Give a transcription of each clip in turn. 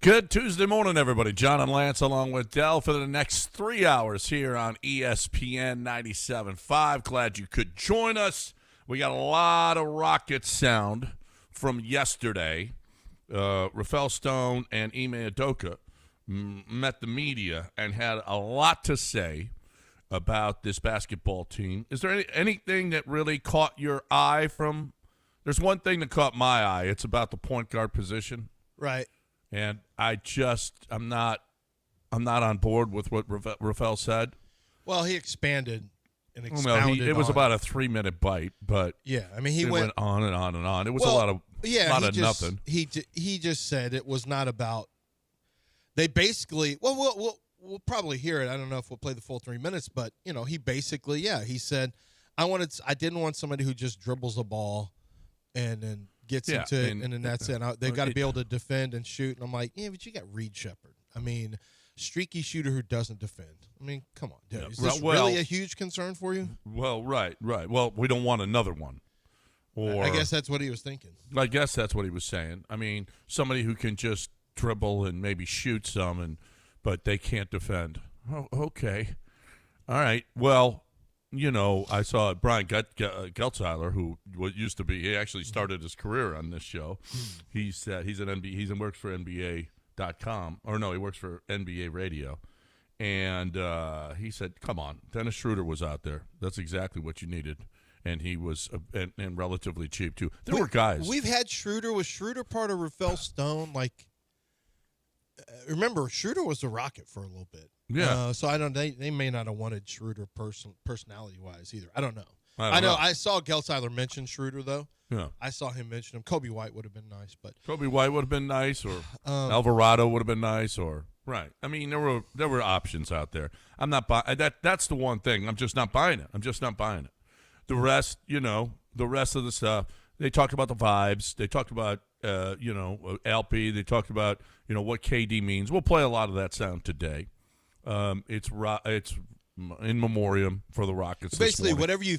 Good Tuesday morning, everybody. John and Lance along with Dell for the next 3 hours here on ESPN 97.5. Glad you could join us. We got a lot of Rocket sound from yesterday. Rafael Stone and Ime Udoka met the media and had a lot to say about this basketball team. Is there anything that really caught your eye from? There's one thing that caught my eye. It's about the point guard position. Right. And I'm not on board with what Rafael said. Well, he expanded and expounded. It was about a 3-minute bite, but yeah, I mean he went on and on and on. It was a lot of nothing. He just said it was not about. They basically we'll probably hear it. I don't know if we'll play the full 3 minutes, but he basically he said I didn't want somebody who just dribbles the ball and then gets into it, and then that's it. They've got to be able to defend and shoot. And I'm like, but you got Reed Shepherd. I mean, streaky shooter who doesn't defend. I mean, come on, dude. Is this really a huge concern for you? Well, right. Well, we don't want another one. Or I guess that's what he was thinking. I guess that's what he was saying. I mean, somebody who can just dribble and maybe shoot some, but they can't defend. Oh, okay. All right. Well, I saw Brian Geltzeiler, who used to be. He actually started his career on this show. He said he's an NBA. He works for NBA.com, or no, he works for NBA Radio, and he said, "Come on, Dennis Schroeder was out there. That's exactly what you needed." And he was and relatively cheap too. There were guys. We've had Schroeder. Was Schroeder part of Rafael Stone? Remember, Schroeder was a Rocket for a little bit. Yeah. So I don't. They may not have wanted Schroeder personality wise either. I don't know. I know. I saw Geltzeiler mention Schroeder though. Yeah. I saw him mention him. Kobe White would have been nice, but Kobe White would have been nice, or Alvarado would have been nice, or right. I mean, there were options out there. I'm not buying that. That's the one thing. I'm just not buying it. The rest, the rest of the stuff. They talked about the vibes. They talked about, Alpi. They talked about, what KD means. We'll play a lot of that sound today. It's in memoriam for the Rockets. Basically, whatever you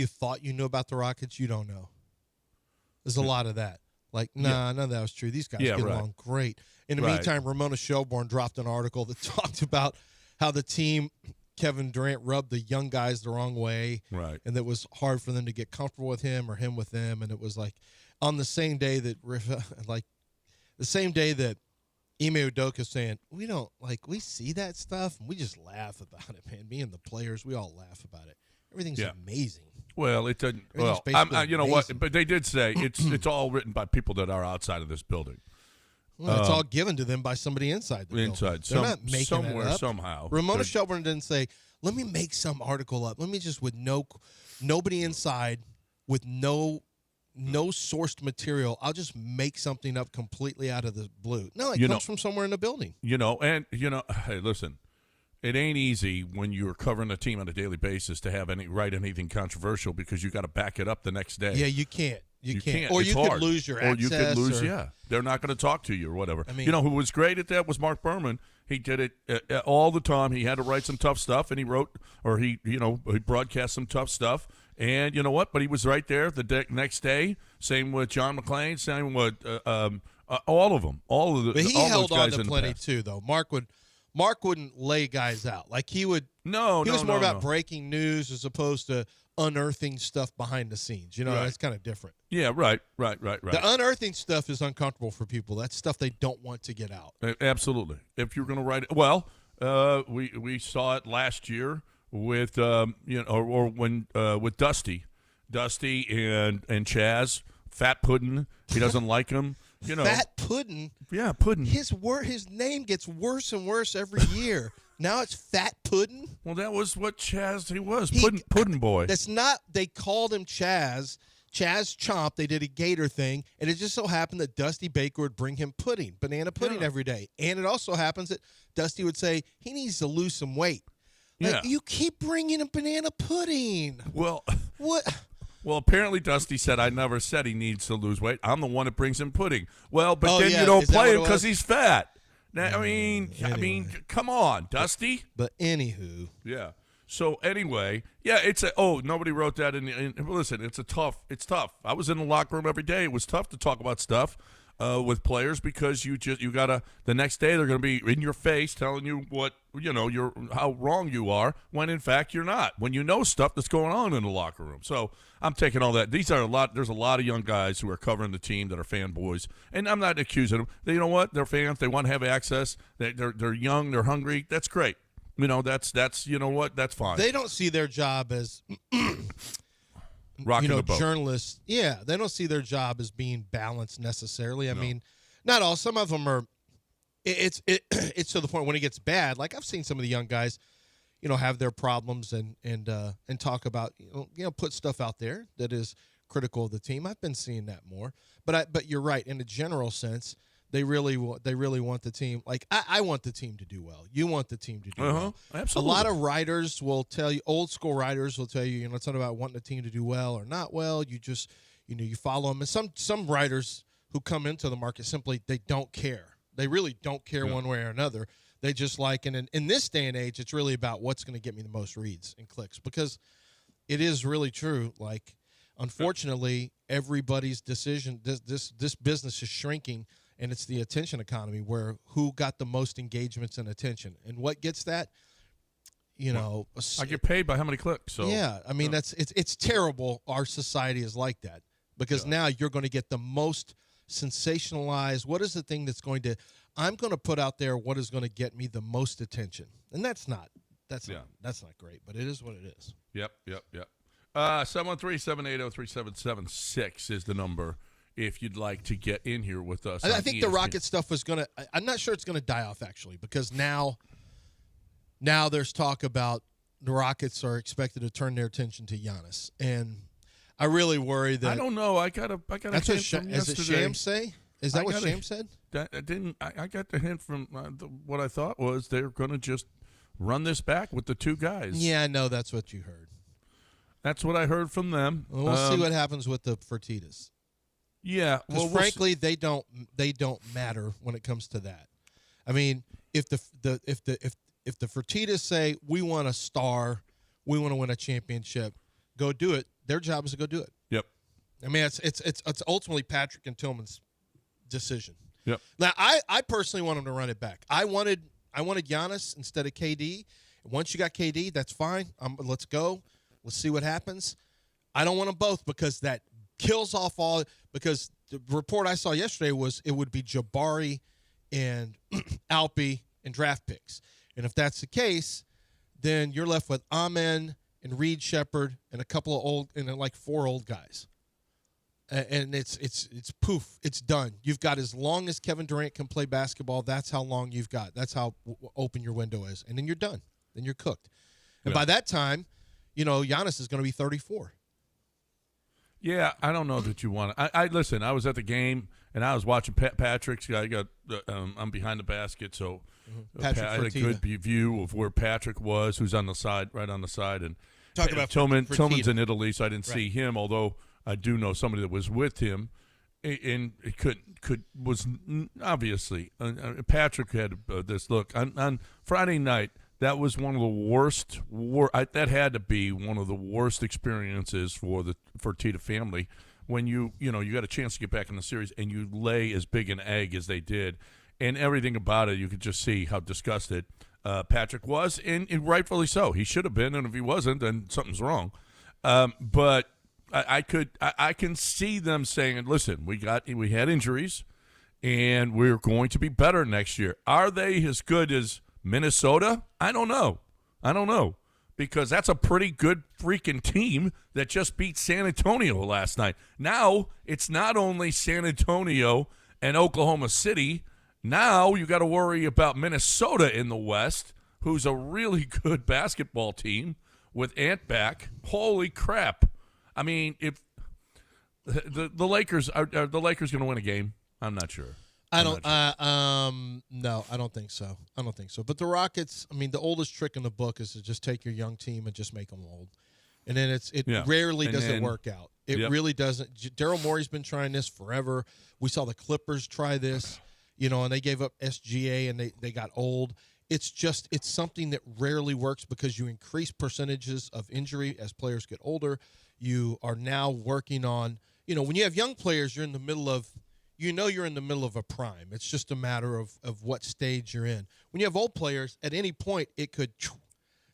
thought you knew about the Rockets, you don't know. There's a lot of that. None of that was true. These guys get along great. In the meantime, Ramona Shelburne dropped an article that talked about how the team, Kevin Durant, rubbed the young guys the wrong way. Right. And that was hard for them to get comfortable with him or him with them. And it was on the same day that Ime Udoka saying, we see that stuff and we just laugh about it, man. Me and the players, we all laugh about it. Everything's amazing. Well, it doesn't. Well, you know what? But they did say it's all written by people that are outside of this building. Well, it's all given to them by somebody inside the building. They're not making somewhere, that up. somehow. Ramona Shelburne didn't say, let me make some article up. Let me just with nobody inside, with no sourced material. I'll just make something up completely out of the blue. No, it comes from somewhere in the building. Hey, listen, it ain't easy when you're covering a team on a daily basis to have write anything controversial because you got to back it up the next day. Yeah, you can't. You can't. Or you could lose your access. Or you could lose, They're not going to talk to you or whatever. I mean, who was great at that was Mark Berman. He did it all the time. He had to write some tough stuff, and he wrote or he broadcast some tough stuff. And you know what? But he was right there the next day. Same with John McClain. Same with all of them. All of the. But he all held those guys on to plenty too, though. Mark wouldn't lay guys out like he would. No, he was more about breaking news as opposed to unearthing stuff behind the scenes. That's kind of different. Yeah, right. The unearthing stuff is uncomfortable for people. That's stuff they don't want to get out. Absolutely. If you're going to write it, we saw it last year with with Dusty and Chaz, Fat Puddin'. He doesn't like him. Fat Puddin'. Yeah, Puddin'. His name gets worse and worse every year. Now it's Fat Puddin'. Well, that was what he was. Puddin' boy. That's not. They called him Chaz Chomp. They did a Gator thing, and it just so happened that Dusty Baker would bring him banana pudding every day. And it also happens that Dusty would say he needs to lose some weight. You keep bringing him banana pudding. Well, what? Well, apparently Dusty said, I never said he needs to lose weight. I'm the one that brings him pudding. Well, but then you don't play him because he's fat. Now, I mean, come on, Dusty. But anywho. Yeah. So anyway, nobody wrote that in listen, it's tough. I was in the locker room every day. It was tough to talk about stuff. with players because you gotta. The next day they're gonna be in your face telling you what how wrong you are when in fact you're not. When you know stuff that's going on in the locker room. So I'm taking all that. There's a lot of young guys who are covering the team that are fanboys, and I'm not accusing them. You know what? They're fans. They want to have access. They're young. They're hungry. That's great. That's you know what? That's fine. They don't see their job as rocking the boat. Journalists. Yeah, they don't see their job as being balanced necessarily. I mean, not all. Some of them are. It's to the point when it gets bad. Like I've seen some of the young guys, have their problems and talk about put stuff out there that is critical of the team. I've been seeing that more. But you're right. In a general sense, they really want the team. Like I want the team to do well. You want the team to do well. Absolutely. A lot of writers will tell you, old school writers will tell you, it's not about wanting the team to do well or not well. You just, you follow them. And some writers who come into the market simply they don't care. They really don't care one way or another. They just like, and in this day and age, it's really about what's going to get me the most reads and clicks because it is really true. Like, unfortunately, everybody's decision, this business is shrinking, and it's the attention economy where who got the most engagements and attention. And what gets that? I get paid by how many clicks. So yeah, I mean, it's terrible. Our society is like that because now you're going to get the most sensationalized. What is the thing that's I'm going to put out there what is going to get me the most attention? And that's not great, but it is what it is. Yep. 713-780-3776 is the number if you'd like to get in here with us. I think the Rocket stuff was going to – I'm not sure it's going to die off actually because now there's talk about the Rockets are expected to turn their attention to Giannis. And I really worry that – I don't know. I got a that's hint from Is it yesterday. Shams say? Is that what Shams said? I got the hint from what I thought was they're going to just run this back with the two guys. Yeah, I know that's what you heard. That's what I heard from them. We'll see what happens with the Fertittas. Yeah, because frankly, they don't matter when it comes to that. I mean, if the Fertittas say we want a star, we want to win a championship, go do it. Their job is to go do it. Yep. I mean, it's ultimately Patrick and Tillman's decision. Yep. Now, I personally want them to run it back. I wanted Giannis instead of KD. Once you got KD, that's fine. Let's go. Let's see what happens. I don't want them both because that kills off all – because the report I saw yesterday was it would be Jabari and Alpi and draft picks. And if that's the case, then you're left with Amen and Reed Shepherd and a couple of old – and like 4 old guys. And it's poof, it's done. You've got as long as Kevin Durant can play basketball, that's how long you've got. That's how open your window is. And then you're done. Then you're cooked. And by that time – Giannis is going to be 34. Yeah, I don't know that you want to. I listen. I was at the game and I was watching Patrick's. I got. I'm behind the basket, so I had a good view of where Patrick was, who's on the side, right on the side, and talk about Tillman's in Italy, so I didn't see him. Although I do know somebody that was with him, and it was obviously Patrick had this look on Friday night. That was one of the worst. That had to be one of the worst experiences for the Fertitta family when you got a chance to get back in the series and you lay as big an egg as they did, and everything about it you could just see how disgusted Patrick was, and rightfully so. He should have been, and if he wasn't, then something's wrong. But I can see them saying, "Listen, we had injuries, and we're going to be better next year." Are they as good as Minnesota? I don't know because that's a pretty good freaking team that just beat San Antonio last night. Now it's not only San Antonio and Oklahoma City. Now you got to worry about Minnesota in the West, who's a really good basketball team with Ant back. Holy crap! I mean, if the Lakers are the Lakers going to win a game? I'm not sure. No, I don't think so. But the Rockets, I mean, the oldest trick in the book is to just take your young team and just make them old. And then it rarely doesn't work out. It really doesn't. Daryl Morey's been trying this forever. We saw the Clippers try this, and they gave up SGA and they got old. It's something that rarely works because you increase percentages of injury as players get older. You are now working on, when you have young players, you're in the middle of you know you're in the middle of a prime. It's just a matter of what stage you're in. When you have old players, at any point it could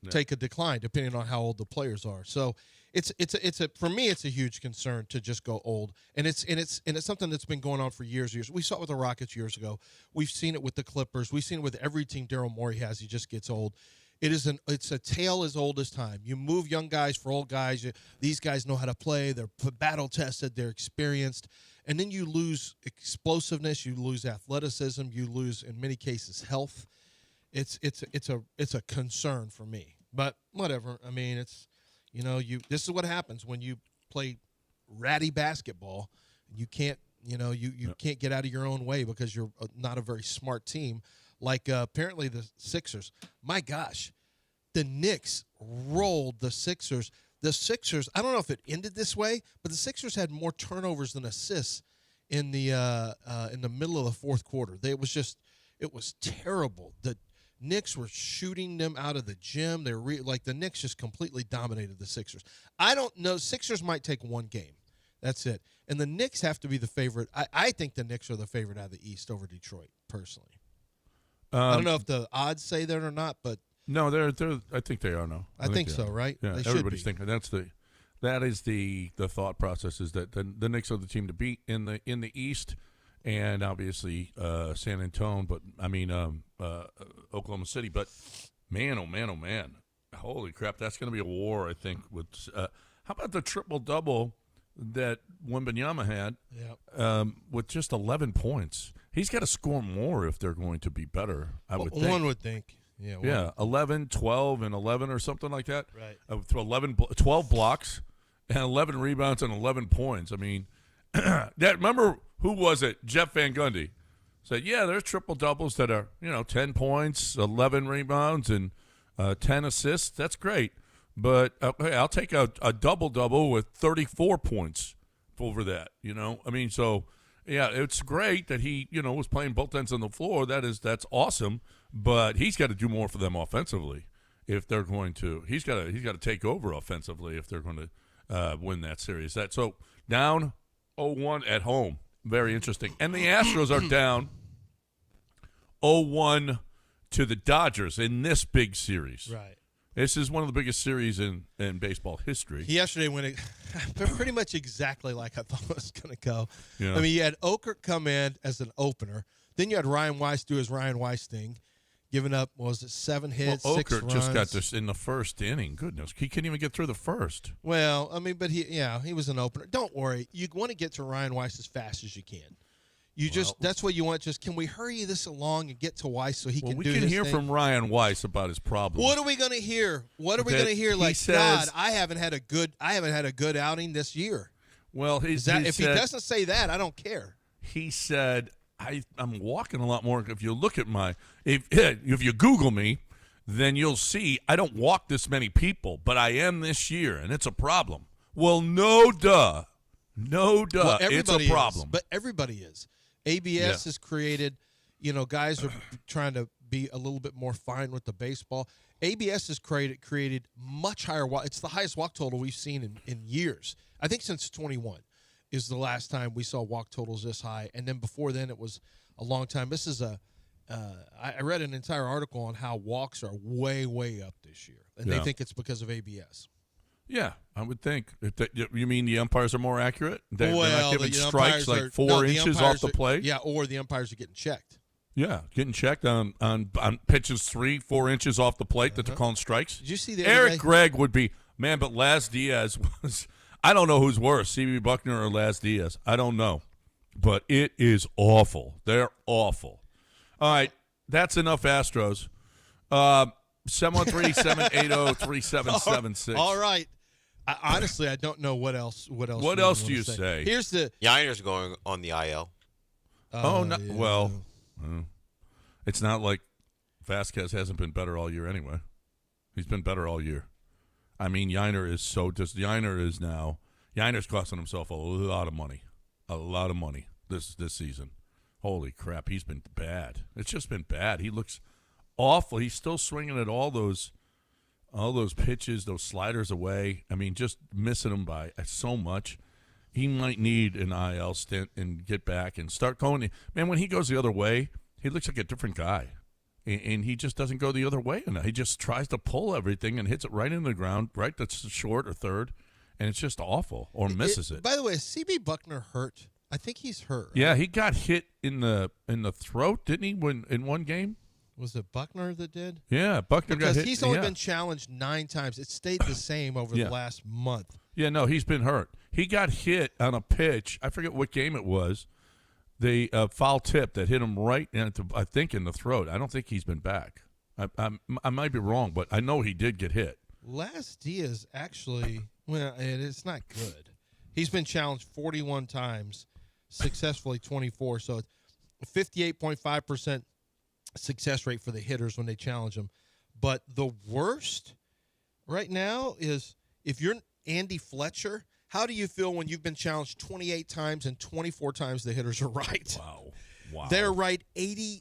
take a decline depending on how old the players are. So it's for me it's a huge concern to just go old, and it's something that's been going on for years. We saw it with the Rockets years ago. We've seen it with the Clippers. We've seen it with every team Daryl Morey has. He just gets old. It's a tale as old as time. You move young guys for old guys. These guys know how to play. They're battle tested. They're experienced, and then you lose explosiveness. You lose athleticism. You lose, in many cases, health. It's a concern for me. But whatever. I mean, it's this is what happens when you play ratty basketball. You can't you can't get out of your own way because you're not a very smart team. Like apparently the Sixers. My gosh, the Knicks rolled the Sixers. The Sixers, I don't know if it ended this way, but the Sixers had more turnovers than assists in the middle of the fourth quarter. It was terrible. The Knicks were shooting them out of the gym. They were the Knicks just completely dominated the Sixers. I don't know. Sixers might take one game. That's it. And the Knicks have to be the favorite. I think the Knicks are the favorite out of the East over Detroit, personally. I don't know if the odds say that or not, but no, they're. I think they are now. I think so, right? Yeah, they everybody's thinking that is the thought process is that the Knicks are the team to beat in the East, and obviously San Antonio, but I mean Oklahoma City. But man, oh man, oh man, holy crap, that's going to be a war. I think with how about the triple double that Wembanyama had with just 11 points. He's got to score more if they're going to be better, I would think. One would think. Yeah, 11, 12, and 11 or something like that. Right. 12 blocks and 11 rebounds and 11 points. I mean, remember, who was it? Jeff Van Gundy said, yeah, there's triple-doubles that are, 10 points, 11 rebounds, and 10 assists. That's great. But I'll take a double-double with 34 points over that, I mean, so, yeah, it's great that he, was playing both ends on the floor. That's awesome. But he's got to do more for them offensively if they're going to. He's got to take over offensively if they're going to win that series. So down 0-1 at home. Very interesting. And the Astros are down 0-1 to the Dodgers in this big series. Right. This is one of the biggest series in baseball history. Yesterday went pretty much exactly like I thought it was going to go. Yeah. I mean, you had Okert come in as an opener. Then you had Ryan Weiss do his Ryan Weiss thing, giving up, 7 hits, 6 runs. Okert just got this in the first inning. Goodness, he couldn't even get through the first. Well, I mean, but he was an opener. Don't worry. You want to get to Ryan Weiss as fast as you can. That's what you want. Just, can we hurry this along and get to Weiss so he can do this thing? We can hear from Ryan Weiss about his problems. What are we going to hear? Like, God, I haven't had a good outing this year. Well, if he doesn't say that, I don't care. He said, I'm walking a lot more. If you look at if you Google me, then you'll see I don't walk this many people, but I am this year, and it's a problem. Well, no duh. Well, it's a problem. But everybody is. ABS has created, guys are trying to be a little bit more fine with the baseball. ABS has created much higher walk. It's the highest walk total we've seen in years. I think since 21 is the last time we saw walk totals this high. And then before then, it was a long time. This is I read an entire article on how walks are way, way up this year. And they think it's because of ABS. Yeah, I would think. You mean the umpires are more accurate? They're not giving strikes like 4 inches off the plate? Yeah, or the umpires are getting checked. Yeah, getting checked on pitches 3-4 inches off the plate that they're calling strikes. Did you see the Eric Gregg would be, man, but Laz Diaz was, I don't know who's worse, C.B. Buckner or Laz Diaz. I don't know. But it is awful. They're awful. All right, that's enough Astros. 713-780-3776. All right. Honestly, I don't know what else. What else do you say? Here's the Yiner's going on the IL. No. Yeah. Well, it's not like Vasquez hasn't been better all year anyway. He's been better all year. I mean, Yiner's costing himself a lot of money this season. Holy crap, he's been bad. It's just been bad. He looks awful. He's still swinging at all those pitches, those sliders away. I mean, just missing them by so much. he might need an IL stint and get back and start going. Man, when he goes the other way, he looks like a different guy. And he just doesn't go the other way enough. He just tries to pull everything and hits it right in the ground, right that's short or third, and it's just awful, or misses it. By the way, is C.B. Buckner hurt? I think he's hurt. Right? Yeah, he got hit in the throat, didn't he, in one game? Was it Buckner that did? Yeah, Buckner got hit. Because he's only been challenged 9 times. It stayed the same over the last month. Yeah, no, he's been hurt. He got hit on a pitch. I forget what game it was. The foul tip that hit him right, I think, in the throat. I don't think he's been back. I might be wrong, but I know he did get hit. Las Diaz actually, well, it's not good. He's been challenged 41 times, successfully 24. So 58.5% success rate for the hitters when they challenge him. But the worst right now is if you're Andy Fletcher, how do you feel when you've been challenged 28 times and 24 times the hitters are right? Wow. They're right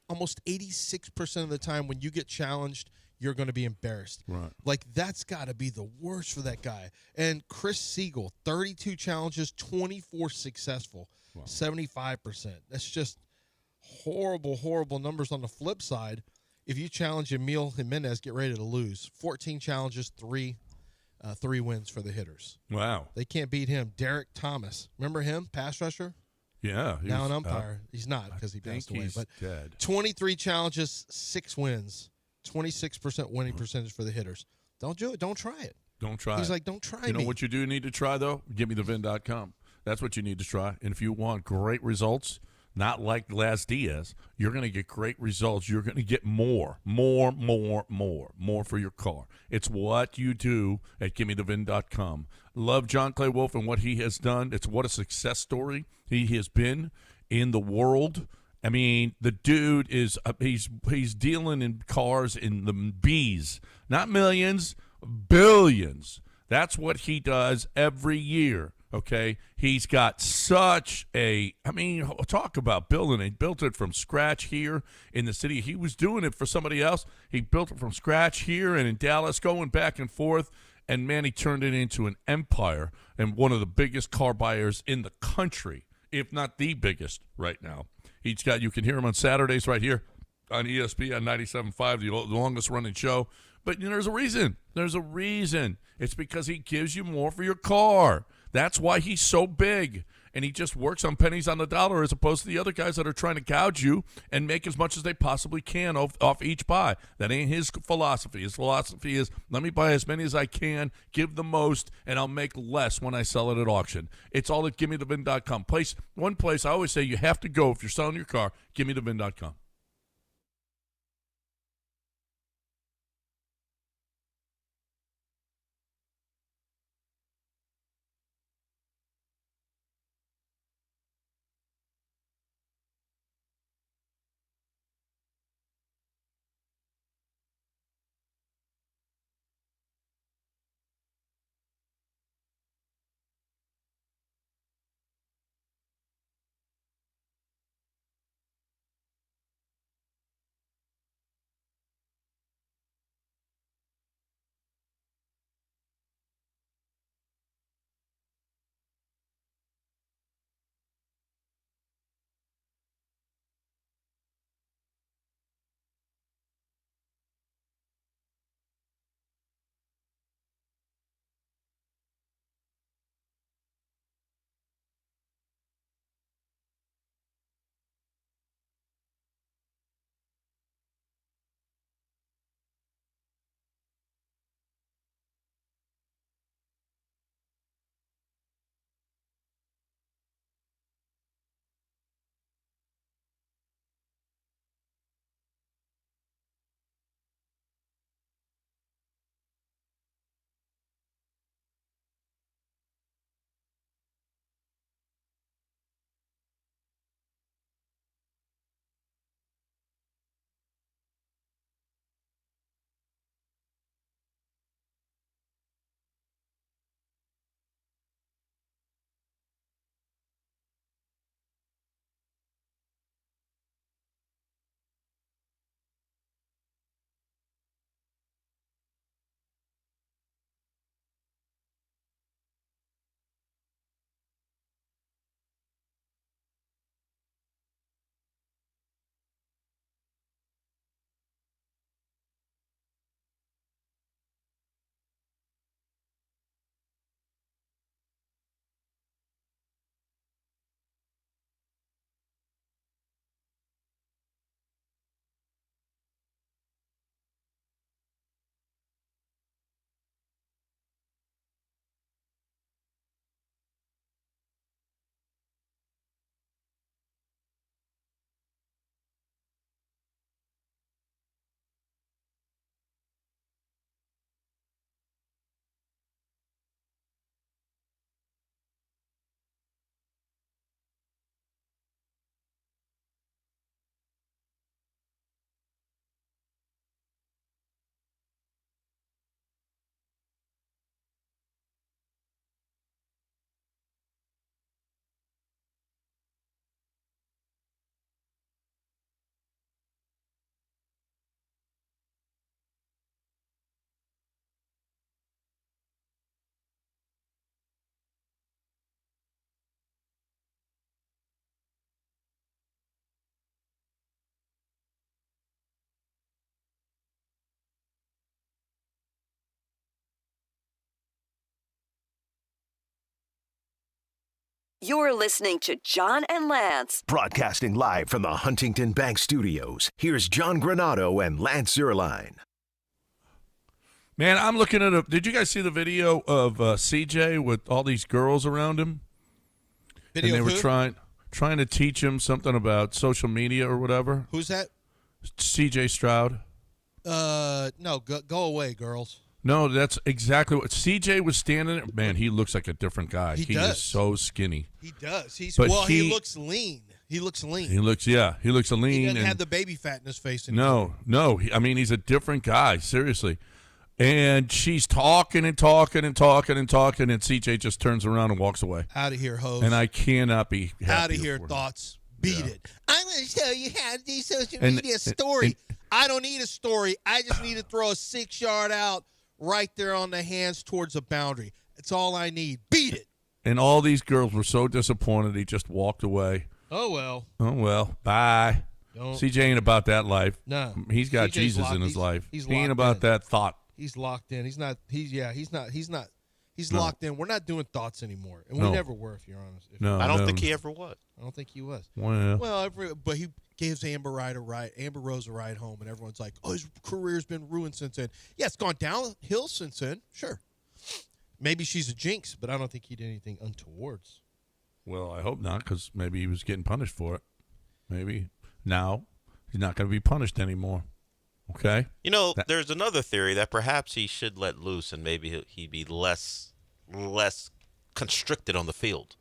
almost 86% of the time. When you get challenged, you're going to be embarrassed. Right. Like, that's got to be the worst for that guy. And Chris Siegel, 32 challenges, 24 successful, 75%. That's just horrible, horrible numbers. On the flip side, if you challenge Emil Jimenez, get ready to lose. 14 challenges, 3 wins for the hitters. Wow. They can't beat him. Derek Thomas. Remember him? Pass rusher? Yeah. Now an umpire. He's not because he passed away. He's But dead. 23 challenges, 6 wins. 26% winning percentage for the hitters. Don't do it. Don't try it. Don't try He's it. like, don't try me. You know what you do need to try, though? GiveMeTheVin.com. That's what you need to try. And if you want great results, not like Las Diaz, you're going to get great results. You're going to get more for your car. It's what you do at GiveMeTheVin.com. Love John Clay Wolf and what he has done. It's what a success story he has been in the world. I mean, the dude is he's dealing in cars in the B's, not millions, billions. That's what he does every year. Okay, he's got such a, I mean, talk about building. He built it from scratch here in the city. He was doing it for somebody else. He built it from scratch here and in Dallas, going back and forth. And, man, he turned it into an empire and one of the biggest car buyers in the country, if not the biggest right now. He's got, you can hear him on Saturdays right here on ESPN 97.5, the longest running show. But there's a reason. There's a reason. It's because he gives you more for your car. That's why he's so big. And he just works on pennies on the dollar as opposed to the other guys that are trying to gouge you and make as much as they possibly can off each buy. That ain't his philosophy. His philosophy is, let me buy as many as I can, give the most, and I'll make less when I sell it at auction. It's all at GiveMeTheVin.com. One place I always say you have to go if you're selling your car, GiveMeTheVin.com. You're listening to John and Lance. Broadcasting live from the Huntington Bank Studios, here's John Granado and Lance Zierlein. Man, I'm looking at did you guys see the video of CJ with all these girls around him? Video and they of were who? trying to teach him something about social media or whatever. Who's that? CJ Stroud. No, go away, girls. No, that's exactly what CJ was standing there. Man, he looks like a different guy. He is does. so skinny. He does. He looks lean. He looks lean. He looks lean. He doesn't have the baby fat in his face anymore. No. He's a different guy, seriously. And she's talking and talking and talking and talking, and CJ just turns around and walks away. Out of here, hoes. And I cannot be happy. Out of here, for him. thoughts. Beat it. I'm going to show you how to do social And- media story. I don't need a story. I just need to throw a 6-yard out right there on the hands towards the boundary. That's all I need. Beat it. And all these girls were so disappointed he just walked away. Oh, well. Oh, well, bye. Don't. CJ ain't about that life. No. He's got CJ's Jesus locked- in his he's- life. he's He ain't locked about in. that thought. He's locked in. He's not. He's No. locked in. We're not doing thoughts anymore. And No. we never were, if you're honest. No, I don't no. think he ever was. I don't think he was. Well, But he gives Amber Rose a ride home, and everyone's like, "Oh, his career's been ruined since then." Yeah, it's gone downhill since then. Sure, maybe she's a jinx, but I don't think he did anything untowards. well, I hope not, because maybe he was getting punished for it. Maybe now he's not going to be punished anymore. Okay? You know, there's another theory that perhaps he should let loose and maybe he'd be less constricted on the field.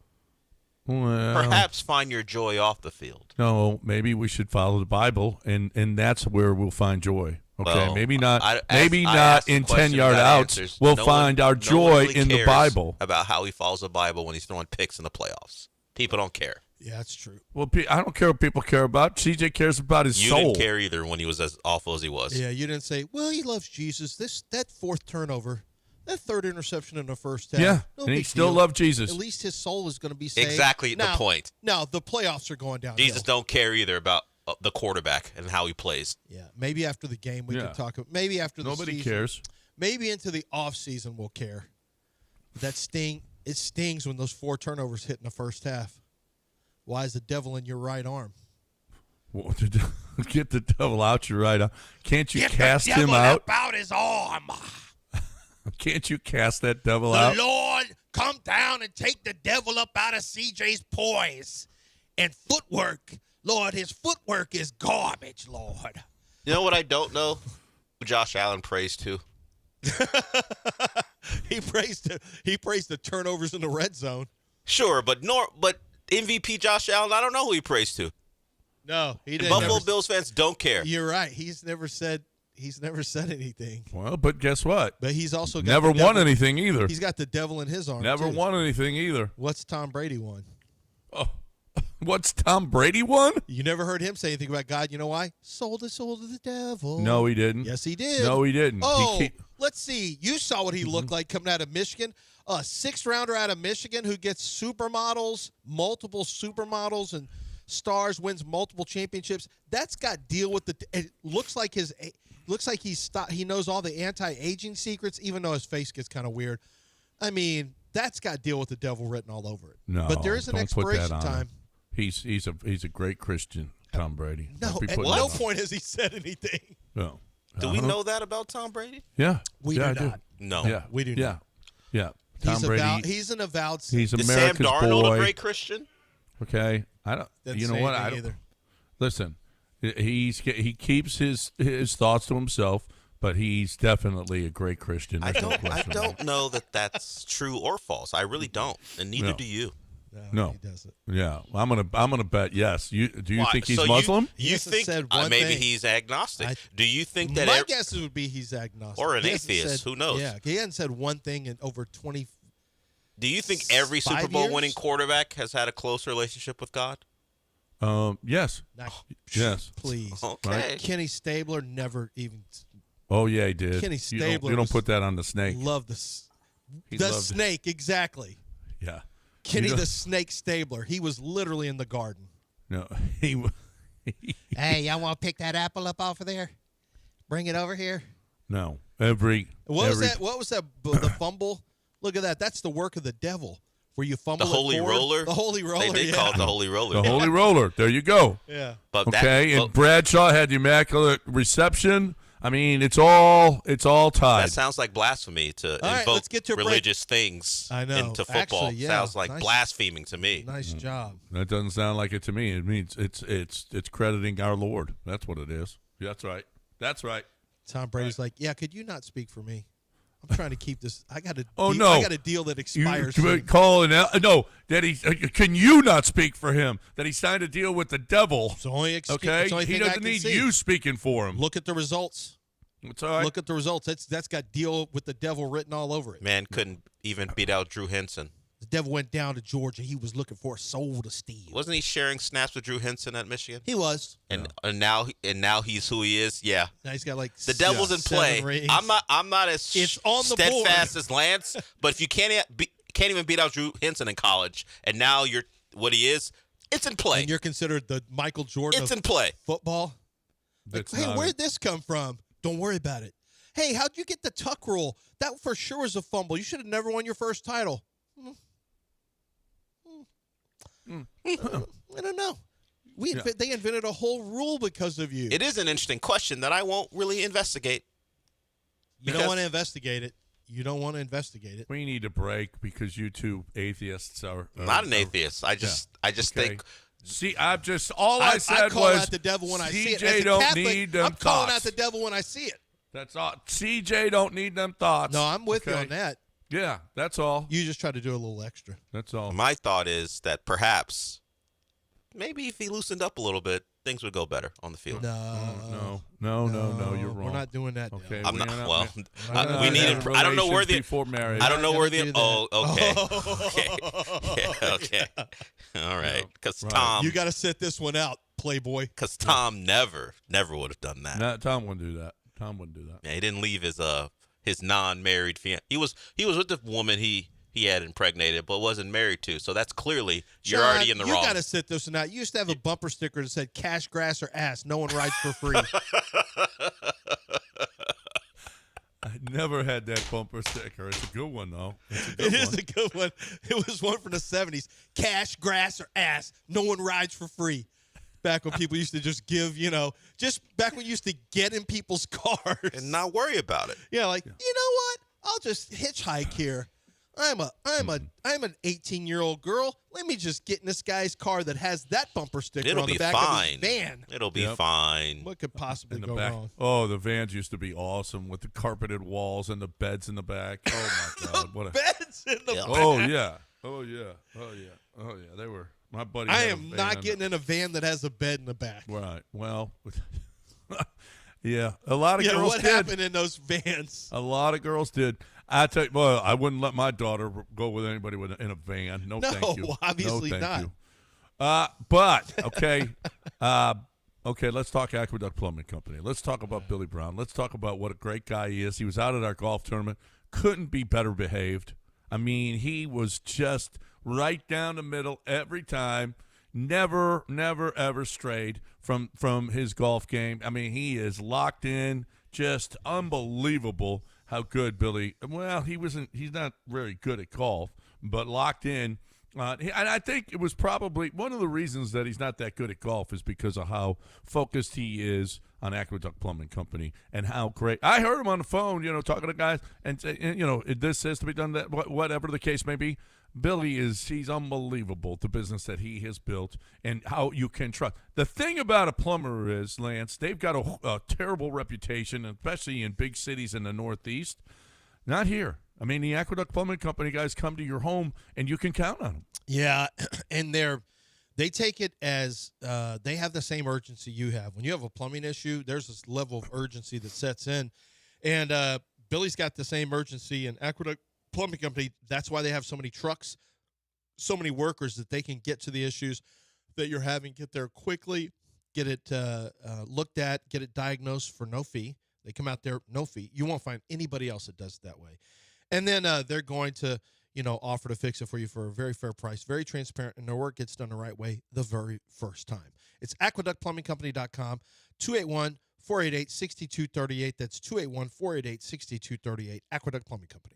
Well, Perhaps find your joy off the field. no, maybe we should follow the Bible, and that's where we'll find joy. Okay, Well, maybe not. I not asked the in question 10-yard without outs. answers. We'll No find one- our no joy one really in the cares Bible. about how he follows the Bible when he's throwing picks in the playoffs. People don't care. Yeah, that's true. Well, I don't care what people care about. CJ cares about his You soul. didn't care either when he was as awful as he was. Yeah, you didn't say, "Well, he loves Jesus." That fourth turnover, that third interception in the first half. Yeah, no and he big still deal. loved Jesus. At least his soul is going to be saved. Exactly the Now- point. Now the playoffs are going down. Jesus don't care either about the quarterback and how he plays. Yeah, maybe after the game we Yeah. can talk. Maybe after the Nobody season. cares. Maybe into the off season we'll care. It stings when those 4 turnovers hit in the first half. Why is the devil in your right arm? Well, get the devil out your right arm. Can't you cast him out? About his arm. Can't you cast that devil The out? Lord come down and take the devil up out of CJ's poise and footwork. Lord, his footwork is garbage, Lord. You know what I don't know? Who Josh Allen prays to. He praised the turnovers in the red zone. Sure, but MVP Josh Allen, I don't know who he prays to. No, he And didn't. Buffalo Bills fans don't care. You're right. He's never said anything. Well, but guess what? But he's also got Never the won devil- anything either. He's got the devil in his arm. Never too. won anything either. What's Tom Brady won? Oh, what's Tom Brady won? You never heard him say anything about God. You know why? Sold his soul to the devil. No, he didn't. Yes, he did. No, he didn't. Oh, let's see. You saw what he looked like coming out of Michigan. A 6th-rounder out of Michigan who gets supermodels, multiple supermodels and stars, wins multiple championships. That's got to deal with it looks like he knows all the anti-aging secrets, even though his face gets kind of weird. I mean, that's got to deal with the devil written all over it. No, but there is an don't put that expiration on time. him. He's a great Christian, Tom Brady. No, Don't be at putting no that on. point has he said anything. No. Do we know that about Tom Brady? Yeah. We yeah, do I not. No. Yeah, We do Yeah, not. yeah. Tom Brady. He's an avowed. He's Is America's Sam Darnold boy. a great Christian? Okay, I don't. Doesn't You know say what? anything I don't. either. Listen, he keeps his thoughts to himself, but he's definitely a great Christian. I There's no don't question about it. know that that's true or false. I really don't, and neither No. do you. No. he doesn't. Yeah, I'm gonna bet yes. Do you Why? think he's So Muslim? You Yes, it think said one maybe thing. he's agnostic? Do you think that My guess would be he's agnostic. Or an He hasn't atheist, said- who knows? Yeah, he hasn't said one thing in over 20. do you think every 5 Super Bowl years? winning quarterback has had a close relationship with God? Yes. Not, Yes. please. Okay. Kenny Stabler never even Oh yeah, he did. Kenny You Stabler don't was- put that on the snake. loved He the loved it. snake exactly. Yeah. Kenny You the don't- Snake Stabler. He was literally in the garden. No, he. Hey, y'all want to pick that apple up off of there? Bring it over here. No. What was that? What was that? The fumble. Look at that. That's the work of the devil. where you fumble The holy forward. roller? The holy roller, They call it the holy roller. The holy roller. There you go. Yeah. But Okay, that, and Bradshaw had the immaculate reception. I mean, it's all tied. that sounds like blasphemy to right, invoke let's get to a break. religious things I know. into football. Actually, yeah. Sounds like Nice. blaspheming to me. Nice job. That doesn't sound like it to me. It means it's crediting our Lord. That's what it is. That's right. That's right. Tom Brady's like, yeah, could you not speak for me? I'm trying to keep this. I got a Oh, deal, no. I got a deal that expires You soon. calling out? No, that he can you not speak for him? That he signed a deal with the devil. It's the only excuse. Okay, It's the only he thing I doesn't can need see. you speaking for him. Look at the results. It's all right. Look at the results. That's got deal with the devil written all over it. Man couldn't even beat out Drew Henson. The devil went down to Georgia. He was looking for a soul to steal. Wasn't he sharing snaps with Drew Henson at Michigan? He was. And now he's who he is. Yeah, Now he's got like the devil's in 7 play. rings. I'm not as It's on the steadfast board. as Lance, but if you can't even beat out Drew Henson in college, and now you're what he is, it's in play. And you're considered the Michael Jordan It's of in play. football. Like, That's hey, not where'd it. this come from? Don't worry about it. Hey, how'd you get the tuck rule? That for sure was a fumble. You should have never won your first title. I don't know. They invented a whole rule because of you. It is an interesting question that I won't really investigate. You don't want to investigate it. You don't want to investigate it. We need a break because you two atheists are I'm not an athist. I just Okay. think See, I'm just all I said I call was out the devil when I see it. CJ As a don't Catholic, need them I'm calling out thoughts. the devil when I see it. That's all. CJ don't need them thoughts. No, I'm with you Okay? on that. Yeah, that's all. You just try to do a little extra. That's all. my thought is that perhaps maybe if he loosened up a little bit, things would go better on the field. No, you're wrong. We're not doing that. Okay, Now. I'm we're not. not- Well, we're not we need. having I don't know where relations the. before marriage. I don't know Not where gonna the. do Oh, that. okay. Yeah, okay. All right. Because Right. Tom. You got to sit this one out, Playboy. Because Tom never would have done that. No, Tom wouldn't do that. Tom wouldn't do that. Yeah, he didn't leave his non-married fiance. He was with the woman he had impregnated, but wasn't married to. So that's clearly you're John, already in the you wrong. You got to sit this one out. You used to have a bumper sticker that said "cash, grass, or ass." No one rides for free. I never had that bumper sticker. It's a good one though. It's a good It one. is a good one. It was one from the 70s. Cash, grass, or ass. No one rides for free. Back when people used to just give, just back when you used to get in people's cars. and not worry about it. Yeah, like, you know what? I'll just hitchhike here. I'm an 18-year-old girl. Let me just get in this guy's car that has that bumper sticker It'll on the be back fine. of his van. It'll be Yep. fine. What could possibly in the go back. wrong? Oh, the vans used to be awesome with the carpeted walls and the beds in the back. Oh my God, what a! Beds in the Yeah. back. Oh yeah, oh yeah, oh yeah, oh yeah. They were my buddy. I had a am not van. getting in a van that has a bed in the back. Right. Well, yeah, a lot of Yeah, girls what did. happened in those vans? A lot of girls did. I tell you, well, I wouldn't let my daughter go with anybody in a van. No, No, thank you. obviously no, thank not. you. But okay, okay. Let's talk Aqueduct Plumbing Company. Let's talk about Billy Brown. Let's talk about what a great guy he is. He was out at our golf tournament. Couldn't be better behaved. I mean, he was just right down the middle every time. Never, ever strayed from his golf game. I mean, he is locked in. Just unbelievable how good Billy. Well, he's not very good at golf, but locked in. And I think it was probably one of the reasons that he's not that good at golf is because of how focused he is on Aqueduct Plumbing Company and how great. I heard him on the phone, talking to guys and this has to be done, that whatever the case may be. Billy he's unbelievable, the business that he has built and how you can trust. The thing about a plumber is, Lance, they've got a terrible reputation, especially in big cities in the Northeast. Not here. I mean, the Aqueduct Plumbing Company guys come to your home and you can count on them. Yeah, and they take it as they have the same urgency you have. When you have a plumbing issue, there's this level of urgency that sets in. And Billy's got the same urgency in Aqueduct Plumbing Company. That's why they have so many trucks, so many workers that they can get to the issues that you're having, get there quickly, get it looked at, get it diagnosed for no fee. They come out there, no fee. You won't find anybody else that does it that way. And then they're going to, offer to fix it for you for a very fair price, very transparent, and their work gets done the right way the very first time. It's aqueductplumbingcompany.com, 281-488-6238. That's 281-488-6238, Aqueduct Plumbing Company.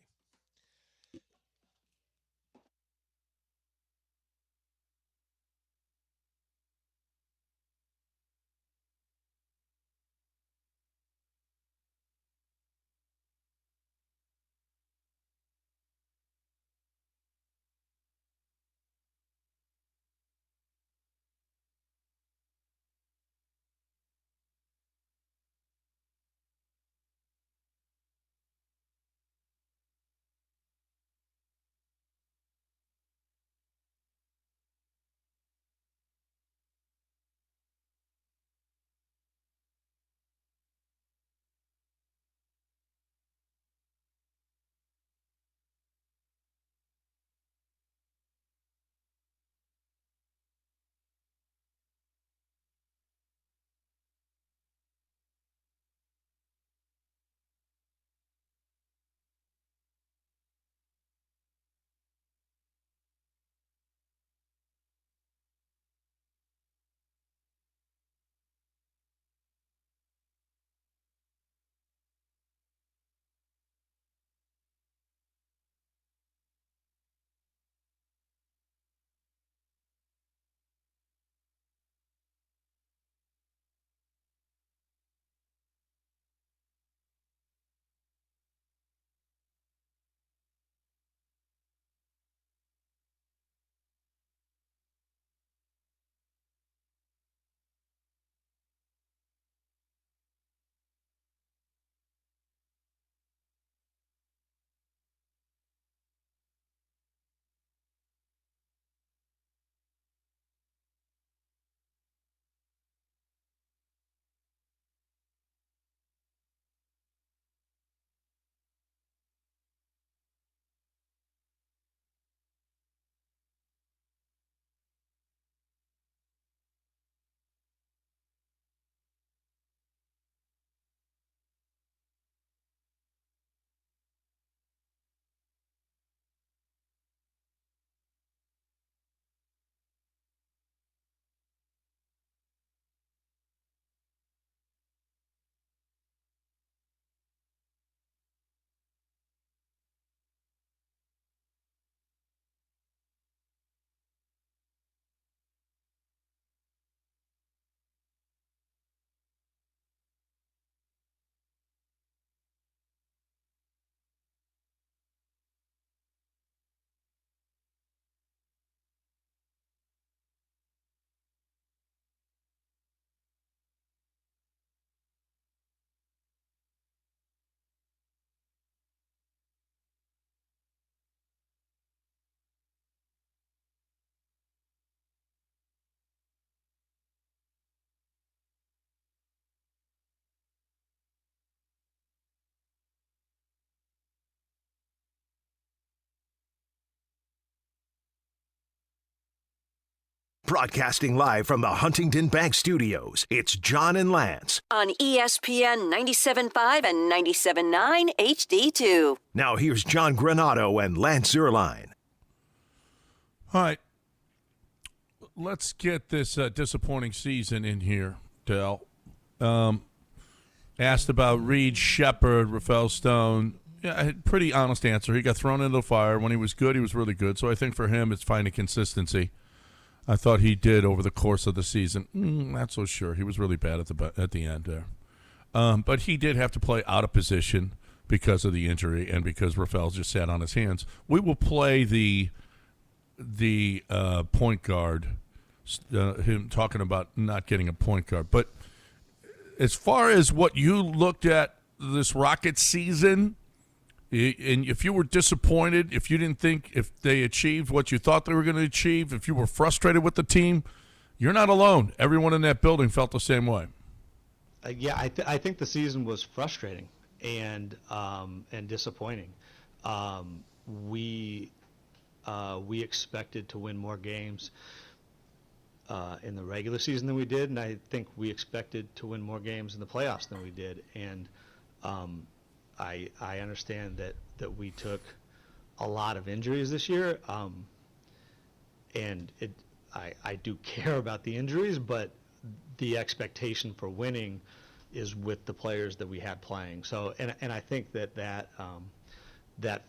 Broadcasting live from the Huntington Bank Studios, it's John and Lance. On ESPN 97.5 and 97.9 HD2. Now here's John Granato and Lance Zierlein. All right. Let's get this disappointing season in here, Dell. Asked about Reed, Shepard, Rafael Stone. Yeah, pretty honest answer. He got thrown into the fire. When he was good, he was really good. So I think for him, it's finding consistency. I thought he did over the course of the season. Not so sure. He was really bad at the end there. But he did have to play out of position because of the injury and because Rafael just sat on his hands. We will play the point guard, him talking about not getting a point guard. But as far as what you looked at this Rockets season, and if you were disappointed, if you didn't think if they achieved what you thought they were going to achieve, if you were frustrated with the team, you're not alone. Everyone in that building felt the same way. I think the season was frustrating and disappointing. We expected to win more games in the regular season than we did, and I think we expected to win more games in the playoffs than we did. And I understand that we took a lot of injuries this year, and I do care about the injuries, but the expectation for winning is with the players that we had playing. So, and I think that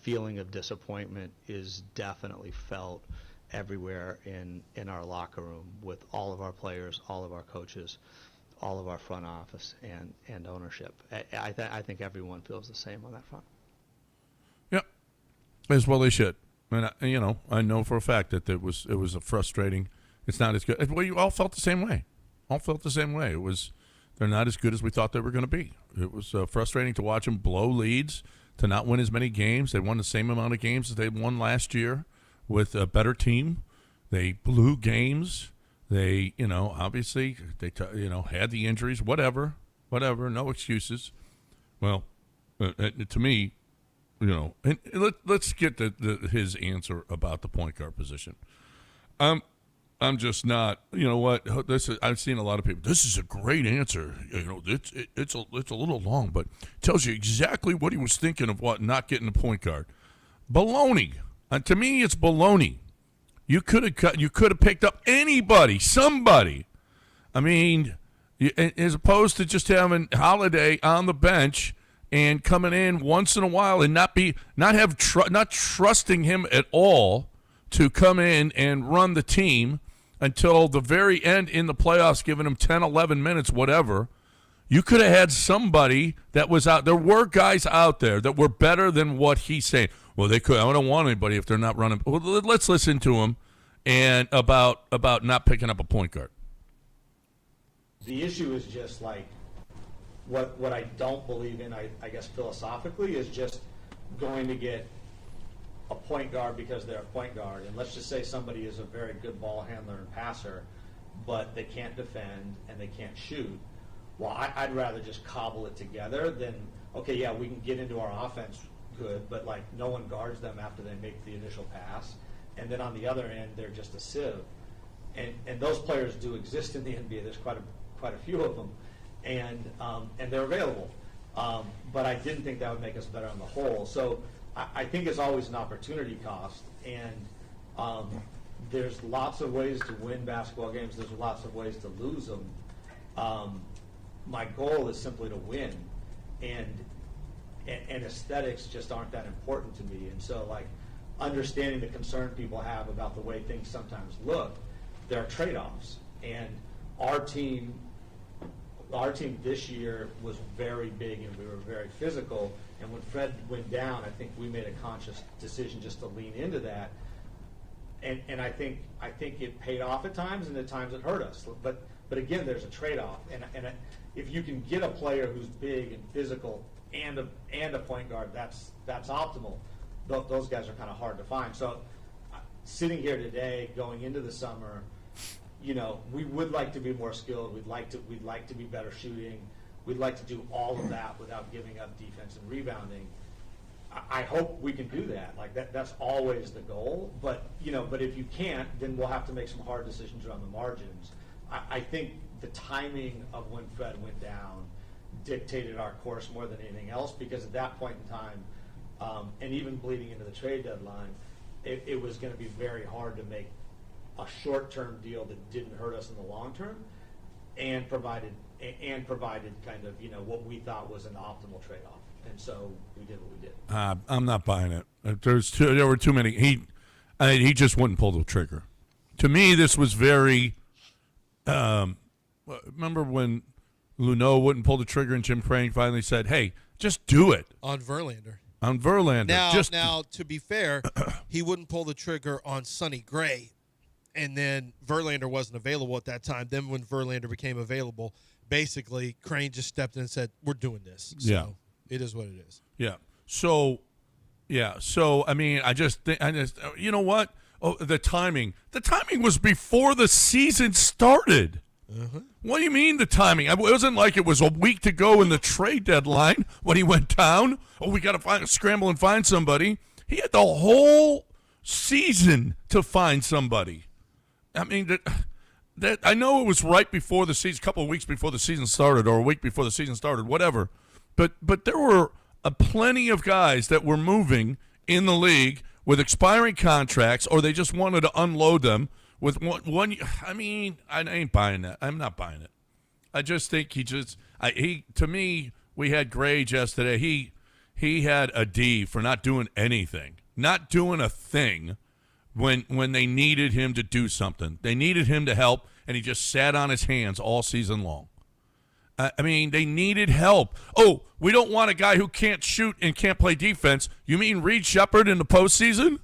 feeling of disappointment is definitely felt everywhere in our locker room with all of our players, all of our coaches, all of our front office and ownership. I think everyone feels the same on that front. Yep, as well they should. And I know for a fact that it was a frustrating. It's not as good. Well, you all felt the same way. All felt the same way. They're not as good as we thought they were going to be. It was frustrating to watch them blow leads, to not win as many games. They won the same amount of games as they won last year with a better team. They blew games. They, obviously, they had the injuries, whatever, no excuses. Well, to me, and let's get his answer about the point guard position. I'm just not, I've seen a lot of people, this is a great answer. It's a little long, but it tells you exactly what he was thinking of not getting a point guard. Baloney. To me, it's baloney. You could have picked up somebody. I mean, as opposed to just having Holiday on the bench and coming in once in a while and not trusting him at all to come in and run the team until the very end in the playoffs, giving him 10, 11 minutes, whatever. You could have had somebody that was out. There were guys out there that were better than what he's saying. Well, they could. I don't want anybody if they're not running. Well, let's listen to him and about not picking up a point guard. The issue is just like what I don't believe in, I guess philosophically, is just going to get a point guard because they're a point guard. And let's just say somebody is a very good ball handler and passer, but they can't defend and they can't shoot. Well, I'd rather just cobble it together than, okay, yeah, we can get into our offense good, but like no one guards them after they make the initial pass. And then on the other end, they're just a sieve. And those players do exist in the NBA. There's quite a few of them. And they're available. But I didn't think that would make us better on the whole. So I think it's always an opportunity cost. And there's lots of ways to win basketball games. There's lots of ways to lose them. My goal is simply to win. And aesthetics just aren't that important to me. And so, like, understanding the concern people have about the way things sometimes look, there are trade-offs. And our team this year was very big and we were very physical. And when Fred went down, I think we made a conscious decision just to lean into that. And I think it paid off at times, and at times it hurt us. But again, there's a trade-off. And if you can get a player who's big and physical and a point guard, that's optimal. Those guys are kind of hard to find. So sitting here today, going into the summer, we would like to be more skilled. We'd like to be better shooting. We'd like to do all of that without giving up defense and rebounding. I hope we can do that. Like that's always the goal. But but if you can't, then we'll have to make some hard decisions around the margins. I think the timing of when Fred went down dictated our course more than anything else, because at that point in time, and even bleeding into the trade deadline, it was going to be very hard to make a short-term deal that didn't hurt us in the long term, and provided kind of what we thought was an optimal trade-off. And so we did what we did. I'm not buying it. There were too many. He just wouldn't pull the trigger. To me, this was very. Remember when Luneau wouldn't pull the trigger and Jim Crane finally said, "Hey, just do it." On Verlander. On Verlander. Now, to be fair, he wouldn't pull the trigger on Sonny Gray, and then Verlander wasn't available at that time. Then when Verlander became available, basically Crane just stepped in and said, "We're doing this." So Yeah. It is what it is. Yeah. So, I mean, I just think, you know what? Oh, the timing. The timing was before the season started. What do you mean the timing? It wasn't like it was a week to go in the trade deadline when he went down. Oh, we got to scramble and find somebody. He had the whole season to find somebody. I mean, that I know it was right before the season, a couple of weeks before the season started, or a week before the season started, whatever. But there were plenty of guys that were moving in the league with expiring contracts, or they just wanted to unload them with one. I mean, I ain't buying that. I'm not buying it. I just think to me, we had Grage yesterday. He had a D for not doing anything, not doing a thing when they needed him to do something. They needed him to help, and he just sat on his hands all season long. I mean, they needed help. Oh, we don't want a guy who can't shoot and can't play defense. You mean Reed Shepard in the postseason?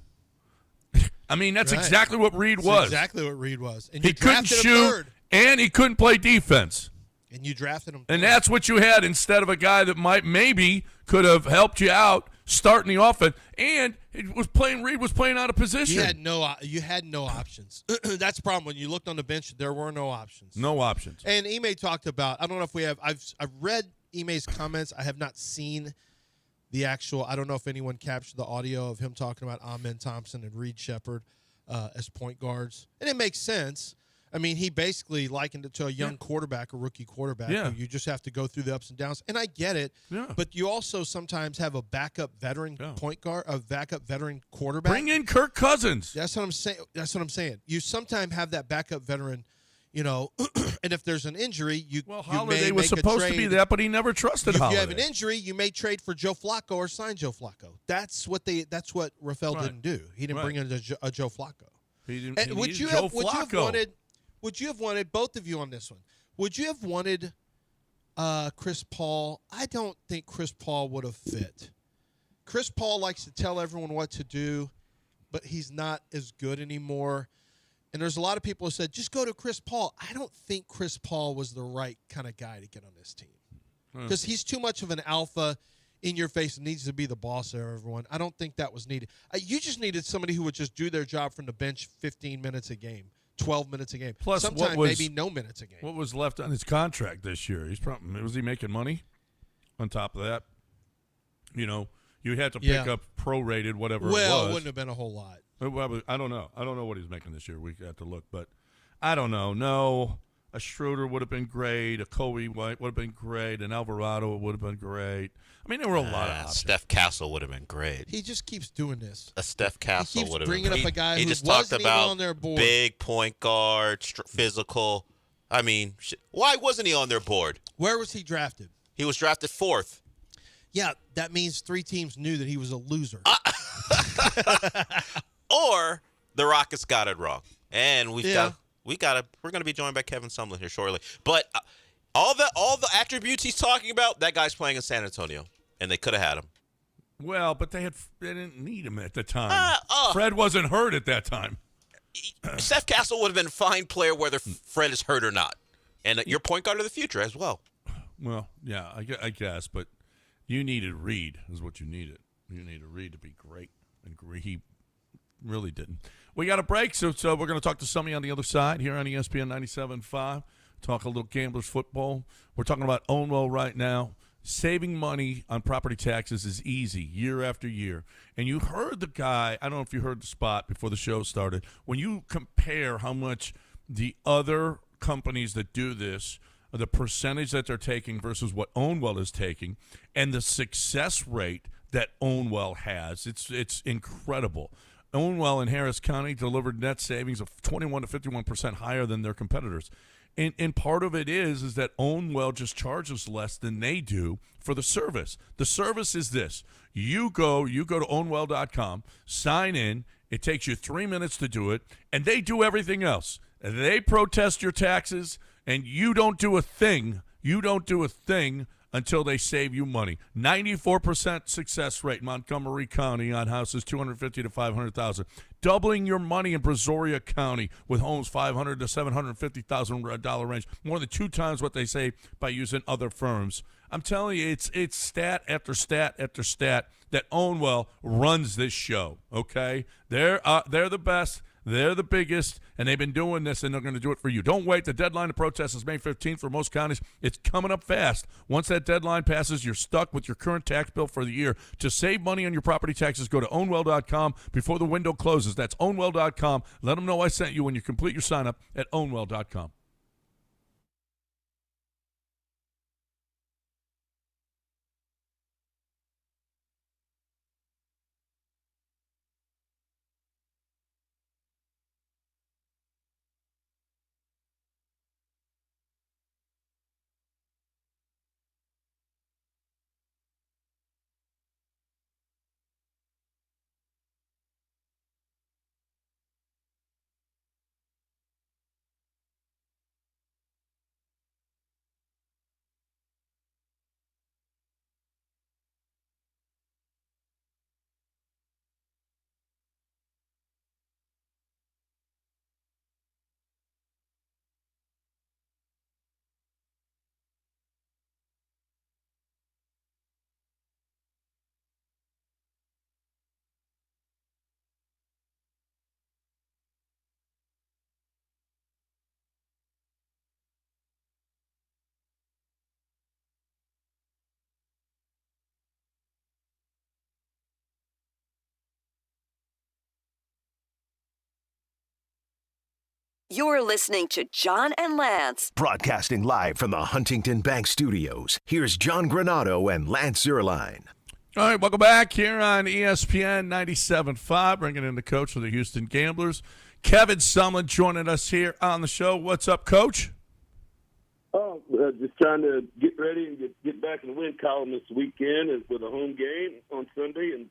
I mean, that's exactly what Reed was. Exactly what Reed was. And he couldn't shoot, and he couldn't play defense. And you drafted him. And that's what you had instead of a guy that maybe could have helped you out starting the offense. And Reed was playing out of position. You had no options. That's the problem. When you looked on the bench, there were no options. No options. And Ime talked about, I don't know if we have, I've read Ime's comments. I have not seen the actual, I don't know if anyone captured the audio of him talking about Amen Thompson and Reed Shepard as point guards. And it makes sense. I mean, he basically likened it to a young quarterback, a rookie quarterback. Yeah. Who you just have to go through the ups and downs. And I get it. Yeah. But you also sometimes have a backup veteran point guard, a backup veteran quarterback. Bring in Kirk Cousins. That's what I'm saying. You sometimes have that backup veteran, and if there's an injury, Holiday was supposed to be that, but he never trusted Holiday. If you have an injury, you may trade for Joe Flacco or sign Joe Flacco. That's what Rafael didn't do. He didn't bring in a Joe Flacco. Would you have wanted, both of you on this one, would you have wanted Chris Paul? I don't think Chris Paul would have fit. Chris Paul likes to tell everyone what to do, but he's not as good anymore. And there's a lot of people who said, just go to Chris Paul. I don't think Chris Paul was the right kind of guy to get on this team. Because he's too much of an alpha in your face and needs to be the boss of everyone. I don't think that was needed. You just needed somebody who would just do their job from the bench 15 minutes a game. 12 minutes a game. Plus, sometimes maybe no minutes a game. What was left on his contract this year? Was he making money on top of that? You had to pick up prorated whatever it was. Well, it wouldn't have been a whole lot. I don't know. I don't know what he's making this year. We have to look, but I don't know. No, a Schroeder would have been great. A Kobe White would have been great. An Alvarado would have been great. I mean, there were a lot of options. Steph Castle would have been great. He just keeps doing this. A Steph Castle would have been great. He keeps bringing up a guy who just wasn't talked even about on their board. Big point guard, physical. I mean, why wasn't he on their board? Where was he drafted? He was drafted 4th. Yeah, that means 3 teams knew that he was a loser. Or the Rockets got it wrong. And we're going to be joined by Kevin Sumlin here shortly. But all the attributes he's talking about, that guy's playing in San Antonio, and they could have had him. Well, but they didn't need him at the time. Fred wasn't hurt at that time. Steph Castle would have been a fine player whether Fred is hurt or not. And your point guard of the future as well. Well, yeah, I guess, but you needed Reed is what you needed. You needed Reed to be great, and he really didn't. We got a break, so we're going to talk to somebody on the other side here on ESPN 97.5. Talk a little Gamblers football. We're talking about Ownwell right now. saving money on property taxes is easy year after year. And you heard the guy, I don't know if you heard the spot before the show started, when you compare how much the other companies that do this, the percentage that they're taking versus what Ownwell is taking, and the success rate that Ownwell has, it's incredible. Ownwell in Harris County delivered net savings of 21 to 51% higher than their competitors. And part of it is that Ownwell just charges less than they do for the service. The service is this. You go to ownwell.com, sign in. It takes you 3 minutes to do it, and they do everything else. They protest your taxes, and you don't do a thing. You don't do a thing until they save you money. 94% success rate in Montgomery County on houses 250 to 500,000. Doubling your money in Brazoria County with homes $500 to $750,000 range. More than 2 times what they say by using other firms. I'm telling you, it's stat after stat after stat that Ownwell runs this show. Okay, they're the best. They're the biggest, and they've been doing this, and they're going to do it for you. Don't wait. The deadline to protest is May 15th for most counties. It's coming up fast. Once that deadline passes, you're stuck with your current tax bill for the year. To save money on your property taxes, go to ownwell.com before the window closes. That's ownwell.com. Let them know I sent you when you complete your sign-up at ownwell.com. You're listening to John and Lance. Broadcasting live from the Huntington Bank Studios, here's John Granado and Lance Zierlein. All right, welcome back here on ESPN 97.5, bringing in the coach of the Houston Gamblers, Kevin Sumlin, joining us here on the show. What's up, Coach? Oh, just trying to get ready and get back in the win column this weekend with a home game on Sunday, and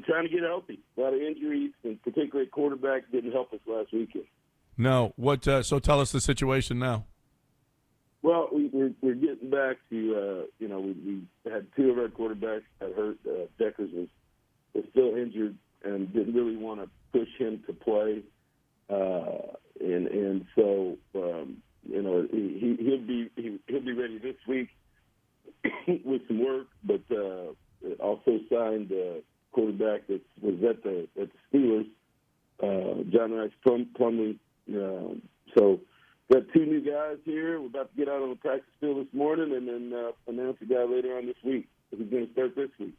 trying to get healthy. A lot of injuries, and particularly quarterback didn't help us last weekend. No. What? So tell us the situation now. Well, we're getting back to we had 2 of our quarterbacks that hurt. Deckers was still injured and didn't really want to push him to play, and so he'll be ready this week with some work, but also signed a quarterback that was at the Steelers, John Rice Plumbing. So got 2 new guys here. We're about to get out on the practice field this morning, and then announce a guy later on this week who's going to start this week.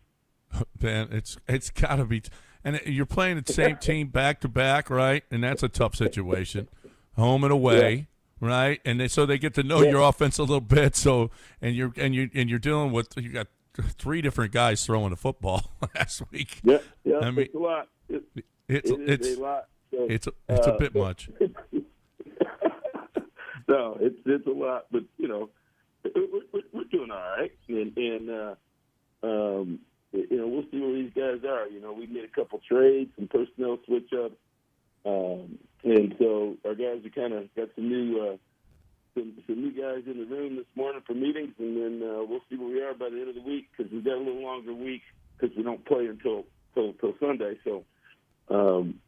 Man, it's got to be, and you're playing the same team back to back, right? And that's a tough situation, home and away, right? And so they get to know your offense a little bit. So and you're dealing with, you got 3 different guys throwing the football last week. Yeah, I mean, it's a lot. It's a lot. So, it's a bit much. No, it's a lot, but we're doing all right, and we'll see where these guys are. We made a couple trades, some personnel switch up, and so our guys are kind of got some new guys in the room this morning for meetings, and then we'll see where we are by the end of the week because we've got a little longer week because we don't play until Sunday. So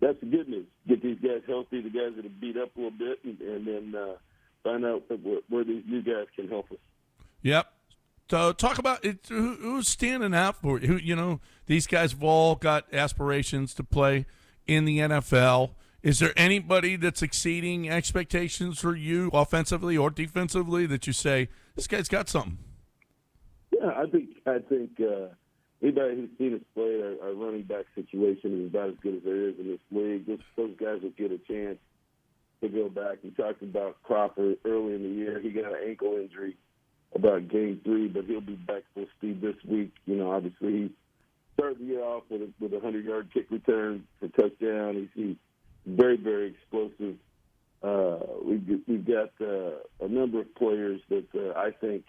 that's the good news. Get these guys healthy, the guys that have beat up a little bit, and then find out where these new guys can help us. Yep. So talk about it. Who's standing out for you? These guys have all got aspirations to play in the NFL. Is there anybody that's exceeding expectations for you offensively or defensively that you say This guy's got something. Yeah, I think anybody who's seen us play, our running back situation is about as good as there is in this league. Those guys will get a chance to go back. We talked about Crawford early in the year. He got an ankle injury about game 3, but he'll be back full speed this week. Obviously he started the year off with a 100-yard kick return for touchdown. He's very, very explosive. We've got a number of players that I think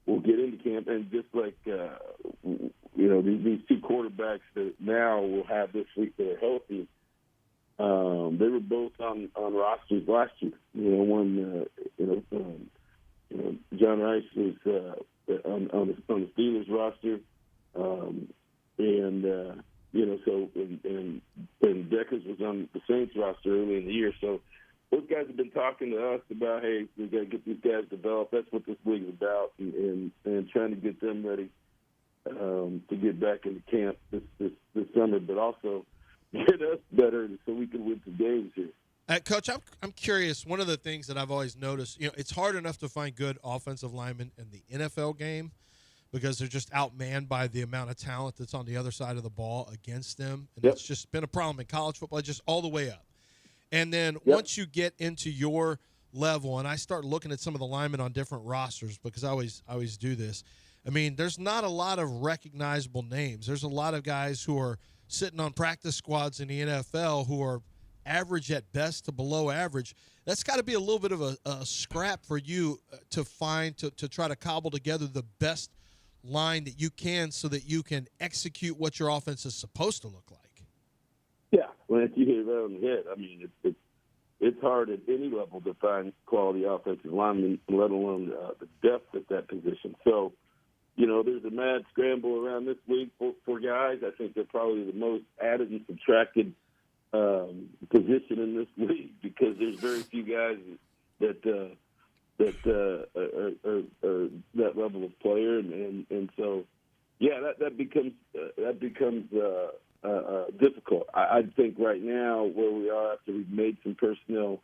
will get into camp, and just like these 2 quarterbacks that now will have this week that are healthy. They were both on rosters last year. John Rice was on the Steelers roster, and Deckers was on the Saints roster early in the year. So those guys have been talking to us about, hey, we got to get these guys developed. That's what this league is about, and trying to get them ready to get back into camp this summer, but also get us better so we can win some games here. Coach, I'm curious. One of the things that I've always noticed, it's hard enough to find good offensive linemen in the NFL game because they're just outmanned by the amount of talent that's on the other side of the ball against them. And It's just been a problem in college football, just all the way up. And then once you get into your level, and I start looking at some of the linemen on different rosters, because I always do this. I mean, there's not a lot of recognizable names. There's a lot of guys who are sitting on practice squads in the NFL who are average at best to below average. That's got to be a little bit of a scrap for you to find, to try to cobble together the best line that you can so that you can execute what your offense is supposed to look like. Yeah, well, you hit it right on the head. I mean, it's hard at any level to find quality offensive linemen, let alone the depth at that position. So, there's a mad scramble around this week for guys. I think they're probably the most added and subtracted position in this league because there's very few guys that are that level of player, and so that becomes difficult. I think right now where we are after we've made some personnel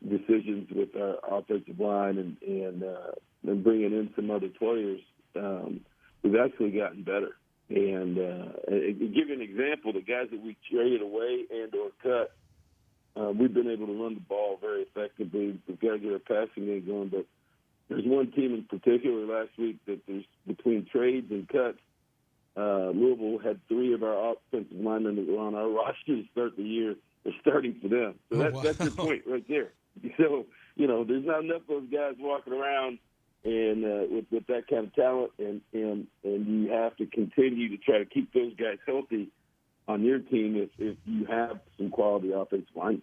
decisions with our offensive line and bringing in some other players, we've actually gotten better. And to give you an example, the guys that we traded away and or cut, we've been able to run the ball very effectively. We've got to get our passing game going. But there's one team in particular last week that there's between trades and cuts, Louisville had 3 of our offensive linemen that were on our roster to start the year. They're starting for them. So that's your point right there. So, there's not enough of those guys walking around and with that kind of talent, and you have to continue to try to keep those guys healthy on your team if you have some quality offensive line.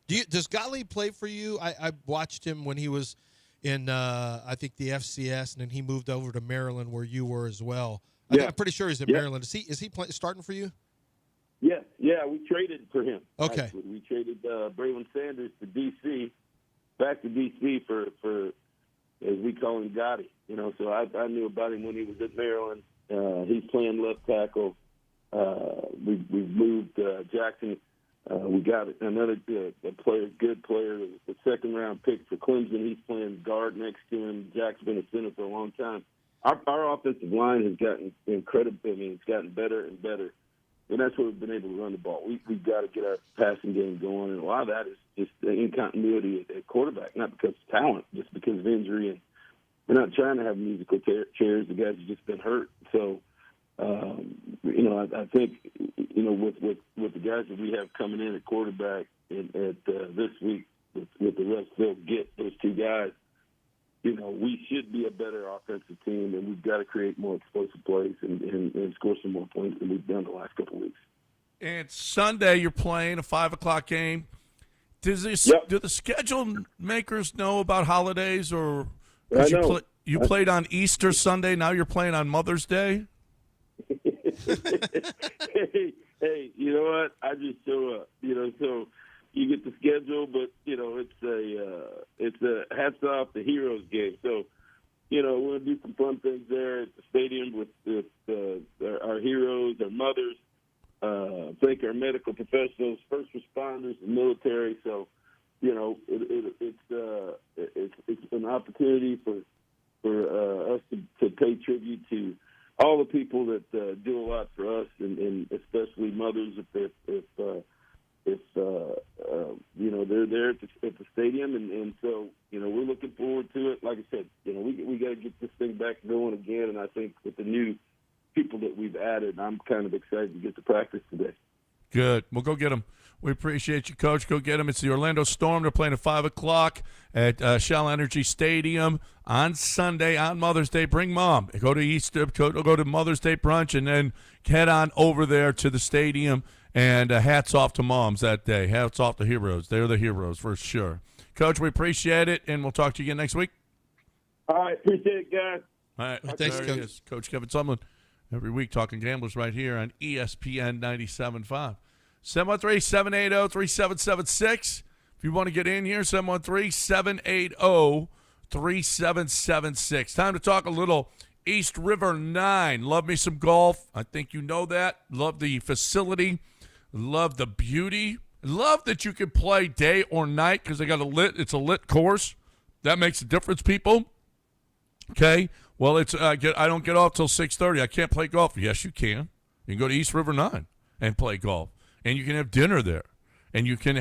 Does Gottlieb play for you? I watched him when he was in, I think, the FCS, and then he moved over to Maryland where you were as well. I'm pretty sure he's in Maryland. Is he starting for you? Yeah, we traded for him. Okay. Actually. We traded Braylon Sanders to D.C., back to D.C. for as we call him, Gotti. So I knew about him when he was at Maryland. He's playing left tackle. We've moved Jackson. We got another good player, the second-round pick for Clemson. He's playing guard next to him. Jack's been a center for a long time. Our offensive line has gotten incredible. I mean, it's gotten better and better. And that's where we've been able to run the ball. We've got to get our passing game going, and a lot of that is just the incontinuity at quarterback, not because of talent, just because of injury. And we're not trying to have musical chairs. The guys have just been hurt. So, I think, with the guys that we have coming in at quarterback this week, with the rest, they'll get those 2 guys. We should be a better offensive team, and we've got to create more explosive plays and score some more points than we've done the last couple of weeks. And Sunday, you're playing a 5:00 game. Do the schedule makers know about holidays, or you played on Easter Sunday? Now you're playing on Mother's Day. Hey, you know what? I just show up. So you get the schedule, but it's a hats off the Heroes game. So we're gonna do some fun things there at the stadium with our heroes, our mothers. Thank our medical professionals, first responders, and military. So it's an opportunity for us to pay tribute to all the people that do a lot for us, and especially mothers if they're there at the stadium, and so we're looking forward to it. Like I said, we got to get this thing back going again, and I think with the new people that we've added, I'm kind of excited to get to practice today. Good. Well, go get them. We appreciate you, Coach. Go get them. It's the Orlando Storm. They're playing at 5 o'clock at Shell Energy Stadium on Sunday, on Mother's Day. Bring Mom. Go to Mother's Day brunch, and then head on over there to the stadium. And hats off to moms that day. Hats off to heroes. They're the heroes for sure. Coach, we appreciate it, and we'll talk to you again next week. All right. Appreciate it, guys. All right. Thanks, there Coach. he is, Coach Kevin Sumlin. Every week talking Gamblers right here on ESPN 97.5. 713-780-3776. If you want to get in here, 713-780-3776. Time to talk a little East River 9. Love me some golf. I think you know that. Love the facility. Love the beauty. Love that you can play day or night because it's a lit course. That makes a difference, people. Okay? Well, I don't get off till 6:30. I can't play golf. Yes, you can. You can go to East River 9 and play golf. And you can have dinner there. And you can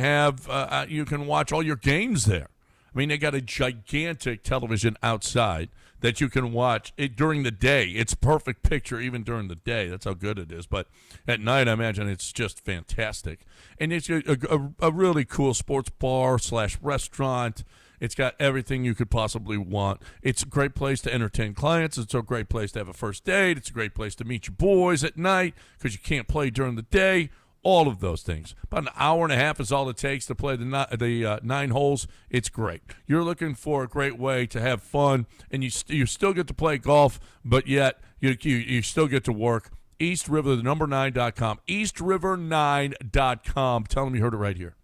you can watch all your games there. I mean, they got a gigantic television outside that you can watch it during the day. It's perfect picture even during the day. That's how good it is. But at night, I imagine it's just fantastic. And it's a really cool sports bar / restaurant. It's got everything you could possibly want. It's a great place to entertain clients. It's a great place to have a first date. It's a great place to meet your boys at night because you can't play during the day. All of those things. About an hour and a half is all it takes to play the 9 holes. It's great. You're looking for a great way to have fun, and you still get to play golf, but yet you still get to work. East River, the number 9.com. EastRiver9.com. Tell them you heard it right here.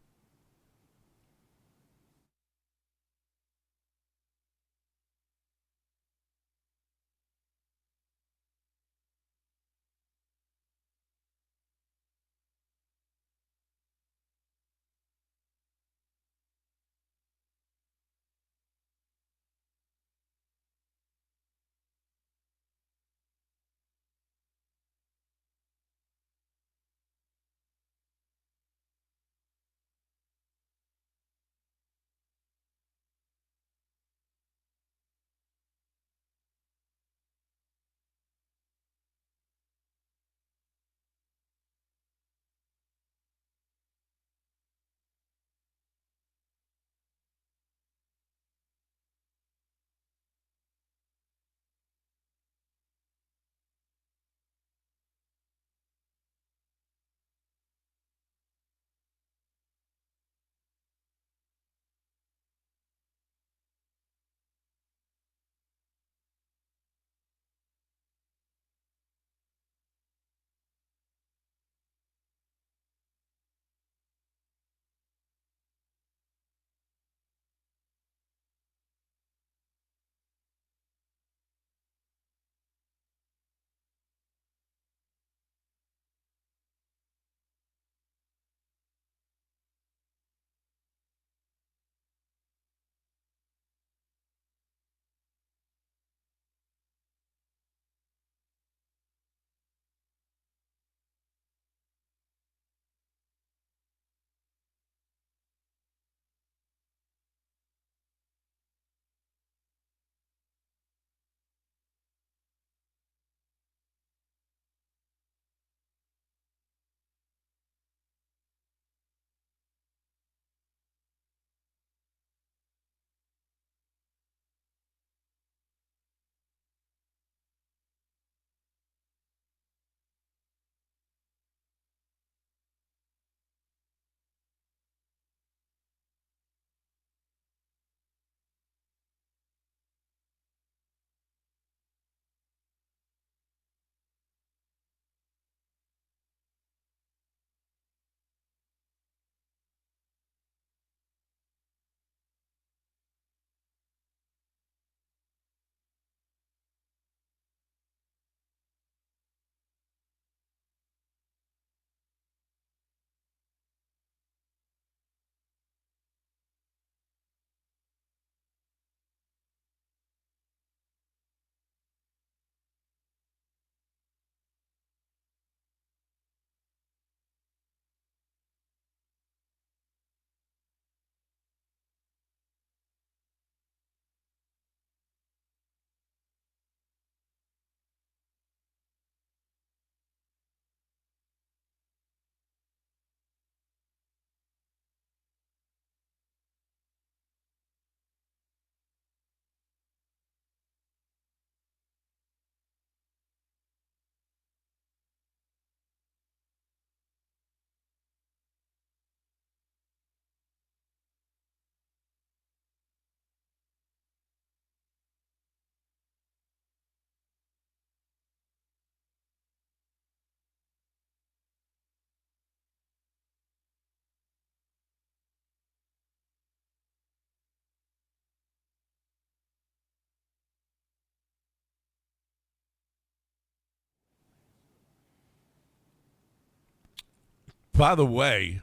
By the way,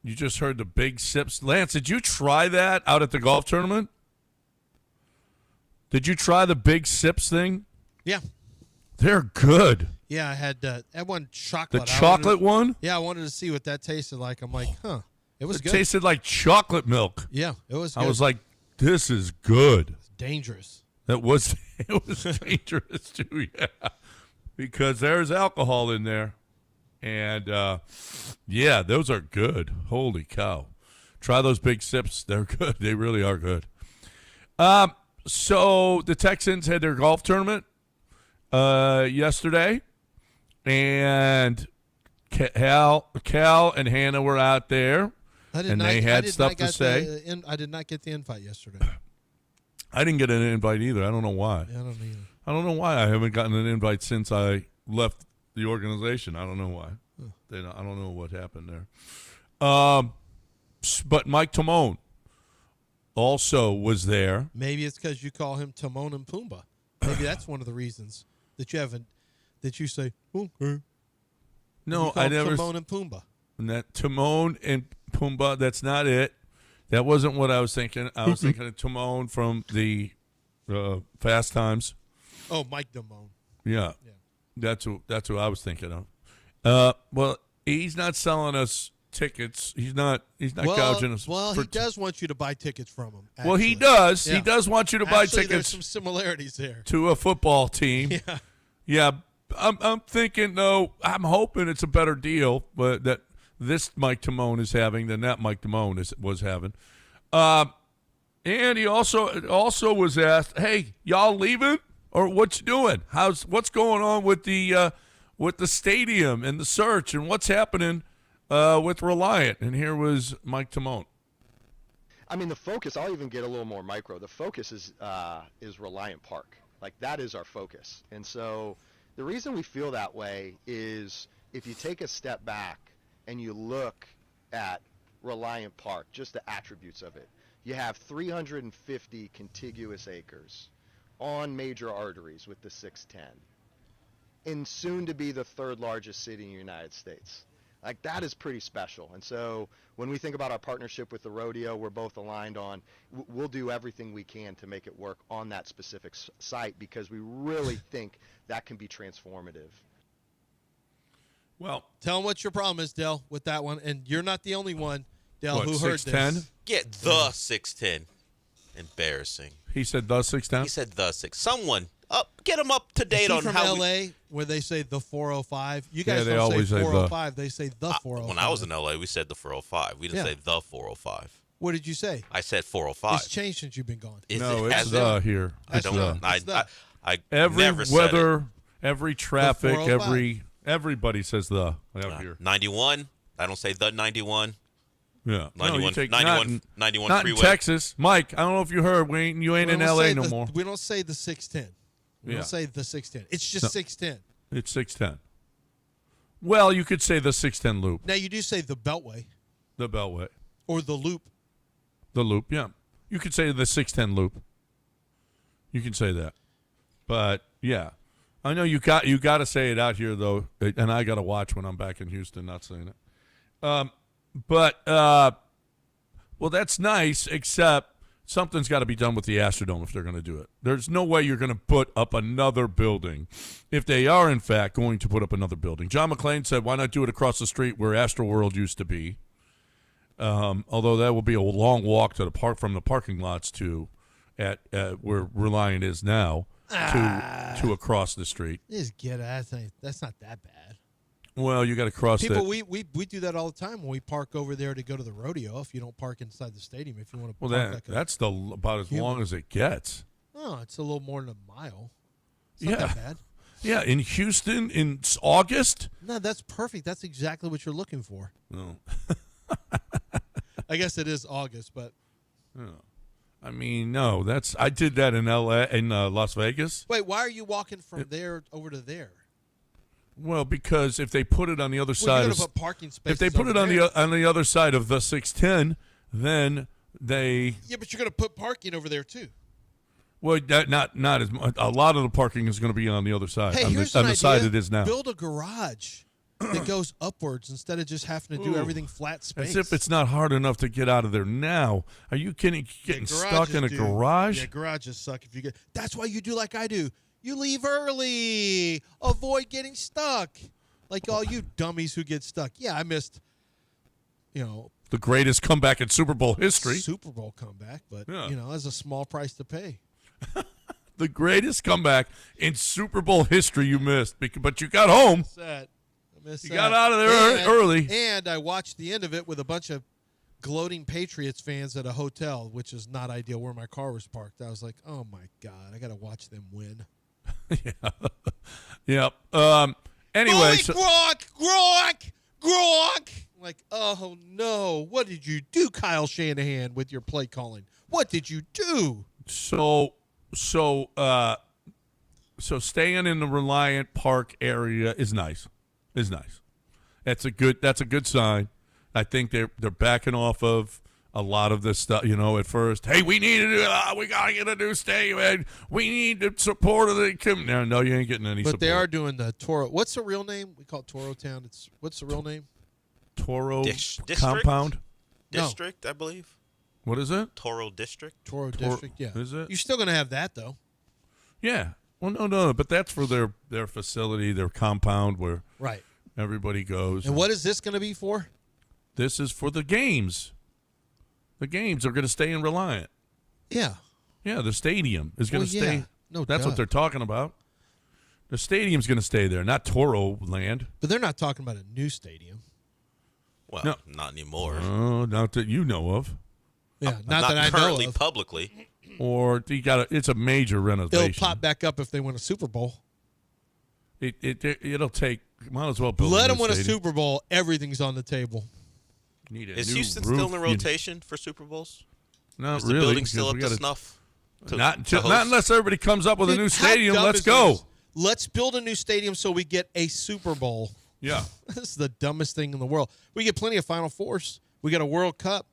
you just heard the big sips. Lance, did you try that out at the golf tournament? Did you try the big sips thing? Yeah. They're good. Yeah, I had that one chocolate. The chocolate one? Yeah, I wanted to see what that tasted like. I'm like, huh. It was It good. tasted like chocolate milk. Yeah, it was good. I was like, this is good. It's dangerous. It was dangerous too, yeah. Because there's alcohol in there. And, yeah, those are good. Holy cow. Try those big sips. They're good. They really are good. So the Texans had their golf tournament yesterday. And Cal and Hannah were out there. They had stuff to say. I did not get the invite yesterday. I didn't get an invite either. I don't know why. Yeah, I don't either. I don't know why I haven't gotten an invite since I left the organization. I don't know why. I don't know what happened there. But Mike Timone also was there. Maybe it's because you call him Timon and Pumbaa. Maybe that's one of the reasons that you haven't. That you say, okay. No, You call I never. Timon and Pumbaa. And that Timon and Pumbaa. That's not it. That wasn't what I was thinking. I was thinking of Timon from the Fast Times. Oh, Mike Timon. Yeah. That's who I was thinking of. Well, he's not selling us tickets. He's not gouging us. Well, he does want you to buy tickets from him. Actually. Well, he does. Yeah. He does want you to buy Actually, tickets there's some similarities there. to a football team. Yeah. Yeah. I'm thinking though. I'm hoping it's a better deal, but that this Mike Timone is having than that Mike Timone was having. And he also was asked, "Hey, y'all leaving or what you doing? What's going on with the stadium and the search and what's happening with Reliant?" And here was Mike Timone. I mean, the focus. I'll even get a little more micro. The focus is Reliant Park. Like that is our focus, and so the reason we feel that way is if you take a step back and you look at Reliant Park, just the attributes of it. You have 350 contiguous acres on major arteries with the 610, and soon to be the third largest city in the United States. Like that is pretty special. And so when we think about our partnership with the rodeo, we're both aligned on we'll do everything we can to make it work on that specific site because we really think that can be transformative. Well, tell him what your problem is, Dell, with that one. And you're not the only one, Dell, what, who heard 610? this. Get the 610. Embarrassing. He said the 610. He said the 6. Someone get him up to date Is he on from how. LA, where they say the 405. You guys they don't always say say 405. They say the 405. When I was in LA, we said the 405. We didn't say the 405. What did you say? I said 405. It's changed since you've been gone. No, it's has the it? here. I It's don't the. know. I Every never said weather, every traffic, 405. everybody says the out here. 91. I don't say the 91. Yeah, 91, you take 91, 91 not freeway. In Texas. Mike, I don't know if you heard. You ain't in L.A. no more. We don't say the 610. We don't say the 610. It's just 610. It's 610. Well, you could say the 610 loop. Now, you do say the Beltway. The Beltway. Or the loop. The loop, yeah. You could say the 610 loop. You can say that. But, yeah. I know you got to say it out here, though, and I got to watch when I'm back in Houston not saying it. Well, that's nice, except something's got to be done with the Astrodome if they're going to do it. There's no way you're going to put up another building if they are, in fact, going to put up another building. John McClain said, why not do it across the street where Astroworld used to be? Although that will be a long walk to the park from the parking lots to at where Reliant is now to across the street. Just get it. That's not that bad. Well, you got to cross that. People, we do that all the time when we park over there to go to the rodeo. If you don't park inside the stadium, if you want to park that's about as long as it gets. Oh, it's a little more than a mile. It's not that bad. Yeah, in Houston in August? No, that's perfect. That's exactly what you're looking for. No. I guess it is August, but I mean, no, I did that in Las Vegas. Wait, why are you walking from there over to there? Well, because if they put it on the other side, you're gonna put parking spaces if they put it on the other side of the 610, then they. Yeah, but you're going to put parking over there too. Well, not as much. A lot of the parking is going to be on the other side. Hey, on here's the an idea. side it is now. Build a garage that goes upwards instead of just having to do everything flat space. As if it's not hard enough to get out of there now. Are you kidding? Getting stuck in a garage? Yeah, garages suck if you get. That's why you do like I do. You leave early. Avoid getting stuck. Like all you dummies who get stuck. Yeah, I missed, the greatest comeback in Super Bowl history. Super Bowl comeback, but, that's a small price to pay. The greatest comeback in Super Bowl history you missed, but you got home. You got out of there early. And I watched the end of it with a bunch of gloating Patriots fans at a hotel, which is not ideal, where my car was parked. I was like, oh, my God, I got to watch them win. Yeah. Anyway. Gronk. Like, oh, no. What did you do, Kyle Shanahan, with your play calling? What did you do? So staying in the Reliant Park area is nice. That's a good sign. I think they're backing off of a lot of this stuff. At first, hey, we gotta get a new stadium, and we need the support of the community. No, you ain't getting any support. But they are doing the Toro. What's the real name? We call it Toro Town. What's the real name? Toro District? Compound. District, I believe. What is it? Toro District. Toro District. Yeah. Is it? You're still gonna have that though. Yeah. Well, no, but that's for their facility, their compound where everybody goes. And what is this going to be for? This is for the games. The games are going to stay in Reliant. Yeah. Yeah, the stadium is going to stay. Yeah. No, that's what they're talking about. The stadium's going to stay there, not Toro land. But they're not talking about a new stadium. Well, not anymore. Not that you know of. Yeah, not that I know currently of. Publicly. Or it's a major renovation. It'll pop back up if they win a Super Bowl. It'll take. Might as well build. Let them win stadium. a Super Bowl. Everything's on the table. Is Houston still in the rotation for Super Bowls? Not Is really. the building still up to snuff? Not unless everybody comes up with a new stadium. Let's go. Let's build a new stadium so we get a Super Bowl. Yeah. This is the dumbest thing in the world. We get plenty of Final Fours. We got a World Cup.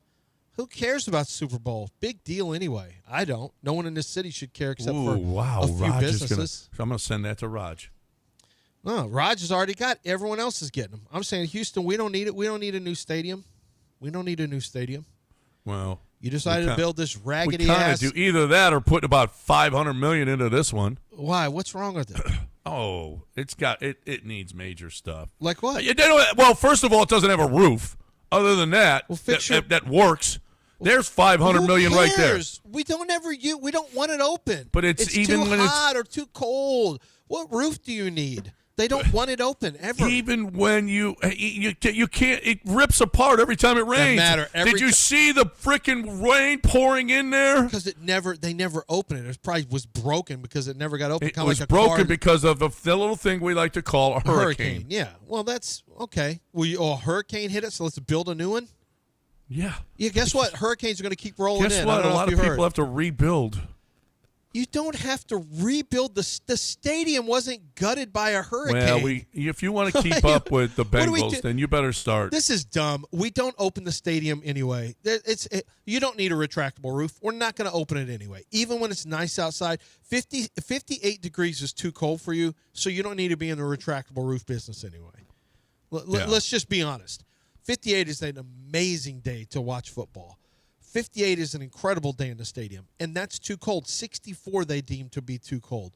Who cares about Super Bowl? Big deal anyway. I don't. No one in this city should care except for a few Raj businesses. I'm going to send that to Raj. No, Raj has already got. Everyone else is getting them. I'm saying, Houston, we don't need it. We don't need a new stadium. We don't need a new stadium. Well, you decided to build this raggedy we ass. Do either that or put about $500 million into this one. Why? What's wrong with it? Oh, it needs major stuff. Like what? Well, first of all, it doesn't have a roof. Other than that, well, that works. There's $500 million right there. We don't want it open. But it's even too when hot or too cold. What roof do you need? They don't want it open ever. Even when you can't, it rips apart every time it rains. Doesn't matter. Did you see the freaking rain pouring in there? Because they never opened it. It probably was broken because it never got open. It was broken because of the little thing we like to call a hurricane. Yeah. Well, that's okay. A hurricane hit it, so let's build a new one. Yeah. Yeah. Guess what? Hurricanes are going to keep rolling in. Guess what? A lot of people have to rebuild. You don't have to rebuild the stadium. Wasn't gutted by a hurricane. Well, if you want to keep up with the Bengals, then you better start. This is dumb. We don't open the stadium anyway. You don't need a retractable roof. We're not going to open it anyway. Even when it's nice outside, 58 degrees is too cold for you, so you don't need to be in the retractable roof business anyway. Let's just be honest. 58 is an amazing day to watch football. 58 is an incredible day in the stadium, and that's too cold. 64 they deem to be too cold.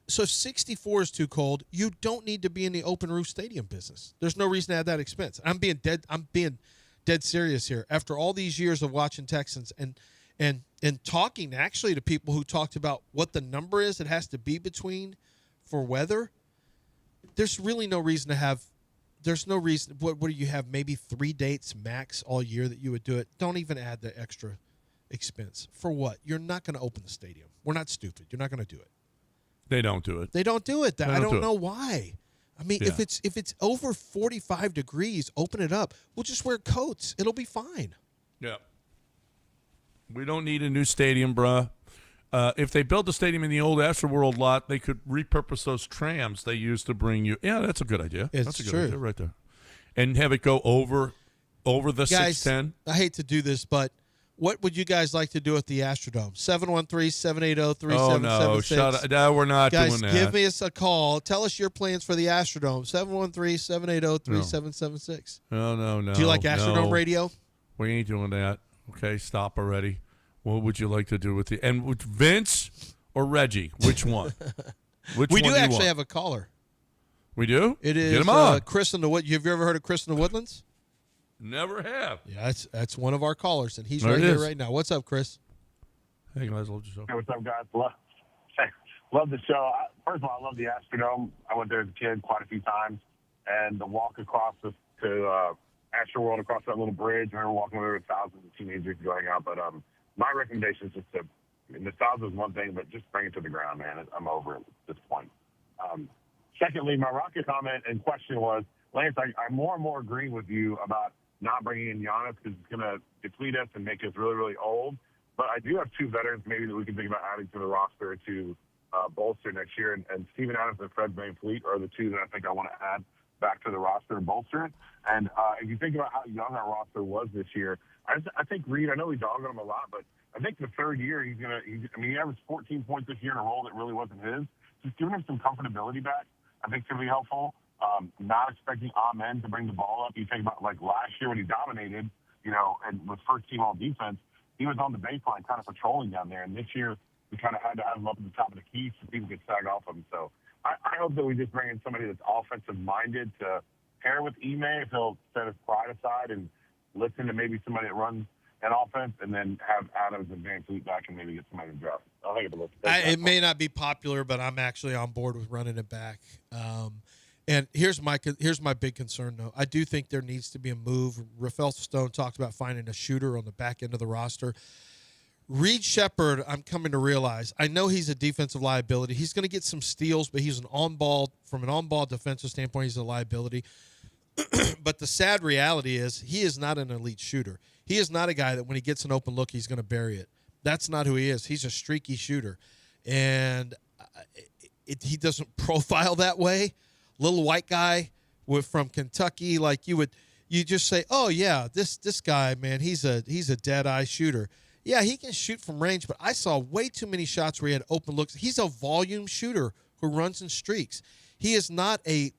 So if 64 is too cold, you don't need to be in the open roof stadium business. There's no reason to have that expense. I'm being dead serious here. After all these years of watching Texans and talking actually to people who talked about what the number is it has to be between for weather, there's really no reason to have. There's no reason. What do you have? Maybe 3 dates max all year that you would do it. Don't even add the extra expense. For what? You're not going to open the stadium. We're not stupid. You're not going to do it. They don't do it. They don't do it. I don't know why. I mean, if it's over 45 degrees, open it up. We'll just wear coats. It'll be fine. Yeah. We don't need a new stadium, bruh. If they built the stadium in the old Astroworld lot, they could repurpose those trams they used to bring you. Yeah, that's a good idea. That's a good idea right there. And have it go over the Guys, 610. I hate to do this, but what would you guys like to do at the Astrodome? 713-780-3776. Oh, no. Shut up. No, we're not Guys, doing that. give me a call. Tell us your plans for the Astrodome. 713-780-3776. No. Do you like Astrodome radio? We ain't doing that. Okay, stop already. What would you like to do with the – and with Vince or Reggie? Which one? Which we one do you actually want? have a caller. We do? It is Get him on. Chris in the Wood. Have you ever heard of Chris in the Woodlands? Never have. Yeah, that's one of our callers, and he's There right it here is. right now. What's up, Chris? Hey, guys, love the show. Hey, what's up, guys? Love the show. First of all, I love the Astrodome. I went there as a kid quite a few times, and the walk across to Astroworld, across that little bridge. I remember walking there with thousands of teenagers going out. But my recommendation is just to nostalgia is one thing, but just bring it to the ground, man. I'm over it at this point. Secondly, my Rocket comment and question was, Lance, I more and more agree with you about not bringing in Giannis because it's going to deplete us and make us really, really old. But I do have two veterans maybe that we can think about adding to the roster to bolster next year. And Steven Adams and Fred VanVleet are the two that I think I want to add back to the roster and bolster it. And if you think about how young our roster was this year, I think Reed, I know we dog on him a lot, but I think the third year he averaged 14 points this year in a role that really wasn't his. Just giving him some comfortability back, I think, can be helpful. Not expecting Amen to bring the ball up. You think about like last year when he dominated, and was first team all defense, he was on the baseline kind of patrolling down there. And this year we kind of had to have him up at the top of the key so people could sag off him. So I hope that we just bring in somebody that's offensive minded to pair with Ime if he'll set his pride aside and listen to maybe somebody that runs an offense, and then have Adams and VanVleet back and maybe get somebody to drop. I think It may not be popular, but I'm actually on board with running it back. And here's my big concern, though. I do think there needs to be a move. Rafael Stone talked about finding a shooter on the back end of the roster. Reed Shepherd, I'm coming to realize, I know he's a defensive liability. He's going to get some steals, but he's from an on-ball defensive standpoint, he's a liability. But the sad reality is he is not an elite shooter. He is not a guy that when he gets an open look, he's going to bury it. That's not who he is. He's a streaky shooter. And he doesn't profile that way. Little white guy from Kentucky, like you just say, oh yeah, this guy, man, he's a dead eye shooter. Yeah, he can shoot from range, but I saw way too many shots where he had open looks. He's a volume shooter who runs in streaks. He is not the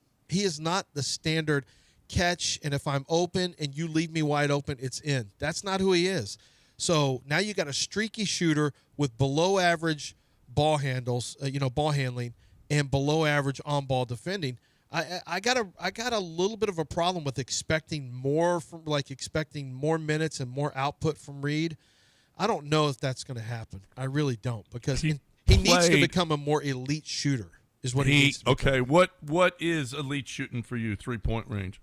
standard catch, and if I'm open and you leave me wide open, it's in. That's not who he is. So now you got a streaky shooter with below average ball handling and below average on ball defending. I got a little bit of a problem with expecting more minutes and more output from Reed. I don't know if that's going to happen. I really don't, because he needs to become a more elite shooter. Is what he needs to become. Okay, what is elite shooting for you? 3-point range.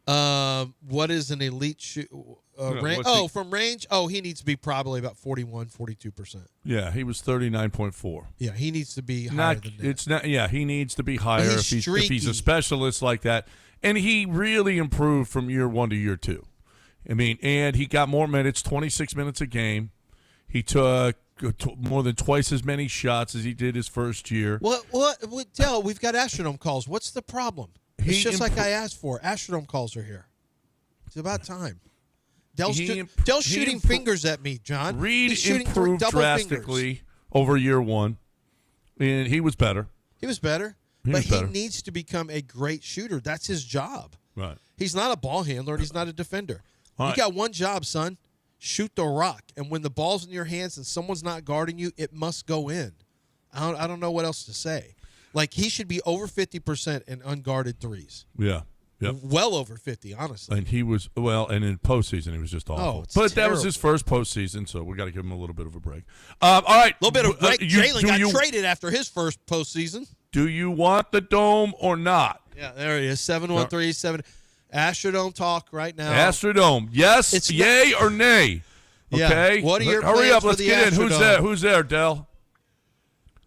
What is an elite shoot? Range? From range. He needs to be probably about 41, 42%. Yeah, he was 39.4. Yeah, he needs to be higher than that. It's not. Yeah, he needs to be higher if he's a specialist like that. And he really improved from year 1 to year 2. I mean, and he got more minutes, 26 minutes a game. He took more than twice as many shots as he did his first year. What Dell, we've got Astrodome calls. What's the problem? It's just like I asked for. Astrodome calls are here. It's about time. Dell's shooting fingers at me, John. Reed improved drastically over year 1, and he was better. He needs to become a great shooter. That's his job. Right. He's not a ball handler, and he's not a defender. All you right. got one job, son. Shoot the rock. And when the ball's in your hands and someone's not guarding you, it must go in. I don't know what else to say. Like, he should be over 50% in unguarded threes. Yeah. Yep. Well over 50, honestly. And he was, and in postseason, he was just awful. But that was his first postseason, so we got to give him a little bit of a break. All right. A little bit of break. Jalen got traded after his first postseason. Do you want the Dome or not? Yeah, there he is. 713-7. Astrodome talk right now. Astrodome. Yes, yay or nay? Okay. Yeah. What are your Hurry plans up. for Let's the get in. Astrodome? Who's there, Dell?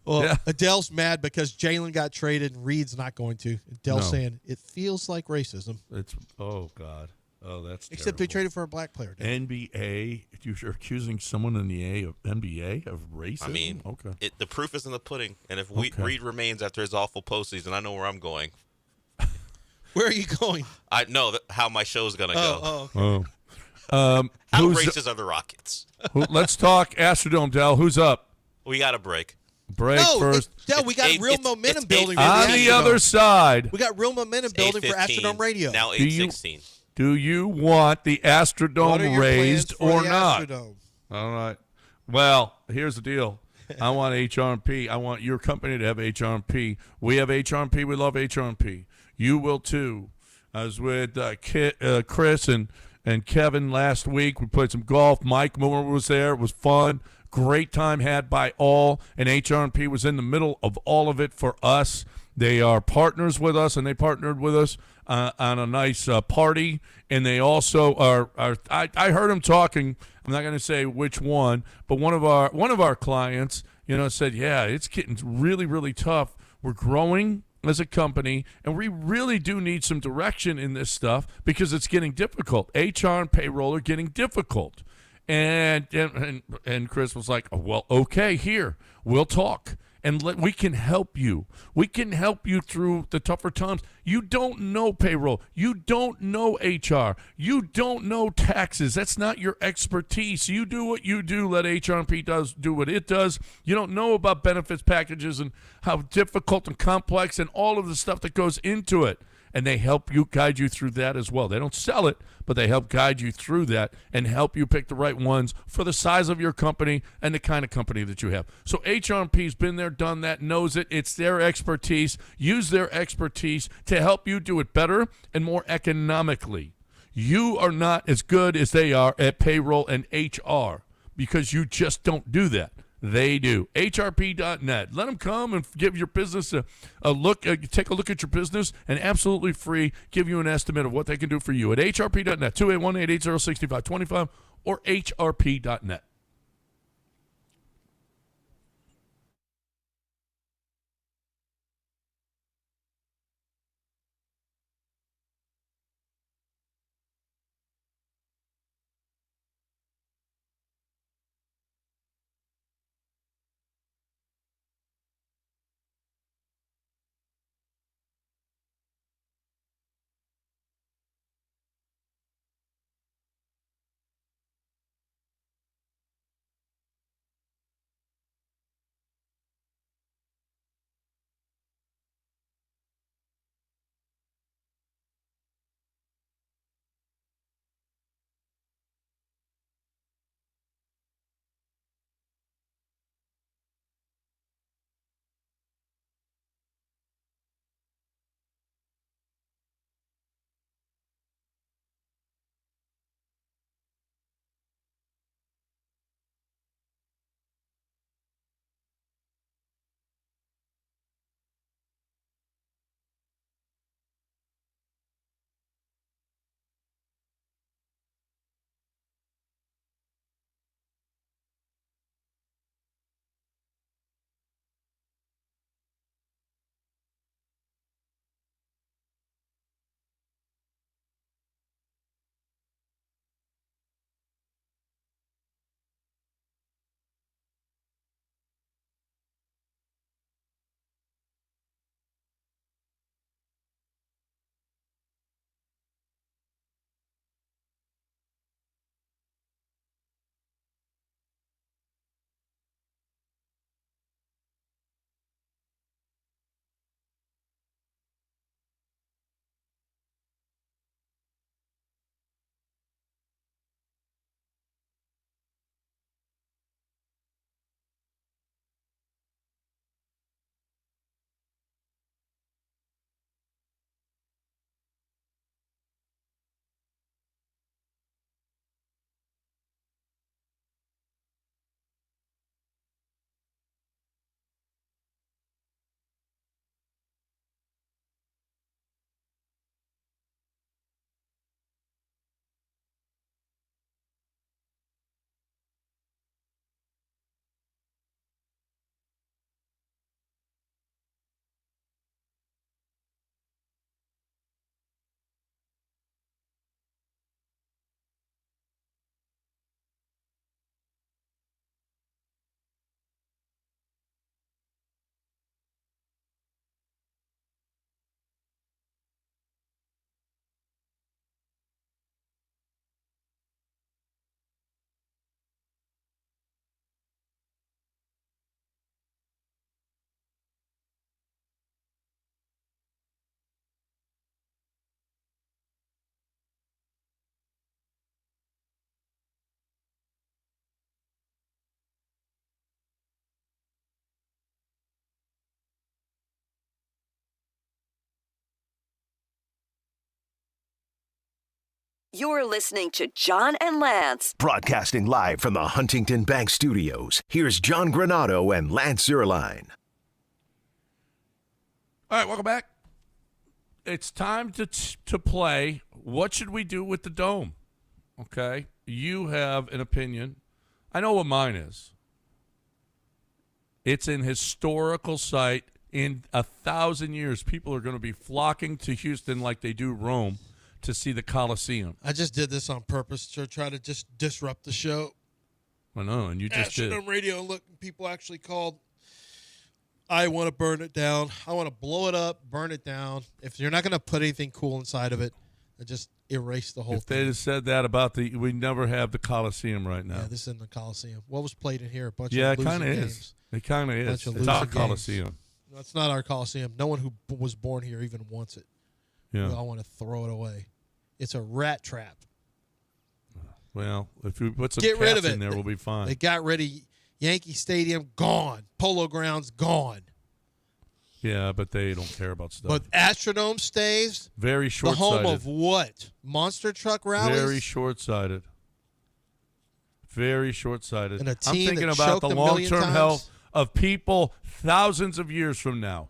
Well, Adele's mad because Jalen got traded and Reed's not going to. Adele's saying it feels like racism. Oh, God. Oh, that's Except they traded for a black player. NBA, you're accusing someone in the NBA of racism? I mean, okay. The proof is in the pudding. And if Reed remains after his awful postseason, I know where I'm going. Where are you going? I know how my show's going to go. Okay. How Who's racist are the Rockets? let's talk Astrodome, Dell. Who's up? We got a break. Break first. We got It's real eight- momentum it's building. 8:15. for On the other Astrodome. side, We got real momentum building for 8:15, Astrodome Radio. Now Do you- 8:16. do you want the What are Astrodome your raised plans for or the not? Astrodome? All right. Well, here's the deal. I want HRP. I want your company to have HRP. We have HRP. We love HRP. You will too. I was with Chris and Kevin last week. We played some golf. Mike Moore was there. It was fun. Great time had by all. And HRP was in the middle of all of it for us. They are partners with us, and they partnered with us on a nice party. And they also are I heard them talking. I'm not going to say which one, but one of our clients, said, yeah, it's getting really, really tough. We're growing as a company, and we really do need some direction in this stuff because it's getting difficult. HR and payroll are getting difficult. And Chris was like, oh, well, okay, here, we'll talk. And we can help you. We can help you through the tougher times. You don't know payroll. You don't know HR. You don't know taxes. That's not your expertise. You do what you do. Let HRP do what it does. You don't know about benefits packages and how difficult and complex and all of the stuff that goes into it. And they help you, guide you through that as well. They don't sell it, but they help guide you through that and help you pick the right ones for the size of your company and the kind of company that you have. So HRP's been there, done that, knows it. It's their expertise. Use their expertise to help you do it better and more economically. You are not as good as they are at payroll and HR because you just don't do that. They do. HRP.net. Let them come and give your business a look. Take a look at your business and absolutely free give you an estimate of what they can do for you at HRP.net, 281-880-6525 or HRP.net. You're listening to John and Lance. Broadcasting live from the Huntington Bank Studios, here's John Granado and Lance Zierlein. All right, welcome back. It's time to play What Should We Do with the Dome? Okay? You have an opinion. I know what mine is. It's an historical site. In 1,000 years, people are going to be flocking to Houston like they do Rome to see the Coliseum. I just did this on purpose to try to just disrupt the show. I know, and you just did. Astrodome Radio, look, people actually called. I want to burn it down. I want to blow it up, burn it down. If you're not going to put anything cool inside of it, I just erase the whole If thing. they had said that about we never have the Coliseum right now. Yeah, this isn't the Coliseum. What was played in here? A bunch Yeah, of it losing kind of games. is. It kind of is. Bunch of It's our losing Coliseum. games. No, it's not our Coliseum. No one who was born here even wants it. Yeah. We all want to throw it away. It's a rat trap. Well, if we put some Get rid cats of it. in there, we'll be fine. They got rid of Yankee Stadium, gone. Polo Grounds, gone. Yeah, but they don't care about stuff. But Astrodome stays. Very The short-sighted. home of what? Monster truck rallies? Very short-sighted. Very short-sighted. And a I'm team thinking that about choked the a million long-term times? health of people thousands of years from now.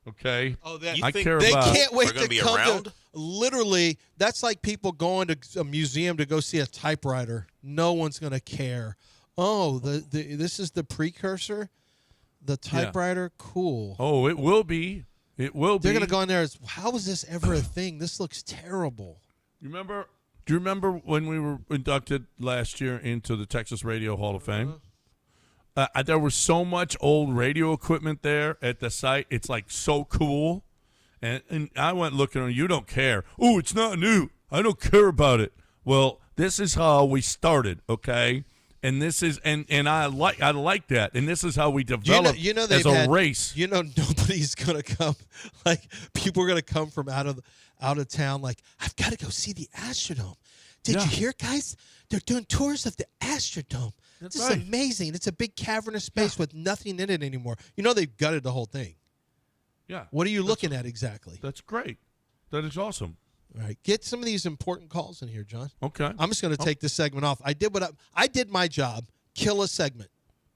Okay? Oh, that, I care they about. can't wait We're gonna to be come around? to. Literally, that's like people going to a museum to go see a typewriter. No one's going to care. Oh, this is the precursor? The typewriter? Cool. Oh, it will be. It will be. They're going to go in there as, how was this ever a thing? This looks terrible. Do you remember when we were inducted last year into the Texas Radio Hall of Fame? There was so much old radio equipment there at the site. It's like so cool. And I went looking on. You don't care. Oh, it's not new. I don't care about it. Well, this is how we started, okay? And this is and I like that. And this is how we developed as a race. You know, nobody's gonna come. Like people are gonna come from out of town. Like, I've got to go see the Astrodome. Did you hear, guys? They're doing tours of the Astrodome. This is amazing. It's a big cavernous space with nothing in it anymore. You know they've gutted the whole thing. Yeah. What are you looking at exactly? That's great. That is awesome. All right, get some of these important calls in here, John. Okay. I'm just going to take this segment off. I did my job. Kill a segment.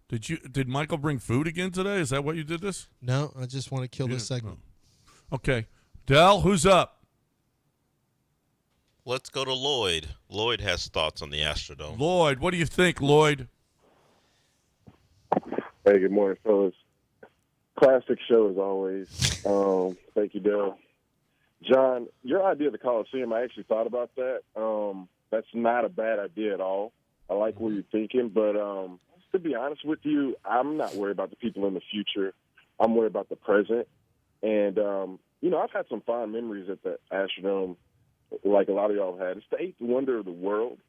Did Michael bring food again today? Is that what you did this? No, I just want to kill this segment. Oh. Okay. Del, who's up? Let's go to Lloyd. Lloyd has thoughts on the Astrodome. Lloyd, what do you think, Lloyd? Hey, good morning, fellas. Classic show as always. Thank you, Dale. John, your idea of the Coliseum, I actually thought about that. That's not a bad idea at all. I like what you're thinking, but to be honest with you, I'm not worried about the people in the future. I'm worried about the present. And, I've had some fond memories at the Astrodome, like a lot of y'all have had. It's the eighth wonder of the world.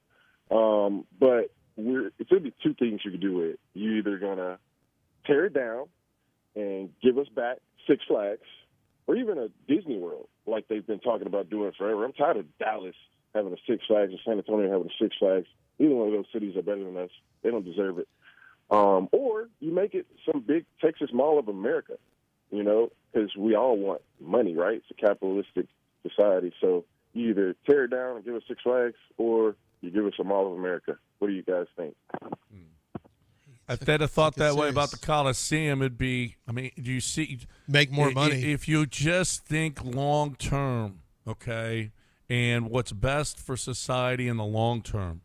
But it's going to be two things you can do with it. You're either going to tear it down and give us back Six Flags, or even a Disney World, like they've been talking about doing forever. I'm tired of Dallas having a Six Flags and San Antonio having a Six Flags. Either one of those cities are better than us. They don't deserve it. Or you make it some big Texas Mall of America, because we all want money, right? It's a capitalistic society. So you either tear it down and give us Six Flags, or you give us a Mall of America. What do you guys think? If they'd have thought that way about the Coliseum, it'd be, do you see? Make more money. If you just think long term, okay, and what's best for society in the long term,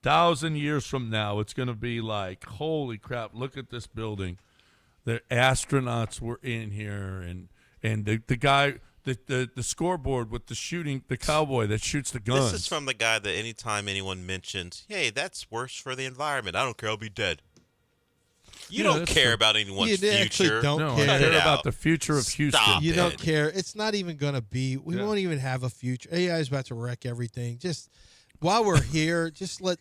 1,000 years from now, it's going to be like, holy crap, look at this building. The astronauts were in here, and the guy, the scoreboard with the cowboy that shoots the guns. This is from the guy that anytime anyone mentions, hey, that's worse for the environment, I don't care, I'll be dead. You don't care about anyone's You future. actually don't care. I care about the future of Houston. You don't care. It's not even going to be. We won't even have a future. AI is about to wreck everything. Just while we're here,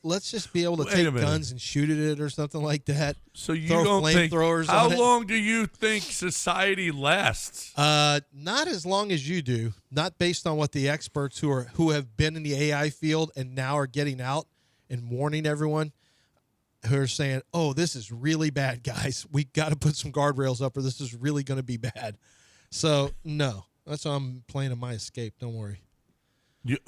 let's just be able to take guns and shoot at it or something like that. So you Throw don't think flamethrowers how on it. long do you think society lasts? Not as long as you do. Not based on what the experts who have been in the AI field and now are getting out and warning everyone, who are saying, oh, this is really bad, guys. We got to put some guardrails up or this is really going to be bad. So, no. That's why I'm playing in my escape. Don't worry.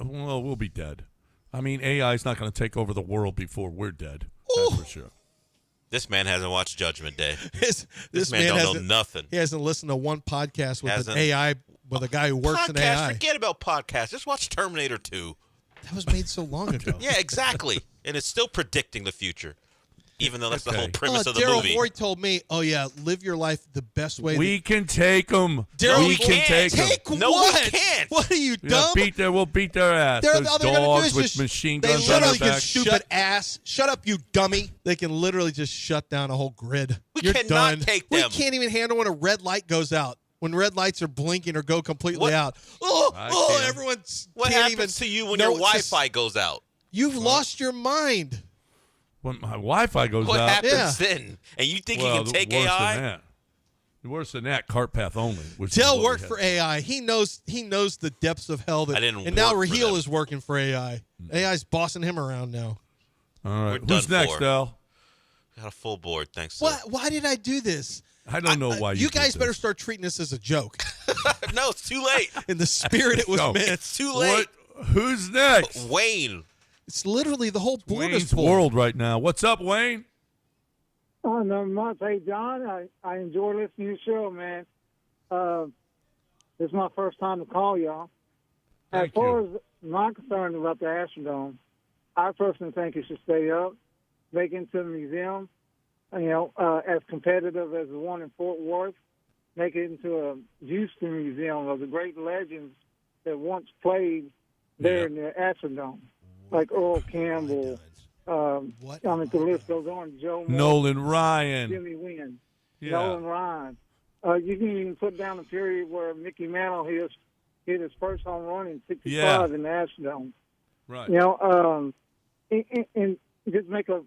Well, we'll be dead. I mean, AI is not going to take over the world before we're dead. That's for sure. This man hasn't watched Judgment Day. This man don't know nothing. He hasn't listened to one podcast with an AI, with a guy who works in AI. Forget about podcasts. Just watch Terminator 2. That was made so long ago. Yeah, exactly. And it's still predicting the future, even though that's the whole premise of the Daryl movie. Morey told me, live your life the best way. We can take them. Daryl, we can take them. No, what? we can't. What are you, dumb? We'll beat their ass. Those dogs with machine guns on their back. Stupid ass. Shut up, you dummy. They can literally just shut down a whole grid. We cannot take them. We can't even handle when a red light goes out. When red lights are blinking or go completely out. Everyone's What happens to you when your Wi-Fi goes out? You've lost your mind. When my Wi-Fi goes What out. happens then? And you think you can take AI? Worse than that, cart path only. Dell worked for AI. He knows the depths of hell. And now Raheel is working for AI. AI's bossing him around now. All right. Who's next, Dell? Got a full board, thanks. Why did I do this? I don't know why you guys better start treating this as a joke. No, it's too late. In the spirit it was meant. It's too late. Who's next? Wayne. It's literally the whole board Wayne's is full. world right now. What's up, Wayne? Oh, not much. Hey, John, I enjoy listening to your show, man. This is my first time to call y'all. As far as my concern about the Astrodome, I personally think it should stay up, make it into a museum, as competitive as the one in Fort Worth, make it into a Houston museum of the great legends that once played there in the Astrodome, like Earl Campbell. The list goes on. Joe Moore, Nolan Ryan, Jimmy Wynn, Nolan Ryan. You can even put down the period where Mickey Mantle hit his first home run in '65 in the Astrodome. Right. And just make a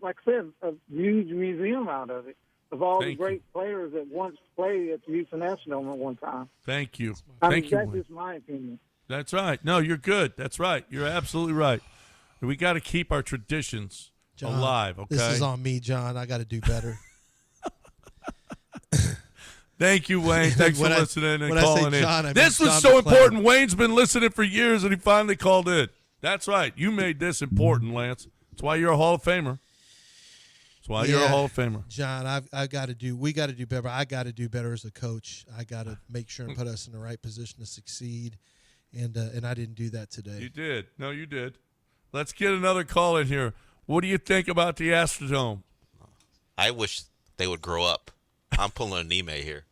huge museum out of it of all the great players that once played at the Houston Astrodome at one time. Thank you. That's just my opinion. That's right. No, you're good. That's right. You're absolutely right. We got to keep our traditions alive, okay? This is on me, John. I got to do better. Thank you, Wayne. Thanks for listening and calling in. This was John so McClellan. important. Wayne's been listening for years, and he finally called in. That's right. You made this important, Lance. That's why you're a Hall of Famer. That's why you're a Hall of Famer. John, we got to do better. I got to do better as a coach. I got to make sure and put us in the right position to succeed, and I didn't do that today. You did. No, you did. Let's get another call in here. What do you think about the Astrodome? I wish they would grow up. I'm pulling an Nime here.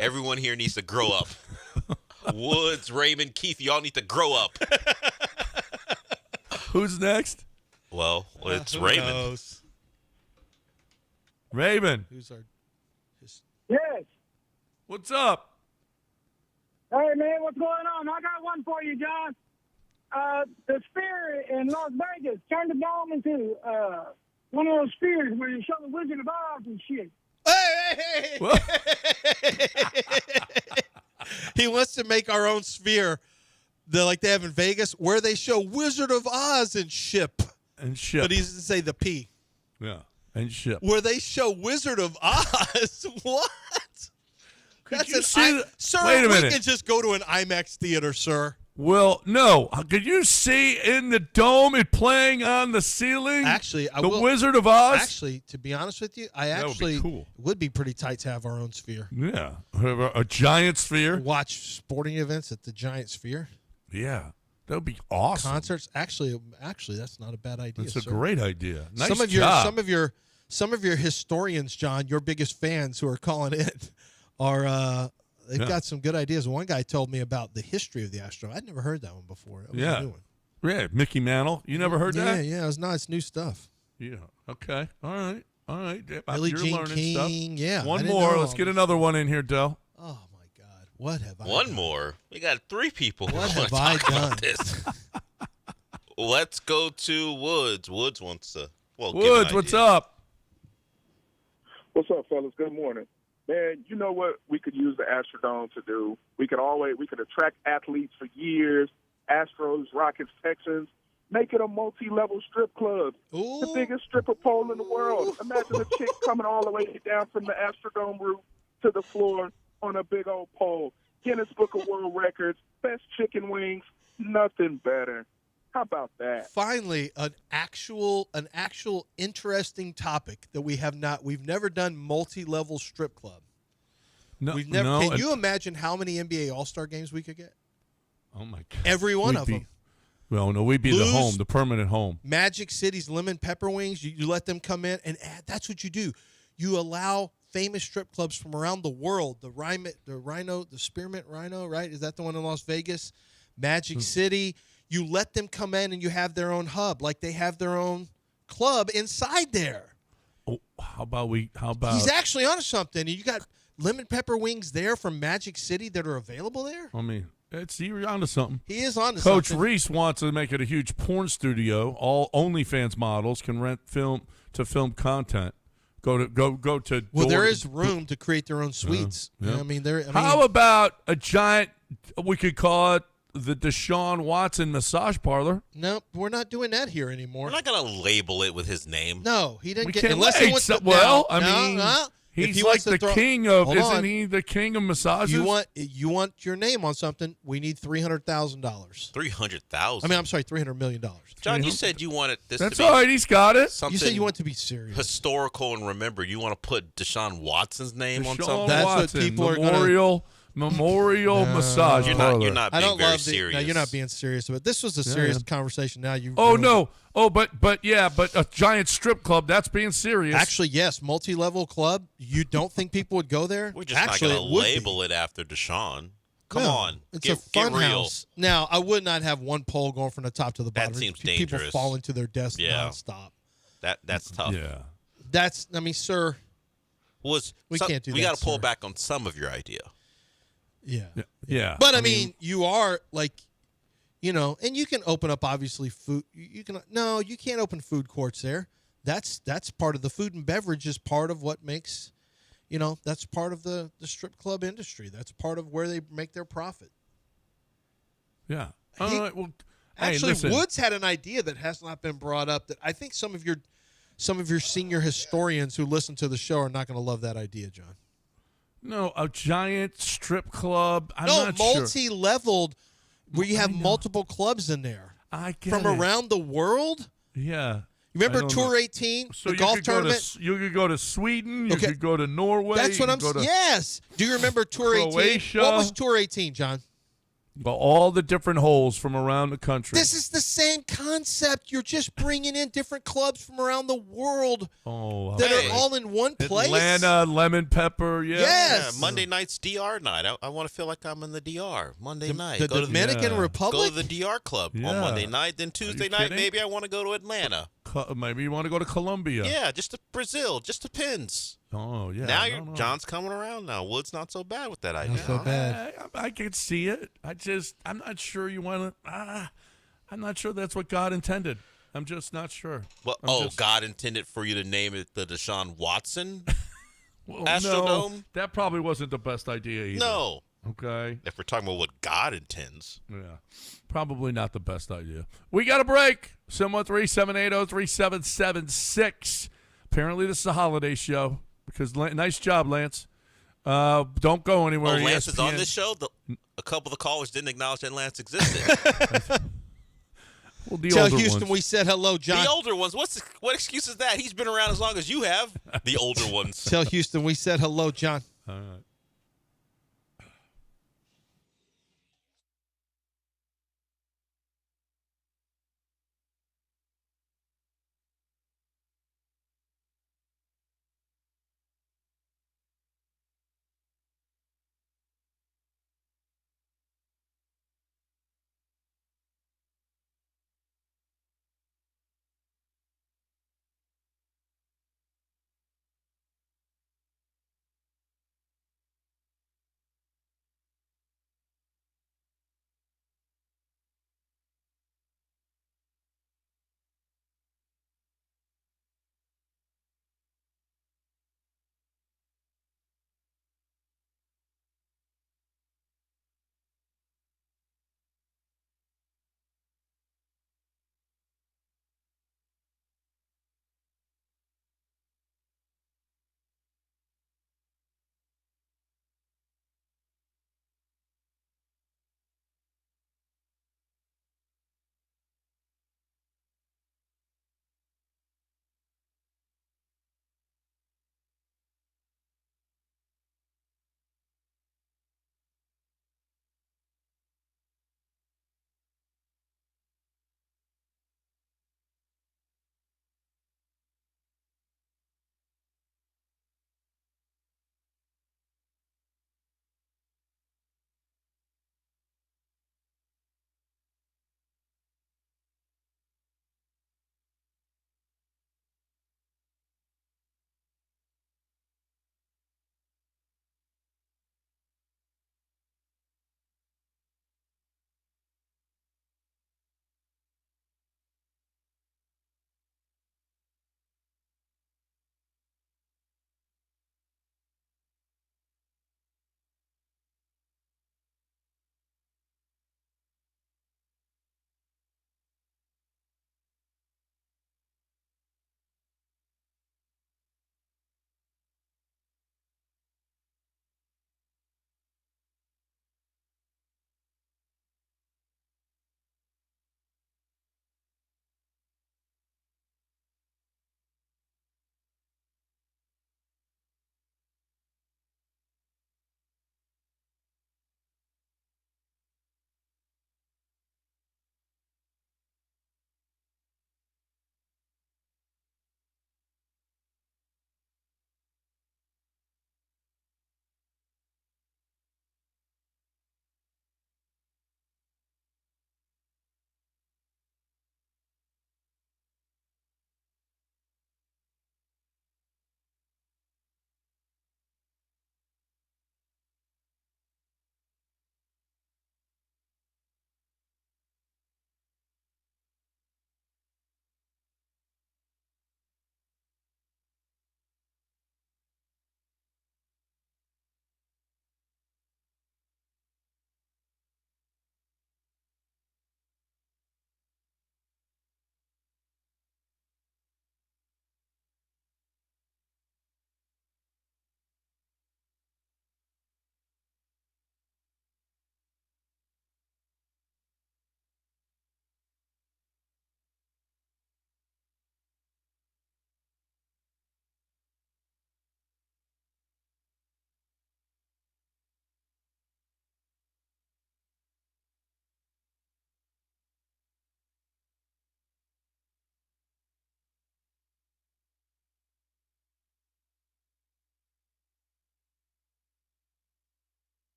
Everyone here needs to grow up. Woods, Raymond, Keith, y'all need to grow up. Who's next? Well, it's Raymond. Knows? Raymond. Who's our? Yes. What's up? Hey, man, what's going on? I got one for you, John. The Sphere in Las Vegas turned the dome into one of those spheres where you show the Wizard of Oz and shit. Hey! He wants to make our own sphere, like they have in Vegas, where they show Wizard of Oz and ship. But he doesn't say the P. Yeah, and ship. Where they show Wizard of Oz. What? Sir, wait a minute. We can just go to an IMAX theater, sir. Well, no. Could you see in the dome it playing on the ceiling? Actually, Wizard of Oz? Actually, to be honest with you, That would be cool. It would be pretty tight to have our own sphere. Yeah. A giant sphere. Watch sporting events at the giant sphere. Yeah. That would be awesome. Concerts. Actually, that's not a bad idea. That's a great idea. Nice some of your historians, John, your biggest fans who are calling in, are they've got some good ideas. One guy told me about the history of the Astrodome. I'd never heard that one before. That was a new one. Yeah, Mickey Mantle. You never heard that? Yeah, it's nice new stuff. Yeah. Okay. All right. Billie You're Jean learning King. stuff. Yeah. One more. Let's get another one in here, Del. Oh my God, what have I? One more. We got three people. What have I done? This. Let's go to Woods. Woods wants to. Well, Woods, what's up? What's up, fellas? Good morning. Man, you know what we could use the Astrodome to do? We could attract athletes for years, Astros, Rockets, Texans, make it a multi-level strip club. Ooh. The biggest stripper pole in the world. Imagine a chick coming all the way down from the Astrodome roof to the floor on a big old pole. Guinness Book of World Records, best chicken wings, nothing better. How about that? Finally, an actual interesting topic that we've never done multi-level strip club. No, We've never. no, Can you imagine how many NBA All-Star games we could get? Oh my God! Every one of them. Well, no, we'd be the permanent home. Magic City's lemon pepper wings. You let them come in, and that's what you do. You allow famous strip clubs from around the world. The Spearmint Rhino, right? Is that the one in Las Vegas? Magic City. You let them come in, and you have their own hub, like they have their own club inside there. Oh, how about He's actually onto something. You got lemon pepper wings there from Magic City that are available there. I mean, you're onto something. He is onto Coach something. Reese wants to make it a huge porn studio. All OnlyFans models can rent film content. Go to. Well, there is room to create their own suites. Yeah. I mean, how about a giant? We could call it the Deshaun Watson massage parlor. No, we're not doing that here anymore. We're not going to label it with his name. No, he didn't We get can't unless he wants to. He's like the king of. Isn't he the king of massages? You want your name on something? We need $300,000. $300,000. I mean, I'm sorry, $300 million. John, you said you wanted this. That's to be all right. He's got it. You said you want to be serious, historical, and remember. You want to put Deshaun Watson's name on Deshaun something. That's Watson, what people Memorial massage You're parlor. not I being don't very love serious. No, you're not being serious. But this was a serious conversation. Now you. Oh no. Oh, but a giant strip club. That's being serious. Actually, yes, multi-level club. You don't think people would go there? We're just Actually, not going to label it after Deshaun. Come on, it's a fun house. Now, I would not have one pole going from the top to the bottom. That seems People dangerous. fall into their death Yeah. nonstop. That's tough. Yeah. I mean, sir. We can't do that. We got to pull sir. back on some of your idea. Yeah. But I mean, you are like, and you can open up obviously food. You can't open food courts there. That's part of the food and beverage is part of what makes, that's part of the strip club industry. That's part of where they make their profit. Yeah. All right. Well, Actually, listen. Woods had an idea that has not been brought up that I think some of your senior historians who listen to the show are not going to love that idea, John. No, a giant strip club. I'm not sure. Multi-leveled, where you have multiple clubs in there. I get from it. around the world. Yeah. Remember I don't Tour know. 18, So the you golf could go tournament? you could go to Sweden. You Okay. could go to Norway. That's what I'm saying. Yes. Do you remember Tour 18? Croatia. What was Tour 18, John? But all the different holes from around the country. This is the same concept. You're just bringing in different clubs from around the world that are all in one place. Atlanta, lemon pepper. Yeah. Yes. Yeah, Monday night's DR night. I want to feel like I'm in the DR. Monday night. The Go to Dominican Republic? Go to the DR club on Yeah. Monday night. Then Tuesday night, kidding? maybe I want to go to Atlanta. Maybe you want to go to Colombia. Yeah, just to Brazil, just to Pins. Oh, yeah. Now No. John's coming around now. Wood's not so bad with that idea. Not so bad. I can see it. I'm not sure you want to. I'm not sure that's what God intended. I'm just not sure. Well, God intended for you to name it the Deshaun Watson Well, Astrodome? No, that probably wasn't the best idea either. No. Okay. If we're talking about what God intends. Yeah. Probably not the best idea. We got a break. 713-780-3776. Apparently this is a holiday show because nice job, Lance. Don't go anywhere. Lance is on ESPN. this show? A couple of the callers didn't acknowledge that Lance existed. Well, the Tell older Houston ones. we said hello, John. The older ones. What excuse is that? He's been around as long as you have. The older ones. Tell Houston we said hello, John. All right.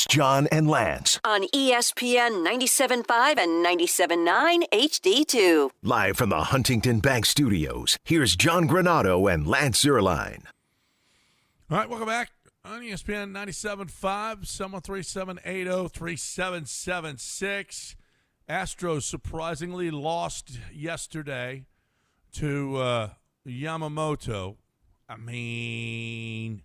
It's John and Lance. On ESPN 97.5 and 97.9 HD2. Live from the Huntington Bank Studios, here's John Granado and Lance Zierlein. All right, welcome back on ESPN 97.5, 737-803-3776. Astros surprisingly lost yesterday to Yamamoto. I mean,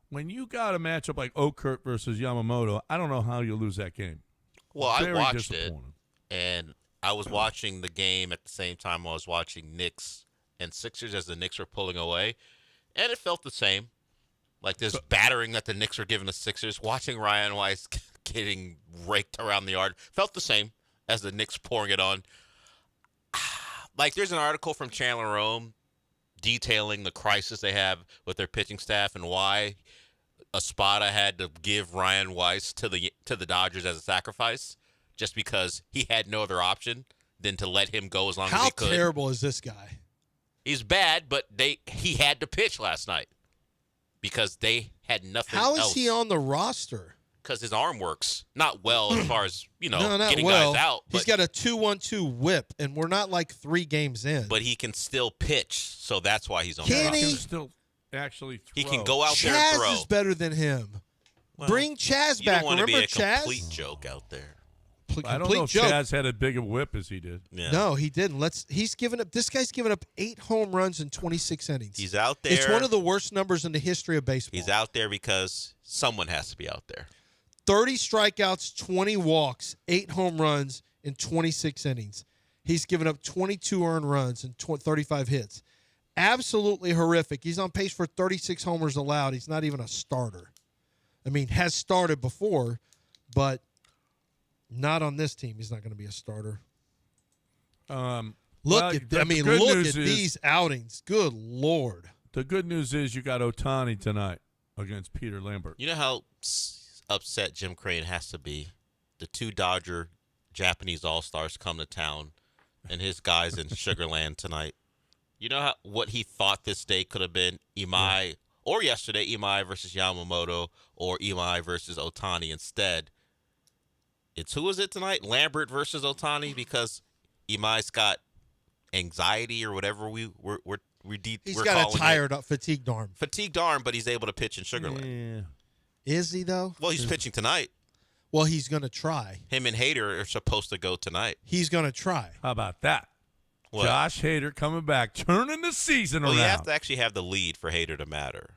when you got a matchup like Okert versus Yamamoto, I don't know how you lose that game. Well, I Very watched it, disappointing. and I was watching the game at the same time I was watching Knicks and Sixers as the Knicks were pulling away, and it felt the same. Like this battering that the Knicks were giving the Sixers, watching Ryan Weiss getting raked around the yard, felt the same as the Knicks pouring it on. Like there's an article from Chandler Rome detailing the crisis they have with their pitching staff and why Espada had to give Ryan Weiss to the Dodgers as a sacrifice just because he had no other option than to let him go as long as he could. How terrible is this guy? He's bad, but he had to pitch last night because they had nothing else. How is he on the roster? Because his arm works not well as far as, not getting well. guys out. He's got a 2-1-2 whip, and we're not like 3 games in. But he can still pitch, so that's why he's on the Can roster. he? He can still actually throw. He can go out there and throw. Chaz is better than him. Well, Bring Chaz you back. don't want to be Remember a Chaz? complete joke out there. I don't know if joke. Chaz had a big a whip as he did. Yeah. No, he didn't. This guy's given up 8 home runs in 26 innings. He's out there. It's one of the worst numbers in the history of baseball. He's out there because someone has to be out there. 30 strikeouts, 20 walks, 8 home runs in 26 innings. He's given up 22 earned runs and 35 hits. Absolutely horrific. He's on pace for 36 homers allowed. He's not even a starter. I mean, has started before, but not on this team. He's not going to be a starter. Look at these outings. Good Lord. The good news is you got Ohtani tonight against Peter Lambert. You know how upset Jim Crane has to be? The 2 Dodger Japanese All-Stars come to town, and his guys in Sugarland tonight. You know what he thought this day could have been? Imai, or yesterday, Imai versus Yamamoto, or Imai versus Ohtani. Instead, who is it tonight? Lambert versus Ohtani, because Imai's got anxiety or whatever we're He's got a tired, fatigued arm. Fatigued arm, but he's able to pitch in Sugarland. Yeah. Is he, though? Well, he's pitching tonight. Well, he's going to try. Him and Hader are supposed to go tonight. He's going to try. How about that? What? Josh Hader coming back, turning the season around. You have to actually have the lead for Hader to matter.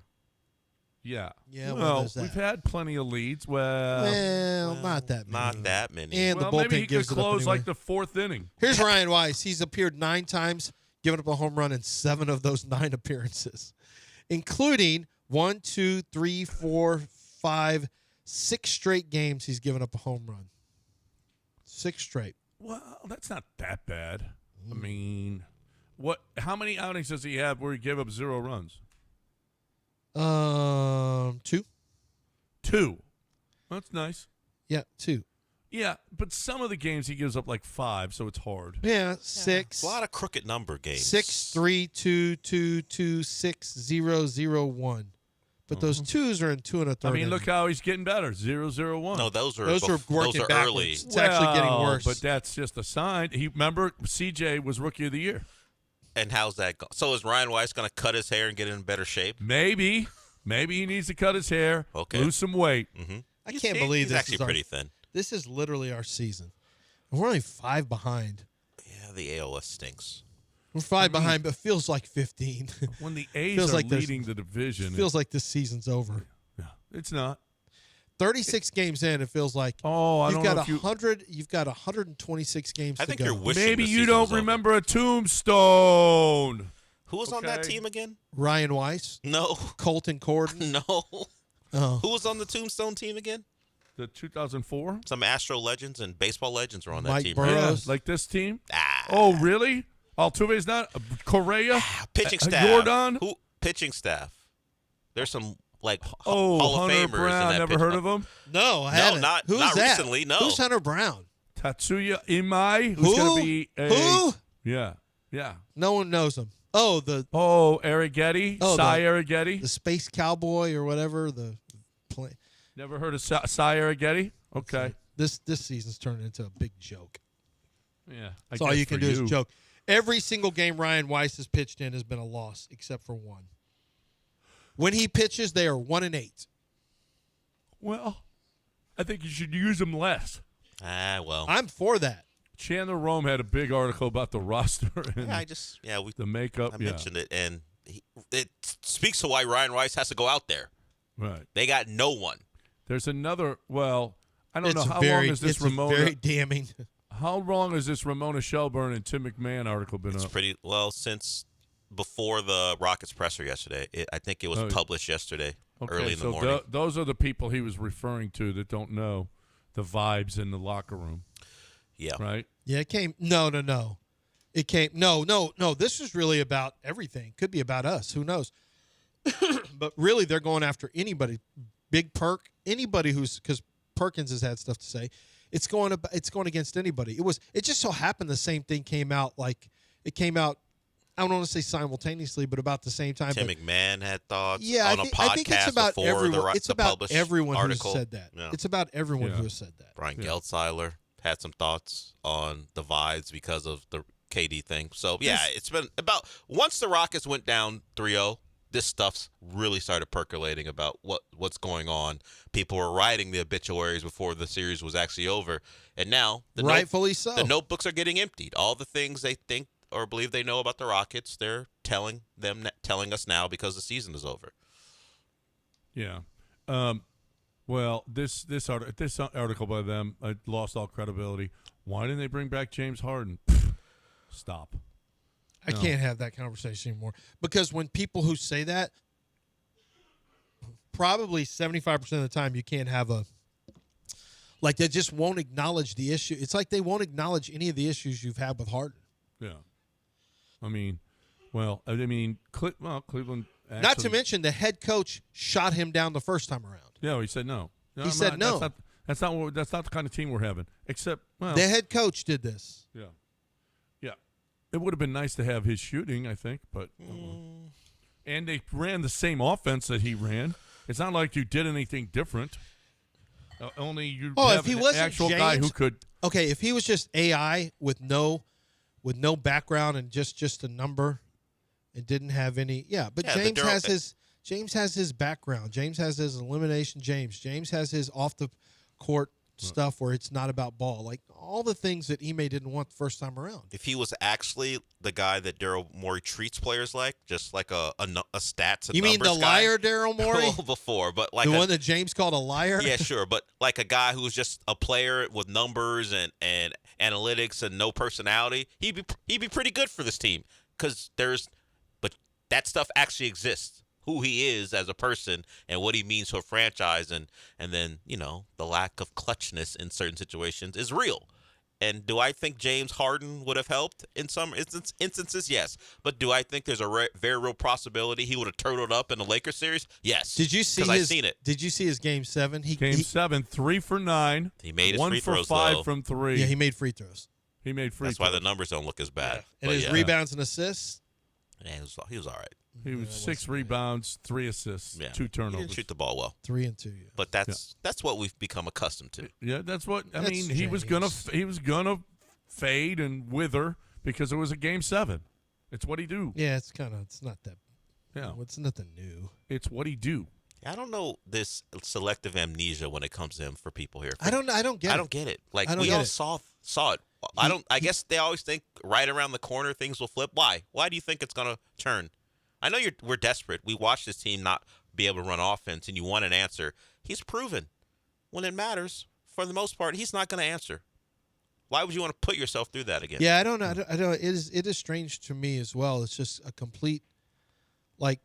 Yeah. Yeah, well, there's that. we've had plenty of leads. Well, not that many. Not that many. And well, the bullpen maybe he could gives it up close anyway. like the 4th inning. Here's Ryan Weiss. He's appeared 9 times, given up a home run in 7 of those 9 appearances, including 1, 2, 3, 4, 5, 6 straight games he's given up a home run. 6 straight. Well, that's not that bad. I mean, how many outings does he have where he gave up 0 runs? 2. 2. That's nice. Yeah, 2. Yeah, but some of the games he gives up like 5, so it's hard. Yeah, 6. It's a lot of crooked number games. 6, 3, 2, 2, 2, 6, 0, 0, 1. But those 2s are in 2 1/3. I mean, look how he's getting better. 0-0-1. No, those are working backwards. early. It's actually getting worse. But that's just a sign. Remember, CJ was Rookie of the Year. And how's that going? So is Ryan Weiss going to cut his hair and get in better shape? Maybe he needs to cut his hair, lose some weight. Mm-hmm. I can't believe he's this actually is pretty thin. This is literally our season. We're only 5 behind. Yeah, the AOS stinks. We're 5 behind, but feels like 15. When the A's Feels are like this- leading the division, feels like this season's over. yeah, it's not. 36 games in, it feels like. Oh, I you've don't got know if you. 100. You've got 126 games. I think to go. you're wishing Maybe the you season don't was over. remember a tombstone. Who was on that Okay. team again? Ryan Weiss, No. Colton Corden. No. Oh. Who was on the Tombstone team again? The 2004. Some Astro legends and baseball legends were on that Mike team. Burrows. Right? Rose. Like this team. Ah. Oh, really? Altuve's not. Correa. Pitching staff. Jordan. Who? Pitching staff. There's some like Oh, Hall of Hunter Famers Brown. in that Never pitch- heard of him. No, I No, haven't. not- Who's not that? recently, no. Who's Hunter Brown? Tatsuya Imai. Who's Who? going to be a. Who? Yeah. Yeah. No one knows him. Oh, the Oh, Arrighetti. Oh, Cy Arrighetti. Space Cowboy or whatever. Never heard of Sire Getty? Okay. This season's turning into a big joke. Yeah. That's all you can do is joke. Every single game Ryan Weiss has pitched in has been a loss except for one. When he pitches, they are 1-8. Well, I think you should use him less. Well. I'm for that. Chandler Rome had a big article about the roster. And the makeup. I mentioned it, and it speaks to why Ryan Weiss has to go out there. Right. They got no one. There's another. Well, I don't know how long is this Ramona. Very damning. How long has this Ramona Shelburne and Tim McMahon article been It's up? pretty well since before the Rockets presser yesterday. I think it was published yesterday, early in the morning. Those are the people he was referring to that don't know the vibes in the locker room. Yeah. Right? Yeah, it came. No. It came. No. This is really about everything. Could be about us. Who knows? But really, they're going after anybody. Big Perk, anybody because Perkins has had stuff to say. It's going against anybody. It just so happened the same thing came out. It came out. I don't want to say simultaneously, but about the same time. Tim McMahon had thoughts. Yeah, on a podcast I think it's about everyone. It's about everyone who article. said that. Yeah. It's about everyone who has said that. Brian Geltzeiler had some thoughts on the vibes because of the KD thing. So it's been about once the Rockets went down 3-0. This stuff's really started percolating about what's going on. People were writing the obituaries before the series was actually over, and now rightfully so. The notebooks are getting emptied. All the things they think or believe they know about the Rockets, they're telling us now because the season is over. Yeah. Well, this article by them lost all credibility. Why didn't they bring back James Harden? Stop. I can't have that conversation anymore because when people who say that, probably 75% of the time you can't have they just won't acknowledge the issue. It's like they won't acknowledge any of the issues you've had with Harden. Yeah. Cleveland. Actually, not to mention the head coach shot him down the first time around. Yeah, he said no. He said no. That's not the kind of team we're having. Except, the head coach did this. Yeah. It would have been nice to have his shooting, I think, but and they ran the same offense that he ran. It's not like you did anything different. Only you have if he an wasn't actual James, guy who could. Okay, if he was just AI with no background and just a number, and didn't have any. Yeah, but James has his background. James has his elimination. James has his off the court stuff where it's not about ball, like all the things that Ime didn't want the first time around. If he was actually the guy that Daryl Morey treats players like, just like a stats and you mean numbers the guy. liar Daryl Morey? Well, before, but like the one that James called a liar. Yeah, sure, but like a guy who's just a player with numbers and analytics and no personality, he'd be pretty good for this team because but that stuff actually exists. Who he is as a person and what he means to a franchise, and then the lack of clutchness in certain situations is real. And do I think James Harden would have helped in some instances? Yes. But do I think there's a very real possibility he would have turtled up in the Lakers series? Yes. Did you see? I've seen it. Did you see his Game 7? Game 7, 3 for 9. He made his 1 free for throws 5 though. from 3. Yeah, he made free throws. That's why the numbers don't look as bad. And his rebounds and assists. Yeah, he was all right. He was 6 rebounds, 3 assists, 2 turnovers. He didn't shoot the ball well. 3 and 2. Yeah. But that's what we've become accounted to. Yeah, that's what I That's mean. He was gonna fade and wither because it was a Game 7. It's what he do. Yeah, it's not that. Yeah, it's nothing new. It's what he do. I don't know this selective amnesia when it comes to him for people here. I don't get it. I don't get it. Like we all saw it. I guess they always think right around the corner things will flip. Why? Why do you think it's gonna turn? I know we're desperate. We watched this team not be able to run offense, and you want an answer. He's proven when it matters, for the most part, he's not going to answer. Why would you want to put yourself through that again? Yeah, I don't know. It is strange to me as well. It's just a complete, I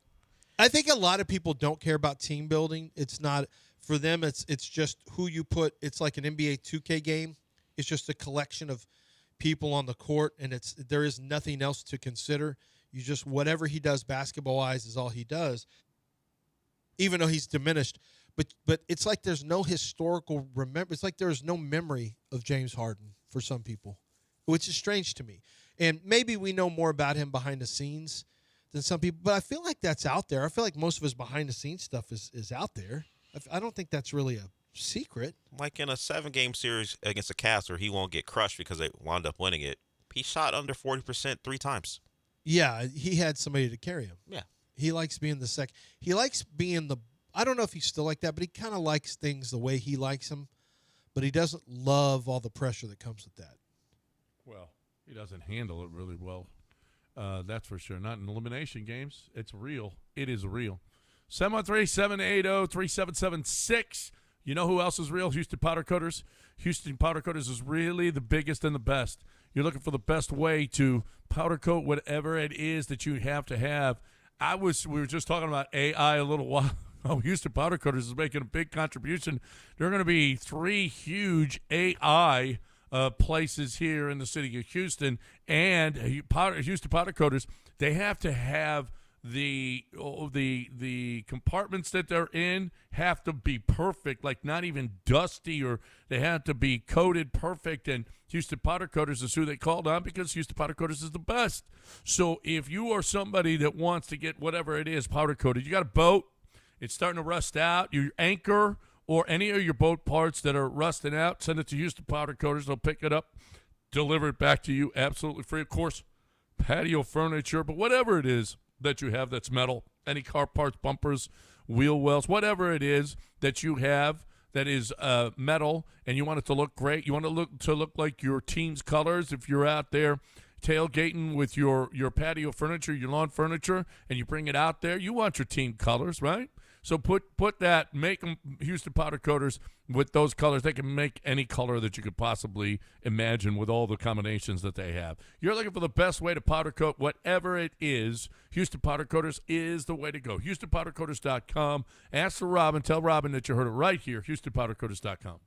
think a lot of people don't care about team building. It's not for them. It's just who you put. It's like an NBA 2K game. It's just a collection of people on the court, and there is nothing else to consider. You just whatever he does basketball-wise is all he does, even though he's diminished. But it's like there's no historical It's like there's no memory of James Harden for some people, which is strange to me. And maybe we know more about him behind the scenes than some people, but I feel like that's out there. I feel like most of his behind-the-scenes stuff is out there. I don't think that's really a secret. Like in a 7-game series against the Cavs where he won't get crushed because they wound up winning it, he shot under 40% 3 times. Yeah, he had somebody to carry him. Yeah. He likes being the second. He likes being the – I don't know if he's still like that, but he kind of likes things the way he likes them. But he doesn't love all the pressure that comes with that. Well, he doesn't handle it really well. That's for sure. Not in elimination games. It's real. It is real. 713-780-3776. You know who else is real? Houston Powder Coaters. Houston Powder Coaters is really the biggest and the best. You're looking for the best way to powder coat whatever it is that you have to have. We were just talking about AI a little while. Oh, Houston Powder Coaters is making a big contribution. There are going to be 3 huge AI places here in the city of Houston, and Houston Powder Coaters. They have to have the compartments that they're in have to be perfect, like not even dusty, or they have to be coated perfect. And Houston Powder Coaters is who they called on because Houston Powder Coaters is the best. So if you are somebody that wants to get whatever it is powder coated, you got a boat. It's starting to rust out. Your anchor or any of your boat parts that are rusting out, send it to Houston Powder Coaters. They'll pick it up, deliver it back to you absolutely free. Of course, patio furniture, but whatever it is that you have that's metal, any car parts, bumpers, wheel wells, whatever it is that you have that is metal and you want it to look great, you want it to look like your team's colors. If you're out there tailgating with your patio furniture, your lawn furniture, and you bring it out there, you want your team colors, right? So put that, make them Houston Powder Coaters with those colors. They can make any color that you could possibly imagine with all the combinations that they have. You're looking for the best way to powder coat whatever it is. Houston Powder Coaters is the way to go. HoustonPowderCoaters.com. Ask for Robin. Tell Robin that you heard it right here. HoustonPowderCoaters.com.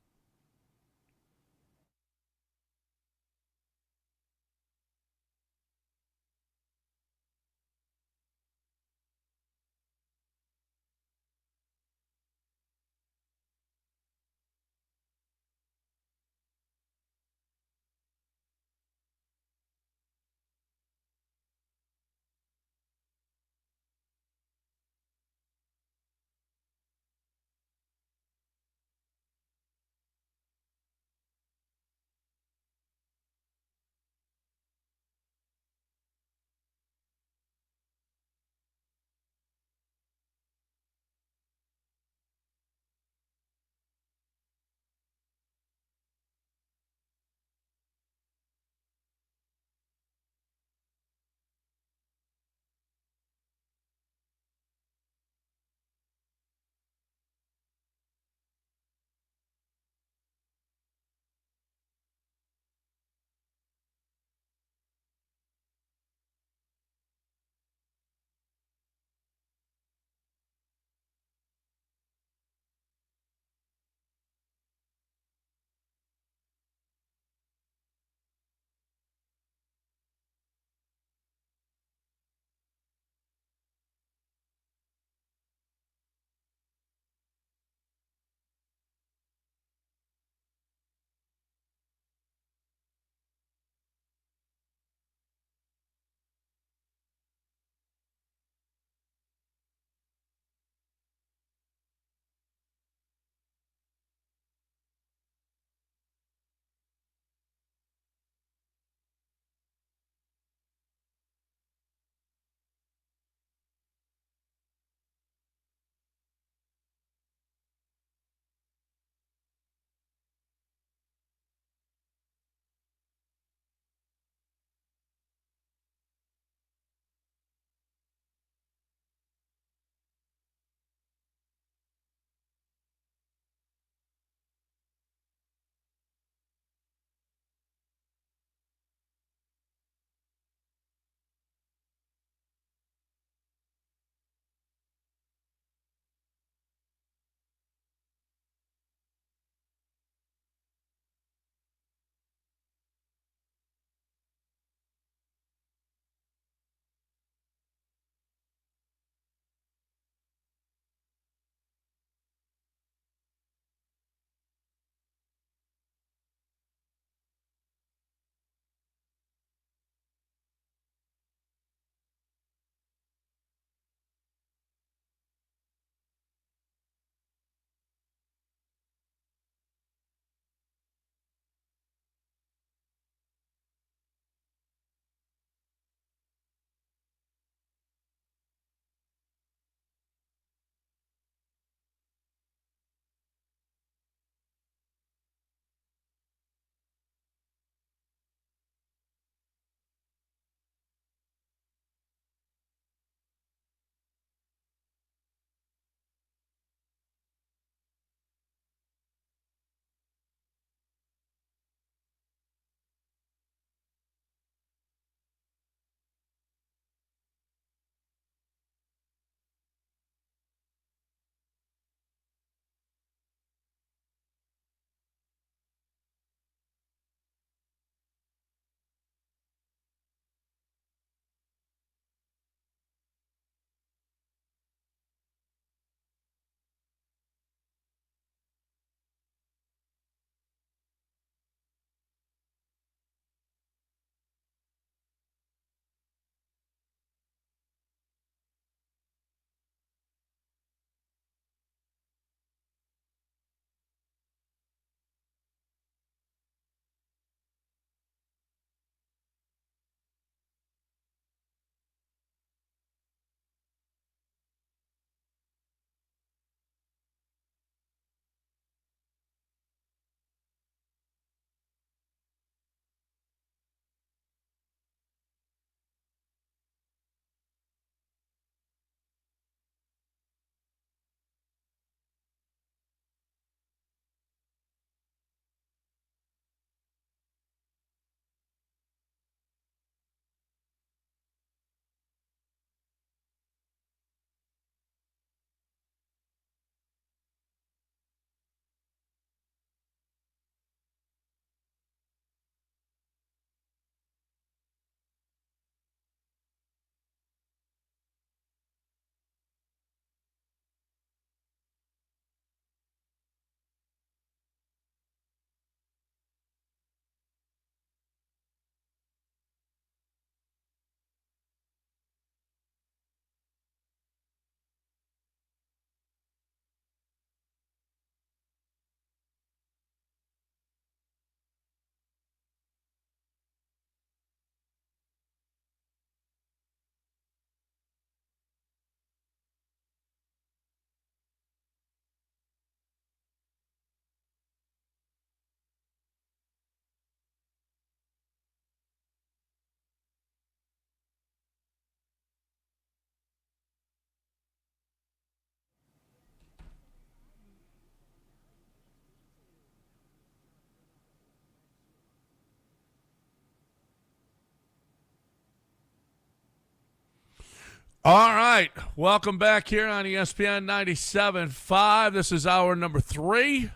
All right. Welcome back here on ESPN 97.5. This is hour number 3.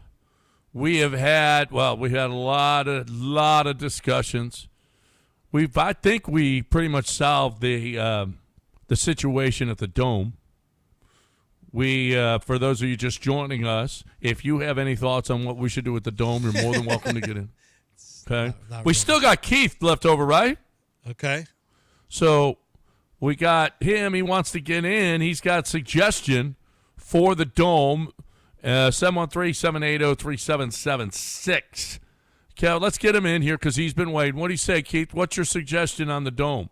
We had a lot of discussions. I think we pretty much solved the situation at the Dome. For those of you just joining us, if you have any thoughts on what we should do with the Dome, you're more than welcome to get in. Okay. Not We really. still got Keith left over, right? Okay. So we got him. He wants to get in. He's got suggestion for the Dome. 713-780-3776. Okay, let's get him in here because he's been waiting. What do you say, Keith? What's your suggestion on the Dome?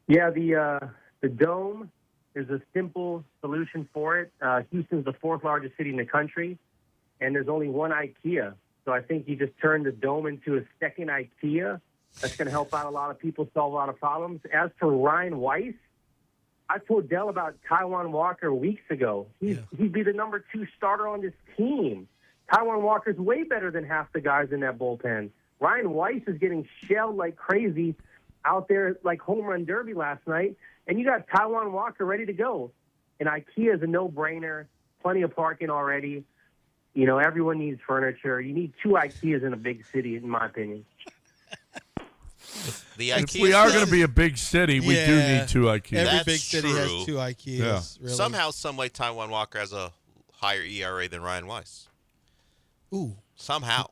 Yeah, the Dome is a simple solution for it. Houston's the 4th largest city in the country, and there's only one IKEA. So I think you just turn the Dome into a second IKEA. That's going to help out a lot of people, solve a lot of problems. As for Ryan Weiss, I told Dell about Taiwan Walker weeks ago. He'd be the number 2 starter on this team. Taiwan Walker's way better than half the guys in that bullpen. Ryan Weiss is getting shelled like crazy out there like home run derby last night, and you got Taiwan Walker ready to go. And IKEA is a no-brainer, plenty of parking already. You know, everyone needs furniture. You need 2 IKEAs in a big city, in my opinion. If we are going to be a big city, we do need 2 IKEAs. Every big city has 2 IKEAs. Yeah. Really. Somehow, some way, Taiwan Walker has a higher ERA than Ryan Weiss. Ooh. Somehow.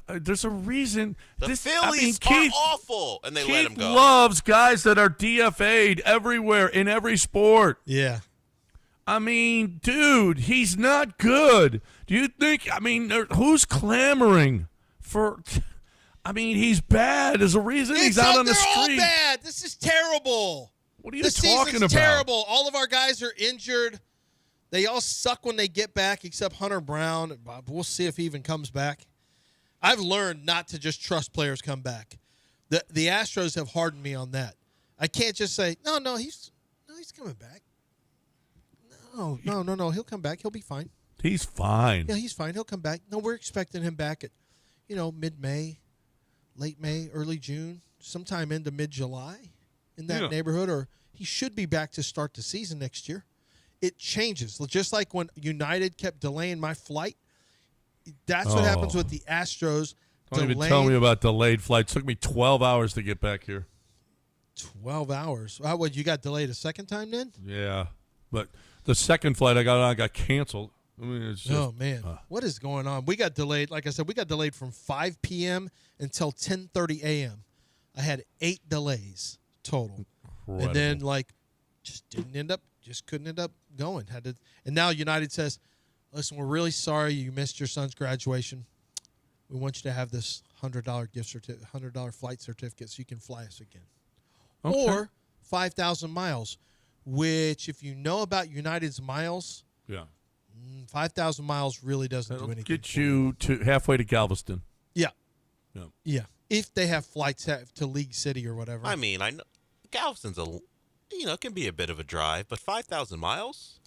There's a reason. The Phillies are awful, and they let him go. Keith loves guys that are DFA'd everywhere in every sport. Yeah. I mean, dude, he's not good. Do you think, who's clamoring for, he's bad. There's a reason he's out on the street. They're all bad. This is terrible. What are you this talking season's about? terrible. All of our guys are injured. They all suck when they get back, except Hunter Brown. We'll see if he even comes back. I've learned not to just trust players come back. The Astros have hardened me on that. I can't just say, no, he's coming back. No, he'll come back. He'll be fine. He's fine. Yeah, he's fine. He'll come back. No, we're expecting him back at, mid-May, late May, early June, sometime into mid-July in that neighborhood, or he should be back to start the season next year. It changes. Just like when United kept delaying my flight, that's what happens with the Astros. Don't even tell me about delayed flights. Took me 12 hours to get back here. 12 hours. What, you got delayed a second time then? Yeah, but the second flight I got on got canceled. It's just, oh, man. What is going on? We got delayed. Like I said, we got delayed from 5 p.m. until 10:30 a.m. I had 8 delays total. Incredible. And then, couldn't end up going. And now United says, listen, we're really sorry you missed your son's graduation. We want you to have this $100 gift certificate, $100 flight certificate so you can fly us again. Okay. Or 5,000 miles, which if you know about United's miles, 5,000 miles really doesn't do anything. Get you to halfway to Galveston. Yeah. If they have flights to League City or whatever. I know Galveston's it can be a bit of a drive, but 5,000 miles?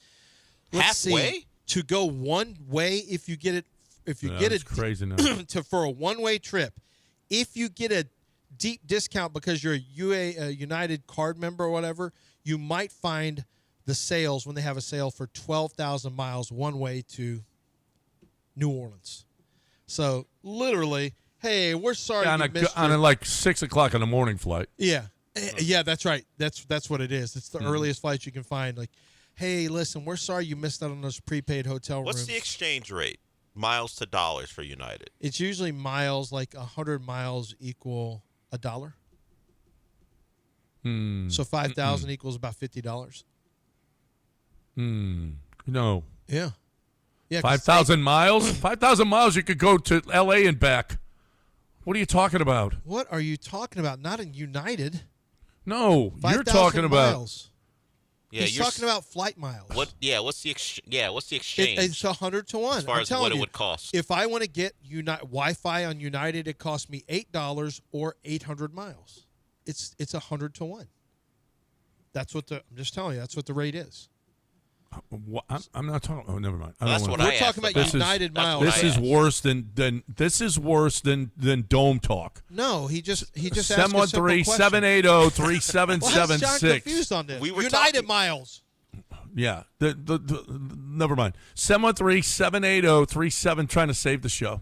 Let's halfway? See, to go one way, if you get it, crazy now. For a one-way trip, if you get a deep discount because you're a United card member or whatever, you might find the sales when they have a sale for 12,000 miles one way to New Orleans. So literally, hey, we're sorry on a like 6 o'clock in the morning flight. Yeah, that's right. That's what it is. It's the earliest flight you can find. Like, hey, listen, we're sorry you missed out on those prepaid hotel rooms. What's the exchange rate? Miles to dollars for United. It's usually miles, like 100 miles equal $1. So 5,000 equals about $50. No. Yeah. 5,000 miles? 5,000 miles, you could go to L.A. and back. What are you talking about? What are you talking about? Not in United. No, you're talking about. Miles. Yeah, He's talking about flight miles. What's the exchange? It's 100 to 1. As far as what it would cost. If I want to get Wi-Fi on United, it costs me $8 or 800 miles. It's 100 to 1. I'm just telling you, that's what the rate is. I'm not talking. Oh, never mind. That's what I We're asked talking about United Miles. This is worse than dome talk. No, he just asked a simple question. 713-780-3776. Why is John confused on this? We were United Miles. Yeah. Never mind. 713-780-37. Trying to save the show.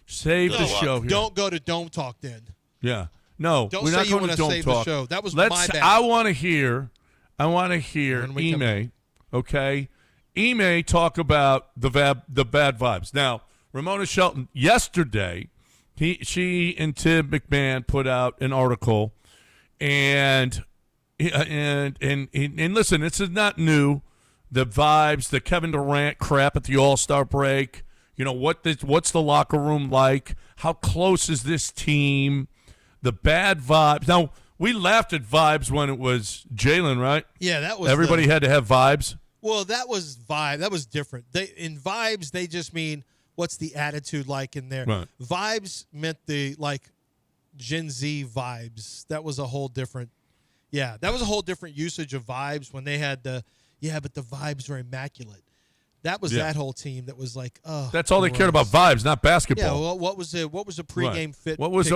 Save the show here. Don't go to Dome Talk then. Yeah. No, Don't we're say not you going want to to Dome save Talk. the show. That was my my bad. I want to hear we come Ime, okay? Ime talk about the bad vibes. Now, Ramona Shelton yesterday, she and Tim McMahon put out an article, and listen, this is not new. The vibes, the Kevin Durant crap at the All-Star break. What's the locker room like? How close is this team? The bad vibes. Now, we laughed at vibes when it was Jalen, right? Yeah, that was everybody had to have vibes. Well, that was vibe. That was different. In vibes, they just mean what's the attitude like in there. Right. Vibes meant the Gen Z vibes. That was a whole different. Yeah, that was a whole different usage of vibes when they had but the vibes are immaculate. That was that whole team that was like, oh. That's all they cared about, vibes, not basketball. Yeah. Well, what was the pregame fit? What was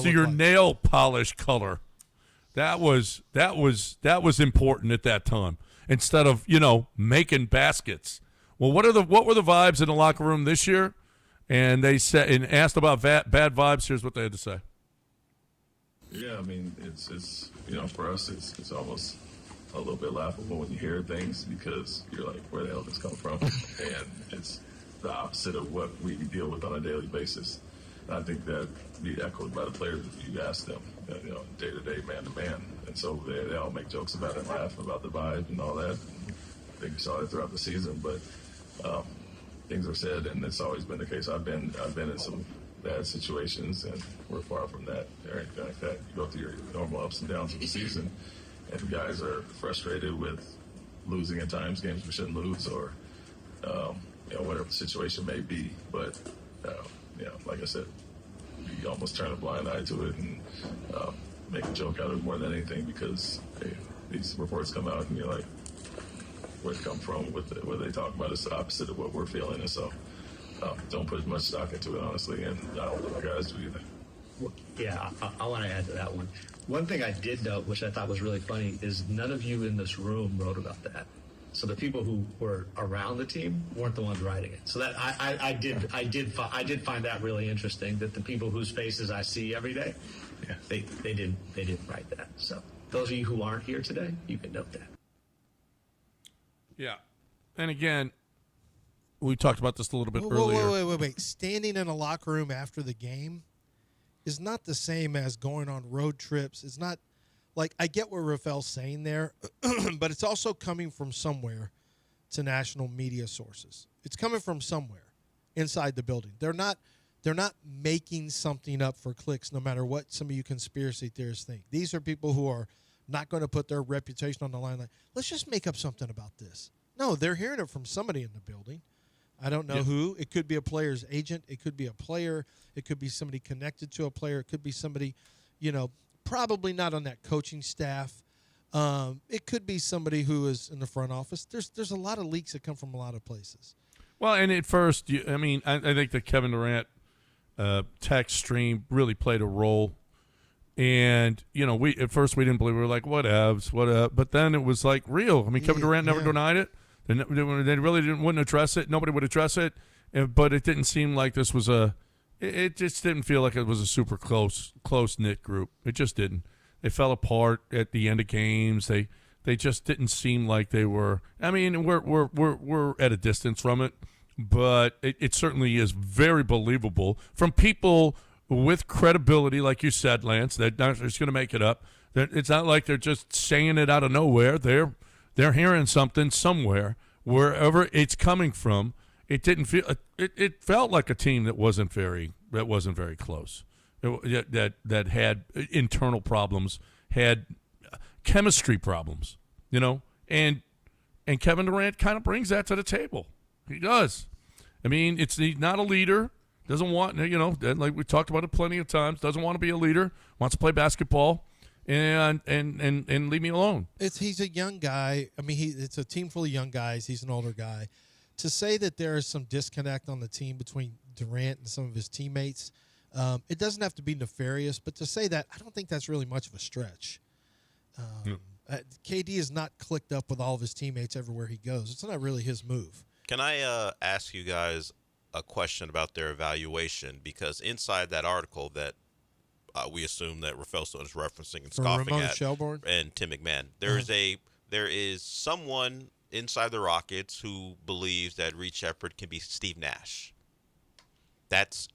your nail polish color? That was important at that time. Instead of making baskets. Well, what were the vibes in the locker room this year? And they said and asked about bad vibes. Here's what they had to say. Yeah, I mean it's for us it's almost a little bit laughable when you hear things because you're like, where the hell did this come from? And it's the opposite of what we deal with on a daily basis. And I think that be echoed by the players if you ask them, day to day, man to man. And so they all make jokes about it and laugh about the vibe and all that. I think you saw it throughout the season, but things are said, and it's always been the case. I've been in some bad situations, and we're far from that or anything like that. You go through your normal ups and downs of the season, and guys are frustrated with losing at times, games we shouldn't lose, or whatever the situation may be. But like I said, you almost turn a blind eye to it and make a joke out of it more than anything because these reports come out and you're like, where'd it come from? What they talk about is the opposite of what we're feeling, and so don't put as much stock into it, honestly, and I don't think my guys do either. Yeah, I want to add to that one. One thing I did note, which I thought was really funny, is none of you in this room wrote about that. So the people who were around the team weren't the ones writing it. So that I did find that really interesting. That the people whose faces I see every day, they didn't write that. So those of you who aren't here today, you can note that. Yeah, and again, we talked about this a little bit earlier. Wait. Standing in a locker room after the game is not the same as going on road trips. It's not I get what Rafael's saying there, but it's also coming from somewhere to national media sources. It's coming from somewhere inside the building. They're not making something up for clicks, no matter what some of you conspiracy theorists think. These are people who are not going to put their reputation on the line. Like, let's just make up something about this. No, they're hearing it from somebody in the building. I don't know who. It could be a player's agent. It could be a player. It could be somebody connected to a player. It could be somebody, probably not on that coaching staff. It could be somebody who is in the front office. There's a lot of leaks that come from a lot of places. Well, and at first, I think the Kevin Durant text stream really played a role. And, we at first we didn't believe it. We were like, whatevs. But then it was like real. I mean, Kevin Durant never denied it. They really wouldn't address it. Nobody would address it. But it didn't seem like this was it just didn't feel like it was a super close-knit group. It just didn't. They fell apart at the end of games. They just didn't seem like they were. I mean, we're at a distance from it, but it certainly is very believable from people with credibility, like you said, Lance. They're not just going to make it up. It's not like they're just saying it out of nowhere. They're hearing something somewhere, wherever it's coming from. It didn't feel. It felt like a team that wasn't very close. That had internal problems, had chemistry problems, and Kevin Durant kind of brings that to the table. He does. I mean, he's not a leader. Doesn't want, like we talked about it plenty of times. Doesn't want to be a leader. Wants to play basketball, and leave me alone. He's a young guy. I mean, it's a team full of young guys. He's an older guy. To say that there is some disconnect on the team between Durant and some of his teammates, it doesn't have to be nefarious, but to say that, I don't think that's really much of a stretch. KD is not clicked up with all of his teammates everywhere he goes. It's not really his move. Can I ask you guys a question about their evaluation? Because inside that article that we assume that Rafael Stone is referencing and scoffing Ramona at, Shelburne? and Tim McMahon, there is someone inside the Rockets who believes that Reed Sheppard can be Steve Nash. That's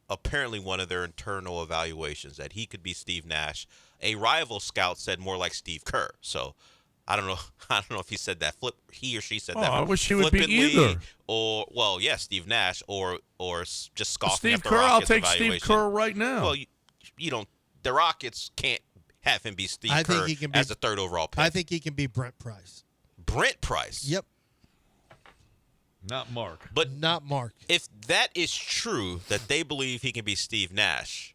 apparently one of their internal evaluations, that he could be Steve Nash. A rival scout said more like Steve Kerr. So I don't know. I don't know if he said that he or she said that. I wish he would be either. Or Steve Nash, or just scoffing Steve at the Kerr. Rockets I'll take evaluation. Steve Kerr right now. Well, you don't. The Rockets can't have him be Steve Kerr as a third overall pick. I think he can be Brent Price. Brent Price. Yep. Not Mark. But not Mark. If that is true, that they believe he can be Steve Nash.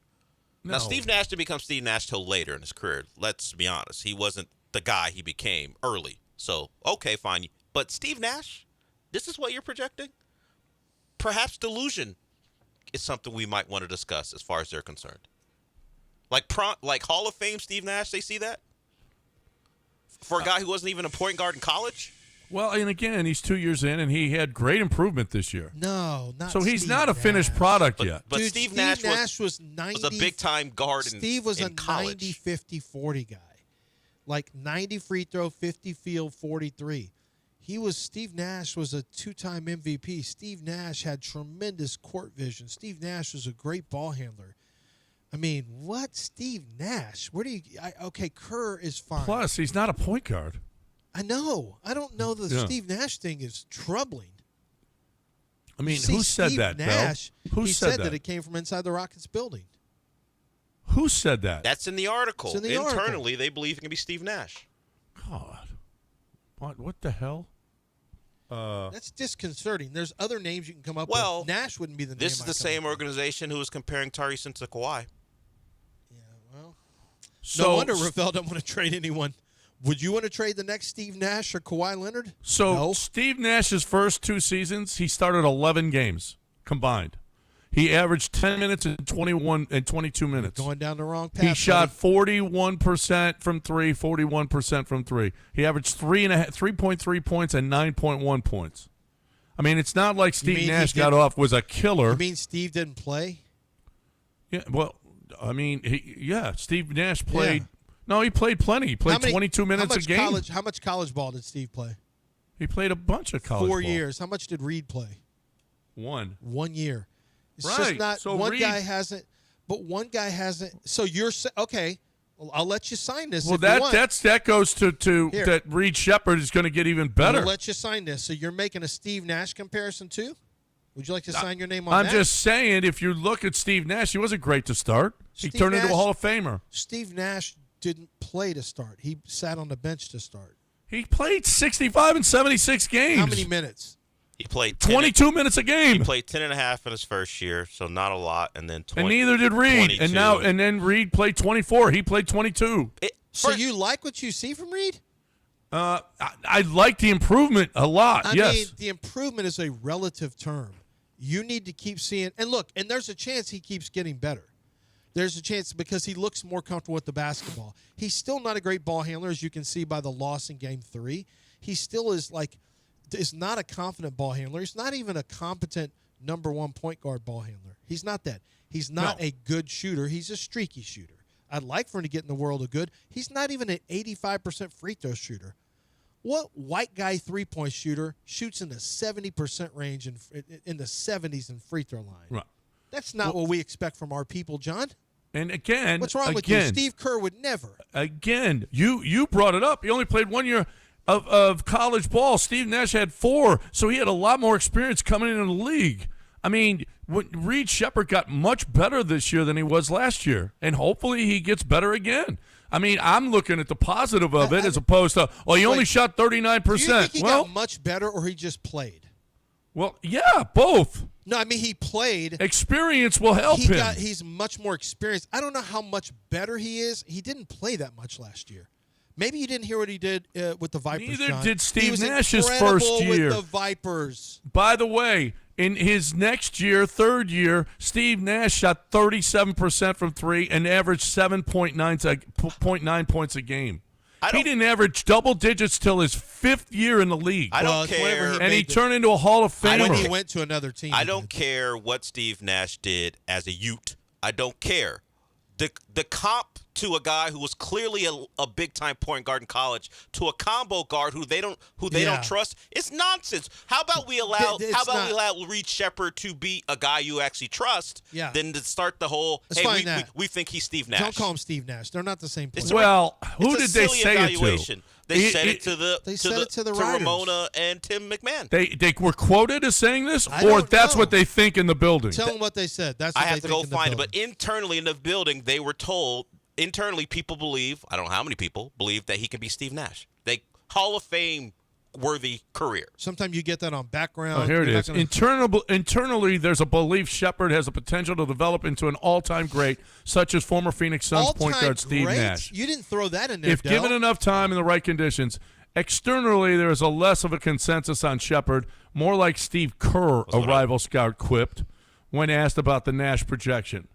No. Now, Steve Nash didn't become Steve Nash till later in his career. Let's be honest. He wasn't the guy he became early. So, okay, fine. But Steve Nash, this is what you're projecting? Perhaps delusion is something we might want to discuss as far as they're concerned. Like Hall of Fame Steve Nash, they see that? For a guy who wasn't even a point guard in college? Well, and again, he's 2 years in, and he had great improvement this year. No, not so he's Steve not a Nash. finished product yet. But Dude, Steve Nash was 90, was a big-time guard Steve was in a college. 90, 50, 40 guy. Like 90 free throw, 50 field, 43. Steve Nash was a two-time MVP. Steve Nash had tremendous court vision. Steve Nash was a great ball handler. I mean, what? Steve Nash? Where do you okay, Kerr is fine. Plus, he's not a point guard. I know. I don't know. The Steve Nash thing is troubling. I mean, See, who said Steve that, Nash, Bill? Who he said that it came from inside the Rockets building. Who said that? That's in the article. It's in the Internally, article. they believe it can be Steve Nash. God. What the hell? That's disconcerting. There's other names you can come up Well, with. Nash wouldn't be the name. This is I the come same up with. organization who was comparing Tyrese to Kawhi. No wonder Rafael doesn't want to trade anyone. Would you want to trade the next Steve Nash or Kawhi Leonard? So No. Steve Nash's first 2 seasons, he started 11 games combined. He averaged 10 minutes and 22 minutes. Going down the wrong path. He shot 41% from 3, 41% from 3. He averaged 3.3 points and 9.1 points. I mean, it's not like Steve Nash was a killer. You mean Steve didn't play? Yeah, well, I mean, Steve Nash played. Yeah. No, he played plenty. He played 22 minutes a game. How much college ball did Steve play? He played a bunch of college 4 ball. years. How much did Reed play? 1. 1 year. It's right. just not so one Reed, guy hasn't. But one guy hasn't. So you're okay. Well, I'll let you sign this. Well, if you want. that goes to Here. that Reed Sheppard is going to get even better. I'll let you sign this. So you're making a Steve Nash comparison too? Would you like to sign your name on I'm that? just saying, if you look at Steve Nash, he wasn't great to start. He Steve turned into a Nash- Hall of Famer. Steve Nash didn't play to start. He sat on the bench to start. He played 65 and 76 games. How many minutes? He played 22 minutes a game. He played 10 and a half in his first year, so not a lot, and then 20. And neither did Reed. 22. And then Reed played 24. He played 22. So you like what you see from Reed? I like the improvement a lot. I yes. mean, the improvement is a relative term. You need to keep seeing, and look, and there's a chance he keeps getting better. There's a chance because he looks more comfortable with the basketball. He's still not a great ball handler, as you can see by the loss in Game 3. He still is not a confident ball handler. He's not even a competent number 1 point guard ball handler. He's not that. He's not a good shooter. He's a streaky shooter. I'd like for him to get in the world of good. He's not even an 85% free throw shooter. What white guy three-point shooter shoots in the 70% range in the 70s in free throw line? Right. That's not what we expect from our people, John. And again, what's wrong with you? Steve Kerr would never. Again, you brought it up. He only played 1 year of college ball. Steve Nash had 4, so he had a lot more experience coming into the league. I mean, Reed Sheppard got much better this year than he was last year, and hopefully he gets better again. I mean, I'm looking at the positive of it as opposed to, he only shot 39%. Do you think he got much better or he just played? Well, yeah, both. No, I mean he played. Experience will help him. He's much more experienced. I don't know how much better he is. He didn't play that much last year. Maybe you didn't hear what he did with the Vipers. Neither John. did Steve he was Nash's incredible first year with the Vipers. By the way, in his next year, third year, Steve Nash shot 37% from three and averaged 7.9 points a game. He didn't average double digits till his fifth year in the league. I don't care. And he turned into a Hall of Famer. When he went to another team. I don't care what Steve Nash did as a Ute. I don't care. The comp to a guy who was clearly a big time point guard in college to a combo guard who they don't trust, it's nonsense. How about we allow Reed Shepherd to be a guy you actually trust? Yeah. Than to start the whole we think he's Steve Nash. Don't call him Steve Nash. They're not the same player. Well, who did they say evaluation. it to? They said it to the writers. Ramona and Tim McMahon. They were quoted as saying this, or that's what they think in the building? Tell them what they said. That's what I have to go find it. building. But internally in the building, they were told. Internally, people believe. I don't know how many people believe that he can be Steve Nash. They Hall of Fame worthy career. Sometimes you get that on background. Oh, here it is. Internally, there's a belief Shepherd has the potential to develop into an all-time great, such as former Phoenix Suns point guard Steve Nash. You didn't throw that in there, If given enough time and the right conditions. Externally, there is a less of a consensus on Shepherd, more like Steve Kerr, a rival scout, quipped when asked about the Nash projection.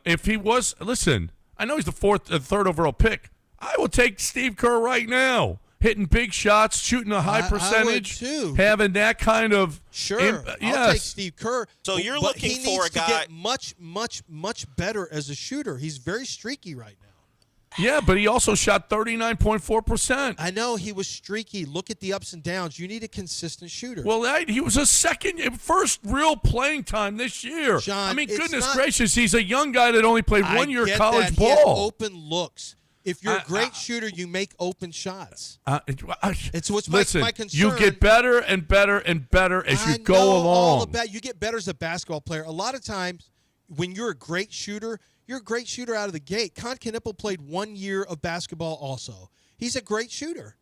If he was, listen, I know he's the third overall pick. I will take Steve Kerr right now. Hitting big shots, shooting a high percentage, I would too. Having that kind of I'll take Steve Kerr. So you're but looking he for needs a guy to get much better as a shooter. He's very streaky right now. Yeah, but he also shot 39.4%. I know he was streaky. Look at the ups and downs. You need a consistent shooter. Well, he was first real playing time this year. John, I mean, goodness gracious, he's a young guy that only played 1 year of college that. ball. He has open looks. If you're a great shooter, you make open shots. It's what's my concern. You get better and better and better as you go along. You get better as a basketball player. A lot of times, when you're a great shooter, you're a great shooter out of the gate. Con Knipple played 1 year of basketball also. He's a great shooter.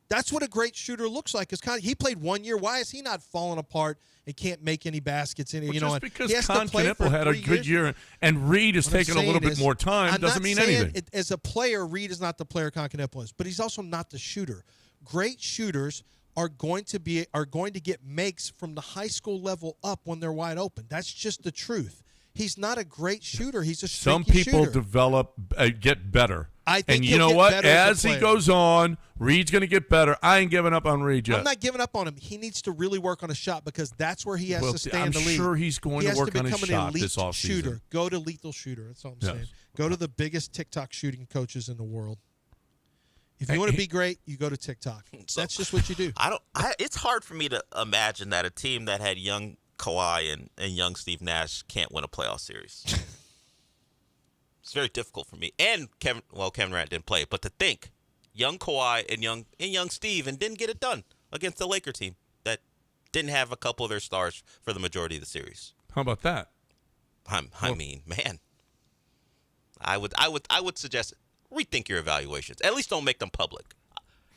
That's what a great shooter looks like. He played 1 year. Why is he not falling apart and can't make any baskets? Just because Con Knipple had a good year and Reed has taken a little bit more time doesn't mean anything. As a player, Reed is not the player Con Knipple is, but he's also not the shooter. Great shooters are going to get makes from the high school level up when they're wide open. That's just the truth. He's not a great shooter. He's a Some streaky people shooter. develop, get better. I think and you know what? As he goes on, Reed's going to get better. I ain't giving up on Reed yet. I'm not giving up on him. He needs to really work on a shot because that's where he has to stay in the league. I'm sure he's going to work on his shot this offseason. Shooter. Go to lethal shooter. That's all I'm saying. Go to the biggest TikTok shooting coaches in the world. If you want to be great, you go to TikTok. That's just what you do. It's hard for me to imagine that a team that had young Kawhi and young Steve Nash can't win a playoff series. It's very difficult for me. And Kevin Durant didn't play, but to think young Kawhi and young Steve and didn't get it done against the Laker team that didn't have a couple of their stars for the majority of the series. How about that? I mean, man, I would suggest rethink your evaluations. At least don't make them public.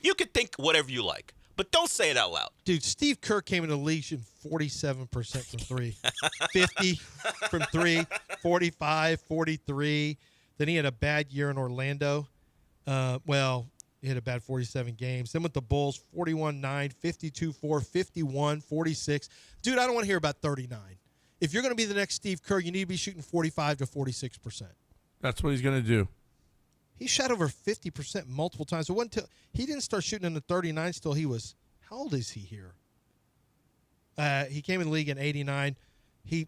You can think whatever you like, but don't say it out loud. Dude, Steve Kerr came into the league shooting 47% from three, 50 from three, 45, 43. Then he had a bad year in Orlando. He had a bad 47 games. Then with the Bulls, 41-9, 52-4, 51, 46. Dude, I don't want to hear about 39. If you're going to be the next Steve Kerr, you need to be shooting 45 to 46%. That's what he's going to do. He shot over 50% multiple times. He didn't start shooting in the 39s till he was – how old is he here? He came in the league in 89. He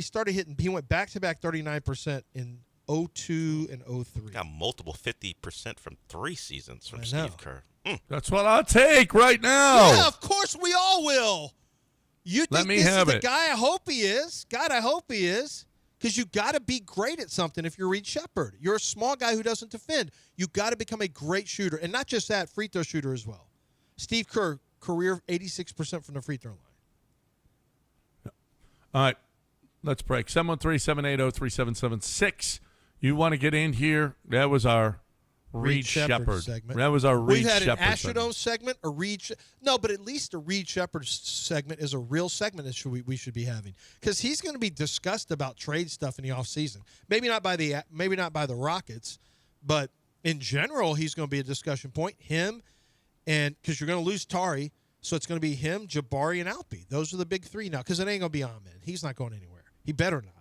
started hitting – he went back-to-back 39% in 02 and 03. Got multiple 50% from 3 seasons from Steve Kerr. That's what I'll take right now. Yeah, of course we all will. You think this is the guy? I hope he is. God, I hope he is. Because you got to be great at something if you're Reed Shepherd. You're a small guy who doesn't defend. You got to become a great shooter. And not just that, free throw shooter as well. Steve Kerr, career 86% from the free throw line. All right. Let's break. 713-780-3776. You want to get in here? That was our Reed Shepherd segment. That was our Reed We've had Shepherd an Astrodome segment, a Reed. No, but at least a Reed Shepherd segment is a real segment that we should be having, because he's going to be discussed about trade stuff in the offseason. Maybe not by the Rockets, but in general, he's going to be a discussion point. Him, and because you're going to lose Tari, so it's going to be him, Jabari, and Alpi. Those are the big three now, because it ain't going to be Amen. He's not going anywhere. He better not.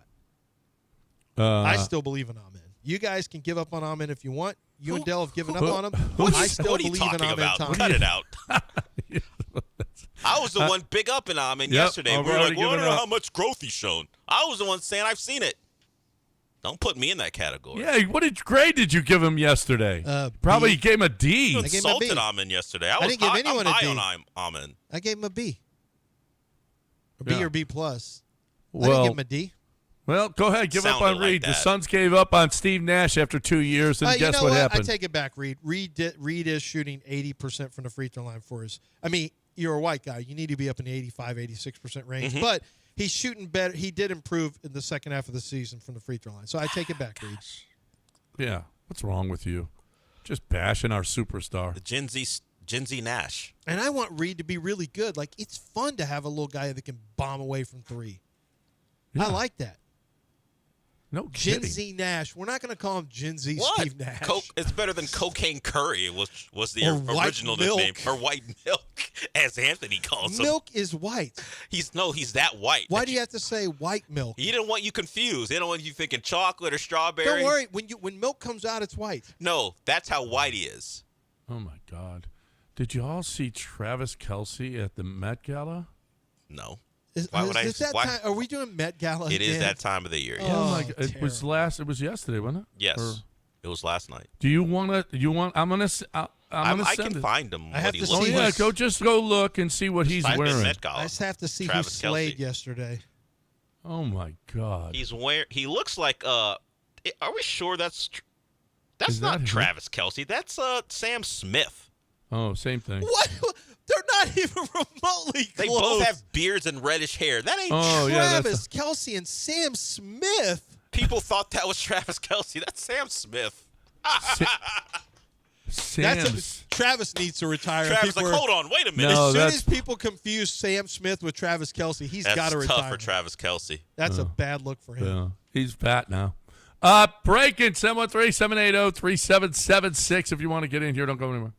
I still believe in Amen. You guys can give up on Amen if you want. You and Dell have given up on him. I still believe in Amen. Cut it out. I was the one big up in Amen yesterday. We were like, well, I don't know how much growth he's shown. I was the one saying I've seen it. Don't put me in that category. Yeah, what grade did you give him yesterday? Probably gave him a D. You insulted Amen yesterday. I didn't give anyone a D. On Amen. I gave him a B. A B or B plus. Well, I didn't give him a D. Well, go ahead. Give up on Reed. The Suns gave up on Steve Nash after 2 years, and guess what happened? I take it back, Reed. Reed is shooting 80% from the free throw line for his. I mean, you're a white guy. You need to be up in the 85, 86% range. Mm-hmm. But he's shooting better. He did improve in the second half of the season from the free throw line. So I take it back, Reed. Yeah. What's wrong with you? Just bashing our superstar. The Gen Z Nash. And I want Reed to be really good. Like, it's fun to have a little guy that can bomb away from three. Yeah. I like that. No Gen kidding. Z Nash. We're not going to call him Gen Z What? Steve Nash. It's better than Cocaine Curry was the Or original white milk. nickname. Or White Milk, as Anthony calls him. Milk is white. He's that white. Why do you have to say white milk? He didn't want you confused. He didn't want you thinking chocolate or strawberry. Don't worry. When milk comes out, it's white. No, that's how white he is. Oh, my God. Did you all see Travis Kelce at the Met Gala? No. Are we doing Met Gala? It is that time of the year. Yes. Oh my God. It was yesterday, wasn't it? Yes. It was last night. Do you want to? I'm gonna send it. Find him. I have to see. Oh yeah, go look and see what he's wearing. Met Gala. I just have to see Travis who slayed Kelce. yesterday. Oh my God. He looks like Are we sure that's Is not that him? Travis Kelce? That's Sam Smith. Oh, same thing. What? They're not even remotely close. They both have beards and reddish hair. That ain't Travis Kelce and Sam Smith. People thought that was Travis Kelce. That's Sam Smith. Travis needs to retire. Travis like, hold on, wait a minute. As soon as people confuse Sam Smith with Travis Kelce, he's got to retire. That's tough for Travis Kelce. That's a bad look for him. Yeah. He's fat now. Breaking 713-780-3776. If you want to get in here, don't go anywhere.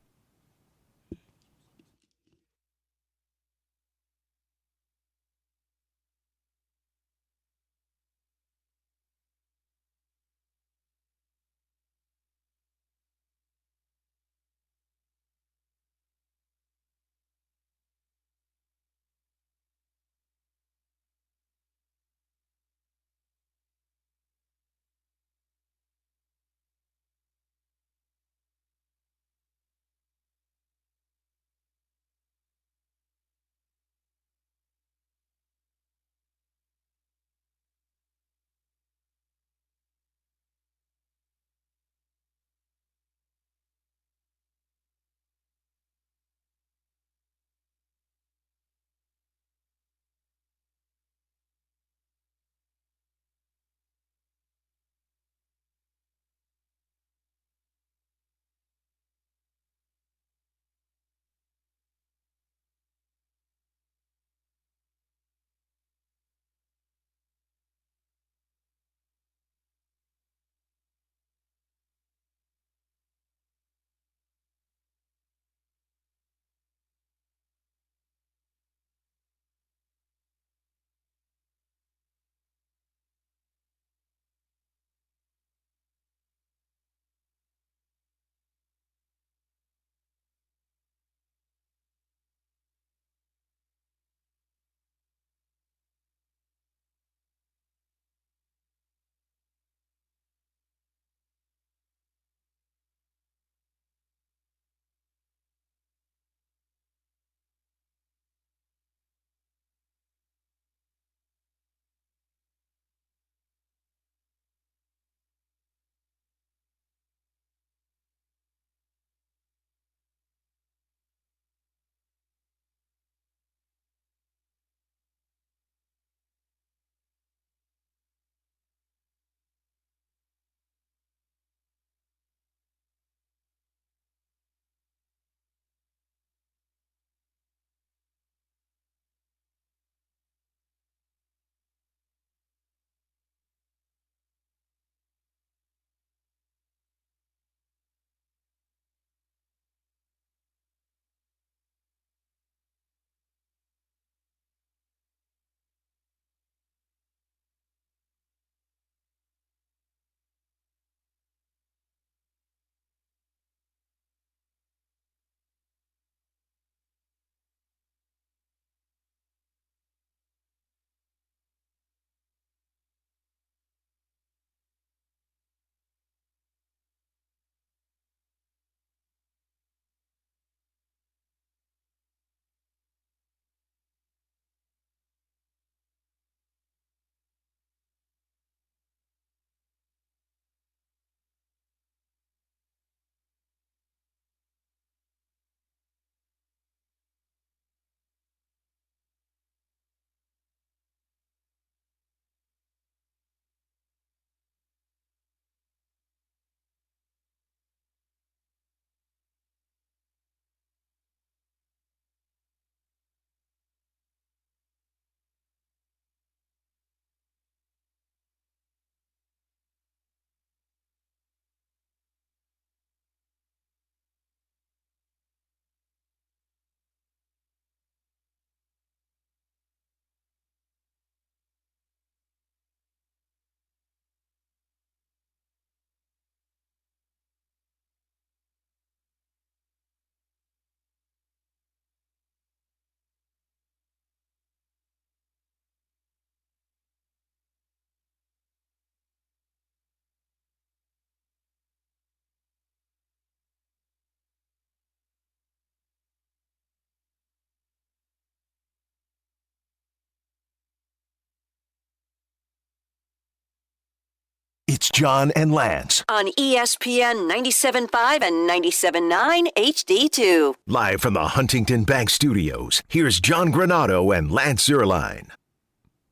It's John and Lance. On ESPN 97.5 and 97.9 HD2. Live from the Huntington Bank Studios, here's John Granado and Lance Zierlein.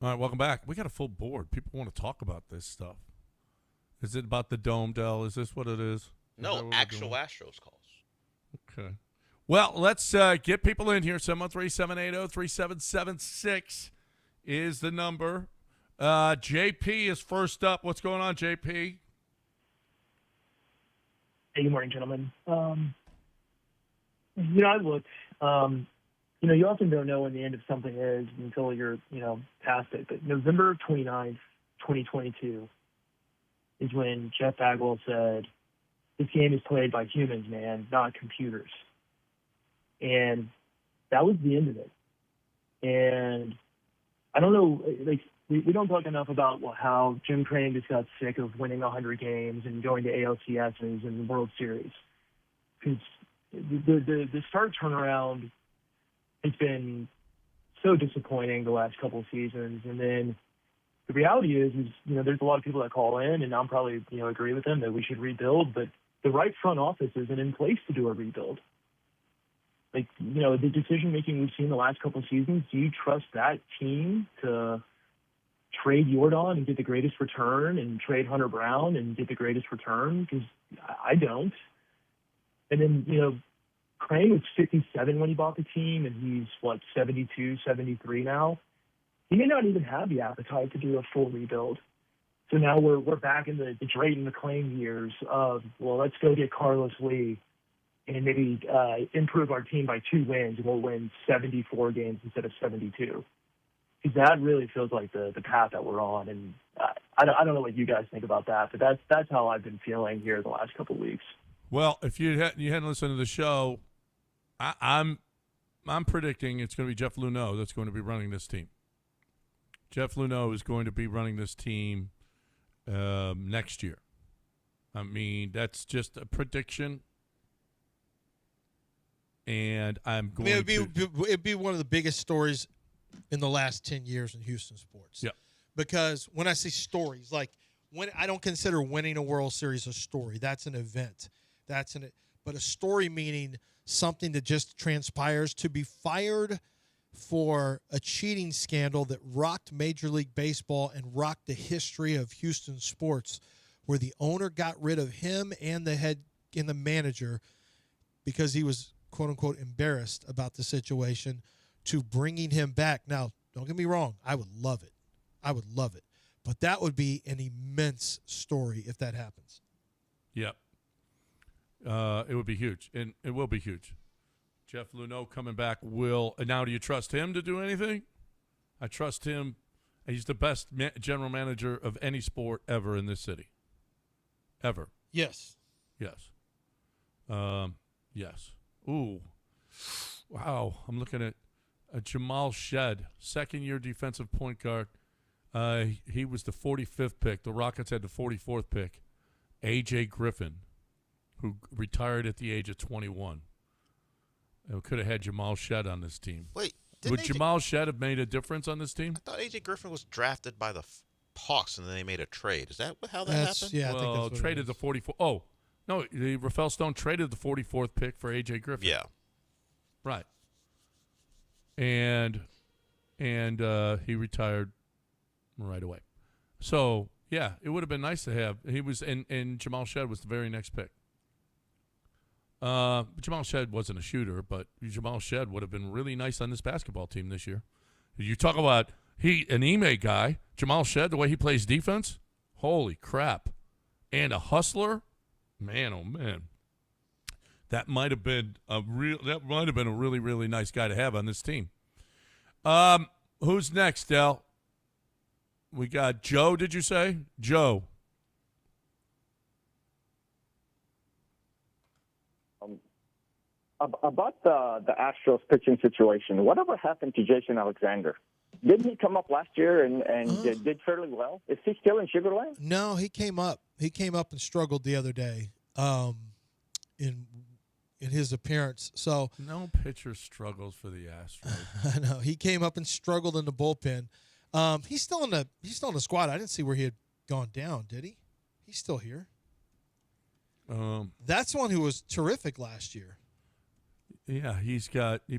All right, welcome back. We got a full board. People want to talk about this stuff. Is it about the Dome, Dell? Is this what it is? No, actual Astros calls. Okay. Well, let's get people in here. 713-780-3776 is the number. JP is first up. What's going on, JP? Hey, good morning, gentlemen. I looked. You often don't know when the end of something is until you're, past it. But November 29th, 2022 is when Jeff Bagwell said, "This game is played by humans, man, not computers." And that was the end of it. And I don't know, we don't talk enough about how Jim Crane just got sick of winning 100 games and going to ALCSs and the World Series. Because the start turnaround has been so disappointing the last couple of seasons. And then the reality is there's a lot of people that call in, and I'm probably, agree with them that we should rebuild, but the right front office isn't in place to do a rebuild. The decision-making we've seen the last couple of seasons, do you trust that team to trade Jordan and get the greatest return and trade Hunter Brown and get the greatest return? Because I don't. And then, Crane was 57 when he bought the team, and he's, 72, 73 now. He may not even have the appetite to do a full rebuild. So now we're back in the Drayton McClain years of, let's go get Carlos Lee and maybe improve our team by 2 wins, and we'll win 74 games instead of 72. Because that really feels like the path that we're on. And I don't know what you guys think about that, but that's how I've been feeling here the last couple of weeks. Well, if you hadn't listened to the show, I'm predicting it's going to be Jeff Luhnow that's going to be running this team. Jeff Luhnow is going to be running this team next year. I mean, that's just a prediction. And it'd be one of the biggest stories in the last 10 years in Houston sports. Yeah. Because when I say stories, when I don't consider winning a World Series a story. That's an event. But a story meaning something that just transpires. To be fired for a cheating scandal that rocked Major League Baseball and rocked the history of Houston sports, where the owner got rid of him and the manager because he was, quote unquote, embarrassed about the situation, to bringing him back. Now, don't get me wrong. I would love it. But that would be an immense story if that happens. Yep. It would be huge, and it will be huge. Jeff Luhnow coming back will. And now, do you trust him to do anything? I trust him. He's the best general manager of any sport ever in this city. Ever. Yes. Yes. Yes. Ooh. Wow. I'm looking at Jamal Shed, second-year defensive point guard. He was the 45th pick. The Rockets had the 44th pick. A.J. Griffin, who retired at the age of 21. We could have had Jamal Shed on this team. Wait, would Jamal Shed have made a difference on this team? I thought A.J. Griffin was drafted by the Hawks, and then they made a trade. Is that how that happened? Yeah, I think that's what traded the 44. Oh, no, Rafael Stone traded the 44th pick for A.J. Griffin. Yeah. Right. And he retired right away. So, yeah, it would have been nice to have. He was, and Jamal Shed was the very next pick. Jamal Shed wasn't a shooter, but Jamal Shed would have been really nice on this basketball team this year. You talk about an Ime guy, Jamal Shed, the way he plays defense, holy crap. And a hustler, man, oh man. That might have been a really, really nice guy to have on this team. Who's next, Del? We got Joe, did you say? Joe. About the Astros pitching situation, whatever happened to Jason Alexander? Didn't he come up last year and did fairly well? Is he still in Sugar Land? No, he came up. He came up and struggled the other day in his appearance. So no pitcher struggles for the Astros. I know. He came up and struggled in the bullpen. He's still in the squad. I didn't see where he had gone down, did he? He's still here. Um, That's one who was terrific last year. Yeah, he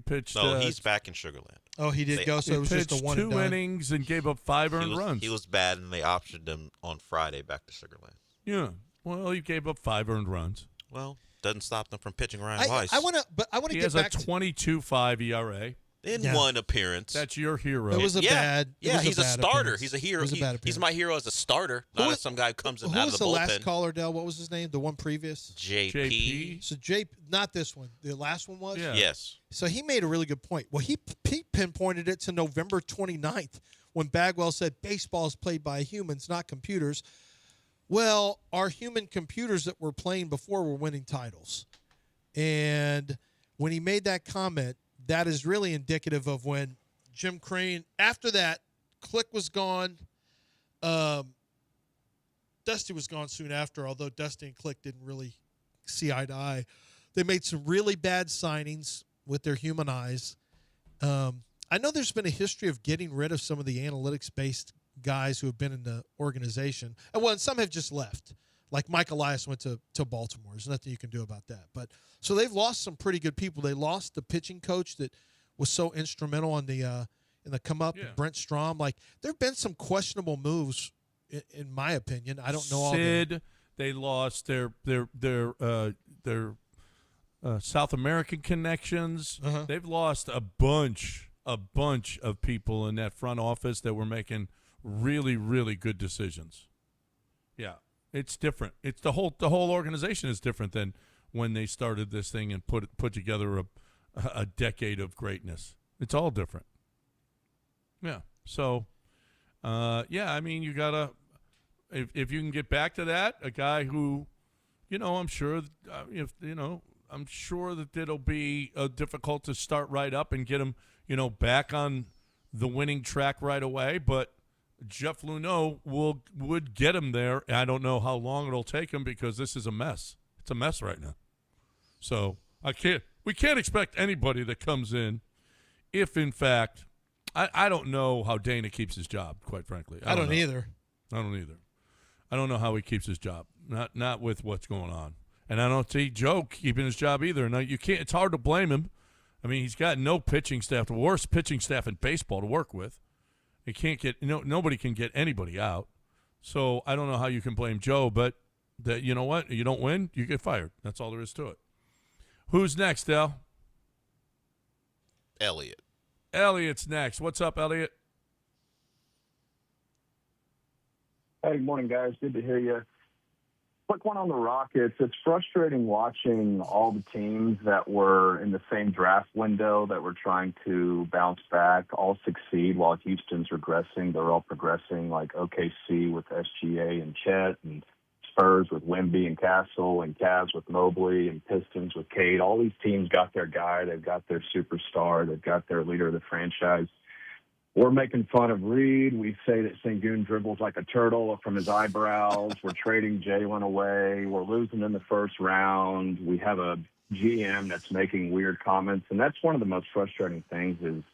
pitched. No, he's back in Sugarland. Oh, he did go, so he it was just a pitched one and 2 done. innings and gave up 5 earned runs. He was bad, and they optioned him on Friday back to Sugarland. Yeah, well, he gave up 5 earned runs. Well, doesn't stop them from pitching Ryan Weiss. I want to He get has back a 22.5 ERA. in one appearance. That's your hero. It was a bad. Yeah, he's a bad starter. appearance. He's a hero. It was a bad He's appearance. my hero as a starter, not as some guy who comes in Who out was of the the bullpen. last caller, Dell? What was his name? The one previous? JP. So not this one. The last one was? Yeah. Yes. So he made a really good point. Well, he pinpointed it to November 29th when Bagwell said baseball is played by humans, not computers. Well, our human computers that were playing before were winning titles. And when he made that comment, that is really indicative of when Jim Crane, after that, Click was gone. Dusty was gone soon after, although Dusty and Click didn't really see eye to eye. They made some really bad signings with their human eyes. I know there's been a history of getting rid of some of the analytics-based guys who have been in the organization. And some have just left. Like Mike Elias went to Baltimore. There's nothing you can do about that. But so they've lost some pretty good people. They lost the pitching coach that was so instrumental in the come up, Brent Strom. Like there have been some questionable moves, in my opinion. I don't know Sid, they lost their South American connections. Uh-huh. They've lost a bunch of people in that front office that were making really, really good decisions. Yeah, it's different. It's the whole organization is different than when they started this thing and put together a decade of greatness. It's all different. Yeah. So, I mean, you gotta if you can get back to that, a guy who, I'm sure I'm sure that it'll be difficult to start right up and get him, back on the winning track right away. But Jeff Luhnow would get him there. I don't know how long it'll take him because this is a mess. It's a mess right now. So we can't expect anybody that comes in if, in fact, I don't know how Dana keeps his job, quite frankly. I don't know. either. I don't either. I don't know how he keeps his job. Not with what's going on. And I don't see Joe keeping his job either. Now, you can't. It's hard to blame him. I mean, he's got no pitching staff, the worst pitching staff in baseball to work with. He can't get nobody can get anybody out. So I don't know how you can blame Joe, but that you know what? You don't win, you get fired. That's all there is to it. Who's next, Del? Elliot. Elliot's next. What's up, Elliot? Hey, good morning, guys. Good to hear you. Quick one on the Rockets. It's frustrating watching all the teams that were in the same draft window that were trying to bounce back all succeed while Houston's regressing. They're all progressing, like OKC with SGA and Chet, and Spurs with Wemby and Castle, and Cavs with Mobley, and Pistons with Cade. All these teams got their guy. They've got their superstar. They've got their leader of the franchise. We're making fun of Reed. We say that Sengun dribbles like a turtle from his eyebrows. We're trading Jalen away. We're losing in the first round. We have a GM that's making weird comments. And that's one of the most frustrating things is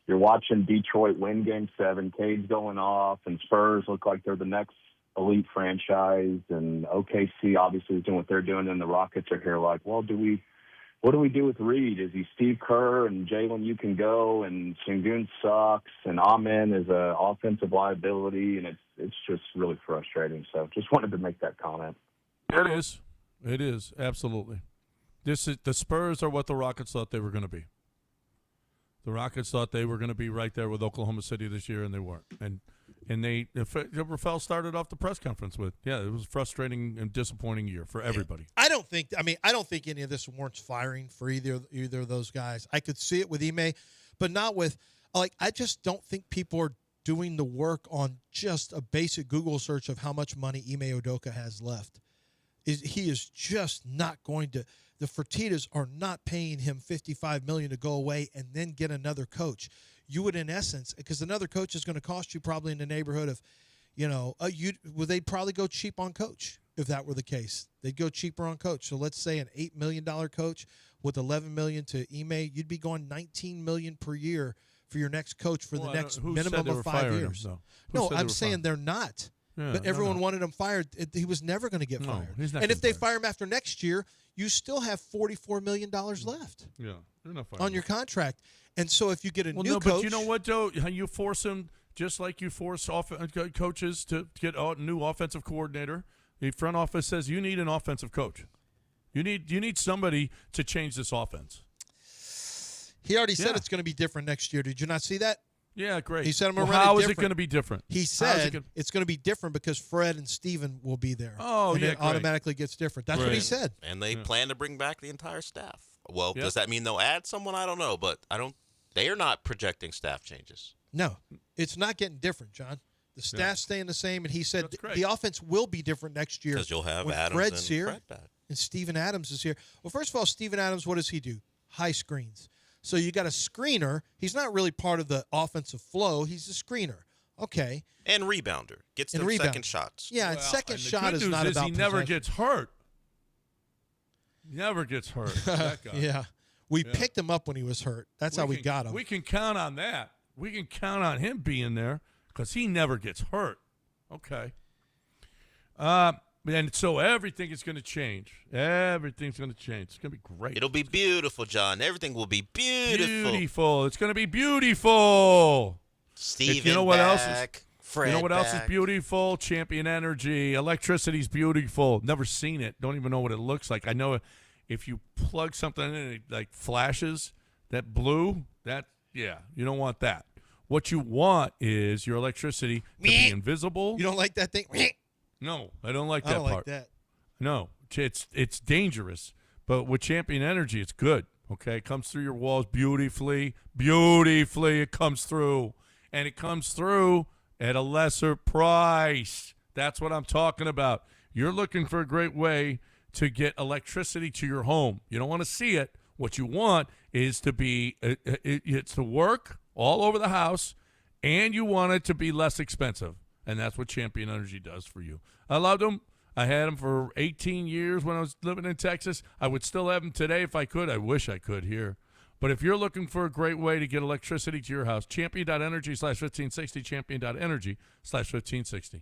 you're watching Detroit win Game 7. Cade's going off, and Spurs look like they're the next elite franchise. And OKC obviously is doing what they're doing, and the Rockets are here like, well, what do we do with Reed? Is he Steve Kerr and Jalen, you can go, and Sengun sucks, and Amen is an offensive liability, and it's just really frustrating. So just wanted to make that comment. It is. It is, absolutely. The Spurs are what the Rockets thought they were going to be. The Rockets thought they were going to be right there with Oklahoma City this year, and they weren't. And Rafael started off the press conference with, it was a frustrating and disappointing year for everybody. I don't think any of this warrants firing for either of those guys. I could see it with Ime, but not with I just don't think people are doing the work on just a basic Google search of how much money Ime Udoka has left. He is just not going to. The Fertittas are not paying him $55 million to go away and then get another coach. You would, in essence, because another coach is going to cost you probably in the neighborhood of, they'd probably go cheap on coach if that were the case. They'd go cheaper on coach. So let's say an $8 million coach with $11 million to Ime, you'd be going $19 million per year for your next coach for the next minimum of 5 years. Him, no, I'm saying they're not. Yeah, but everyone wanted him fired. He was never going to get fired. He's not and if getting they fire him after next year, you still have $44 million left Yeah, they're not firing on your contract. And so if you get a Well, new no, coach, but you know what, though? You force him just like you force coaches to get a new offensive coordinator. The front office says you need an offensive coach. You need somebody to change this offense. he already said it's going to be different next year. Did you not see that? Yeah, great. He said I'm well, going to run how it is it different. going to be different? He said it's going to be different because Fred and Steven will be there. Oh, and yeah, it automatically gets different. That's what he said. And they plan to bring back the entire staff. Well, Yep. does that mean they'll add someone? I don't know, but they are not projecting staff changes. No, it's not getting different, John. The staff's staying the same, and he said the offense will be different next year Because you'll have when Adams Fred's and here Fred back. and Steven Adams is here. Well, first of all, Steven Adams, what does he do? High screens. So you got a screener. He's not really part of the offensive flow. He's a screener. Okay. And rebounder. Gets And them rebounder. second shots. Yeah, and second shot is news not about he never possession. gets hurt. Never gets hurt. That guy. Yeah. We picked him up when he was hurt. That's how we got him. We can count on that. We can count on him being there because he never gets hurt. Okay. And so everything is going to change. Everything's going to change. It's going to be great. It'll be beautiful, John. Everything will be beautiful. Beautiful. It's going to be beautiful. Steven You know what else back. is? Fred You know what else is back. beautiful? Champion Energy. Electricity's beautiful. Never seen it. Don't even know what it looks like. I know if you plug something in and it like flashes, that blue, you don't want that. What you want is your electricity to be invisible. You don't like that thing? No, I don't like I that don't part. like that. No, it's dangerous. But with Champion Energy, it's good. Okay, it comes through your walls beautifully. Beautifully, it comes through. And it comes through at a lesser price. That's what I'm talking about. You're looking for a great way to get electricity to your home. You don't want to see it. What you want is to be it's to work all over the house, and you want it to be less expensive. And that's what Champion Energy does for you. I loved them. I had them for 18 years when I was living in Texas. I would still have them today if I could. I wish I could here. But if you're looking for a great way to get electricity to your house, champion.energy/1560, champion.energy/1560.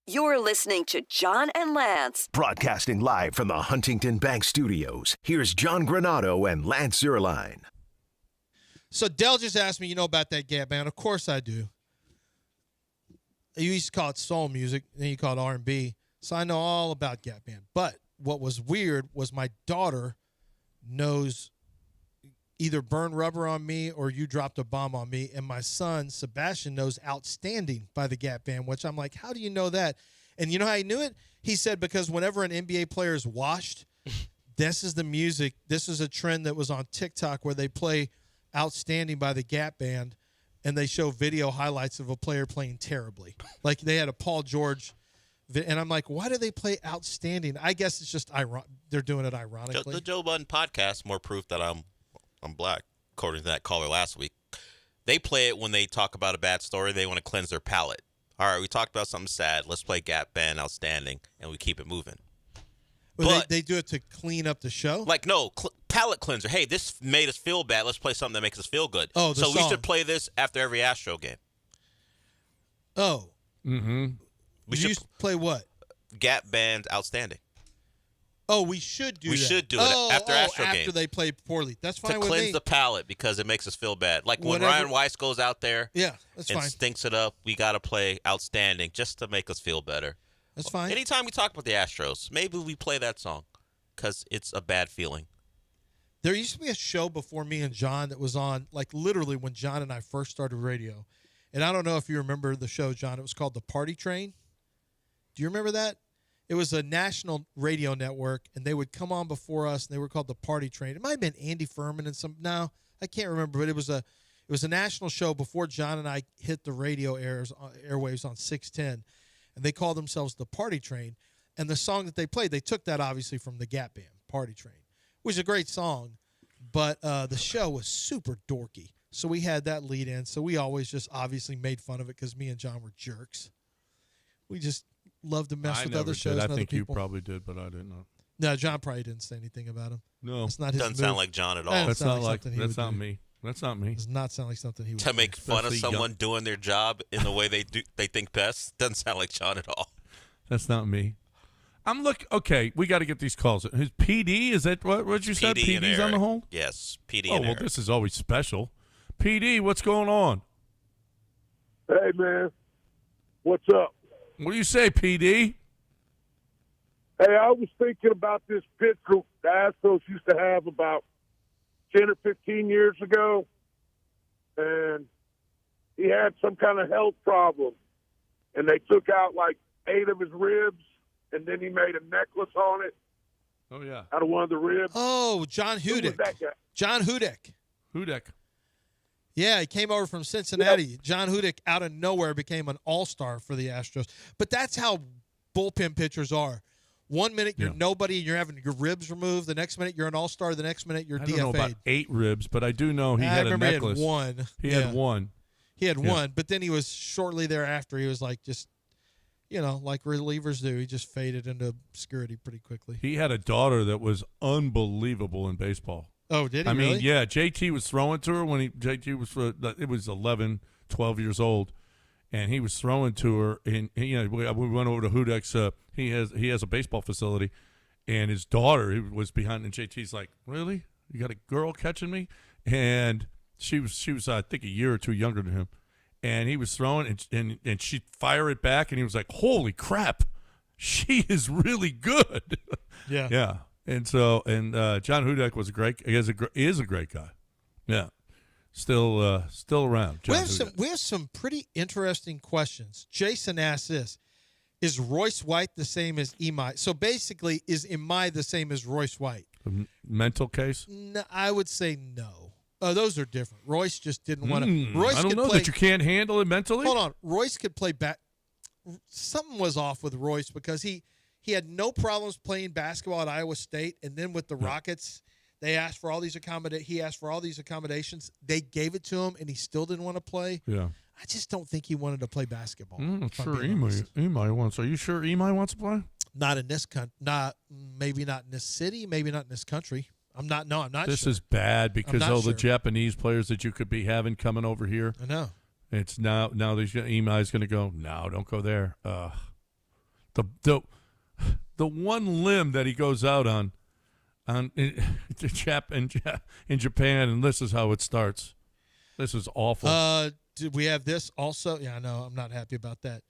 You're listening to John and Lance. Broadcasting live from the Huntington Bank Studios, here's John Granado and Lance Zierlein. So Dell just asked me, about that Gap Band. Of course I do. You used to call it soul music, then you call it R&B. So I know all about Gap Band. But what was weird was my daughter knows either Burn Rubber on Me or You Dropped a Bomb on Me. And my son, Sebastian, knows Outstanding by the Gap Band, which I'm like, how do you know that? And you know how he knew it? He said because whenever an NBA player is washed, this is the music. This is a trend that was on TikTok where they play Outstanding by the Gap Band, and they show video highlights of a player playing terribly. Like they had a Paul George, and I'm like, why do they play Outstanding? I guess it's just they're doing it ironically. The Joe Budden podcast, more proof that I'm black, according to that caller last week. They play it when they talk about a bad story. They want to cleanse their palate. All right, we talked about something sad. Let's play Gap Band Outstanding, and we keep it moving. Well, they do it to clean up the show? Like, no, palate cleanser. Hey, this made us feel bad. Let's play something that makes us feel good. Oh, so we should play this after every Astro game. Oh. Mm-hmm. We should play what? Gap Band Outstanding. Oh, we should do that. We should do it after Astro game. After they play poorly. That's fine to with me. To cleanse the palate because it makes us feel bad. Like when Ryan Weiss goes out there that's and fine. stinks it up, we got to play Outstanding just to make us feel better. That's fine. Anytime we talk about the Astros, maybe we play that song because it's a bad feeling. There used to be a show before me and John that was on, like literally when John and I first started radio. And I don't know if you remember the show, John. It was called The Party Train. Do you remember that? It was a national radio network, and they would come on before us, and they were called The Party Train. It might have been Andy Furman and some. No, I can't remember, but it was a national show before John and I hit the radio airwaves on 610, and they called themselves The Party Train. And the song that they played, they took that obviously from the Gap Band, Party Train, which is a great song, but the show was super dorky. So we had that lead in, so we always just obviously made fun of it because me and John were jerks. We just love to mess with other shows and other people. I think you probably did, but I didn't know. No, John probably didn't say anything about him. No. It's not his Doesn't sound like John at all. That's not me. That's not me. Does not sound like something he would To make fun of Especially someone doing their job in the way they think best doesn't sound like John at all. That's not me. Okay, we got to get these calls. His PD, is that what you said? PD and PD's on the hold? Yes, PD Oh, and well, Eric. this is always special. PD, what's going on? Hey, man. What's up? What do you say, PD? Hey, I was thinking about this pitcher the Astros used to have about 10 or 15 years ago, and he had some kind of health problem, and they took out like 8 of his ribs, and then he made a necklace on it. Oh, yeah. Out of one of the ribs. Oh, John Who was Hudick. that guy? John Hudick. Hudick. Yeah, he came over from Cincinnati. John Hudick, out of nowhere, became an all-star for the Astros. But that's how bullpen pitchers are. 1 minute you're nobody, you're having your ribs removed. The next minute you're an all-star. The next minute you're DFA'd. I don't know about 8 ribs, but I do know he had a necklace. He had one. He had one. He had one, but then he was shortly thereafter. He was like just, like relievers do. He just faded into obscurity pretty quickly. He had a daughter that was unbelievable in baseball. Oh, did he? I mean, really? yeah. JT was throwing to her when JT was it was 11, 12 years old, and he was throwing to her. And we went over to Hudick's. He has a baseball facility, and his daughter was behind. And JT's like, "Really? You got a girl catching me?" And she was I think a year or two younger than him, and he was throwing, and she'd fire it back, and he was like, "Holy crap, she is really good." Yeah. Yeah. And so, John Hudick was is a great guy. Yeah. Still around. John We have some pretty interesting questions. Jason asked this. Is Royce White the same as Imai? So basically, is Imai the same as Royce White? Mental case? No, I would say no. Those are different. Royce just didn't want to. Royce I don't know that you can't handle it mentally. Hold on. Royce could play back. Something was off with Royce because he had no problems playing basketball at Iowa State, and then with the Rockets, he asked for all these accommodations. They gave it to him, and he still didn't want to play. Yeah. I just don't think he wanted to play basketball. I'm sure Imai wants. Are you sure Imai wants to play? Not in this country. Maybe not in this city. Maybe not in this country. I'm not This sure. is bad because all sure. the Japanese players that you could be having coming over here. I know. It's now Imai's going to go, no, don't go there. The one limb that he goes out on in Japan, and this is how it starts. This is awful. Did we have this also? Yeah, I know. I'm not happy about that.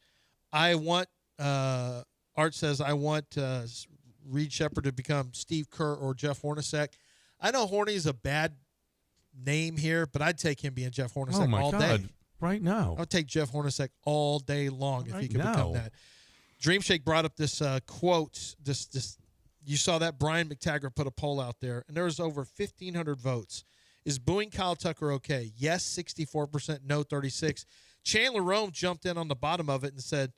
I want Art says I want Reed Shepherd to become Steve Kerr or Jeff Hornacek. I know Horny's a bad name here, but I'd take him being Jeff Hornacek all day. Right now. I would take Jeff Hornacek all day long if he could become that. Dream Shake brought up this quote. This you saw that Brian McTaggart put a poll out there, and there was over 1,500 votes. Is booing Kyle Tucker okay? Yes, 64%. No, 36%. Chandler Rome jumped in on the bottom of it and said,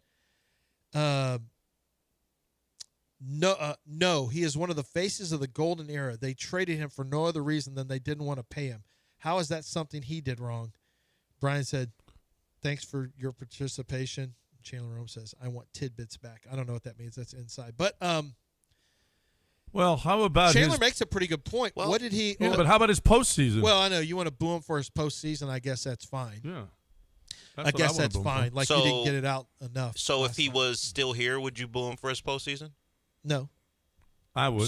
no, he is one of the faces of the golden era. They traded him for no other reason than they didn't want to pay him. How is that something he did wrong? Brian said, thanks for your participation. Chandler Rome says, I want tidbits back. I don't know what that means. That's inside. But well, how about Chandler makes a pretty good point. Well, what did he? Yeah, but how about his postseason? Well, I know you want to boo him for his postseason. I guess that's fine. Yeah, I guess that's fine. Like you didn't get it out enough. So if he was still here, would you boo him for his postseason? No, I would.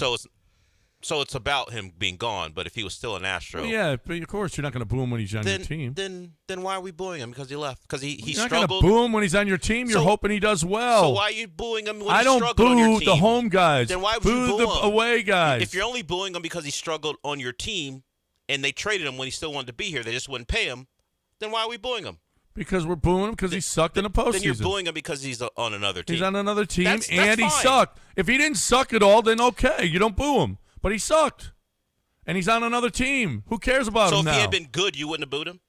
So it's about him being gone. But if he was still an Astro, well, yeah, but of course you're not going to boo him when he's on your team. Then why are we booing him? Because he left. Because he you're struggled. You're not going to boo him when he's on your team. You're hoping he does well. So why are you booing him when I he don't struggled on your boo team? the home guys. Then why would boo you boo the him? away guys? If you're only booing him because he struggled on your team, and they traded him when he still wanted to be here, they just wouldn't pay him. Then why are we booing him? Because we're booing him because he sucked in the postseason. Then you're booing him because he's on another team. He's on another team, that's and he fine. sucked. If he didn't suck at all, then okay, you don't boo him. But he sucked, and he's on another team. Who cares about him now? So if he had been good, you wouldn't have booed him?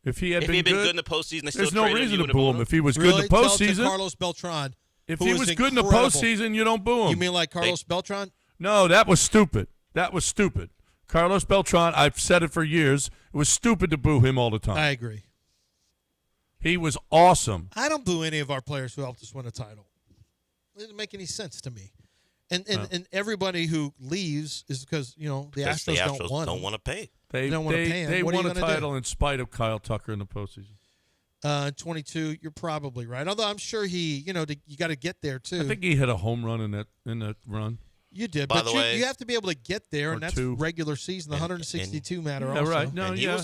If he had been good in the postseason, they still there's no traded reason him, to boo him. If he was good in the Tell it to postseason, Carlos Beltran. if he was good in the postseason, you don't boo him. You mean like Carlos Beltran? No, that was stupid. That was stupid. Carlos Beltran, I've said it for years, it was stupid to boo him all the time. I agree. He was awesome. I don't boo any of our players who helped us win a title. It doesn't make any sense to me. And everybody who leaves is because, the Astros don't want don't want to pay. They don't want to pay him. They what won are a you gonna title do? in spite of Kyle Tucker in the postseason. 22, you're probably right. Although I'm sure you got to get there too. I think he hit a home run in that run. You did, By but the way, you have to be able to get there, or and that's two. regular season. The 162 matter Yeah, also. right. No, and yeah.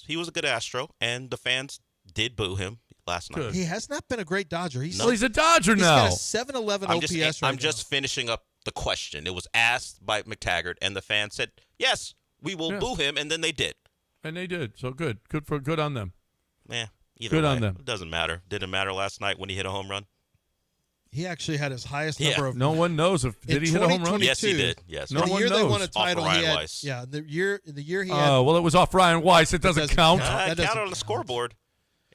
he was a good Astro, and the fans did boo him last night. He has not been a great Dodger. He's a Dodger he's now. got a 711 OPS I'm just finishing up the question. It was asked by McTaggart, and the fans said, yes, we will boo him, and then they did. And they did. So good on them. Yeah, Good way. on them. It doesn't matter. Didn't matter last night when he hit a home run. He actually had his highest number of. No one knows if did he hit a home run? Yes, he did. Yes. No in the one year knows. they won a title, Off of he Ryan had. Weiss. Yeah, in the year he had. Oh, well, it was off Ryan Weiss. It doesn't count. It counted on the scoreboard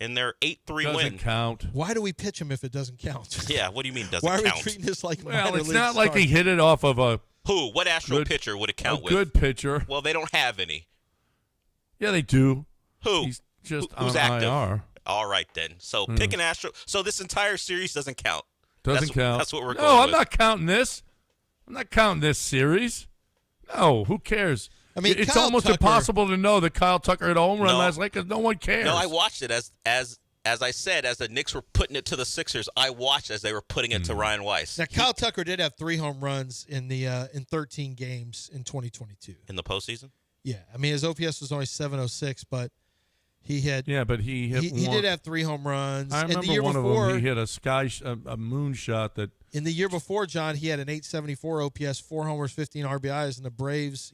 in their 8-3 Doesn't win. count. Why do we pitch him if it doesn't count? Yeah, what do you mean doesn't Why are count? we treating this like Well, minor it's league not like start? he hit it off of a Who? What Astro Good- pitcher would it count with? good pitcher. Well, they don't have any. Yeah, they do. Who? He's just Who's on active? IR. All right, then. So pick an Astro. So this entire series doesn't count. Doesn't count. That's what we're going No, I'm with. not counting this. I'm not counting this series. No, who cares? I mean, it's Kyle almost Tucker- impossible to know that Kyle Tucker hit a home run No. last night because no one cares. No, I watched it as I said, as the Knicks were putting it to the Sixers. I watched as they were putting it to Ryan Weiss. Now, Kyle Tucker did have 3 home runs in 13 games in 2022. In the postseason? Yeah, I mean his OPS was only 706, but he had. Yeah, but he hit he one. did have 3 home runs. I and the remember year one before, of them. He hit a moon shot that. In the year before, John, he had an 874 OPS, 4 homers, 15 RBIs, and the Braves,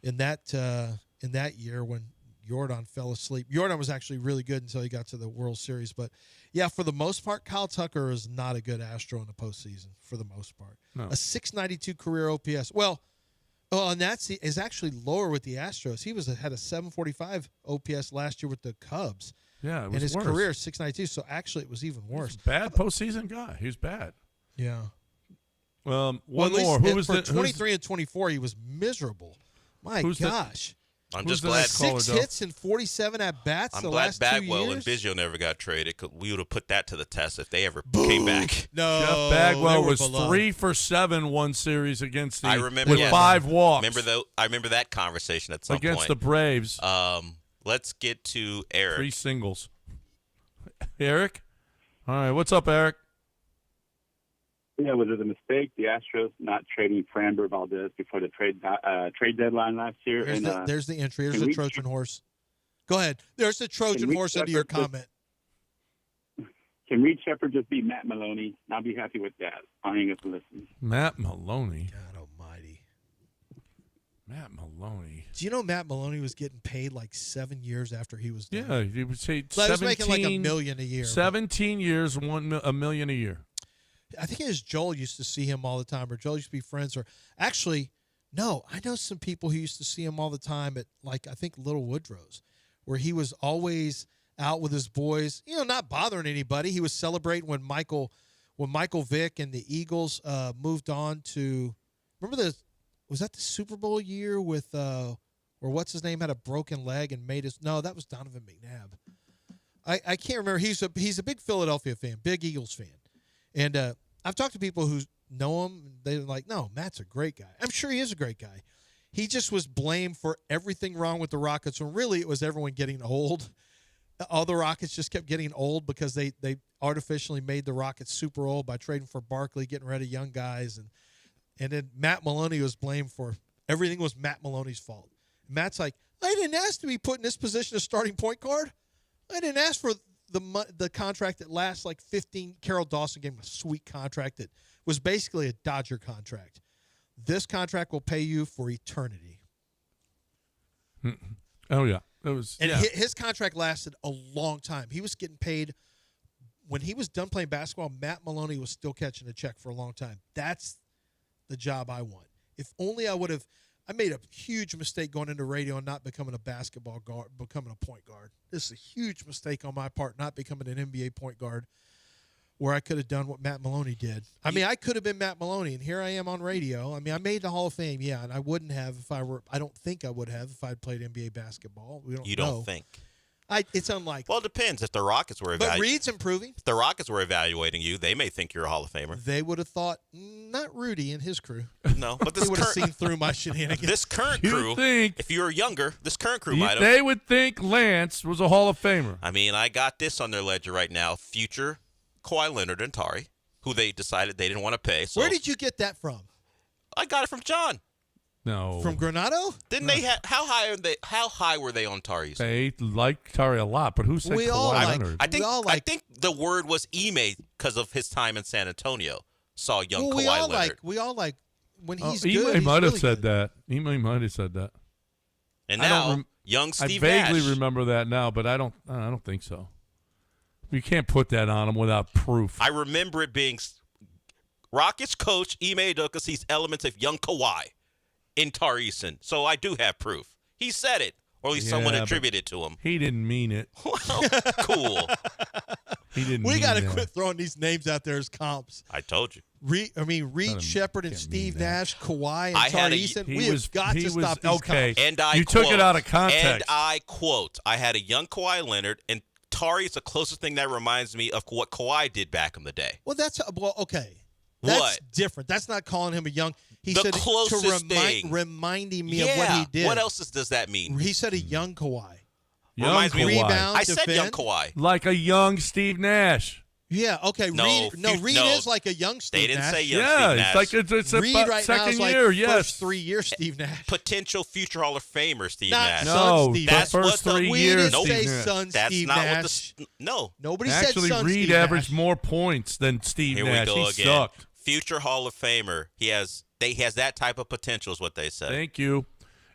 in that year when Jordan fell asleep. Jordan was actually really good until he got to the World Series. But, yeah, for the most part, Kyle Tucker is not a good Astro in the postseason, for the most part. No. A 692 career OPS. Well, and that is actually lower with the Astros. He had a 745 OPS last year with the Cubs. Yeah, it was and his worse. career is 692, so actually it was even worse. Bad postseason guy. He was bad. Yeah. One Well, at least more. Who was for the 23 and 24, he was miserable. My Who's the- gosh. I'm Who's just the glad. next caller, 6 Joe? hits and 47 at bats I'm the glad last 2 Bagwell years. and Biggio never got traded. 'Cause we would have put that to the test if they ever came back. No, Jeff they Bagwell were was beloved. 3 for 7 one series against the I remember with yes. 5 walks. I remember that conversation at some against point. the Braves. Let's get to Eric. 3 singles. Eric? All right, what's up, Eric? Yeah, was it a mistake, the Astros not trading Framber Valdez before the trade deadline last year? There's the entry. There's the Trojan horse. Go ahead. There's the Trojan horse into your comment. Can Reed Shepherd just be Matt Maloney? I'll be happy with that. I'll hang up and listen. Matt Maloney. God almighty. Matt Maloney. Do you know Matt Maloney was getting paid like 7 years after he was done? Yeah, he would say he was making like $1 million a year. 17 years, $1 million a year. I think it was Joel used to see him all the time, or Joel used to be friends. Or actually, no, I know some people who used to see him all the time at, like, I think Little Woodrow's, where he was always out with his boys, not bothering anybody. He was celebrating when Michael Vick and the Eagles moved on to, was that the Super Bowl year with, or what's his name had a broken leg and that was Donovan McNabb. I can't remember. He's a big Philadelphia fan, big Eagles fan. And I've talked to people who know him, and they're like, no, Matt's a great guy. I'm sure he is a great guy. He just was blamed for everything wrong with the Rockets, when really it was everyone getting old. All the Rockets just kept getting old because they artificially made the Rockets super old by trading for Barkley, getting rid of young guys. And then Matt Maloney was blamed for everything was Matt Maloney's fault. Matt's like, I didn't ask to be put in this position as starting point guard. I didn't ask for the contract that lasts like 15. Carol Dawson gave him a sweet contract that was basically a Dodger contract. This contract will pay you for eternity. Oh, yeah. It was, and his contract lasted a long time. He was getting paid. When he was done playing basketball, Matt Maloney was still catching a check for a long time. That's the job I want. If only I made a huge mistake going into radio and not becoming a basketball guard, becoming a point guard. This is a huge mistake on my part, not becoming an NBA point guard, where I could have done what Matt Maloney did. I mean, I could have been Matt Maloney, and here I am on radio. I mean, I made the Hall of Fame, yeah, and I wouldn't have I don't think I would have if I'd played NBA basketball. We don't know. You don't think? It's unlikely. Well, it depends. If the Rockets were But Reed's improving. If the Rockets were evaluating you, they may think you're a Hall of Famer. They would have thought, not Rudy and his crew. No, but this would have seen through my shenanigans. This current crew, if you were younger, this current crew might have. They would think Lance was a Hall of Famer. I mean, I got this on their ledger right now. Future Kawhi Leonard and Tari, who they decided they didn't want to pay. So where did you get that from? I got it from John. No. From Granado? Didn't they have how high were they on Tari's? They like Tari a lot, but who said Kawhi Leonard? I think the word was Ime because of his time in San Antonio. Saw young Kawhi Leonard. We all like when he's good. Ime He might have really said good. that. Ime might have said that. And now young Steve I vaguely Nash. remember that now, but I don't think so. You can't put that on him without proof. I remember it being Rockets coach Ime Udoka sees elements of young Kawhi in Tari Eason. So I do have proof. He said it, or at least someone attributed it to him. He didn't mean it. Cool. He didn't. We got to quit throwing these names out there as comps. I told you. Reed Shepherd and Steve Nash, Kawhi and Tari Eason. We have got to stop these comps. And you took it out of context. And I quote, I had a young Kawhi Leonard, and Tari is the closest thing that reminds me of what Kawhi did back in the day. Well, okay. That's different. That's not calling him a young. He said reminding me of what he did. What else does that mean? He said a young Kawhi. Reminds me of rebound. I said young Kawhi. Like a young Steve Nash. Yeah, okay. Reed is like a young Steve Nash. They didn't say young Steve Nash. It's like Reed right second now is like year, yes. first 3 years Steve Nash. Potential future Hall of Famer Steve Not Nash. No, Steve that's first 3 years. We didn't say Steve Nash. son That's Steve not Nash. what no. Nobody Actually, said son Reed Steve averaged Nash. more points than Steve Here Nash. we go He again. sucked. Future Hall of Famer. He has that type of potential is what they say. Thank you.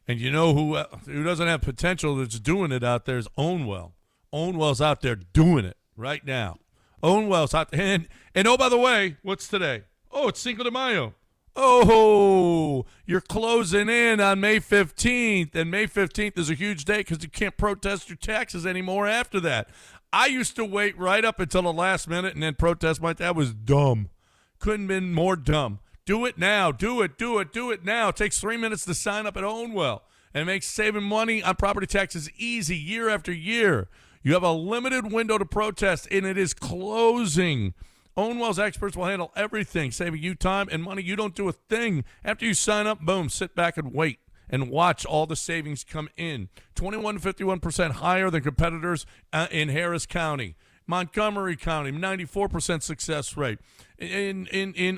And you know who doesn't have potential that's doing it out there is Ownwell. Ownwell's out there doing it right now. Ownwell's out there. And oh, by the way, what's today? Oh, it's Cinco de Mayo. Oh, you're closing in on May 15th. And May 15th is a huge day because you can't protest your taxes anymore after that. I used to wait right up until the last minute and then protest my tax. That was dumb. Couldn't have been more dumb. Do it now. Do it now. It takes 3 minutes to sign up at Ownwell. And it makes saving money on property taxes easy year after year. You have a limited window to protest, and it is closing. Ownwell's experts will handle everything, saving you time and money. You don't do a thing. After you sign up, boom, sit back and wait and watch all the savings come in. 21 to 51% higher than competitors in Harris County. Montgomery County, 94% success rate. In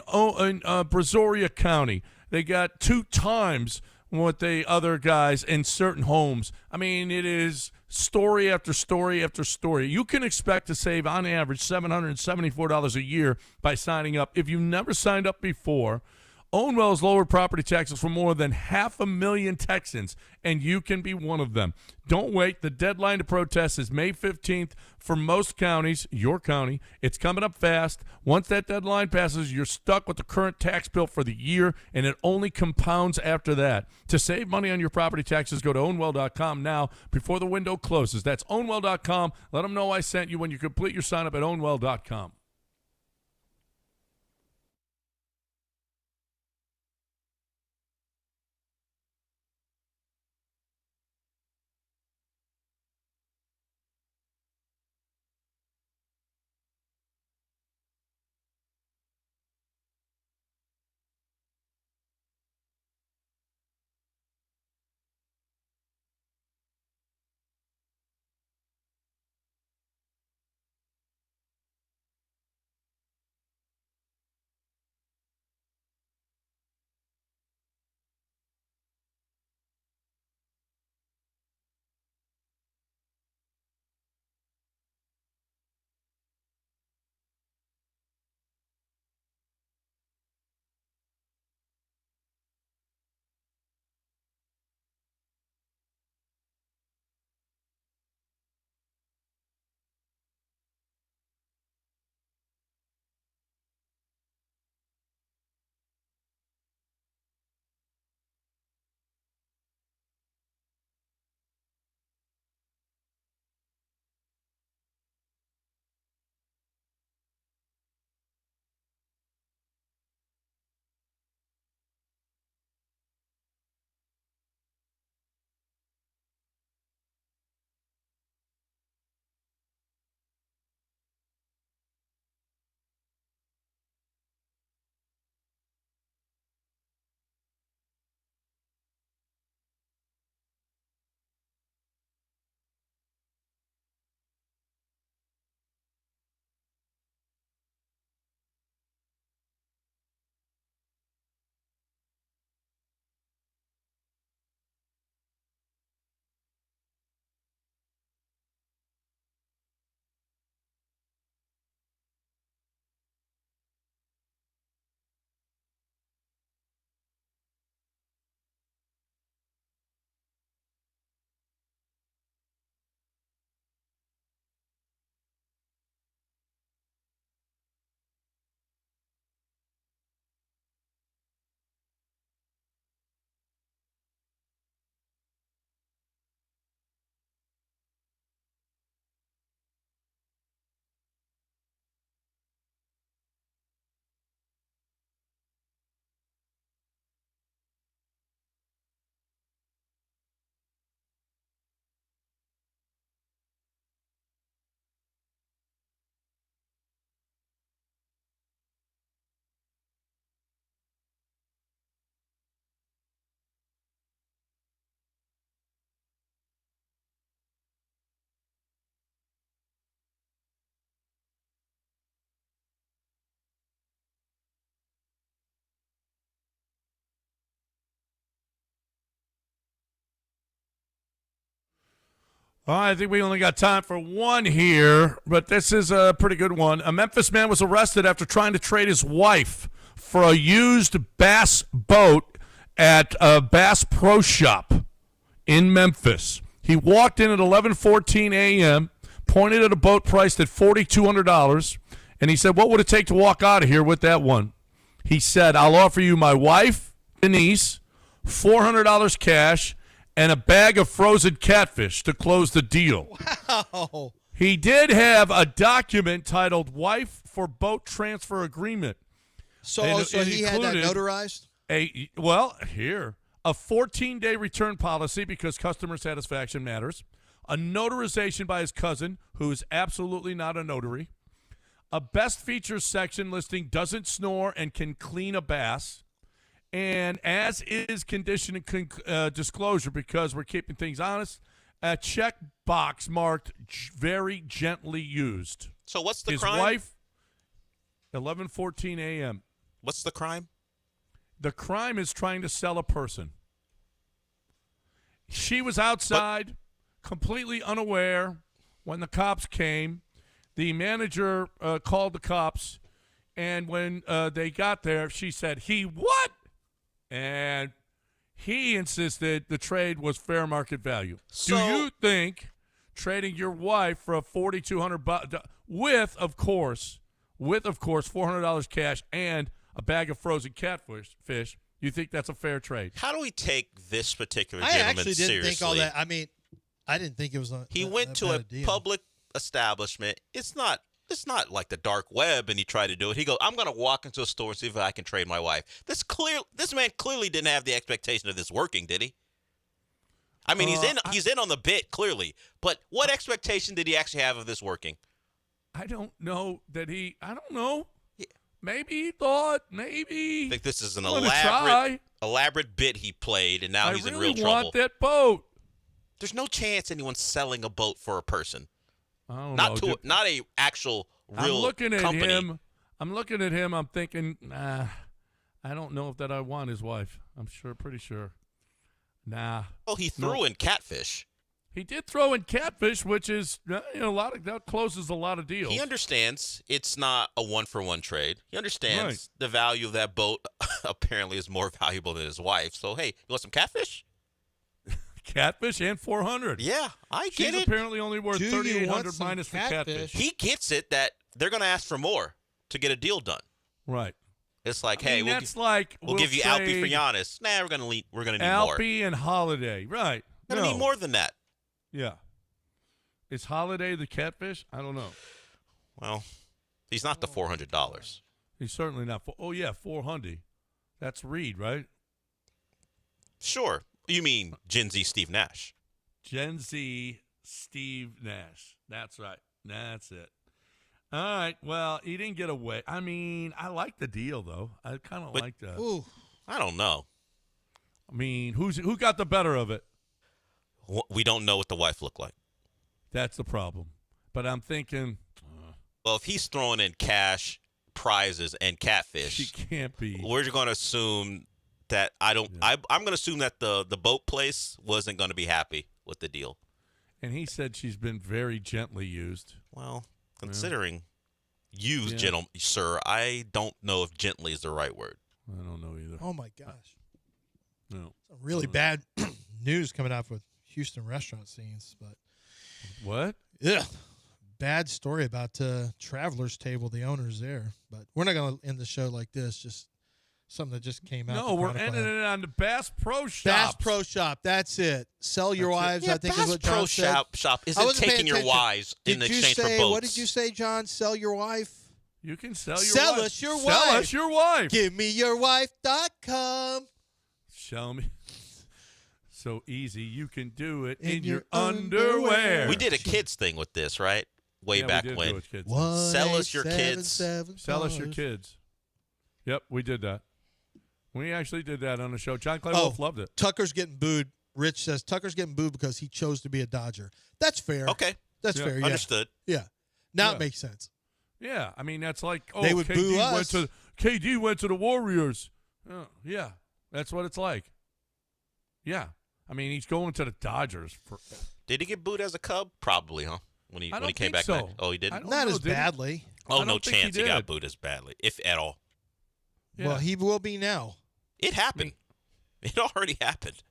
Brazoria County, they got 2 times what the other guys in certain homes. I mean, it is story after story after story. You can expect to save, on average, $774 a year by signing up. If you've never signed up before, Ownwell has lowered property taxes for more than 500,000 Texans, and you can be one of them. Don't wait. The deadline to protest is May 15th for most counties, your county. It's coming up fast. Once that deadline passes, you're stuck with the current tax bill for the year, and it only compounds after that. To save money on your property taxes, go to Ownwell.com now before the window closes. That's Ownwell.com. Let them know I sent you when you complete your sign up at Ownwell.com. All right, I think we only got time for one here, but this is a pretty good one. A Memphis man was arrested after trying to trade his wife for a used bass boat at a Bass Pro Shop in Memphis. He walked in at 11:14 a.m., pointed at a boat priced at $4,200, and he said, "What would it take to walk out of here with that one?" He said, "I'll offer you my wife, Denise, $400 cash, and a bag of frozen catfish to close the deal." Wow. He did have a document titled Wife for Boat Transfer Agreement. So And he had that included notarized? a 14-day return policy because customer satisfaction matters, a notarization by his cousin, who is absolutely not a notary, a best features section listing doesn't snore and can clean a bass, and as is condition and disclosure, because we're keeping things honest, a check box marked very gently used. So what's the His crime? wife, 11:14 a.m. What's the crime? The crime is trying to sell a person. She was outside, completely unaware when the cops came. The manager called the cops, and when they got there, she said, "He what?" And he insisted the trade was fair market value. Do you think trading your wife for a $4,200 with, of course, $400 cash and a bag of frozen catfish, you think that's a fair trade? How do we take this particular I gentleman actually didn't seriously? think all that. I mean, I didn't think it was. He went to a public establishment. It's not like the dark web, and he tried to do it. He goes, "I'm going to walk into a store and see if I can trade my wife." This man clearly didn't have the expectation of this working, did he? I mean, he's in on the bit clearly, but what expectation did he actually have of this working? I don't know that I don't know. Maybe he thought, maybe. I think this is an I'm gonna try. elaborate bit he played, and now he's in real I really trouble. want that boat. There's no chance anyone's selling a boat for a person. I don't Not know. not a actual real I'm looking at company. him. I'm thinking, I don't know if that I want his wife. I'm pretty sure. Nah. Oh, he threw in catfish. He did throw in catfish, which is that closes a lot of deals. He understands it's not a one-for-one trade. He understands the value of that boat apparently is more valuable than his wife. So, hey, you want some catfish? Catfish and 400. Yeah, I get She's it. apparently only worth 3,800 minus the catfish. He gets it that they're going to ask for more to get a deal done. Right. It's like, I mean, hey, we'll give you Alpy for Giannis. Nah, we're going to need more. Alpy and Holiday. Right. We're going to need more than that. Yeah. Is Holiday the catfish? I don't know. Well, he's not the $400. He's certainly not. $400. That's Reed, right? Sure. You mean Gen Z Steve Nash. Gen Z Steve Nash. That's right. That's it. All right. Well, he didn't get away. I mean, I like the deal, though. I kind of like that. Ooh, I don't know. I mean, who got the better of it? We don't know what the wife looked like. That's the problem. But I'm thinking. Well, if he's throwing in cash, prizes, and catfish, She can't be. we're going to assume that I'm going to assume that the boat place wasn't going to be happy with the deal. And he said she's been very gently used. Well, considering used, gentlemen, sir, I don't know if gently is the right word. I don't know either. Oh my gosh. No. Some really bad news coming out with Houston restaurant scenes, but what? Yeah, bad story about Travelers Table, the owners there. But we're not going to end the show like this. Just something that just came out. No, we're ending it on the Bass Pro Shop. Bass Pro Shop. That's it. Sell your wives. Yeah, I think Bass is what John Pro said. Shop I isn't wasn't paying taking your attention. wives in Did you exchange say, for boats. What did you say, John? Sell your wife. You can sell your Sell wife. us your wife. Sell us your wife. Give me your wife.com. Show me. So easy. You can do it in your underwear. We did a kids thing with this, right? Way back we did when. do a kids thing. Sell us your kids. Sell us your kids. Yep, we did that. We actually did that on the show. John Clay Wolf loved it. Tucker's getting booed. Rich says Tucker's getting booed because he chose to be a Dodger. That's fair. Okay. That's fair. Yeah. Understood. Yeah. Now it makes sense. Yeah, I mean that's like They would boo us. KD went to the Warriors. Oh, yeah, that's what it's like. Yeah, I mean he's going to the Dodgers. Did he get booed as a Cub? Probably, huh? When he came think back. so. Oh, he didn't. Not as badly. Oh, no chance he got booed as badly, if at all. Yeah. Well, he will be now. It happened. It already happened.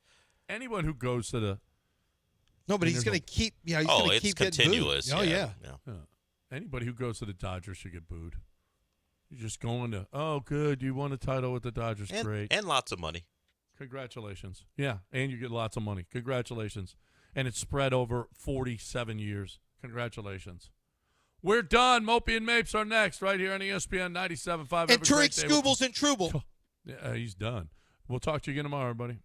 Anyone who goes to the but he's going to keep. Yeah, he's going to it's keep getting continuous. booed. Oh yeah. Anybody who goes to the Dodgers should get booed. You're just going to, oh, good, you won a title with the Dodgers. Great. And lots of money. Congratulations. Yeah, and you get lots of money. Congratulations. And it's spread over 47 years. Congratulations. We're done. Mopey and Mapes are next right here on ESPN 97.5. And Tariq Scoobles and Trouble. Yeah, he's done. We'll talk to you again tomorrow, everybody.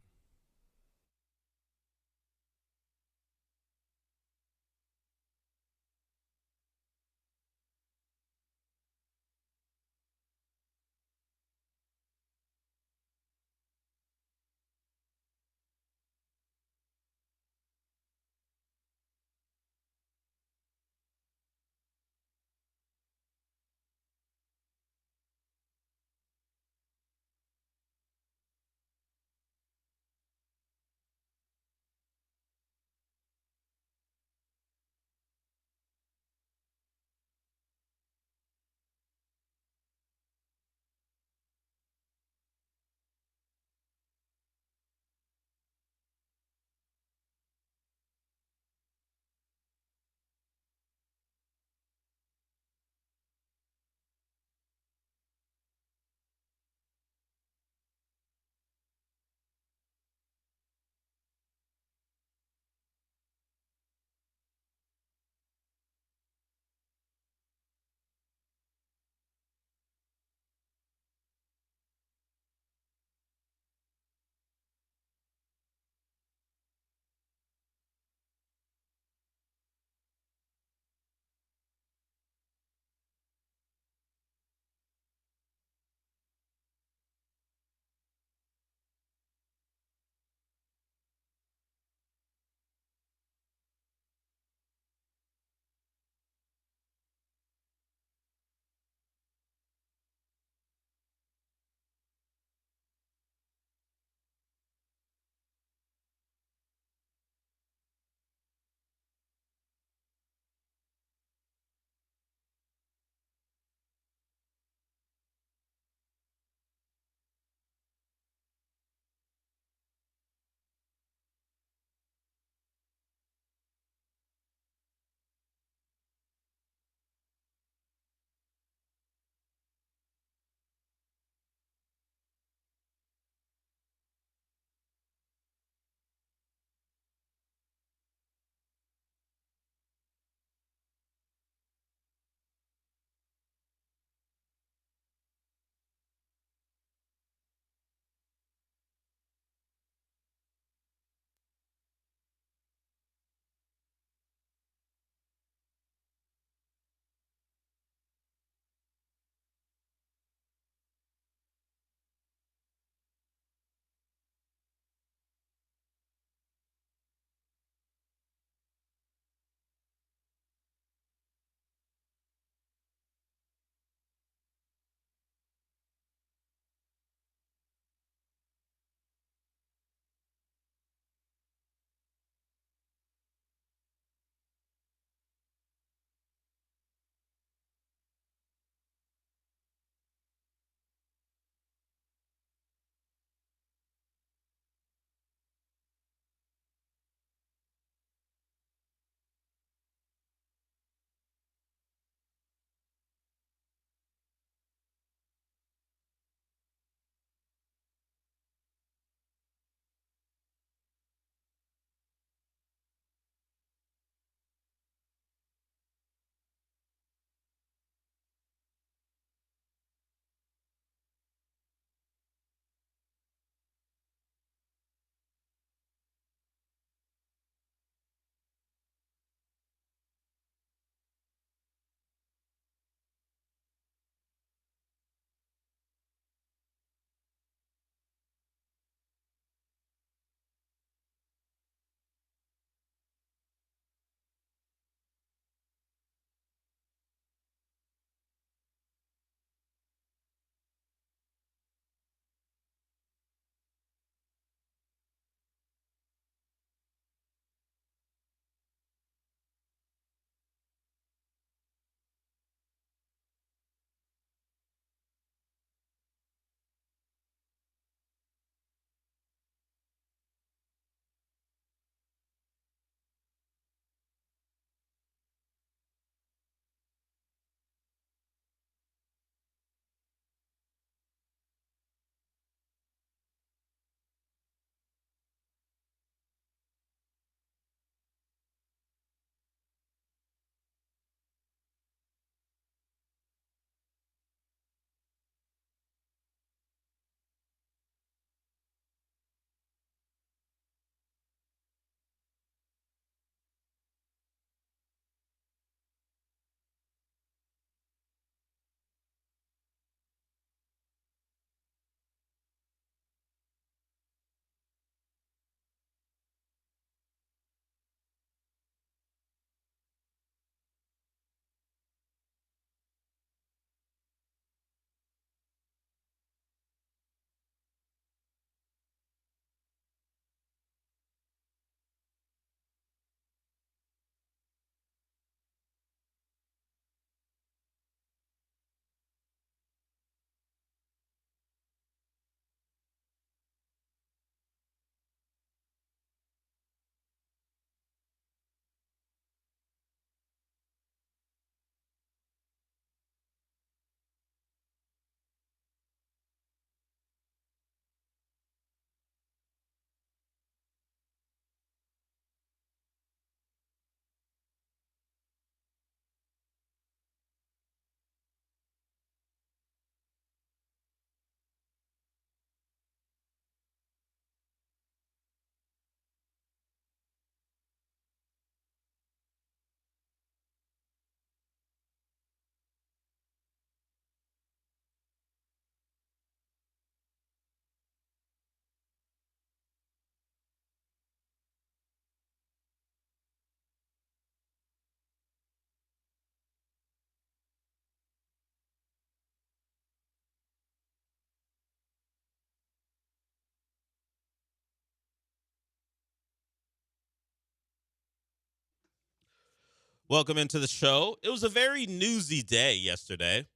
Welcome into the show. It was a very newsy day yesterday.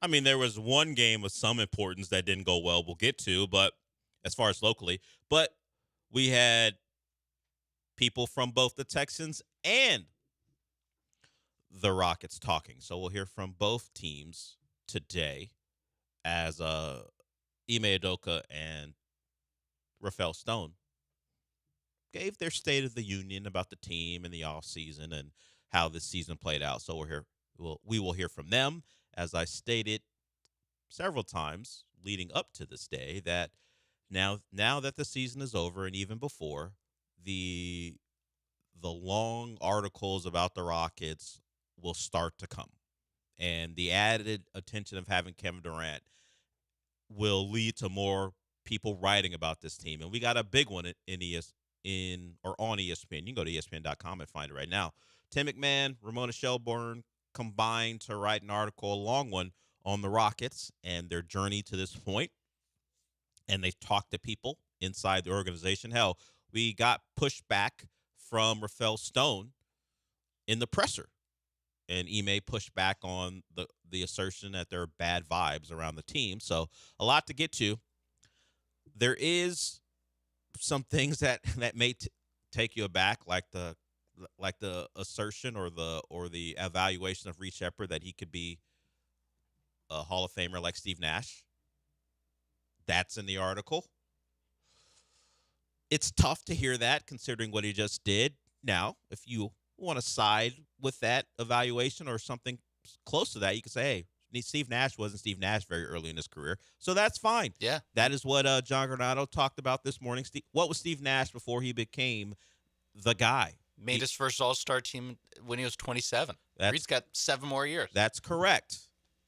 I mean, there was one game of some importance that didn't go well we'll get to, but as far as locally. But we had people from both the Texans and the Rockets talking. So we'll hear from both teams today as Ime Udoka and Rafael Stone gave their State of the Union about the team and the offseason and how this season played out. So we will hear from them. As I stated several times leading up to this day, that now that the season is over, and even before, the long articles about the Rockets will start to come. And the added attention of having Kevin Durant will lead to more people writing about this team. And we got a big one on ESPN. You can go to ESPN.com and find it right now. Tim McMahon, Ramona Shelburne combined to write an article, a long one, on the Rockets and their journey to this point. And they talked to people inside the organization. Hell, we got pushback from Rafael Stone in the presser. And Ime pushed back on the assertion that there are bad vibes around the team. So a lot to get to. There is some things that may take you aback, like the assertion or the evaluation of Reed Sheppard that he could be a Hall of Famer like Steve Nash. That's in the article. It's tough to hear that considering what he just did. Now, if you want to side with that evaluation or something close to that, you can say, hey, Steve Nash wasn't Steve Nash very early in his career. So that's fine. Yeah. That is what John Granado talked about this morning. What was Steve Nash before he became the guy? Made his first All-Star team when he was 27. Reed's got 7 more years. That's correct.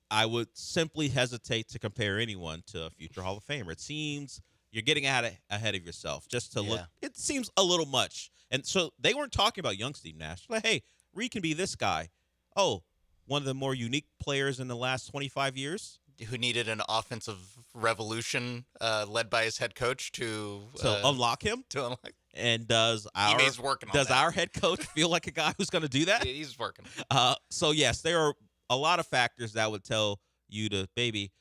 I would simply hesitate to compare anyone to a future Hall of Famer. It seems you're getting ahead of yourself just to look. It seems a little much. And so they weren't talking about young Steve Nash. Like, hey, Reed can be this guy. Oh, one of the more unique players in the last 25 years. Who needed an offensive revolution led by his head coach to unlock him? To unlock. And does our head coach feel like a guy who's going to do that? He's working. So, yes, there are a lot of factors that would tell you to, baby.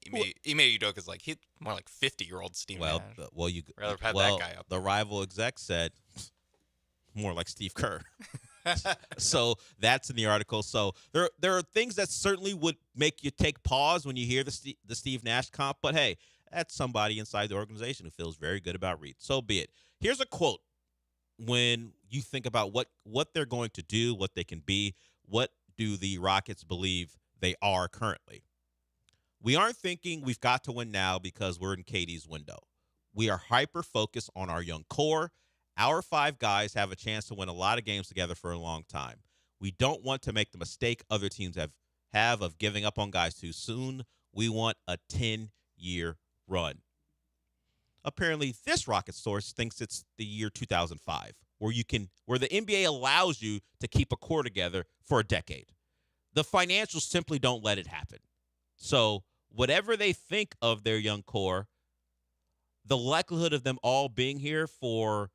Ime Udoka's like, he's more like 50-year-old Steve Nash. You rather have that guy up. The rival exec said more like Steve Kerr. So that's in the article. So there are things that certainly would make you take pause when you hear the Steve Nash comp. But, hey, that's somebody inside the organization who feels very good about Reed. So be it. Here's a quote when you think about what they're going to do, what they can be, what do the Rockets believe they are currently. We aren't thinking we've got to win now because we're in Katie's window. We are hyper-focused on our young core. Our 5 guys have a chance to win a lot of games together for a long time. We don't want to make the mistake other teams have of giving up on guys too soon. We want a 10-year run. Apparently, this Rocket source thinks it's the year 2005, where the NBA allows you to keep a core together for a decade. The financials simply don't let it happen. So whatever they think of their young core, the likelihood of them all being here for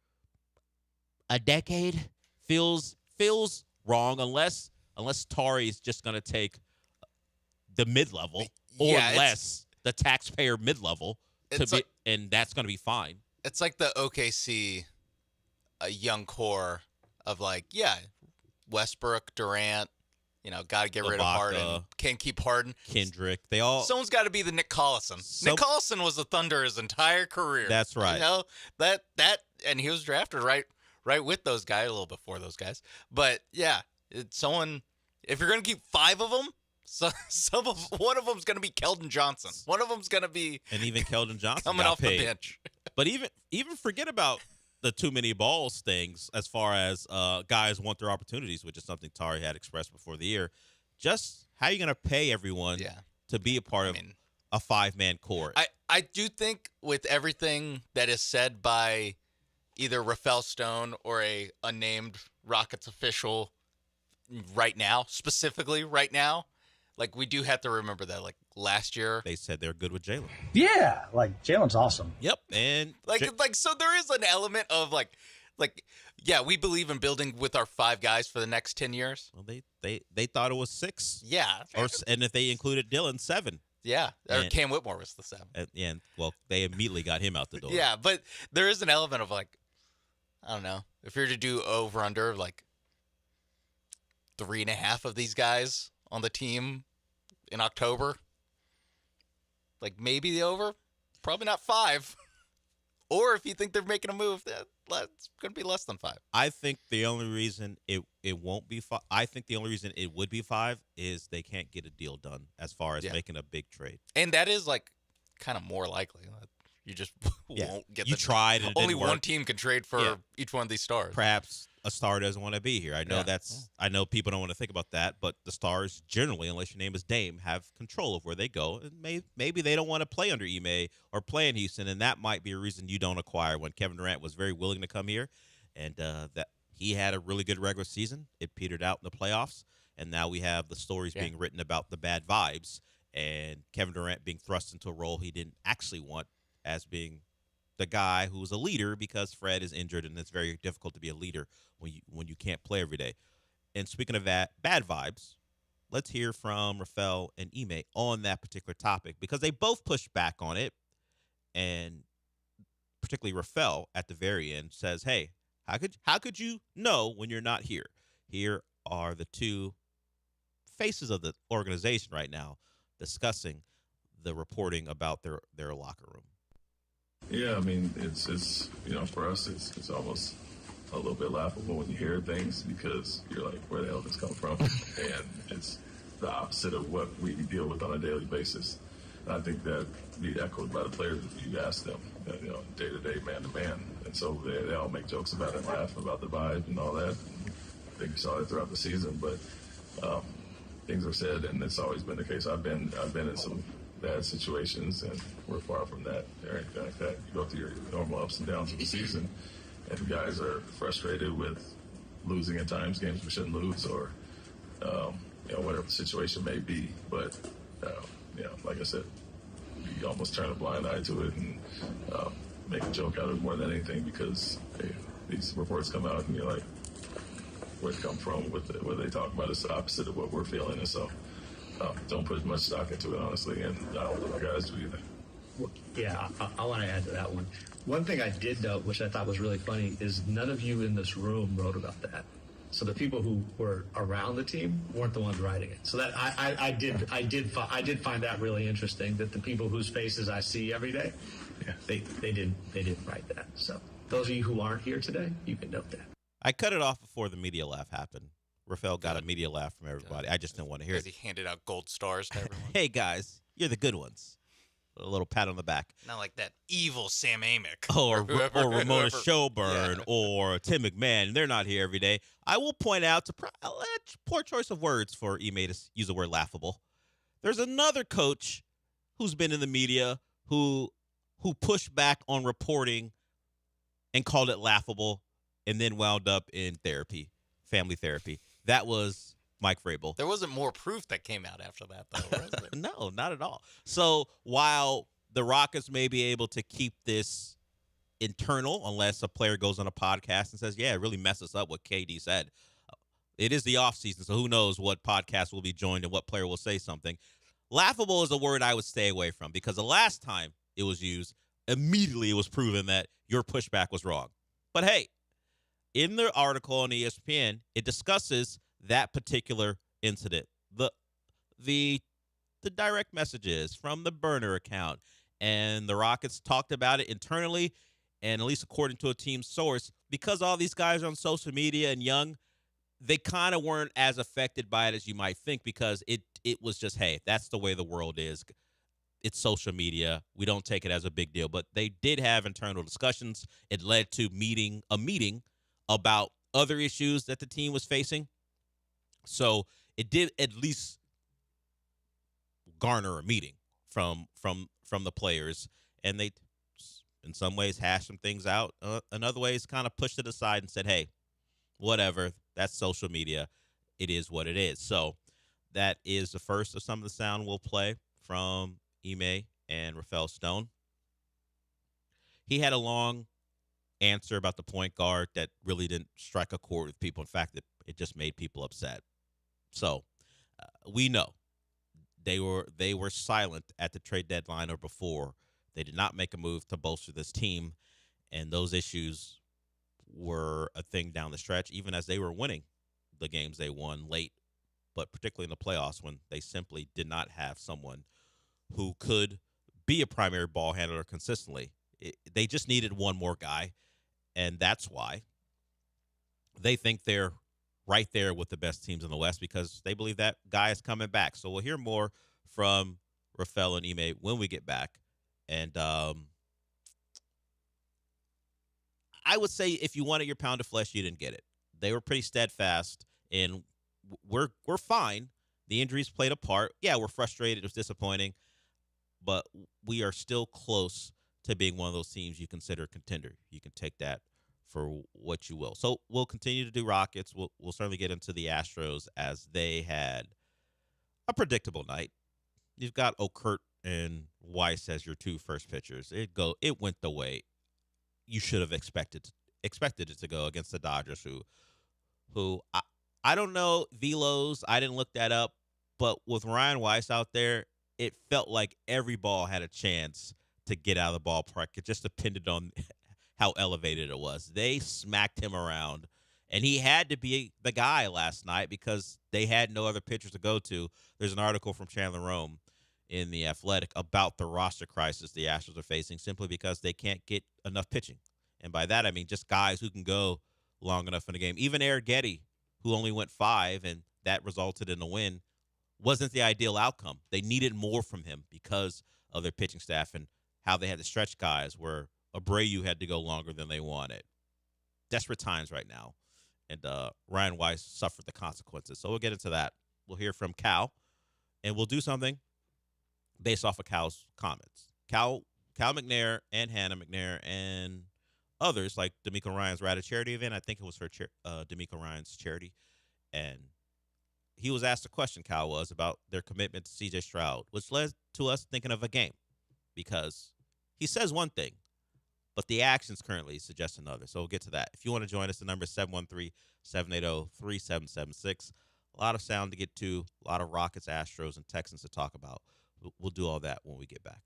a decade feels wrong unless Tari is just going to take the mid-level or less, the taxpayer mid-level, and that's going to be fine. It's like the OKC young core of Westbrook, Durant, got to get rid of Harden. Can't keep Harden. Kendrick. Someone's got to be the Nick Collison. Nick Collison was the Thunder his entire career. That's right. And he was drafted right with those guys, a little before those guys. But yeah, if you're going to keep 5 of them, one of them's going to be Keldon Johnson. One of them's going to be, and even Keldon Johnson coming got off paid. the bench. But even forget about the too many balls things as far as guys want their opportunities, which is something Tari had expressed before the year. Just how are you going to pay everyone to be a part of a 5-man core? I do think with everything that is said by either Rafael Stone or a unnamed Rockets official specifically right now, we do have to remember that, last year. They said they're good with Jalen. Yeah, Jalen's awesome. Yep. And so there is an element of, Yeah, we believe in building with our 5 guys for the next 10 years. Well, they thought it was 6. Yeah. And if they included Dylan, 7. Yeah. Or Cam Whitmore was the 7. And well, they immediately got him out the door. Yeah, but there is an element of like, I don't know, if you're to do over-under, like 3.5 of these guys on the team in October, like maybe the over, probably not 5. Or if you think they're making a move, that's going to be less than 5. I think the only reason it won't be 5. I think the only reason it would be 5 is they can't get a deal done as far as making a big trade. And that is like kind of more likely. You just won't get. You tried, and it only didn't work. one team can trade for each one of these stars. Perhaps a star doesn't want to be here. I know I know people don't want to think about that, but the stars generally, unless your name is Dame, have control of where they go. And maybe they don't want to play under Ime or play in Houston, and that might be a reason you don't acquire. When Kevin Durant was very willing to come here, and that he had a really good regular season, it petered out in the playoffs, and now we have the stories being written about the bad vibes and Kevin Durant being thrust into a role he didn't actually want, as being the guy who's a leader, because Fred is injured, and it's very difficult to be a leader when you can't play every day. And speaking of that, bad vibes, let's hear from Rafael and Ime on that particular topic, because they both pushed back on it, and particularly Rafael at the very end says, "Hey, how could you know when you're not here?" Here are the two faces of the organization right now discussing the reporting about their locker room. Yeah, I mean, it's for us, it's almost a little bit laughable when you hear things, because you're like, where the hell did this come from? And it's the opposite of what we deal with on a daily basis. And I think that be echoed by the players if you ask them, day to day, man to man. And so they all make jokes about it and laugh about the vibe and all that. I think you saw it throughout the season, but things are said, and it's always been the case. I've been in some bad situations, and we're far from that or anything like that. You go through your normal ups and downs of the season, and guys are frustrated with losing at times, games we shouldn't lose, or whatever the situation may be. But like I said, you almost turn a blind eye to it and make a joke out of it more than anything, because these reports come out and you're like, where it come from? What they talk about is the opposite of what we're feeling, and so don't put much stock into it, honestly, and I don't think our guys do either. Yeah, I want to add to that one. One thing I did note, which I thought was really funny, is none of you in this room wrote about that. So the people who were around the team weren't the ones writing it. So that I did find that really interesting, that the people whose faces I see every day, they didn't write that. So those of you who aren't here today, you can note that. I cut it off before the media laugh happened. Rafael got a media laugh from everybody. I just didn't want to hear it. He handed out gold stars to everyone. Hey, guys, you're the good ones. A little pat on the back. Not like that evil Sam Amick. Or Ramona Shelburne or Tim McMahon. They're not here every day. I will point out, poor choice of words for Ime to use the word laughable. There's another coach who's been in the media who pushed back on reporting and called it laughable, and then wound up in therapy, family therapy. That was Mike Vrabel. There wasn't more proof that came out after that, though, was there? No, not at all. So while the Rockets may be able to keep this internal, unless a player goes on a podcast and says, yeah, it really messes up what KD said. It is the offseason, so who knows what podcast will be joined and what player will say something. Laughable is a word I would stay away from, because the last time it was used, immediately it was proven that your pushback was wrong. But hey, in the article on ESPN, it discusses that particular incident. The direct messages from the burner account, and the Rockets talked about it internally, and at least according to a team source, because all these guys are on social media and young, they kind of weren't as affected by it as you might think, because it was just, hey, that's the way the world is. It's social media. We don't take it as a big deal. But they did have internal discussions. It led to a meeting about other issues that the team was facing. So it did at least garner a meeting from the players, and they, in some ways, hashed some things out. In other ways, kind of pushed it aside and said, hey, whatever, that's social media. It is what it is. So that is the first of some of the sound we'll play from Ime and Rafael Stone. He had a long answer about the point guard that really didn't strike a chord with people. In fact, it just made people upset. So we know they were silent at the trade deadline or before. They did not make a move to bolster this team, and those issues were a thing down the stretch, even as they were winning the games they won late, but particularly in the playoffs when they simply did not have someone who could be a primary ball handler consistently. They just needed one more guy, and that's why they think they're right there with the best teams in the West, because they believe that guy is coming back. So we'll hear more from Rafael and Ime when we get back. And I would say if you wanted your pound of flesh, you didn't get it. They were pretty steadfast, and we're fine. The injuries played a part. Yeah, we're frustrated. It was disappointing. But we are still close to being one of those teams you consider a contender. You can take that for what you will. So we'll continue to do Rockets. We'll certainly get into the Astros, as they had a predictable night. You've got Okert and Weiss as your two first pitchers. It went the way you should have expected it to go against the Dodgers, who I don't know velos. I didn't look that up, but with Ryan Weiss out there, it felt like every ball had a chance to get out of the ballpark. It just depended on how elevated it was. They smacked him around, and he had to be the guy last night because they had no other pitchers to go to. There's an article from Chandler Rome in The Athletic about the roster crisis the Astros are facing simply because they can't get enough pitching. And by that, I mean just guys who can go long enough in the game. Even Eric Getty, who only went 5, and that resulted in a win, wasn't the ideal outcome. They needed more from him because of their pitching staff and how they had to stretch guys, where Abreu had to go longer than they wanted. Desperate times right now. And Ryan Weiss suffered the consequences. So we'll get into that. We'll hear from Cal, and we'll do something based off of Cal's comments. Cal McNair and Hannah McNair and others, like D'Amico Ryan's, were at a charity event. I think it was for D'Amico Ryan's charity. And he was asked a question, Cal was, about their commitment to C.J. Stroud, which led to us thinking of a game, because he says one thing, but the actions currently suggest another. So we'll get to that. If you want to join us, the number is 713-780-3776. A lot of sound to get to, a lot of Rockets, Astros, and Texans to talk about. We'll do all that when we get back.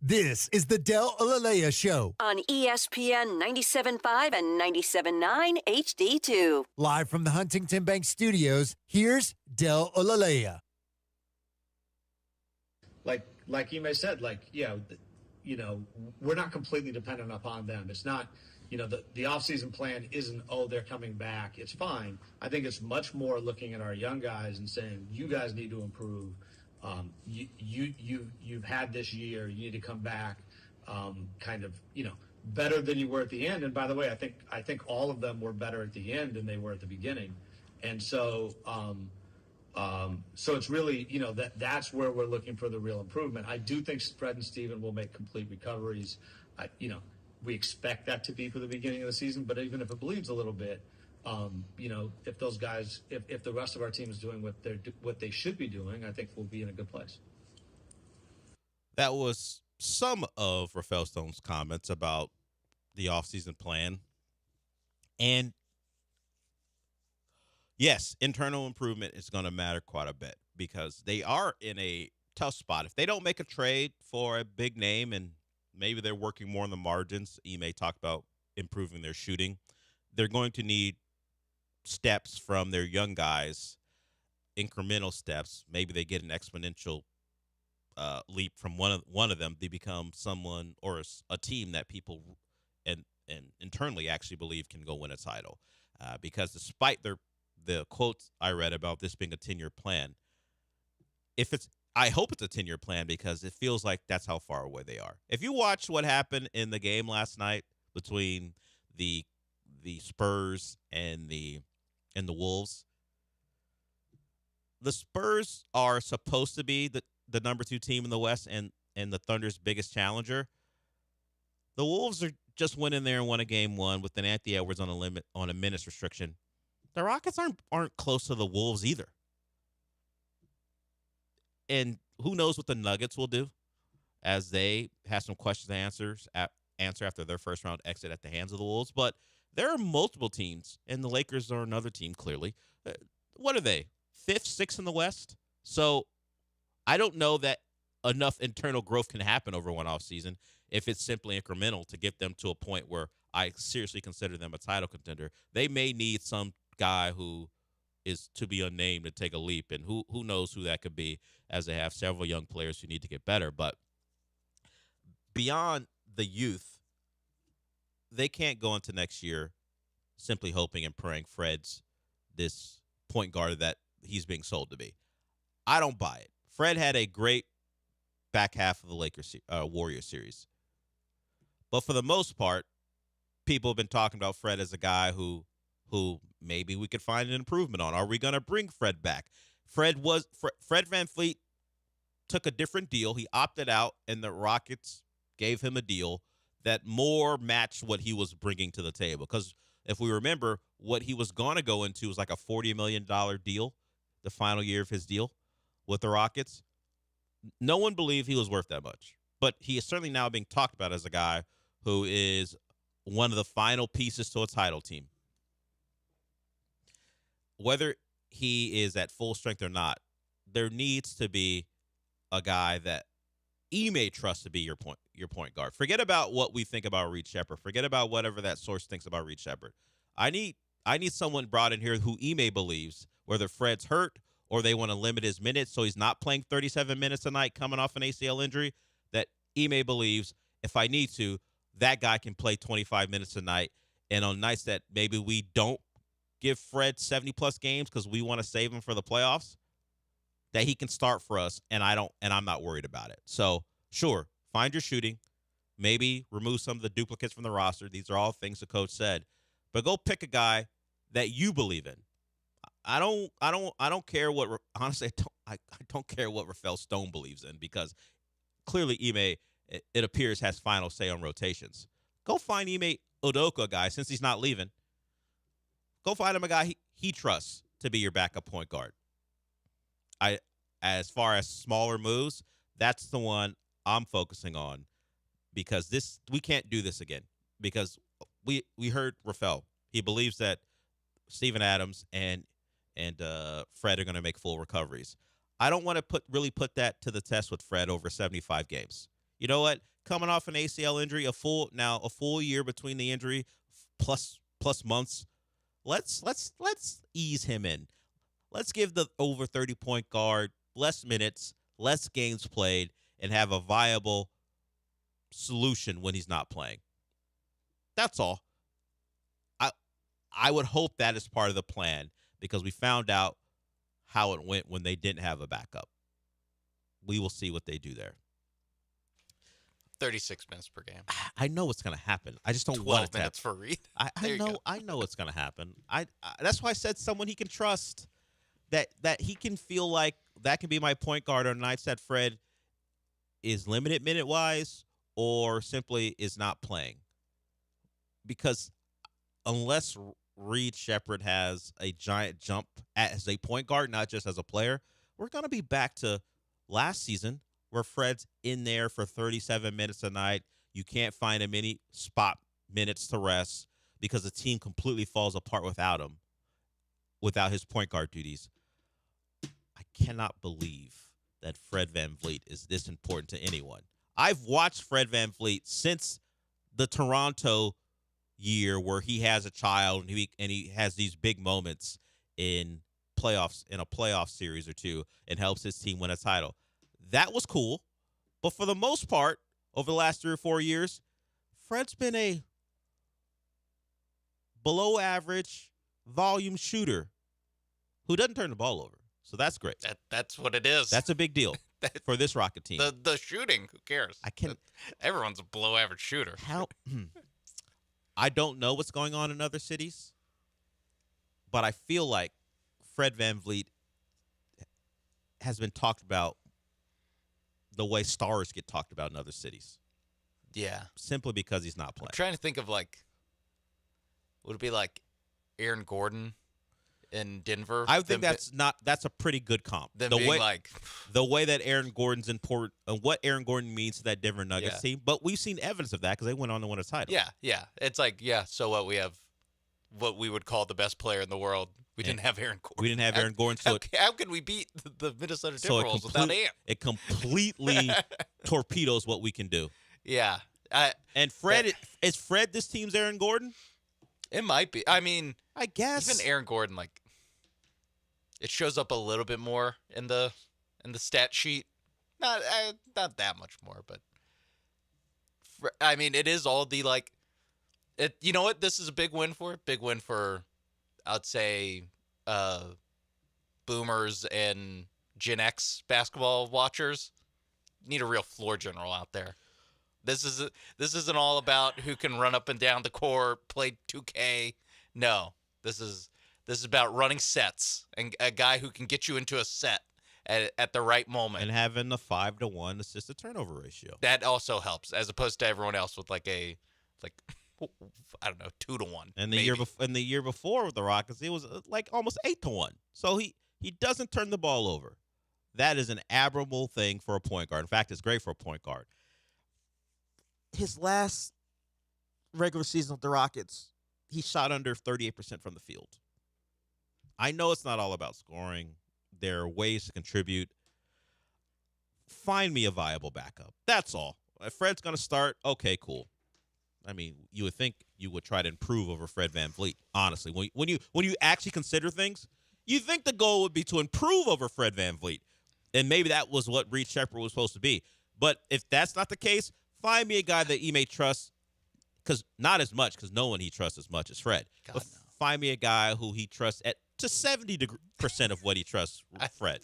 This is the Del Alalea Show. On ESPN 97.5 and 97.9 HD2. Live from the Huntington Bank Studios, here's Del Alalea. Like Ime said, we're not completely dependent upon them. It's not, the offseason plan isn't, they're coming back. It's fine. I think it's much more looking at our young guys and saying, you guys need to improve. You've had this year. You need to come back, better than you were at the end. And by the way, I think all of them were better at the end than they were at the beginning. And so, so it's really, that's where we're looking for the real improvement. I do think Fred and Steven will make complete recoveries. We expect that to be for the beginning of the season, but even if it bleeds a little bit, if those guys, if the rest of our team is doing what they should be doing, I think we'll be in a good place. That was some of Rafael Stone's comments about the offseason plan. And yes, internal improvement is going to matter quite a bit because they are in a tough spot. If they don't make a trade for a big name and maybe they're working more on the margins, Ime talked about improving their shooting, they're going to need steps from their young guys, incremental steps. Maybe they get an exponential leap from one of them. They become someone or a team that people and internally actually believe can go win a title. Because despite the quotes I read about this being a 10-year plan, I hope it's a 10-year plan because it feels like that's how far away they are. If you watch what happened in the game last night between the Spurs and the Wolves, the Spurs are supposed to be the number 2 team in the West and the Thunder's biggest challenger. The Wolves are just went in there and won a game 1 with an Anthony Edwards on a minutes restriction. The Rockets aren't close to the Wolves either. And who knows what the Nuggets will do as they have some questions to answer after their first round exit at the hands of the Wolves. But there are multiple teams, and the Lakers are another team, clearly. What are they? 5th, 6th in the West? So I don't know that enough internal growth can happen over one offseason if it's simply incremental to get them to a point where I seriously consider them a title contender. They may need some guy who is to be unnamed to take a leap, and who knows who that could be, as they have several young players who need to get better. But beyond the youth, they can't go into next year simply hoping and praying Fred's this point guard that he's being sold to be. I don't buy it. Fred had a great back half of the Warriors series. But for the most part, people have been talking about Fred as a guy who maybe we could find an improvement on. Are we going to bring Fred back? Fred VanVleet took a different deal. He opted out, and the Rockets gave him a deal that more matched what he was bringing to the table. Because if we remember, what he was going to go into was like a $40 million deal, the final year of his deal with the Rockets. No one believed he was worth that much. But he is certainly now being talked about as a guy who is one of the final pieces to a title team. Whether he is at full strength or not, there needs to be a guy that Ime trusts to be your point guard. Forget about what we think about Reed Sheppard. Forget about whatever that source thinks about Reed Sheppard. I need someone brought in here who Ime believes, whether Fred's hurt or they want to limit his minutes so he's not playing 37 minutes a night coming off an ACL injury, that Ime believes if I need to, that guy can play 25 minutes a night. And on nights that maybe we don't give Fred 70-plus games because we want to save him for the playoffs, that he can start for us, and I'm not worried about it. So, sure, find your shooting. Maybe remove some of the duplicates from the roster. These are all things the coach said. But go pick a guy that you believe in. I don't care what honestly I don't care what Rafael Stone believes in, because clearly Ime, it appears, has final say on rotations. Go find Ime Udoka, a guy, since he's not leaving. Go find him a guy he trusts to be your backup point guard. As far as smaller moves, that's the one I'm focusing on, because we can't do this again, because we heard Rafael. He believes that Steven Adams and Fred are going to make full recoveries. I don't want to really put that to the test with Fred over 75 games. You know what? coming off an ACL injury, a full year between the injury plus months. Let's ease him in. Let's give the over 30-point guard less minutes, less games played, and have a viable solution when he's not playing. That's all. I would hope that is part of the plan because we found out how it went when they didn't have a backup. We will see what they do there. 36 minutes per game. I know what's going to happen. I just don't want it to 12 minutes for Reed. I know what's going to happen. I that's why I said someone he can trust, that he can feel like that can be my point guard on nights that Fred is limited minute-wise or simply is not playing. Because unless Reed Shepherd has a giant jump as a point guard, not just as a player, we're going to be back to last season where Fred's in there for 37 minutes a night. You can't find him any spot minutes to rest because the team completely falls apart without him, without his point guard duties. I cannot believe that Fred VanVleet is this important to anyone. I've watched Fred VanVleet since the Toronto year where he has a child and he has these big moments in a playoff series or two and helps his team win a title. That was cool. But for the most part, over the last 3 or 4 years, Fred's been a below average volume shooter who doesn't turn the ball over. So that's great. That's what it is. That's a big deal for this Rocket team. The shooting, who cares? Everyone's a below average shooter. I don't know what's going on in other cities, but I feel like Fred VanVleet has been talked about the way stars get talked about in other cities. Yeah. Simply because he's not playing. I'm trying to think of would it be like Aaron Gordon in Denver? I think that's a pretty good comp. The way that Aaron Gordon's important and what Aaron Gordon means to that Denver Nuggets team, but we've seen evidence of that because they went on to win a title. Yeah. It's so what we have what we would call the best player in the world. We didn't have Aaron Gordon. We didn't have Aaron Gordon. So how could we beat the Minnesota Timberwolves without Ant? It completely torpedoes what we can do. Yeah. And Fred, is Fred this team's Aaron Gordon? It might be. I mean, I guess even Aaron Gordon, it shows up a little bit more in the stat sheet. Not that much more, but I mean, it is all the it. You know what? This is a big win for. I'd say boomers and Gen X basketball watchers. Need a real floor general out there. This isn't all about who can run up and down the court, play 2K. No, this is about running sets and a guy who can get you into a set at the right moment and having the 5-to-1 assist to turnover ratio. That also helps, as opposed to everyone else with I don't know, 2-to-1. And the year before with the Rockets, it was almost 8-to-1. So he doesn't turn the ball over. That is an admirable thing for a point guard. In fact, it's great for a point guard. His last regular season with the Rockets, he shot under 38% from the field. I know it's not all about scoring. There are ways to contribute. Find me a viable backup. That's all. If Fred's going to start, okay, cool. I mean, you would think you would try to improve over Fred VanVleet, honestly. When you actually consider things, you think the goal would be to improve over Fred VanVleet. And maybe that was what Reed Shepherd was supposed to be. But if that's not the case, find me a guy that he may trust, because not as much, because no one he trusts as much as Fred. But find me a guy who he trusts to 70% of what he trusts Fred.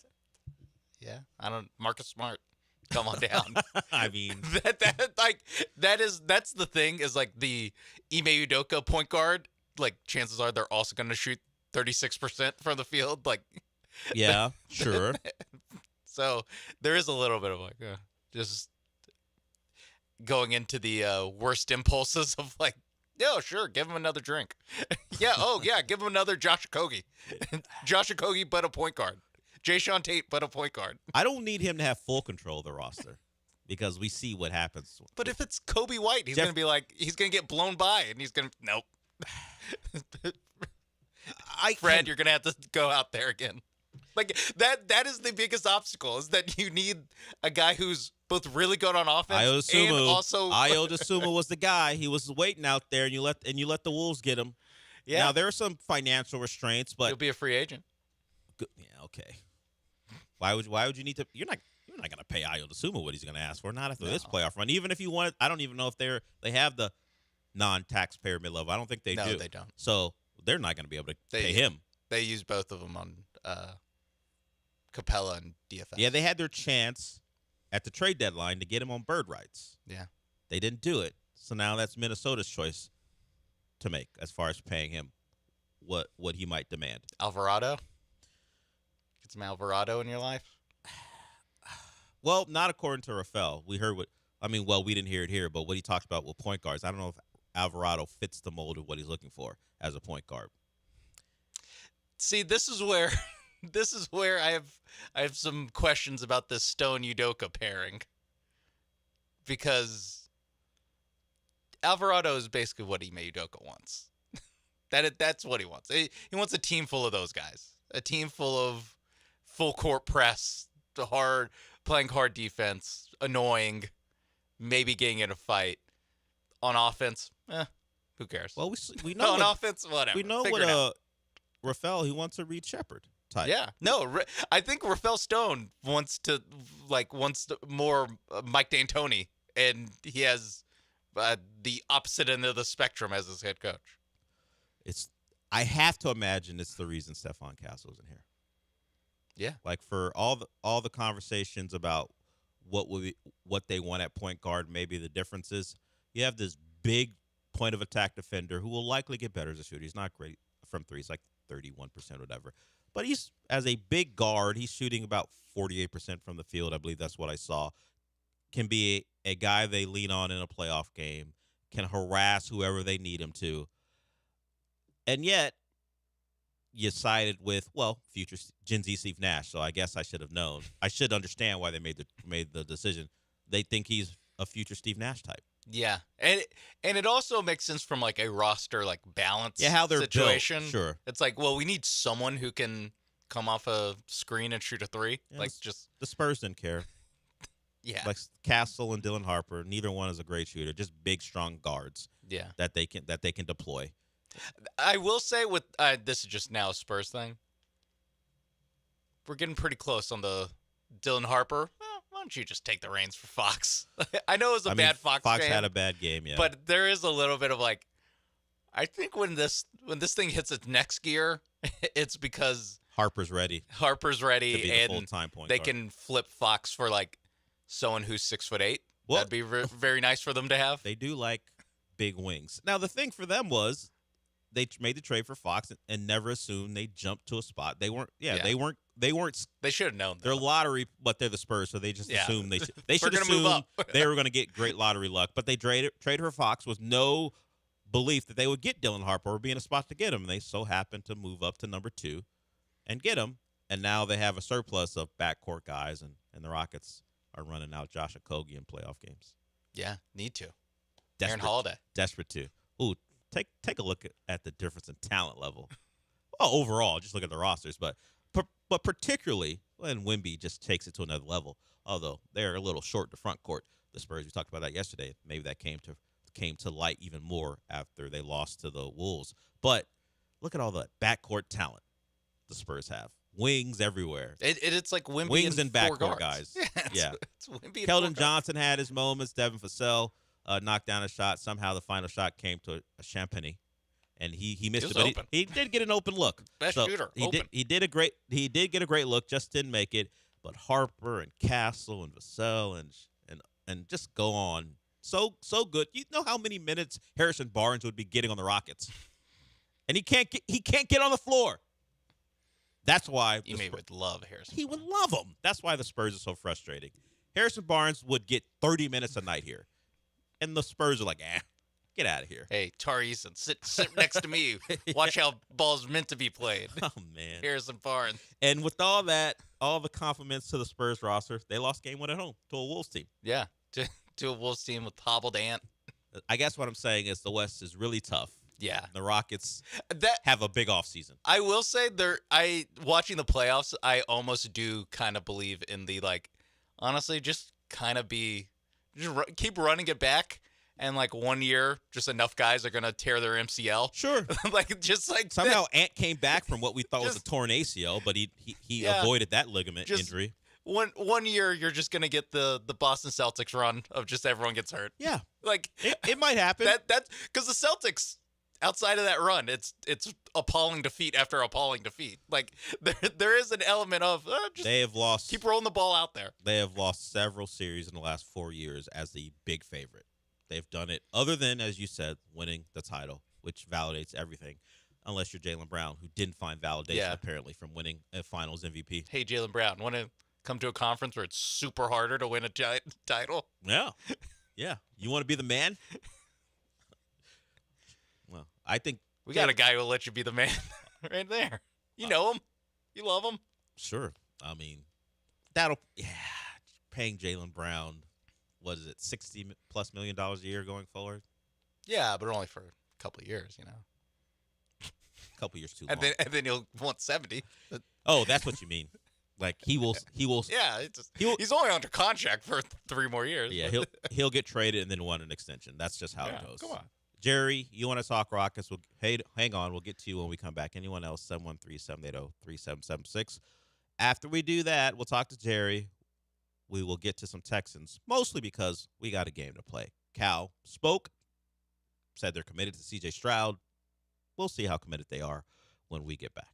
Yeah, Marcus Smart. Come on down. I mean, that's the thing is the Ime Udoka point guard. Chances are they're also going to shoot 36% from the field. Yeah, sure. So there is a little bit of just going into the worst impulses of yeah, sure, give him another drink. Give him another Josh Okogie. Josh Okogie, but a point guard. Jayshawn Tate, but a point guard. I don't need him to have full control of the roster because we see what happens. But if it's Kobe White, he's going to be he's going to get blown by, and he's going to, nope. Fred, you're going to have to go out there again. Like that is the biggest obstacle, is that you need a guy who's both really good on offense and also Ayo Dosunmu was the guy. He was waiting out there, and you let the Wolves get him. Yeah. Now there are some financial restraints, but he'll be a free agent. Yeah, okay. Why would you need to? You're not going to pay Ayo Dosunmu what he's going to ask for. Not after this playoff run. Even if you wanted, I don't even know if they have the non-taxpayer mid-level. I don't think they do. No, they don't. So they're not going to be able to pay him. They use both of them on Capella and DFS. Yeah, they had their chance at the trade deadline to get him on bird rights. Yeah. They didn't do it. So now that's Minnesota's choice to make as far as paying him what he might demand. Alvarado? Get some Alvarado in your life? Well, not according to Rafael. We didn't hear it here, but what he talked about with point guards, I don't know if Alvarado fits the mold of what he's looking for as a point guard. See, this is where I have some questions about this Stone Udoka pairing, because Alvarado is basically what Ime Udoka wants. That's what he wants. He wants a team full of those guys, a team full of full court press, playing hard defense, annoying, maybe getting in a fight. On offense, who cares? Well, we know on offense, whatever. We know what Rafael, he wants a Reed Shepherd type. Yeah, no, I think Rafael Stone wants more Mike D'Antoni, and he has the opposite end of the spectrum as his head coach. I have to imagine it's the reason Stephon Castle isn't here. Yeah, like for all the conversations about what they want at point guard, maybe the differences. You have this big point of attack defender who will likely get better as a shooter. He's not great from three. He's like 31% or whatever. But he's, as a big guard, he's shooting about 48% from the field. I believe that's what I saw. Can be a guy they lean on in a playoff game, can harass whoever they need him to. And yet, you sided with, future Gen Z Steve Nash. So I guess I should have known. I should understand why they made the decision. They think he's a future Steve Nash type. Yeah, and it also makes sense from like a roster balance. Yeah, how they're situation. Built, sure. It's like, we need someone who can come off a screen and shoot a three. Yeah, the Spurs didn't care. Yeah, like Castle and Dylan Harper, neither one is a great shooter. Just big, strong guards. Yeah, that they can deploy. I will say with this is just now a Spurs thing. We're getting pretty close on the Dylan Harper. Why don't you just take the reins for Fox? I know it was a bad Fox game. Fox had a bad game, yeah. But there is a little bit of I think when this thing hits its next gear, it's because Harper's ready. To be and the full-time point they guard. can flip Fox for someone who's 6'8". That'd be very nice for them to have. They do like big wings. Now the thing for them was they made the trade for Fox and never assumed they jumped to a spot. They weren't. Yeah. They weren't. They should have known. They're lottery, but they're the Spurs, so they just assumed they should assume they were going to get great lottery luck. But they traded for Fox with no belief that they would get Dylan Harper or be in a spot to get him. And they so happened to move up to number 2 and get him. And now they have a surplus of backcourt guys, and the Rockets are running out Josh Okogie in playoff games. Yeah, need to. Aaron Holiday. Desperate to. Ooh, take a look at the difference in talent level. Well, overall, just look at the rosters, but particularly when Wemby just takes it to another level. Although they're a little short in the front court, the Spurs. We talked about that yesterday. Maybe that came to light even more after they lost to the Wolves. But look at all the backcourt talent the Spurs have. Wings everywhere. It's like Wemby wings and backcourt backcourt guys. Yeah, it's Wemby and Keldon Johnson had his moments. Devin Vassell knocked down a shot. Somehow the final shot came to a Champagny. And he missed it, but he did get an open look. Best shooter. He did get a great look, just didn't make it. But Harper and Castle and Vassell and just go on. So good. You know how many minutes Harrison Barnes would be getting on the Rockets, and he can't get on the floor. That's why would love Harrison. He would love him. That's why the Spurs are so frustrating. Harrison Barnes would get 30 minutes a night here, and the Spurs are like, get out of here. Hey, Tar Eason, sit next to me. Watch how ball's meant to be played. Oh, man. Harrison Barnes. And with all that, all the compliments to the Spurs roster, they lost game 1 at home to a Wolves team. Yeah, to a Wolves team with hobbled Ant. I guess what I'm saying is the West is really tough. Yeah. The Rockets that have a big offseason. I will say watching the playoffs, I almost do kind of believe in the honestly, just kind of keep running it back. And 1 year, just enough guys are gonna tear their MCL. Sure, somehow Ant came back from what we thought was a torn ACL, but he avoided that ligament injury. One year, you're just gonna get the Boston Celtics run of just everyone gets hurt. Yeah, it might happen. That's because the Celtics, outside of that run, it's appalling defeat after appalling defeat. There is an element of they have lost. Keep rolling the ball out there. They have lost several series in the last 4 years as the big favorite. They've done it other than, as you said, winning the title, which validates everything, unless you're Jaylen Brown, who didn't find validation apparently from winning a Finals MVP. Hey, Jaylen Brown, want to come to a conference where it's super harder to win a title? Yeah. Yeah. You want to be the man? Well, I think we got a guy who will let you be the man right there. You know him. You love him. Sure. I mean, paying Jaylen Brown, what is it, $60+ million a year going forward? Yeah, but only for a couple of years, A couple of years too long. And then he'll want 70. Oh, that's what you mean. He will. Yeah, he's only under contract for 3 more years. Yeah, he'll get traded and then want an extension. That's just how it goes. Come on. Jerry, you want to talk Rockets? Hang on. We'll get to you when we come back. Anyone else? 713-780-3776. After we do that, we'll talk to Jerry. We will get to some Texans, mostly because we got a game to play. Cal spoke, said they're committed to C.J. Stroud. We'll see how committed they are when we get back.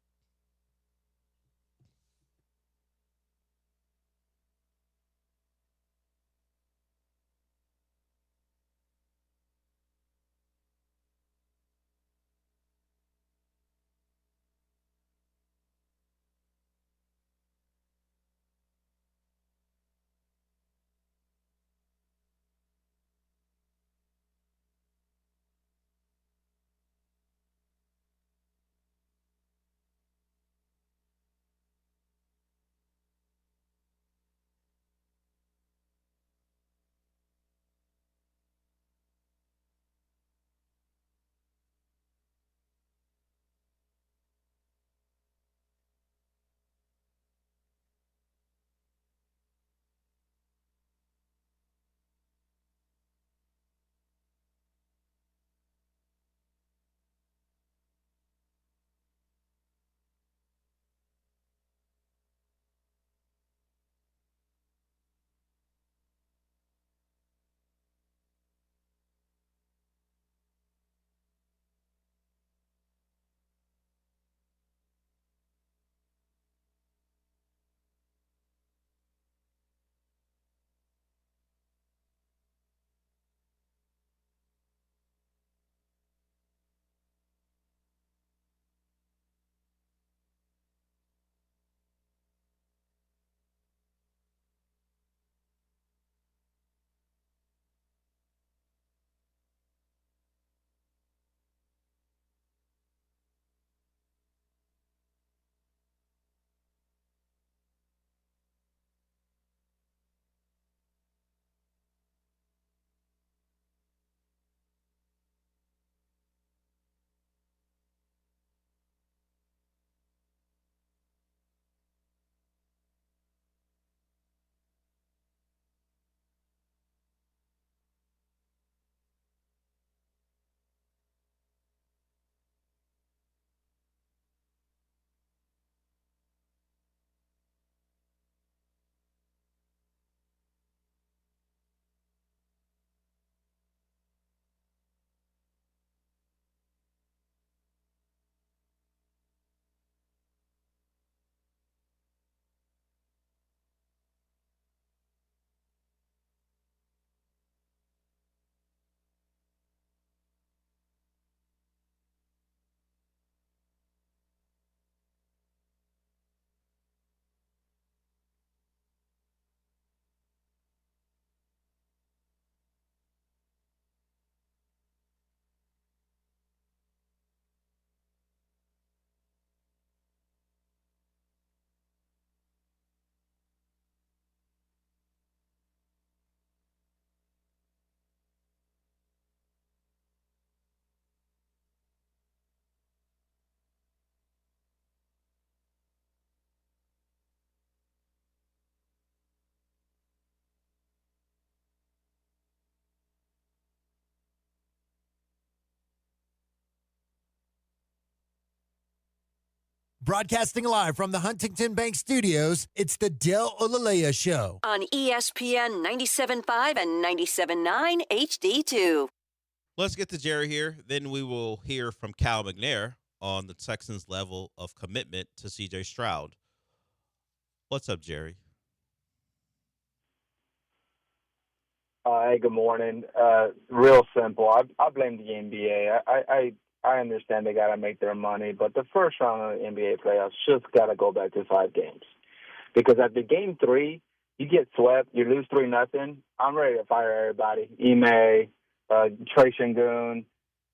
Broadcasting live from the Huntington Bank Studios, it's the Del Olalea Show. On ESPN 97.5 and 97.9 HD2. Let's get to Jerry here. Then we will hear from Cal McNair on the Texans' level of commitment to C.J. Stroud. What's up, Jerry? Hey, good morning. Real simple. I blame the NBA. I understand they got to make their money, but the first round of the NBA playoffs just got to go back to 5 games. Because at the game 3, you get swept, you lose 3-0. I'm ready to fire everybody. Ime, Trey Shangoon.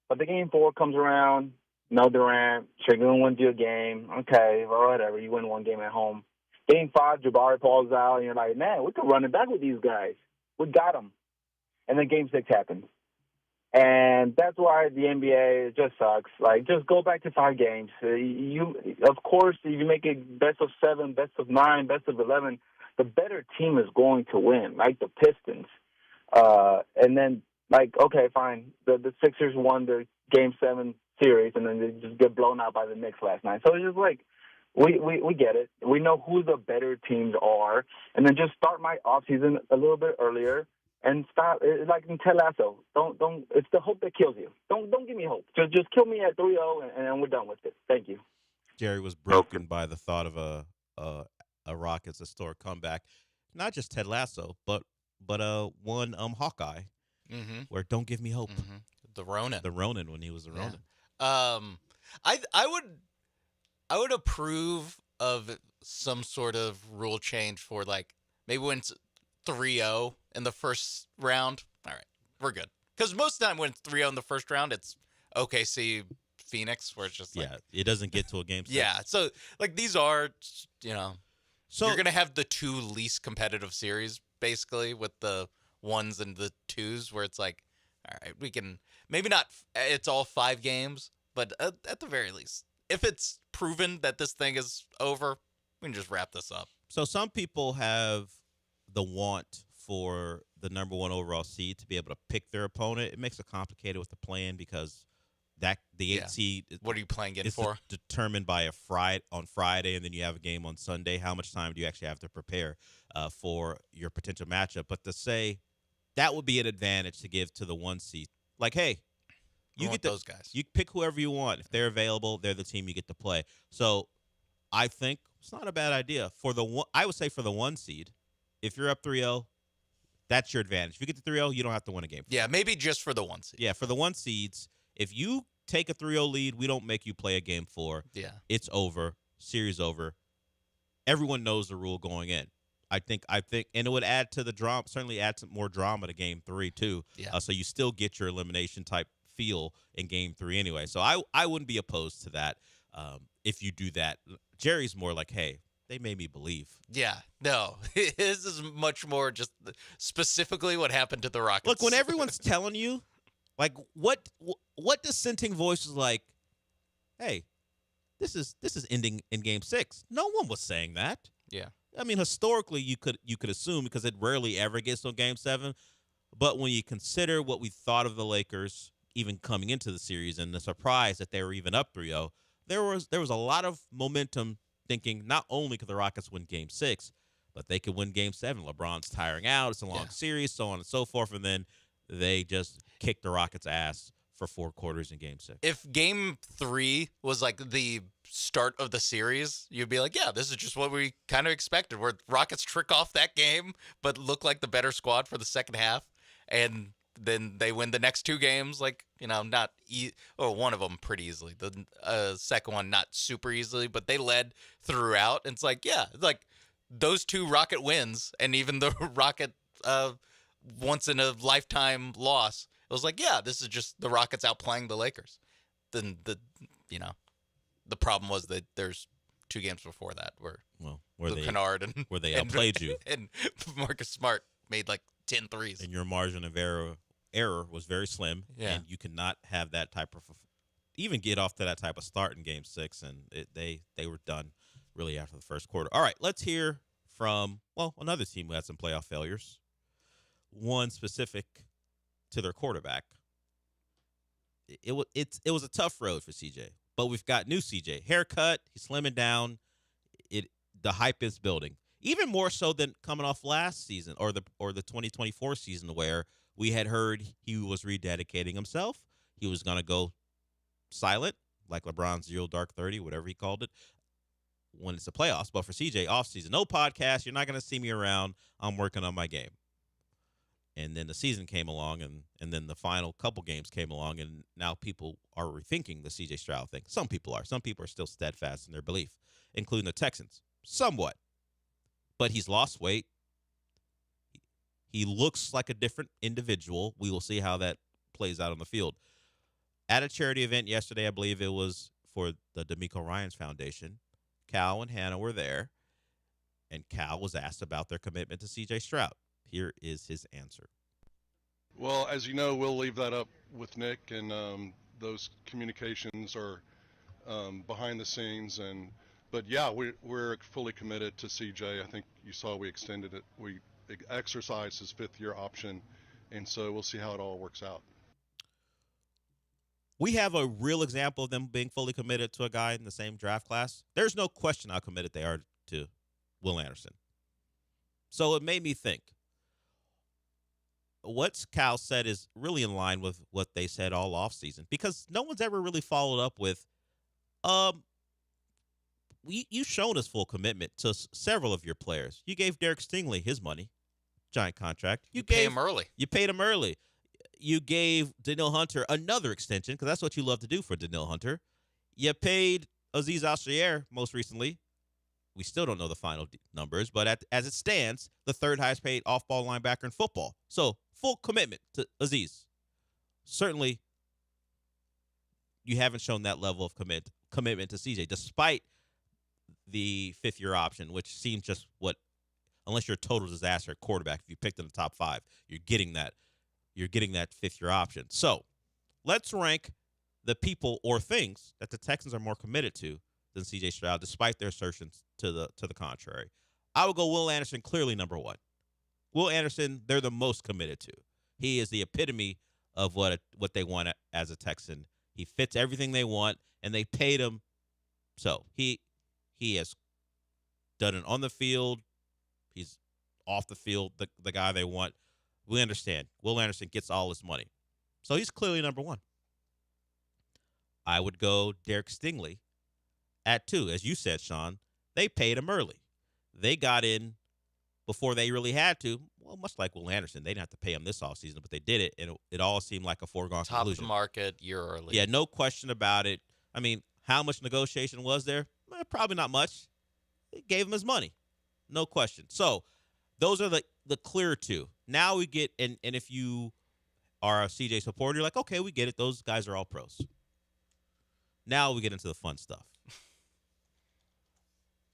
But the game 4 comes around, no Durant, Shangoon wins you a game. Okay, well, whatever. You win 1 game at home. Game 5, Jabari falls out, and you're like, man, we could run it back with these guys. We got them. And then game 6 happens. And that's why the NBA just sucks. Like, just go back to 5 games. Of course, if you make it best of 7, best of 9, best of 11, the better team is going to win, like the Pistons. And then, like, okay, fine. The Sixers won the Game 7 series, and then they just get blown out by the Knicks last night. So it's just like, we get it. We know who the better teams are. And then just start my offseason a little bit earlier. And stop, like in Ted Lasso. Don't. It's the hope that kills you. Don't give me hope. Just kill me at 3-0, and we're done with it. Thank you. Jerry was broken by the thought of a Rockets historic comeback. Not just Ted Lasso, but one Hawkeye, where don't give me hope. The Ronin when he was the Ronin. I would approve of some sort of rule change for, like, maybe when it's 3-0 in the first round. All right, we're good. Because most of the time when it's 3-0 in the first round, it's OKC Phoenix, where it's just like, it doesn't get to a game 6. Yeah, so like these are, so you're gonna have the 2 least competitive series basically with the 1s and the 2s, where it's like, all right, we can maybe not. It's all 5 games, but at the very least, if it's proven that this thing is over, we can just wrap this up. So some people have the want for the number 1 overall seed to be able to pick their opponent. It makes it complicated with the plan because the 8 seed. What are you playing in for? Determined by on Friday, and then you have a game on Sunday. How much time do you actually have to prepare for your potential matchup? But to say that would be an advantage to give to the 1 seed. Like, hey, you get those guys. You pick whoever you want. If they're available, they're the team you get to play. So I think it's not a bad idea I would say for the 1 seed. If you're up 3-0, that's your advantage. If you get to 3-0, you don't have to win a game. Yeah, maybe just for the 1 seed. Yeah, for the 1 seeds, if you take a 3-0 lead, we don't make you play a game 4. Yeah. It's over. Series over. Everyone knows the rule going in. I think, and it would add to the drama, certainly add some more drama to game 3 too. Yeah. So you still get your elimination type feel in game 3 anyway. So I wouldn't be opposed to that if you do that. Jerry's more like, hey, they made me believe. Yeah, no. This is much more just specifically what happened to the Rockets. Look, when everyone's telling you, like, what dissenting voice is like, hey, this is ending in game 6. No one was saying that. Yeah. I mean, historically, you could assume because it rarely ever gets to game 7. But when you consider what we thought of the Lakers, even coming into the series, and the surprise that they were even up 3-0, there was a lot of momentum. Thinking not only could the Rockets win Game 6, but they could win Game 7. LeBron's tiring out. It's a long series, so on and so forth. And then they just kicked the Rockets' ass for 4 quarters in Game 6. If Game 3 was like the start of the series, you'd be like, yeah, this is just what we kind of expected, where Rockets trick off that game but look like the better squad for the second half. And then they win the next 2 games, like, not one of them pretty easily. The second one not super easily, but they led throughout. And it's like, yeah, like those 2 Rocket wins, and even the Rocket once in a lifetime loss, it was like, yeah, this is just the Rockets outplaying the Lakers. Then the problem was that there's 2 games before that where Luke Kennard and where they outplayed you, and Marcus Smart made like 10 threes, and your margin of error was very slim, and you could not have that type of even get off to that type of start in Game 6, and they were done really after the first quarter. All right, let's hear from another team who had some playoff failures. One specific to their quarterback. It was a tough road for CJ, But we've got new CJ. Haircut, he's slimming down. The hype is building. Even more so than coming off last season or the 2024 season where we had heard he was rededicating himself. He was going to go silent, like LeBron's Zero Dark 30, whatever he called it, when it's the playoffs. But for CJ, offseason, no podcast. You're not going to see me around. I'm working on my game. And then the season came along, and then the final couple games came along, and now people are rethinking the CJ Stroud thing. Some people are. Some people are still steadfast in their belief, including the Texans. Somewhat. But he's lost weight. He looks like a different individual. We will see how that plays out on the field. At a charity event yesterday, I believe it was for the D'Amico Ryans Foundation, Cal and Hannah were there, and Cal was asked about their commitment to CJ Stroud. Here is his answer. Well, as you know, we'll leave that up with Nick, and those communications are behind the scenes. But yeah, we're fully committed to CJ. I think you saw we extended it. We exercised his fifth-year option, and so we'll see how it all works out. We have a real example of them being fully committed to a guy in the same draft class. There's no question how committed they are to Will Anderson. So it made me think. What Cal said is really in line with what they said all offseason, because no one's ever really followed up with, you've shown us full commitment to several of your players. You gave Derek Stingley his money, giant contract. You paid him early. You paid him early. You gave Danielle Hunter another extension, because that's what you love to do for Danielle Hunter. You paid Azeez Al-Shaair most recently. We still don't know the final numbers, but as it stands, the third highest paid off-ball linebacker in football. So full commitment to Azeez. Certainly, you haven't shown that level of commitment to CJ, despite the fifth-year option, which seems just unless you're a total disaster at quarterback, if you picked in the top 5, you're getting that fifth-year option. So let's rank the people or things that the Texans are more committed to than CJ Stroud, despite their assertions to the contrary. I would go Will Anderson, clearly number 1. Will Anderson, they're the most committed to. He is the epitome of what they want as a Texan. He fits everything they want, and they paid him. So he has done it on the field. He's off the field, the guy they want. We understand. Will Anderson gets all his money. So he's clearly number 1. I would go Derek Stingley at 2. As you said, Sean, they paid him early. They got in before they really had to. Well, much like Will Anderson, they didn't have to pay him this offseason, but they did it, and it all seemed like a foregone Top conclusion. of the market, year early. Yeah, no question about it. I mean, how much negotiation was there? Probably not much. They gave him his money. No question. So those are the clear 2. Now we get, and if you are a CJ supporter, you're like, okay, we get it. Those guys are all pros. Now we get into the fun stuff.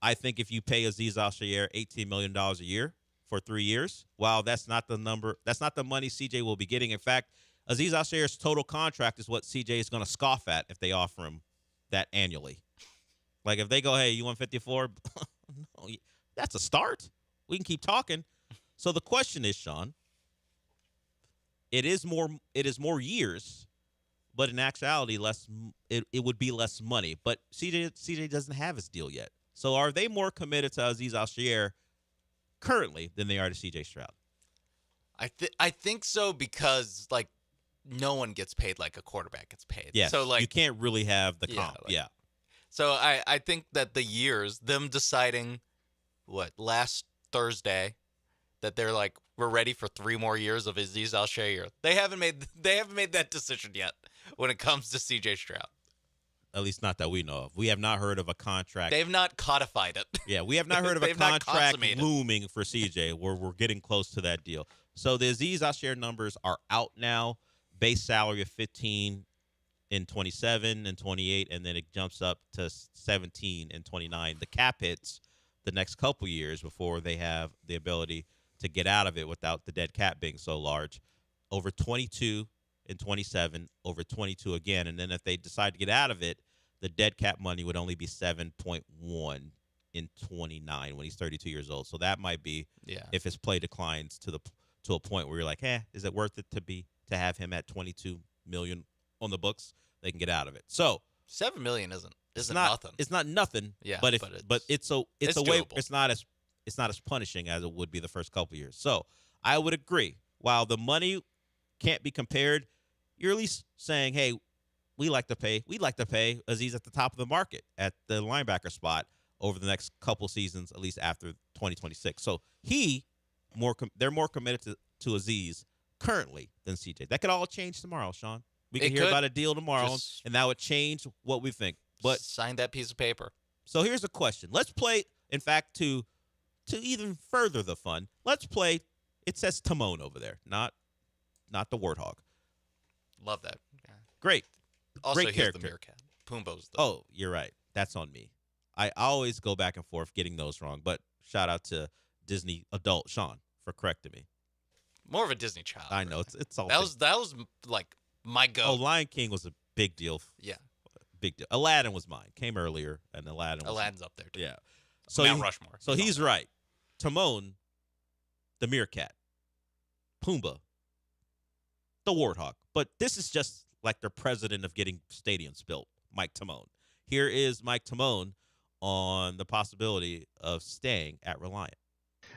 I think if you pay Azeez Al-Shaair $18 million a year for 3 years, wow, that's not the number. That's not the money CJ will be getting. In fact, Azeez Al-Shaair's total contract is what CJ is going to scoff at if they offer him that annually. Like if they go, hey, you want 54? No, that's a start. We can keep talking. So the question is, Sean, it is more years, but in actuality, it would be less money. But CJ doesn't have his deal yet. So are they more committed to Azeez Al-Shaair currently than they are to CJ Stroud? I think so, because like no one gets paid like a quarterback gets paid. Yeah. So like you can't really have the comp. Yeah. So I think that the years, them deciding last Thursday that they're like, we're ready for 3 more years of Azeez Al-Shaair. They haven't made that decision yet when it comes to CJ Stroud. At least not that we know of. We have not heard of a contract. They've not codified it. Yeah, we have not heard of a contract looming for CJ where we're getting close to that deal. So the Azeez Al-Shaair numbers are out now. Base salary of 15 in 27 and 28, and then it jumps up to 17 and 29. The cap hits the next couple years before they have the ability to get out of it without the dead cap being so large. Over 22 in 27, over 22 again, and then if they decide to get out of it, the dead cap money would only be 7.1 in 29 when he's 32 years old. So that might be if his play declines to a point where you're like, is it worth it to have him at 22 million on the books? They can get out of it. So $7 million isn't not nothing. It's not nothing. Yeah, but it's a way. doable. It's not as punishing as it would be the first couple years. So I would agree. While the money can't be compared, you're at least saying, hey, we'd like to pay Aziz at the top of the market at the linebacker spot over the next couple seasons, at least after 2026. So they're more committed to Aziz currently than CJ. That could all change tomorrow, Sean. We can hear about a deal tomorrow, and that would change what we think. But sign that piece of paper. So here's a question. Let's play, in fact, to even further the fun, let's play, it says Timon over there, not the Warthog. Love that. Yeah. Great. Also, Great he's character. the meerkat. Pumbaa's the... Oh, you're right. That's on me. I always go back and forth getting those wrong, but shout out to Disney adult Sean for correcting me. More of a Disney child. I know. It's all that was like my go. Oh, Lion King was a big deal. Yeah. Big deal. Aladdin was mine. Came earlier, and Aladdin's up there, too. Yeah. So Mount Rushmore. So he's right. Timon, the meerkat. Pumbaa, the warthog. But this is just like the president of getting stadiums built, Mike Timon. Here is Mike Timon on the possibility of staying at Reliant.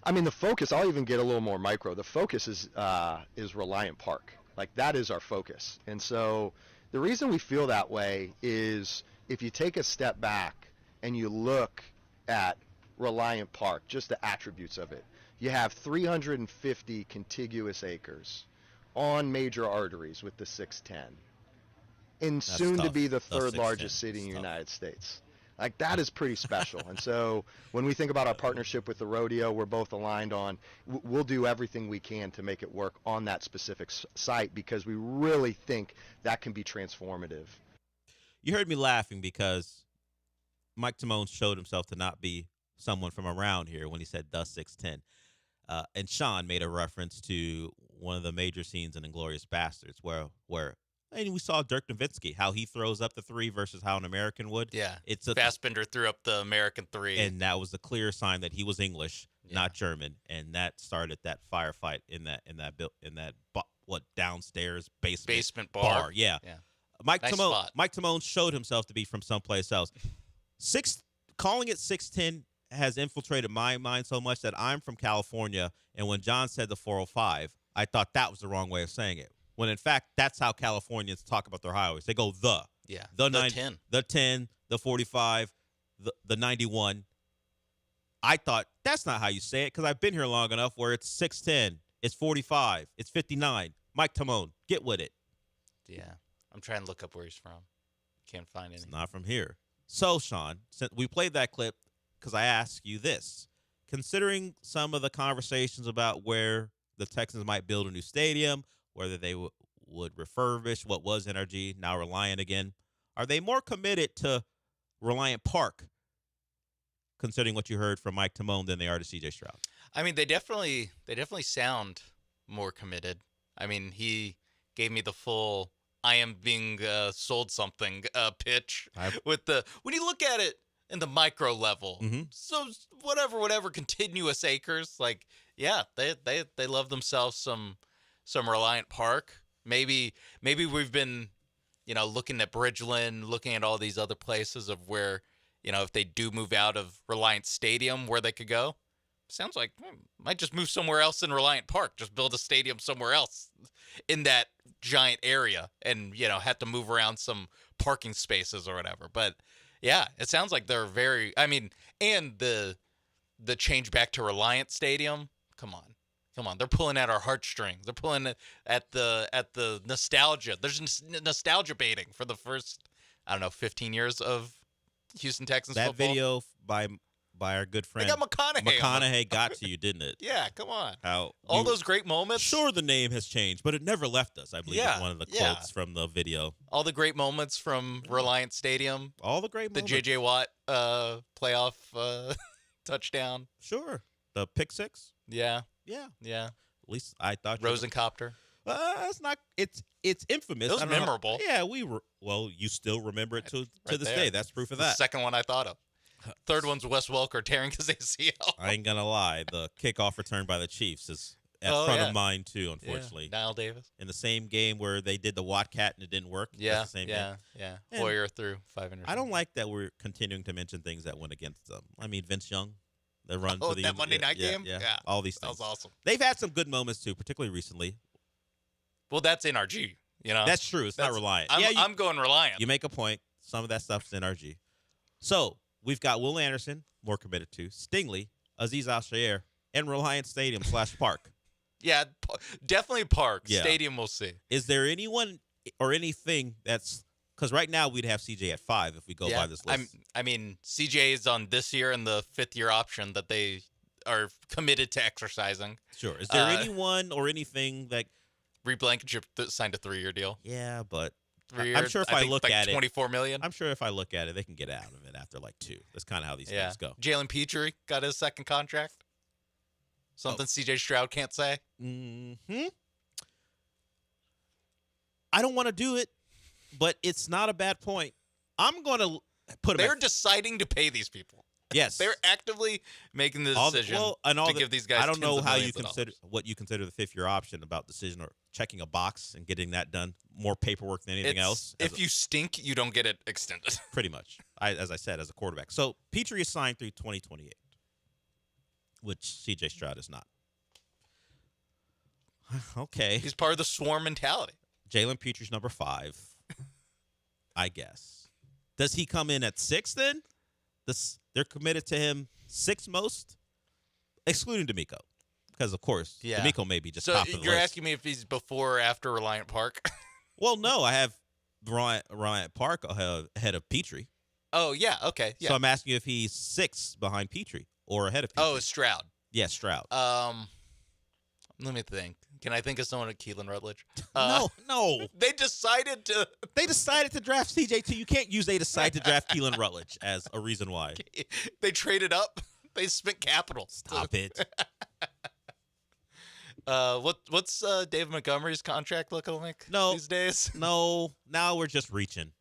I mean, the focus, I'll even get a little more micro. The focus is Reliant Park. Like, that is our focus. And so the reason we feel that way is if you take a step back and you look at Reliant Park, just the attributes of it, you have 350 contiguous acres on major arteries with the 610, and soon to be the third largest city in the United States. Like, that is pretty special. And so when we think about our partnership with the rodeo, we're both aligned on we'll do everything we can to make it work on that specific site because we really think that can be transformative. You heard me laughing because Mike Timon showed himself to not be someone from around here when he said the 610. And Sean made a reference to one of the major scenes in Inglourious Bastards where and we saw Dirk Nowitzki, how he throws up the three versus how an American would. Yeah, it's a Fassbender threw up the American three. And that was a clear sign that he was English, not German. And that started that firefight in that downstairs basement bar. Yeah. Mike Timon showed himself to be from someplace else. Calling it 610 has infiltrated my mind so much that I'm from California, and when John said the 405, I thought that was the wrong way of saying it. When in fact, that's how Californians talk about their highways. They go the 10, the 45, the 91. I thought that's not how you say it because I've been here long enough where it's 610, it's 45, it's 59. Mike Timon, get with it. Yeah, I'm trying to look up where he's from. Can't find any. It's not from here. So, Sean, since we played that clip because I asked you this. Considering some of the conversations about where the Texans might build a new stadium, whether they would refurbish what was NRG, now Reliant again, are they more committed to Reliant Park, considering what you heard from Mike Timon, than they are to CJ Stroud? I mean, they definitely sound more committed. I mean, he gave me the full I am being sold something pitch when you look at it in the micro level. Mm-hmm. So whatever continuous acres, like, yeah, they love themselves some Reliant Park. Maybe we've been, looking at Bridgeland, looking at all these other places of where, if they do move out of Reliant Stadium, where they could go. Sounds like might just move somewhere else in Reliant Park, just build a stadium somewhere else in that giant area and, have to move around some parking spaces or whatever. But yeah, it sounds like they're and the change back to Reliant Stadium. Come on. They're pulling at our heartstrings. They're pulling at the nostalgia. There's nostalgia baiting for the first, 15 years of Houston Texans that football. Video by our good friend. They got McConaughey. McConaughey got to you, didn't it? Yeah, come on. All those great moments. Sure, the name has changed, but it never left us, I believe is one of the quotes from the video. All the great moments from Reliant Stadium. All the great moments. The J.J. Watt playoff touchdown. Sure. The pick six. Yeah. At least I thought. Rosencopter. It's not. It's infamous. It was memorable. Yeah, you still remember it to this day. That's proof of that. The second one I thought of. Third one's Wes Welker tearing his ACL. I ain't gonna lie. The kickoff return by the Chiefs is front of mine too. Unfortunately, Niall Davis in the same game where they did the Watt-Cat and it didn't work. Yeah, That's the same game. yeah. And Hoyer threw 5 interceptions. I don't like that we're continuing to mention things that went against them. I mean, Vince Young, the run for the that Monday night game. Yeah, all these things. That was awesome. They've had some good moments too, particularly recently. Well, that's NRG. You know, That's true. It's not Reliant. I'm going Reliant. You make a point. Some of that stuff's NRG. So we've got Will Anderson, more committed to, Stingley, Aziz Al-Shair, and Reliant Stadium / Park. Yeah, definitely Park. Yeah. Stadium, we'll see. Is there anyone or anything that's – because right now we'd have CJ at 5 if we go by this list. I mean, CJ is on this year and the 5th-year option that they are committed to exercising. Sure. Is there anyone or anything that – Reed Blankenship signed a 3-year deal. Yeah, but – 3 I'm years, sure if I look at it, $24 million. I'm sure if I look at it, they can get out of it after like 2. That's kind of how these things go. Jalen Petrie got his second contract. Something CJ Stroud can't say. I don't want to do it, but it's not a bad point. I'm going to put them. They're deciding to pay these people. Yes, they're actively making the decision to give these guys. I don't know how you consider what you consider the 5th-year option about decision or checking a box and getting that done. More paperwork than anything else. If you stink, you don't get it extended. Pretty much. As I said, as a quarterback. So Petrie is signed through 2028, which CJ Stroud is not. Okay, he's part of the swarm mentality. Jalen Petrie's number 5, I guess. Does he come in at 6 then? They're committed to him 6 most, excluding D'Amico. Because, of course, D'Amico may be just top of the list. So you're asking me if he's before or after Reliant Park? Well, no. I have Reliant Park ahead of Petrie. Oh, yeah. Okay. Yeah. So I'm asking you if he's 6 behind Petrie or ahead of Petrie. Oh, Stroud. Yeah, Stroud. Let me think. Can I think of someone at Keelan Rutledge? No. They decided to draft CJ2. You can't use they decide to draft Keelan Rutledge as a reason why. They traded up. They spent capital. Stop it. What's Dave Montgomery's contract looking like these days? No. Now we're just reaching.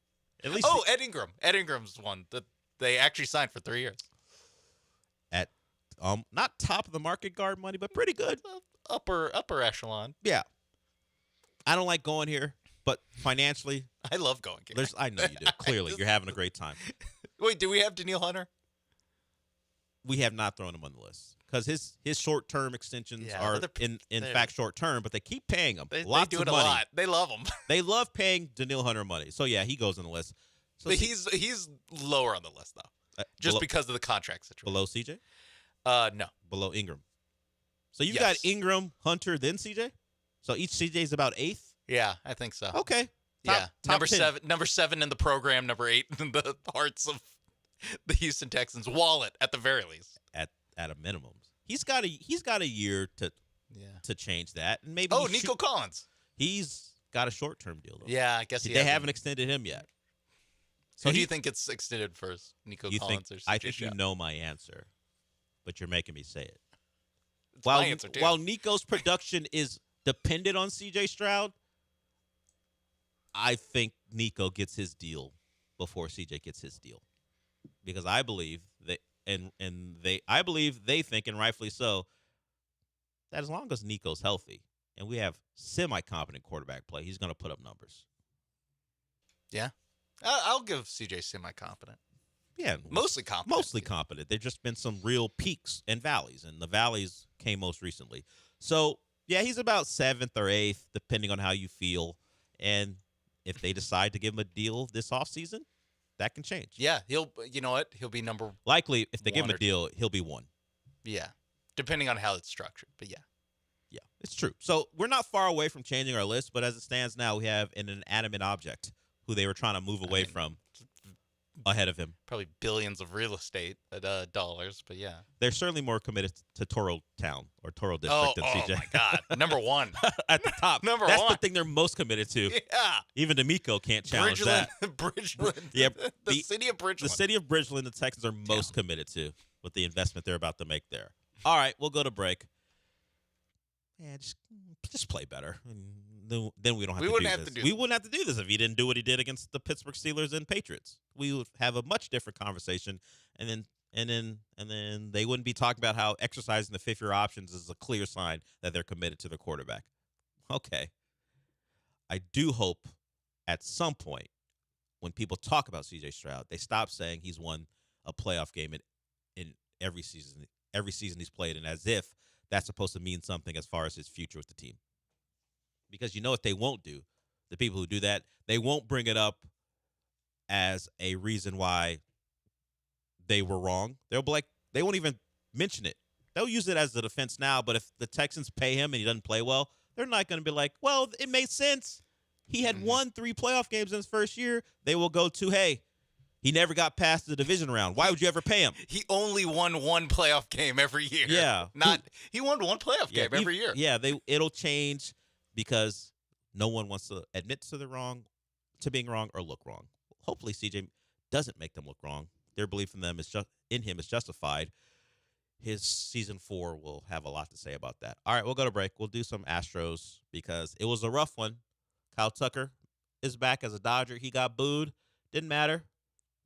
At least Ed Ingram. Ed Ingram's one that they actually signed for 3 years. At not top of the market guard money, but pretty good. Upper echelon. Yeah. I don't like going here, but financially, I love going here. I know you do. Clearly, you're having a great time. Wait, do we have Daniil Hunter? We have not thrown him on the list because his short-term extensions are in fact short-term, but they keep paying him. They do of it money. a lot. They love him. They love paying Daniil Hunter money. So yeah, he goes on the list. So but he's lower on the list though, just because of the contract situation. Below CJ? No. Below Ingram. So you've got Ingram, Hunter, then CJ. So each CJ is about 8th. Yeah, I think so. Okay. Top number 10. Number 7 in the program. Number 8 in the hearts of the Houston Texans. Wallet at the very least. At a minimum, he's got a year to change that, and maybe. Nico Collins. He's got a short-term deal though. Yeah, I guess they haven't extended him yet. So who do you think gets extended first, Nico Collins or CJ I think Stroud? you know my answer, but you're making me say it. It's my answer too. While Nico's production is dependent on CJ Stroud, I think Nico gets his deal before CJ gets his deal, because I believe that. I believe they think, and rightfully so, that as long as Nico's healthy and we have semi-competent quarterback play, he's going to put up numbers. Yeah. I'll give CJ semi-competent. Yeah. Mostly competent. Mostly competent. There's just been some real peaks and valleys, and the valleys came most recently. So, yeah, he's about 7th or 8th, depending on how you feel. And if they decide to give him a deal this offseason, that can change. Yeah, he'll be number. Likely, if they give him a deal, he'll be 1. Yeah, depending on how it's structured. But yeah, it's true. So we're not far away from changing our list, but as it stands now, we have an inanimate object who they were trying to move away from ahead of him. Probably billions of real estate dollars, but yeah, they're certainly more committed to Toro Town or Toro District than CJ. Oh my God, number 1 at the top. That's the thing they're most committed to. Yeah, even D'Amico can't challenge that. Bridgeland. Yeah, the city of Bridgeland. The city of Bridgeland, the Texans are most committed to with the investment they're about to make there. All right, we'll go to break. Yeah, just play better. Then we don't have to do this. We wouldn't have to do this if he didn't do what he did against the Pittsburgh Steelers and Patriots. We would have a much different conversation, and And then they wouldn't be talking about how exercising the fifth-year options is a clear sign that they're committed to their quarterback. Okay. I do hope at some point when people talk about C.J. Stroud, they stop saying he's won a playoff game in every season he's played, and as if that's supposed to mean something as far as his future with the team. Because you know what they won't do? The people who do that, they won't bring it up as a reason why they were wrong. They'll be like, they won't even mention it. They'll use it as the defense now, but if the Texans pay him and he doesn't play well, they're not going to be like, well, it made sense. He had won 3 playoff games in his first year. They will go to, hey, he never got past the division round. Why would you ever pay him? He only won 1 playoff game every year. Yeah. He won 1 playoff game every year. Yeah, it'll change because no one wants to admit to being wrong or look wrong. Hopefully CJ doesn't make them look wrong. Their belief in him is justified. His season 4 will have a lot to say about that. All right, we'll go to break. We'll do some Astros because it was a rough one. Kyle Tucker is back as a Dodger. He got booed. Didn't matter.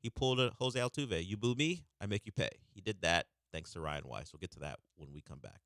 He pulled a Jose Altuve. You boo me, I make you pay. He did that thanks to Ryan Weiss. We'll get to that when we come back.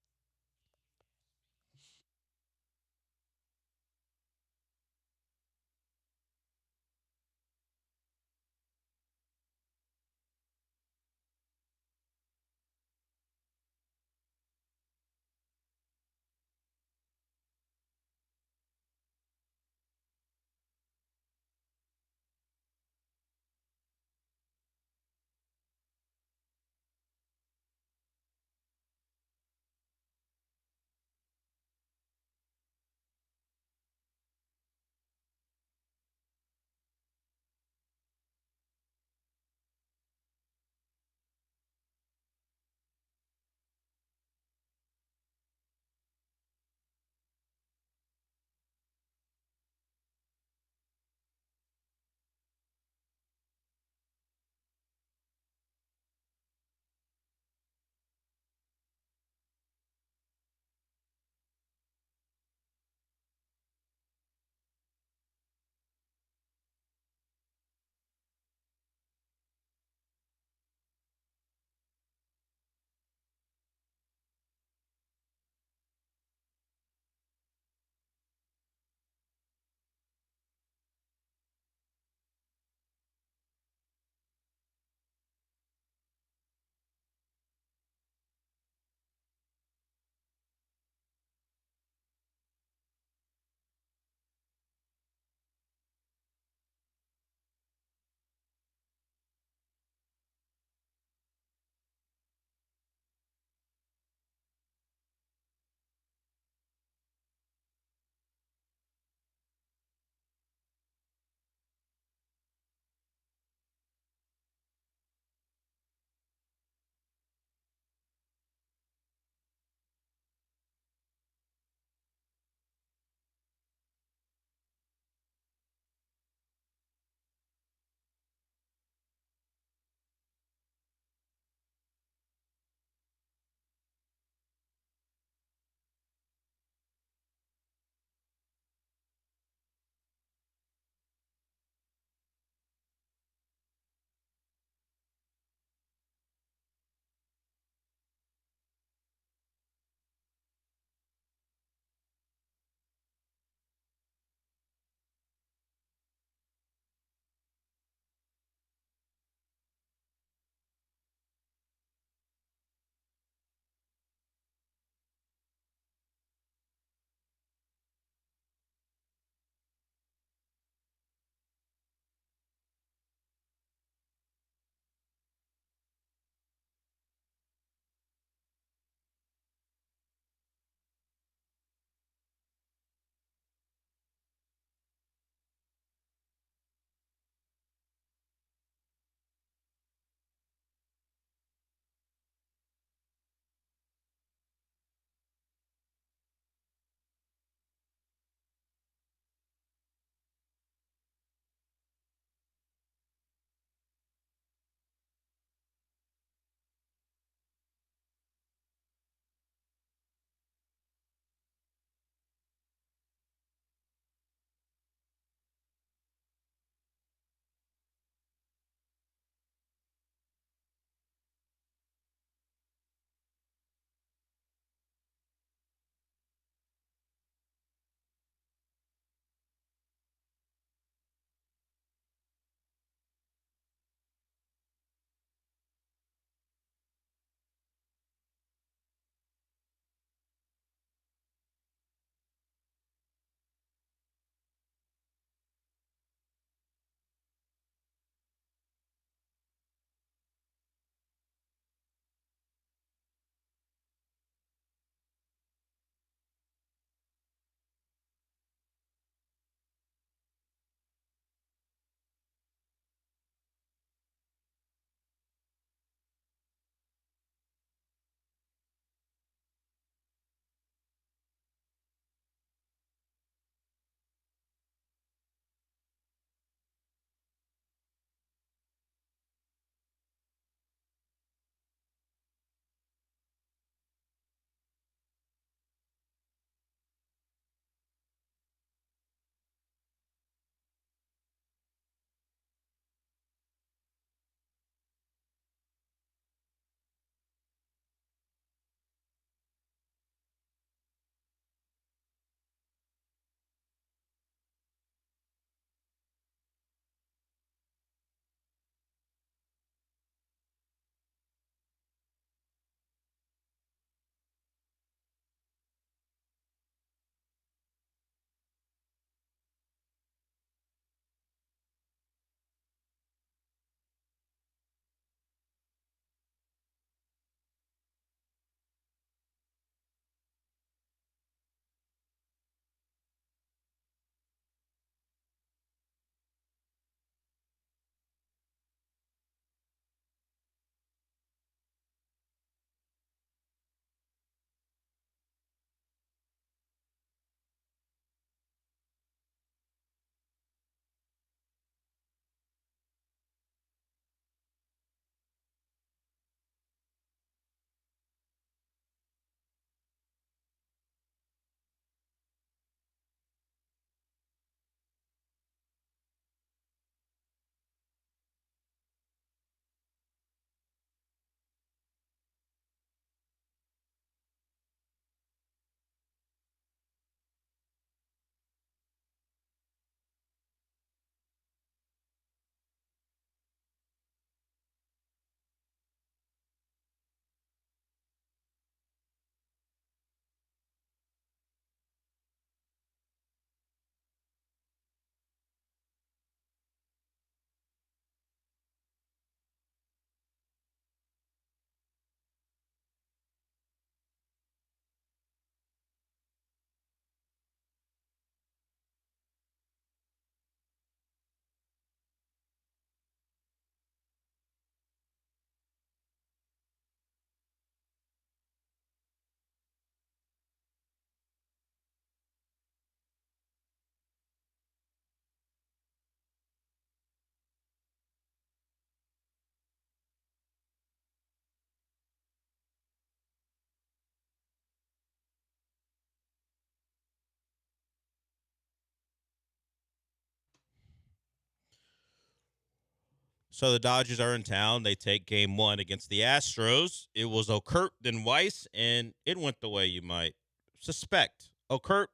So the Dodgers are in town. They take game 1 against the Astros. It was Okert then Weiss, and it went the way you might suspect. Okert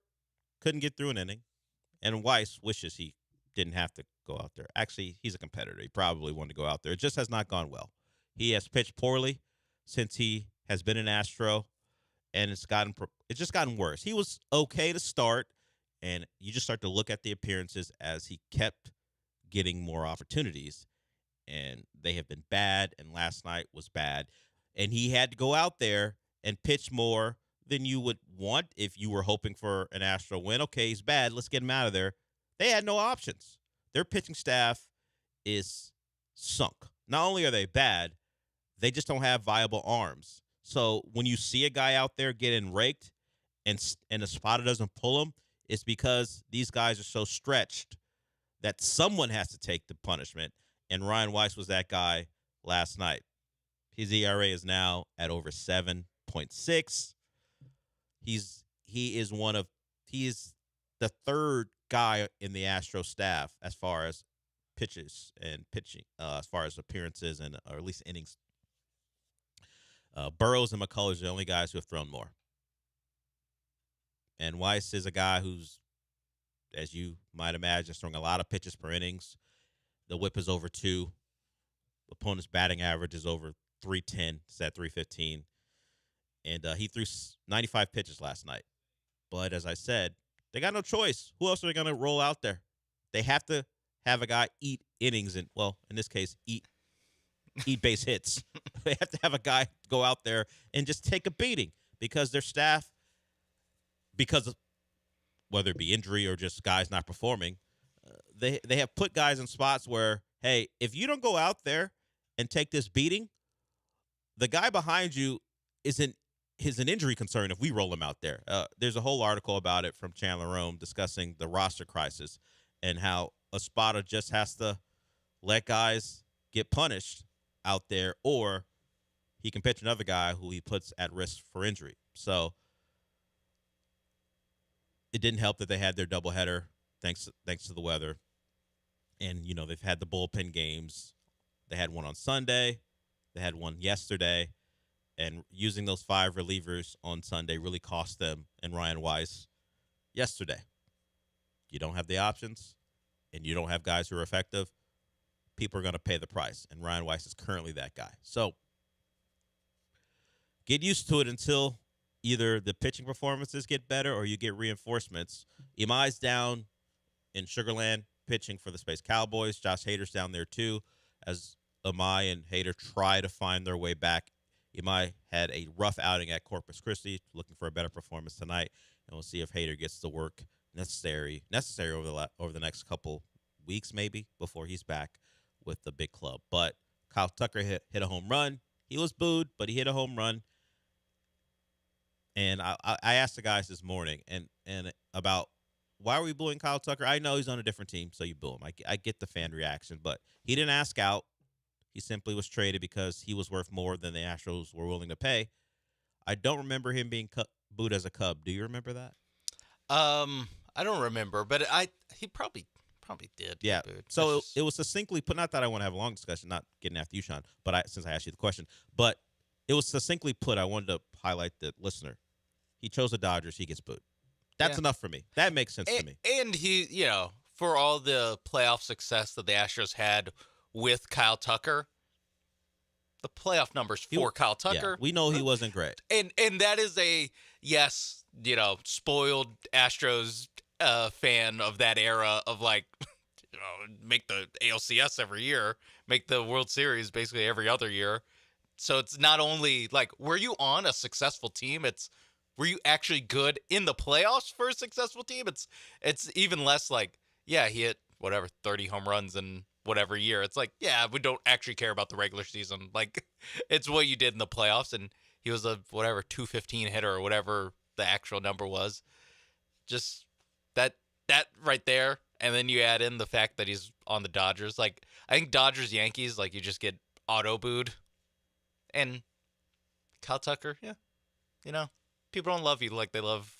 couldn't get through an inning, and Weiss wishes he didn't have to go out there. Actually, he's a competitor. He probably wanted to go out there. It just has not gone well. He has pitched poorly since he has been an Astro, and it's just gotten worse. He was okay to start, and you just start to look at the appearances as he kept getting more opportunities, and they have been bad, and last night was bad. And he had to go out there and pitch more than you would want if you were hoping for an Astro win. Okay, he's bad. Let's get him out of there. They had no options. Their pitching staff is sunk. Not only are they bad, they just don't have viable arms. So when you see a guy out there getting raked and the spotter doesn't pull him, it's because these guys are so stretched that someone has to take the punishment. And Ryan Weiss was that guy last night. His ERA is now at over 7.6. He is the third guy in the Astro staff as far as pitches and pitching, as far as appearances or at least innings. Burrows and McCullers are the only guys who have thrown more. And Weiss is a guy who's, as you might imagine, throwing a lot of pitches per innings. The whip is over 2. Opponent's batting average is over 310. It's at 315. And he threw 95 pitches last night. But as I said, they got no choice. Who else are they going to roll out there? They have to have a guy eat innings and, well, in this case, eat base hits. They have to have a guy go out there and just take a beating because their staff, because of whether it be injury or just guys not performing, they have put guys in spots where, hey, if you don't go out there and take this beating, the guy behind you is an injury concern if we roll him out there. There's a whole article about it from Chandler Rome discussing the roster crisis and how a spotter just has to let guys get punished out there, or he can pitch another guy who he puts at risk for injury. So it didn't help that they had their doubleheader thanks to the weather. And, you know, they've had the bullpen games. They had one on Sunday. They had one yesterday. And using those 5 relievers on Sunday really cost them and Ryan Weiss yesterday. You don't have the options, and you don't have guys who are effective. People are going to pay the price, and Ryan Weiss is currently that guy. So get used to it until either the pitching performances get better or you get reinforcements. Imai's down in Sugarland pitching for the Space Cowboys. Josh Hader's down there too, as Imai and Hader try to find their way back. Imai had a rough outing at Corpus Christi, looking for a better performance tonight, and we'll see if Hader gets the work necessary over the next couple weeks maybe before he's back with the big club. But Kyle Tucker hit a home run. He was booed, but he hit a home run. And I asked the guys this morning and about why are we booing Kyle Tucker? I know he's on a different team, so you boo him. I get the fan reaction, but he didn't ask out. He simply was traded because he was worth more than the Astros were willing to pay. I don't remember him being booed as a Cub. Do you remember that? I don't remember, but he probably did. Yeah. Booed. So it was succinctly put. Not that I want to have a long discussion, not getting after you, Sean, but since I asked you the question, but it was succinctly put. I wanted to highlight the listener. He chose the Dodgers. He gets booed. That's enough for me. That makes sense to me. And he, for all the playoff success that the Astros had with Kyle Tucker, the playoff numbers for Kyle Tucker. Yeah, we know he wasn't great. And that is spoiled Astros fan of that era of make the ALCS every year, make the World Series basically every other year. So it's not only were you on a successful team, were you actually good in the playoffs for a successful team? It's even less he hit 30 home runs in whatever year. It's we don't actually care about the regular season. It's what you did in the playoffs, and he was a 215 hitter or whatever the actual number was. Just that right there, and then you add in the fact that he's on the Dodgers. I think Dodgers Yankees you just get auto booed, and Kyle Tucker, people don't love you like they love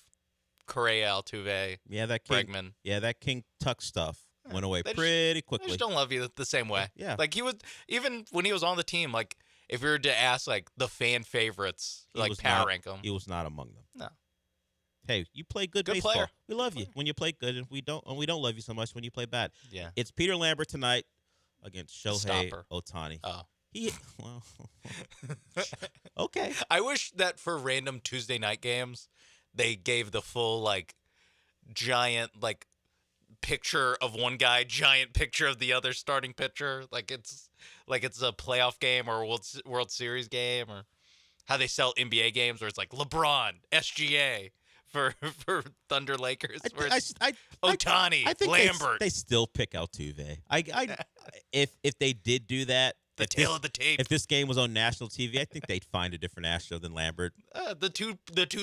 Correa, Altuve, that Bregman. King Tuck stuff. went away They pretty They quickly. just don't love you the same way. Yeah. Like he was, even when he was on the team, like if you were to ask like the fan favorites, He like was power not- rank them. He was not among them. No. Hey, you play good Good baseball. player. We love you when you play good, and we don't love you so much when you play bad. Yeah. It's Peter Lambert tonight against Shohei Stopper. Ohtani. Oh. Well, okay. I wish that for random Tuesday night games, they gave the full like giant like picture of one guy, giant picture of the other starting pitcher. Like it's a playoff game or a World Series game, or how they sell NBA games where it's like LeBron, SGA for Thunder Lakers. Where it's Ohtani, I think Lambert. they still pick Altuve. If they did do that, The tail of the tape. If this game was on national TV, I think they'd find a different Astro than Lambert. The two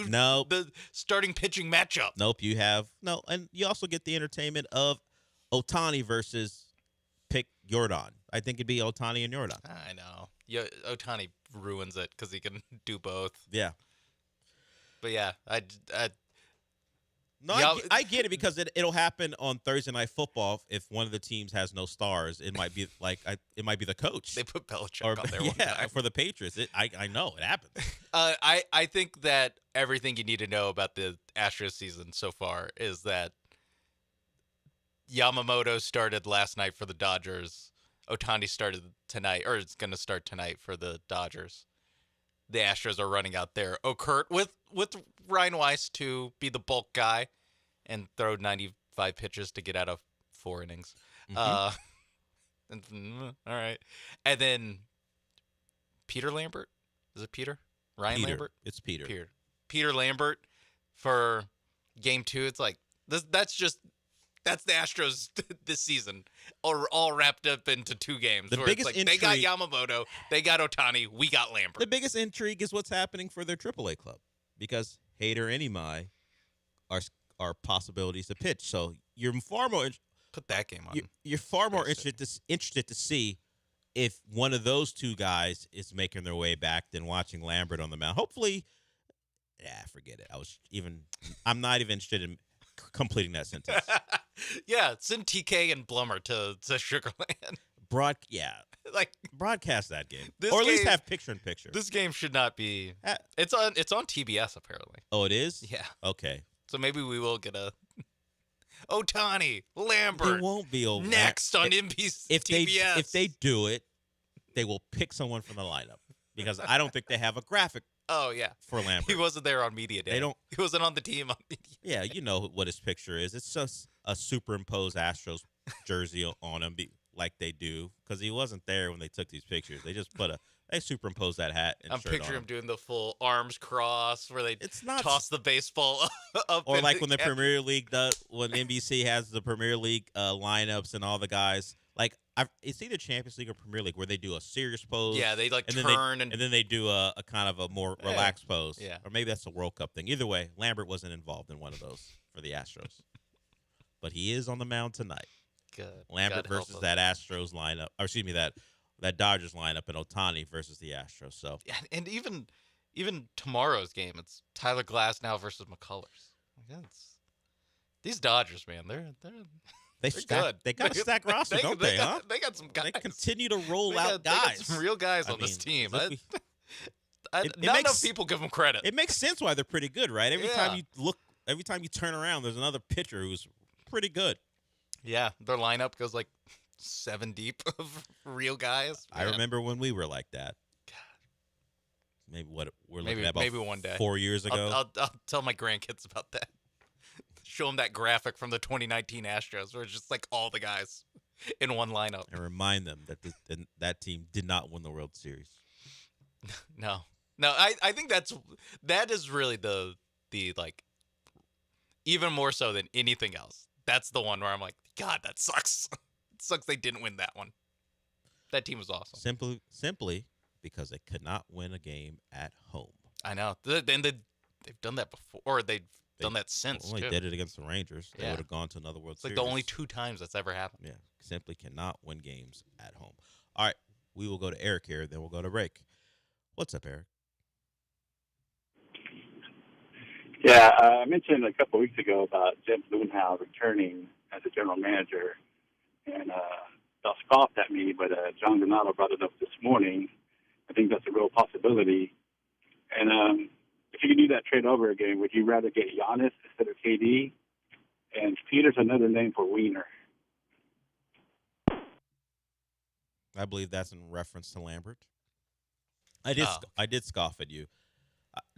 Nope. the starting pitching matchup. Nope, you have no, and you also get the entertainment of Ohtani versus pick Yordan. I think it'd be Ohtani and Yordan. I know. Yeah, Ohtani ruins it because he can do both. Yeah. But yeah, No, I get it because it'll happen on Thursday Night Football if one of the teams has no stars. It might be it might be the coach. They put Belichick on there one yeah, time. for the Patriots. I know it happens. I think that everything you need to know about the Astros season so far is that Yamamoto started last night for the Dodgers. Ohtani started tonight, or it's going to start tonight for the Dodgers. The Astros are running out there. Okert with Ryan Weiss to be the bulk guy and throw 95 pitches to get out of 4 innings. All right. And then Peter Lambert. Is it Peter? Ryan Peter. Lambert? It's Peter. Peter Lambert for game 2. It's like that's the Astros this season, all wrapped up into 2 games. The where biggest it's like they got intrigue- Yamamoto, they got Ohtani, we got Lambert. The biggest intrigue is what's happening for their AAA club because Hader and Imai are possibilities to pitch. So you're far more put that game on. You're far more interested to see if one of those 2 guys is making their way back than watching Lambert on the mound. Hopefully, forget it. I'm not even interested in completing that sentence. Yeah, send TK and Blummer to Sugarland. Broadcast that game, This or at least game- have picture-in-picture. This game should not be. It's on TBS apparently. Oh, it is? Yeah. Okay. So maybe we will get a Ohtani, Lambert. It won't be over next on NBC. If TBS. they do it, they will pick someone from the lineup because I don't think they have a graphic. Oh yeah, for Lambert. He wasn't there on media day. They don't. He wasn't on the team on media. Yeah, you know what his picture is. It's just a superimposed Astros jersey on him, like they do, because he wasn't there when they took these pictures. They just they superimposed that hat and I'm shirt on picturing him doing the full arms cross where they not toss the baseball up. Or in like when the cap- Premier League does, when NBC has the Premier League lineups and all the guys. Like it's either Champions League or Premier League where they do a serious pose. Yeah, they like and turn then then they do a kind of a more relaxed pose. Yeah. Or maybe that's a World Cup thing. Either way, Lambert wasn't involved in one of those for the Astros, but he is on the mound tonight. Good. Lambert God help versus us. that Astros lineup, or excuse me, that Dodgers lineup, and Ohtani versus the Astros. So Yeah, and even tomorrow's game, it's Tyler Glass now versus McCullers. These Dodgers, man, they're They good. They got a stacked roster, don't they? Huh? They got some guys. They continue to roll They out got guys. some real guys I on this mean, team. look, it Not makes- enough people give them credit. It makes sense why they're pretty good, right? Every Yeah. time you turn around, there's another pitcher who's pretty good. Yeah, their lineup goes like 7 deep of real guys. I Man. remember when we were like that. Maybe we're looking Maybe at about maybe one day. 4 years ago. I'll tell my grandkids about that. Show them that graphic from the 2019 Astros where it's just like all the guys in one lineup. And remind them that that team did not win the World Series. No, I think that is really the like even more so than anything else. That's the one where I'm like, God, that sucks. It sucks they didn't win that one. That team was awesome. Simply because they could not win a game at home. I know. Then they've done that before. Or they've done that since. Well, they too. did it against the Rangers. They Yeah. would have gone to another World It's like Series. the only 2 times that's ever happened. Yeah, simply cannot win games at home. All right, we will go to Eric here, then we'll go to break. What's up, Eric? Yeah, I mentioned a couple weeks ago about Jim Boonhouse returning as a general manager. and they'll scoff at me, but John Granado brought it up this morning. I think that's a real possibility. And if you could do that trade over again, would you rather get Giannis instead of KD? And Peter's another name for Wiener. I believe that's in reference to Lambert. I did scoff at you.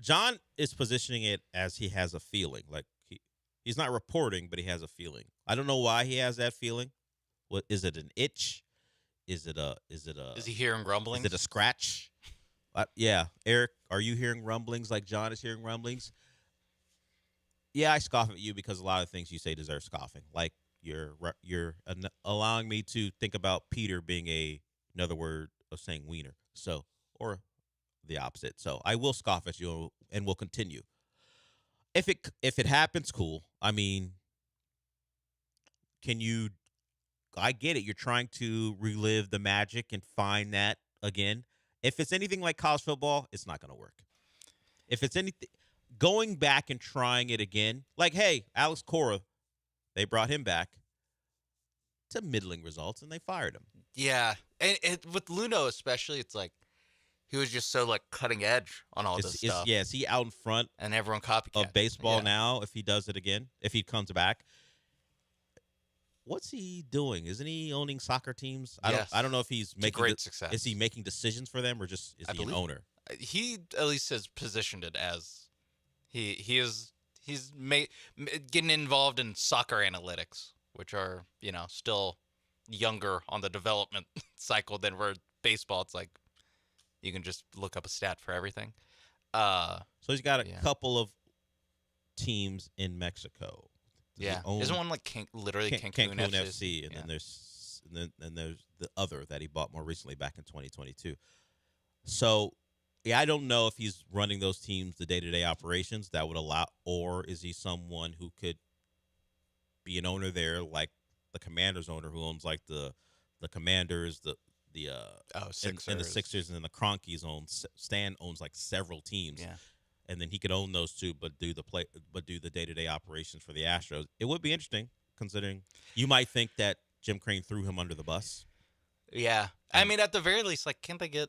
John is positioning it as he has a feeling. Like he's not reporting, but he has a feeling. I don't know why he has that feeling. What is it? An itch? Is he hearing rumblings? Is it a scratch? Yeah, Eric, are you hearing rumblings like John is hearing rumblings? Yeah, I scoff at you because a lot of things you say deserve scoffing. Like you're allowing me to think about Peter being another word of saying wiener. So, or the opposite. So I will scoff at you and we'll continue. If it happens, cool. I mean, I get it. You're trying to relive the magic and find that again. If it's anything like college football, it's not going to work. If it's anything, going back and trying it again, like, hey, Alex Cora, they brought him back to middling results and they fired him. Yeah. And with Luno especially, it's like he was just so like cutting edge on all this stuff. Yeah, is he out in front and everyone copycat of baseball now if he does it again, if he comes back? What's he doing? Isn't he owning soccer teams? I don't know if he's making great success. Is he making decisions for them or just is he an owner? He at least has positioned it as he's getting involved in soccer analytics, which are, still younger on the development cycle than we're baseball. It's like you can just look up a stat for everything. So he's got a couple of teams in Mexico. Yeah, isn't one like literally Cancun FC, and then there's the other that he bought more recently back in 2022. So, I don't know if he's running those teams, the day-to-day operations that would allow, or is he someone who could be an owner there, like the Commanders owner who owns like the Commanders, the Sixers. and the Sixers, and then the Kroenkes Stan owns like several teams. Yeah. And then he could own those two, but do the day-to-day operations for the Astros. It would be interesting, considering you might think that Jim Crane threw him under the bus. Yeah, I mean, at the very least, like, can't they get?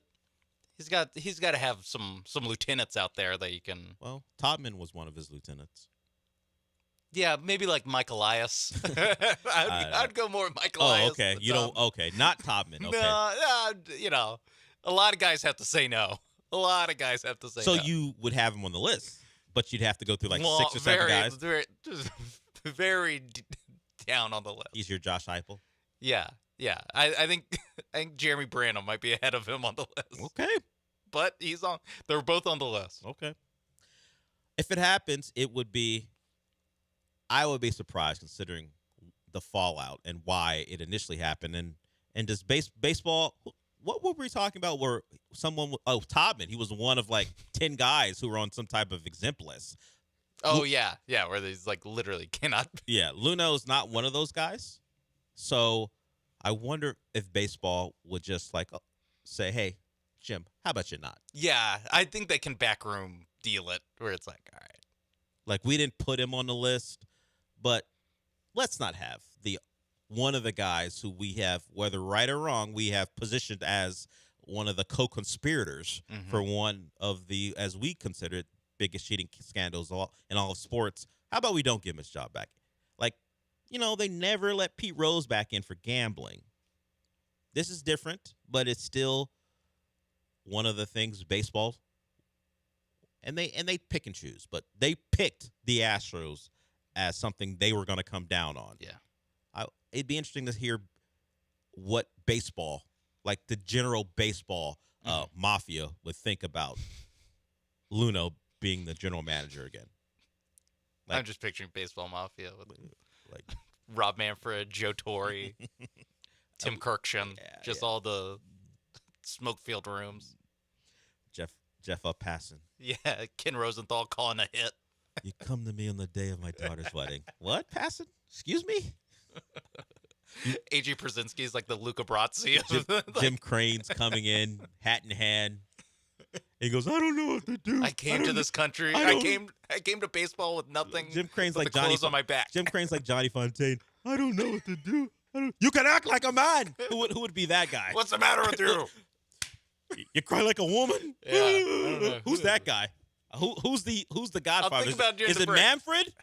He's got to have some lieutenants out there that you can. Well, Todman was one of his lieutenants. Yeah, maybe like Mike Elias. I'd go more with Mike Elias. Oh, okay. You don't. Okay, not Todman. Okay. No, a lot of guys have to say no. A lot of guys have to say so no. You would have him on the list, but you'd have to go through like 6 or 7 guys. Very down on the list. He's your Josh Heupel. Yeah. I think Jeremy Branham might be ahead of him on the list. Okay, but they're both on the list. Okay. If it happens, I would be surprised considering the fallout and why it initially happened, and does baseball. What were we talking about? Where Todman, he was one of like 10 guys who were on some type of exempt list. Oh, yeah, where he's like literally cannot. Yeah, Luno's not one of those guys. So I wonder if baseball would just like say, hey, Jim, how about you not? Yeah, I think they can backroom deal it where it's like, all right. Like we didn't put him on the list, but let's not have one of the guys who we have, whether right or wrong, we have positioned as one of the co-conspirators for one of the, as we consider it, biggest cheating scandals in all of sports. How about we don't give him his job back? Like, they never let Pete Rose back in for gambling. This is different, but it's still one of the things baseball, and they pick and choose, but they picked the Astros as something they were going to come down on. Yeah. It'd be interesting to hear what baseball, like the general baseball mafia, would think about Luno being the general manager again. Like, I'm just picturing baseball mafia with like Rob Manfred, Joe Torre, Tim Kirkshin, all the smoke-filled rooms. Jeff up passing. Yeah, Ken Rosenthal calling a hit. You come to me on the day of my daughter's wedding. What? Passing? Excuse me? A.J. Przinsky's like the Luca Brasi. Jim Crane's coming in, hat in hand. He goes, I don't know what to do. I came to this country. I came to baseball with nothing. Jim Crane's with like the Johnny clothes on my back. Jim Crane's like Johnny Fontaine. I don't know what to do. You can act like a man. Who would be that guy? What's the matter with you? You cry like a woman? Yeah, I don't know. Who's that guy? Who's the Godfather? I'll think about during Is the it break. Manfred?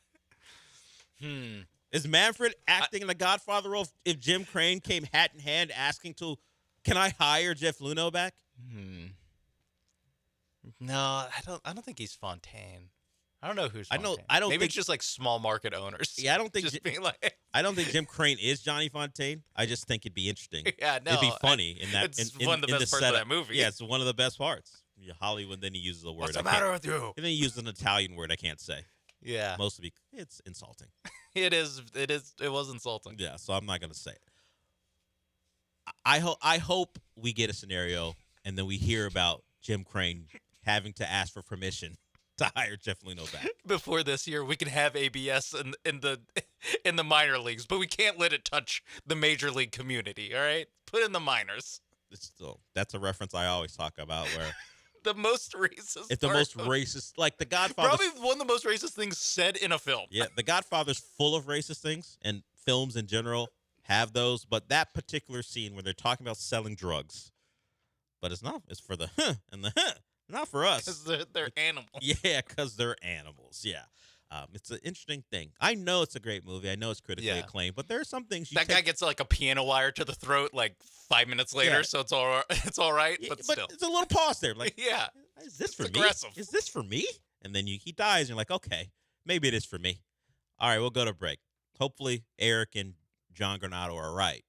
Is Manfred acting in the Godfather role if Jim Crane came hat in hand asking can I hire Jeff Luhnow back? No, I don't think he's Fontaine. I don't know who's Fontaine. I don't Maybe think it's just like small market owners. Yeah, I don't think just being like I don't think Jim Crane is Johnny Fontaine. I just think it'd be interesting. Yeah, no, it'd be funny in that. it's in, one of the in best parts of setup. that movie. Yeah, it's one of the best parts. Yeah, Hollywood. Then he uses a word. What's the matter with you? And then he uses an Italian word I can't say. Yeah, Mostly it's insulting. It is. It was insulting. Yeah, so I'm not gonna say it. I hope we get a scenario and then we hear about Jim Crane having to ask for permission to hire Jeff Luhnow back. Before this year, we can have ABS in the minor leagues, but we can't let it touch the major league community. All right, put in the minors. That's a reference I always talk about where the most racist. It's the most racist, like The Godfather. Probably one of the most racist things said in a film. Yeah, The Godfather's full of racist things, and films in general have those. But that particular scene where they're talking about selling drugs, but it's not. It's for the and the not for us. Because they're animals. Yeah, because they're animals. Yeah. It's an interesting thing. I know it's a great movie. I know it's critically acclaimed, but there are some things that guy gets like a piano wire to the throat like 5 minutes later, so it's all right. But still, it's a little pause there. Like, yeah, is this for me? Aggressive. Is this for me? And then he dies, and you're like, okay, maybe it is for me. All right, we'll go to break. Hopefully, Eric and John Granado are right,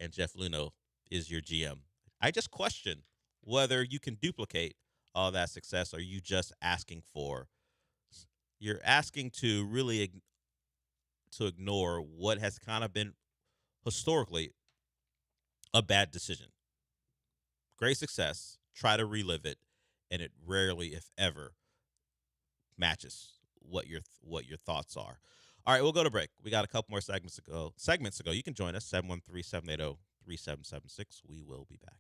and Jeff Luhnow is your GM. I just question whether you can duplicate all that success, or are you just asking for? You're asking to really to ignore what has kind of been historically a bad decision. Great success, try to relive it, and it rarely, if ever, matches what your thoughts are. All right, we'll go to break. We got a couple more segments ago. You can join us, 713-780-3776. We will be back.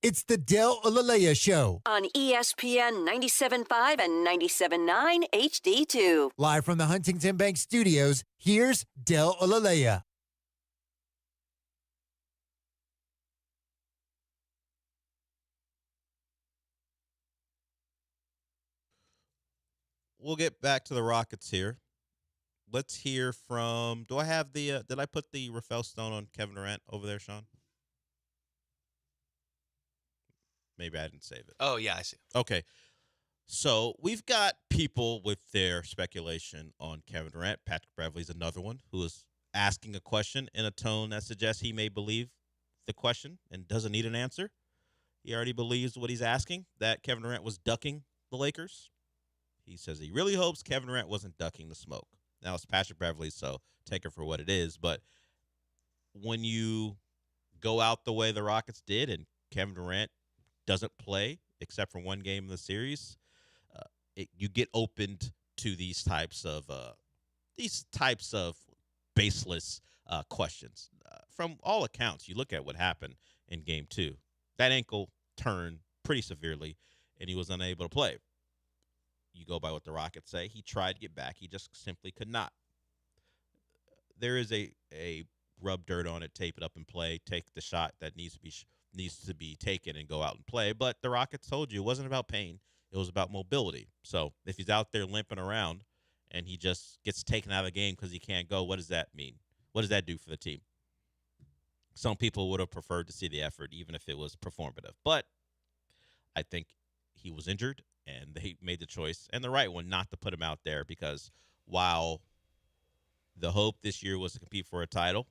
It's the Del Olalea Show. On ESPN 97.5 and 97.9 HD2. Live from the Huntington Bank Studios, here's Del Olalea. We'll get back to the Rockets here. Let's hear from. Do I have the? Did I put the Rafael Stone on Kevin Durant over there, Sean? Maybe I didn't save it. Oh yeah, I see. Okay, so we've got people with their speculation on Kevin Durant. Patrick Beverley's another one who is asking a question in a tone that suggests he may believe the question and doesn't need an answer. He already believes what he's asking, that Kevin Durant was ducking the Lakers. He says he really hopes Kevin Durant wasn't ducking the smoke. Now, it's Patrick Beverley, so take it for what it is. But when you go out the way the Rockets did and Kevin Durant doesn't play except for one game in the series, you get opened to these types of baseless questions. From all accounts, you look at what happened in Game 2. That ankle turned pretty severely, and he was unable to play. You go by what the Rockets say. He tried to get back. He just simply could not. There is a rub dirt on it, tape it up and play, take the shot that needs to be taken and go out and play. But the Rockets told you it wasn't about pain. It was about mobility. So if he's out there limping around and he just gets taken out of the game because he can't go, what does that mean? What does that do for the team? Some people would have preferred to see the effort, even if it was performative. But I think he was injured, and they made the choice, and the right one, not to put him out there, because while the hope this year was to compete for a title,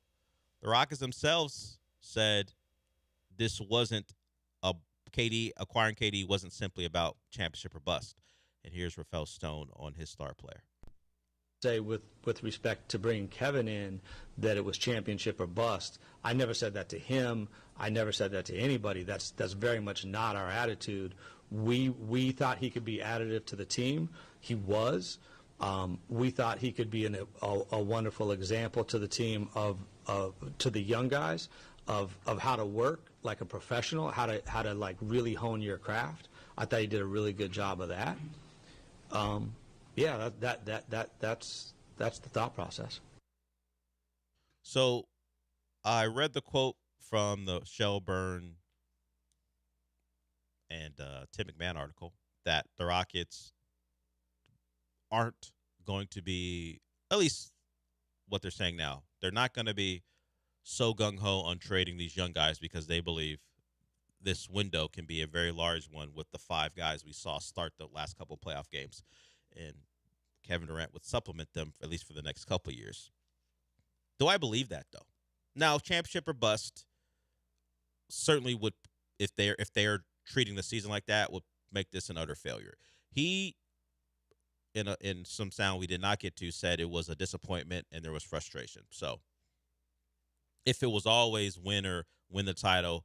the Rockets themselves said this wasn't acquiring KD wasn't simply about championship or bust. And here's Rafael Stone on his star player. Say with respect to bringing Kevin in that it was championship or bust. I never said that to him. I never said that to anybody. That's very much not our attitude. We thought he could be additive to the team. He was. We thought he could be a wonderful example to the team to the young guys of how to work like a professional, how to like really hone your craft. I thought he did a really good job of that. Yeah, that's the thought process. So I read the quote from the Shelburne and Tim McMahon article that the Rockets aren't going to be, at least what they're saying now, they're not going to be so gung-ho on trading these young guys because they believe this window can be a very large one with the 5 guys we saw start the last couple playoff games. And Kevin Durant would supplement them, at least for the next couple of years. Do I believe that, though? Now, championship or bust certainly would, if they're treating the season like that, would make this an utter failure. He, in some sound we did not get to, said it was a disappointment and there was frustration. So if it was always win the title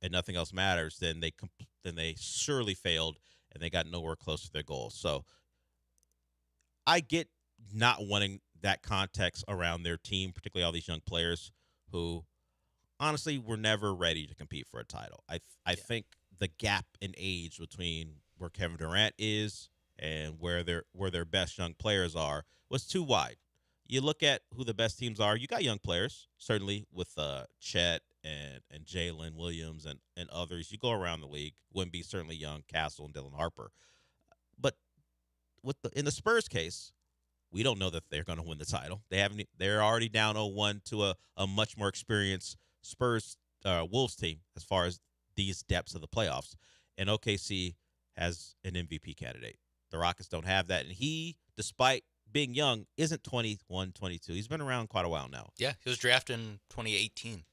and nothing else matters, then they surely failed and they got nowhere close to their goals. So I get not wanting that context around their team, particularly all these young players who honestly were never ready to compete for a title. I think the gap in age between where Kevin Durant is and where their best young players are was too wide. You look at who the best teams are. You got young players, certainly with Chet and Jalen Williams and others. You go around the league, Wemby certainly young, Castle and Dylan Harper. But in the Spurs case, we don't know that they're going to win the title. They're already down 0-1 to a much more experienced Spurs Wolves team as far as these depths of the playoffs. And OKC has an MVP candidate. The Rockets don't have that. And he, despite being young, isn't 21, 22. He's been around quite a while now. Yeah, he was drafted in 2018.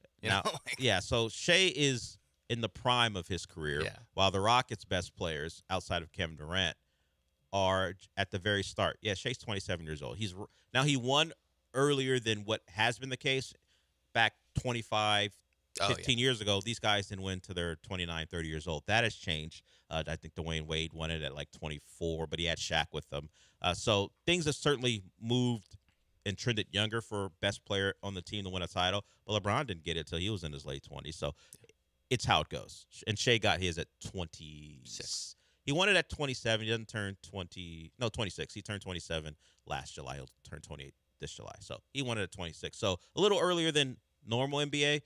Yeah, so Shea is in the prime of his career, while the Rockets' best players, outside of Kevin Durant, are at the very start. Yeah, Shea's 27 years old. He won earlier than what has been the case back 25, 15 years ago. These guys didn't win to their 29, 30 years old. That has changed. I think Dwayne Wade won it at like 24, but he had Shaq with them. So things have certainly moved and trended younger for best player on the team to win a title. But LeBron didn't get it until he was in his late 20s. So it's how it goes. And Shea got his at 26. He won it at 27. He doesn't turn 26. He turned 27 last July. He'll turn 28 this July. So he won it at 26. So a little earlier than normal NBA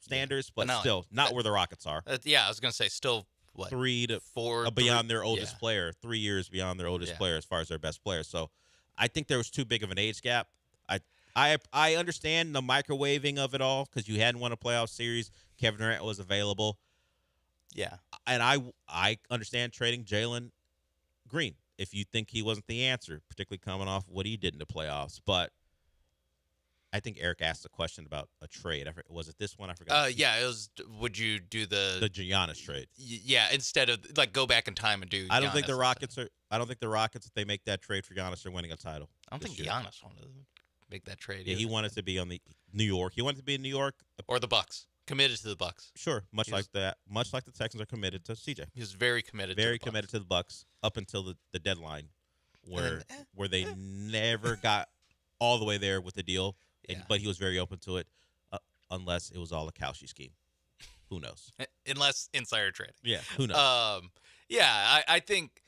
standards, but still not where the Rockets are. Yeah, I was going to say still, what? 3 to 4 beyond their oldest player. 3 years beyond their oldest player as far as their best player. So I think there was too big of an age gap. I understand the microwaving of it all because you hadn't won a playoff series. Kevin Durant was available. Yeah. And I understand trading Jalen Green if you think he wasn't the answer, particularly coming off what he did in the playoffs. But I think Eric asked a question about a trade. Was it this one? I forgot. Yeah, it was. Would you do the Giannis trade? Yeah, instead of go back in time and do. I don't think the Rockets are. I don't think the Rockets, if they make that trade for Giannis, are winning a title. I don't think Giannis wanted to make that trade. Yeah, he wanted to be on the New York. He wanted to be in New York or the Bucks. Committed to the Bucks. Sure, much like that. Much like the Texans are committed to CJ. He was very committed. Very committed to the Bucks up until the deadline, where they never got all the way there with the deal. But he was very open to it, unless it was all a Cauchy scheme. Who knows? Unless insider trading. Yeah, who knows? I think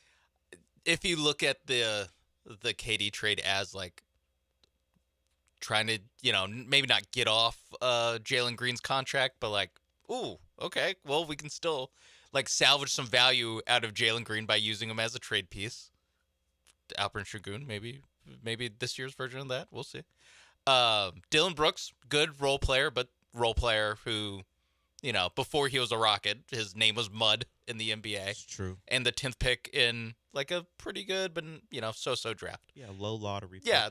if you look at the KD trade as trying to, maybe not get off Jalen Green's contract, but ooh, okay, well, we can still salvage some value out of Jalen Green by using him as a trade piece. Alperen Şengün, maybe this year's version of that. We'll see. Dylan Brooks, good role player, but role player who, before he was a Rocket, his name was Mud in the NBA. It's true. And the 10th pick in a pretty good, but so-so draft. Yeah, low lottery. Yeah,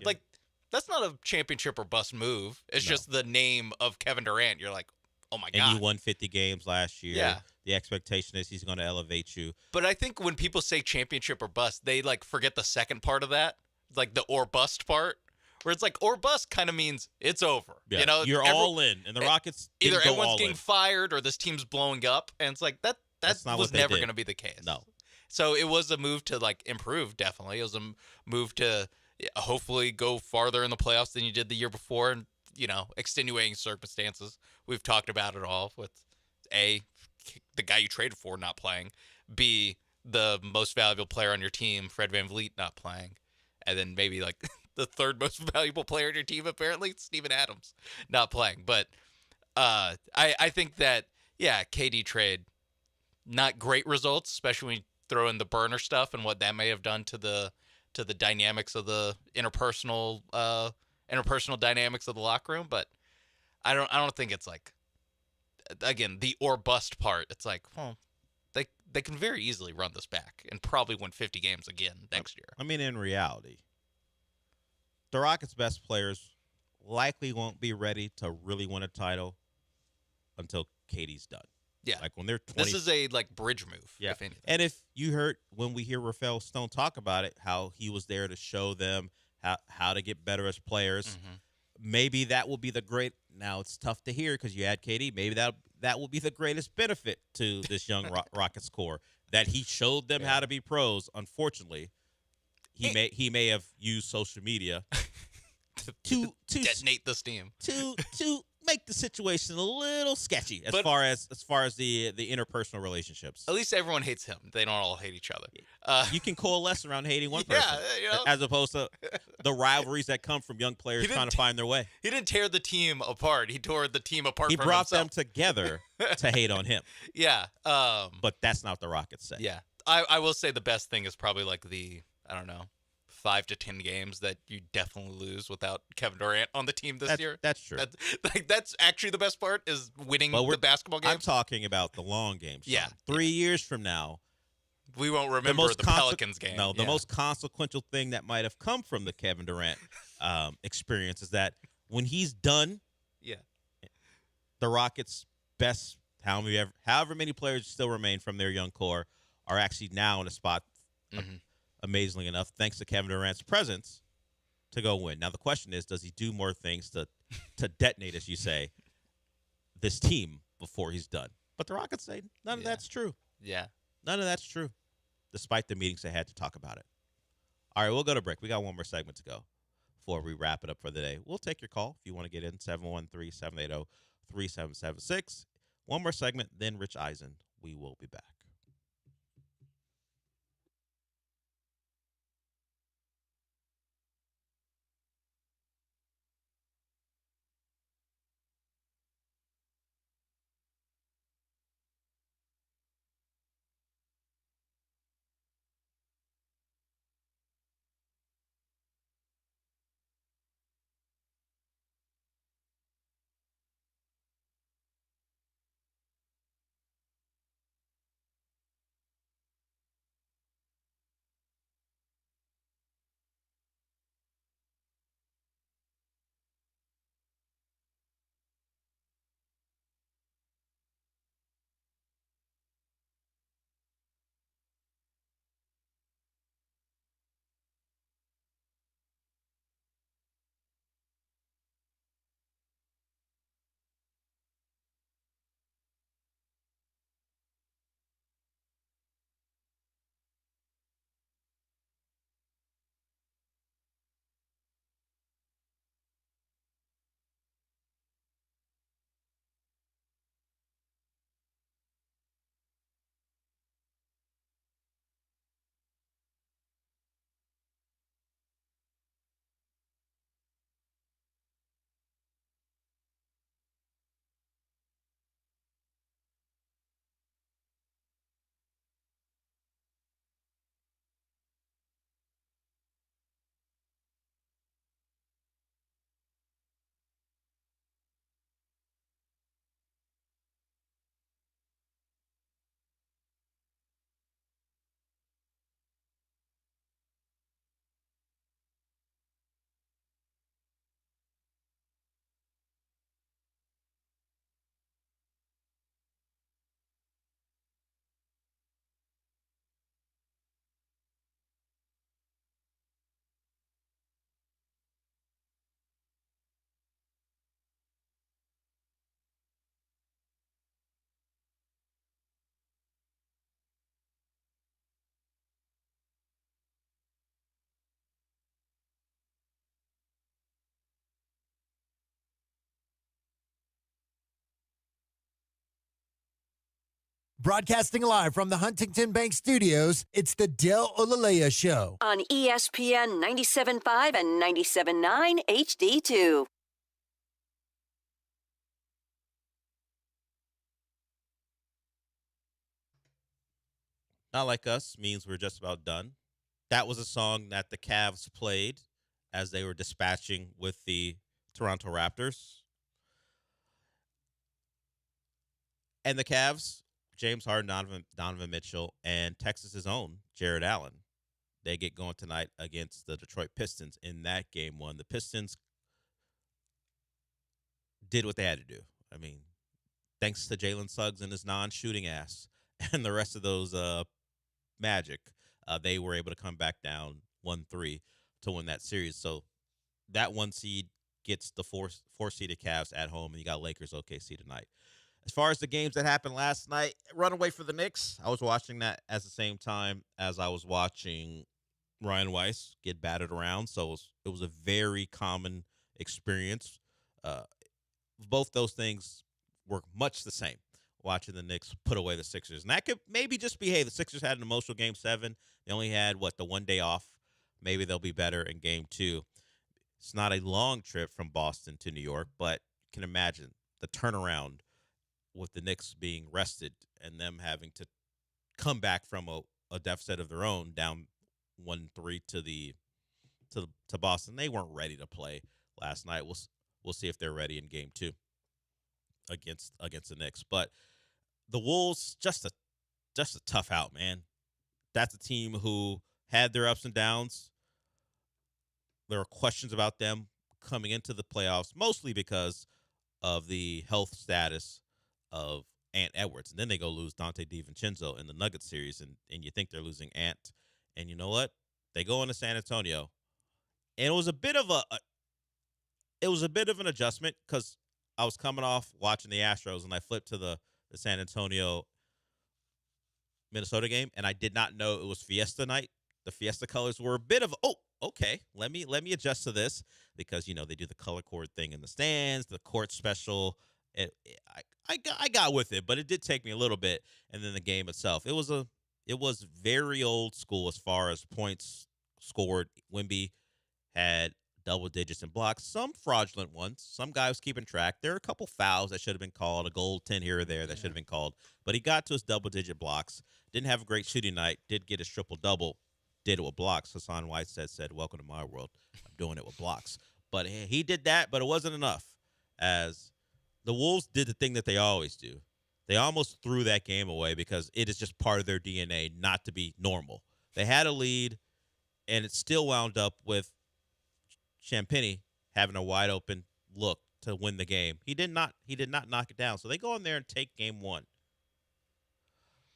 that's not a championship or bust move. It's just the name of Kevin Durant. You're like, oh my God. And you won 50 games last year. Yeah. The expectation is he's going to elevate you. But I think when people say championship or bust, they forget the second part of that, the or bust part. Where it's or bust kind of means it's over. Yeah, you're all in, and the Rockets either didn't go everyone's all getting in. fired or this team's blowing up, and it's that was never going to be the case. No. So it was a move to improve. Definitely, it was a move to hopefully go farther in the playoffs than you did the year before, and extenuating circumstances. We've talked about it all with A, the guy you traded for not playing, B, the most valuable player on your team, Fred VanVleet, not playing, and then maybe the third most valuable player on your team, apparently, Steven Adams, not playing. But I think that, KD trade, not great results, especially when you throw in the burner stuff and what that may have done to the dynamics of the interpersonal dynamics of the locker room. But I don't think it's again, the or bust part. It's well, they can very easily run this back and probably win 50 games again next year. I mean, in reality, the Rockets' best players likely won't be ready to really win a title until KD's done. Yeah. When they're 20. This is a bridge move, yeah. if anything. And if you heard when we hear Rafael Stone talk about it, how he was there to show them how to get better as players, maybe that will be the great. Now, it's tough to hear because you had KD. Maybe that will be the greatest benefit to this young Rockets core, that he showed them how to be pros. Unfortunately, he may have used social media to detonate the steam to make the situation a little sketchy as far as the interpersonal relationships. At least everyone hates him. They don't all hate each other. You can coalesce around hating one person, as opposed to the rivalries that come from young players trying to find their way. He didn't tear the team apart. He tore the team apart. He from brought himself. them together to hate on him. Yeah, but that's not what the Rockets say. Yeah, I will say the best thing is probably the 5 to 10 games that you definitely lose without Kevin Durant on the team this year. That's true. That's actually the best part is winning the basketball game. I'm talking about the long games. Yeah. 3 years from now, we won't remember the Pelicans game. No, the most consequential thing that might have come from the Kevin Durant experience is that when he's done, the Rockets' best, however many players still remain from their young core, are actually now in a spot, amazingly enough, thanks to Kevin Durant's presence, to go win. Now, the question is, does he do more things to detonate, as you say, this team before he's done? But the Rockets say none of that's true. Yeah. None of that's true, despite the meetings they had to talk about it. All right, we'll go to break. We got one more segment to go before we wrap it up for the day. We'll take your call if you want to get in, 713-780-3776. One more segment, then Rich Eisen. We will be back. Broadcasting live from the Huntington Bank Studios, it's the Del Olalea Show. On ESPN 97.5 and 97.9 HD2. Not Like Us means we're just about done. That was a song that the Cavs played as they were dispatching with the Toronto Raptors. And the Cavs, James Harden, Donovan Mitchell, and Texas's own Jared Allen, they get going tonight against the Detroit Pistons in that game one. The Pistons did what they had to do. I mean, thanks to Jalen Suggs and his non-shooting ass and the rest of those Magic, they were able to come back down 1-3 to win that series. So that one seed gets the four-seeded Cavs at home, and you got Lakers OKC tonight. As far as the games that happened last night, runaway for the Knicks. I was watching that at the same time as I was watching Ryan Weiss get battered around. So it was a very common experience. Both those things were much the same, watching the Knicks put away the Sixers. And that could maybe just be, hey, the Sixers had an emotional Game 7. They only had, the 1 day off. Maybe they'll be better in Game 2. It's not a long trip from Boston to New York, but you can imagine the turnaround with the Knicks being rested and them having to come back from a deficit of their own, down 1-3 to Boston. They weren't ready to play last night. We'll see if they're ready in Game 2 against the Knicks. But the Wolves, just a tough out, man. That's a team who had their ups and downs. There were questions about them coming into the playoffs, mostly because of the health status of Ant Edwards. And then they go lose Dante DiVincenzo in the Nuggets series, and you think they're losing Ant. And you know what? They go into San Antonio. And it was a bit of an adjustment because I was coming off watching the Astros, and I flipped to the San Antonio Minnesota game, and I did not know it was Fiesta night. The Fiesta colors were a bit of, okay, let me adjust to this, because they do the color code thing in the stands, the court special. I got with it, but it did take me a little bit. And then the game itself, it was very old school as far as points scored. Wemby had double digits in blocks, some fraudulent ones. Some guy was keeping track. There are a couple fouls that should have been called, a goal 10 here or there that should have been called. But he got to his double-digit blocks. Didn't have a great shooting night. Did get his triple-double. Did it with blocks. Hassan Whiteside said, welcome to my world. I'm doing it with blocks. But he did that, but it wasn't enough. As the Wolves did the thing that they always do. They almost threw that game away because it is just part of their DNA not to be normal. They had a lead, and it still wound up with Champagnie having a wide open look to win the game. He did not knock it down. So they go in there and take game 1.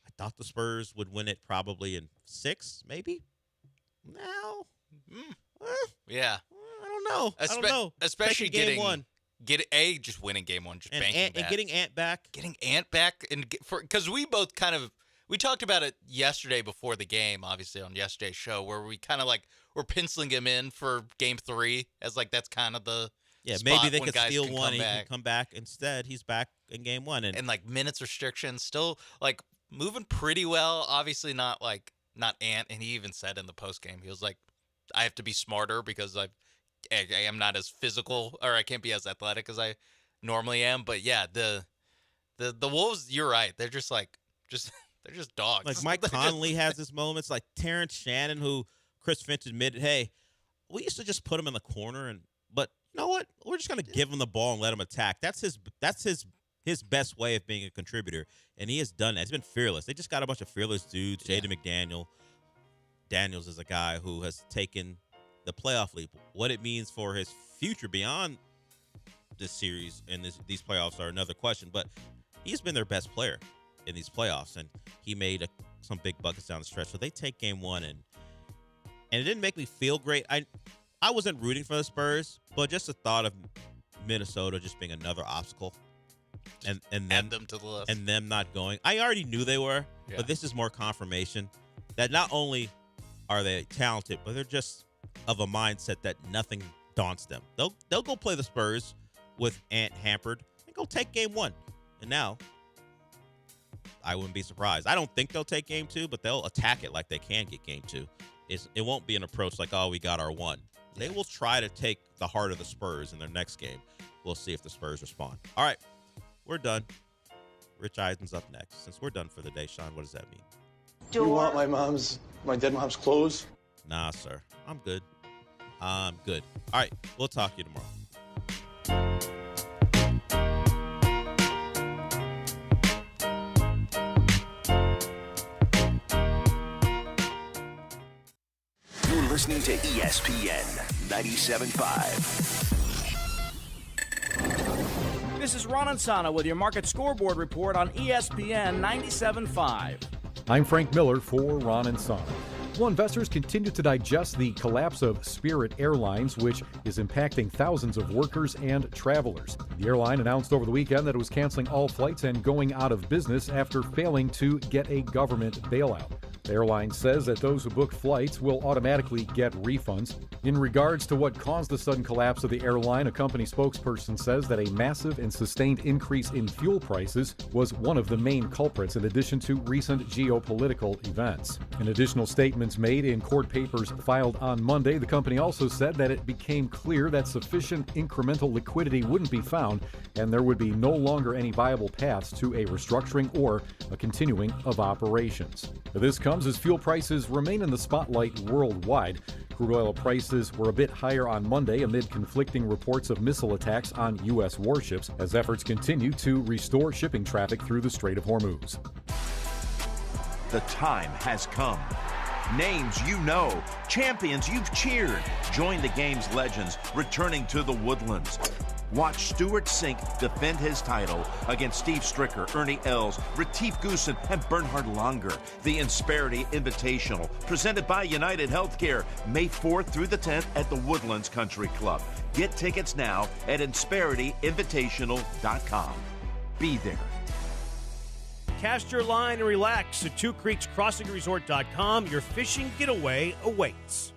I thought the Spurs would win it probably in 6, maybe. Now, yeah, I don't know. I don't know. Especially Taking getting game 1. Just winning game 1, just banking that. And getting Ant back. Getting Ant back, because we both we talked about it yesterday before the game, obviously on yesterday's show, where we kind of we're penciling him in for game 3 as that's kind of the maybe they could guys steal can one and he back. can come back. Instead, he's back in game 1 and minutes restrictions still moving pretty well. Obviously not Ant, and he even said in the post game he was like, I have to be smarter because I am not as physical, or I can't be as athletic as I normally am. But yeah, the Wolves, you're right. They're just they're just dogs. Like Mike Conley has his moments. Like Terrence Shannon, who Chris Finch admitted, hey, we used to just put him in the corner, but you know what? We're just gonna give him the ball and let him attack. That's his best way of being a contributor, and he has done that. He's been fearless. They just got a bunch of fearless dudes. Jaden McDaniel. Daniels is a guy who has taken the playoff leap. What it means for his future beyond this series and these playoffs are another question, but he's been their best player in these playoffs, and he made some big buckets down the stretch. So they take game 1, and it didn't make me feel great. I wasn't rooting for the Spurs, but just the thought of Minnesota just being another obstacle and add them to the list. And them not going. I already knew they were, but this is more confirmation that not only are they talented, but they're just of a mindset that nothing daunts them. They'll go play the Spurs with Ant hampered and go take game 1. And now I wouldn't be surprised. I don't think they'll take game 2, but they'll attack it like they can get game 2. It won't be an approach like, oh, we got our 1. They will try to take the heart of the Spurs in their next game. We'll see if the Spurs respond. All right, we're done. Rich Eisen's up next. Since we're done for the day, Sean, what does that mean? Do you want my dead mom's clothes? Nah, sir. I'm good. I'm good. All right, we'll talk to you tomorrow. You're listening to ESPN 97.5. This is Ron Ansana with your market scoreboard report on ESPN 97.5. I'm Frank Miller for Ron and Son. Well, investors continue to digest the collapse of Spirit Airlines, which is impacting thousands of workers and travelers. The airline announced over the weekend that it was canceling all flights and going out of business after failing to get a government bailout. The airline says that those who book flights will automatically get refunds. In regards to what caused the sudden collapse of the airline, a company spokesperson says that a massive and sustained increase in fuel prices was one of the main culprits, in addition to recent geopolitical events. In additional statements made in court papers filed on Monday, the company also said that it became clear that sufficient incremental liquidity wouldn't be found, and there would be no longer any viable paths to a restructuring or a continuing of operations. This comes as fuel prices remain in the spotlight worldwide. Crude oil prices were a bit higher on Monday amid conflicting reports of missile attacks on U.S. warships as efforts continue to restore shipping traffic through the Strait of Hormuz. The time has come. Names you know, champions you've cheered. Join the game's legends returning to the Woodlands. Watch Stuart Sink defend his title against Steve Stricker, Ernie Els, Retief Goosen, and Bernhard Langer. The Insperity Invitational, presented by United Healthcare, May 4th through the 10th at the Woodlands Country Club. Get tickets now at InsperityInvitational.com. Be there. Cast your line and relax at TwoCreeksCrossingResort.com. Your fishing getaway awaits.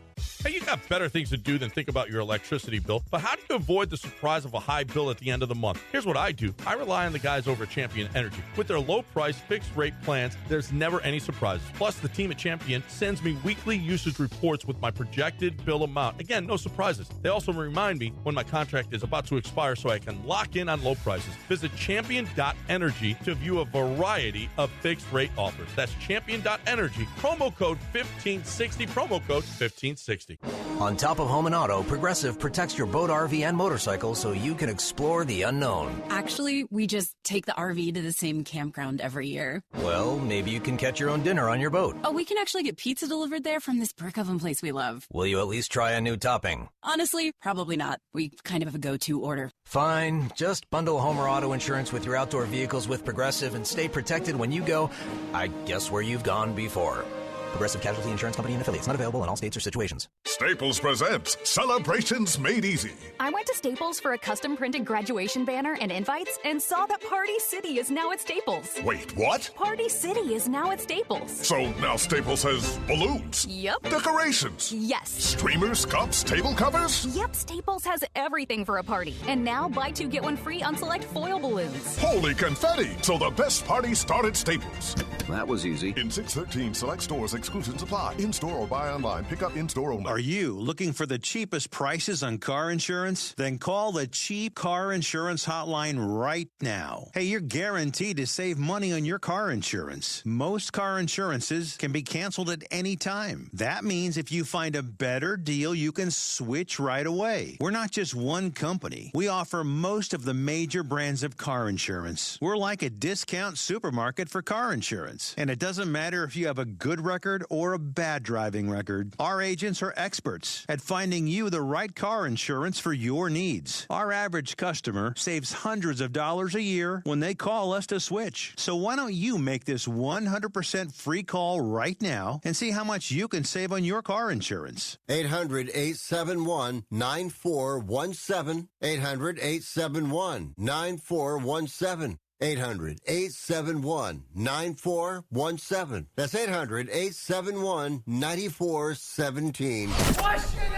Hey, you got better things to do than think about your electricity bill, but how do you avoid the surprise of a high bill at the end of the month? Here's what I do. I rely on the guys over at Champion Energy. With their low-price, fixed-rate plans, there's never any surprises. Plus, the team at Champion sends me weekly usage reports with my projected bill amount. Again, no surprises. They also remind me when my contract is about to expire so I can lock in on low prices. Visit champion.energy to view a variety of fixed-rate offers. That's champion.energy. Promo code 1560. Promo code 1560. On top of home and auto, Progressive protects your boat, RV, and motorcycle so you can explore the unknown. Actually, we just take the RV to the same campground every year. Well, maybe you can catch your own dinner on your boat. Oh, we can actually get pizza delivered there from this brick oven place we love. Will you at least try a new topping? Honestly, probably not. We kind of have a go-to order. Fine. Just bundle home or auto insurance with your outdoor vehicles with Progressive and stay protected when you go, I guess, where you've gone before. Progressive Casualty Insurance Company and affiliates. Not available in all states or situations. Staples presents Celebrations Made Easy. I went to Staples for a custom-printed graduation banner and invites and saw that Party City is now at Staples. Wait, what? Party City is now at Staples. So now Staples has balloons. Yep. Decorations. Yes. Streamers, cups, table covers. Yep, Staples has everything for a party. And now buy two, get one free on select foil balloons. Holy confetti! So the best party started at Staples. That was easy. In 613 select stores, exclusions apply. In-store or buy online. Pick up in-store only. Are you looking for the cheapest prices on car insurance? Then call the Cheap Car Insurance Hotline right now. Hey, you're guaranteed to save money on your car insurance. Most car insurances can be canceled at any time. That means if you find a better deal, you can switch right away. We're not just one company. We offer most of the major brands of car insurance. We're like a discount supermarket for car insurance. And it doesn't matter if you have a good record or a bad driving record. Our agents are experts at finding you the right car insurance for your needs. Our average customer saves hundreds of dollars a year when they call us to switch. So why don't you make this 100% free call right now and see how much you can save on your car insurance? 800-871-9417. 800-871-9417. 800-871-9417. That's 800-871-9417. What's your name?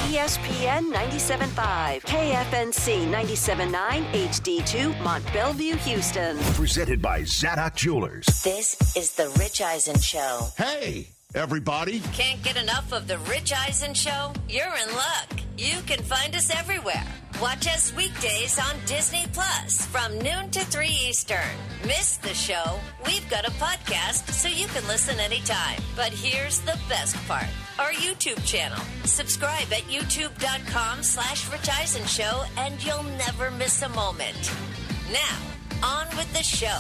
ESPN 97.5, KFNC 97.9, HD2, Mont Bellevue, Houston. Presented by Zadok Jewelers. This is the Rich Eisen Show. Hey, everybody. Can't get enough of the Rich Eisen Show? You're in luck. You can find us everywhere. Watch us weekdays on Disney Plus from noon to 3 Eastern. Miss the show? We've got a podcast so you can listen anytime. But here's the best part. Our YouTube channel. Subscribe at youtube.com/Rich Eisen Show and you'll never miss a moment. Now, on with the show.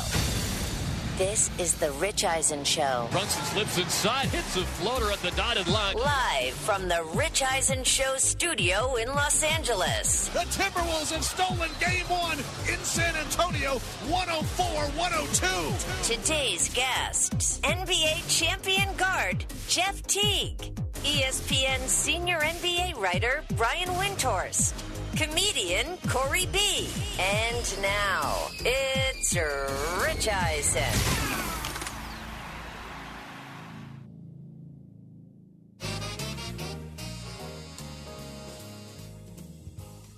This is the Rich Eisen Show. Brunson slips inside, hits a floater at the dotted line. Live from the Rich Eisen Show studio in Los Angeles. The Timberwolves have stolen Game 1 in San Antonio, 104-102. Today's guests, NBA champion guard Jeff Teague, ESPN senior NBA writer Brian Windhorst, comedian Corey B. And now, it's Rich Eisen.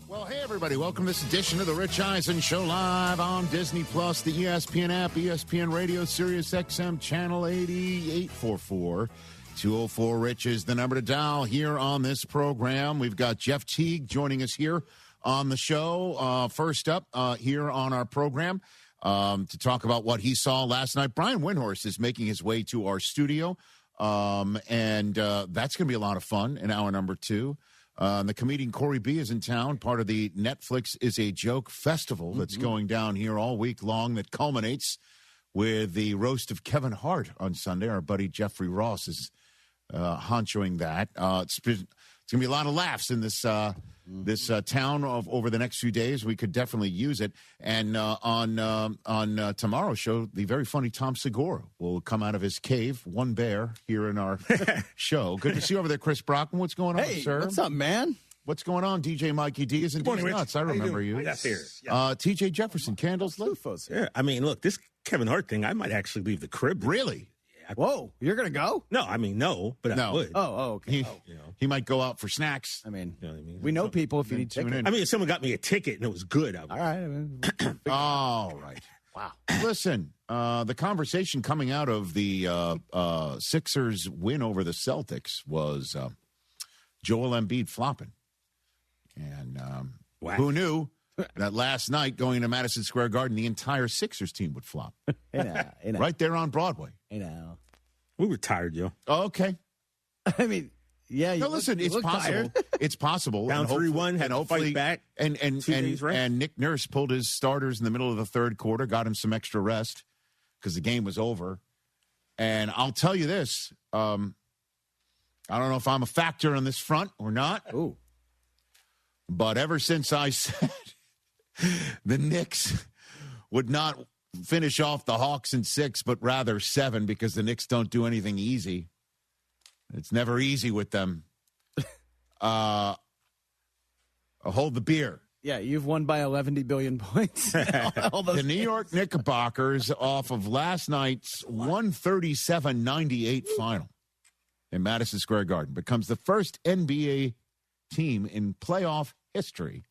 Well, hey, everybody. Welcome to this edition of the Rich Eisen Show live on Disney Plus, the ESPN app, ESPN Radio, Sirius XM, Channel 80, 844. 204 Rich is the number to dial here on this program. We've got Jeff Teague joining us here on the show. First up here on our program to talk about what he saw last night. Brian Windhorst is making his way to our studio, and that's going to be a lot of fun in hour number 2. The comedian Corey B is in town, part of the Netflix Is a Joke festival that's going down here all week long that culminates with the roast of Kevin Hart on Sunday. Our buddy Jeffrey Ross is honchoing that. It's going to be a lot of laughs in this this town over the next few days. We could definitely use it. And on tomorrow's show, the very funny Tom Segura will come out of his cave, one bear, here in our show. Good to see you over there, Chris Brockman. What's going on, sir? What's up, man? What's going on, DJ Mikey D? Isn't D's nuts? I remember you. Yes, here. TJ Jefferson, Candles Lit. Yeah, I mean, look, this Kevin Hart thing, I might actually leave the crib. Really? Whoa, you're going to go? No, I mean, no, but I would. Oh, okay. He might go out for snacks. I mean, You know what I mean? we know people if you need tune tickets. in. I mean, if someone got me a ticket and it was good, I would. All right. I mean, All right. wow. Listen, the conversation coming out of the Sixers win over the Celtics was Joel Embiid flopping. And who knew that last night going to Madison Square Garden, the entire Sixers team would flop. Right there on Broadway. We were tired, yo. Okay. I mean, yeah. No, listen, it's possible. It's possible. Down 3-1, had and to hopefully fight back. And 2 days rest. and Nick Nurse pulled his starters in the middle of the third quarter, got him some extra rest because the game was over. And I'll tell you this, I don't know if I'm a factor on this front or not. Ooh. But ever since I said the Knicks would not finish off the Hawks in 6, but rather 7, because the Knicks don't do anything easy. It's never easy with them. Hold the beer. Yeah, you've won by 11 billion points. The New York Knickerbockers off of last night's 137-98 final in Madison Square Garden becomes the first NBA team in playoff history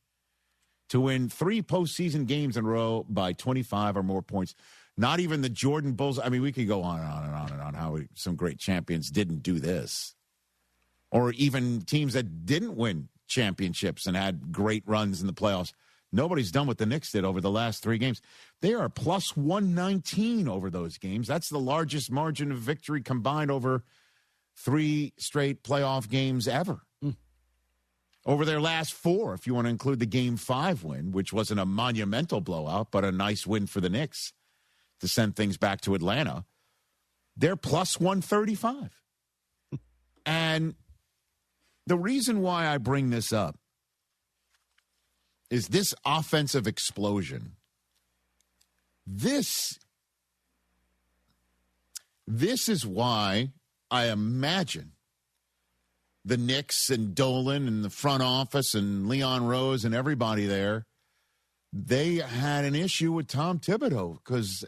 to win 3 postseason games in a row by 25 or more points. Not even the Jordan Bulls. I mean, we could go on and on and on and on how some great champions didn't do this. Or even teams that didn't win championships and had great runs in the playoffs. Nobody's done what the Knicks did over the last 3 games. They are plus 119 over those games. That's the largest margin of victory combined over 3 straight playoff games ever. Over their last 4, if you want to include the Game 5 win, which wasn't a monumental blowout, but a nice win for the Knicks to send things back to Atlanta, they're plus 135. And the reason why I bring this up is this offensive explosion. This is why I imagine the Knicks and Dolan and the front office and Leon Rose and everybody there, they had an issue with Tom Thibodeau because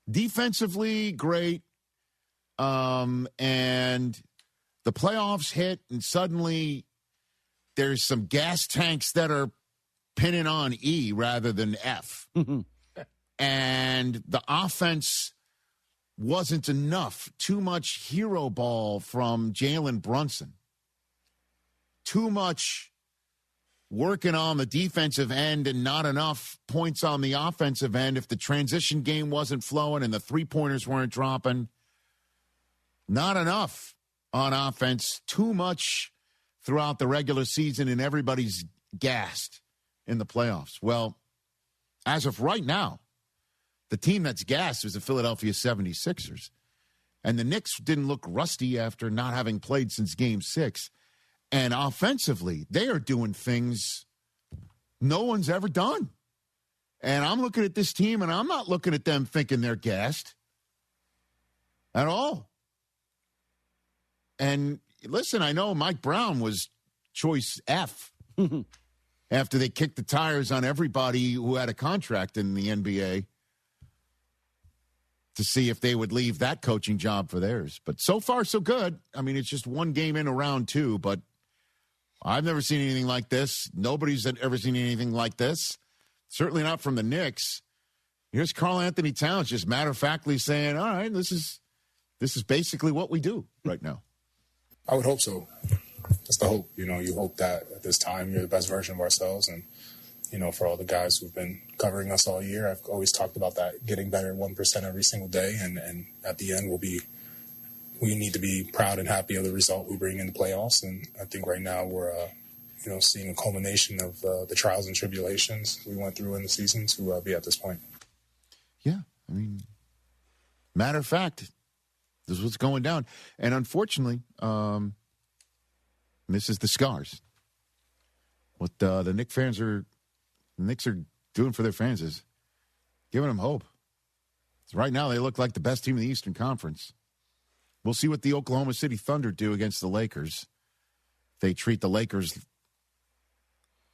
defensively great, and the playoffs hit, and suddenly there's some gas tanks that are pinning on E rather than F. And the offense wasn't enough. Too much hero ball from Jalen Brunson. Too much working on the defensive end and not enough points on the offensive end if the transition game wasn't flowing and the three-pointers weren't dropping. Not enough on offense. Too much throughout the regular season, and everybody's gassed in the playoffs. Well, as of right now, the team that's gassed is the Philadelphia 76ers. And the Knicks didn't look rusty after not having played since Game 6. And offensively, they are doing things no one's ever done. And I'm looking at this team, and I'm not looking at them thinking they're gassed at all. And listen, I know Mike Brown was choice F after they kicked the tires on everybody who had a contract in the NBA to see if they would leave that coaching job for theirs. But so far, so good. I mean, it's just one game in round 2, but I've never seen anything like this. Nobody's ever seen anything like this. Certainly not from the Knicks. Here's Karl Anthony Towns just matter-of-factly saying, all right, this is basically what we do right now. I would hope so. That's the hope. You know, you hope that at this time you're the best version of ourselves. And, you know, for all the guys who've been covering us all year, I've always talked about that, getting better 1% every single day. And at the end, we need to be proud and happy of the result we bring in the playoffs. And I think right now we're, seeing a culmination of the trials and tribulations we went through in the season to be at this point. Yeah, I mean, matter of fact, this is what's going down. And unfortunately, this is the scars. What the Knicks are doing for their fans is giving them hope. So right now, they look like the best team in the Eastern Conference. We'll see what the Oklahoma City Thunder do against the Lakers. They treat the Lakers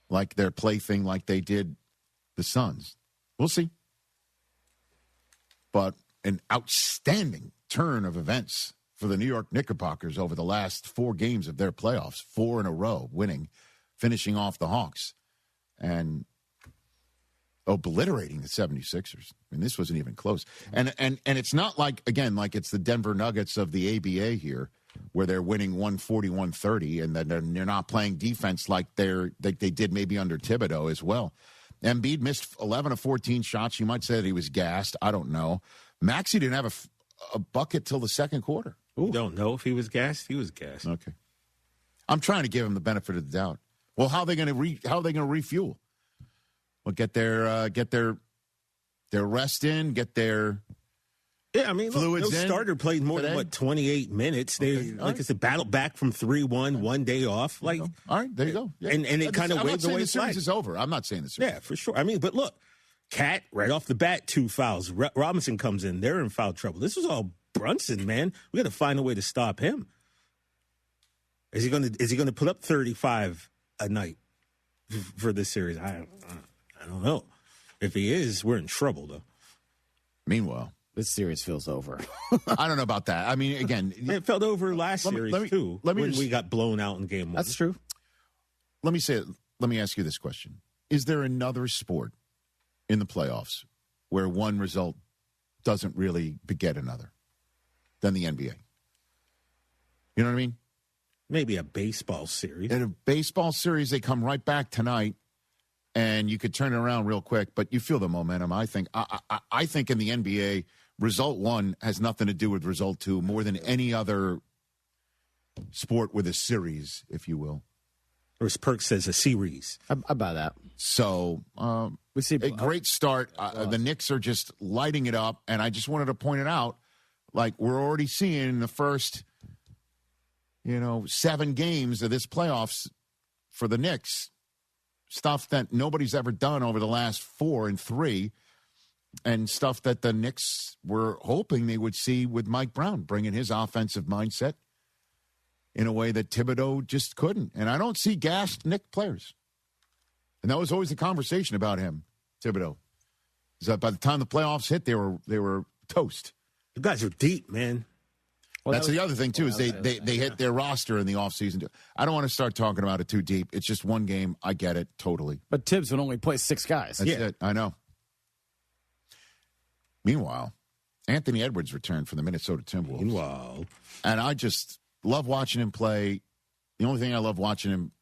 like their plaything like they did the Suns. We'll see. But an outstanding turn of events for the New York Knickerbockers over the last 4 games of their playoffs, 4 in a row, winning, finishing off the Hawks, and obliterating the 76ers. I mean, this wasn't even close. And it's not like, again, like it's the Denver Nuggets of the ABA here, where they're winning 140-130, and then they're not playing defense like they did maybe under Thibodeau as well. Embiid missed 11 of 14 shots. You might say that he was gassed. I don't know. Maxey didn't have a bucket till the second quarter. Ooh. Don't know if he was gassed. He was gassed. Okay. I'm trying to give him the benefit of the doubt. Well, how are they going to refuel? Well, get their rest in, get their fluids in. No starter played more than 28 minutes. They I said, battled back from 3-1, one day off. Like, all right, there you go. Yeah. And it kind of waved away the series is over. I'm not saying the series. Yeah, for sure. I mean, but look, Cat right off the bat, 2 fouls. Robinson comes in. They're in foul trouble. This was all Brunson, man. We got to find a way to stop him. Is he going to put up 35 a night for this series? I don't know. If he is, we're in trouble, though. Meanwhile, this series feels over. I don't know about that. I mean, again, it felt over last series too. When we got blown out in game 1. That's true. Let me ask you this question: is there another sport in the playoffs where one result doesn't really beget another than the NBA? You know what I mean? Maybe a baseball series. In a baseball series, they come right back tonight, and you could turn it around real quick. But you feel the momentum. I think. I think in the NBA, result 1 has nothing to do with result 2 more than any other sport with a series, if you will. Or as Perk says, a series. I buy that. So we see a great start. The Knicks are just lighting it up, and I just wanted to point it out. Like, we're already seeing in the first, 7 games of this playoffs for the Knicks, stuff that nobody's ever done over the last 4 and 3, and stuff that the Knicks were hoping they would see with Mike Brown, bringing his offensive mindset in a way that Thibodeau just couldn't. And I don't see gassed Knicks players. And that was always the conversation about him, Thibodeau. Is that by the time the playoffs hit, they were toast. You guys are deep, man. Well, that's the other thing, too, is they hit their roster in the offseason. I don't want to start talking about it too deep. It's just one game. I get it totally. But Tibbs would only play 6 guys. That's it. I know. Meanwhile, Anthony Edwards returned for the Minnesota Timberwolves. And I just love watching him play. The only thing I love watching him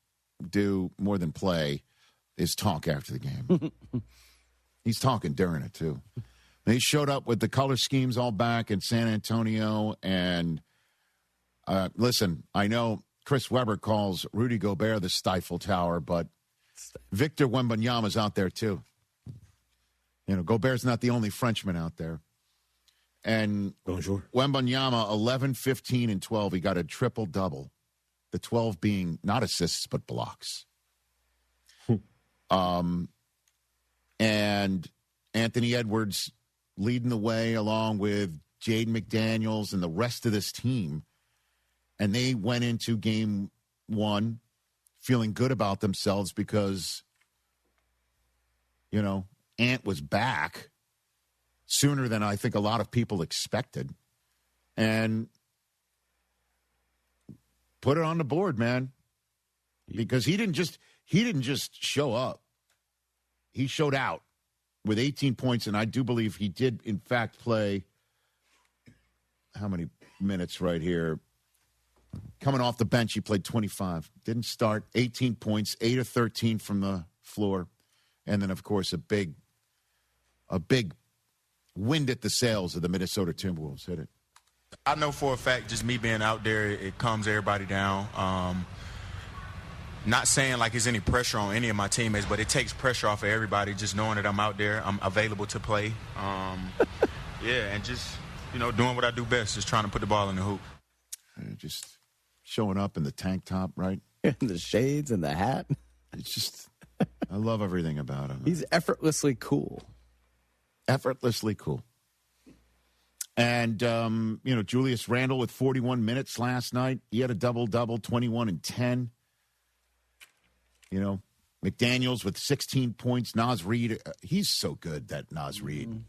do more than play is talk after the game. He's talking during it, too. They showed up with the color schemes all back in San Antonio. And listen, I know Chris Webber calls Rudy Gobert the Stifle Tower, but Victor Wembanyama's out there, too. Gobert's not the only Frenchman out there. And Bonjour. Wembanyama, 11, 15, and 12. He got a triple-double. The 12 being not assists, but blocks. And Anthony Edwards leading the way along with Jaden McDaniels and the rest of this team. And they went into game 1 feeling good about themselves because, Ant was back sooner than I think a lot of people expected. And put it on the board, man. Because he didn't just show up. He showed out with 18 points, and I do believe he did, in fact, play how many minutes right here? Coming off the bench, he played 25. Didn't start. 18 points, 8 of 13 from the floor. And then, of course, a big wind at the sails of the Minnesota Timberwolves. Hit it. I know for a fact, just me being out there, it calms everybody down. Not saying like there's any pressure on any of my teammates, but it takes pressure off of everybody just knowing that I'm out there, I'm available to play. And just, doing what I do best, just trying to put the ball in the hoop. Just showing up in the tank top, right? And the shades and the hat. It's just, I love everything about him. He's effortlessly cool. Effortlessly cool. And, Julius Randle with 41 minutes last night. He had a double-double, 21 and 10. McDaniels with 16 points. Naz Reid, he's so good, that Naz Reid.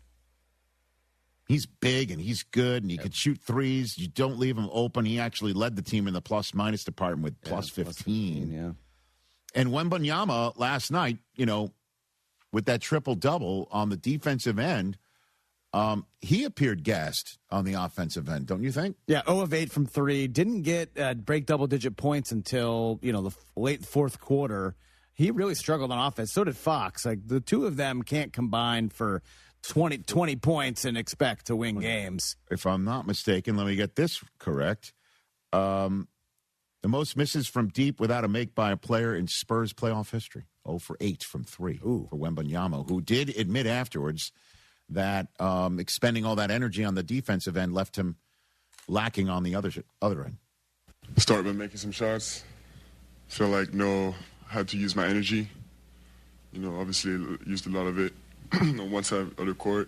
He's big and he's good and he could shoot threes. You don't leave him open. He actually led the team in the plus-minus department with plus 15. Yeah. And Wembanyama last night, with that triple-double on the defensive end, he appeared gassed on the offensive end, don't you think? Yeah, 0 of 8 from 3. Didn't get break double-digit points until, the late fourth quarter. He really struggled on offense. So did Fox. Like, the two of them can't combine for 20 points and expect to win games. If I'm not mistaken, let me get this correct. The most misses from deep without a make by a player in Spurs playoff history. 0 for 8 from 3 for Wembanyama, who did admit afterwards that expending all that energy on the defensive end left him lacking on the other end. Start by making some shots. Feel like know how to use my energy. Obviously used a lot of it on one side of the court,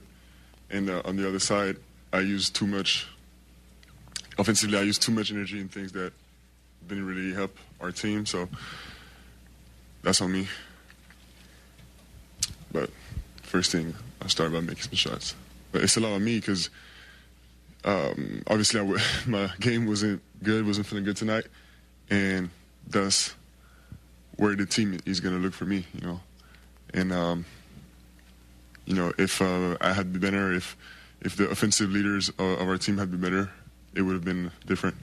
and on the other side, I used too much. Offensively, I used too much energy in things that didn't really help our team. So that's on me. But first thing, I started by making some shots. But it's a lot on me because obviously my game wasn't good, wasn't feeling good tonight, and that's where the team is going to look for me, And, if I had been better, if the offensive leaders of our team had been better, it would have been different.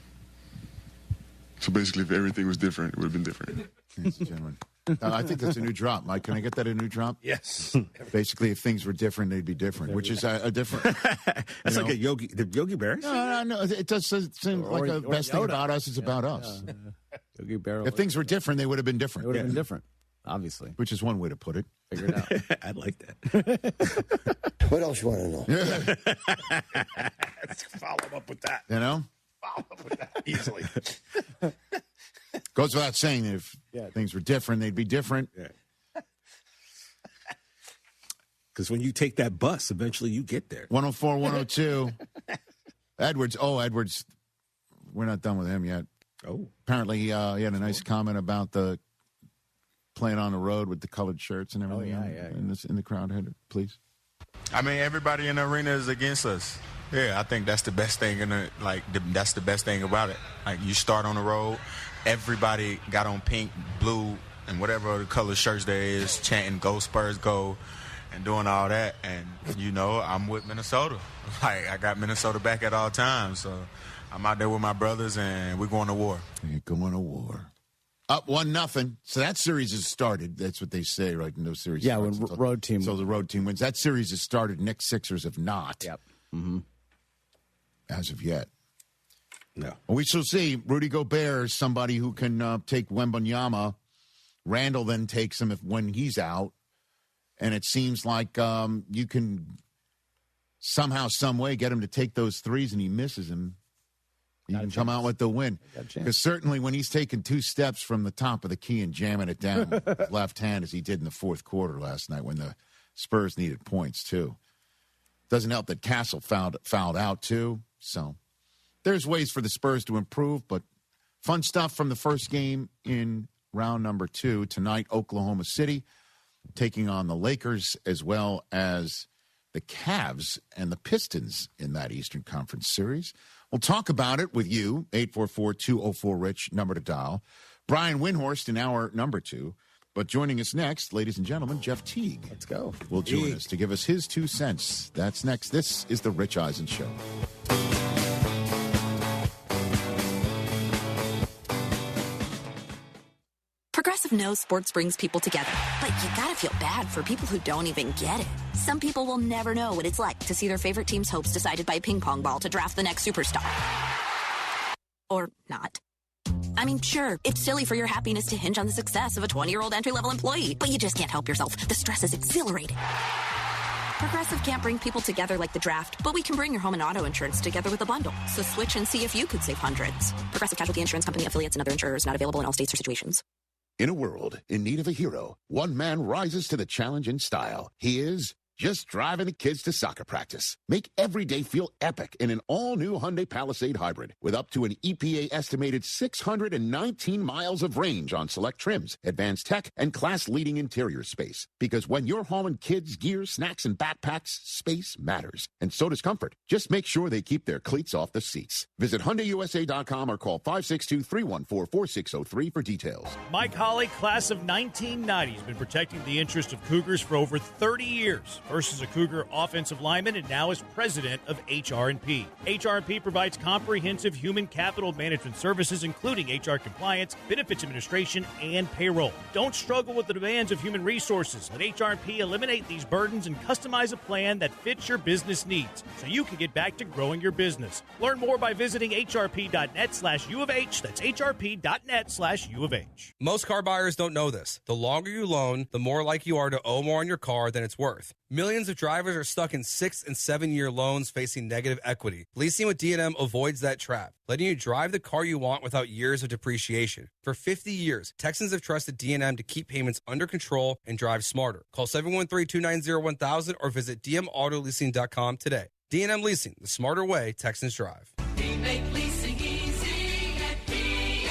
So basically, if everything was different, it would have been different. Ladies and gentlemen. I think that's a new drop. Mike, can I get that a new drop? Yes. Basically, if things were different, they'd be different, which is a different. That's like a Yogi Berra. No. It does seem like the best thing about us is about us. Yogi Berra. If things were different, they would have been different. It would have been different, obviously. Which is one way to put it. Figure it out. I'd like that. What else you want to know? Let's follow up with that. Follow up with that easily. Goes without saying that if things were different, they'd be different. Because when you take that bus, eventually you get there. 104, 102. Edwards. We're not done with him yet. Oh. Apparently, he had a nice comment about the playing on the road with the colored shirts and everything. In the crowd. Please. I mean, everybody in the arena is against us. Yeah, I think that's the best thing that's the best thing about it. Like, you start on the road, everybody got on pink, blue, and whatever the color shirts there is, chanting "Go Spurs, go," and doing all that. And I'm with Minnesota. Like, I got Minnesota back at all times. So I'm out there with my brothers, and we're going to war. You're going to war. Up 1-0. So that series has started. That's what they say, right? In those series. Yeah, when road team. So the road team wins. That series has started. Knicks, Sixers have not. Yep. Mm-hmm. As of yet. No. Well, we shall see. Rudy Gobert is somebody who can take Wembanyama. Randall then takes him when he's out. And it seems like you can somehow, some way get him to take those threes, and he misses them. He can come out with the win. Because certainly when he's taking 2 steps from the top of the key and jamming it down with his left hand, as he did in the fourth quarter last night when the Spurs needed points, too. Doesn't help that Castle fouled out, too. So there's ways for the Spurs to improve, but fun stuff from the first game in round number 2. Tonight, Oklahoma City taking on the Lakers, as well as the Cavs and the Pistons in that Eastern Conference series. We'll talk about it with you, 844-204-RICH, number to dial. Brian Windhorst in hour number 2. But joining us next, ladies and gentlemen, Jeff Teague. Let's go. Will join us to give us his 2 cents. That's next. This is the Rich Eisen Show. Progressive knows sports brings people together, but you gotta feel bad for people who don't even get it. Some people will never know what it's like to see their favorite team's hopes decided by a ping pong ball to draft the next superstar. Or not. I mean, sure, it's silly for your happiness to hinge on the success of a 20-year-old entry-level employee, but you just can't help yourself. The stress is exhilarating. Progressive can't bring people together like the draft, but we can bring your home and auto insurance together with a bundle. So switch and see if you could save hundreds. Progressive Casualty Insurance Company, affiliates, and other insurers not available in all states or situations. In a world in need of a hero, one man rises to the challenge in style. He is just driving the kids to soccer practice. Make every day feel epic in an all-new Hyundai Palisade Hybrid with up to an EPA-estimated 619 miles of range on select trims, advanced tech, and class-leading interior space. Because when you're hauling kids, gear, snacks, and backpacks, space matters. And so does comfort. Just make sure they keep their cleats off the seats. Visit HyundaiUSA.com or call 562-314-4603 for details. Mike Holly, class of 1990, has been protecting the interest of Cougars for over 30 years. First as a Cougar offensive lineman and now as president of HR&P. HR&P provides comprehensive human capital management services, including HR compliance, benefits administration, and payroll. Don't struggle with the demands of human resources. Let HR&P eliminate these burdens and customize a plan that fits your business needs so you can get back to growing your business. Learn more by visiting hrp.net/U of H. That's hrp.net/U of H. Most car buyers don't know this. The longer you loan, the more like you are to owe more on your car than it's worth. Millions of drivers are stuck in 6- and 7-year loans facing negative equity. Leasing with D&M avoids that trap, letting you drive the car you want without years of depreciation. For 50 years, Texans have trusted D&M to keep payments under control and drive smarter. Call 713-290-1000 or visit dmautoleasing.com today. D&M Leasing, the smarter way Texans drive. We make leasing easy at D&M.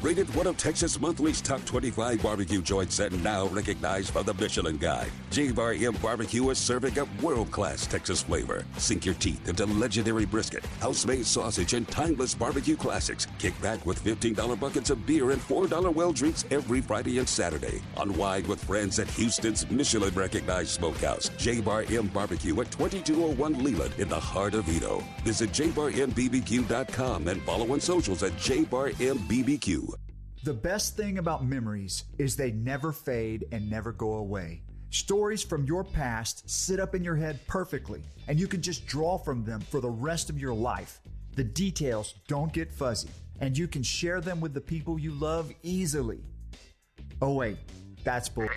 Rated one of Texas Monthly's top 25 barbecue joints and now recognized by the Michelin Guide. J-Bar M Barbecue is serving up world-class Texas flavor. Sink your teeth into legendary brisket, house-made sausage, and timeless barbecue classics. Kick back with $15 buckets of beer and $4 well drinks every Friday and Saturday. Unwind with friends at Houston's Michelin-recognized smokehouse, J-Bar M Barbecue at 2201 Leland in the heart of Edo. Visit jbarmbbq.com and follow on socials at jbarmbbq. The best thing about memories is they never fade and never go away. Stories from your past sit up in your head perfectly, and you can just draw from them for the rest of your life. The details don't get fuzzy, and you can share them with the people you love easily. Oh wait, that's bull.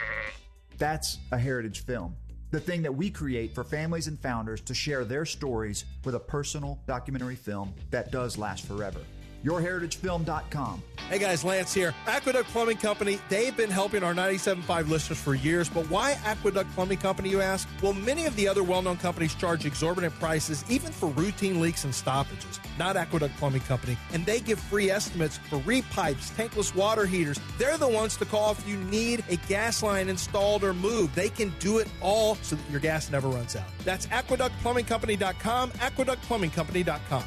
That's a heritage film. The thing that we create for families and founders to share their stories with a personal documentary film that does last forever. YourHeritageFilm.com. Hey guys, Lance here. Aqueduct Plumbing Company, they've been helping our 97.5 listeners for years, but why Aqueduct Plumbing Company, you ask? Well, many of the other well-known companies charge exorbitant prices, even for routine leaks and stoppages. Not Aqueduct Plumbing Company, and they give free estimates for repipes, tankless water heaters. They're the ones to call if you need a gas line installed or moved. They can do it all so that your gas never runs out. That's AqueductPlumbingCompany.com, AqueductPlumbingCompany.com.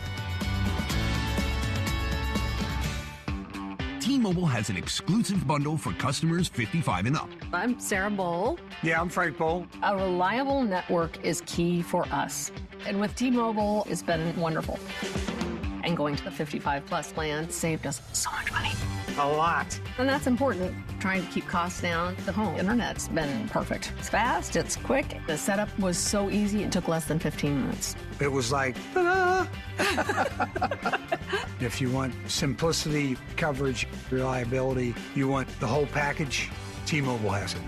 T-Mobile has an exclusive bundle for customers 55 and up. I'm Sarah Bowl. Yeah, I'm Frank Bowl. A reliable network is key for us. And with T-Mobile, it's been wonderful. And going to the 55-plus plan saved us so much money. A lot. And that's important. Trying to keep costs down. The home internet's been perfect. It's fast, it's quick. The setup was so easy, it took less than 15 minutes. It was like, ta-da! If you want simplicity, coverage, reliability, you want the whole package, T-Mobile has it.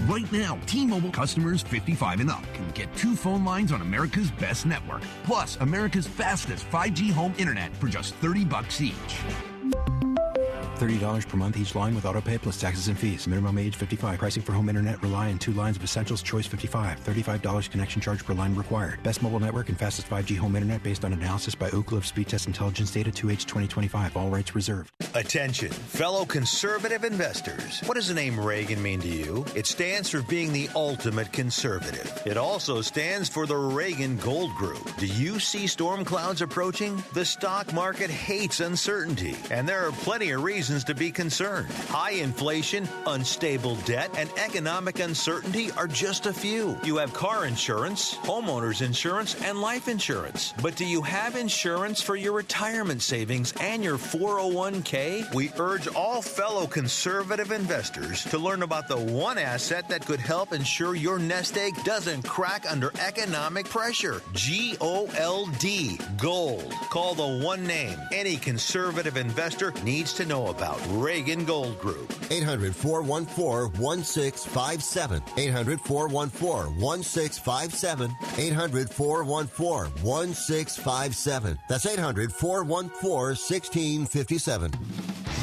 Right now, T-Mobile customers 55 and up can get 2 phone lines on America's best network, plus America's fastest 5G home internet for just $30 each. $30 per month each line with autopay plus taxes and fees. Minimum age 55. Pricing for home internet rely on 2 lines of essentials. Choice 55. $35 connection charge per line required. Best mobile network and fastest 5G home internet based on analysis by Ookla of Speed Test Intelligence data 2H 2025. All rights reserved. Attention, fellow conservative investors. What does the name Reagan mean to you? It stands for being the ultimate conservative. It also stands for the Reagan Gold Group. Do you see storm clouds approaching? The stock market hates uncertainty, and there are plenty of reasons to be concerned. High inflation, unstable debt, and economic uncertainty are just a few. You have car insurance, homeowners insurance, and life insurance. But do you have insurance for your retirement savings and your 401k? We urge all fellow conservative investors to learn about the one asset that could help ensure your nest egg doesn't crack under economic pressure. GOLD. Gold. Call the one name any conservative investor needs to know about. Reagan Gold Group. 800-414-1657. 800-414-1657. 800-414-1657. That's 800-414-1657.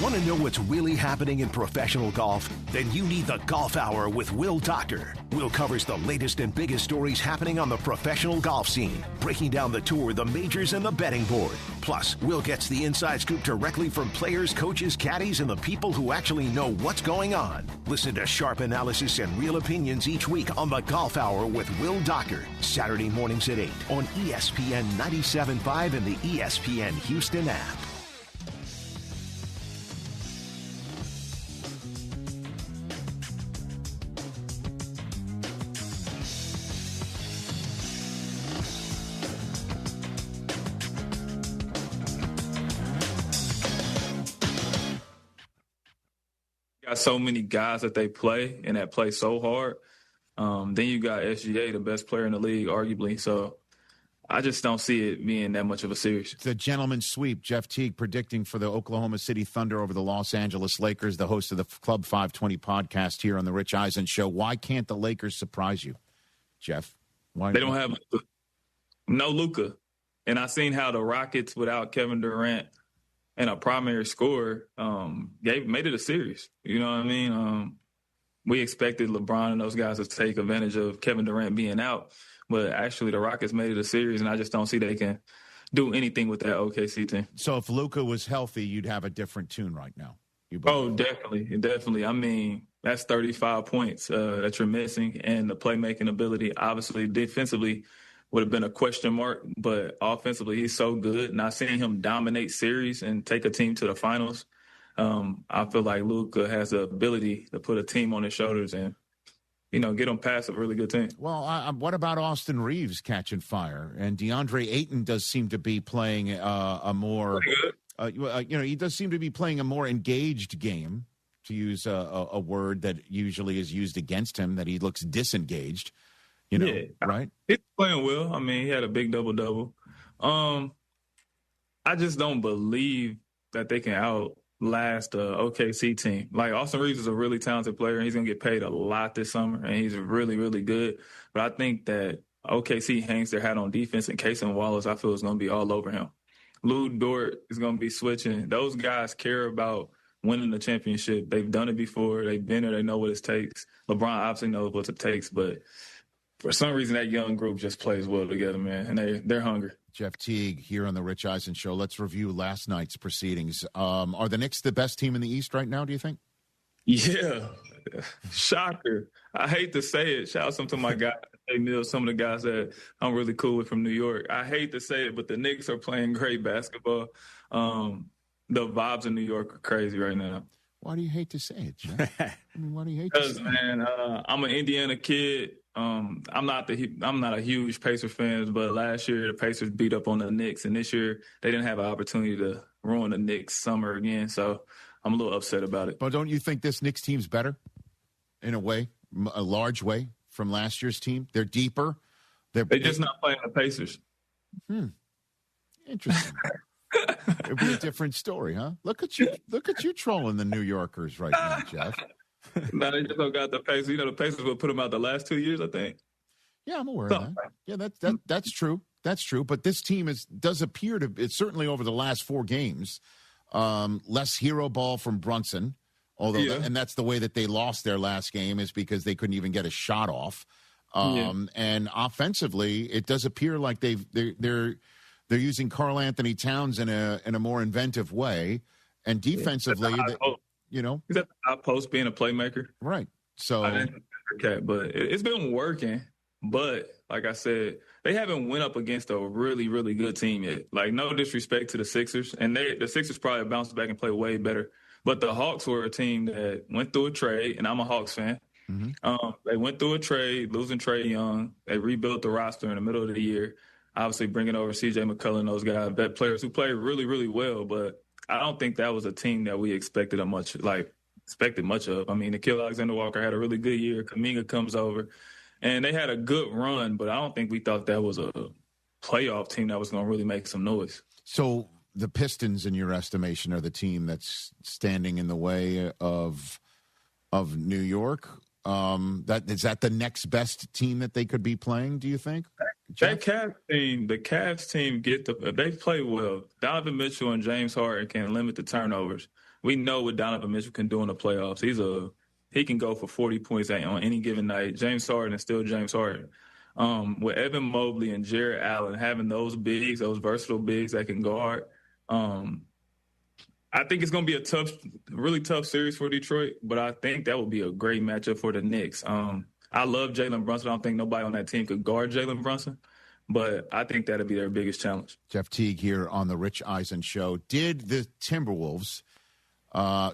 Want to know what's really happening in professional golf? Then you need the Golf Hour with Will Doctor. Will covers the latest and biggest stories happening on the professional golf scene, breaking down the tour, the majors, and the betting board. Plus, Will gets the inside scoop directly from players, coaches, caddies, and the people who actually know what's going on. Listen to sharp analysis and real opinions each week on the Golf Hour with Will Doctor, Saturday mornings at 8 on ESPN 97.5 and the ESPN Houston app. Got so many guys that they play and that play so hard. Then you got SGA, the best player in the league, arguably. So I just don't see it being that much of a series. It's a gentleman's sweep. Jeff Teague predicting for the Oklahoma City Thunder over the Los Angeles Lakers, the host of the Club 520 podcast here on the Rich Eisen Show. Why can't the Lakers surprise you, Jeff? Why They don't have no Luka. And I seen how the Rockets without Kevin Durant and a primary scorer made it a series. You know what I mean? We expected LeBron and those guys to take advantage of Kevin Durant being out, but actually the Rockets made it a series, and I just don't see they can do anything with that OKC team. So if Luka was healthy, you'd have a different tune right now. Oh, definitely. I mean, that's 35 points that you're missing, and the playmaking ability, obviously, defensively, would have been a question mark, but offensively, he's so good. And I've seen him dominate series and take a team to the finals. I feel like Luka has the ability to put a team on his shoulders and, get them past a really good team. Well, what about Austin Reeves catching fire? And DeAndre Ayton does seem to be playing a more, he does seem to be playing a more engaged game, to use a word that usually is used against him, that he looks disengaged. Right? He's playing well. I mean, he had a big double-double. I just don't believe that they can outlast the OKC team. Like, Austin Reeves is a really talented player, and he's going to get paid a lot this summer, and he's really, really good. But I think that OKC hangs their hat on defense, and Casey Wallace, I feel, is going to be all over him. Lou Dort is going to be switching. Those guys care about winning the championship. They've done it before. They've been there. They know what it takes. LeBron obviously knows what it takes, but for some reason, that young group just plays well together, man, and they're hungry. Jeff Teague here on the Rich Eisen Show. Let's review last night's proceedings. Are the Knicks the best team in the East right now, do you think? Yeah. Shocker. I hate to say it. Shout out to my guy, Neil, some of the guys that I'm really cool with from New York. I hate to say it, but the Knicks are playing great basketball. The vibes in New York are crazy right now. Why do you hate to say it, Jeff? Why do you hate to say it? Because, man, I'm an Indiana kid. I'm not a huge Pacers fan, but last year the Pacers beat up on the Knicks, and this year they didn't have an opportunity to ruin the Knicks' summer again. So I'm a little upset about it. But don't you think this Knicks team's better, in a way, a large way, from last year's team? They're deeper. They're just not playing the Pacers. Interesting. It'd be a different story, huh? Look at you trolling the New Yorkers right now, Jeff. No, they just don't got the Pacers. The Pacers will put them out the last 2 years, I think. Yeah, I'm aware of that. Yeah, that's true. That's true. But this team does appear to, it's certainly over the last 4 games, less hero ball from Brunson. Although, and that's the way that they lost their last game, is because they couldn't even get a shot off. And offensively, it does appear like they're using Karl Anthony Towns in a more inventive way, and defensively, he's at the top post being a playmaker, right? So, but it's been working. But like I said, they haven't went up against a really, really good team yet. Like, no disrespect to the Sixers, and the Sixers probably bounced back and played way better. But the Hawks were a team that went through a trade, and I'm a Hawks fan. They went through a trade, losing Trae Young. They rebuilt the roster in the middle of the year, obviously bringing over C.J. McCollum, those guys, players who played really, really well. But I don't think that was a team that we expected much of. I mean, Nickeil Alexander-Walker had a really good year. Kuminga comes over, and they had a good run, but I don't think we thought that was a playoff team that was going to really make some noise. So the Pistons, in your estimation, are the team that's standing in the way of New York? Is that the next best team that they could be playing, do you think? That Cavs team, they play well. Donovan Mitchell and James Harden can limit the turnovers. we know what Donovan Mitchell can do in the playoffs. He can go for 40 points on any given night. James Harden is still James Harden. With Evan Mobley and Jared Allen having those bigs, those versatile bigs that can guard, I think it's going to be a really tough series for Detroit, but I think that would be a great matchup for the Knicks. I love Jalen Brunson. I don't think nobody on that team could guard Jalen Brunson, but I think that'll be their biggest challenge. Jeff Teague here on the Rich Eisen Show. Did the Timberwolves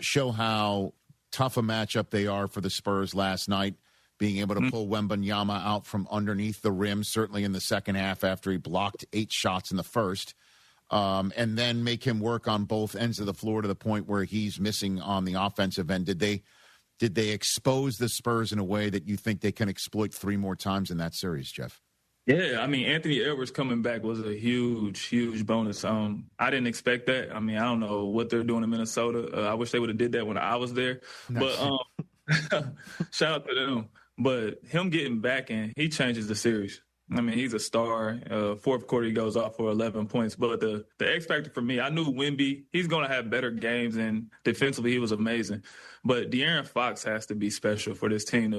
show how tough a matchup they are for the Spurs last night, being able to pull Wembanyama out from underneath the rim, certainly in the second half after he blocked 8 shots in the first, and then make him work on both ends of the floor to the point where he's missing on the offensive end? Did they expose the Spurs in a way that you think they can exploit 3 more times in that series, Jeff? Yeah, I mean, Anthony Edwards coming back was a huge, huge bonus. I didn't expect that. I mean, I don't know what they're doing in Minnesota. I wish they would have did that when I was there. But shout out to them. But him getting back in, he changes the series. I mean, he's a star. Fourth quarter, he goes off for 11 points. But the X factor for me, I knew Wemby, he's going to have better games, and defensively he was amazing. But De'Aaron Fox has to be special for this team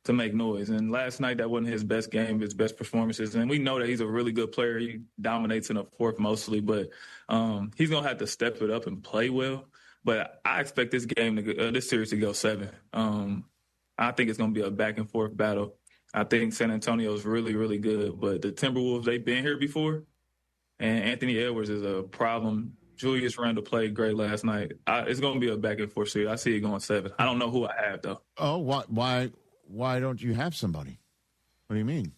to make noise. And last night, that wasn't his best game, his best performances. And we know that he's a really good player. He dominates in the fourth mostly, but he's going to have to step it up and play well. But I expect this series to go 7. I think it's going to be a back-and-forth battle. I think San Antonio is really, really good. But the Timberwolves, they've been here before, and Anthony Edwards is a problem. Julius Randle played great last night. It's going to be a back-and-forth series. I see it going 7. I don't know who I have, though. Oh, why don't you have somebody? What do you mean?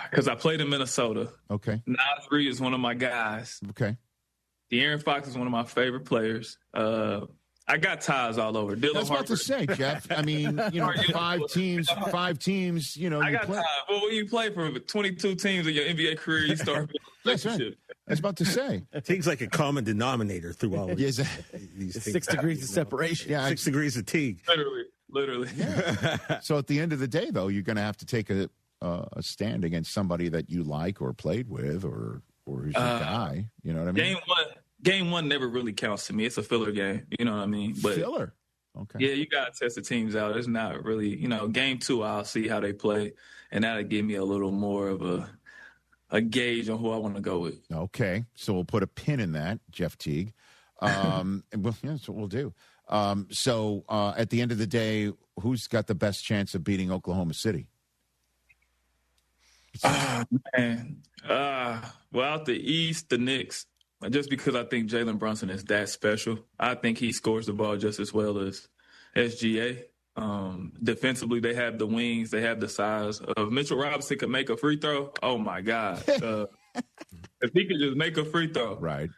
Because I played in Minnesota. Okay. Nas Reed is one of my guys. Okay. De'Aaron Fox is one of my favorite players. I got ties all over. I was about to say, Jeff. I mean, 5 teams. I got ties. Well, when you play for 22 teams in your NBA career, you start That's right. I was about to say. Teague's like a common denominator through all of these. 6 degrees of separation. Yeah, 6 degrees of Teague. Literally. Yeah. So at the end of the day, though, you're going to have to take a stand against somebody that you like or played with or who's your guy. You know what I mean? Game one never really counts to me. It's a filler game. You know what I mean? But filler? Okay. Yeah, you got to test the teams out. It's not really, game 2, I'll see how they play, and that'll give me a little more of a gauge on who I want to go with. Okay. So we'll put a pin in that, Jeff Teague. And that's what we'll do. So at the end of the day, who's got the best chance of beating Oklahoma City? Man. Well, out the East, the Knicks. Just because I think Jalen Brunson is that special. I think he scores the ball just as well as SGA. Defensively, they have the wings. They have the size. If Mitchell Robinson could make a free throw, oh, my God. If he could just make a free throw. Right.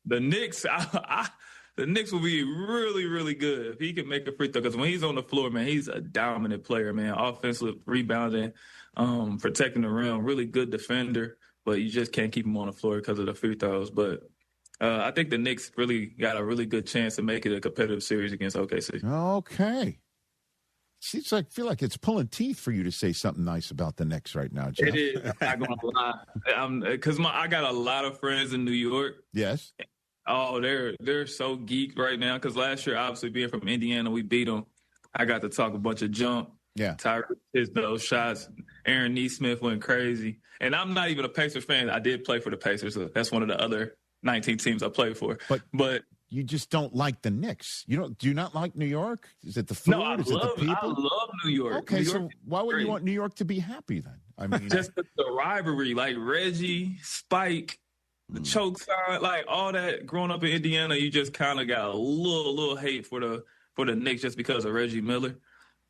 The Knicks, the Knicks will be really, really good if he can make a free throw. Because when he's on the floor, man, he's a dominant player, man. Offensive, rebounding, protecting the rim, really good defender. But you just can't keep him on the floor because of the free throws. But I think the Knicks really got a really good chance to make it a competitive series against OKC. Okay. Seems like I feel like it's pulling teeth for you to say something nice about the Knicks right now, Jeff. It is. I'm not going to lie. Because I got a lot of friends in New York. Yes. Oh, they're so geeked right now. Because last year, obviously, being from Indiana, we beat them. I got to talk a bunch of junk. Yeah. Tyrese hit those shots. Aaron Nesmith went crazy. And I'm not even a Pacers fan. I did play for the Pacers. So that's one of the other 19 teams I played for. But you just don't like the Knicks. Do you not like New York? Is it the food? No, Is it the people? I love New York. Okay, New so York why would you want New York to be happy then? I mean, just the rivalry, like Reggie, Spike, the choke sign, like all that. Growing up in Indiana, you just kind of got a little hate for the Knicks just because of Reggie Miller.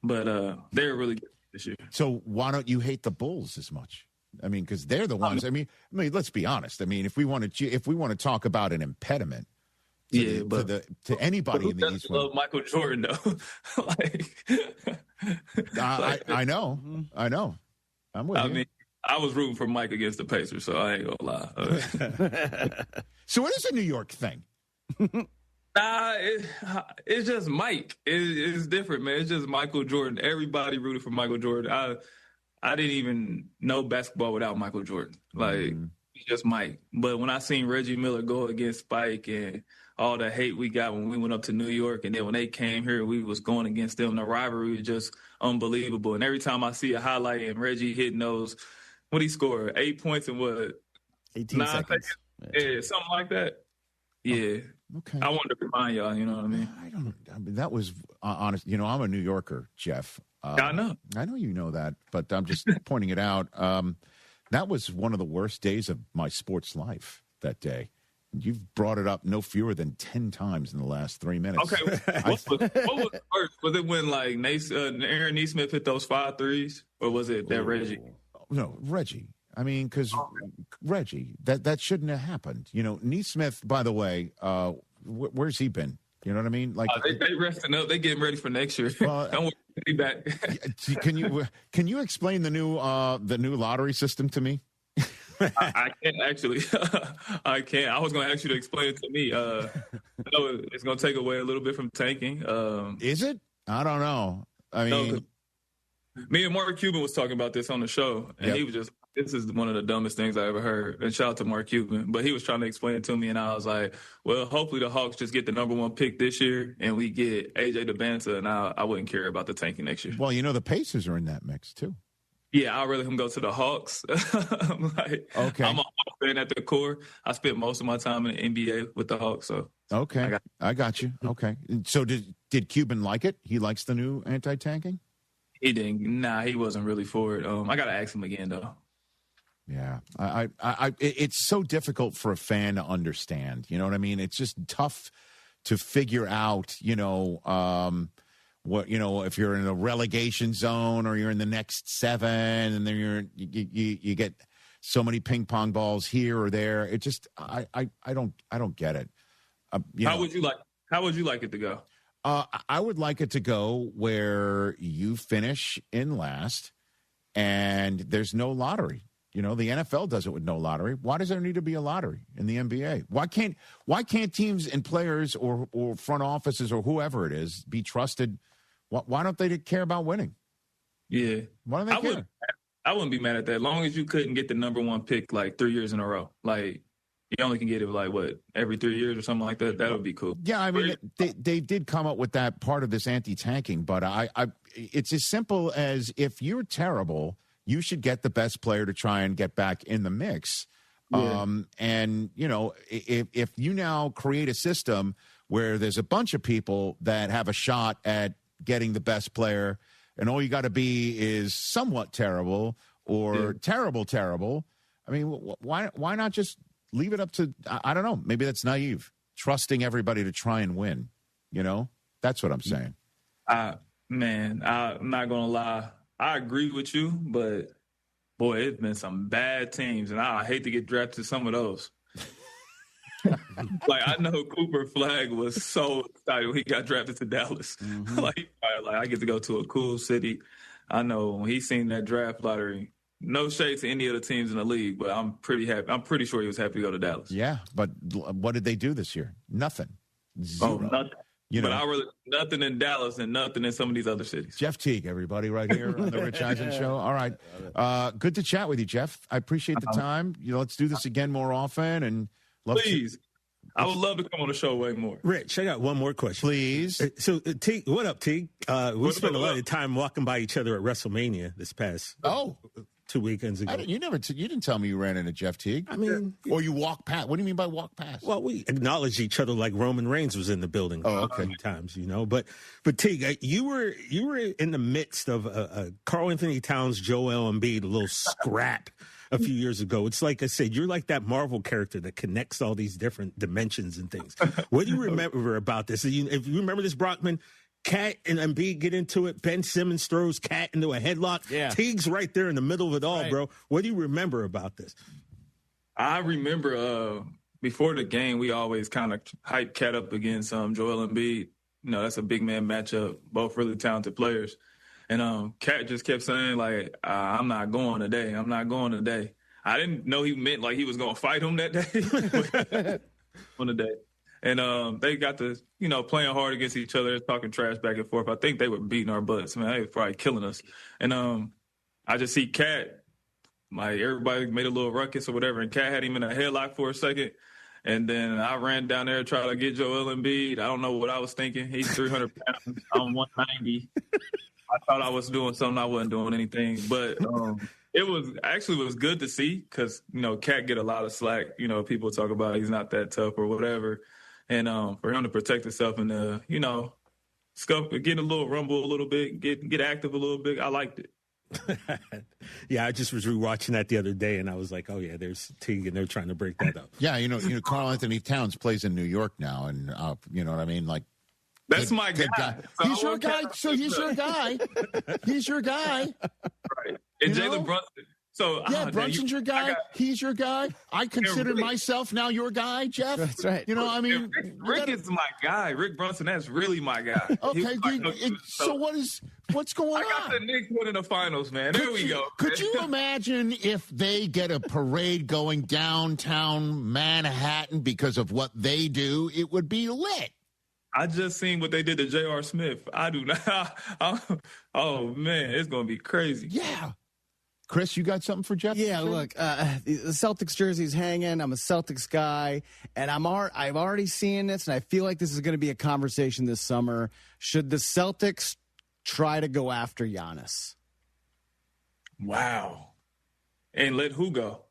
But they're really good this year. So why don't you hate the Bulls as much? I mean, because they're the ones. I mean, let's be honest. I mean, if we want to talk about an impediment, to anybody in the East, love Michael Jordan though. I know. I'm with you. I mean, I was rooting for Mike against the Pacers, so I ain't gonna lie. So it is a New York thing. It's just Mike. It's different, man. It's just Michael Jordan. Everybody rooted for Michael Jordan. I didn't even know basketball without Michael Jordan. Like, it's just Mike. But when I seen Reggie Miller go against Spike and all the hate we got when we went up to New York, and then when they came here, we was going against them. The rivalry was just unbelievable. And every time I see a highlight and Reggie hitting those, what he scored, 8 points in what? 18 seconds. Yeah, something like that. Yeah. Okay. I wanted to remind y'all, you know what I mean? I mean, that was honest. You know, I'm a New Yorker, Jeff. I know. I know you know that, but I'm just pointing it out. That was one of the worst days of my sports life that day. You've brought it up no fewer than 10 times in the last 3 minutes. Okay. What was first? Was it when, like, Aaron Neesmith hit those 5 threes? Or was it that Reggie? No, Reggie. I mean, because Reggie, that shouldn't have happened. You know, Neesmith, by the way, where's he been? You know what I mean? Like they resting up. They getting ready for next year. Don't worry, he'll be back. Can you explain the new lottery system to me? I can't actually. I can't. I was going to ask you to explain it to me. I know it's going to take away a little bit from tanking. Is it? I don't know. I mean, me and Mark Cuban was talking about this on the show, and he was just, this is one of the dumbest things I ever heard. And shout out to Mark Cuban. But he was trying to explain it to me, and I was like, well, hopefully the Hawks just get the number 1 pick this year, and we get AJ DeBanza, and I wouldn't care about the tanking next year. Well, you know, the Pacers are in that mix, too. Yeah, I'd rather him go to the Hawks. I'm a Hawks fan at the core. I spent most of my time in the NBA with the Hawks. So okay, I got you. Okay, so did Cuban like it? He likes the new anti-tanking? He didn't. Nah, he wasn't really for it. I got to ask him again, though. Yeah, it's so difficult for a fan to understand. You know what I mean? It's just tough to figure out, you know, what, you know, if you're in a relegation zone or you're in the next 7 and then you get so many ping pong balls here or there. It just, I don't get it. How would you like it to go? I would like it to go where you finish in last and there's no lottery. You know, the NFL does it with no lottery. Why does there need to be a lottery in the NBA? Why can't teams and players or front offices or whoever it is be trusted? Why don't they care about winning? Yeah. Why don't they care? I wouldn't be mad at that. As long as you couldn't get the number 1 pick like 3 years in a row. Like, you only can get it like, what, every 3 years or something like that? That would be cool. Yeah, I mean, they did come up with that part of this anti-tanking, but it's as simple as if you're terrible, you should get the best player to try and get back in the mix. Yeah. And, you know, if you now create a system where there's a bunch of people that have a shot at getting the best player, and all you got to be is somewhat terrible or terrible. I mean, why not just leave it up to, I don't know, maybe that's naive, trusting everybody to try and win, you know? That's what I'm saying. Man, I'm not going to lie. I agree with you, but, boy, it's been some bad teams, and I hate to get drafted to some of those. Like, I know Cooper Flagg was so excited when he got drafted to Dallas. Mm-hmm. like I get to go to a cool city. I know when he seen that draft lottery, no shade to any of the teams in the league, but I'm pretty happy. I'm pretty sure he was happy to go to Dallas. Yeah, but what did they do this year? Nothing. Zero. Oh, nothing. You know, but I really nothing in Dallas and nothing in some of these other cities. Jeff Teague, everybody, right here on the Rich Eisen Show. All right, good to chat with you, Jeff. I appreciate the time. You know, let's do this again more often, and please. I would love to come on the show way more. Rich, I got one more question. Please. So, Teague, what up, Teague? We spent a lot of time walking by each other at WrestleMania this past 2 weekends ago. You didn't tell me you ran into Jeff Teague. I mean, or you walk past. What do you mean by walk past? Well, we acknowledged each other like Roman Reigns was in the building. Oh, okay. A few times, you know. But Teague, you were in the midst of Karl Anthony Towns, Joel Embiid, a little scrap a few years ago. It's like I said, you're like that Marvel character that connects all these different dimensions and things. What do you remember about this? If you remember this, Brockman, Cat and Embiid get into it. Ben Simmons throws Cat into a headlock. Yeah. Teague's right there in the middle of it all, bro. What do you remember about this? I remember before the game, we always kind of hype Cat up against Joel Embiid. You know, that's a big man matchup, both really talented players. And Cat just kept saying, like, I'm not going today. I'm not going today. I didn't know he meant like he was going to fight him that day on the day. And they got to, you know, playing hard against each other, talking trash back and forth. I think they were beating our butts. Man, they were probably killing us. And I just see Cat, like, everybody made a little ruckus or whatever, and Cat had him in a headlock for a second. And then I ran down there to try to get Joel Embiid. I don't know what I was thinking. He's 300 pounds. I'm 190. I thought I was doing something. I wasn't doing anything. But it was good to see because, Cat get a lot of slack. People talk about he's not that tough or whatever. And for him to protect himself and, get a little rumble a little bit, get active a little bit, I liked it. Yeah, I just was rewatching that the other day, and I was like, "Oh yeah, there's Teague, and they're trying to break that up." Yeah, Karl Anthony Towns plays in New York now, and you know what I mean. Like, that's my guy. So he's your guy. So he's your guy. He's your guy. Right. And Jalen Brunson. So yeah, Brunson's your guy. He's your guy. I consider myself now your guy, Jeff. That's right. Rick is my guy. Rick Brunson, that's really my guy. Okay, so what's going on? I got the Knicks winning the finals, man. There we go. Could you imagine if they get a parade going downtown Manhattan because of what they do? It would be lit. I just seen what they did to J.R. Smith. I do not. Oh, man, it's going to be crazy. Yeah. Chris, you got something for Jeff? Yeah, look, the Celtics jersey's hanging. I'm a Celtics guy, and I've already seen this, and I feel like this is going to be a conversation this summer. Should the Celtics try to go after Giannis? Wow. And let who go?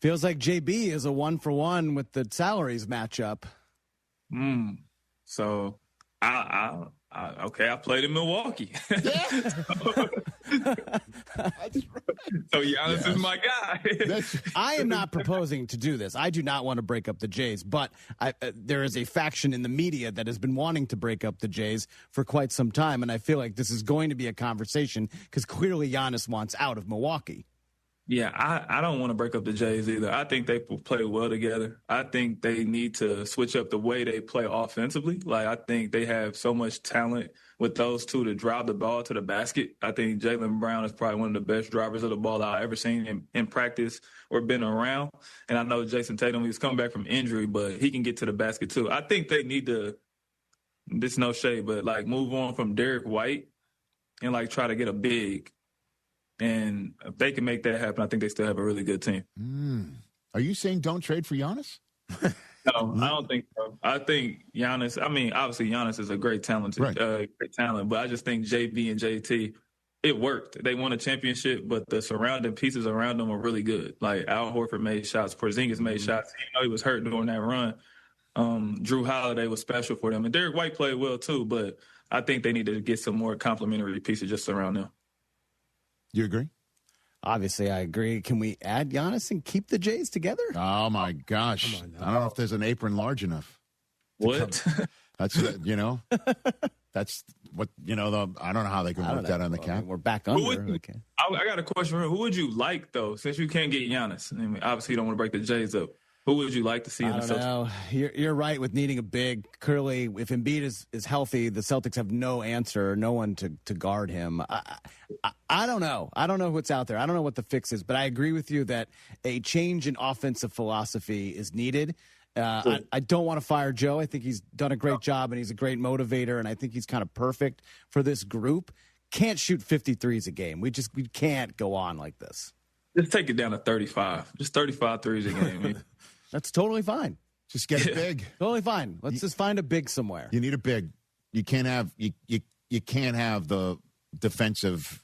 Feels like JB is a 1-for-1 with the salaries matchup. So, I played in Milwaukee. So Giannis is my guy. I am not proposing to do this. I do not want to break up the Jays, but there is a faction in the media that has been wanting to break up the Jays for quite some time, and I feel like this is going to be a conversation because clearly Giannis wants out of Milwaukee. Yeah, I don't want to break up the Jays either. I think they play well together. I think they need to switch up the way they play offensively. Like, I think they have so much talent with those two to drive the ball to the basket. I think Jaylen Brown is probably one of the best drivers of the ball I've ever seen in practice or been around. And I know Jason Tatum, he's come back from injury, but he can get to the basket too. I think they need to, this no shade, but like move on from Derek White and like try to get a big. And if they can make that happen, I think they still have a really good team. Are you saying don't trade for Giannis? No, I don't think so. I think Giannis, obviously Giannis is a great talent, but I just think JB and JT, it worked. They won a championship, but the surrounding pieces around them were really good. Like Al Horford made shots, Porzingis made shots. He was hurt during that run. Drew Holiday was special for them. And Derek White played well too, but I think they need to get some more complimentary pieces just around them. You agree? Obviously, I agree. Can we add Giannis and keep the Jays together? Oh, my gosh. I don't know if there's an apron large enough. What? That's, that's what, I don't know how they can work that on the cap. We're back under. I got a question. Who would you like, though, since you can't get Giannis? Obviously, you don't want to break the Jays up. Who would you like to see in the Celtics? No, you're right with needing a big. Clearly, if Embiid is healthy, the Celtics have no answer, no one to guard him. I don't know. I don't know what's out there. I don't know what the fix is, but I agree with you that a change in offensive philosophy is needed. I don't want to fire Joe. I think he's done a great job, and he's a great motivator, and I think he's kind of perfect for this group. Can't shoot 53s a game. We can't go on like this. Just take it down to 35. Just 35 threes a game. That's totally fine. Just get it big. Totally fine. Let's just find a big somewhere. You need a big. You can't have you can't have the defensive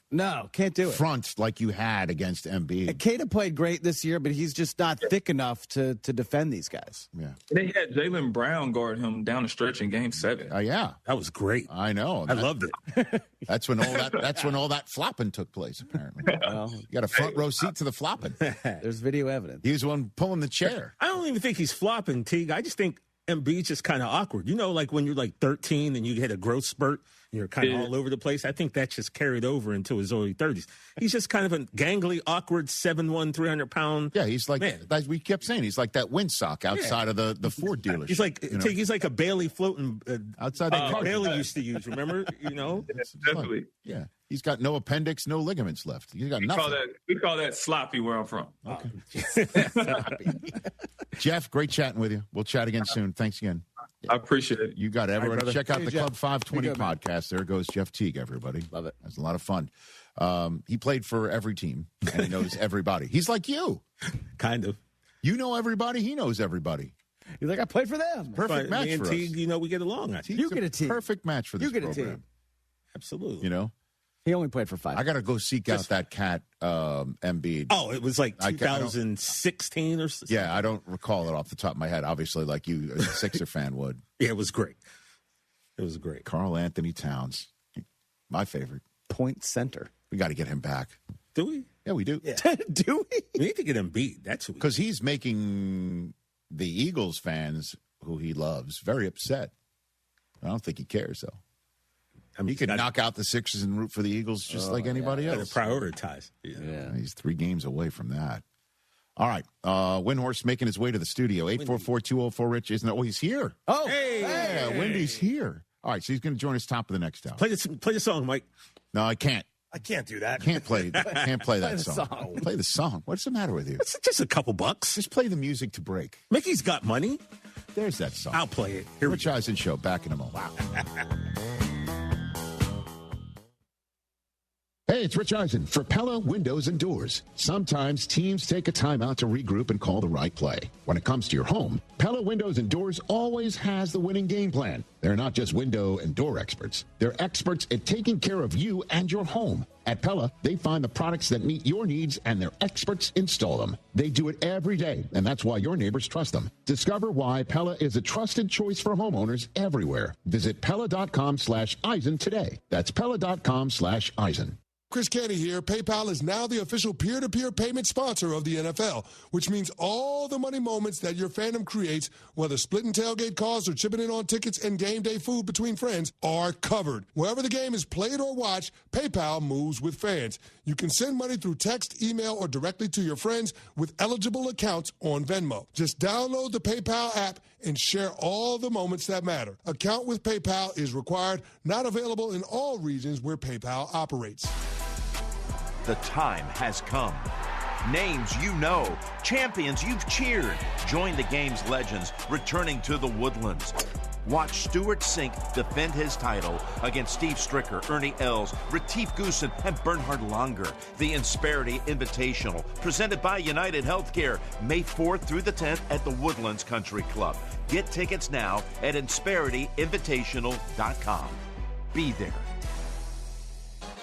can't do it front like you had against Embiid. Keita played great this year, but he's just not thick enough to defend these guys. Yeah, they had Jaylen Brown guard him down the stretch in Game 7. Yeah, that was great. I know. I loved it. That's when all that flopping took place. Apparently, you got a front row seat to the flopping. There's video evidence. He was the one pulling the chair. I don't even think he's flopping, Teague. I just think Embiid's just kind of awkward. Like when you're like 13 and you hit a growth spurt and you're kind of all over the place. I think that's just carried over into his early 30s. He's just kind of a gangly, awkward 7'1", 300-pound. Yeah, he's like, as we kept saying, he's like that windsock outside of the Ford dealership. He's like he's like a Bailey floating outside the car. Bailey used to use. Remember? Definitely. Yeah. He's got no appendix, no ligaments left. He's got nothing. We call that sloppy where I'm from. Okay. Jeff, great chatting with you. We'll chat again soon. Thanks again. I appreciate it. You got it, everybody. Right, check out the Jeff. Club 520 podcast. There goes Jeff Teague, everybody. Love it. That's a lot of fun. He played for every team, and he knows everybody. He's like you. Kind of. You know everybody. He knows everybody. He's like, I played for them. Perfect match for us. You know, we get along. I think. You get a team. Perfect match for this You get program. a team. Absolutely. You know? He only played for 5. I got to go seek out that cat Embiid. Oh, it was like 2016 or something. Yeah, I don't recall it off the top of my head. Obviously, like you, as a Sixer fan, would. Yeah, it was great. It was great. Karl Anthony Towns, my favorite. Point center. We got to get him back. Do we? Yeah, we do. Yeah. Do we? We need to get him beat. That's who. Because he's making the Eagles fans, who he loves, very upset. I don't think he cares, though. I mean, he could knock out the Sixers and root for the Eagles just like anybody else. Prioritize. Yeah. He's 3 games away from that. All right. Windhorse making his way to the studio. 844-204-RICH. Isn't it? Oh, he's here. Oh, hey. Wendy's here. All right, so he's going to join us top of the next hour. Play the song, Mike. No, I can't. I can't do that. Can't play that song. Play the song. What's the matter with you? It's just a couple bucks. Just play the music to break. Mickey's got money. There's that song. I'll play it. Here Rich Eisen Show. Back in a moment. Wow. Hey, it's Rich Eisen for Pella Windows and Doors. Sometimes teams take a timeout to regroup and call the right play. When it comes to your home, Pella Windows and Doors always has the winning game plan. They're not just window and door experts. They're experts at taking care of you and your home. At Pella, they find the products that meet your needs and their experts install them. They do it every day, and that's why your neighbors trust them. Discover why Pella is a trusted choice for homeowners everywhere. Visit Pella.com/Eisen today. That's Pella.com/Eisen. Chris Canty here. PayPal is now the official peer-to-peer payment sponsor of the NFL, which means all the money moments that your fandom creates, whether splitting tailgate costs or chipping in on tickets and game day food between friends, are covered. Wherever the game is played or watched, PayPal moves with fans. You can send money through text, email, or directly to your friends with eligible accounts on Venmo. Just download the PayPal app and share all the moments that matter. Account with PayPal is required, not available in all regions where PayPal operates. The time has come. Names you know, champions you've cheered. Join the game's legends returning to the Woodlands. Watch Stuart Sink defend his title against Steve Stricker, Ernie Els, Retief Goosen, and Bernhard Langer. The Insperity Invitational, presented by United Healthcare, May 4th through the 10th at the Woodlands Country Club. Get tickets now at InsperityInvitational.com. Be there.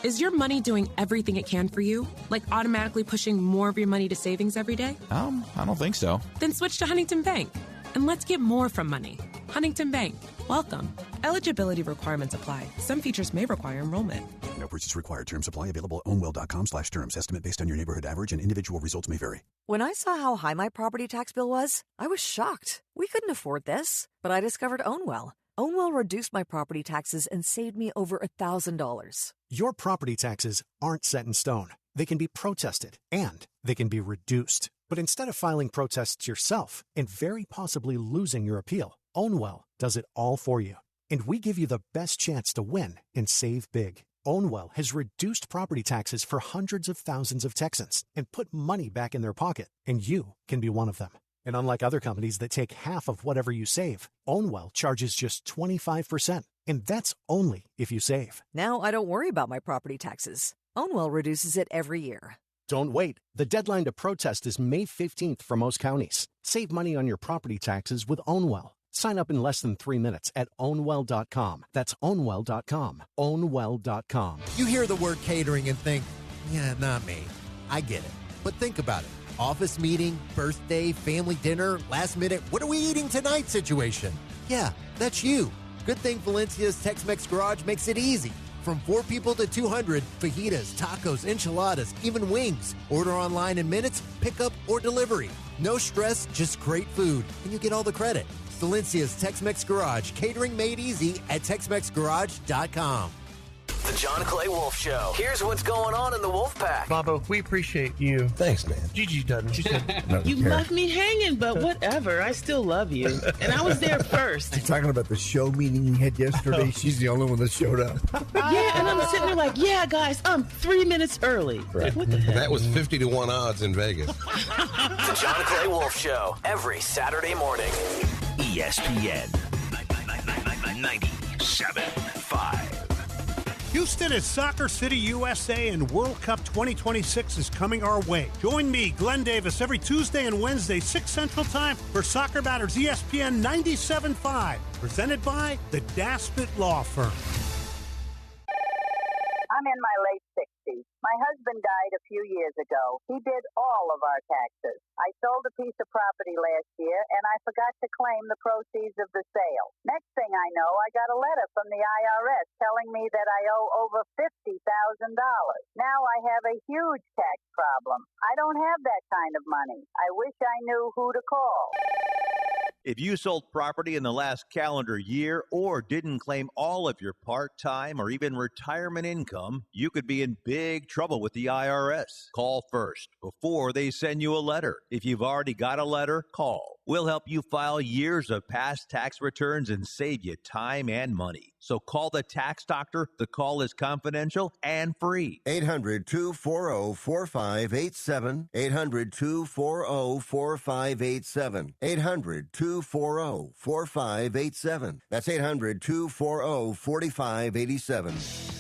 Is your money doing everything it can for you? Like automatically pushing more of your money to savings every day? I don't think so. Then switch to Huntington Bank. And let's get more from money. Huntington Bank. Welcome. Eligibility requirements apply. Some features may require enrollment. No purchase required. Terms apply. Available at ownwell.com/terms. Estimate based on your neighborhood average and individual results may vary. When I saw how high my property tax bill was, I was shocked. We couldn't afford this. But I discovered Ownwell. Ownwell reduced my property taxes and saved me over $1,000. Your property taxes aren't set in stone. They can be protested and they can be reduced. But instead of filing protests yourself and very possibly losing your appeal, Ownwell does it all for you. And we give you the best chance to win and save big. Ownwell has reduced property taxes for hundreds of thousands of Texans and put money back in their pocket, and you can be one of them. And unlike other companies that take half of whatever you save, Ownwell charges just 25%. And that's only if you save. Now I don't worry about my property taxes. Ownwell reduces it every year. Don't wait. The deadline to protest is May 15th for most counties. Save money on your property taxes with Ownwell. Sign up in less than 3 minutes at Ownwell.com. That's Ownwell.com. Ownwell.com. You hear the word catering and think, yeah, not me. I get it. But think about it. Office meeting, birthday, family dinner, last minute, what are we eating tonight situation. Yeah, that's you. Good thing Valencia's Tex-Mex Garage makes it easy. From 4 people to 200, fajitas, tacos, enchiladas, even wings. Order online in minutes, pickup, or delivery. No stress, just great food, and you get all the credit. Valencia's Tex-Mex Garage, catering made easy at TexMexGarage.com. The John Clay Wolf Show. Here's what's going on in the Wolf Pack. Bobo, we appreciate you. Thanks, man. Gigi doesn't. She said, you left me hanging, but whatever. I still love you. And I was there first. You're talking about the show meeting you had yesterday. She's the only one that showed up. Yeah, and I'm sitting there like, yeah, guys, I'm 3 minutes early. Right. What the heck? That was 50 to 1 odds in Vegas. The John Clay Wolf Show. Every Saturday morning. ESPN 97.5. Houston is Soccer City, USA, and World Cup 2026 is coming our way. Join me, Glenn Davis, every Tuesday and Wednesday, 6 Central Time, for Soccer Matters ESPN 97.5, presented by the Daspit Law Firm. I'm in my late 60s. My husband died a few years ago. He did all of our taxes. I sold a piece of property last year, and I forgot to claim the proceeds of the sale. Next thing I know, I got a letter from the IRS telling me that I owe over $50,000. Now I have a huge tax problem. I don't have that kind of money. I wish I knew who to call. If you sold property in the last calendar year or didn't claim all of your part-time or even retirement income, you could be in big trouble with the IRS. Call first before they send you a letter. If you've already got a letter, call. We'll help you file years of past tax returns and save you time and money. So call the tax doctor. The call is confidential and free. 800-240-4587. 800-240-4587. 800-240-4587. That's 800-240-4587.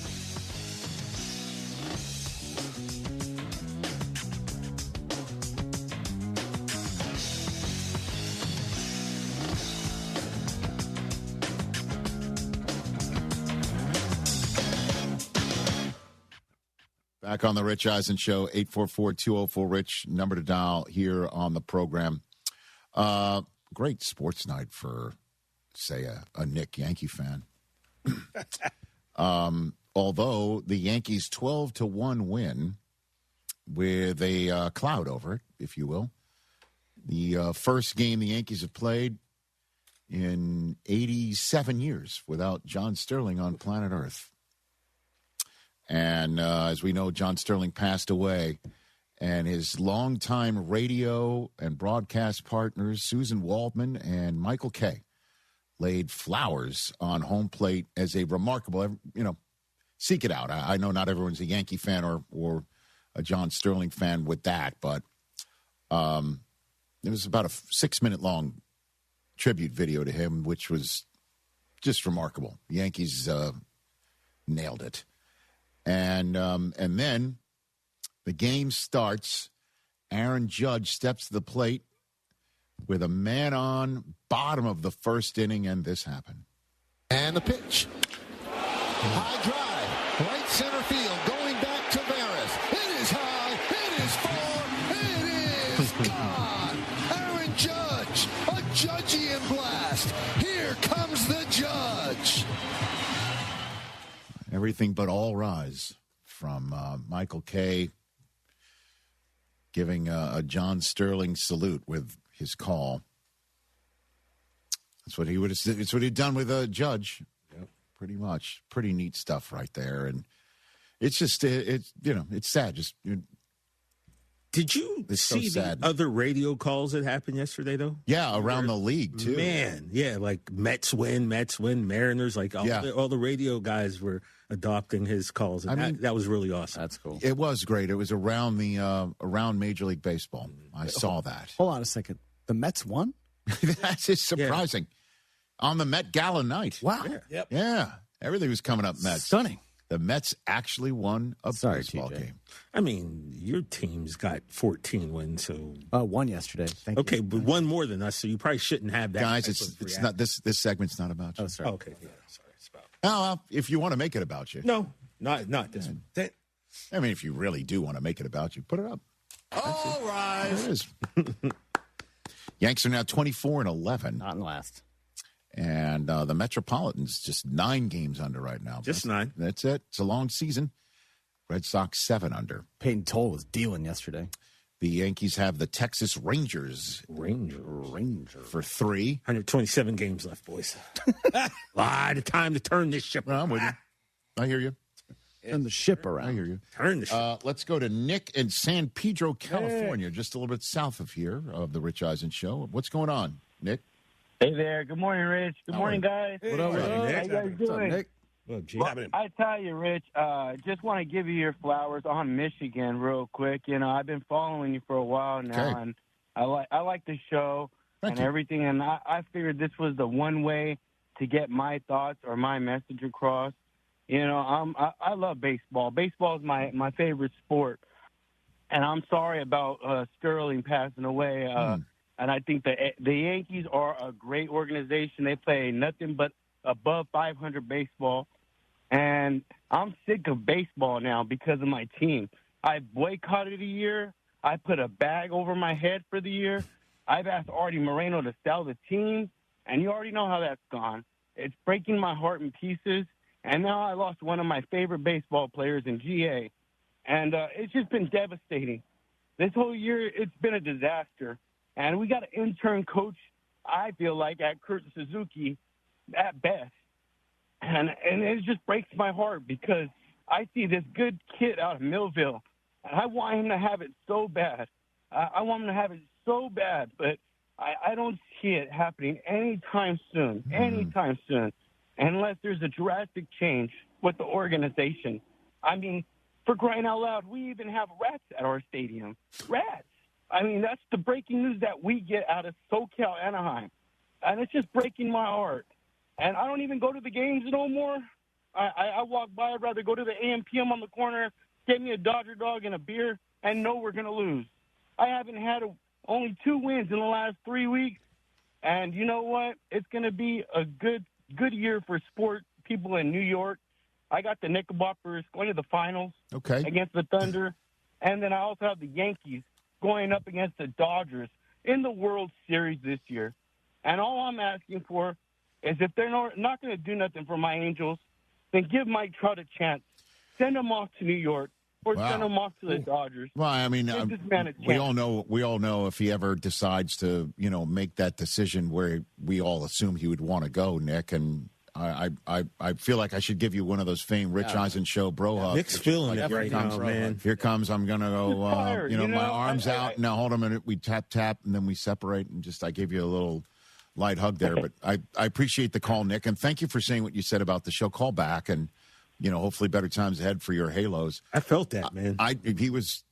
Back on the Rich Eisen Show, 844-204-RICH, number to dial here on the program. Great sports night for, say, a Nick Yankee fan. Although the Yankees' 12-1 win with a cloud over it, if you will. The first game the Yankees have played in 87 years without John Sterling on planet Earth. And as we know, John Sterling passed away, and his longtime radio and broadcast partners, Susan Waldman and Michael Kay, laid flowers on home plate as a remarkable, seek it out. I know not everyone's a Yankee fan or a John Sterling fan with that, but it was about a 6-minute long tribute video to him, which was just remarkable. The Yankees nailed it. And then the game starts. Aaron Judge steps to the plate with a man on, bottom of the first inning, and this happened. And the pitch. High drive. Right center field. Going back to Veras. It is high. It is far. It is gone. Aaron Judge. A Judgian blast. Here comes the Judge. Everything but all rise from Michael Kay giving a John Sterling salute with his call. That's what he would have. It's what he'd done with a Judge. Yep. Pretty much. Pretty neat stuff right there, and it's just it's sad. Just did you see the other radio calls that happened yesterday though? Yeah, around the league too. Man, yeah, like Mets win, Mariners. Like all the radio guys were adopting his calls, and that was really awesome. That's cool. It was great. It was around the around Major League Baseball. I saw that. Hold on a second. The Mets won? That's just surprising. Yeah. On the Met Gala night. Wow. Yeah. Yep. Yeah. Everything was coming up Mets. Stunning. The Mets actually won a baseball game. I mean, your team's got 14 wins, so won yesterday. Thank you. But one more than us, so you probably shouldn't have that. Guys, it's not this segment's not about you. Oh, sorry. Okay, yeah, sorry. It's about. Well, if you want to make it about you. No, not this one. I mean, if you really do want to make it about you, put it up. All right. There it is. Yanks are now 24-11. Not in last. And the Metropolitans just 9 games under right now. Just 9. That's it. It's a long season. Red Sox 7 under. Peyton Toll was dealing yesterday. The Yankees have the Texas Rangers. Ranger. For 3. 127 games left, boys. A lot of time to turn this ship around. I'm with you. I hear you. Turn the ship around. I hear you. Turn the ship. Let's go to Nick in San Pedro, California, just a little bit south of here, of the Rich Eisen Show. What's going on, Nick? Hey there. Good morning, Rich. Good morning, guys. What up, Nick? How you guys doing? Nick? I tell you, Rich, just want to give you your flowers on Michigan real quick. I've been following you for a while now, and I like the show and everything, and I figured this was the one way to get my thoughts or my message across. I love baseball. Baseball is my favorite sport. And I'm sorry about Sterling passing away. And I think the Yankees are a great organization. They play nothing but above 500 baseball. And I'm sick of baseball now because of my team. I boycotted a year. I put a bag over my head for the year. I've asked Artie Moreno to sell the team, and you already know how that's gone. It's breaking my heart in pieces. And now I lost one of my favorite baseball players in GA. And it's just been devastating. This whole year, it's been a disaster. And we got an intern coach, I feel like, at Kurt Suzuki at best. And it just breaks my heart because I see this good kid out of Millville, and I want him to have it so bad. I want him to have it so bad, but I don't see it happening anytime soon, unless there's a drastic change with the organization. I mean, for crying out loud, we even have rats at our stadium. Rats. I mean, that's the breaking news that we get out of SoCal Anaheim. And it's just breaking my heart. And I don't even go to the games no more. I walk by. I'd rather go to the AM/PM on the corner, get me a Dodger dog and a beer, and know we're going to lose. I haven't had only 2 wins in the last 3 weeks. And you know what? It's going to be a good year for sport people in New York. I got the Knickerbockers going to the finals against the Thunder. And then I also have the Yankees going up against the Dodgers in the World Series this year. And all I'm asking for is if they're not going to do nothing for my Angels, then give Mike Trout a chance. Send him off to New York or send him off to the Dodgers. Well, I mean, Give this man a chance. we all know if he ever decides to, make that decision where we all assume he would want to go, Nick. And I feel like I should give you one of those famed Rich Eisen Show bro hugs. Nick's feeling it right now, man. Here comes, I'm going to go, tired, my arms out. Now, hold on a minute. We tap, and then we separate. And I gave you a little light hug there. But I appreciate the call, Nick. And thank you for saying what you said about the show. Call back and, hopefully better times ahead for your Halos. I felt that, man. He was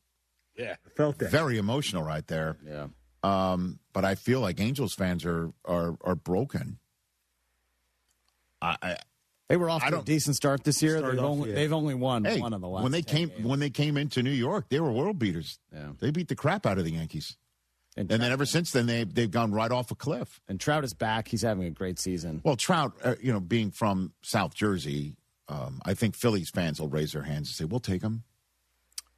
I felt that. Very emotional right there. Yeah. But I feel like Angels fans are broken. They were off to a decent start this year. They've only won one of the last. When they came into New York, they were world beaters. Yeah. They beat the crap out of the Yankees. And then ever since then, they've gone right off a cliff. And Trout is back. He's having a great season. Well, Trout, being from South Jersey, I think Phillies fans will raise their hands and say, "We'll take him."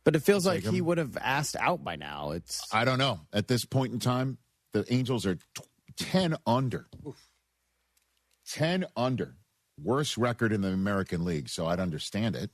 But it feels like he would have asked out by now. I don't know. At this point in time, the Angels are 10 under. Oof. 10 under. Worst record in the American League, so I'd understand it.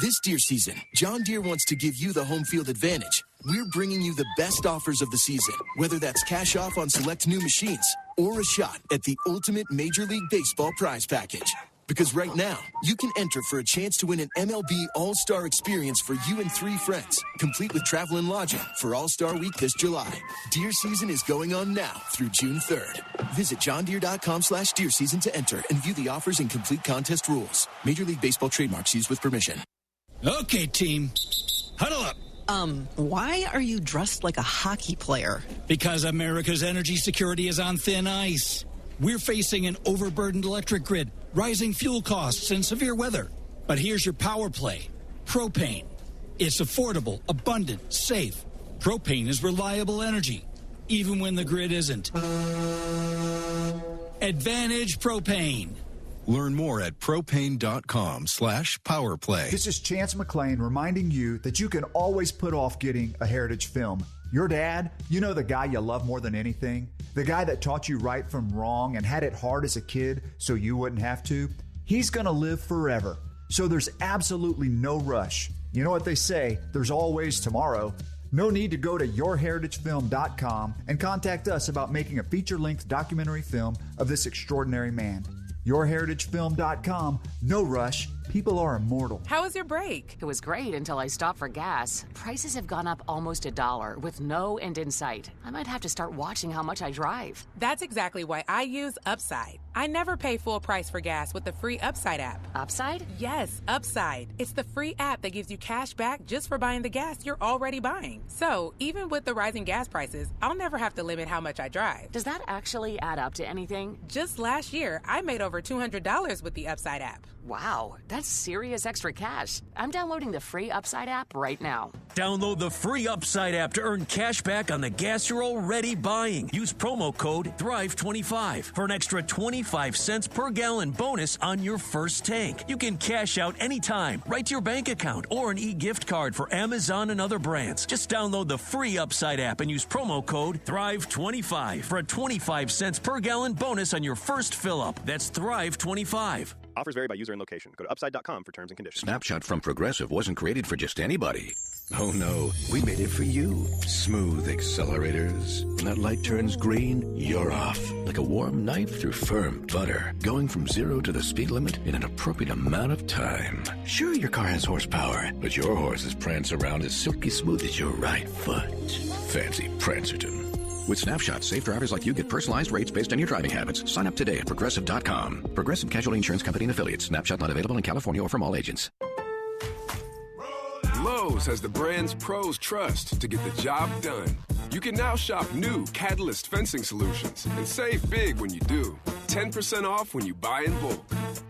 This deer season, John Deere wants to give you the home field advantage. We're bringing you the best offers of the season, whether that's cash off on select new machines or a shot at the ultimate Major League Baseball prize package. Because right now, you can enter for a chance to win an MLB All-Star experience for you and 3 friends, complete with travel and lodging for All-Star Week this July. Deer season is going on now through June 3rd. Visit johndeere.com/deer season to enter and view the offers and complete contest rules. Major League Baseball trademarks used with permission. Okay, team. Huddle up. Why are you dressed like a hockey player? Because America's energy security is on thin ice. We're facing an overburdened electric grid, rising fuel costs, and severe weather. But here's your power play. Propane. It's affordable, abundant, safe. Propane is reliable energy, even when the grid isn't. Advantage Propane. Learn more at propane.com/powerplay. This is Chance McClain reminding you that you can always put off getting a Heritage film. Your dad, the guy you love more than anything, the guy that taught you right from wrong and had it hard as a kid so you wouldn't have to, he's going to live forever. So there's absolutely no rush. You know what they say, there's always tomorrow. No need to go to yourheritagefilm.com and contact us about making a feature-length documentary film of this extraordinary man. yourheritagefilm.com, no rush, People are immortal. How was your break? It was great until I stopped for gas. Prices have gone up almost $1 with no end in sight. I might have to start watching how much I drive. That's exactly why I use Upside. I never pay full price for gas with the free Upside app. Upside? Yes, Upside. It's the free app that gives you cash back just for buying the gas you're already buying. So, even with the rising gas prices, I'll never have to limit how much I drive. Does that actually add up to anything? Just last year, I made over $200 with the Upside app. Wow, that's serious extra cash. I'm downloading the free Upside app right now. Download the free Upside app to earn cash back on the gas you're already buying. Use promo code THRIVE25 for an extra 25 cents per gallon bonus on your first tank. You can cash out anytime, right to your bank account, or an e-gift card for Amazon and other brands. Just download the free Upside app and use promo code THRIVE25 for a 25 cents per gallon bonus on your first fill-up. That's THRIVE25. Offers vary by user and location. Go to upside.com for terms and conditions. Snapshot from Progressive wasn't created for just anybody. Oh no, we made it for you. Smooth accelerators. When that light turns green, you're off. Like a warm knife through firm butter. Going from 0 to the speed limit in an appropriate amount of time. Sure, your car has horsepower, but your horses prance around as silky smooth as your right foot. Fancy Prancerton. With Snapshot, safe drivers like you get personalized rates based on your driving habits. Sign up today at Progressive.com. Progressive Casualty Insurance Company and Affiliates. Snapshot not available in California or from all agents. Lowe's has the brands pros trust to get the job done. You can now shop new Catalyst fencing solutions and save big when you do. 10% off when you buy in bulk.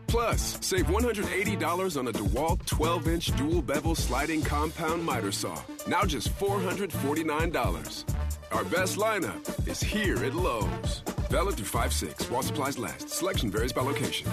Plus, save $180 on a DeWalt 12-inch dual bevel sliding compound miter saw. Now just $449. Our best lineup is here at Lowe's. Valid through 5/6 while supplies last. Selection varies by location.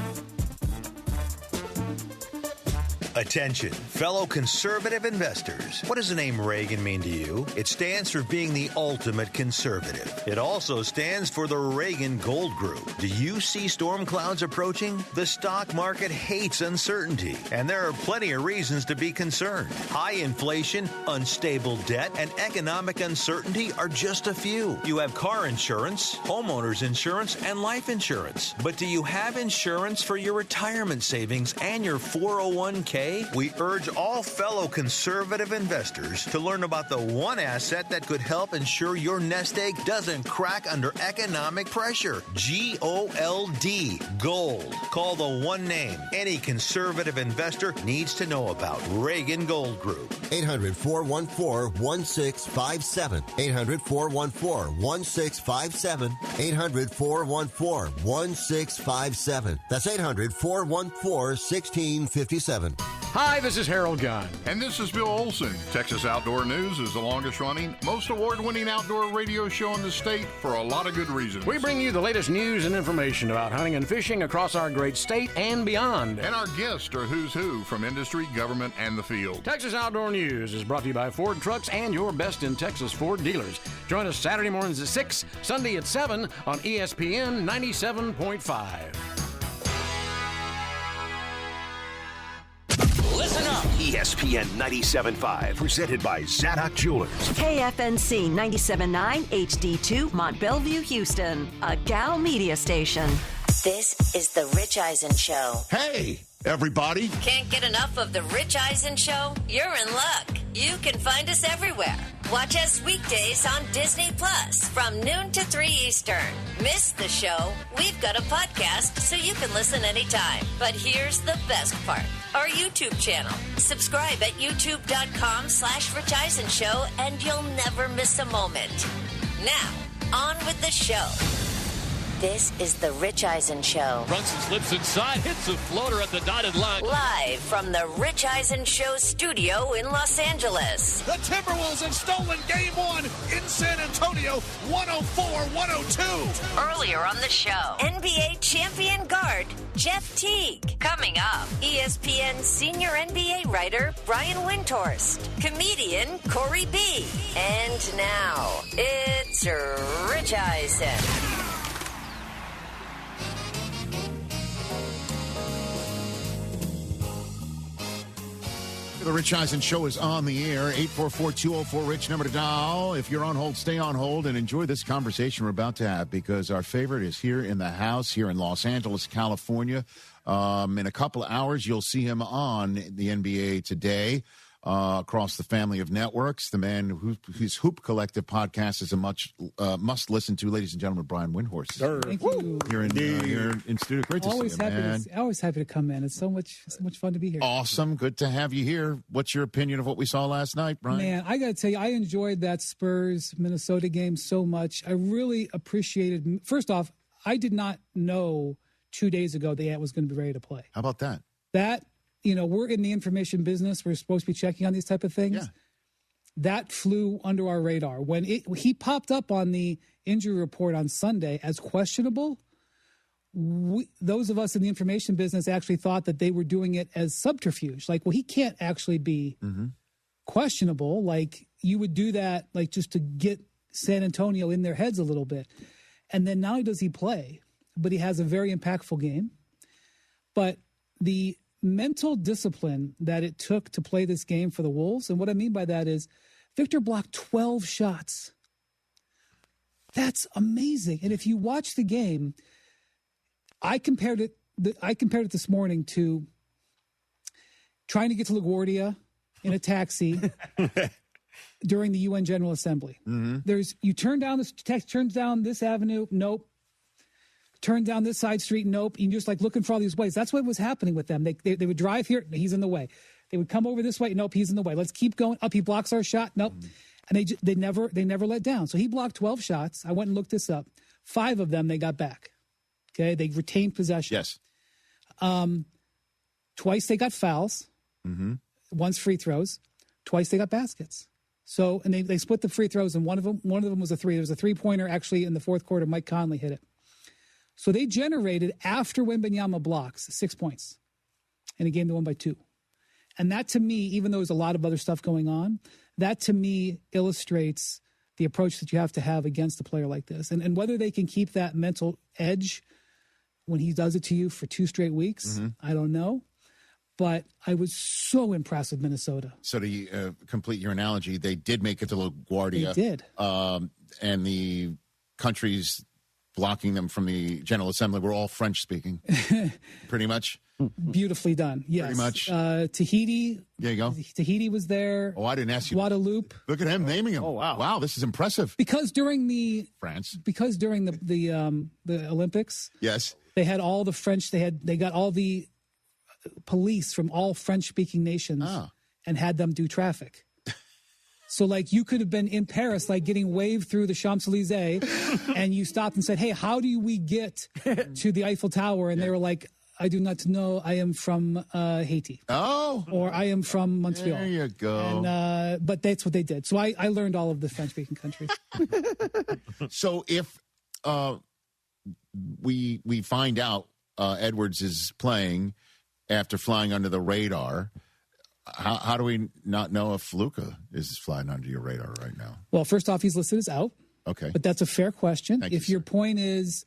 Attention, fellow conservative investors. What does the name Reagan mean to you? It stands for being the ultimate conservative. It also stands for the Reagan Gold Group. Do you see storm clouds approaching? The stock market hates uncertainty, and there are plenty of reasons to be concerned. High inflation, unstable debt, and economic uncertainty are just a few. You have car insurance, homeowners insurance, and life insurance. But do you have insurance for your retirement savings and your 401k? We urge all fellow conservative investors to learn about the one asset that could help ensure your nest egg doesn't crack under economic pressure. GOLD. Gold. Call the one name any conservative investor needs to know about. Reagan Gold Group. 800-414-1657. 800-414-1657. 800-414-1657. That's 800-414-1657. Hi, this is Harold Gunn. And this is Bill Olson. Texas Outdoor News is the longest running, most award-winning outdoor radio show in the state for a lot of good reasons. We bring you the latest news and information about hunting and fishing across our great state and beyond. And our guests are who's who from industry, government, and the field. Texas Outdoor News is brought to you by Ford Trucks and your best in Texas Ford dealers. Join us Saturday mornings at 6, Sunday at 7 on ESPN 97.5. Listen up. ESPN 97.5, presented by Zadok Jewelers. KFNC 97.9 HD2 Mont Bellevue, Houston, a Gal Media station. This is The Rich Eisen Show. Hey, everybody. Can't get enough of The Rich Eisen Show? You're in luck. You can find us everywhere. Watch us weekdays on Disney Plus from noon to 3 Eastern. Miss the show? We've got a podcast so you can listen anytime. But here's the best part. Our YouTube channel. Subscribe at youtube.com/Rich Eisen Show and you'll never miss a moment. Now, on with the show. This is The Rich Eisen Show. Brunson slips inside, hits a floater at the dotted line. Live from The Rich Eisen Show studio in Los Angeles. The Timberwolves have stolen Game 1 in San Antonio, 104-102. Earlier on the show, NBA champion guard Jeff Teague. Coming up, ESPN senior NBA writer Brian Windhorst. Comedian Corey B. And now, it's Rich Eisen. The Rich Eisen Show is on the air. 844-204-RICH, number to dial. If you're on hold, stay on hold and enjoy this conversation we're about to have, because our favorite is here in the house, here in Los Angeles, California. In a couple of hours, you'll see him on the NBA Today. Across the family of networks, the man whose Hoop Collective podcast is a must listen to, ladies and gentlemen, Brian Windhorst. Thank you. You're in studio. Great to see you, man. Always happy to come in. It's so much fun to be here. Awesome. Good to have you here. What's your opinion of what we saw last night, Brian? Man, I got to tell you, I enjoyed that Spurs-Minnesota game so much. I really appreciated. First off, I did not know 2 days ago the Ant was going to be ready to play. How about that? We're in the information business. We're supposed to be checking on these type of things. Yeah. That flew under our radar. When he popped up on the injury report on Sunday as questionable, those of us in the information business actually thought that they were doing it as subterfuge. Like, well, he can't actually be questionable. Like, you would do that, like, just to get San Antonio in their heads a little bit. And then not only does he play, but he has a very impactful game. But the mental discipline that it took to play this game for the Wolves, and what I mean by that is Victor blocked 12 shots. That's amazing. And if you watch the game, I compared it this morning to trying to get to LaGuardia in a taxi during the UN General Assembly. You turn down this avenue, nope. Turn down this side street, nope. You're just like looking for all these ways. That's what was happening with them. They would drive here, he's in the way. They would come over this way, nope, he's in the way. Let's keep going up. He blocks our shot, nope. And they never let down. So he blocked 12 shots. I went and looked this up. 5 of them they got back. Okay, they retained possession. Yes. Twice they got fouls. Once free throws. Twice they got baskets. So and they split the free throws, and one of them was a 3. There was a 3-pointer actually in the fourth quarter. Mike Conley hit it. So they generated, after Wembanyama blocks, 6 points in a game they won by 2. And that, to me, even though there's a lot of other stuff going on, that, to me, illustrates the approach that you have to have against a player like this. And whether they can keep that mental edge when he does it to you for 2 straight weeks, I don't know. But I was so impressed with Minnesota. So to complete your analogy, they did make it to LaGuardia. They did. And the countries blocking them from the General Assembly were all French-speaking, pretty much. Beautifully done, yes. Pretty much. Tahiti. There you go. Tahiti was there. Oh, I didn't ask you. Guadeloupe. Look at him naming him. Oh, wow. Wow, this is impressive. Because during the Olympics, yes, they had all the French. They got all the police from all French-speaking nations and had them do traffic. So, like, you could have been in Paris, like, getting waved through the Champs-Elysees, and you stopped and said, hey, how do we get to the Eiffel Tower? And they were like, I do not know. I am from Haiti. Oh. Or I am from Montreal. There you go. And, but that's what they did. So I learned all of the French-speaking countries. So if we find out Edwards is playing after flying under the radar, how do we not know if Luka is flying under your radar right now? Well, first off, he's listed as out. Okay. But that's a fair question. Thank if you, your point is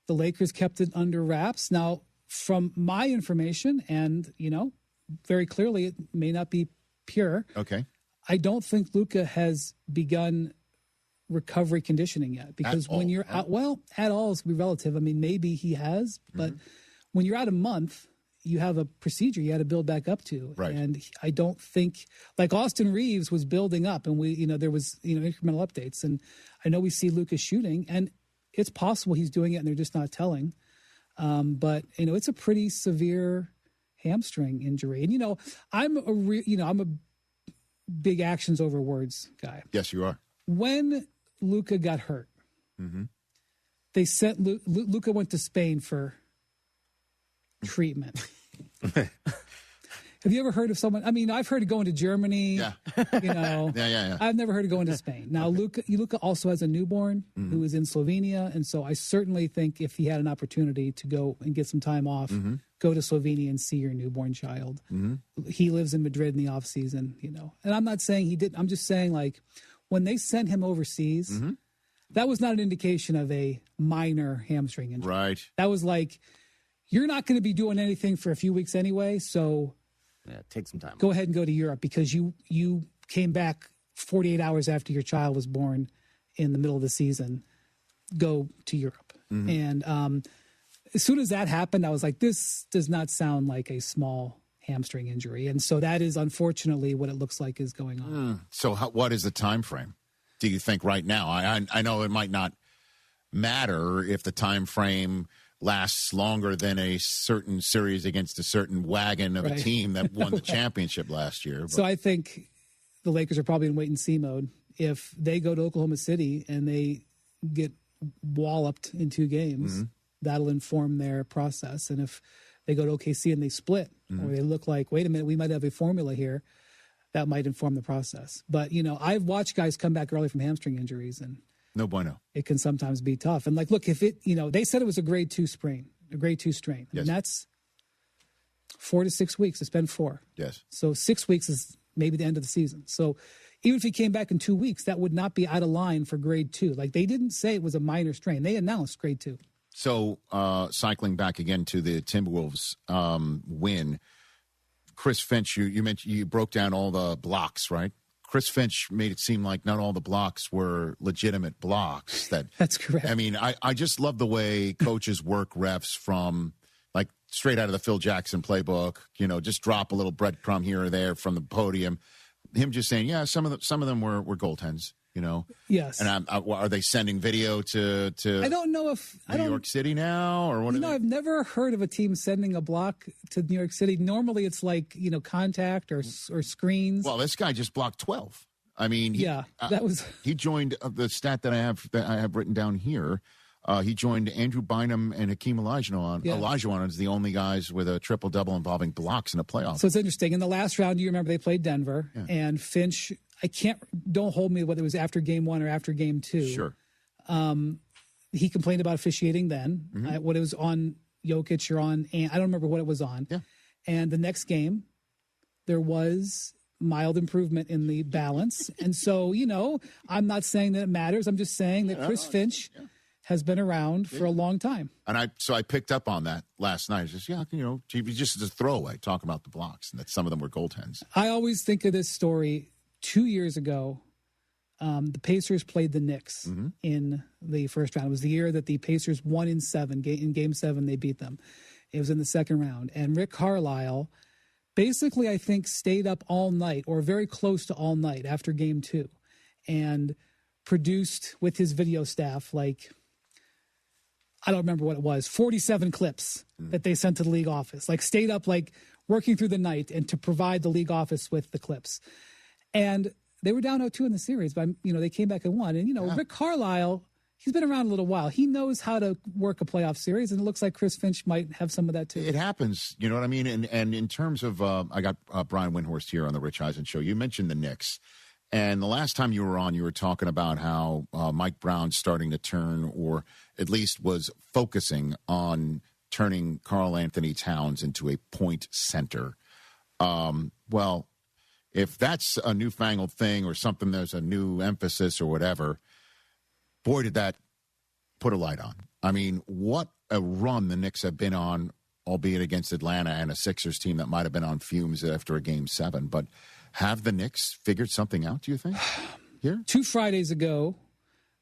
the Lakers kept it under wraps. Now, from my information, and, very clearly it may not be pure. Okay. I don't think Luka has begun recovery conditioning yet. Because when you're out, at all is going to be relative. I mean, maybe he has, but when you're out a month, you have a procedure you had to build back up to. Right. And I don't think, like Austin Reeves was building up, and there was, incremental updates. And I know we see Lucas shooting, and it's possible he's doing it and they're just not telling. But, it's a pretty severe hamstring injury. And, I'm a big actions over words guy. Yes, you are. When Luka got hurt, they sent Luka went to Spain for treatment. Have you ever heard of someone? I mean, I've heard of going to Germany. Yeah. Yeah. I've never heard of going to Spain. Now, Luka also has a newborn who is in Slovenia, and so I certainly think if he had an opportunity to go and get some time off, go to Slovenia and see your newborn child. He lives in Madrid in the off season, And I'm not saying he didn't. I'm just saying, like, when they sent him overseas, that was not an indication of a minor hamstring injury. Right. That was like, you're not going to be doing anything for a few weeks anyway, so Yeah, take some time. Go ahead and go to Europe because you came back 48 hours after your child was born in the middle of the season. Go to Europe. And as soon as that happened, I was like, this does not sound like a small hamstring injury. And so that is unfortunately what it looks like is going on. So what is the time frame, do you think, right now? I know it might not matter if the time frame lasts longer than a certain series against a certain wagon of a team that won the championship last year. But. So I think the Lakers are probably in wait-and-see mode. If they go to Oklahoma City and they get walloped in 2 games, that'll inform their process. And if they go to OKC and they split, or they look like, wait a minute, we might have a formula here, that might inform the process. But, I've watched guys come back early from hamstring injuries, and no bueno. It can sometimes be tough. And, look, if it, they said it was a grade 2 strain. Yes. And that's 4 to 6 weeks. It's been 4. Yes. So 6 weeks is maybe the end of the season. So even if he came back in 2 weeks, that would not be out of line for grade 2. They didn't say it was a minor strain. They announced grade 2. So cycling back again to the Timberwolves win, Chris Finch, you mentioned you broke down all the blocks, right? Chris Finch made it seem like not all the blocks were legitimate blocks. That's correct. I mean, I just love the way coaches work refs from straight out of the Phil Jackson playbook. Just drop a little breadcrumb here or there from the podium. Him just saying, yeah, some of them were goaltends. Yes. And are they sending video to I don't know if New York City now or what? I've never heard of a team sending a block to New York City. Normally, it's contact or screens. Well, this guy just blocked 12. I mean, that was he joined the stat that I have written down here. He joined Andrew Bynum and Hakeem Olajuwon as the only guys with a triple-double involving blocks in a playoff. So it's interesting. In the last round, you remember they played Denver, and Finch, don't hold me whether it was after game 1 or after game 2. Sure. He complained about officiating then, what it was on Jokic or on, and I don't remember what it was on. Yeah. And the next game, there was mild improvement in the balance. And so, I'm not saying that it matters. I'm just saying that Chris Finch has been around for a long time. And I picked up on that last night. Just just as a throwaway, talking about the blocks and that some of them were goaltends. I always think of this story 2 years ago. The Pacers played the Knicks in the first round. It was the year that the Pacers won in 7. In game 7, they beat them. It was in the second round. And Rick Carlisle basically, I think, stayed up all night or very close to all night after game 2 and produced with his video staff I don't remember what it was, 47 clips that they sent to the league office, stayed up, working through the night and to provide the league office with the clips. And they were down 0-2 in the series, but, they came back and won. And, Rick Carlisle, he's been around a little while. He knows how to work a playoff series, and it looks like Chris Finch might have some of that too. It happens, you know what I mean? And in terms of, I got Brian Windhorst here on the Rich Eisen Show. You mentioned the Knicks. And the last time you were on, you were talking about how Mike Brown's starting to turn, or at least was focusing on turning Karl Anthony Towns into a point center. Well, if that's a newfangled thing or something, there's a new emphasis or whatever, boy, did that put a light on. I mean, what a run the Knicks have been on, albeit against Atlanta and a Sixers team that might have been on fumes after a Game 7. But have the Knicks figured something out, do you think, here? 2 Fridays ago,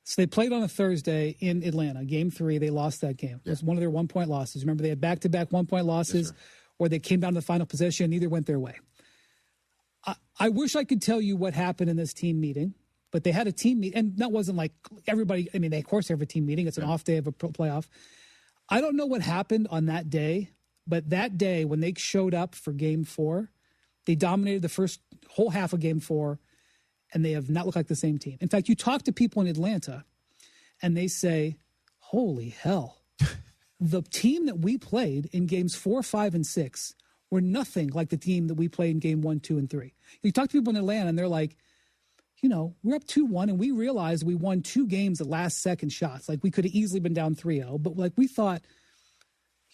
so they played on a Thursday in Atlanta. Game 3, they lost that game. It was one of their 1-point losses. Remember, they had back-to-back 1-point losses, or they came down to the final possession. Neither went their way. I wish I could tell you what happened in this team meeting, but they had a team meeting, and that wasn't like everybody. I mean, they, of course, they have a team meeting. It's an off day of a playoff. I don't know what happened on that day, but that day when they showed up for Game 4, they dominated the first whole half of Game 4, and they have not looked like the same team. In fact, you talk to people in Atlanta, and they say, holy hell, the team that we played in Games 4, 5, and 6 were nothing like the team that we played in Game 1, 2, and 3. You talk to people in Atlanta, and they're like, we're up 2-1, and we realized we won 2 games at last-second shots. Like, we could have easily been down 3-0, but, we thought,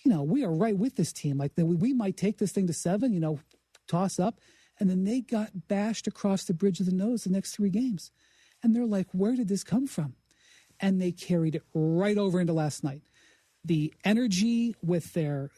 we are right with this team. Like, we might take this thing to 7, toss up. And then they got bashed across the bridge of the nose the next 3 games. And they're like, where did this come from? And they carried it right over into last night. the energy with their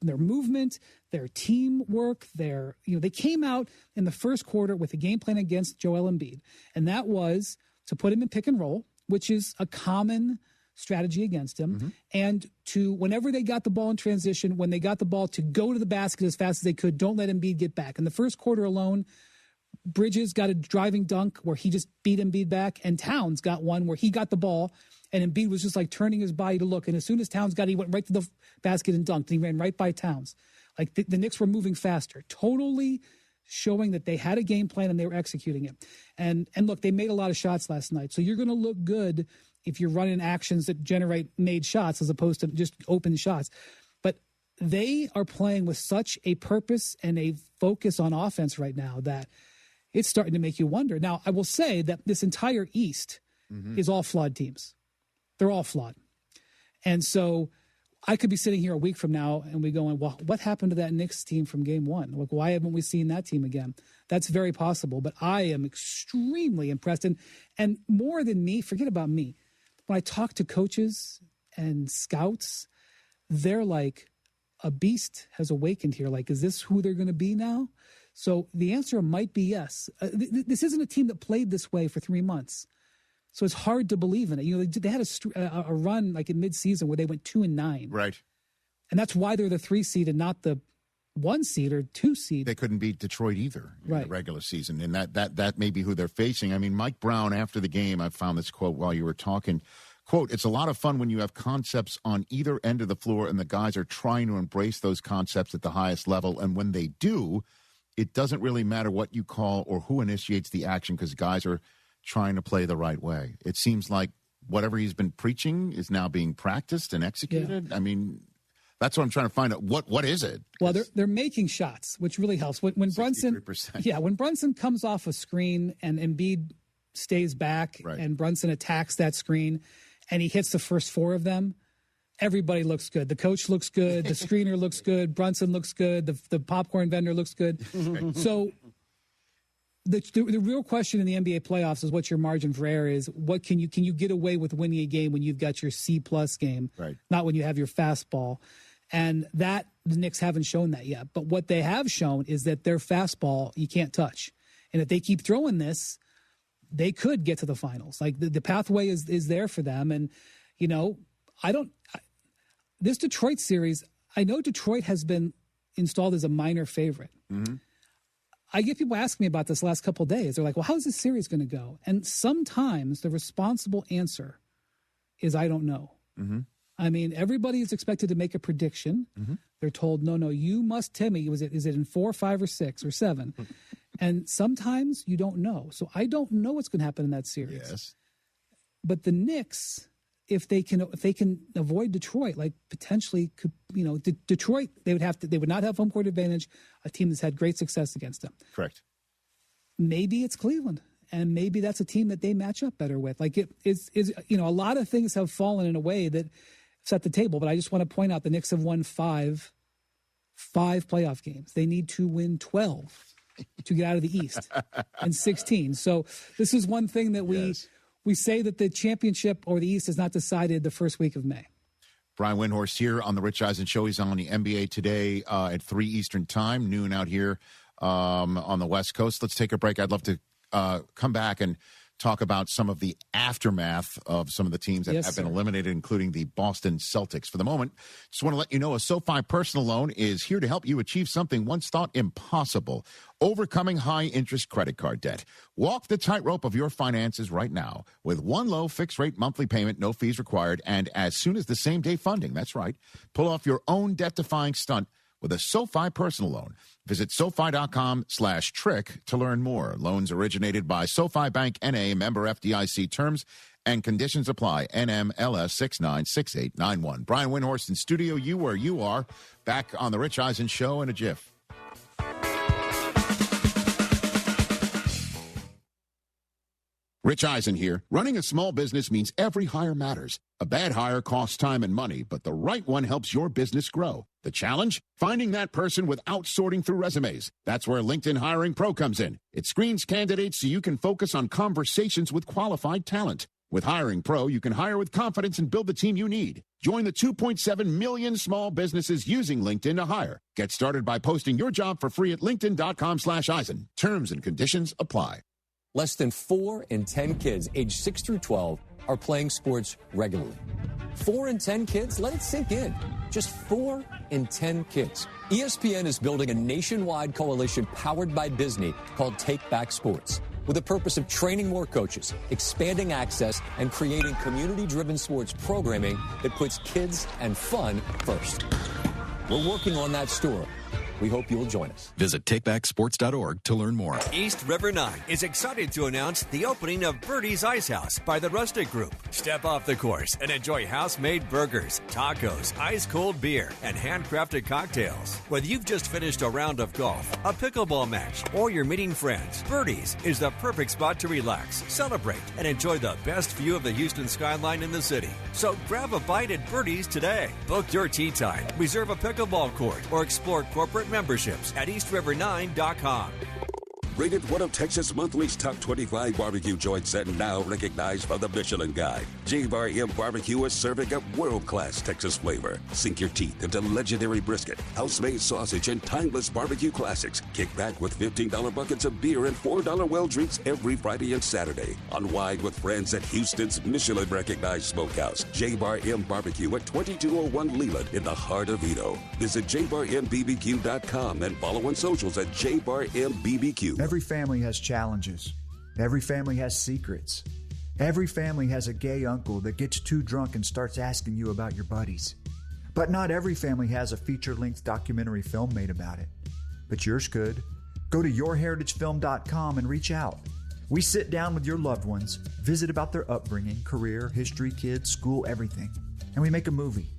movement, their teamwork, they came out in the first quarter with a game plan against Joel Embiid, and that was to put him in pick and roll, which is a common strategy against him, and to, whenever they got the ball in transition, when they got the ball, to go to the basket as fast as they could. Don't let Embiid get back. In the first quarter alone, Bridges got a driving dunk where he just beat Embiid back, and Towns got one where he got the ball, and Embiid was just like turning his body to look, and as soon as Towns got it, he went right to the basket and dunked, and he ran right by Towns. Like the Knicks were moving faster, totally showing that they had a game plan and they were executing it. And look, they made a lot of shots last night, so you're going to look good if you're running actions that generate made shots as opposed to just open shots. But they are playing with such a purpose and a focus on offense right now that it's starting to make you wonder. Now, I will say that this entire East is all flawed teams. They're all flawed. And so I could be sitting here a week from now and we going, well, what happened to that Knicks team from game one? Like, why haven't we seen that team again? That's very possible. But I am extremely impressed. And more than me, forget about me. When I talk to coaches and scouts, they're like, a beast has awakened here. Like, is this who they're going to be now? So the answer might be yes. This isn't a team that played this way for 3 months. So it's hard to believe in it. You know, they had a run like in midseason where they went 2-9. Right. And that's why they're the 3 seed and not the 1 seed or 2 seed. They couldn't beat Detroit either in the regular season. And that may be who they're facing. I mean, Mike Brown, after the game, I found this quote while you were talking. Quote, "It's a lot of fun when you have concepts on either end of the floor and the guys are trying to embrace those concepts at the highest level. And when they do, it doesn't really matter what you call or who initiates the action because guys are trying to play the right way." It seems like whatever he's been preaching is now being practiced and executed. Yeah. I mean, that's what I'm trying to find out. What is it? Well, they're making shots, which really helps. When Brunson, when Brunson comes off a screen and Embiid stays back and Brunson attacks that screen and he hits the first 4 of them, everybody looks good. The coach looks good. The screener looks good. Brunson looks good. The popcorn vendor looks good. So the real question in the NBA playoffs is what your margin for error is. What can you get away with winning a game when you've got your C+ game, not when you have your fastball. And that the Knicks haven't shown that yet. But what they have shown is that their fastball you can't touch. And if they keep throwing this, they could get to the finals. Like the pathway is there for them. And, you know, this Detroit series, I know Detroit has been installed as a minor favorite. I get people asking me about this last couple of days. They're like, well, how's this series going to go? And sometimes the responsible answer is, I don't know. I mean, everybody is expected to make a prediction. They're told, no, you must tell me, is it in 4, 5, or 6, or 7? And sometimes you don't know. So I don't know what's going to happen in that series. Yes. But the Knicks, if they can avoid Detroit, like potentially could, you know, Detroit, they would not have home court advantage, a team that's had great success against them. Correct. Maybe it's Cleveland, and maybe that's a team that they match up better with. Like it is, you know, a lot of things have fallen in a way that set the table, but I just want to point out the Knicks have won 5 playoff games. They need to win 12 to get out of the East and 16. So this is one thing that we say that the championship or the East is not decided the first week of May. Brian Windhorst here on the Rich Eisen Show. He's on the NBA today at 3 Eastern time, noon out here on the West Coast. Let's take a break. I'd love to come back and talk about some of the aftermath of some of the teams that have been eliminated, including the Boston Celtics. For the moment, just want to let you know a SoFi personal loan is here to help you achieve something once thought impossible, overcoming high-interest credit card debt. Walk the tightrope of your finances right now with one low fixed-rate monthly payment, no fees required, and as soon as the same-day funding. That's right. Pull off your own debt-defying stunt with a SoFi personal loan. Visit SoFi.com/trick to learn more. Loans originated by SoFi Bank N.A., member FDIC. Terms and conditions apply. NMLS 696891. Brian Windhorst in studio, you where you are. Back on the Rich Eisen Show in a jiff. Rich Eisen here. Running a small business means every hire matters. A bad hire costs time and money, but the right one helps your business grow. The challenge? Finding that person without sorting through resumes. That's where LinkedIn Hiring Pro comes in. It screens candidates so you can focus on conversations with qualified talent. With Hiring Pro, you can hire with confidence and build the team you need. Join the 2.7 million small businesses using LinkedIn to hire. Get started by posting your job for free at linkedin.com/Eisen. Terms and conditions apply. Less than 4 in 10 kids aged 6 through 12 are playing sports regularly. 4 in 10 kids? Let it sink in. Just 4 in 10 kids. ESPN is building a nationwide coalition powered by Disney called Take Back Sports, with the purpose of training more coaches, expanding access, and creating community-driven sports programming that puts kids and fun first. We're working on that story. We hope you'll join us. Visit takebacksports.org to learn more. East River 9 is excited to announce the opening of Birdie's Ice House by the Rustic Group. Step off the course and enjoy house-made burgers, tacos, ice-cold beer, and handcrafted cocktails. Whether you've just finished a round of golf, a pickleball match, or you're meeting friends, Birdie's is the perfect spot to relax, celebrate, and enjoy the best view of the Houston skyline in the city. So grab a bite at Birdie's today. Book your tee time, reserve a pickleball court, or explore corporate memberships at eastriver9.com. Rated one of Texas Monthly's top 25 barbecue joints and now recognized by the Michelin Guide. J-Bar M Barbecue is serving up world-class Texas flavor. Sink your teeth into legendary brisket, house-made sausage, and timeless barbecue classics. Kick back with $15 buckets of beer and $4 well drinks every Friday and Saturday. Unwind with friends at Houston's Michelin-recognized smokehouse, J-Bar M Barbecue at 2201 Leland in the heart of Edo. Visit jbarmbbq.com and follow on socials at jbarmbbq. Every family has challenges. Every family has secrets. Every family has a gay uncle that gets too drunk and starts asking you about your buddies. But not every family has a feature-length documentary film made about it. But yours could. Go to yourheritagefilm.com and reach out. We sit down with your loved ones, visit about their upbringing, career, history, kids, school, everything, and we make a movie.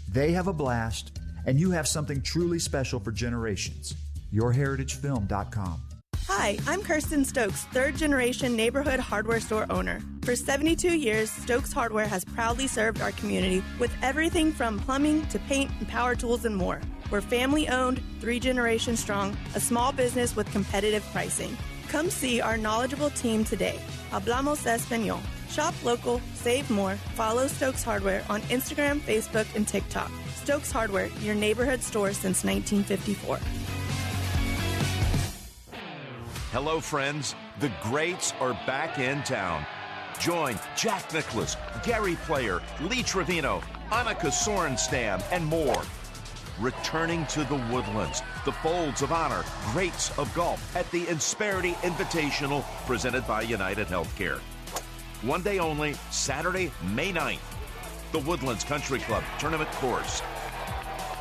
They have a blast, and you have something truly special for generations. yourheritagefilm.com. Hi, I'm Kirsten Stokes, third-generation neighborhood hardware store owner. For 72 years, Stokes Hardware has proudly served our community with everything from plumbing to paint and power tools and more. We're family-owned, 3 generations strong, a small business with competitive pricing. Come see our knowledgeable team today. Hablamos Español. Shop local, save more. Follow Stokes Hardware on Instagram, Facebook, and TikTok. Stokes Hardware, your neighborhood store since 1954. Hello, friends. The greats are back in town. Join Jack Nicklaus, Gary Player, Lee Trevino, Annika Sorenstam, and more. Returning to the Woodlands, the Folds of Honor, Greats of Golf at the Insperity Invitational presented by United Healthcare. One day only, Saturday, May 9th. The Woodlands Country Club Tournament Course.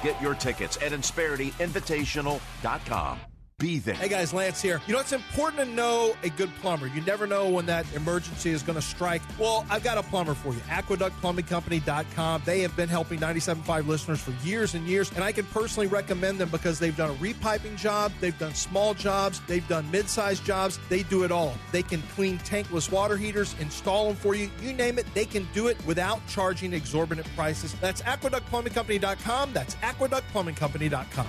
Get your tickets at insperityinvitational.com. Be there. Hey guys, Lance here. You know, it's important to know a good plumber. You never know when that emergency is going to strike. Well, I've got a plumber for you. AqueductPlumbingCompany.com. They have been helping 97.5 listeners for years and years, and I can personally recommend them because they've done a repiping job, they've done small jobs, they've done mid-sized jobs. They do it all. They can clean tankless water heaters, install them for you. You name it, they can do it without charging exorbitant prices. That's AqueductPlumbingCompany.com. That's AqueductPlumbingCompany.com.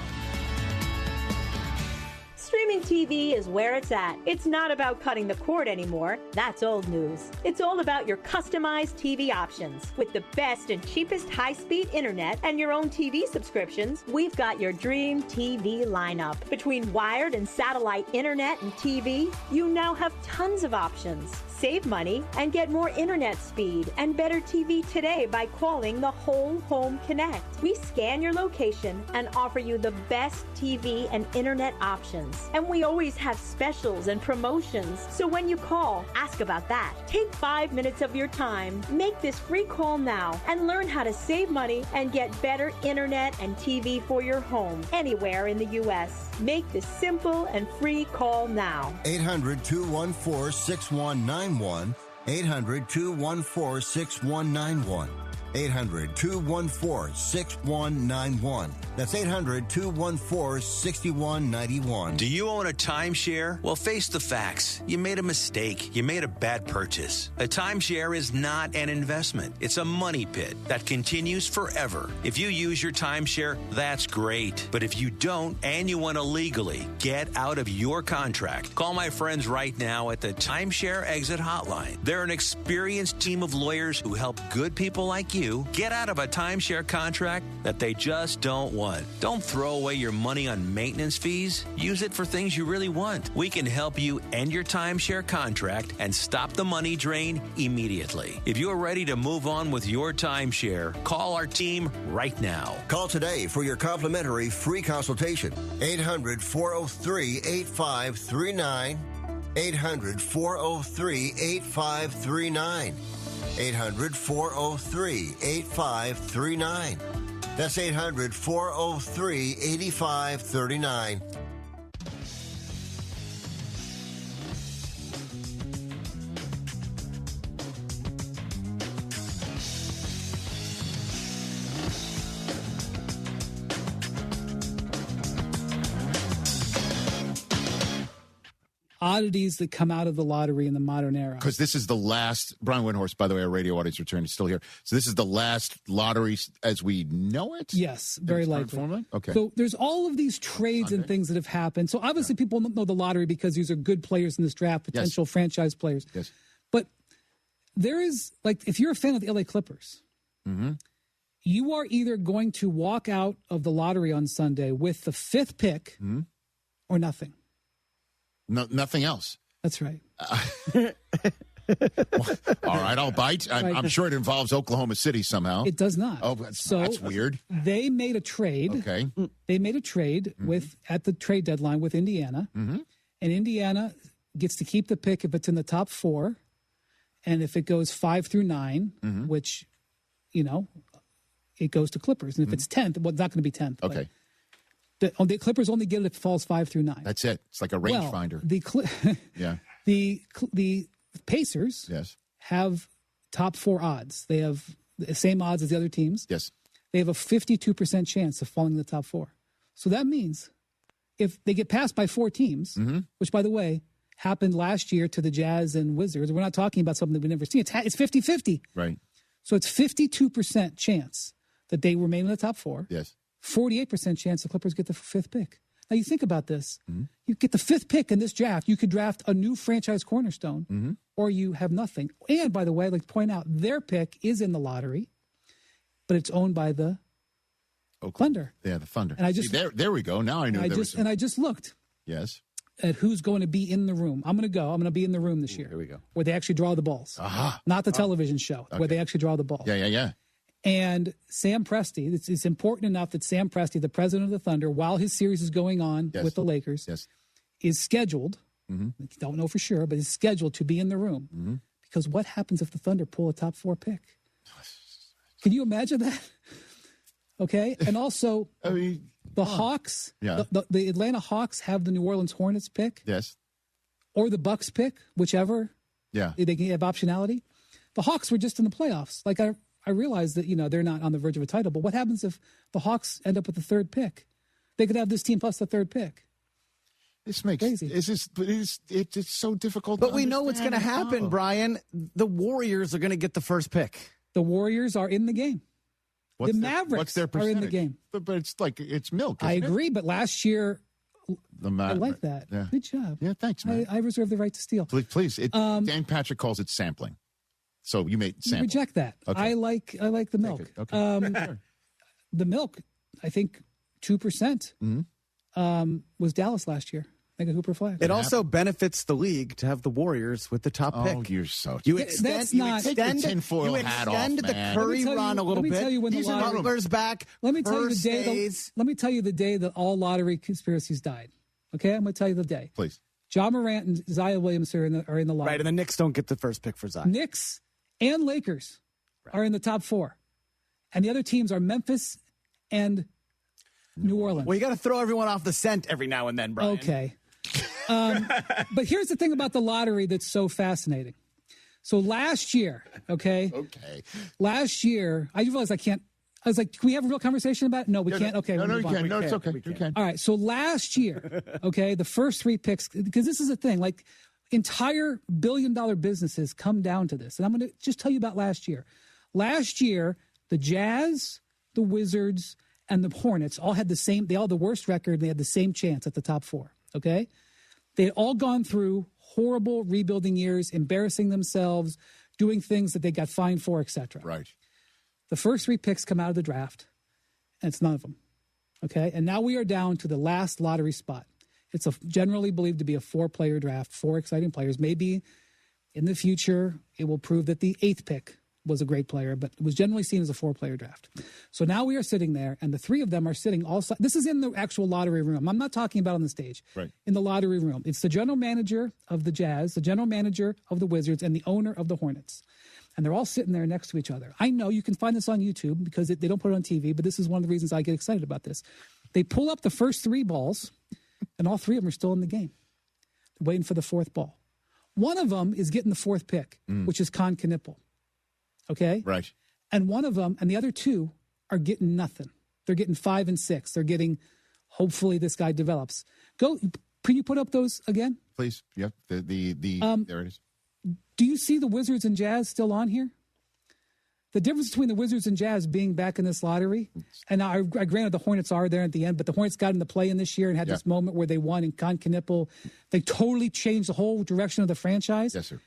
Streaming TV is where it's at. It's not about cutting the cord anymore. That's old news. It's all about your customized TV options. With the best and cheapest high-speed internet and your own TV subscriptions, we've got your dream TV lineup. Between wired and satellite internet and TV, you now have tons of options. Save money and get more internet speed and better TV today by calling the Whole Home Connect. We scan your location and offer you the best TV and internet options. And we always have specials and promotions. So when you call, ask about that. Take 5 minutes of your time, make this free call now, and learn how to save money and get better internet and TV for your home anywhere in the U.S. Make this simple and free call now. 800-214-6191. 800-214-6191. 800-214-6191. That's 800-214-6191. Do you own a timeshare? Well, face the facts. You made a mistake. You made a bad purchase. A timeshare is not an investment. It's a money pit that continues forever. If you use your timeshare, that's great. But if you don't and you want to legally get out of your contract, call my friends right now at the Timeshare Exit Hotline. They're an experienced team of lawyers who help good people like you get out of a timeshare contract that they just don't want. Don't throw away your money on maintenance fees. Use it for things you really want. We can help you end your timeshare contract and stop the money drain immediately. If you're ready to move on with your timeshare, call our team right now. Call today for your complimentary free consultation. 800-403-8539. 800-403-8539. 800-403-8539. That's 800-403-8539. Oddities that come out of the lottery in the modern era. Because this is the last, Brian Windhorst, by the way, our radio audience return is still here. So this is the last lottery as we know it? Yes, very likely. Okay. So there's all of these trades and things that have happened. So obviously people don't know the lottery because these are good players in this draft, potential franchise players. Yes. But there is, like, if you're a fan of the LA Clippers, you are either going to walk out of the lottery on Sunday with the 5th pick or nothing. No, nothing else. That's right. All right, I'll bite. I'm sure it involves Oklahoma City somehow. It does not. Oh, that's weird. They made a trade. Okay. They made a trade at the trade deadline with Indiana. And Indiana gets to keep the pick if it's in the top 4. And if it goes 5 through 9, which, you know, it goes to Clippers. And if it's 10th, well, it's not going to be 10th. Okay. The Clippers only get it if it falls 5 through 9. That's it. It's like a rangefinder. The Pacers have top 4 odds. They have the same odds as the other teams. Yes. They have a 52% chance of falling in the top 4. So that means if they get passed by 4 teams, which, by the way, happened last year to the Jazz and Wizards, we're not talking about something that we've never seen. It's 50-50. Right. So it's 52% chance that they remain in the top 4. Yes. 48% chance the Clippers get the 5th pick. Now, you think about this. You get the 5th pick in this draft. You could draft a new franchise cornerstone, or you have nothing. And, by the way, I'd like to point out, their pick is in the lottery, but it's owned by the Thunder. Yeah, the Thunder. And I just there we go. Now I know. And I just looked. Yes. At who's going to be in the room. I'm going to be in the room this year. Here we go. Where they actually draw the balls. Not the television show, where they actually draw the ball. Yeah. And Sam Presti, it's important enough that Sam Presti, the president of the Thunder, while his series is going on with the Lakers, is scheduled, don't know for sure, but is scheduled to be in the room. Because what happens if the Thunder pull a top 4 pick? Can you imagine that? Okay. And also, the Hawks, the Atlanta Hawks have the New Orleans Hornets pick. Yes. Or the Bucks pick, whichever. Yeah. They can have optionality. The Hawks were just in the playoffs. Like, I realize that, they're not on the verge of a title, but what happens if the Hawks end up with the 3rd pick? They could have this team plus the 3rd pick. This makes crazy. It's so difficult. But we know what's going to happen, Brian. The Warriors are going to get the 1st pick. The Warriors are in the game. The Mavericks what's their are in the game. But it's milk. I agree, but last year, I like that. Yeah. Good job. Yeah, thanks, man. I reserve the right to steal. Please. Dan Patrick calls it sampling. So you made sampling. Reject that. Okay. I like the milk. Okay. The milk, I think 2% was Dallas last year. Like a Hooper flag. It also benefits the league to have the Warriors with the top pick. Oh, you're so... You extend the Curry run a little bit. Let me tell you when These the are numbers back. Let me tell you the day that all lottery conspiracies died. Okay, I'm going to tell you the day. Please. Ja Morant and Zion Williamson are in the lottery. Right, and the Knicks don't get the 1st pick for Zion. Knicks and Lakers are in the top 4. And the other teams are Memphis and New Orleans. Well, you got to throw everyone off the scent every now and then, Brian. Okay. But here's the thing about the lottery that's so fascinating. So last year, okay? Okay. Last year, I realized I can't. I was like, can we have a real conversation about it? No, we can't. Okay. No, we'll you move on. can. No, it's okay. You can. All right. So last year, okay, the first 3 picks, because this is a thing, like entire billion-dollar businesses come down to this. And I'm going to just tell you about last year. Last year, the Jazz, the Wizards, and the Hornets all had they all had the worst record. And they had the same chance at the top 4, okay? They had all gone through horrible rebuilding years, embarrassing themselves, doing things that they got fined for, etc. Right. The first 3 picks come out of the draft, and it's none of them, okay? And now we are down to the last lottery spot. It's generally believed to be a 4-player draft, 4 exciting players. Maybe in the future it will prove that the 8th pick was a great player, but it was generally seen as a 4-player draft. So now we are sitting there, and the 3 of them are sitting also. This is in the actual lottery room. I'm not talking about on the stage. Right. In the lottery room. It's the general manager of the Jazz, the general manager of the Wizards, and the owner of the Hornets. And they're all sitting there next to each other. I know you can find this on YouTube because they don't put it on TV, but this is one of the reasons I get excited about this. They pull up the first 3 balls, and all 3 of them are still in the game. They're waiting for the 4th ball. One of them is getting the 4th pick, which is Con Knipple. Okay? Right. And one of them, and the other 2 are getting nothing. They're getting 5 and 6. They're getting, hopefully this guy develops. Can you put up those again? Please. Yep. There it is. Do you see the Wizards and Jazz still on here? The difference between the Wizards and Jazz being back in this lottery, and I granted the Hornets are there at the end, but the Hornets got into play in this year and had this moment where they won, and Con Knipple, they totally changed the whole direction of the franchise. Yes, sir.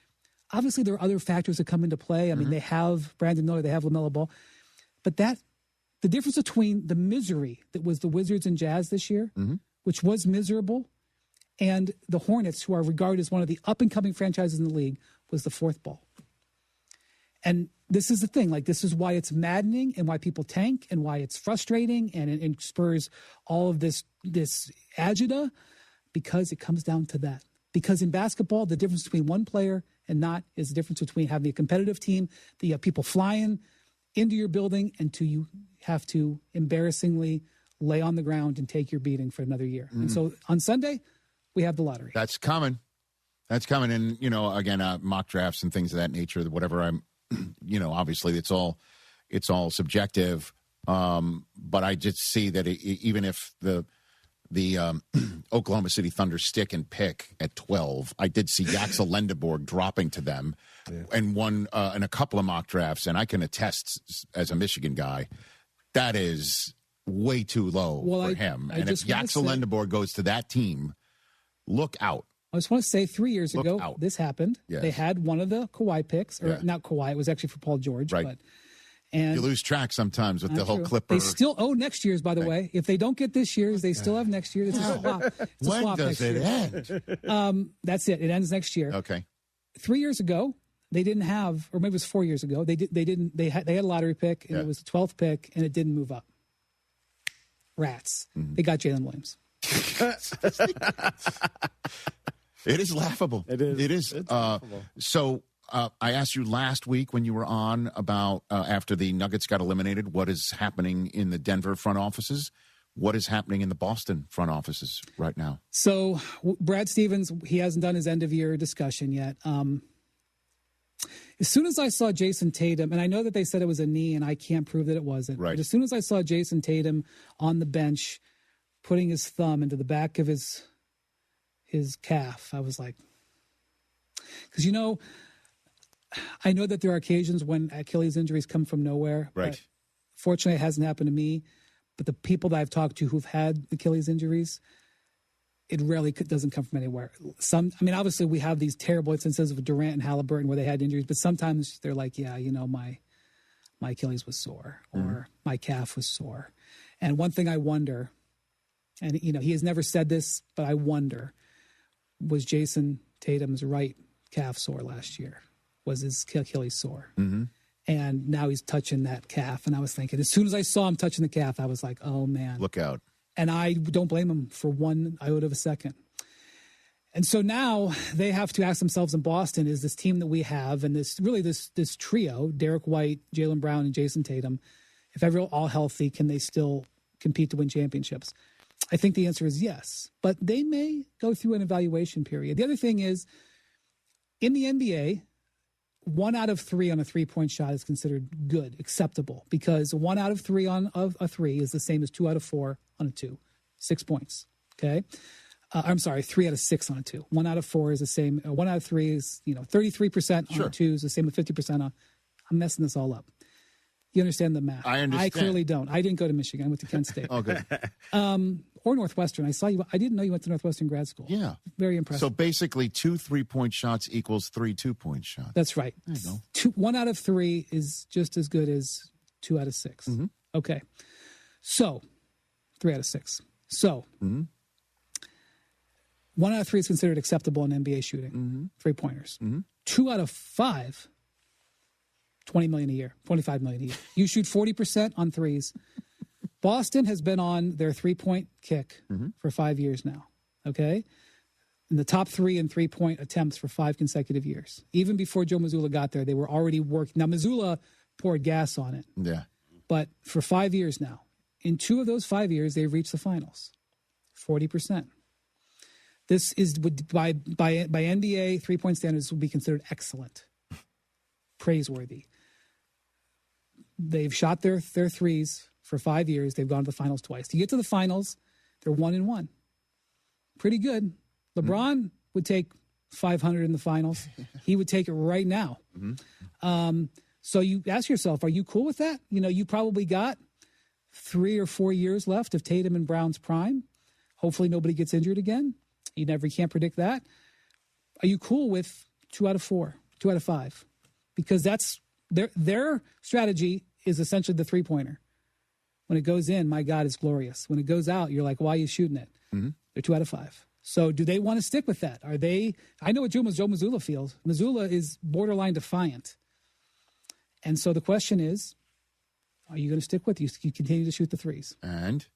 Obviously, there are other factors that come into play. I mean, they have Brandon Miller, they have LaMelo Ball. But the difference between the misery that was the Wizards and Jazz this year, which was miserable, and the Hornets, who are regarded as one of the up-and-coming franchises in the league, was the 4th ball. And this is the thing. Like, this is why it's maddening and why people tank and why it's frustrating and it spurs all of this agita, because it comes down to that. Because in basketball, the difference between one player and not is the difference between having a competitive team, that you have people flying into your building, and you have to embarrassingly lay on the ground and take your beating for another year. And so on Sunday, we have the lottery. That's coming. And, again, mock drafts and things of that nature, whatever obviously it's all subjective. But I just see that even if the Oklahoma City Thunder stick and pick at 12, I did see Yaxel Lendeborg dropping to them and one in a couple of mock drafts. And I can attest as a Michigan guy, that is way too low for him. And if Yaxel Lendeborg goes to that team, look out. I just want to say 3 years ago, this happened. Yes. They had one of the Kawhi picks, or not Kawhi, it was actually for Paul George. Right. And you lose track sometimes with the whole Clipper. They still owe next year's, by the way. If they don't get this year's, they still have next year. It's a swap. When does it end? That's it. It ends next year. Okay. 3 years ago, they didn't have, or maybe it was 4 years ago. They had a lottery pick, and it was the 12th pick, and it didn't move up. Rats. They got Jalen Williams. It is laughable. It is. So I asked you last week when you were on about after the Nuggets got eliminated, what is happening in the Denver front offices? What is happening in the Boston front offices right now? So Brad Stevens, he hasn't done his end-of-year discussion yet. As soon as I saw Jason Tatum, and I know that they said it was a knee, and I can't prove that it wasn't. Right. But as soon as I saw Jason Tatum on the bench putting his thumb into the back of his calf, I was like, because I know that there are occasions when Achilles injuries come from nowhere. Right. Fortunately, it hasn't happened to me. But the people that I've talked to who've had Achilles injuries, it rarely doesn't come from anywhere. Obviously we have these terrible instances of Durant and Halliburton where they had injuries, but sometimes they're like, my Achilles was sore or my calf was sore. And one thing I wonder, and he has never said this, but I wonder, was Jason Tatum's right calf sore last year? Was his Achilles sore? Mm-hmm. And now he's touching that calf. And I was thinking, as soon as I saw him touching the calf, I was like, oh, man. Look out. And I don't blame him for 1 iota of a second. And so now they have to ask themselves in Boston, is this team that we have and this trio, Derek White, Jaylen Brown, and Jason Tatum, if they're all healthy, can they still compete to win championships? I think the answer is yes. But they may go through an evaluation period. The other thing is, in the NBA, 1 out of 3 on a 3-point shot is considered good, acceptable, because 1 out of 3 on a 3 is the same as 2 out of 4 on a 2, 6 points. Okay. I'm sorry, 3 out of 6 on a 2. 1 out of 4 is the same. 1 out of 3 is, 33% on a 2 is the same as 50% on. I'm messing this all up. You understand the math? I understand. I clearly don't. I didn't go to Michigan. I went to Kent State. Okay. Or Northwestern. I saw you. I didn't know you went to Northwestern grad school. Yeah. Very impressive. So basically 2 3-point shots equals 3 2-point shots. That's right. There you go. 1 out of 3 is just as good as 2 out of 6. Mm-hmm. Okay. So 3 out of 6. So 1 out of 3 is considered acceptable in NBA shooting, 3-pointers. 2 out of 5, $20 million a year, $25 million a year. You shoot 40% on threes. Boston has been on their 3-point kick for 5 years now, okay? In the top 3 in 3-point attempts for 5 consecutive years. Even before Joe Mazzulla got there, they were already working. Now, Mazzulla poured gas on it. Yeah. But for 5 years now, in 2 of those 5 years, they've reached the finals, 40%. This is, by NBA 3-point standards, will be considered excellent, praiseworthy. They've shot their threes for 5 years. They've gone to the finals twice. To get to the finals, they're 1-1. Pretty good. LeBron would take 500 in the finals. He would take it right now. So you ask yourself, are you cool with that? You probably got 3 or 4 years left of Tatum and Brown's prime. Hopefully nobody gets injured again. You can't predict that. Are you cool with 2 out of 4, 2 out of 5? Because that's their strategy is essentially the 3-pointer. When it goes in, my God, it's glorious. When it goes out, you're like, why are you shooting it? They're 2 out of 5. So do they want to stick with that? Are they? I know what Joe Mazzulla feels. Mazzulla is borderline defiant. And so the question is, are you going to stick with it? You continue to shoot the threes. And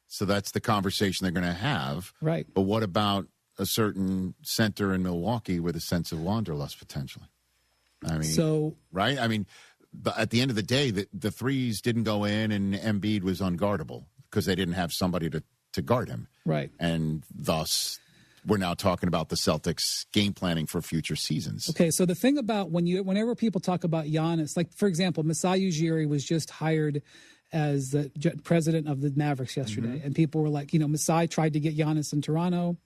so that's the conversation they're going to have. Right. But what about a certain center in Milwaukee with a sense of wanderlust potentially? I mean, right? I mean, but at the end of the day, the threes didn't go in and Embiid was unguardable because they didn't have somebody to guard him. Right. And thus, we're now talking about the Celtics game planning for future seasons. Okay, so the thing about whenever people talk about Giannis, like, for example, Masai Ujiri was just hired as the president of the Mavericks yesterday, and people were like, Masai tried to get Giannis in Toronto.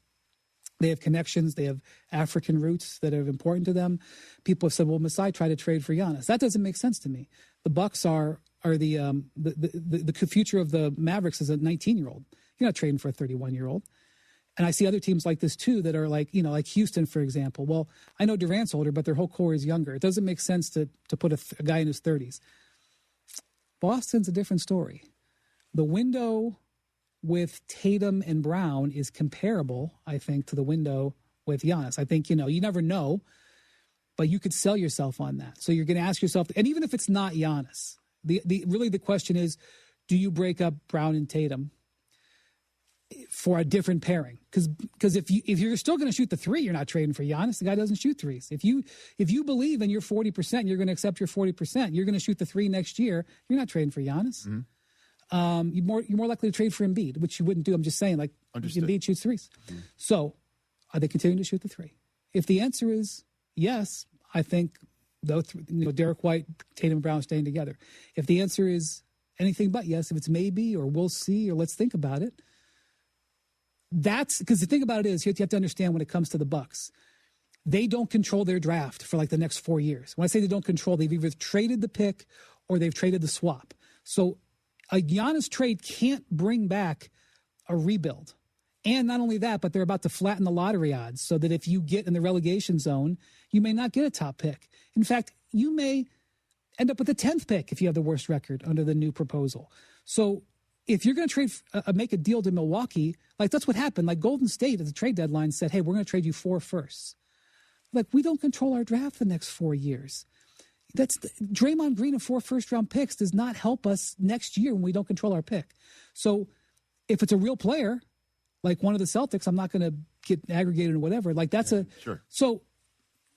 They have connections. They have African roots that are important to them. People have said, well, Masai tried to trade for Giannis. That doesn't make sense to me. The Bucks are the future of the Mavericks is a 19-year-old. You're not trading for a 31-year-old. And I see other teams like this, too, that are like Houston, for example. Well, I know Durant's older, but their whole core is younger. It doesn't make sense to put a guy in his 30s. Boston's a different story. The window with Tatum and Brown is comparable, I think, to the window with Giannis. I think, you never know, but you could sell yourself on that. So you're going to ask yourself, and even if it's not Giannis, really the question is, do you break up Brown and Tatum for a different pairing? Because if you're still going to shoot the 3, you're not trading for Giannis. The guy doesn't shoot threes. If you believe in your 40%, you're going to accept your 40%. You're going to shoot the 3 next year. You're not trading for Giannis. You're more likely to trade for Embiid, which you wouldn't do. I'm just saying, like, Embiid shoots threes. So are they continuing to shoot the 3? If the answer is yes, I think Derek White, Tatum, Brown staying together. If the answer is anything but yes, if it's maybe or we'll see or let's think about it, that's because the thing about it is you have to understand when it comes to the Bucks, they don't control their draft for like the next 4 years. When I say they don't control, they've either traded the pick or they've traded the swap. So a Giannis trade can't bring back a rebuild. And not only that, but they're about to flatten the lottery odds so that if you get in the relegation zone, you may not get a top pick. In fact, you may end up with the 10th pick if you have the worst record under the new proposal. So if you're going to make a deal to Milwaukee, like that's what happened. Like Golden State at the trade deadline said, hey, we're going to trade you 4 firsts. Like, we don't control our draft the next 4 years. Draymond Green and 4 first-round picks does not help us next year when we don't control our pick. So if it's a real player, like one of the Celtics, I'm not going to get aggregated or whatever. Like sure. So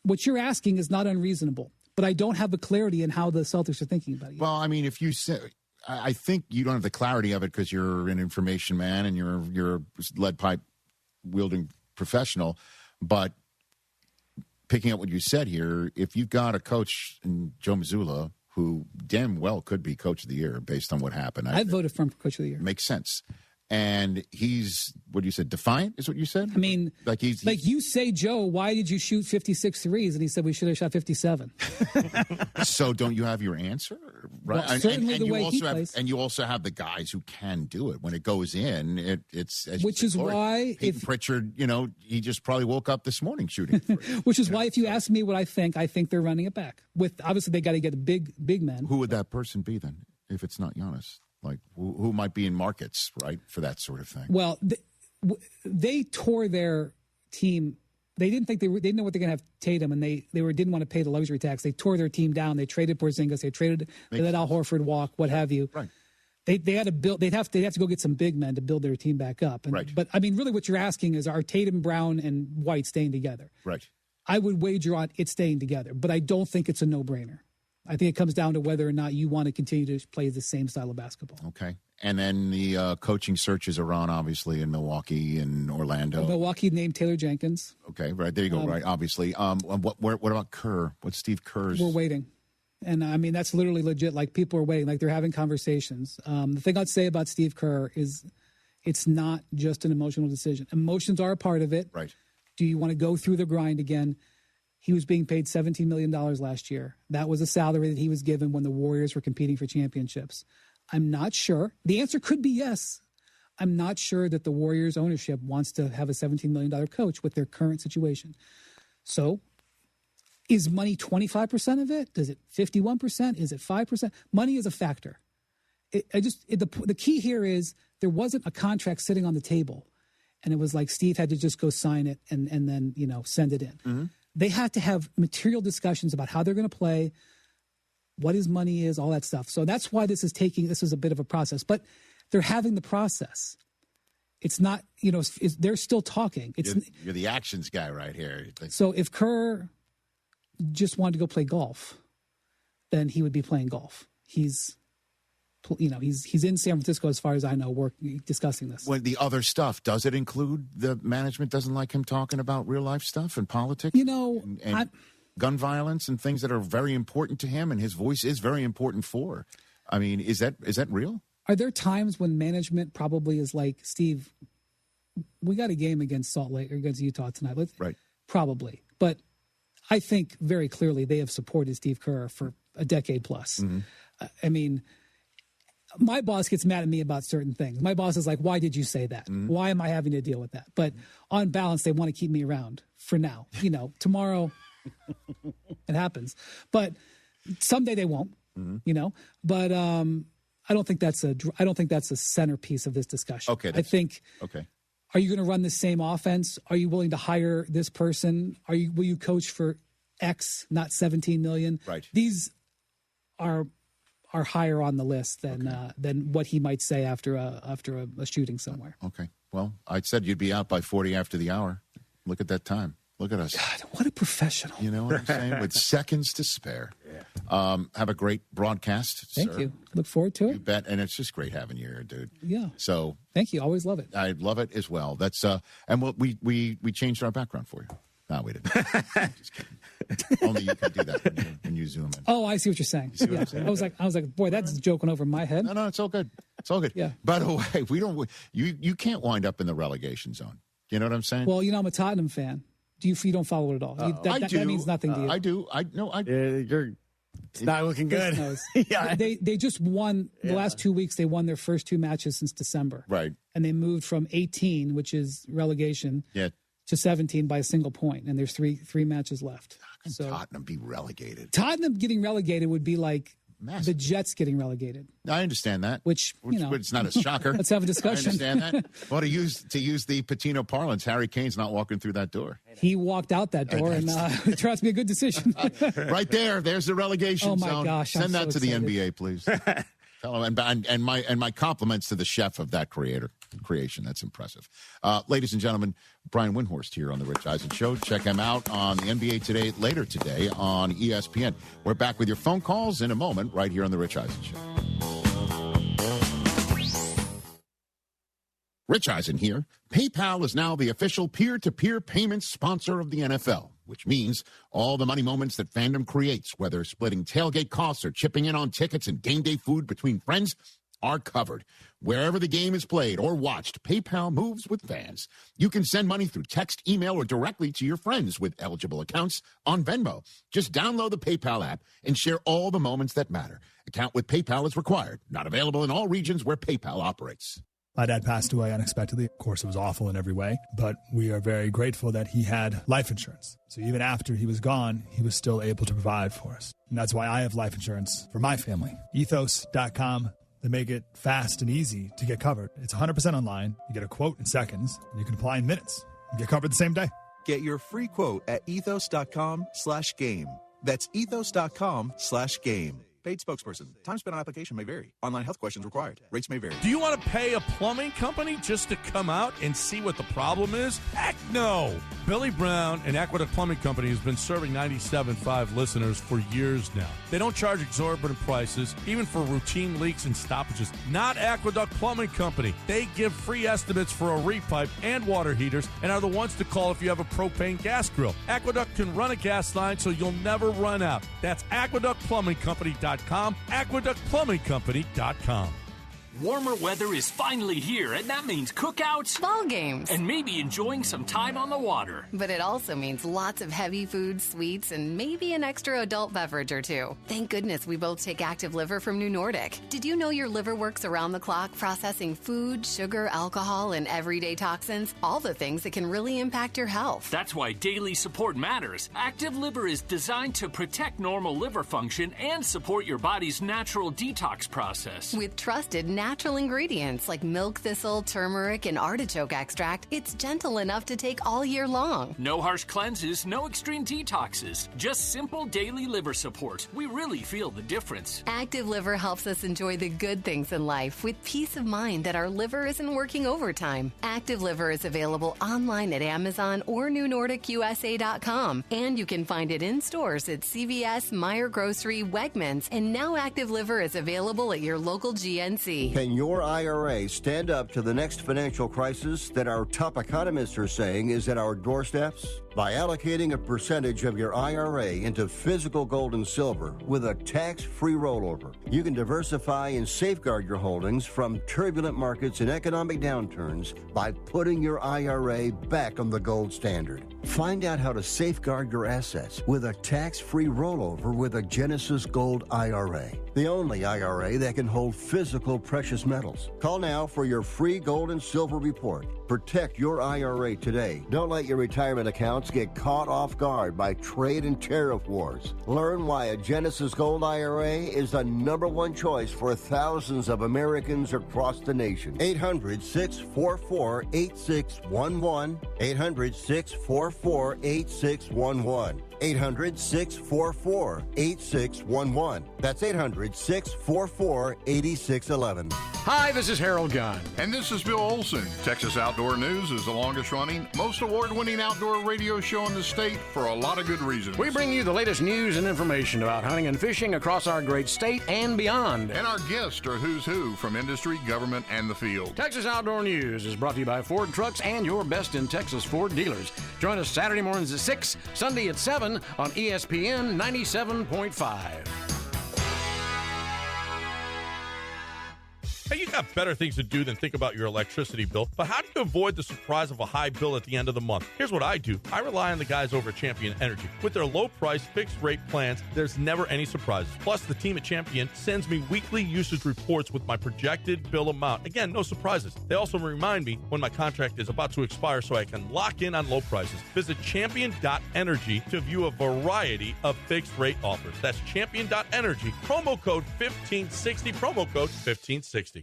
what you're asking is not unreasonable, but I don't have the clarity in how the Celtics are thinking about it. Well, I mean, if you say, I think you don't have the clarity of it because you're an information man and you're a lead pipe wielding professional, but picking up what you said here, if you've got a coach in Joe Mazzulla who damn well could be coach of the year based on what happened. I voted for him for coach of the year. Makes sense. And he's, what you said, defiant is what you said? I mean, like you say, Joe, why did you shoot 56 threes? And he said we should have shot 57. So don't you have your answer? Right. Well, certainly the way he plays. And you also have the guys who can do it. When it goes in, it's which is why Peyton Pritchard, he just probably woke up this morning shooting. Which is why if you ask me what I think they're running it back. With obviously they got to get big men. Who would that person be then if it's not Giannis? Like, who might be in markets, right, for that sort of thing? Well, they tore their team. They didn't think they didn't know what they're going to have Tatum, and they didn't want to pay the luxury tax. They tore their team down. They traded Porzingis. They let Al Horford walk, what have you. Right. They had to build. They'd have to go get some big men to build their team back up. Right. But I mean, really, what you're asking is, are Tatum, Brown, and White staying together? Right. I would wager on it staying together, but I don't think it's a no-brainer. I think it comes down to whether or not you want to continue to play the same style of basketball. Okay. And then the coaching searches are on, obviously, in Milwaukee and Orlando. Milwaukee named Taylor Jenkins. Okay, right. There you go, right, obviously. What about Kerr? What's Steve Kerr's? We're waiting. And, I mean, that's literally legit. Like, people are waiting. Like, they're having conversations. The thing I'd say about Steve Kerr is it's not just an emotional decision. Emotions are a part of it. Right. Do you want to go through the grind again? He was being paid $17 million last year. That was a salary that he was given when the Warriors were competing for championships. I'm not sure. The answer could be yes. I'm not sure that the Warriors ownership wants to have a $17 million coach with their current situation. So is money 25% of it? Is it 51%? Is it 5%? Money is a factor. The key here is there wasn't a contract sitting on the table, and it was like Steve had to just go sign it and then send it in. Mm-hmm. They had to have material discussions about how they're going to play, what his money is, all that stuff. So that's why this is a bit of a process. But they're having the process. It's not, they're still talking. You're the actions guy right here. So if Kerr just wanted to go play golf, then he would be playing golf. He's in San Francisco, as far as I know, discussing this. When the other stuff, does it include the management doesn't like him talking about real life stuff and politics? And gun violence and things that are very important to him, and his voice is very important for. I mean, is that real? Are there times when management probably is like, Steve, we got a game against Salt Lake or against Utah tonight? Right. Probably. But I think very clearly they have supported Steve Kerr for a decade plus. Mm-hmm. I mean, my boss gets mad at me about certain things. My boss is like, why did you say that? Mm-hmm. Why am I having to deal with that? But on balance, they want to keep me around for now. Tomorrow it happens. But someday they won't, But I don't think that's a centerpiece of this discussion. Okay. I think, okay. Are you going to run the same offense? Are you willing to hire this person? Will you coach for X, not 17 million? Right. These are higher on the list than what he might say after a shooting somewhere. Okay. Well, I said you'd be out by 40 after the hour. Look at that time. Look at us. God, what a professional. You know what I'm saying? With seconds to spare. Yeah. Have a great broadcast, Thank sir. you. Look forward to it. You bet. And it's just great having you here, dude. Yeah. So thank you. Always love it. I love it as well. That's and we changed our background for you. No, we didn't. Just kidding. Only you can do that when you zoom in. Oh, I see what you're saying. You see what I'm saying? I was like, boy, that's joking over my head. No, it's all good. It's all good. Yeah. By the way, you can't wind up in the relegation zone. You know what I'm saying? Well, I'm a Tottenham fan. You don't follow it at all. That means nothing to you. I do. It's not looking good. Yeah. They just won the last 2 weeks. They won their first two matches since December. Right. And they moved from 18, which is relegation, to 17 by a single point. And there's three matches left. How can Tottenham be relegated? Tottenham getting relegated would be like Massive. The Jets getting relegated. I understand that. Which it's not a shocker. Let's have a discussion. I understand that. Well, to use the Patino parlance, Harry Kane's not walking through that door. He walked out that door, and it turns out to be a good decision. Right there's the relegation zone. Oh my gosh! Send that so to excited. the NBA, please. Tell him, and my compliments to the chef of that creation. That's impressive. Ladies and gentlemen, Brian Windhorst here on the Rich Eisen Show. Check him out on the NBA Today later today on ESPN. We're back with your phone calls in a moment right here on the Rich Eisen Show. Rich Eisen here. PayPal is now the official peer-to-peer payments sponsor of the NFL. which means all the money moments that fandom creates, whether splitting tailgate costs or chipping in on tickets and game day food between friends, are covered. Wherever the game is played or watched, PayPal moves with fans. You can send money through text, email, or directly to your friends with eligible accounts on Venmo. Just download the PayPal app and share all the moments that matter. Account with PayPal is required. Not available in all regions where PayPal operates. My dad passed away unexpectedly. Of course, it was awful in every way, but we are very grateful that he had life insurance. So even after he was gone, he was still able to provide for us. And that's why I have life insurance for my family. Ethos.com. They make it fast and easy to get covered. It's 100% online. You get a quote in seconds, and you can apply in minutes and get covered the same day. Get your free quote at ethos.com/game. That's ethos.com/game. Paid spokesperson. Time spent on application may vary. Online health questions required. Rates may vary. Do you want to pay a plumbing company just to come out and see what the problem is? Heck no! Billy Brown and Aqueduct Plumbing Company has been serving 97.5 listeners for years now. They don't charge exorbitant prices, even for routine leaks and stoppages. Not Aqueduct Plumbing Company. They give free estimates for a repipe and water heaters and are the ones to call if you have a propane gas grill. Aqueduct can run a gas line so you'll never run out. That's aqueductplumbingcompany.com. aqueductplumbingcompany.com. Warmer weather is finally here, and that means cookouts, ball games, and maybe enjoying some time on the water. But it also means lots of heavy food, sweets, and maybe an extra adult beverage or two. Thank goodness we both take Active Liver from New Nordic. Did you know your liver works around the clock processing food, sugar, alcohol, and everyday toxins? All the things that can really impact your health. That's why daily support matters. Active Liver is designed to protect normal liver function and support your body's natural detox process. With trusted natural ingredients like milk thistle, turmeric, and artichoke extract, it's gentle enough to take all year long. No harsh cleanses, no extreme detoxes, just simple daily liver support. We really feel the difference. Active Liver helps us enjoy the good things in life with peace of mind that our liver isn't working overtime. Active Liver is available online at Amazon or NewNordicUSA.com, and you can find it in stores at CVS, Meijer Grocery, Wegmans, and now Active Liver is available at your local GNC. Can your IRA stand up to the next financial crisis that our top economists are saying is at our doorsteps? By allocating a percentage of your IRA into physical gold and silver with a tax-free rollover, you can diversify and safeguard your holdings from turbulent markets and economic downturns by putting your IRA back on the gold standard. Find out how to safeguard your assets with a tax-free rollover with a Genesis Gold IRA, the only IRA that can hold physical precious metals. Call now for your free gold and silver report. Protect your IRA today. Don't let your retirement accounts get caught off guard by trade and tariff wars. Learn why a Genesis Gold IRA is the #1 choice for thousands of Americans across the nation. 800-644-8611. 800-644-8611. 800-644-8611. That's 800-644-8611. Hi, this is Harold Gunn. And this is Bill Olson. Texas Outdoor News is the longest running, most award-winning outdoor radio show in the state for a lot of good reasons. We bring you the latest news and information about hunting and fishing across our great state and beyond. And our guests are who's who from industry, government, and the field. Texas Outdoor News is brought to you by Ford Trucks and your best in Texas Ford dealers. Join us Saturday mornings at 6, Sunday at 7 on ESPN 97.5. Hey, you got better things to do than think about your electricity bill, but how do you avoid the surprise of a high bill at the end of the month? Here's what I do. I rely on the guys over at Champion Energy. With their low-price, fixed-rate plans, there's never any surprises. Plus, the team at Champion sends me weekly usage reports with my projected bill amount. Again, no surprises. They also remind me when my contract is about to expire so I can lock in on low prices. Visit champion.energy to view a variety of fixed-rate offers. That's champion.energy. Promo code 1560. Promo code 1560.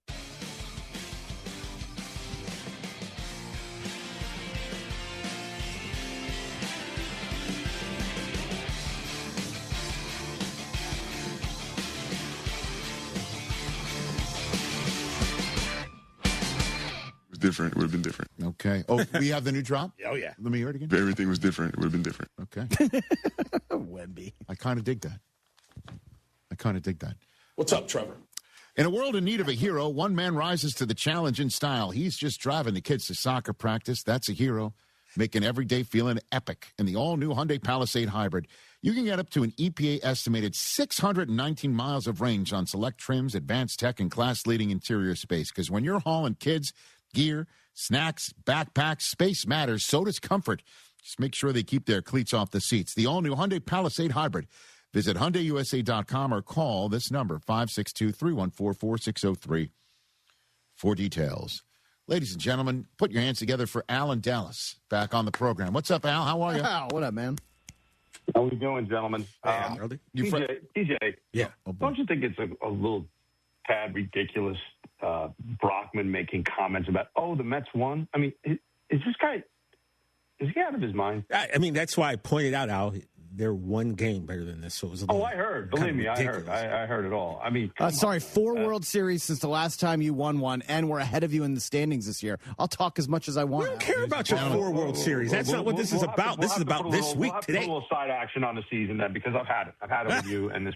Different. It would have been different. Okay. Oh, we have the new drop? Oh, yeah. Let me hear it again. If everything was different, it would have been different. Okay. Wemby. I kind of dig that. What's up, Trevor? In a world in need of a hero, one man rises to the challenge in style. He's just driving the kids to soccer practice. That's a hero. making every day feeling epic in the all-new Hyundai Palisade Hybrid. You can get up to an EPA-estimated 619 miles of range on select trims, advanced tech, and class-leading interior space. Because when you're hauling kids, gear, snacks, backpacks, space matters, so does comfort. Just make sure they keep their cleats off the seats. The all-new Hyundai Palisade Hybrid. Visit HyundaiUSA.com or call this number, 562-314-4603, for details. Ladies and gentlemen, put your hands together for Al in Dallas, back on the program. What's up, Al? How are you? Al, what up, man? How we doing, gentlemen? TJ, yeah. Don't you think it's a little tad ridiculous, Brockman making comments about, the Mets won? I mean, is this guy, is he out of his mind? I mean, that's why I pointed out, Al, they're one game better than this. So it was a little I heard. Believe me, I heard. I heard it all. I mean, 4 World Series since the last time you won one, and we're ahead of you in the standings this year. I'll talk as much as I want. We don't care about your 4 World Series. That's not what this is about. This is about this week today. Put a little side action on the season then, because I've had it. I've had it with you and this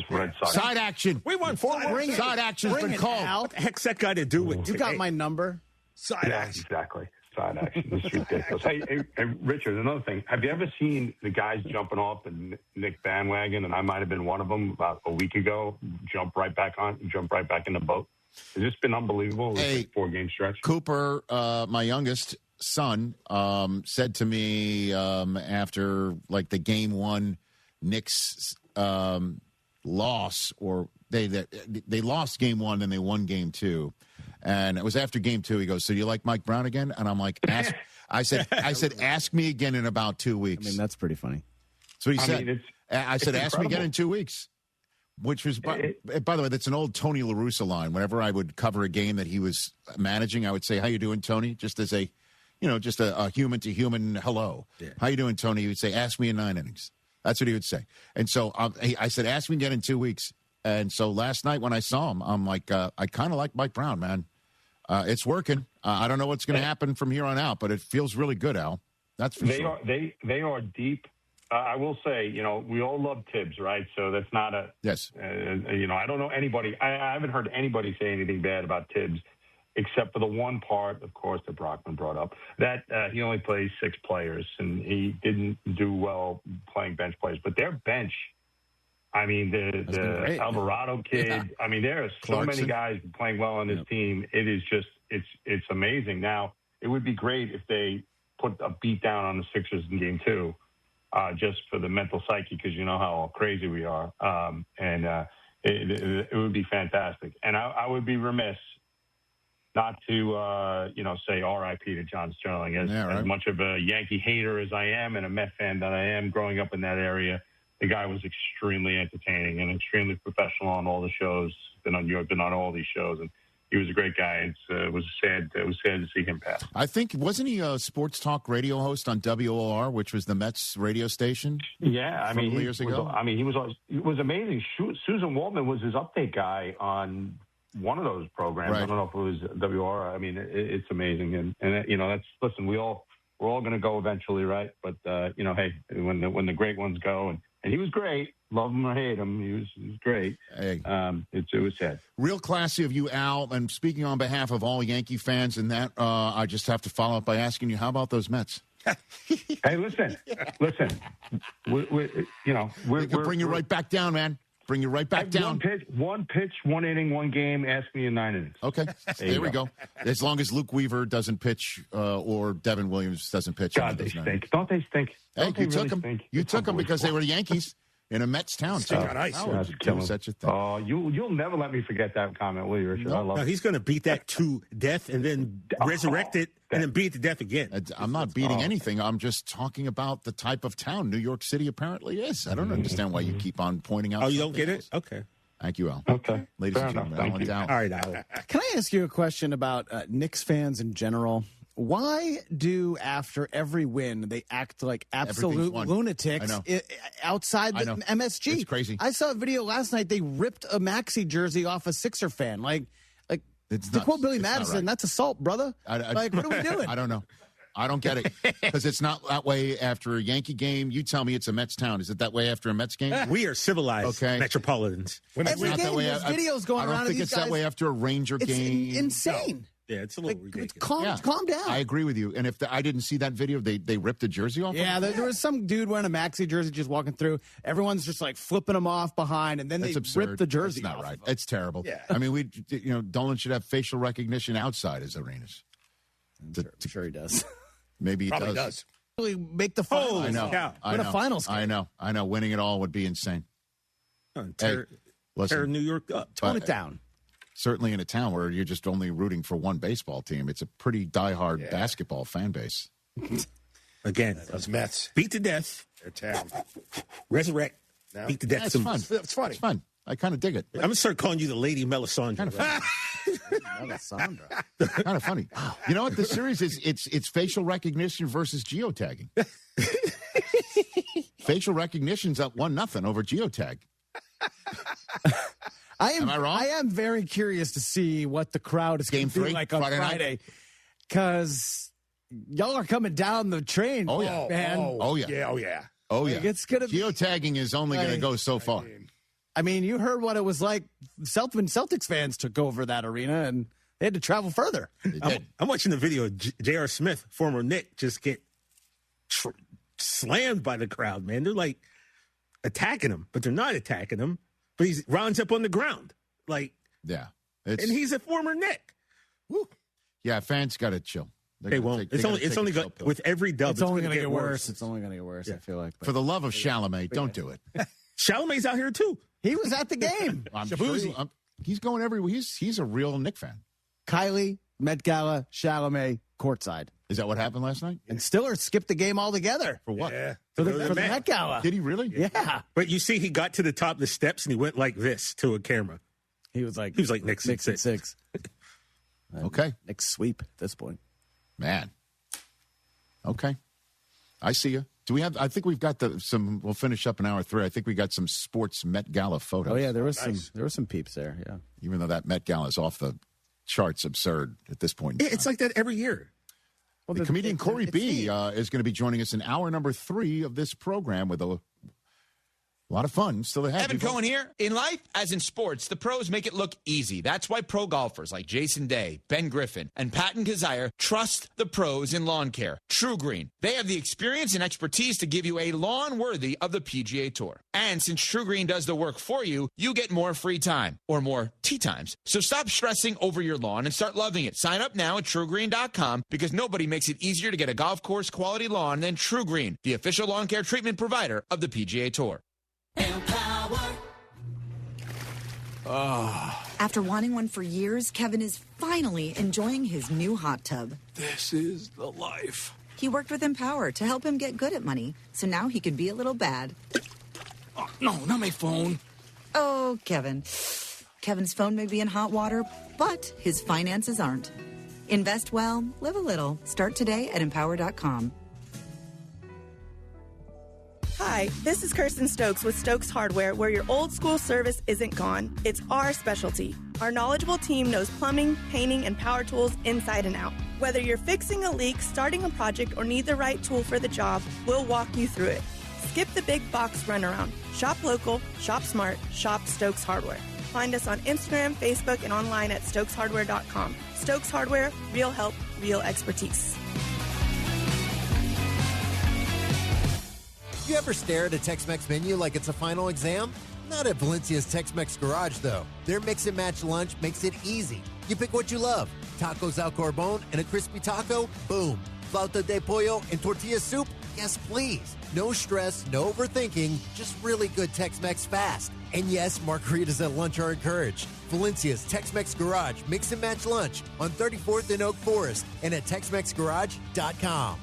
Red Sox. Side action. We won 4 World Side action's been called. Al. What the heck's that got to do with You got my number. Side action. Exactly. Side action. It's ridiculous. Hey, Richard, another thing. Have you ever seen the guys jumping off the Nick bandwagon, and I might have been one of them about a week ago, jump right back in the boat? Has this been unbelievable? Hey, 4-game stretch. Cooper, my youngest son, said to me after like the game 1 Knicks loss, or they lost game 1 and they won game 2. And it was after game 2. He goes, "So you like Mike Brown again?" And I'm like, I said, ask me again in about 2 weeks. I mean, that's pretty funny. So he said, mean, I said, ask me again in 2 weeks. Which was, by the way, that's an old Tony La Russa line. Whenever I would cover a game that he was managing, I would say, "How you doing, Tony?" Just as a, just a human to human hello. Yeah. "How you doing, Tony?" He would say, "Ask me in 9 innings." That's what he would say. And so I said, "Ask me again in 2 weeks." And so last night when I saw him, I'm like, I kind of like Mike Brown, man. It's working. I don't know what's going to happen from here on out, but it feels really good, Al. That's for sure. They are deep. I will say, we all love Tibbs, right? So that's not a yes. I don't know anybody. I haven't heard anybody say anything bad about Tibbs, except for the one part, of course, that Brockman brought up, that he only plays 6 players, and he didn't do well playing bench players. But their bench, I mean, the Alvarado kid. Yeah. I mean, there are so many guys playing well on this team. It is just, it's amazing. Now, it would be great if they put a beat down on the Sixers in game 2, just for the mental psyche, because you know how crazy we are. It would be fantastic. And I would be remiss not to, say R.I.P. to John Sterling. As much of a Yankee hater as I am and a Met fan that I am, growing up in that area, the guy was extremely entertaining and extremely professional on all the shows. Been on all these shows, and he was a great guy. It was sad to see him pass. I think, wasn't he a sports talk radio host on WOR, which was the Mets radio station? Yeah, I mean, years ago. It was amazing. Susan Waltman was his update guy on one of those programs. Right. I don't know if it was WOR. I mean, it's amazing, and that's, listen. We're all going to go eventually, right? But hey, when the great ones go, and he was great. Love him or hate him, he was great. Hey. It was sad. Real classy of you, Al. And speaking on behalf of all Yankee fans, and that I just have to follow up by asking you, how about those Mets? Hey, listen. We can bring you right back down, man. Bring you right back down. One pitch, 1 inning, 1 game. Ask me in 9 innings. Okay, there we go. As long as Luke Weaver doesn't pitch or Devin Williams doesn't pitch. God, they stink. Don't they stink? Hey, you took them. You took them because they were the Yankees in a Mets town. Such a thing. Oh, you'll never let me forget that comment, will you, Richard? I love it. He's going to beat that to death and then resurrect it and then beat it to death again. I'm not beating anything. I'm just talking about the type of town New York City apparently is. I don't understand why you keep on pointing out. Oh, you don't get it? Okay. Thank you, Al. Okay. Ladies and gentlemen, Al and Al. All right, Al. Can I ask you a question about Knicks fans in general? Why do, after every win, they act like absolute lunatics outside the MSG? It's crazy. I saw a video last night. They ripped a Maxey jersey off a Sixer fan. To quote Billy Madison, that's assault, brother. What are we doing? I don't know. I don't get it. Because it's not that way after a Yankee game. You tell me it's a Mets town. Is it that way after a Mets game? We are civilized Metropolitans. Every game, there's videos going around. I don't think it's that way after a Ranger game. Insane. Yeah, it's a little ridiculous. Calm down. I agree with you. And if I didn't see that video, they ripped the jersey off. Yeah, there was some dude wearing a Maxi jersey just walking through. Everyone's just like flipping him off behind, and then they rip the jersey That's off. not right. It's terrible. Yeah. I mean, Dolan should have facial recognition outside his arenas. I'm sure he does. Maybe he Probably does. Really make the finals. I know. Win a finals game. I know. Winning it all would be insane. Tear New York up. Tone it down. Certainly in a town where you're just only rooting for one baseball team. It's a pretty diehard basketball fan base. Again, those Mets. Beat to death. They're terrible. Resurrect. No. Beat to death. It's fun. It's funny. It's fun. I kind of dig it. I'm going to start calling you the Lady Melisandre. Kind of funny. Melisandre. Kind of funny. You know what? The series is it's facial recognition versus geotagging. Facial recognition's up 1-0 over geotag. Am I wrong? I am very curious to see what the crowd is going to be like on Friday, because y'all are coming down the train. Oh yeah, man. Oh yeah. It's gonna geotagging is only going to go so far. I mean, you heard what it was like. When Celtics fans took over that arena, and they had to travel further. I'm watching the video of J.R. Smith, former Knick, just get slammed by the crowd, man. They're like attacking him, but they're not attacking him. But he rounds up on the ground. And he's a former Knick. Woo. Yeah, fans got to chill. They won't. It's only with every dub. It's only going to get worse. It's only going to get worse, I feel like. For the love of Chalamet, don't do it. Chalamet's out here, too. He was at the game. I'm sure he's going everywhere. He's a real Knick fan. Kylie, Met Gala, Chalamet, courtside. Is that what happened last night? And Stiller skipped the game altogether. For what? Yeah. For the Met Gala. Did he really? Yeah. But you see, he got to the top of the steps and he went like this to a camera. He was like Knicks at 6. Okay. Knicks sweep at this point. Man. Okay. I see you. Do we have? I think we've got some. We'll finish up in hour 3. I think we got some sports Met Gala photos. Oh yeah, there was some peeps there. Yeah. Even though that Met Gala is off the charts, absurd at this point. It's like that every year. Well, the comedian Corey B is going to be joining us in hour number 3 of this program with a lot of fun still ahead. Evan Cohen here. In life, as in sports, the pros make it look easy. That's why pro golfers like Jason Day, Ben Griffin, and Patton Kazire trust the pros in lawn care. True Green. They have the experience and expertise to give you a lawn worthy of the PGA Tour. And since True Green does the work for you, you get more free time, or more tee times. So stop stressing over your lawn and start loving it. Sign up now at TrueGreen.com, because nobody makes it easier to get a golf course quality lawn than True Green, the official lawn care treatment provider of the PGA Tour. After wanting one for years, Kevin is finally enjoying his new hot tub. This is the life. He worked with Empower to help him get good at money, so now he could be a little bad. Oh, no, not my phone. Oh, Kevin. Kevin's phone may be in hot water, but his finances aren't. Invest well, live a little. Start today at Empower.com. Hi, this is Kirsten Stokes with Stokes Hardware, where your old school service isn't gone. It's our specialty. Our knowledgeable team knows plumbing, painting, and power tools inside and out. Whether you're fixing a leak, starting a project, or need the right tool for the job, we'll walk you through it. Skip the big box runaround. Shop local, shop smart, shop Stokes Hardware. Find us on Instagram, Facebook, and online at StokesHardware.com. Stokes Hardware, real help, real expertise. You ever stare at a Tex-Mex menu like it's a final exam? Not at Valencia's Tex-Mex Garage, though. Their mix and match lunch makes it easy. You pick what you love. Tacos al carbon and a crispy taco? Boom. Flauta de pollo and tortilla soup? Yes, please. No stress, no overthinking, just really good Tex-Mex fast. And yes, margaritas at lunch are encouraged. Valencia's Tex-Mex Garage mix and match lunch on 34th and Oak Forest and at TexMexGarage.com.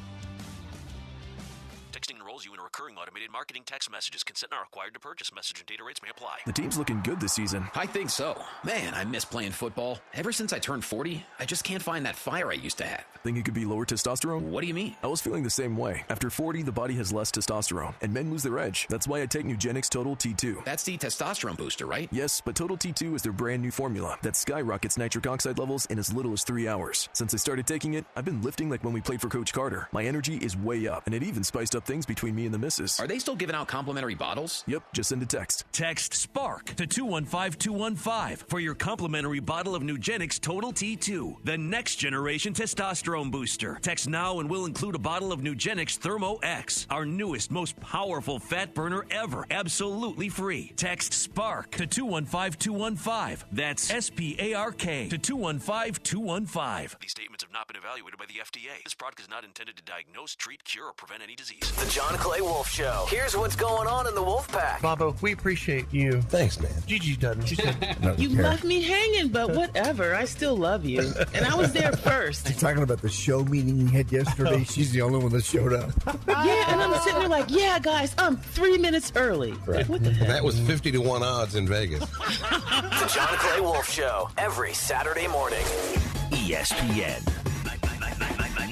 Texting enrolls you in a recurring automated marketing text messages. Consent not required to purchase. Message and data rates may apply. The team's looking good this season. I think so. Man, I miss playing football. Ever since I turned 40, I just can't find that fire I used to have. Think it could be lower testosterone? What do you mean? I was feeling the same way. After 40, the body has less testosterone, and men lose their edge. That's why I take Nugenix Total T2. That's the testosterone booster, right? Yes, but Total T2 is their brand new formula that skyrockets nitric oxide levels in as little as 3 hours. Since I started taking it, I've been lifting like when we played for Coach Carter. My energy is way up, and it even spiced up things between between me and the missus. Are they still giving out complimentary bottles? Yep, just send a text. Text SPARK to 215-215 for your complimentary bottle of Nugenix Total T2, the next generation testosterone booster. Text now and we'll include a bottle of Nugenix Thermo X, our newest, most powerful fat burner ever, absolutely free. Text SPARK to 215-215. That's SPARK to 215-215. These statements have not been evaluated by the FDA. This product is not intended to diagnose, treat, cure, or prevent any disease. The John Clay Wolf Show. Here's what's going on in the Wolf Pack. Bobo, we appreciate you. Thanks, man. Gigi doesn't. She said, you left me hanging, but whatever. I still love you. And I was there first. You're talking about the show meeting you had yesterday? She's the only one that showed up. Yeah, and I'm sitting there like, yeah, guys, I'm 3 minutes early. Right. Like, what the heck? That was 50-1 odds in Vegas. The John Clay Wolf Show. Every Saturday morning. ESPN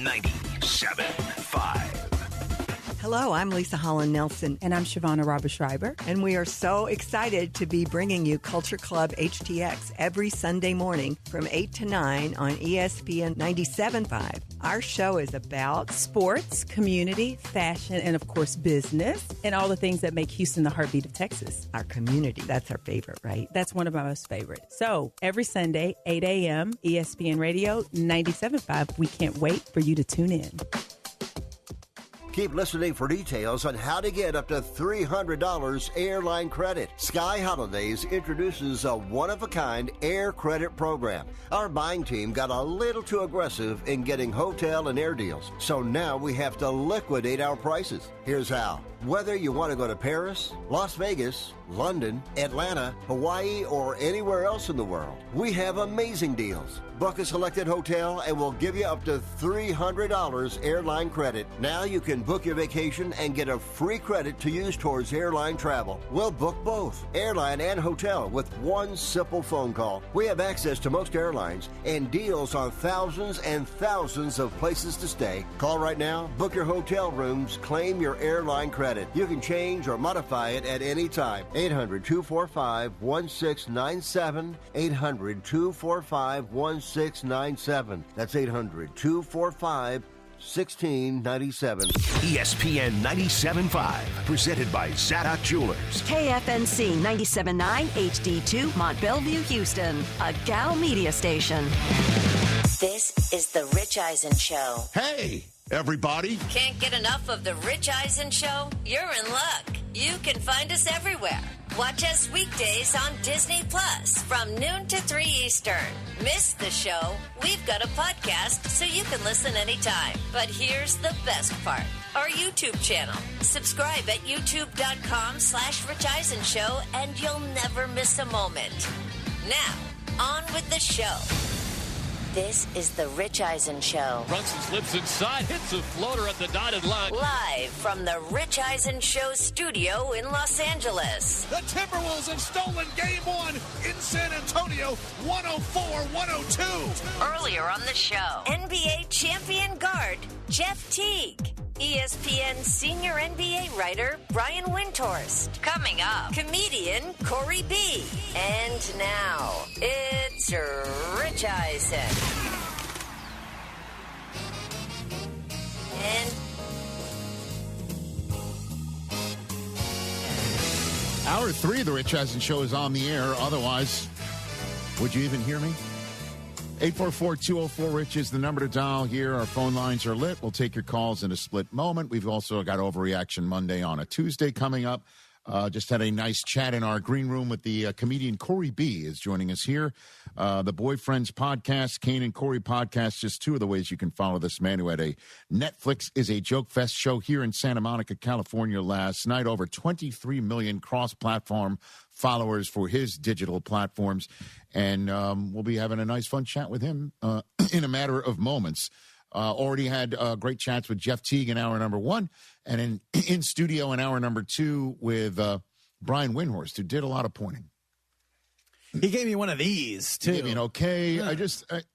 97.5. Hello, I'm Lisa Holland Nelson. And I'm Shavonna Robber-Schreiber. And we are so excited to be bringing you Culture Club HTX every Sunday morning from 8 to 9 on ESPN 97.5. Our show is about sports, community, fashion, and of course business, and all the things that make Houston the heartbeat of Texas. Our community. That's our favorite, right? That's one of my most favorite. So every Sunday, 8 a.m., ESPN Radio 97.5. We can't wait for you to tune in. Keep listening for details on how to get up to $300 airline credit. Sky Holidays introduces a one-of-a-kind air credit program. Our buying team got a little too aggressive in getting hotel and air deals, so now we have to liquidate our prices. Here's how. Whether you want to go to Paris, Las Vegas, London, Atlanta, Hawaii, or anywhere else in the world, we have amazing deals. Book a selected hotel and we'll give you up to $300 airline credit. Now you can book your vacation and get a free credit to use towards airline travel. We'll book both, airline and hotel, with one simple phone call. We have access to most airlines and deals on thousands and thousands of places to stay. Call right now, book your hotel rooms, claim your airline credit. You can change or modify it at any time. 800-245-1697. 800-245-1697. That's 800-245-1697. ESPN 97.5, presented by Zadok Jewelers. KFNC 97.9 HD2 Mont Bellevue, Houston, a Gal Media station. This is the Rich Eisen Show. Hey, everybody. Can't get enough of the Rich Eisen Show? You're in luck. You can find us everywhere. Watch us weekdays on Disney Plus from noon to 3 Eastern. Miss the show? We've got a podcast so you can listen anytime. But here's the best part. Our YouTube channel. Subscribe at youtube.com/Rich Eisen Show and you'll never miss a moment. Now, on with the show. This is the Rich Eisen Show. Runs and slips inside, hits a floater at the dotted line. Live from the Rich Eisen Show studio in Los Angeles. The Timberwolves have stolen Game 1 in San Antonio, 104-102. Earlier on the show, NBA champion guard Jeff Teague. ESPN senior NBA writer Brian Windhorst. Coming up, comedian Corey B. And now, it's Rich Eisen. And Hour 3 of the Rich Eisen Show is on the air. Otherwise, would you even hear me? 844-204-RICH is the number to dial here. Our phone lines are lit. We'll take your calls in a split moment. We've also got Overreaction Monday on a Tuesday coming up. Just had a nice chat in our green room with the comedian Corey B. is joining us here. The Boyfriends podcast, Kane and Corey podcast, just two of the ways you can follow this man who had a Netflix is a Joke Fest show here in Santa Monica, California last night. Over 23 million cross-platform followers for his digital platforms. And we'll be having a nice, fun chat with him in a matter of moments. Already had great chats with Jeff Teague in hour number 1, and in studio in hour number 2 with Brian Windhorst, who did a lot of pointing. He gave me one of these, too. He gave me an okay. Yeah. It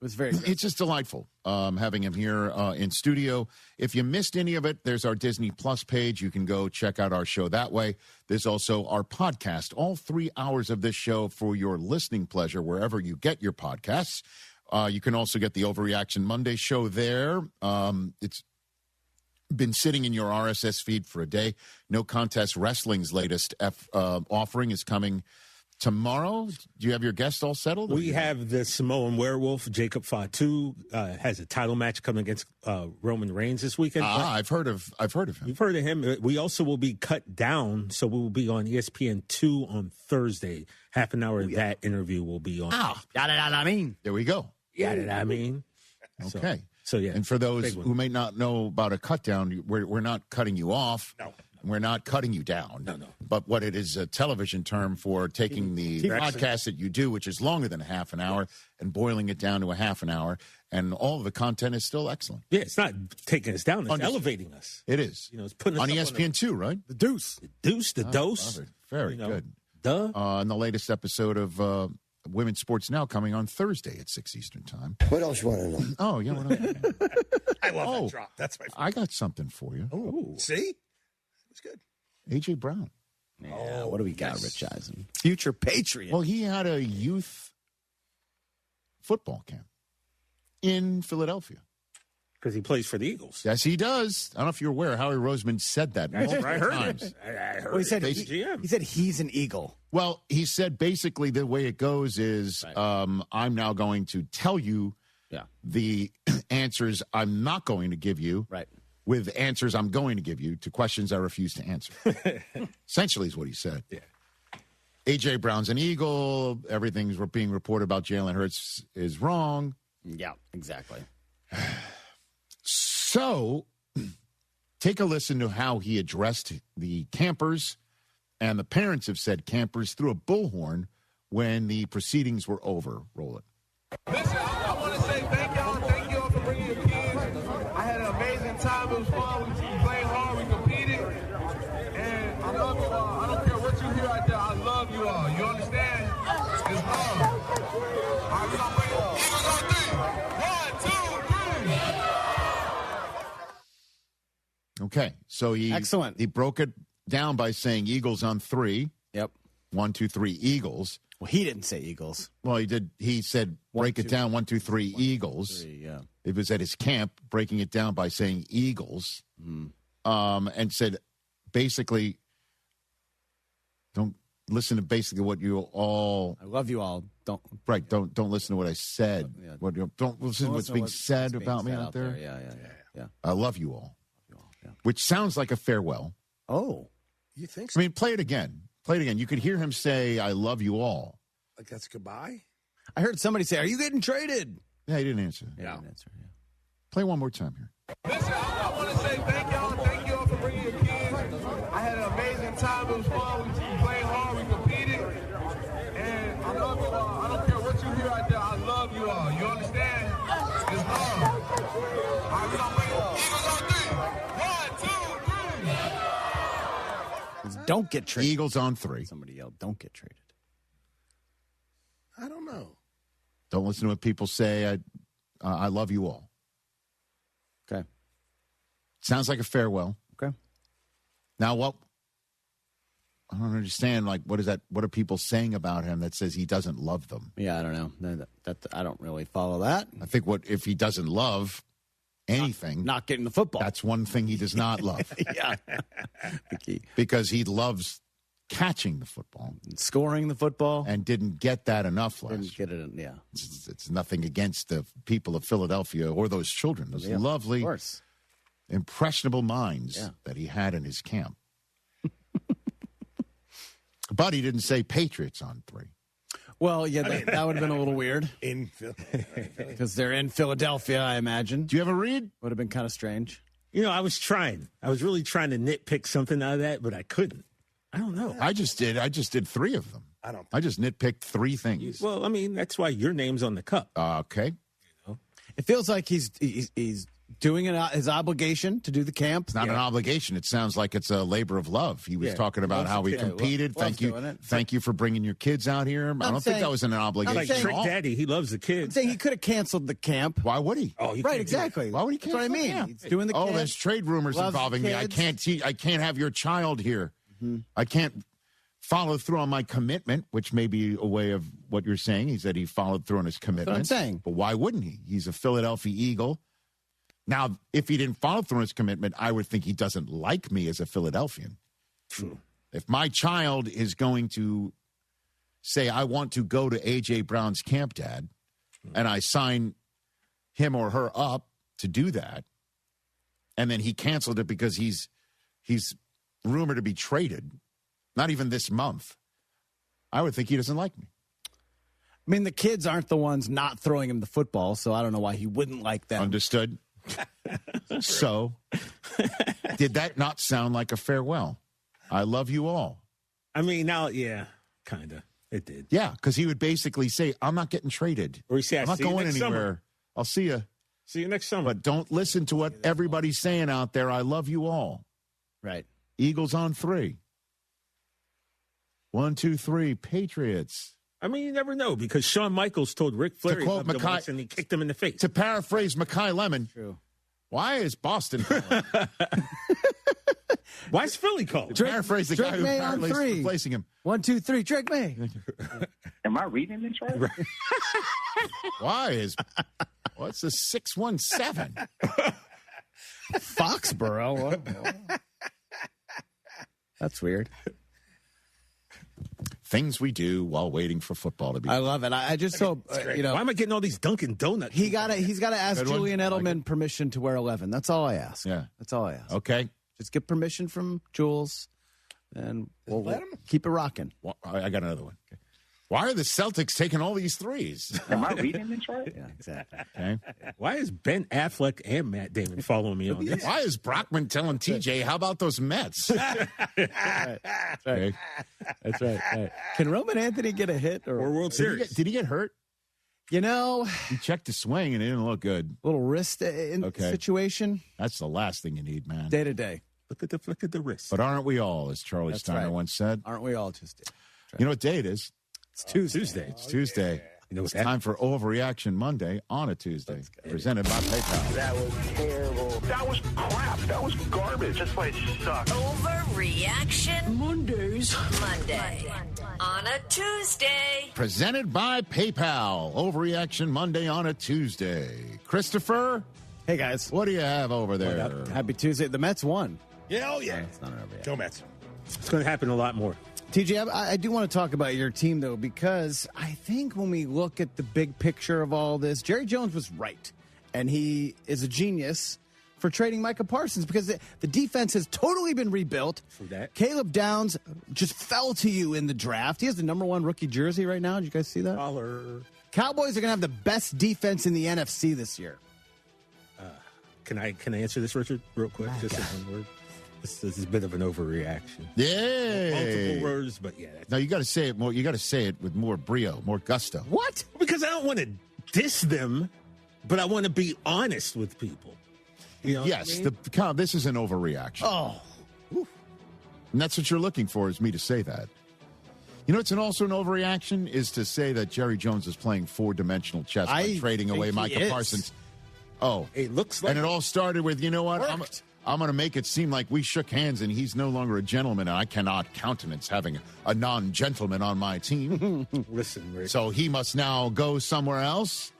was very good. It's just delightful having him here in studio. If you missed any of it, there's our Disney Plus page. You can go check out our show that way. There's also our podcast, all 3 hours of this show for your listening pleasure, wherever you get your podcasts. You can also get the Overreaction Monday show there. It's been sitting in your RSS feed for a day. No Contest Wrestling's latest offering is coming tomorrow. Do you have your guest all settled? We have the Samoan Werewolf, Jacob Fatu, has a title match coming against Roman Reigns this weekend. I've heard of him. You've heard of him. We also will be cut down, so we will be on ESPN2 on Thursday. Half an hour of that interview will be on. There we go. Okay. So yeah. And for those who may not know about a cut down, we're not cutting you off. No. We're not cutting you down. No. But what it is a television term for taking the podcast that you do, which is longer than a half an hour, and boiling it down to a half an hour. And all of the content is still excellent. Yeah, it's not taking us down. It's elevating us. It is. It's putting us on ESPN2, right? The Deuce. The Dose. Very good. Duh. And the latest episode of Women's Sports Now coming on Thursday at 6 Eastern Time. What else you want to know? Oh, yeah. I love that drop. That's my favorite. I got something for you. Oh, see? It's good. A.J. Brown. Yeah, what do we got, Rich Eisen? Future Patriot. Well, he had a youth football camp in Philadelphia. Because he plays for the Eagles. Yes, he does. I don't know if you're aware. Howie Roseman said that multiple times. I heard Well, he said GM. he said he's an Eagle. Well, he said basically the way it goes is I'm now going to tell you the answers I'm not going to give you with answers I'm going to give you to questions I refuse to answer. Essentially is what he said. Yeah. A.J. Brown's an Eagle. Everything's being reported about Jalen Hurts is wrong. Yeah, exactly. So take a listen to how he addressed the campers, and the parents have said campers threw a bullhorn when the proceedings were over. Roll it. Listen, I want to say thank y'all for bringing your kids. I had an amazing time. It was fun. We played hard. We competed. And I love you all. I don't care what you hear out there. I love you all. You understand? It's love. All right, we're going to bring it up. Eagles on 3. 1, 2, 3. Okay, so he broke it down by saying Eagles on 3. Yep. 1, 2, 3 Eagles. Well, he didn't say Eagles. Well, he did. He said break it down 1, 2, 3 Eagles. 3, yeah. It was at his camp, breaking it down by saying Eagles, and said basically don't listen to basically what you all. I love you all. Don't listen to what I said. Don't listen to what's being said about me out there. Yeah. I love you all. Which sounds like a farewell. Oh, you think so? I mean, play it again. You could hear him say, I love you all. Like that's goodbye? I heard somebody say, are you getting traded? Yeah, he didn't answer. Yeah. He didn't answer, Play one more time here. Listen, I want to say thank y'all for bringing your kids. I had an amazing time. It was fun. We played hard. We competed. And I love you all. I don't care what you hear out there. I love you all. You understand? It's love. All right, we're going to bring it up. Eagles on 3. 1, 2, 3. Don't get traded. Eagles on 3. Somebody yelled, don't get traded. I don't know. Don't listen to what people say. I love you all. Okay. Sounds like a farewell. Okay. Now, what? I don't understand. Like, what is that? What are people saying about him that says he doesn't love them? Yeah, I don't know. That I don't really follow that. I think if he doesn't love anything, not getting the football. That's one thing he does not love. Yeah. Because he loves catching the football, scoring the football, and didn't get that enough last year. Get it, yeah. It's nothing against the people of Philadelphia or those children, those lovely, impressionable minds that he had in his camp. But he didn't say Patriots on 3. Well, yeah, that would have been a little weird. Because they're in Philadelphia, I imagine. Do you have a read? Would have been kind of strange. You know, I was trying. I was really trying to nitpick something out of that, but I couldn't. I don't know. I just did 3 of them. I just nitpicked 3 things. Well, I mean, that's why your name's on the cup. Okay. It feels like he's doing his obligation to do the camp. It's not an obligation. It sounds like it's a labor of love. He was talking about how he competed. Thank you for bringing your kids out here. I don't think that was an obligation. Like Trick Daddy, he loves the kids. I'm saying he could have canceled the camp. Why would he? Oh, right, exactly. Why would he cancel? That's what I mean. Camp? He's doing the camp. There's trade rumors involving me. I can't have your child here. Mm-hmm. I can't follow through on my commitment, which may be a way of what you're saying. He said he followed through on his commitment. That's what I'm saying. But why wouldn't he? He's a Philadelphia Eagle. Now, if he didn't follow through on his commitment, I would think he doesn't like me as a Philadelphian. True. If my child is going to say, I want to go to A.J. Brown's camp, Dad, and I sign him or her up to do that, and then he canceled it because he's rumored to be traded, not even this month, I would think he doesn't like me. I mean, the kids aren't the ones not throwing him the football, so I don't know why he wouldn't like them. Understood. So, did that not sound like a farewell? I love you all. I mean, now, yeah, kind of. It did. Yeah, because he would basically say, I'm not getting traded. Or he say, I'm not going anywhere. Summer. I'll see you. See you next summer. But don't listen to what everybody's saying out there. I love you all. Right. Eagles on 3. 1, 2, 3. Patriots. I mean, you never know, because Shawn Michaels told Ric Flair quote once and he kicked him in the face. To paraphrase Mackay Lemon, True. Why is Boston calling? Why is Philly calling? Paraphrase the guy who apparently is replacing him. 1, 2, 3, Drake May. Am I reading this right? What's the 617? Foxborough. That's weird. Things we do while waiting for football to be. I love it. I just hope why am I getting all these Dunkin' Donuts? He's got to ask Julian Edelman permission to wear 11. That's all I ask. Yeah, that's all I ask. Okay, just get permission from Jules, and we'll keep it rocking. Well, I got another one. Okay. Why are the Celtics taking all these threes? Am I reading this right? Yeah, exactly. Okay. Why is Ben Affleck and Matt Damon following me on this? Why is Brockman telling TJ, how about those Mets? That's right. Okay. That's right. Can Roman Anthony get a hit or World Series? Did he get hurt? You know, he checked his swing and it didn't look good. Little wrist situation. That's the last thing you need, man. Day to day. Look at the flick of the wrist. But aren't we all, as Charlie Steiner once said? Aren't we all just? You know what day it is? It's Tuesday. It's Tuesday. You know it's time for Overreaction Monday on a Tuesday, presented by PayPal. That was terrible. That was crap. That was garbage. This place sucks. Overreaction Monday on a Tuesday. Presented by PayPal. Overreaction Monday on a Tuesday. Christopher? Hey, guys. What do you have over there? Happy Tuesday. The Mets won. Yeah, oh, yeah. It's not an overreaction. Go Mets. It's going to happen a lot more. TJ, I do want to talk about your team, though, because I think when we look at the big picture of all this, Jerry Jones was right. And he is a genius for trading Micah Parsons because the defense has totally been rebuilt. For that. Caleb Downs just fell to you in the draft. He has the #1 rookie jersey right now. Did you guys see that? Holler. Cowboys are going to have the best defense in the NFC this year. Can I answer this, Richard, real quick? Just in one word. This is a bit of an overreaction. Yeah. Multiple words, but yeah. No, you got to say it more. You got to say it with more brio, more gusto. What? Because I don't want to diss them, but I want to be honest with people. You know yes, what I mean? This is an overreaction. Oh. And that's what you're looking for, is me to say that. You know, it's also an overreaction is to say that Jerry Jones is playing 4-dimensional chess by trading away Micah Parsons. Oh. It looks like. And it all started with, you know what? I'm going to make it seem like we shook hands and he's no longer a gentleman, and I cannot countenance having a non-gentleman on my team. Listen, Rick. So he must now go somewhere else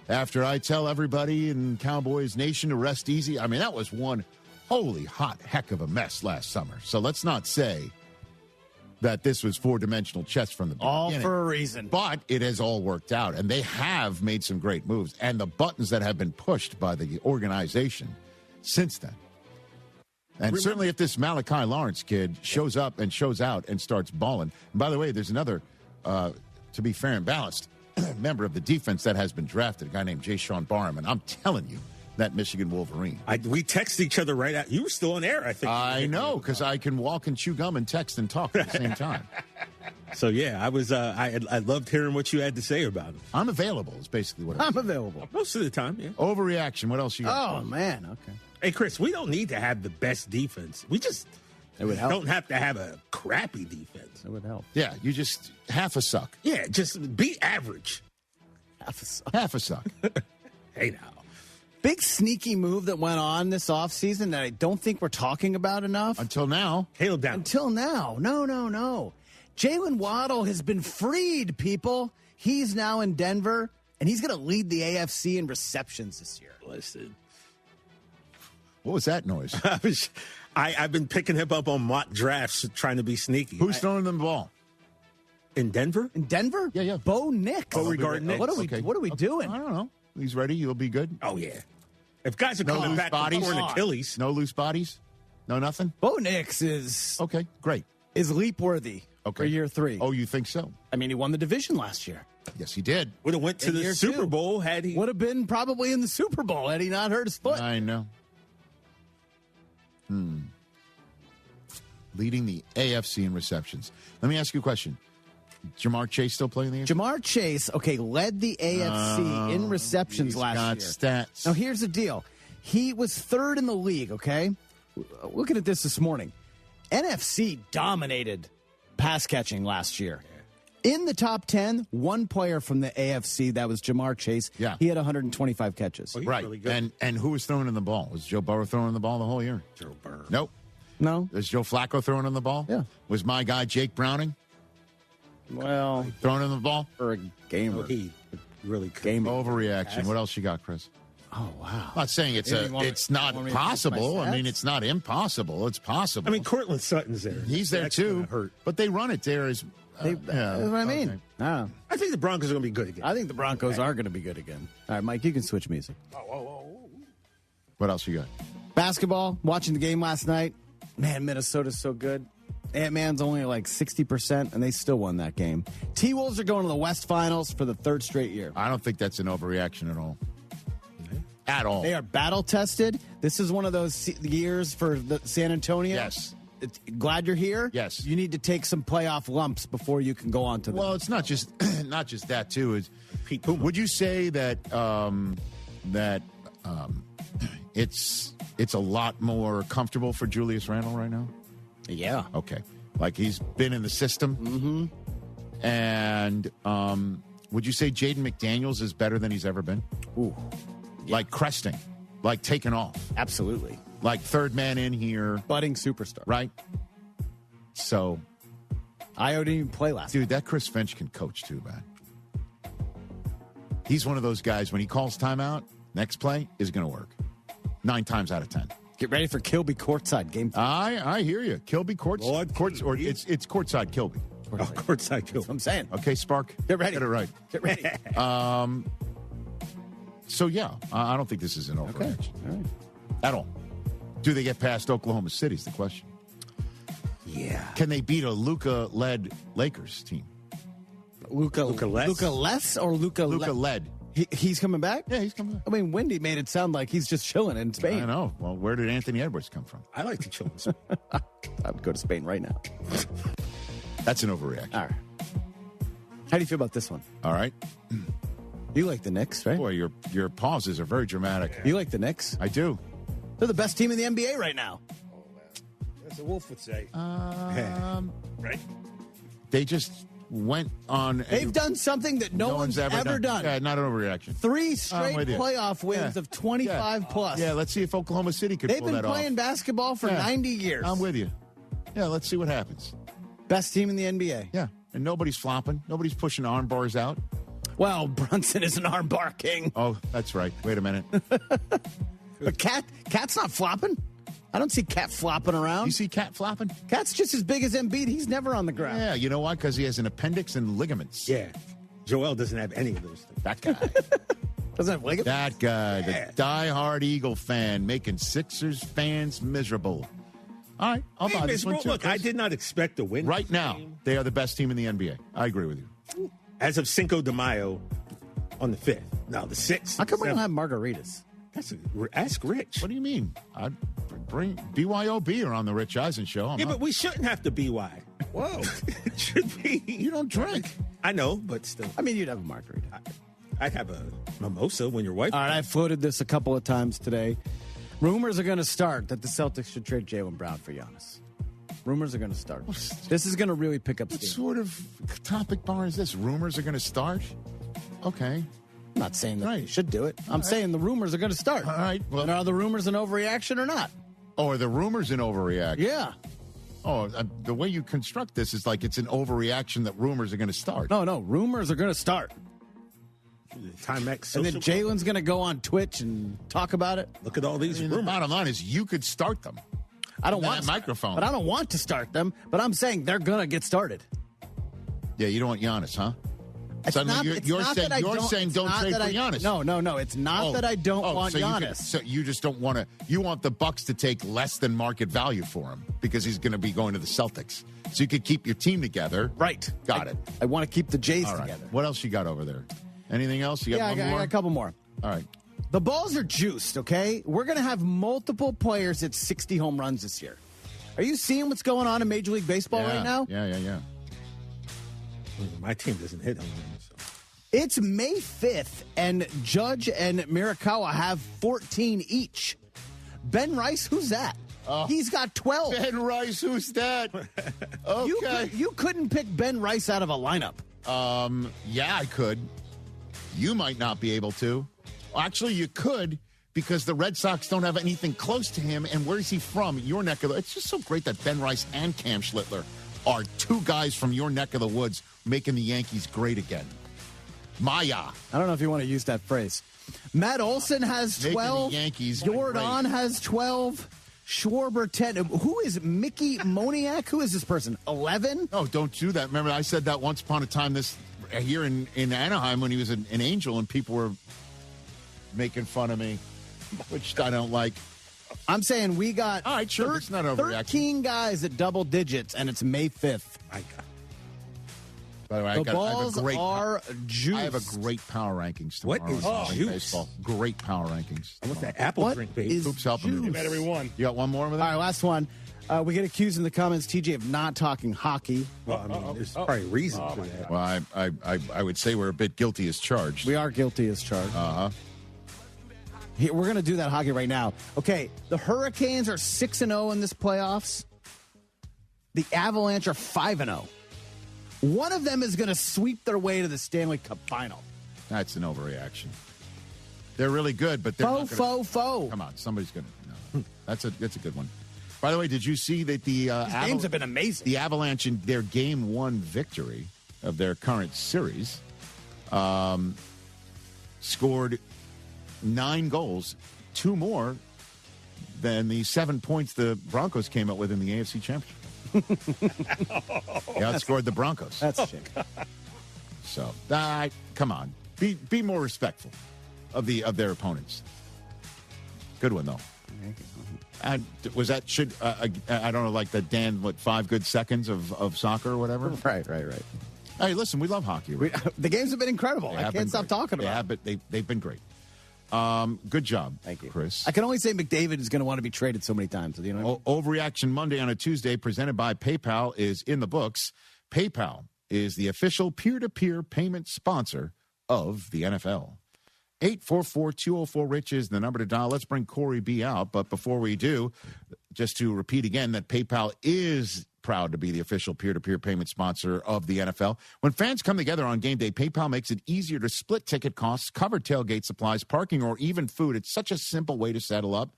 after I tell everybody in Cowboys Nation to rest easy. I mean, that was one holy hot heck of a mess last summer. So let's not say that this was 4-dimensional chess from the beginning. All for a reason. But it has all worked out, and they have made some great moves. And the buttons that have been pushed by the organization since then. And certainly if this Malachi Lawrence kid shows up and shows out and starts balling. And by the way, there's another, to be fair and balanced, member of the defense that has been drafted, a guy named Jay Sean Barham. And I'm telling you, that Michigan Wolverine. We texted each other right out. You were still on air, I think. I know, because I can walk and chew gum and text and talk at the same time. So, yeah, I was. I loved hearing what you had to say about him. I'm available is basically what I'm available. Most of the time, yeah. Overreaction. What else you got? Oh, man. Okay. Hey, Chris, we don't need to have the best defense. We just don't have to have a crappy defense. It would help. Yeah, you just half a suck. Yeah, just be average. Half a suck. Hey, now. Big sneaky move that went on this offseason that I don't think we're talking about enough. Until now. Caleb Downs. Until now. No. Jalen Waddle has been freed, people. He's now in Denver, and he's going to lead the AFC in receptions this year. Listen. What was that noise? I've been picking him up on mock drafts, trying to be sneaky. Who's throwing them the ball? In Denver? In Denver? Yeah. Bo Nix. Beauregard Nix. What are we doing? I don't know. He's ready. He'll be good. Oh, yeah. If guys are coming back from torn Achilles. No loose bodies? No nothing? Bo Nix is... Okay, great. Is leap-worthy for year 3. Oh, you think so? I mean, he won the division last year. Yes, he did. Would have went to the Super Bowl had he... Would have been probably in the Super Bowl had he not hurt his foot. I know. Leading the AFC in receptions. Let me ask you a question. Jamar Chase still playing the AFC? Jamar Chase, led the AFC in receptions last year. Stats. Now, here's the deal. He was 3rd in the league, okay? Looking at this morning. NFC dominated pass catching last year. In the top 10, one player from the AFC, that was Jamar Chase. Yeah. He had 125 catches. Right. Really good. And who was throwing in the ball? Was Joe Burrow throwing in the ball the whole year? Joe Burrow. Nope. No. Was Joe Flacco throwing in the ball? Yeah. Was my guy Jake Browning Well, throwing in the ball? for a gamer. He really could. Gamer. Overreaction. What else you got, Chris? Oh, wow. I'm not saying it's not possible. I mean, it's not impossible. It's possible. I mean, Cortland Sutton's there. He's there That's too. gonna hurt. But they run it there as. That's what I mean. Okay. I think the Broncos are going to be good again. I think the Broncos are going to be good again. All right, Mike, you can switch music. What else you got? Basketball, watching the game last night. Man, Minnesota's so good. Ant-Man's only like 60%, and they still won that game. T-Wolves are going to the West Finals for the 3rd straight year. I don't think that's an overreaction at all. At all. They are battle-tested. This is one of those years for the San Antonio. Yes. Glad you're here. Yes. You need to take some playoff lumps before you can go on to the... Well, it's not just that too. It's Pete Puma. Would you say that it's a lot more comfortable for Julius Randle right now? Yeah. Okay. Like he's been in the system. Mm-hmm. And would you say Jaden McDaniels is better than he's ever been? Ooh. Yeah. Like cresting, like taking off. Absolutely. Like third man in here. Budding superstar. Right? So. Io didn't even play last Dude, that Chris Finch can coach too, man. He's one of those guys, when he calls timeout, next play is going to work. 9 times out of 10. Get ready for Kilby courtside game. I hear you. Kilby courtside. It's courtside Kilby. Courtside Kilby. That's what I'm saying. Okay, Spark. Get ready. Get it right. Get ready. So, yeah, I don't think this is an overreaction. Okay. All right. At all. Do they get past Oklahoma City is the question. Yeah. Can they beat a Luka-led Lakers team? Luka less or Luka-led. He's coming back? Yeah, he's coming back. I mean, Wendy made it sound like he's just chilling in Spain. I know. Well, where did Anthony Edwards come from? I like to chill in Spain. I would go to Spain right now. That's an overreaction. All right. How do you feel about this one? All right. You like the Knicks, right? Boy, your pauses are very dramatic. You like the Knicks? I do. They're the best team in the NBA right now. As a Wolf would say. Right? They just went on. They've done something that no one's ever done. Yeah, not an overreaction. 3 straight playoff wins of 25 plus. Yeah, let's see if Oklahoma City could pull that off. They've been playing basketball for 90 years. I'm with you. Yeah, let's see what happens. Best team in the NBA. Yeah, and nobody's flopping. Nobody's pushing arm bars out. Well, Brunson is an arm bar king. Oh, that's right. Wait a minute. But Cat's not flopping. I don't see Cat flopping around. You see Cat flopping? Cat's just as big as Embiid. He's never on the ground. Yeah, you know why? Because he has an appendix and ligaments. Yeah. Joel doesn't have any of those things. That guy. Doesn't have ligaments? That guy, the diehard Eagle fan, making Sixers fans miserable. All right, I'll buy this one too. Look, I did not expect to win. Right now, they are the best team in the NBA. I agree with you. As of Cinco de Mayo on the 5th. No, the 6th. How come we don't have margaritas? Ask Rich. What do you mean? I'd bring BYOB or on the Rich Eisen Show. But we shouldn't have to BY. Whoa. It should be. You don't drink. I know, but still. I mean, you'd have a margarita. I'd have a mimosa when your wife. All right, I floated this a couple of times today. Rumors are going to start that the Celtics should trade Jaylen Brown for Giannis. Rumors are going to start. This is going to really pick up steam. What sort of topic bar is this? Rumors are going to start? Okay. I'm not saying that they should do it. I'm saying the rumors are going to start. All right. Well, and are the rumors an overreaction or not? Oh, are the rumors an overreaction? Yeah. Oh, the way you construct this is like it's an overreaction that rumors are going to start. No, rumors are going to start. Timex. And then Jalen's going to go on Twitch and talk about it. Look at all these The rumors. bottom line is you could start them. I don't want that microphone. But I don't want to start them. But I'm saying they're going to get started. Yeah, you don't want Giannis, huh? It's not that I saying don't trade for Giannis. No. It's not that I don't want Giannis. So you just don't want to. You want the Bucks to take less than market value for him because he's going to be going to the Celtics. So you could keep your team together. Right. Got it. I want to keep the Jays All right. together. What else you got over there? Anything else? You got I got a couple more. All right. The balls are juiced, okay? We're going to have multiple players at 60 home runs this year. Are you seeing what's going on in Major League Baseball right now? Yeah. My team doesn't hit home runs. So. It's May 5th, and Judge and Mirakawa have 14 each. Ben Rice, who's that? He's got 12. Ben Rice, who's that? Okay. You couldn't pick Ben Rice out of a lineup. Yeah, I could. You might not be able to. Actually, you could because the Red Sox don't have anything close to him. And where is he from? Your neck of the... It's just so great that Ben Rice and Cam Schlittler are two guys from your neck of the woods making the Yankees great again. Maya. I don't know if you want to use that phrase. Matt Olson has 12. Jordan has 12. Schwarber 10. Who is Mickey Moniak? Who is this person? 11? Oh, don't do that. Remember, I said that once upon a time here in Anaheim when he was an Angel and people were making fun of me, which I don't like. I'm saying we got all right, sure, it's not overreaction. 13 guys at double digits, and it's May 5th. By the way, I have a great power rankings tomorrow. What is juice? Baseball. Great power rankings. I want that apple drink, babe. Hoops helping me. Bet everyone. You got one more with that? All right, last one. We get accused in the comments, TJ, of not talking hockey. Well, I mean, there's probably reason for that. Well, I would say we're a bit guilty as charged. We are guilty as charged. Uh-huh. We're going to do that hockey right now. Okay, the Hurricanes are 6-0 in this playoffs. The Avalanche are 5-0. One of them is going to sweep their way to the Stanley Cup final. That's an overreaction. They're really good, but they're not gonna, Faux. Come on, somebody's going to. No. That's a good one. By the way, did you see that the games have been amazing? The Avalanche in their Game 1 victory of their current series scored 9 goals, 2 more than the 7 points the Broncos came up with in the AFC Championship. They outscored the Broncos. That's a shame. So, come on, be more respectful of their opponents. Good one though. And was that I don't know, like the Dan 5 good seconds of soccer or whatever? Right. Hey, listen, we love hockey. The games have been incredible. I can't stop talking about it. But they've been great. Good job. Thank you, Chris. I can only say McDavid is going to want to be traded so many times. You know what I mean? Overreaction Monday on a Tuesday, presented by PayPal, is in the books. PayPal is the official peer-to-peer payment sponsor of the NFL. 844-204-RICH is the number to dial. Let's bring Corey B out. But before we do, just to repeat again that PayPal is proud to be the official peer-to-peer payment sponsor of the NFL. When fans come together on game day, PayPal makes it easier to split ticket costs, cover tailgate supplies, parking, or even food. It's such a simple way to settle up.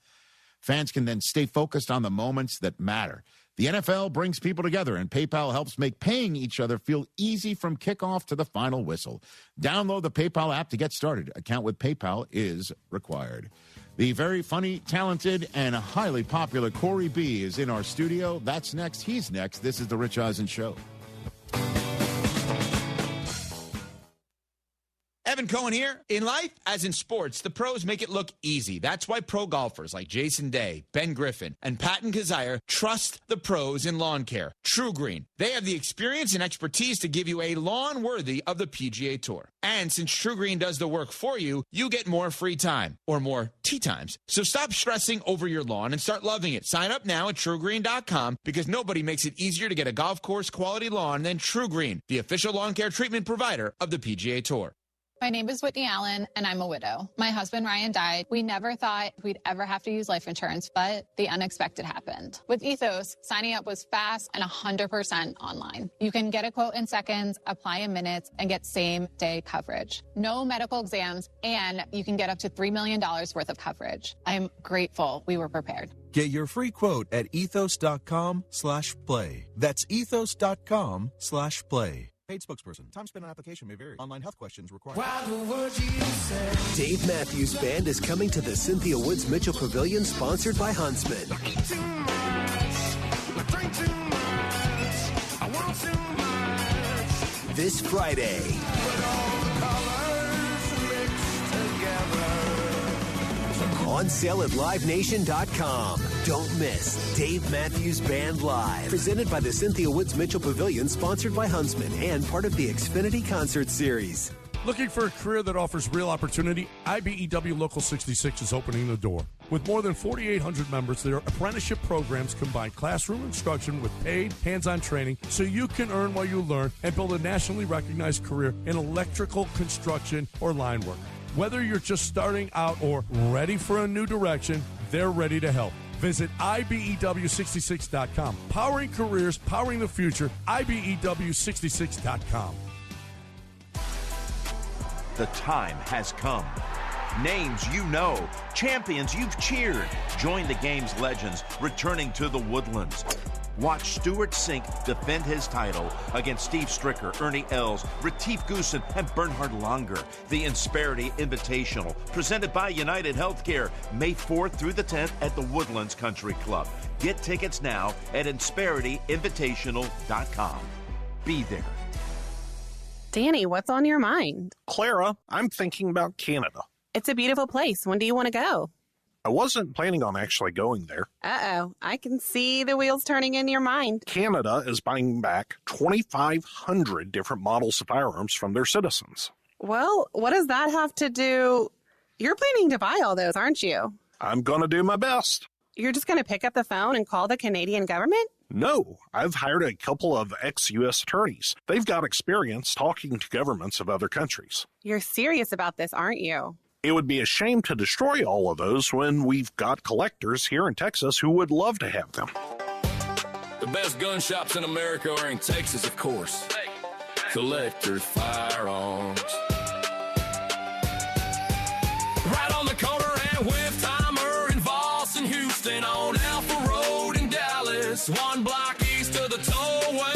Fans can then stay focused on the moments that matter. The NFL brings people together, and PayPal helps make paying each other feel easy from kickoff to the final whistle. Download the PayPal app to get started. Account with PayPal is required. The very funny, talented, and highly popular Corey B is in our studio. That's next. He's next. This is The Rich Eisen Show. Evan Cohen here. In life, as in sports, the pros make it look easy. That's why pro golfers like Jason Day, Ben Griffin, and Patton Kazire trust the pros in lawn care. True Green. They have the experience and expertise to give you a lawn worthy of the PGA Tour. And since True Green does the work for you, you get more free time, or more tee times. So stop stressing over your lawn and start loving it. Sign up now at TrueGreen.com because nobody makes it easier to get a golf course quality lawn than True Green, the official lawn care treatment provider of the PGA Tour. My name is Whitney Allen, and I'm a widow. My husband, Ryan, died. We never thought we'd ever have to use life insurance, but the unexpected happened. With Ethos, signing up was fast and 100% online. You can get a quote in seconds, apply in minutes, and get same-day coverage. No medical exams, and you can get up to $3 million worth of coverage. I'm grateful we were prepared. Get your free quote at ethos.com/play. That's ethos.com/play. Paid spokesperson. Time spent on application may vary. Online health questions required. Dave Matthews Band is coming to the Cynthia Woods Mitchell Pavilion, sponsored by Huntsman. This Friday. On sale at LiveNation.com. Don't miss Dave Matthews Band Live. Presented by the Cynthia Woods Mitchell Pavilion, sponsored by Huntsman, and part of the Xfinity Concert Series. Looking for a career that offers real opportunity? IBEW Local 66 is opening the door. With more than 4,800 members, their apprenticeship programs combine classroom instruction with paid, hands-on training so you can earn while you learn and build a nationally recognized career in electrical, construction, or line work. Whether you're just starting out or ready for a new direction, they're ready to help. Visit IBEW66.com. Powering careers, powering the future, IBEW66.com. The time has come. Names you know, champions you've cheered. Join the game's legends returning to the Woodlands. Watch Stuart Sink defend his title against Steve Stricker, Ernie Els, Retief Goosen, and Bernhard Langer. The Insperity Invitational, presented by United Healthcare, May 4th through the 10th at the Woodlands Country Club. Get tickets now at InsperityInvitational.com. Be there. Danny, what's on your mind? Clara, I'm thinking about Canada. It's a beautiful place. When do you want to go? I wasn't planning on actually going there. Uh-oh. I can see the wheels turning in your mind. Canada is buying back 2,500 different models of firearms from their citizens. Well, what does that have to do? You're planning to buy all those, aren't you? I'm going to do my best. You're just going to pick up the phone and call the Canadian government? No, I've hired a couple of ex-U.S. attorneys. They've got experience talking to governments of other countries. You're serious about this, aren't you? It would be a shame to destroy all of those when we've got collectors here in Texas who would love to have them. The best gun shops in America are in Texas, of course. Collector Firearms. Right on the corner at Whip Timer in Voss and Houston on Alpha Road in Dallas. One block east of the tollway.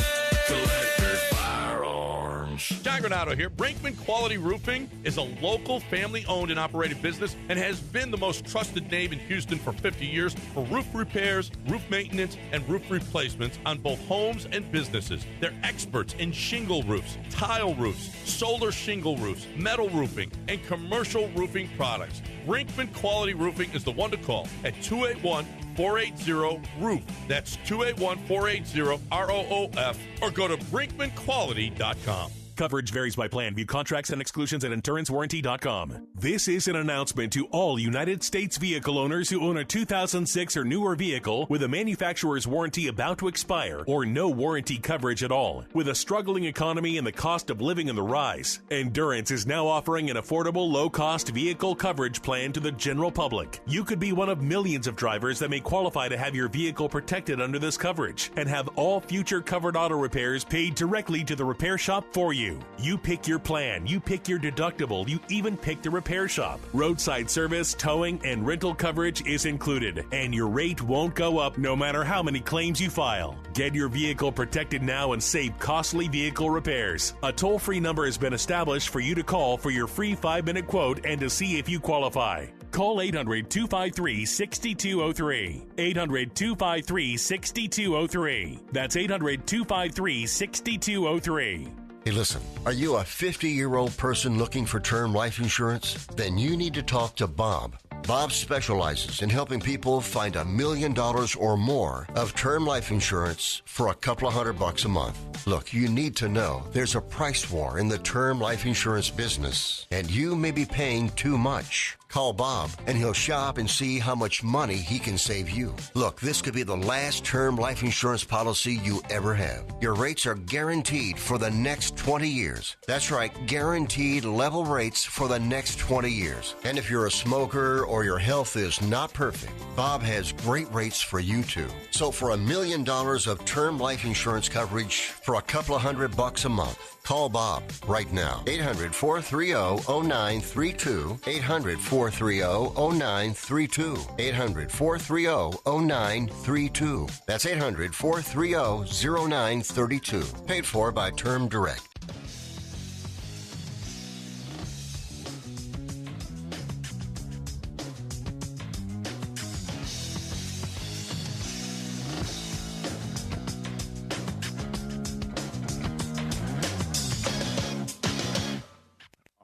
Collector Firearms. John Granato here. Brinkman Quality Roofing is a local family-owned and operated business and has been the most trusted name in Houston for 50 years for roof repairs, roof maintenance, and roof replacements on both homes and businesses. They're experts in shingle roofs, tile roofs, solar shingle roofs, metal roofing, and commercial roofing products. Brinkman Quality Roofing is the one to call at 281-480-ROOF. That's 281-480-ROOF, or go to brinkmanquality.com. Coverage varies by plan. View contracts and exclusions at insurancewarranty.com. This is an announcement to all United States vehicle owners who own a 2006 or newer vehicle with a manufacturer's warranty about to expire or no warranty coverage at all. With a struggling economy and the cost of living on the rise, Endurance is now offering an affordable, low-cost vehicle coverage plan to the general public. You could be one of millions of drivers that may qualify to have your vehicle protected under this coverage and have all future covered auto repairs paid directly to the repair shop for you. You pick your plan, you pick your deductible, you even pick the repair shop. Roadside service, towing, and rental coverage is included, and your rate won't go up no matter how many claims you file. Get your vehicle protected now and save costly vehicle repairs. A toll-free number has been established for you to call for your free 5-minute quote and to see if you qualify. Call 800-253-6203. 800-253-6203. That's 800-253-6203. Hey, listen, are you a 50-year-old person looking for term life insurance? Then you need to talk to Bob. Bob specializes in helping people find $1 million or more of term life insurance for a couple of $100 a month. Look, you need to know there's a price war in the term life insurance business, and you may be paying too much. Call Bob, and he'll shop and see how much money he can save you. Look, this could be the last term life insurance policy you ever have. Your rates are guaranteed for the next 20 years. That's right, guaranteed level rates for the next 20 years. And if you're a smoker or your health is not perfect, Bob has great rates for you too. So for $1 million of term life insurance coverage for a couple of $100 a month, call Bob right now. 800-430-0932. 800-430-0932. 800-430-0932. That's 800-430-0932. Paid for by Term Direct.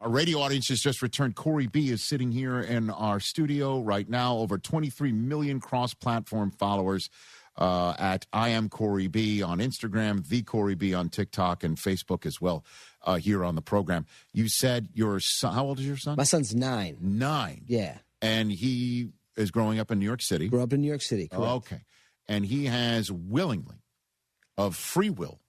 Our radio audience has just returned. Corey B is sitting here in our studio right now. Over 23 million cross-platform followers at I Am Corey B on Instagram, The Corey B on TikTok, and Facebook as well here on the program. You said your son, how old is your son? My son's 9. 9. Yeah. And he is growing up in New York City. Grew up in New York City, correct. Okay. And he has willingly, of free will,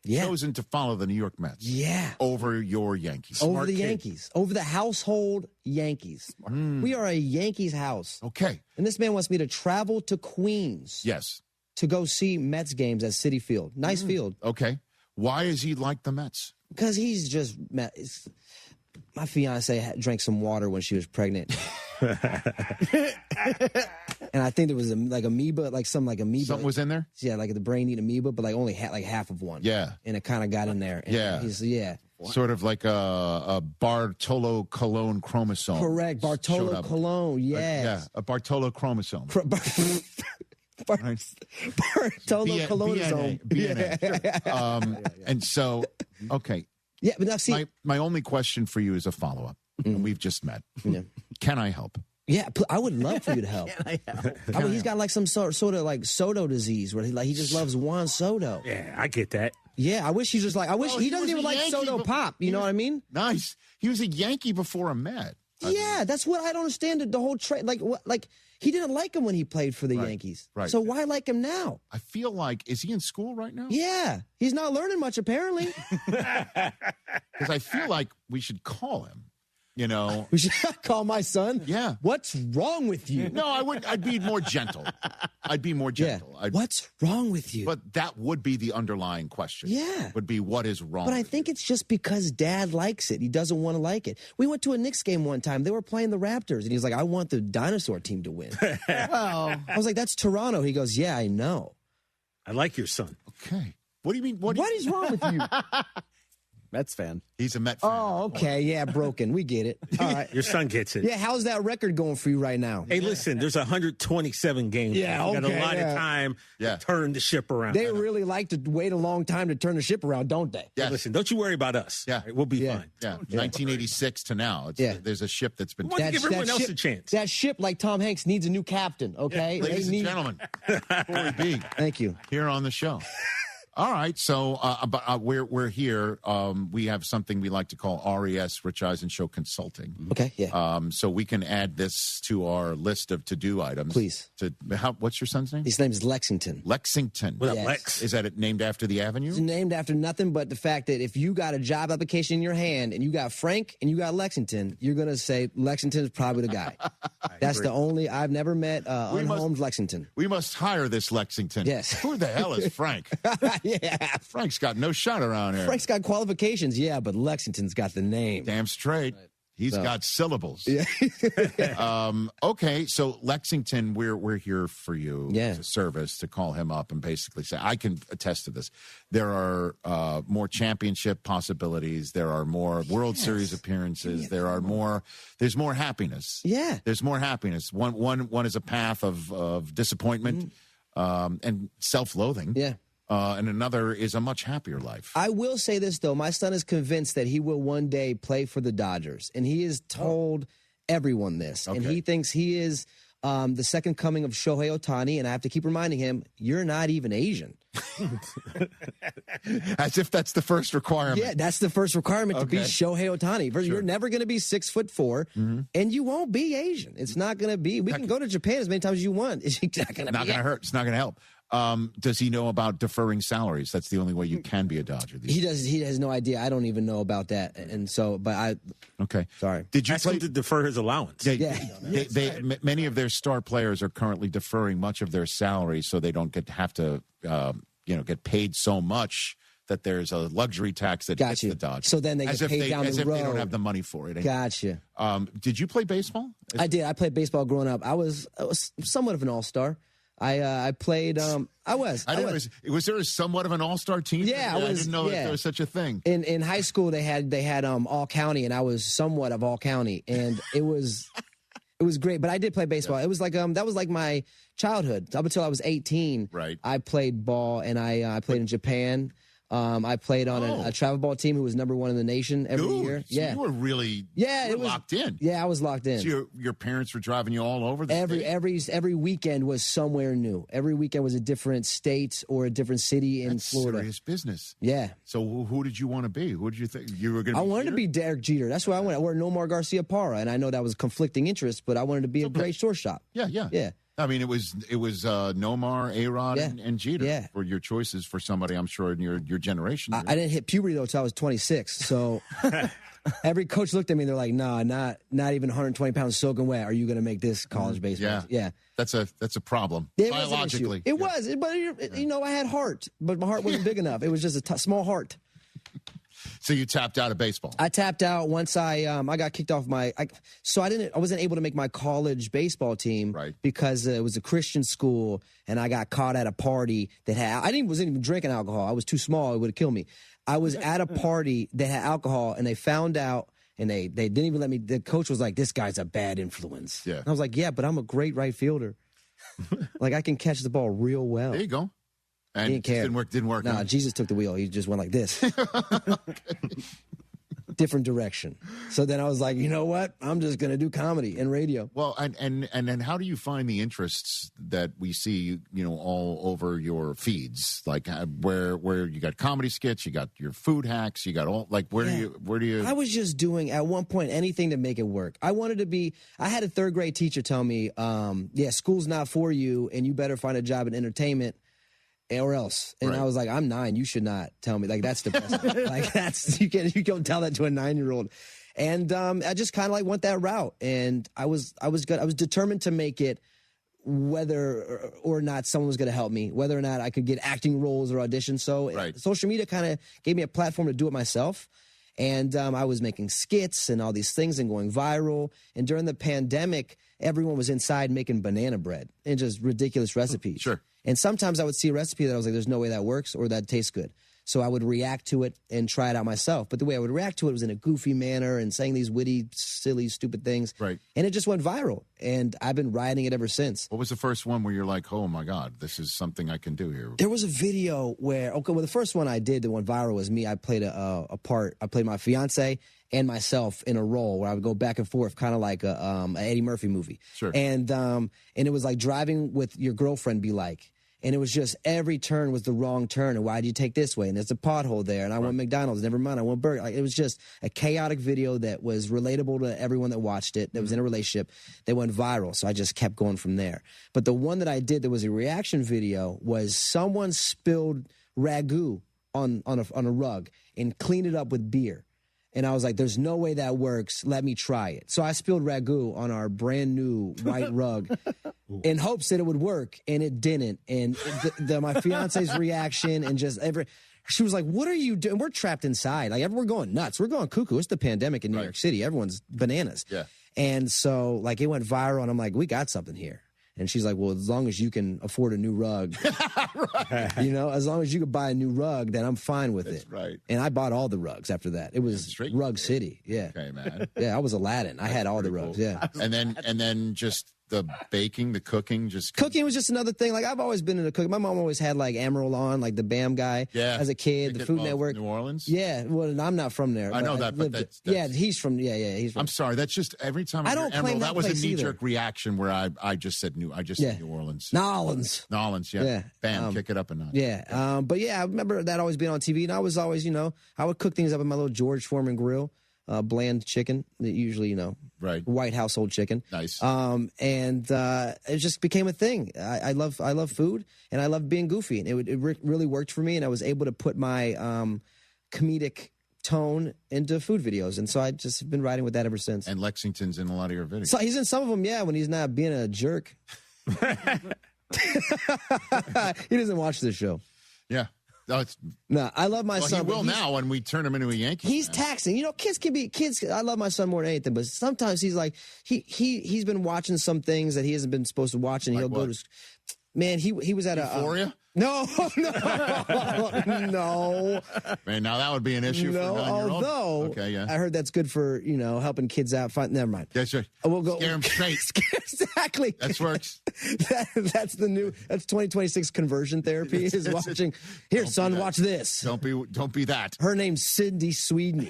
chosen to follow the New York Mets. Yeah. Over your Yankees. Over the Yankees. Over the household Yankees. We are a Yankees house. Okay. And this man wants me to travel to Queens. Yes. To go see Mets games at Citi Field. Nice field. Okay. Why is he like the Mets? Because he's just... My fiance drank some water when she was pregnant. And I think there was like amoeba, like something like amoeba. Something was in there? Yeah, like the brain eat amoeba, but like only like half of one. Yeah. And it kind of got in there. And Sort of like a Bartolo Colon chromosome. Correct. Bartolo Colon, yes. A Bartolo chromosome. Bartolo colonosome. BNA. And so, okay. Yeah, but now see. My only question for you is a follow-up. And we've just met. Yeah. Can I help? Yeah, I would love for you to help. Can I help? I mean, he's got like some sort of like Soto disease where he just loves Juan Soto. Yeah, I get that. Yeah, I wish he just like, he doesn't even like Soto Pop. You know what I mean? Nice. He was a Yankee before a Met. Yeah, that's what I don't understand. The whole trade, like he didn't like him when he played for the Yankees. Right. So why like him now? I feel like, is he in school right now? Yeah, he's not learning much apparently. Because I feel like we should call him. You know, we should call my son. Yeah, what's wrong with you? No, I would. I'd be more gentle. I'd be more gentle. Yeah. What's wrong with you? But that would be the underlying question. Yeah, would be what is wrong. But I think it's just because Dad likes it. He doesn't want to like it. We went to a Knicks game one time. They were playing the Raptors, and he's like, "I want the dinosaur team to win." Well, I was like, "That's Toronto." He goes, "Yeah, I know." I like your son. Okay. What do you mean? What is wrong with you? Mets fan. He's a Met fan. Oh, okay. Yeah, broken. We get it. All right. Your son gets it. Yeah, how's that record going for you right now? Hey, listen, there's 127 games. Yeah, You got okay, a lot of time to turn the ship around. They really like to wait a long time to turn the ship around, don't they? Yeah. Listen, don't you worry about us. Yeah. We'll be fine. Yeah, 1986 to now. There's a ship that's been... We want to give everyone else a chance. That ship, like Tom Hanks, needs a new captain, okay? Yeah, ladies and gentlemen, Corey B. Thank you. Here on the show. All right, so we're here. We have something we like to call RES, Rich Eisen Show Consulting. Okay, yeah. So we can add this to our list of to-do items. Please. What's your son's name? His name is Lexington. Lexington. What up, Lex? Is that named after the avenue? It's named after nothing but the fact that if you got a job application in your hand and you got Frank and you got Lexington, you're going to say Lexington is probably the guy. That's the only... I've never met unhomed Lexington. We must hire this Lexington. Yes. Who the hell is Frank? Yeah. Frank's got no shot around here. Frank's got qualifications, yeah, but Lexington's got the name. Damn straight. Right. He's got syllables. Yeah. Okay, so Lexington, we're here for you as a service to call him up and basically say, I can attest to this. There are more championship possibilities. There are more World Series appearances. There's more happiness. Yeah. There's more happiness. One is a path of disappointment and self-loathing. Yeah. And another is a much happier life. I will say this, though. My son is convinced that he will one day play for the Dodgers. And he has told everyone this. Okay. And he thinks he is the second coming of Shohei Ohtani. And I have to keep reminding him, you're not even Asian. As if that's the first requirement. Yeah, that's the first requirement to be Shohei Ohtani. Sure. You're never going to be 6'4", and you won't be Asian. It's not going to be. We can go to Japan as many times as you want. It's not going to hurt. It's not going to help. Does he know about deferring salaries? That's the only way you can be a Dodger. He does. He has no idea. I don't even know about that. And so, but I. Okay. Sorry. Did you ask him to defer his allowance? Many of their star players are currently deferring much of their salary, so they don't have to get paid so much that there's a luxury tax that hits the Dodgers. So then they get paid down the road. As if they don't have the money for it. Gotcha. Did you play baseball? I did. I played baseball growing up. I was somewhat of an all-star. I played. Was there somewhat of an all-star team? Yeah, I didn't know that there was such a thing. In high school, they had all county, and I was somewhat of all county, and it was great. But I did play baseball. It was like that was like my childhood up until I was 18. Right. I played ball, and I played in Japan. I played on a travel ball team who was #1 in the nation every year. So you were really locked in. Yeah, I was locked in. So your parents were driving you all over the state? Every weekend was somewhere new. Every weekend was a different state or a different city in Florida. Serious business. Yeah. So who did you want to be? Who did you think you were going to be? I wanted to be Derek Jeter. That's what I wanted. Or Nomar Garcia Parra, and I know that was conflicting interests, but I wanted to be a great shortstop. Yeah. I mean, it was Nomar, A-Rod, and Jeter. Yeah. For your choices for somebody, I'm sure, in your generation. I didn't hit puberty, though, until I was 26. So every coach looked at me and they're like, nah, not even 120 pounds soaking wet. Are you going to make this college baseball? Yeah. That's a problem, it biologically. It was. But, I had heart, but my heart wasn't big enough. It was just a small heart. So you tapped out of baseball. I tapped out once I got kicked off I wasn't able to make my college baseball team because it was a Christian school and I got caught at a party that wasn't even drinking alcohol. I was too small. It would have killed me. I was at a party that had alcohol and they found out and they didn't even let me. The coach was like, "This guy's a bad influence." Yeah. And I was like, "Yeah, but I'm a great right fielder. Like I can catch the ball real well." There you go. And he didn't care. Didn't work. No, Jesus took the wheel. He just went like this. Different direction. So then I was like, you know what? I'm just going to do comedy and radio. Well, and then how do you find the interests that we see, all over your feeds? Like where you got comedy skits, you got your food hacks, you got all where do you? I was just doing at one point anything to make it work. I had a third grade teacher tell me, school's not for you and you better find a job in entertainment. Or else. And I was like, I'm 9. You should not tell me. Like, that's depressing. Like, you don't tell that to a 9-year-old. And I just kind of went that route. And I was determined to make it whether or not someone was going to help me, whether or not I could get acting roles or auditions. So social media kind of gave me a platform to do it myself. And I was making skits and all these things and going viral. And during the pandemic, everyone was inside making banana bread and just ridiculous recipes. Sure. And sometimes I would see a recipe that I was like, there's no way that works or that tastes good. So I would react to it and try it out myself. But the way I would react to it was in a goofy manner and saying these witty, silly, stupid things. Right. And it just went viral. And I've been riding it ever since. What was the first one where you're like, oh, my God, this is something I can do here? There was a video where, the first one I did that went viral was me. I played a part. I played my fiance and myself in a role where I would go back and forth, kind of like an Eddie Murphy movie. Sure. And it was like driving with your girlfriend be like. And it was just every turn was the wrong turn. And why did you take this way? And there's a pothole there. And I want McDonald's. Never mind. I want burger. It was just a chaotic video that was relatable to everyone that watched it, that was in a relationship, that went viral. So I just kept going from there. But the one that I did that was a reaction video was someone spilled ragu on a rug and cleaned it up with beer. And I was like, there's no way that works. Let me try it. So I spilled ragu on our brand new white rug in hopes that it would work. And it didn't. And my fiance's reaction and she was like, what are you doing? We're trapped inside. Like, we're going nuts. We're going cuckoo. It's the pandemic in New York City. Everyone's bananas. Yeah. And so, it went viral. And I'm like, we got something here. And she's like, well, as long as you can afford a new rug, as long as you could buy a new rug, then I'm fine with it. Right. And I bought all the rugs after that. It was Rug City. Yeah. Okay, man. Yeah, I was Aladdin. I had all the rugs. Cool. Yeah. And then just the baking, the cooking, cooking was just another thing. Like, I've always been into cooking. My mom always had Amaryl on, the BAM guy. Yeah. As a kid, the Food Network. New Orleans. Yeah. Well, I'm not from there. I know that, but that's he's from. Yeah, he's from. I'm sorry. That's just every time I don't claim that was a knee-jerk reaction where I just said New Orleans. Nolans. Yeah. Bam. Kick it up a notch. Yeah. But yeah, I remember that always being on TV, and I was always, I would cook things up in my little George Foreman grill. Bland chicken, usually, white household chicken. Nice. And it just became a thing. I love food, and I love being goofy, and it really worked for me, and I was able to put my comedic tone into food videos, and so I just have been riding with that ever since. And Lexington's in a lot of your videos. So he's in some of them, when he's not being a jerk. He doesn't watch this show. Yeah. No, I love my son. He will now when we turn him into a Yankee. He's taxing. Kids can be kids. I love my son more than anything, but sometimes he's like he's been watching some things that he hasn't been supposed to watch, and he'll go to. Man, he was at Euphoria? No. Man, now that would be an issue for a 9-year-old. Although okay, yeah. I heard that's good for, helping kids out. Never mind. That's right. We'll go. Scare them straight. Exactly. That works. That's 2026 conversion therapy is watching. Here, son, watch this. Don't be that. Her name's Cindy Sweden.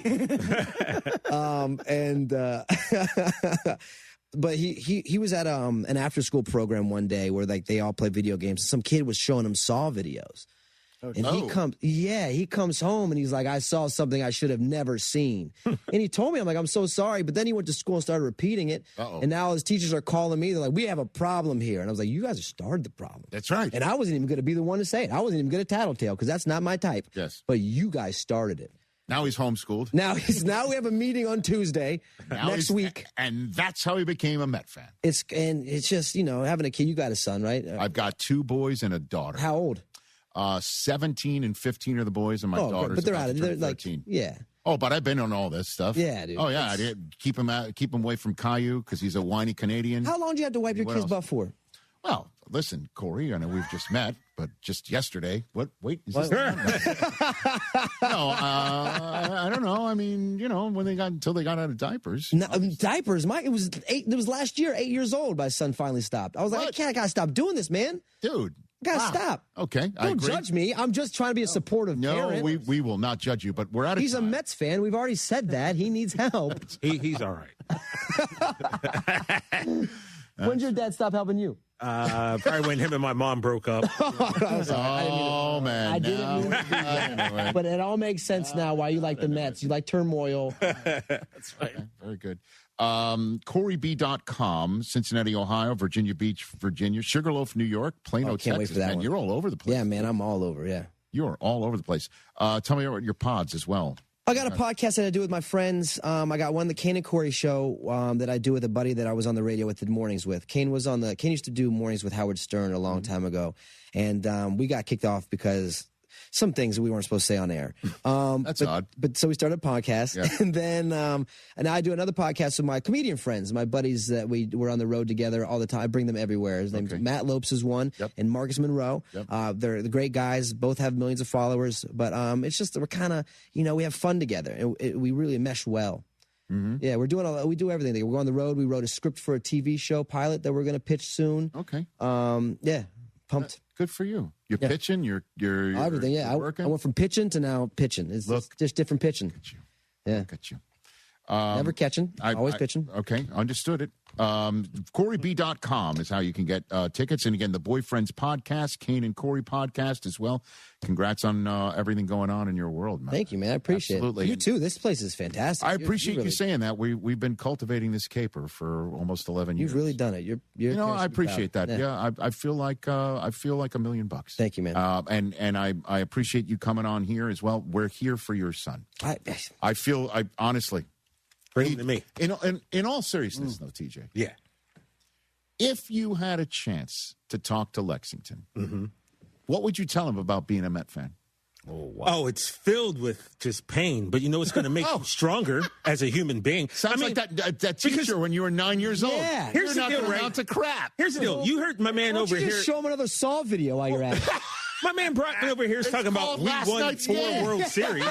But he was at an after school program one day where they all play video games. Some kid was showing him Saw videos. And he comes home and he's like, I saw something I should have never seen. And he told me, I'm like, I'm so sorry. But then he went to school and started repeating it. And now his teachers are calling me. They're like, we have a problem here. And I was like, you guys have started the problem. That's right. And I wasn't even going to be the one to say it. I wasn't even going to tattletale because that's not my type. Yes. But you guys started it. Now he's homeschooled. Now we have a meeting on Tuesday next week. And that's how he became a Met fan. It's just, having a kid. You got a son, right? I've got 2 boys and a daughter. How old? 17 and 15 are the boys, and my daughter's but they're out of 13. Yeah. Oh, but I've been on all this stuff. Yeah, dude. Oh, yeah. I did keep him away from Caillou because he's a whiny Canadian. How long do you have to wipe your kid's butt for? Well, listen, Corey, I know we've just met, but just yesterday. Wait, is this? No, I don't know. I mean, until they got out of diapers. No, diapers. It was last year, 8 years old. My son finally stopped. I was like, I gotta stop doing this, man. Dude. Gotta stop. Okay, Don't judge me. I'm just trying to be a supportive parent. No, we will not judge you, but we're out of He's time. a Mets fan. We've already said that. He needs help. He's all right. When'd your dad stop helping you? Probably when him and my mom broke up. Man. I didn't mean to do that. But it all makes sense now why you like the Mets. You like turmoil. That's right. Very good. CoreyB.com, Cincinnati, Ohio, Virginia Beach, Virginia, Sugarloaf, New York, Plano, can't wait Texas. for that Man, one. you're all over the place. Yeah, man, I'm all over, yeah. You're all over the place. Tell me about your pods as well. I got a podcast that I do with my friends. I got one, the Kane and Corey show, that I do with a buddy that I was on the radio with the mornings with. Kane used to do mornings with Howard Stern a long time ago. And we got kicked off because some things that we weren't supposed to say on air. That's odd. But so we started a podcast. Yeah. And then and I do another podcast with my comedian friends, my buddies that we're on the road together all the time. I bring them everywhere. His name's Matt Lopes is one, and Marcus Monroe. Yep. They're the great guys. Both have millions of followers. But it's just that we're kind of, we have fun together. And we really mesh well. Mm-hmm. Yeah, we do everything. We're on the road. We wrote a script for a TV show pilot that we're going to pitch soon. Okay. Yeah, pumped. Good for you. You're pitching. You're everything. Yeah, working. I went from pitching to now pitching. It's just different pitching. Look at you. Yeah, look at you. Never catching. Always pitching. Okay, understood it. CoreyB.com is how you can get tickets. And again, the Boyfriends podcast, Kane and Corey podcast as well. Congrats on everything going on in your world, man. Thank you, man. I appreciate it. You too. This place is fantastic. I appreciate you saying that. We've been cultivating this caper for almost 11 years. You've really done it. I appreciate that. Yeah, I feel like $1 million. Thank you, man. And I appreciate you coming on here as well. We're here for your son. I honestly. Bring him to me. In all seriousness, though, TJ. Yeah. If you had a chance to talk to Lexington, what would you tell him about being a Met fan? Oh, wow. Oh, it's filled with just pain, but it's going to make you stronger as a human being. Sounds like that teacher when you were 9 years old. Yeah. Here's the deal, right? To crap. Here's the deal. You heard my man over here. Show him another Saw video while you're at it. My man Brockman over here is talking about we won 4 World Series.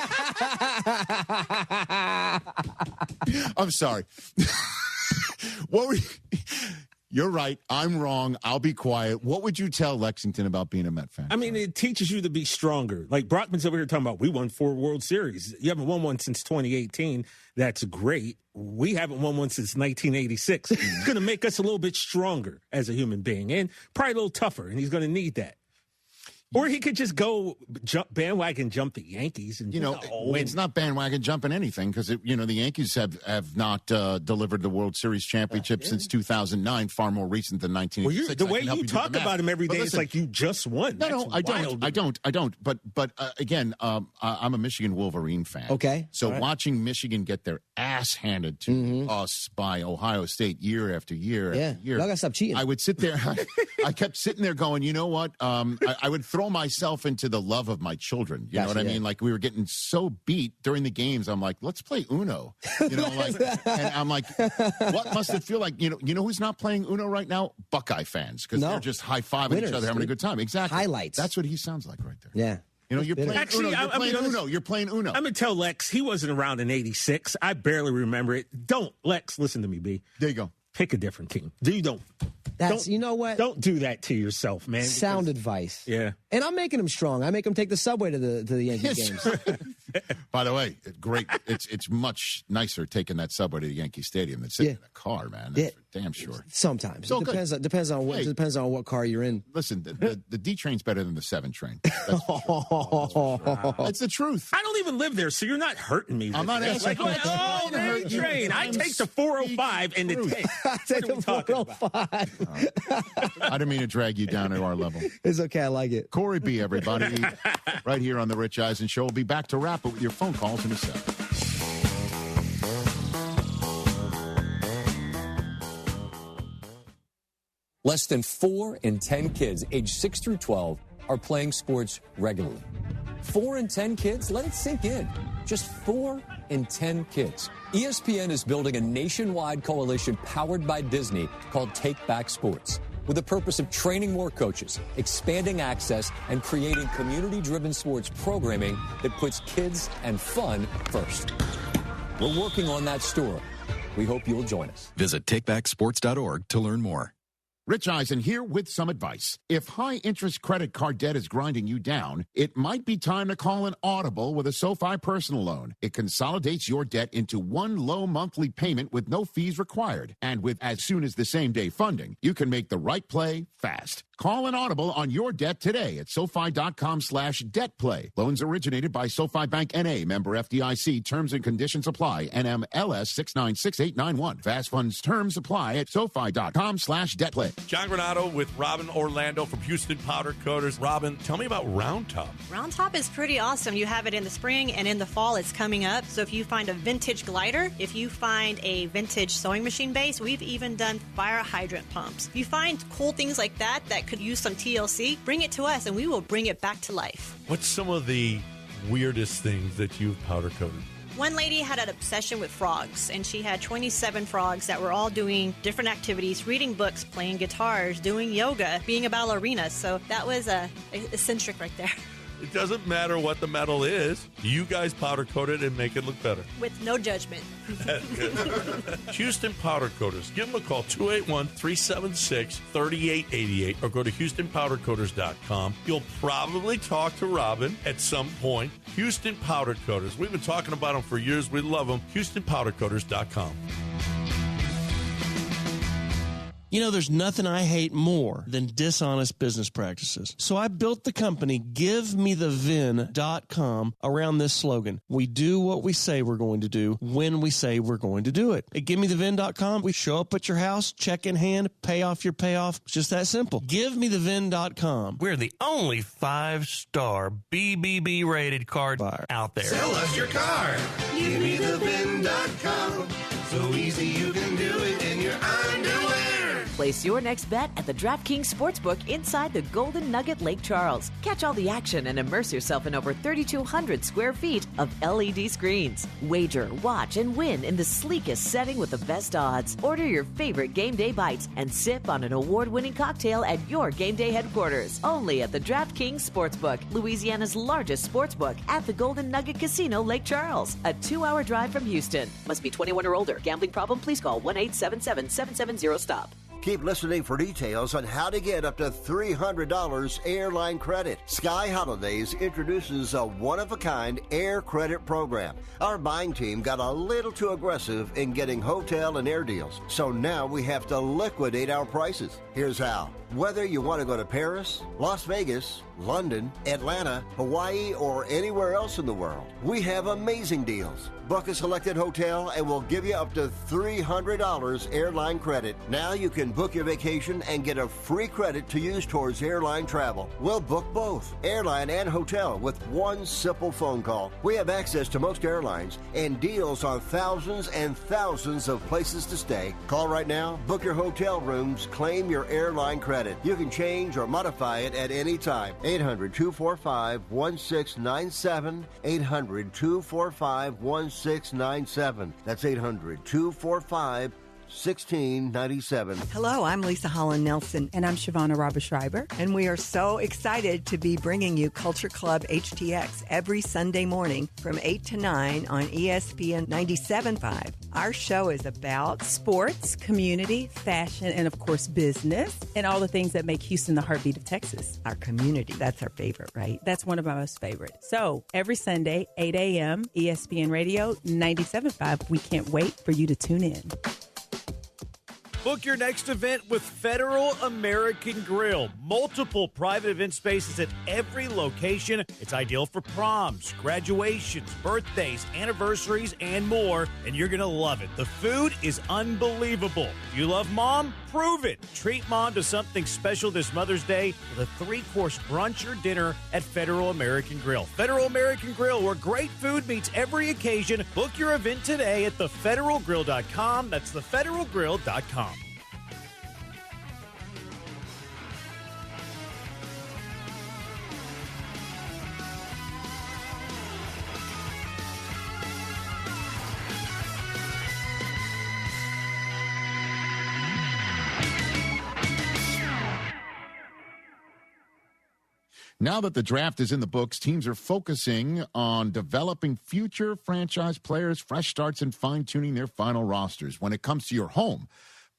I'm sorry. What were you? You're right. I'm wrong. I'll be quiet. What would you tell Lexington about being a Met fan? I mean, it teaches you to be stronger. Like Brockman's over here talking about we won 4 World Series. You haven't won one since 2018. That's great. We haven't won one since 1986. It's going to make us a little bit stronger as a human being and probably a little tougher, and he's going to need that. Or he could just go bandwagon jump the Yankees and it's not bandwagon jumping anything because the Yankees have not delivered the World Series championship since 2009, far more recent than 1986. The way you talk about him every day, it's like you just won. No, I don't. But again, I'm a Michigan Wolverine fan. Okay, so watching Michigan get their ass handed to us by Ohio State year after year after year, y'all gotta stop cheating. I would sit there. I kept sitting there going, you know what? I would throw throw myself into the love of my children. You know what I mean? Like, we were getting so beat during the games. I'm like, let's play Uno. You know, like, and I'm like, what must it feel like? You know who's not playing Uno right now? Buckeye fans, because they're just high-fiving each other, having a good time. Exactly. Highlights. That's what he sounds like right there. Yeah. You know, you're playing Uno. You're playing Uno. I'm going to tell Lex, he wasn't around in 86. I barely remember it. Lex, listen to me, B. There you go. Pick a different team. You know what? Don't do that to yourself, man. Sound advice. Yeah. And I'm making them strong. I make them take the subway to the Yankee games. By the way, great. It's much nicer taking that subway to the Yankee Stadium than sitting in a car, man. That's for damn sure. Sometimes. It depends on what car you're in. Listen, the D train's better than the 7 train. It's the truth. I don't even live there, so you're not hurting me. I'm not asking. The train. I take the 405 and the 10. I take the 405. I didn't mean to drag you down to our level. It's okay. I like it. Corey B, everybody, right here on the Rich Eisen Show. We'll be back to wrap it with your phone calls in a second. Less than 4 in 10 kids aged 6 through 12 are playing sports regularly. 4 in 10 kids? Let it sink in. Just 4 in 10 kids. ESPN is building a nationwide coalition powered by Disney called Take Back Sports, with the purpose of training more coaches, expanding access, and creating community-driven sports programming that puts kids and fun first. We're working on that story. We hope you'll join us. Visit takebacksports.org to learn more. Rich Eisen here with some advice. If high-interest credit card debt is grinding you down, it might be time to call an Audible with a SoFi personal loan. It consolidates your debt into one low monthly payment with no fees required. And with as soon as the same-day funding, you can make the right play fast. Call an Audible on your debt today at SoFi.com/debtplay. Loans originated by SoFi Bank N.A., member FDIC. Terms and conditions apply. NMLS 696891. Fast funds terms apply at SoFi.com/debtplay. John Granato with Robin Orlando from Houston Powder Coaters. Robin, tell me about Round Top. Round Top is pretty awesome. You have it in the spring and in the fall. It's coming up. So if you find a vintage glider, if you find a vintage sewing machine base, we've even done fire hydrant pumps. If you find cool things like that could use some TLC, bring it to us and we will bring it back to life. What's some of the weirdest things that you've powder coated? One lady had an obsession with frogs, and she had 27 frogs that were all doing different activities, reading books, playing guitars, doing yoga, being a ballerina. So that was eccentric right there. It doesn't matter what the metal is. You guys powder coat it and make it look better. With no judgment. Houston Powder Coaters. Give them a call, 281-376-3888, or go to HoustonPowderCoaters.com. You'll probably talk to Robin at some point. Houston Powder Coaters. We've been talking about them for years. We love them. HoustonPowderCoaters.com. You know, there's nothing I hate more than dishonest business practices. So I built the company GiveMeTheVin.com around this slogan. We do what we say we're going to do when we say we're going to do it. At GiveMeTheVin.com, we show up at your house, check in hand, pay off your payoff. It's just that simple. GiveMeTheVin.com. We're the only 5-star BBB rated card buyer out there. Sell us your car. GiveMeTheVin.com. So easy you can do it in your underwear. Place your next bet at the DraftKings Sportsbook inside the Golden Nugget Lake Charles. Catch all the action and immerse yourself in over 3,200 square feet of LED screens. Wager, watch, and win in the sleekest setting with the best odds. Order your favorite game day bites and sip on an award-winning cocktail at your game day headquarters. Only at the DraftKings Sportsbook, Louisiana's largest sportsbook at the Golden Nugget Casino, Lake Charles. A 2-hour drive from Houston. Must be 21 or older. Gambling problem? Please call 1-877-770-STOP. Keep listening for details on how to get up to $300 airline credit. Sky Holidays introduces a one-of-a-kind air credit program. Our buying team got a little too aggressive in getting hotel and air deals, so now we have to liquidate our prices. Here's how. Whether you want to go to Paris, Las Vegas, London, Atlanta, Hawaii, or anywhere else in the world, we have amazing deals. Book a selected hotel and we'll give you up to $300 airline credit. Now you can book your vacation and get a free credit to use towards airline travel. We'll book both, airline and hotel, with one simple phone call. We have access to most airlines and deals on thousands and thousands of places to stay. Call right now, book your hotel rooms, claim your airline credit. You can change or modify it at any time. 800-245-1697. 800-245-1697. That's 800-245-1697. Hello, I'm Lisa Holland Nelson. And I'm Shavonna Robber-Schreiber. And we are so excited to be bringing you Culture Club HTX every Sunday morning from 8 to 9 on ESPN 97.5. Our show is about sports, community, fashion, and of course, business, and all the things that make Houston the heartbeat of Texas. our community. That's our favorite, right? That's one of my most favorite. So every Sunday, 8 a.m., ESPN Radio 97.5. We can't wait for you to tune in. Book your next event with Federal American Grill. Multiple private event spaces at every location. It's ideal for proms, graduations, birthdays, anniversaries, and more. And you're going to love it. The food is unbelievable. You love Mom? Prove it. Treat Mom to something special this Mother's Day with a 3-course brunch or dinner at Federal American Grill. Federal American Grill, where great food meets every occasion. Book your event today at thefederalgrill.com. That's thefederalgrill.com. Now that the draft is in the books, teams are focusing on developing future franchise players, fresh starts, and fine-tuning their final rosters. When it comes to your home,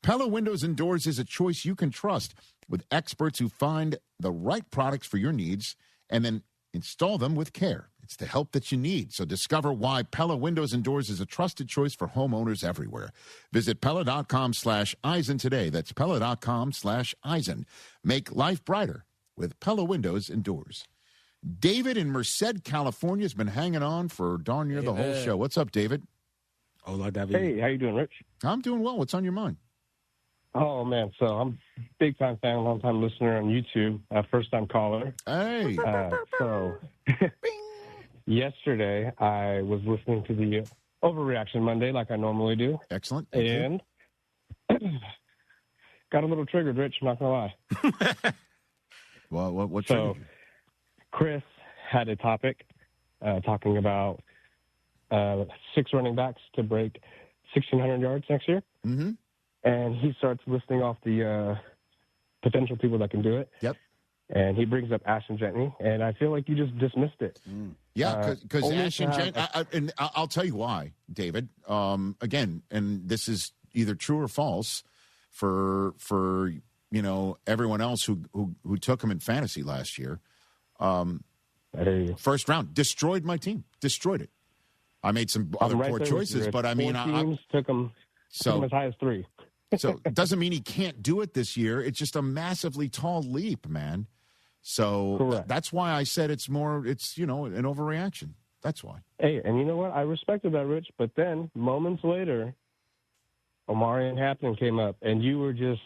Pella Windows and Doors is a choice you can trust, with experts who find the right products for your needs and then install them with care. It's the help that you need. So discover why Pella Windows and Doors is a trusted choice for homeowners everywhere. Visit Pella.com/Eisen today. That's Pella.com/Eisen. Make life brighter with Pella Windows and Doors. David in Merced, California has been hanging on for darn near the whole show. What's up, David? Hola, David. Hey, how you doing, Rich? I'm doing well. What's on your mind? Oh, man. So I'm a big-time fan, long-time listener on YouTube, first-time caller. Hey. So yesterday I was listening to the Overreaction Monday like I normally do. Excellent. And got a little triggered, Rich, I'm not going to lie. Well, what so Chris had a topic talking about 6 running backs to break 1,600 yards next year. Mm-hmm. And he starts listing off the potential people that can do it. Yep. And he brings up Ashton Jennings, and I feel like you just dismissed it. Yeah, because Ashton Jennings, and I'll tell you why, David. Again, and this is either true or false for everyone else who took him in fantasy last year. First round, destroyed my team, destroyed it. I made some other poor choices, but I mean, teams took him as high as 3. So it doesn't mean he can't do it this year. It's just a massively tall leap, man. So that's why I said it's an overreaction. That's why. Hey, and you know what? I respected that, Rich. But then moments later, Omarion Hampton came up, and you were just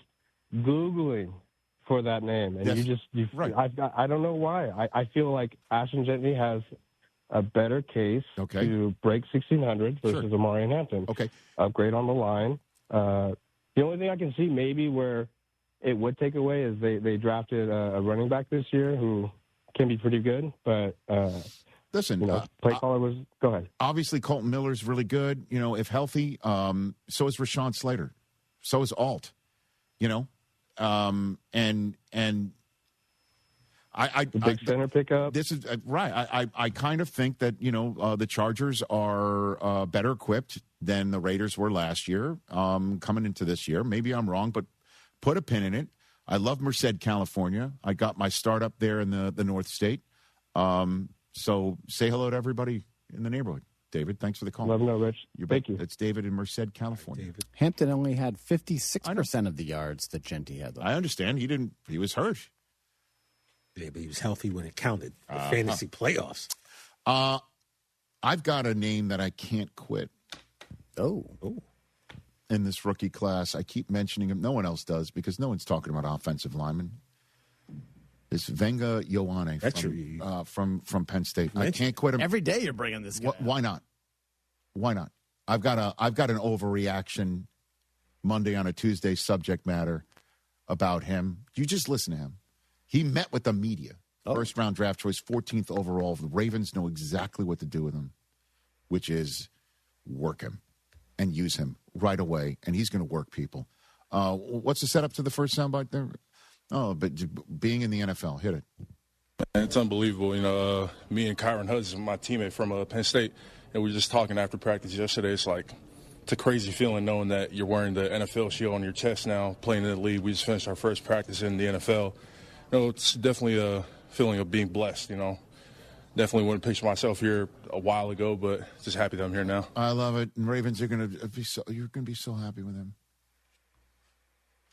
Googling for that name, and yes. I don't know why. I feel like Ashton Jennings has a better case to break 1,600 versus Omarion Hampton. Okay. Upgrade on the line. The only thing I can see maybe where it would take away is they drafted a running back this year who can be pretty good, but listen, play caller was go ahead. Obviously, Colton Miller's really good. If healthy. So is Rashawn Slater. So is Alt. And I big center pickup. This is right. I kind of think that the Chargers are better equipped than the Raiders were last year. Coming into this year, maybe I'm wrong, but put a pin in it. I love Merced, California. I got my start up there in the North State. So say hello to everybody in the neighborhood. David, thanks for the call. Love you, Rich. Thank you. It's David in Merced, California. Hampton only had 56% of the yards that Genty had. I understand. He was hurt. Yeah, but he was healthy when it counted. The fantasy playoffs. I've got a name that I can't quit. Oh. In this rookie class, I keep mentioning him. No one else does because no one's talking about offensive linemen. It's Venga Ioane from Penn State. I can't quit him. Every day you're bringing this guy. Why not? Why not? I've got an overreaction Monday on a Tuesday subject matter about him. You just listen to him. He met with the media First-round draft choice, 14th overall. The Ravens know exactly what to do with him, which is work him and use him right away, and he's going to work people. What's the setup to the first soundbite there? Oh, but being in the NFL, hit it. It's unbelievable. Me and Kyron Hudson, my teammate from Penn State, and we were just talking after practice yesterday. It's a crazy feeling knowing that you're wearing the NFL shield on your chest now, playing in the league. We just finished our first practice in the NFL. It's definitely a feeling of being blessed, Definitely wouldn't picture myself here a while ago, but just happy that I'm here now. I love it. And Ravens are going to be you're going to be so happy with him.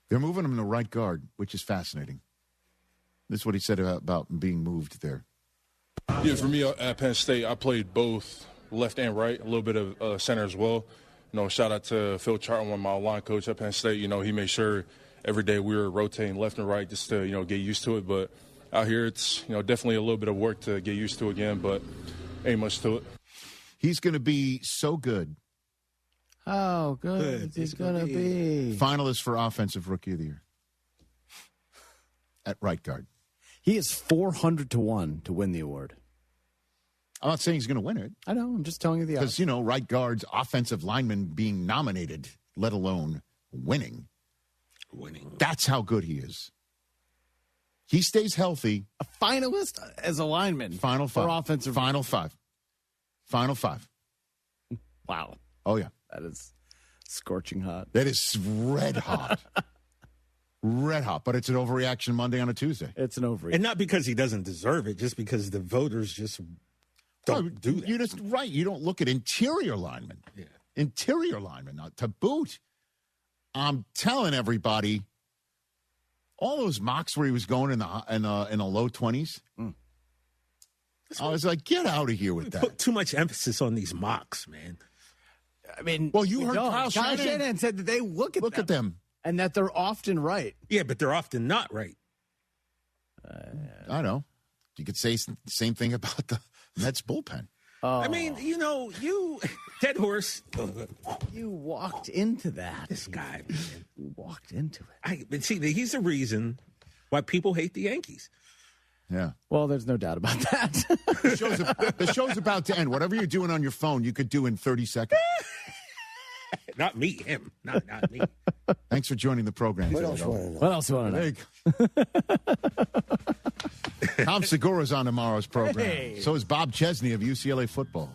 They're moving him to right guard, which is fascinating. This is what he said about being moved there. Yeah, for me at Penn State, I played both left and right, a little bit of center as well. Shout out to Phil Charlton, my line coach at Penn State. He made sure every day we were rotating left and right just to, get used to it. But out here, it's, definitely a little bit of work to get used to again, but ain't much to it. He's going to be so good. How good he's going to be. Finalist for Offensive Rookie of the Year at right guard. He is 400-1 to win the award. I'm not saying he's going to win it. I know. I'm just telling you the odds. Because, right guard's offensive lineman being nominated, let alone winning. That's how good he is. He stays healthy. A finalist as a lineman. Final five. For offensive. Final five. Wow. Oh, yeah. That is scorching hot. That is red hot. Red hot, but it's an overreaction Monday on a Tuesday. It's an overreaction. And not because he doesn't deserve it, just because the voters just don't do that. You're just right. You don't look at interior linemen. Yeah. Interior linemen, to boot. I'm telling everybody, all those mocks where he was going in the low 20s, I was like, get out of here with that. Put too much emphasis on these mocks, man. I mean, well, you heard Kyle Shanahan said that they look at them. And that they're often right. Yeah, but they're often not right. I know. You could say the same thing about the Mets bullpen. I mean, you, dead horse. You walked into that. This guy, man. You walked into it. But see, he's the reason why people hate the Yankees. Yeah. Well, there's no doubt about that. The show's about to end. Whatever you're doing on your phone, you could do in 30 seconds. Not me, him. Not me. Thanks for joining the program. What else you want to know? Tom Segura's on tomorrow's program. Hey. So is Bob Chesney of UCLA football.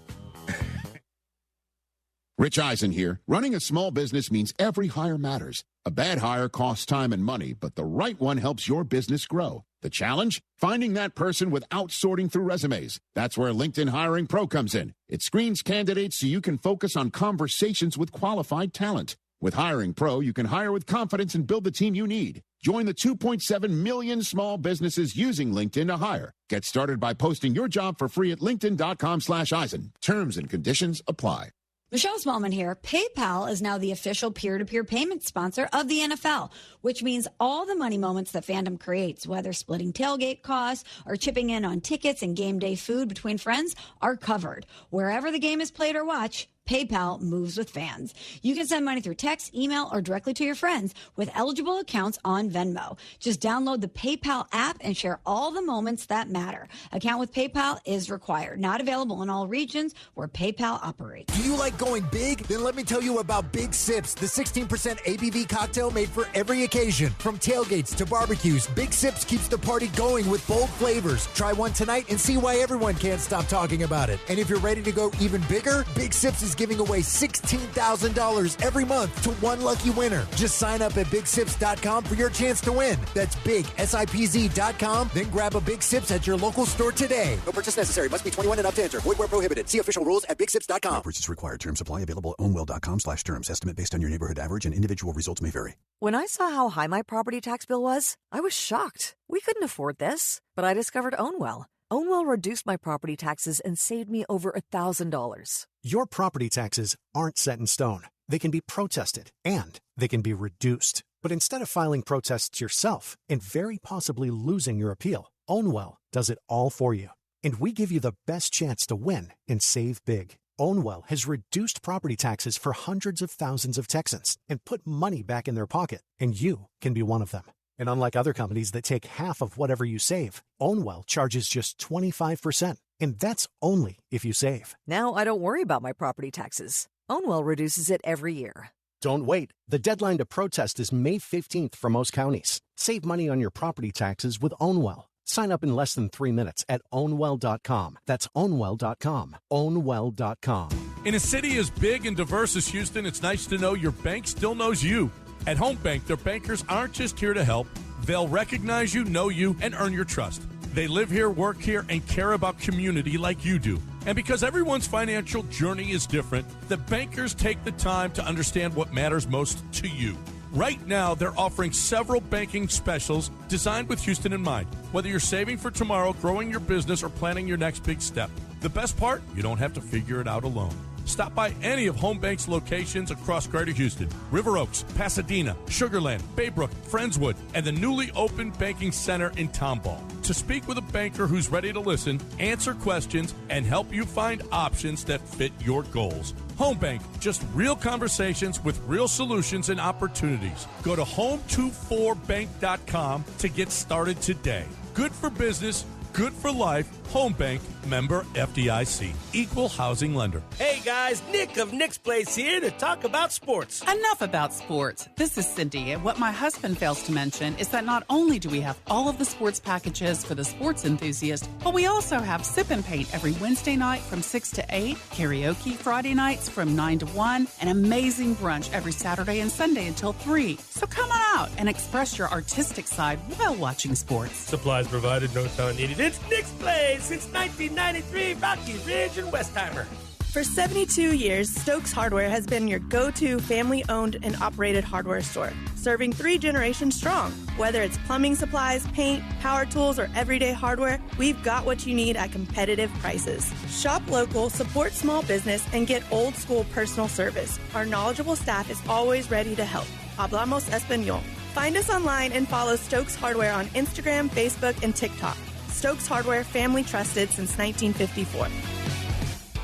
Rich Eisen here. Running a small business means every hire matters. A bad hire costs time and money, but the right one helps your business grow. The challenge? Finding that person without sorting through resumes. That's where LinkedIn Hiring Pro comes in. It screens candidates so you can focus on conversations with qualified talent. With Hiring Pro, you can hire with confidence and build the team you need. Join the 2.7 million small businesses using LinkedIn to hire. Get started by posting your job for free at linkedin.com/Eisen. Terms and conditions apply. Michelle Smallman here. PayPal is now the official peer-to-peer payment sponsor of the NFL, which means all the money moments that fandom creates, whether splitting tailgate costs or chipping in on tickets and game day food between friends, are covered. Wherever the game is played or watched, PayPal moves with fans. You can send money through text, email, or directly to your friends with eligible accounts on Venmo. Just download the PayPal app and share all the moments that matter. Account with PayPal is required. Not available in all regions where PayPal operates. Do you like going big? Then let me tell you about Big Sips, the 16% ABV cocktail made for every occasion. From tailgates to barbecues, Big Sips keeps the party going with bold flavors. Try one tonight and see why everyone can't stop talking about it. And if you're ready to go even bigger, Big Sips is giving away $16,000 every month to one lucky winner. Just sign up at BigSips.com for your chance to win. That's BigSIPZ.com. Then grab a Big Sips at your local store today. No purchase necessary. Must be 21 and up to enter. Void where prohibited. See official rules at BigSips.com. No purchase required. Terms apply. Available at Ownwell.com/terms. Estimate based on your neighborhood average and individual results may vary. When I saw how high my property tax bill was, I was shocked. We couldn't afford this. But I discovered Ownwell. Ownwell reduced my property taxes and saved me over $1,000. Your property taxes aren't set in stone. They can be protested, and they can be reduced. But instead of filing protests yourself and very possibly losing your appeal, Ownwell does it all for you. And we give you the best chance to win and save big. Ownwell has reduced property taxes for hundreds of thousands of Texans and put money back in their pocket, and you can be one of them. And unlike other companies that take half of whatever you save, Ownwell charges just 25%. And that's only if you save. Now I don't worry about my property taxes. Ownwell reduces it every year. Don't wait. The deadline to protest is May 15th for most counties. Save money on your property taxes with Ownwell. Sign up in less than 3 minutes at ownwell.com. That's ownwell.com. Ownwell.com. In a city as big and diverse as Houston, it's nice to know your bank still knows you. At Home Bank, their bankers aren't just here to help. They'll recognize you, know you, and earn your trust. They live here, work here, and care about community like you do. And because everyone's financial journey is different, the bankers take the time to understand what matters most to you. Right now, they're offering several banking specials designed with Houston in mind. Whether you're saving for tomorrow, growing your business, or planning your next big step. The best part? You don't have to figure it out alone. Stop by any of Home Bank's locations across Greater Houston, River Oaks, Pasadena, Sugar Land, Baybrook, Friendswood, and the newly opened banking center in Tomball. To speak with a banker who's ready to listen, answer questions, and help you find options that fit your goals. Home Bank, just real conversations with real solutions and opportunities. Go to home24bank.com to get started today. Good for business, good for life. Home Bank, member FDIC, equal housing lender. Hey guys, Nick of Nick's Place here to talk about sports. Enough about sports. This is Cindy, and what my husband fails to mention is that not only do we have all of the sports packages for the sports enthusiast, but we also have Sip and Paint every Wednesday night from 6 to 8, karaoke Friday nights from 9 to 1, and amazing brunch every Saturday and Sunday until 3. So come on out and express your artistic side while watching sports. Supplies provided, no time needed. It's Nick's Place since 1993, Rocky Ridge and Westheimer. For 72 years, Stokes Hardware has been your go-to family-owned and operated hardware store, serving 3 generations strong. Whether it's plumbing supplies, paint, power tools, or everyday hardware, we've got what you need at competitive prices. Shop local, support small business, and get old-school personal service. Our knowledgeable staff is always ready to help. Hablamos Español. Find us online and follow Stokes Hardware on Instagram, Facebook, and TikTok. Stokes Hardware, family trusted since 1954.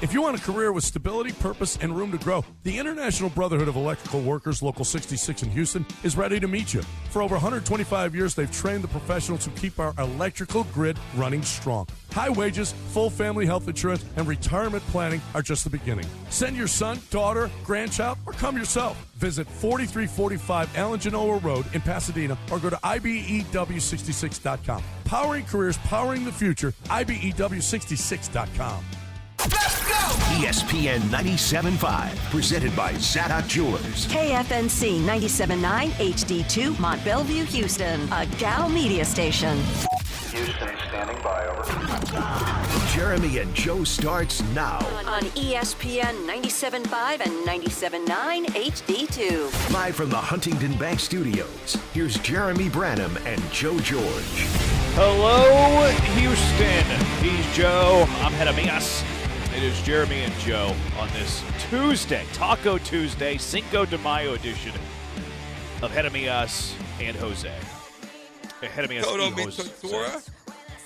If you want a career with stability, purpose, and room to grow, the International Brotherhood of Electrical Workers, Local 66 in Houston, is ready to meet you. For over 125 years, they've trained the professionals who keep our electrical grid running strong. High wages, full family health insurance, and retirement planning are just the beginning. Send your son, daughter, grandchild, or come yourself. Visit 4345 Allen Genoa Road in Pasadena or go to IBEW66.com. Powering careers, powering the future, IBEW66.com. Let's go! ESPN 97.5, presented by Zadok Jewelers. KFNC 97.9 HD2 Mont Bellevue, Houston, a Gal media station. Houston standing by, over. Jeremy and Joe starts now. On ESPN 97.5 and 97.9 HD2. Live from the Huntington Bank Studios, here's Jeremy Branham and Joe George. Hello, Houston. He's Joe. I'm Jeremias. It is Jeremy and Joe on this Tuesday, Taco Tuesday, Cinco de Mayo edition of Jeremias and Jose. Jeremias and Jose.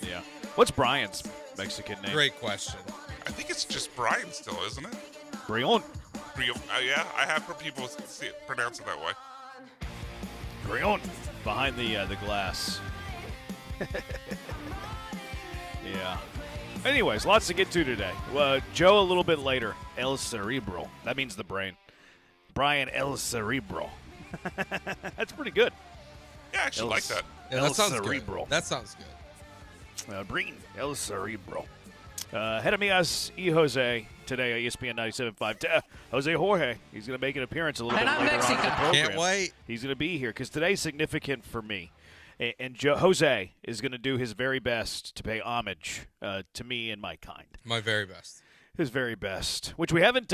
Yeah. What's Brian's Mexican name? Great question. I think it's just Brian still, isn't it? Brion. Yeah, I have heard people pronounce it that way. Brion. Behind the glass. Yeah. Anyways, lots to get to today. Joe a little bit later. El Cerebro. That means the brain. Brian El Cerebro. That's pretty good. Yeah, I actually like that. Yeah, that sounds Cerebro. good. That sounds good. Brain El Cerebro. Jeremias y Jose today at ESPN 97.5. Jose Jorge. He's going to make an appearance a little bit later on in the program. Can't wait. He's going to be here because today's significant for me. And Jose is going to do his very best to pay homage to me and my kind. My very best. His very best, which I haven't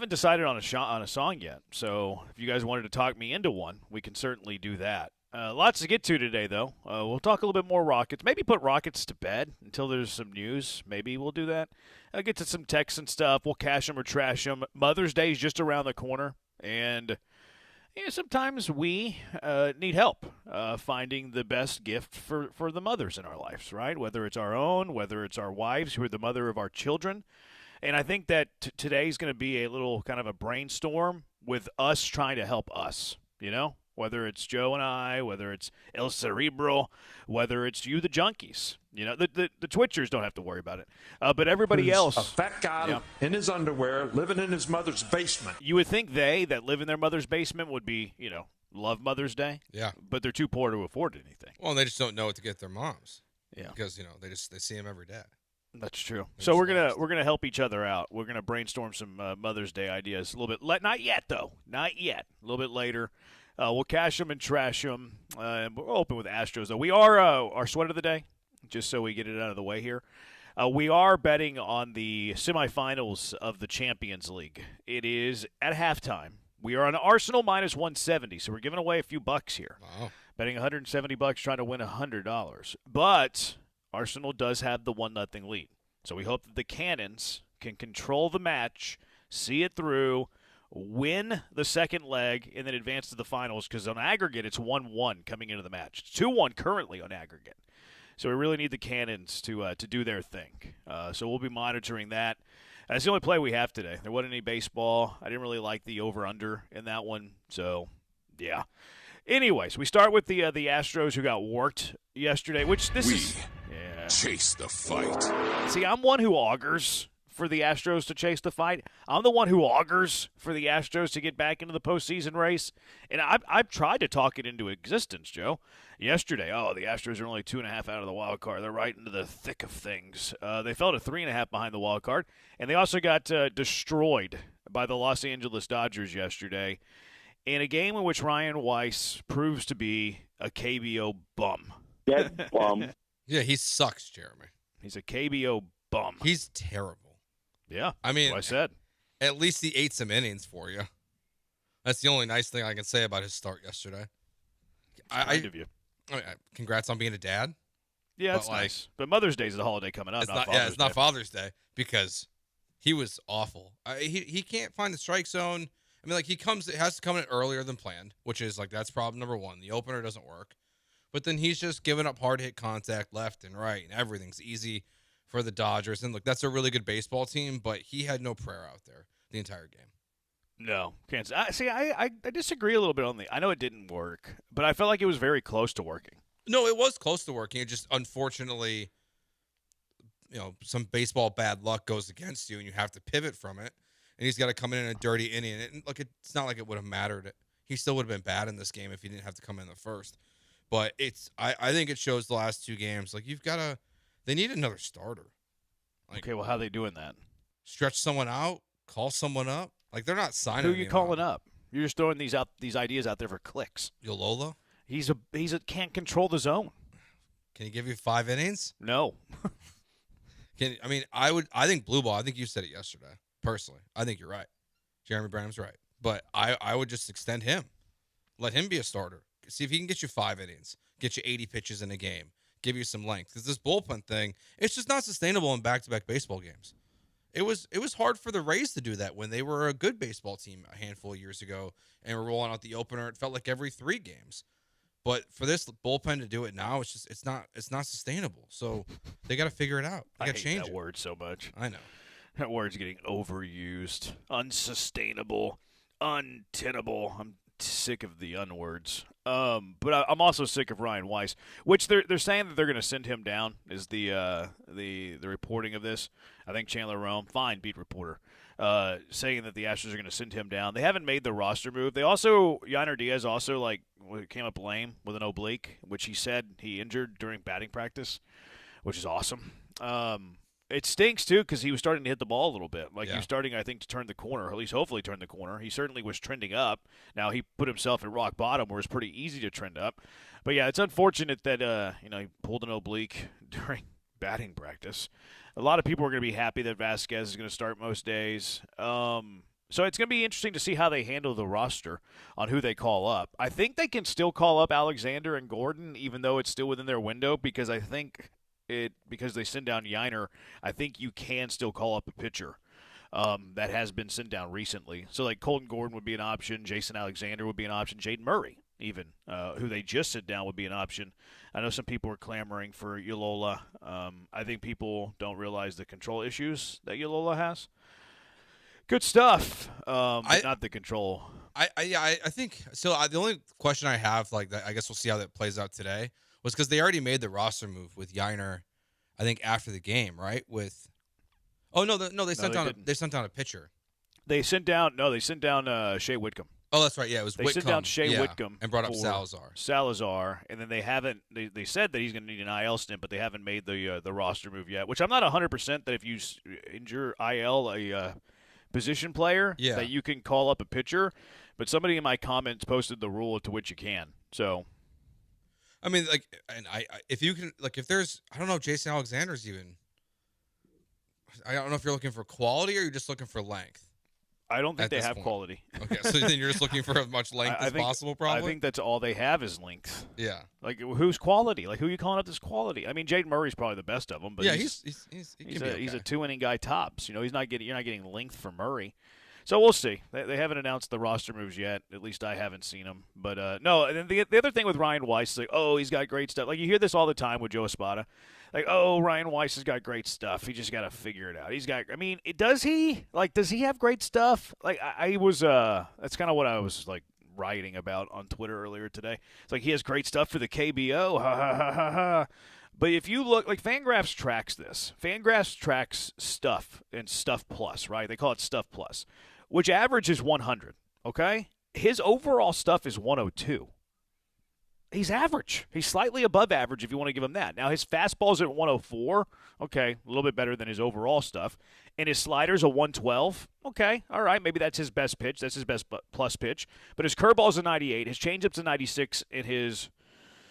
decided on a song yet. So if you guys wanted to talk me into one, we can certainly do that. Lots to get to today, though. We'll talk a little bit more Rockets. Maybe put Rockets to bed until there's some news. Maybe we'll do that. I'll get to some Texan stuff. We'll cash them or trash them. Mother's Day is just around the corner, and sometimes we need help finding the best gift for the mothers in our lives, right? Whether it's our own, whether it's our wives who are the mother of our children. And I think that today's going to be a little kind of a brainstorm with us trying to help us, whether it's Joe and I, whether it's El Cerebro, whether it's you, the junkies. The Twitchers don't have to worry about it. But everybody else. A fat guy in his underwear living in his mother's basement. You would think they that live in their mother's basement would be, love Mother's Day. Yeah. But they're too poor to afford anything. Well, they just don't know what to get their moms. Yeah. Because, they see them every day. That's true. So we're gonna help each other out. We're gonna brainstorm some Mother's Day ideas a little bit. Not yet, though. Not yet. A little bit later. We'll cash them and trash them. And we'll open with Astros, though. We are our sweat of the day, just so we get it out of the way here. We are betting on the semifinals of the Champions League. It is at halftime. We are on Arsenal minus 170, so we're giving away a few bucks here. Wow. Betting $170, trying to win $100. But Arsenal does have the 1-0 lead. So we hope that the Cannons can control the match, see it through, win the second leg, and then advance to the finals, because on aggregate it's 1-1 coming into the match. It's 2-1 currently on aggregate. So we really need the Cannons to do their thing. So we'll be monitoring that. That's the only play we have today. There wasn't any baseball. I didn't really like the over-under in that one. So, yeah. Anyways, we start with the Astros, who got worked yesterday, which this is... Yeah. Chase the fight. See, I'm one who augurs for the Astros to chase the fight. I'm the one who augurs for the Astros to get back into the postseason race. And I've tried to talk it into existence, Joe. Yesterday, the Astros are only 2.5 out of the wild card. They're right into the thick of things. They fell to 3.5 behind the wild card. And they also got destroyed by the Los Angeles Dodgers yesterday in a game in which Ryan Weiss proves to be a KBO bum. Dead bum. Yeah, he sucks, Jeremy. He's a KBO bum. He's terrible. Yeah, I mean, that's what I said. At least he ate some innings for you. That's the only nice thing I can say about his start yesterday. Kind of you. Congrats on being a dad. Yeah, that's nice. But Mother's Day is the holiday coming up. It's not Father's Day because he was awful. He can't find the strike zone. I mean, he has to come in earlier than planned, which is that's problem number one. The opener doesn't work. But then he's just giving up hard hit contact left and right, and everything's easy for the Dodgers. And look, that's a really good baseball team, but he had no prayer out there the entire game. No, can't see. I disagree a little bit on I know it didn't work, but I felt like it was very close to working. No, it was close to working. It just unfortunately, some baseball bad luck goes against you, and you have to pivot from it. And he's got to come in a dirty inning. And look, it's not like it would have mattered. He still would have been bad in this game if he didn't have to come in the first. But I think it shows the last two games. They need another starter. Okay, well, how are they doing that? Stretch someone out, call someone up. They're not signing. Who are you calling up? You're just throwing these ideas out there for clicks. Yolola? He's can't control the zone. Can he give you 5 innings? No. I think blue ball. I think you said it yesterday. Personally, I think you're right. Jeremy Branham's right. But I would just extend him. Let him be a starter. See if he can get you 5 innings, get you 80 pitches in a game, give you some length. Because this bullpen thing, it's just not sustainable in back-to-back baseball games. It was hard for the Rays to do that when they were a good baseball team a handful of years ago and were rolling out the opener. It felt like every 3 games. But for this bullpen to do it now, it's not sustainable. So they got to figure it out. They got to change that word so much. I know. That word's getting overused. Unsustainable. Untenable. I'm sick of the unwords. But I'm also sick of Ryan Weiss, which they're saying that they're going to send him down. Is the reporting of this? I think Chandler Rome, fine beat reporter, saying that the Astros are going to send him down. They haven't made the roster move. They also Yainer Diaz also came up lame with an oblique, which he said he injured during batting practice, which is awesome. It stinks, too, because he was starting to hit the ball a little bit. He was starting, I think, to turn the corner, or at least hopefully turn the corner. He certainly was trending up. Now, he put himself at rock bottom where it's pretty easy to trend up. But, yeah, it's unfortunate that, he pulled an oblique during batting practice. A lot of people are going to be happy that Vasquez is going to start most days. So it's going to be interesting to see how they handle the roster on who they call up. I think they can still call up Alexander and Gordon, even though it's still within their window, because I think – because they send down Yainer, I think you can still call up a pitcher that has been sent down recently. So, Colton Gordon would be an option. Jason Alexander would be an option. Jaden Murray, even, who they just sent down, would be an option. I know some people are clamoring for Yolola. I think people don't realize the control issues that Yolola has. Good stuff, but not the control I think so. The only question I have, like, I guess we'll see how that plays out today, was because they already made the roster move with Yiner, I think, after the game, right? They sent down a pitcher. They sent down Shea Whitcomb. Oh, that's right. Yeah, it was Whitcomb. They sent down Shea Whitcomb and brought up Salazar, and then they haven't. They said that he's going to need an IL stint, but they haven't made the roster move yet. Which I'm not 100% that if you injure IL a position player, that you can call up a pitcher. But somebody in my comments posted the rule to which you can. So, I mean, like, and if you can, like, if there's, I don't know, Jason Alexander's even. I don't know if you're looking for quality or you're just looking for length. I don't think they have quality. Okay, so then you're just looking for as much length as possible, probably? I think that's all they have is length. Yeah. Like, who's quality? Like, who are you calling up this quality? I mean, Jaden Murray's probably the best of them, but he's a 2-inning guy tops. You know, you're not getting length from Murray. So we'll see. They haven't announced the roster moves yet. At least I haven't seen them. But, no, and then the other thing with Ryan Weiss is like, oh, he's got great stuff. Like, you hear this all the time with Joe Espada. Like, oh, Ryan Weiss has got great stuff. He just got to figure it out. Does he? Like, does he have great stuff? Like, I was, that's kind of what I was, like, writing about on Twitter earlier today. It's like, he has great stuff for the KBO. Ha, ha, ha, ha, ha. But if you look, like, Fangraphs tracks this. Fangraphs tracks stuff and Stuff Plus, right? They call it Stuff Plus, which average is 100, okay? His overall stuff is 102. He's average. He's slightly above average if you want to give him that. Now, his fastball's at 104. Okay, a little bit better than his overall stuff. And his slider's a 112. Okay, all right, maybe that's his best pitch. That's his best plus pitch. But his curveball's a 98. His changeup's a 96. And his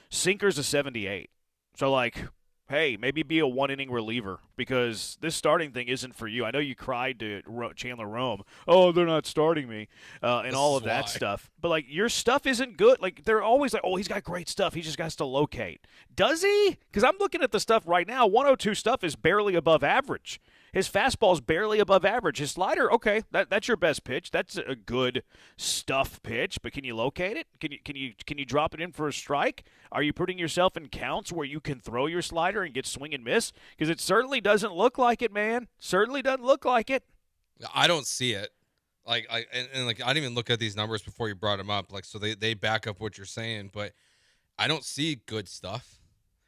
sinker's a 78. So, like, hey, maybe be a one-inning reliever because this starting thing isn't for you. I know you cried to Chandler Rome, oh, they're not starting me, and all of that stuff. But, like, your stuff isn't good. Like, they're always like, oh, he's got great stuff. He just got to locate. Does he? Because I'm looking at the stuff right now. 102 stuff is barely above average. His fastball's barely above average. His slider, okay, that's your best pitch. That's a good stuff pitch, but can you locate it? Can you drop it in for a strike? Are you putting yourself in counts where you can throw your slider and get swing and miss? Because it certainly doesn't look like it, man. Certainly doesn't look like it. I don't see it. Like, I didn't even look at these numbers before you brought them up. Like, so they back up what you're saying, but I don't see good stuff.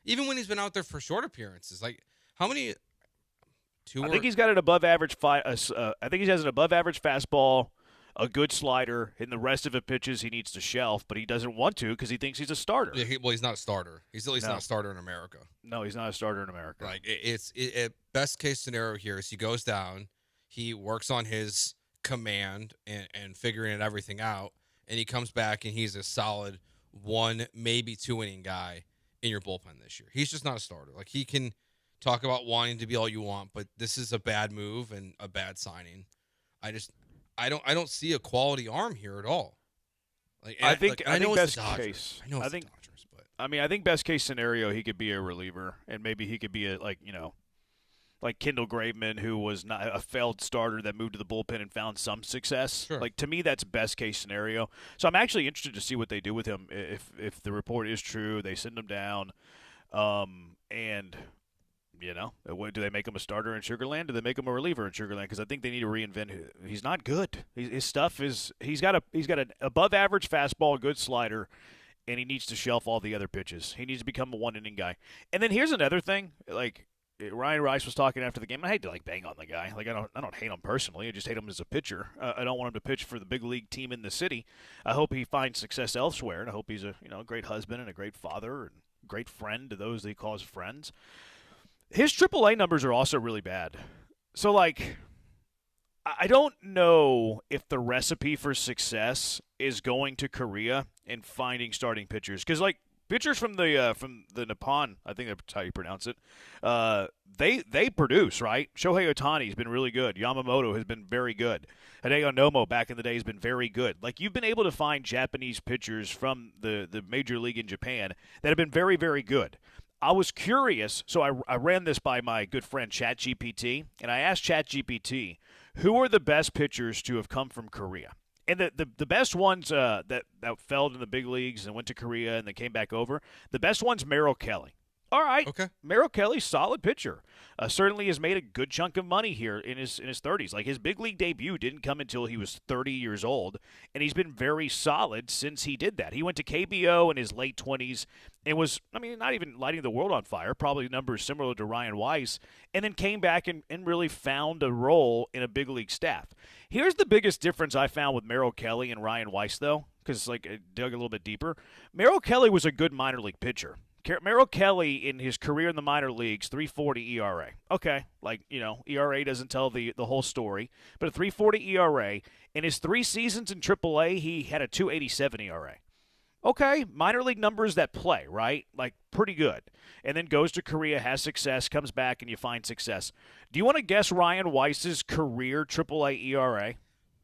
Even when he's been out there for short appearances, like how many? I think he's got an above average. I think he has an above average fastball, a good slider, and the rest of it pitches he needs to shelf, but he doesn't want to because he thinks he's a starter. Yeah, he's not a starter. He's at least not a starter in America. No, he's not a starter in America. Like it's best case scenario here is he goes down, he works on his command and figuring everything out, and he comes back and he's a solid 1, maybe 2 inning guy in your bullpen this year. He's just not a starter. Like he can. Talk about wanting to be all you want, but this is a bad move and a bad signing. I don't see a quality arm here at all. Like I think best case. I think best case scenario he could be a reliever and maybe he could be like Kendall Graveman, who was not a failed starter that moved to the bullpen and found some success. Sure. Like to me, that's best case scenario. So I'm actually interested to see what they do with him if the report is true. They send him down, and. You know, do they make him a starter in Sugarland? Do they make him a reliever in Sugarland? Because I think they need to reinvent. He's not good. His stuff is he's got an above average fastball, a good slider, and he needs to shelf all the other pitches. He needs to become a 1-inning guy. And then here's another thing. Like Ryan Rice was talking after the game. I hate to bang on the guy. Like I don't hate him personally. I just hate him as a pitcher. I don't want him to pitch for the big league team in the city. I hope he finds success elsewhere, and I hope he's a great husband and a great father and great friend to those that he calls friends. His AAA numbers are also really bad. So, like, I don't know if the recipe for success is going to Korea and finding starting pitchers. Because, like, pitchers from the Nippon, I think that's how you pronounce it, they produce, right? Shohei Ohtani's been really good. Yamamoto has been very good. Hideo Nomo back in the day has been very good. Like, you've been able to find Japanese pitchers from the major league in Japan that have been very, very good. I was curious, so I ran this by my good friend ChatGPT, and I asked ChatGPT, who are the best pitchers to have come from Korea? And the best ones that fell in the big leagues and went to Korea and then came back over, the best one's Merrill Kelly. All right. Okay. Merrill Kelly, solid pitcher. Certainly has made a good chunk of money here in his 30s. Like, his big league debut didn't come until he was 30 years old, and he's been very solid since he did that. He went to KBO in his late 20s and was, not even lighting the world on fire, probably numbers similar to Ryan Weiss, and then came back and really found a role in a big league staff. Here's the biggest difference I found with Merrill Kelly and Ryan Weiss, though, because I dug a little bit deeper. Merrill Kelly was a good minor league pitcher. Merrill Kelly, in his career in the minor leagues, 3.40 ERA. Okay, ERA doesn't tell the whole story, but a 3.40 ERA. In his 3 seasons in AAA, he had a 2.87 ERA. Okay, minor league numbers that play, right? Like, pretty good. And then goes to Korea, has success, comes back, and you find success. Do you want to guess Ryan Weiss's career AAA ERA?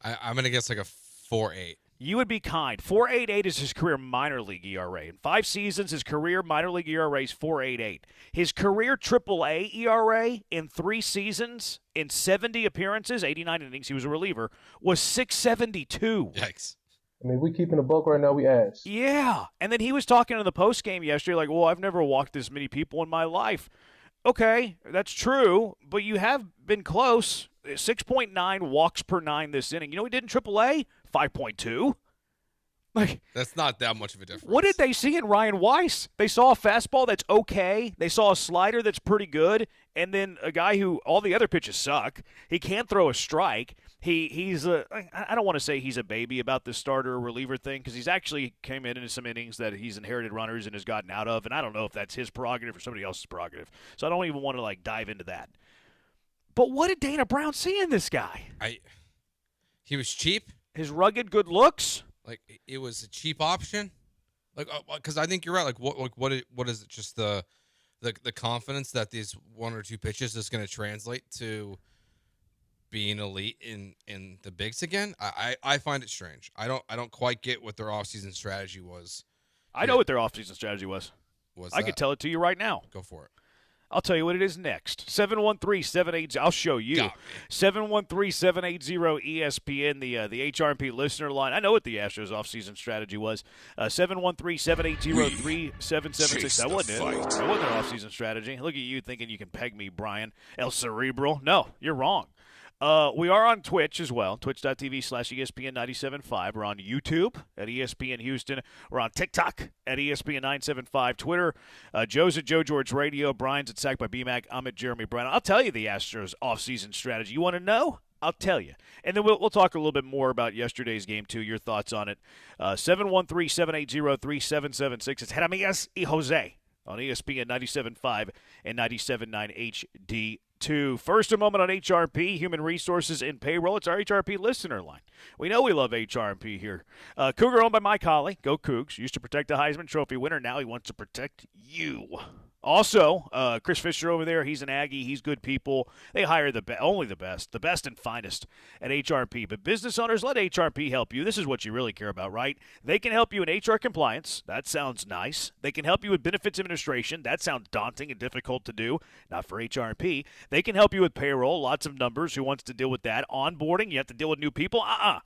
I'm going to guess like a 4.8. You would be kind. 4.88 is his career minor league ERA. In 5 seasons, his career minor league ERA is 4.88. His career AAA ERA in 3 seasons, in 70 appearances, 89 innings, he was a reliever, was 6.72. Yikes. We keeping a buck right now, we ass. Yeah. And then he was talking in the postgame yesterday like, well, I've never walked this many people in my life. Okay, that's true, but you have been close. 6.9 walks per 9 this inning. You know he did in AAA? 5.2. That's not that much of a difference. What did they see in Ryan Weiss? They saw a fastball that's okay. They saw a slider that's pretty good, and then a guy who all the other pitches suck. He can't throw a strike. He's I don't want to say he's a baby about the starter reliever thing, because he's actually came in into some innings that he's inherited runners and has gotten out of, and I don't know if that's his prerogative or somebody else's prerogative. So I don't even want to dive into that. But what did Dana Brown see in this guy? He was cheap. His rugged good looks. It was a cheap option. Because I think you're right. What is it? Just the confidence that these 1 or 2 pitches is going to translate to being elite in the bigs again. I find it strange. I don't quite get what their offseason strategy was. I know what their offseason strategy was. I could tell it to you right now. Go for it. I'll tell you what it is next. 713-780. I'll show you. 713-780-ESPN, the HRP listener line. I know what the Astros offseason strategy was. 713-780-3776. That wasn't it. That wasn't their offseason strategy. Look at you thinking you can peg me, Brian. El Cerebral. No, you're wrong. We are on Twitch as well, twitch.tv/ESPN975. We're on YouTube at ESPN Houston. We're on TikTok at ESPN975. Twitter, Joe's at Joe George Radio. Brian's at Sack by BMAC. I'm at Jeremy Brown. I'll tell you the Astros offseason strategy. You want to know? I'll tell you. And then we'll talk a little bit more about yesterday's game, too, your thoughts on it. 713-780-3776. It's Jeremias y Jose on ESPN 97.5 and 97.9 HD2. First, a moment on HRP, Human Resources and Payroll. It's our HRP listener line. We know we love HRP here. Cougar owned by Mike Holly. Go Cougs. Used to protect the Heisman Trophy winner. Now he wants to protect you. Also, Chris Fisher over there, he's an Aggie. He's good people. They hire only the best and finest at HRP. But business owners, let HRP help you. This is what you really care about, right? They can help you in HR compliance. That sounds nice. They can help you with benefits administration. That sounds daunting and difficult to do. Not for HRP. They can help you with payroll. Lots of numbers. Who wants to deal with that? Onboarding. You have to deal with new people.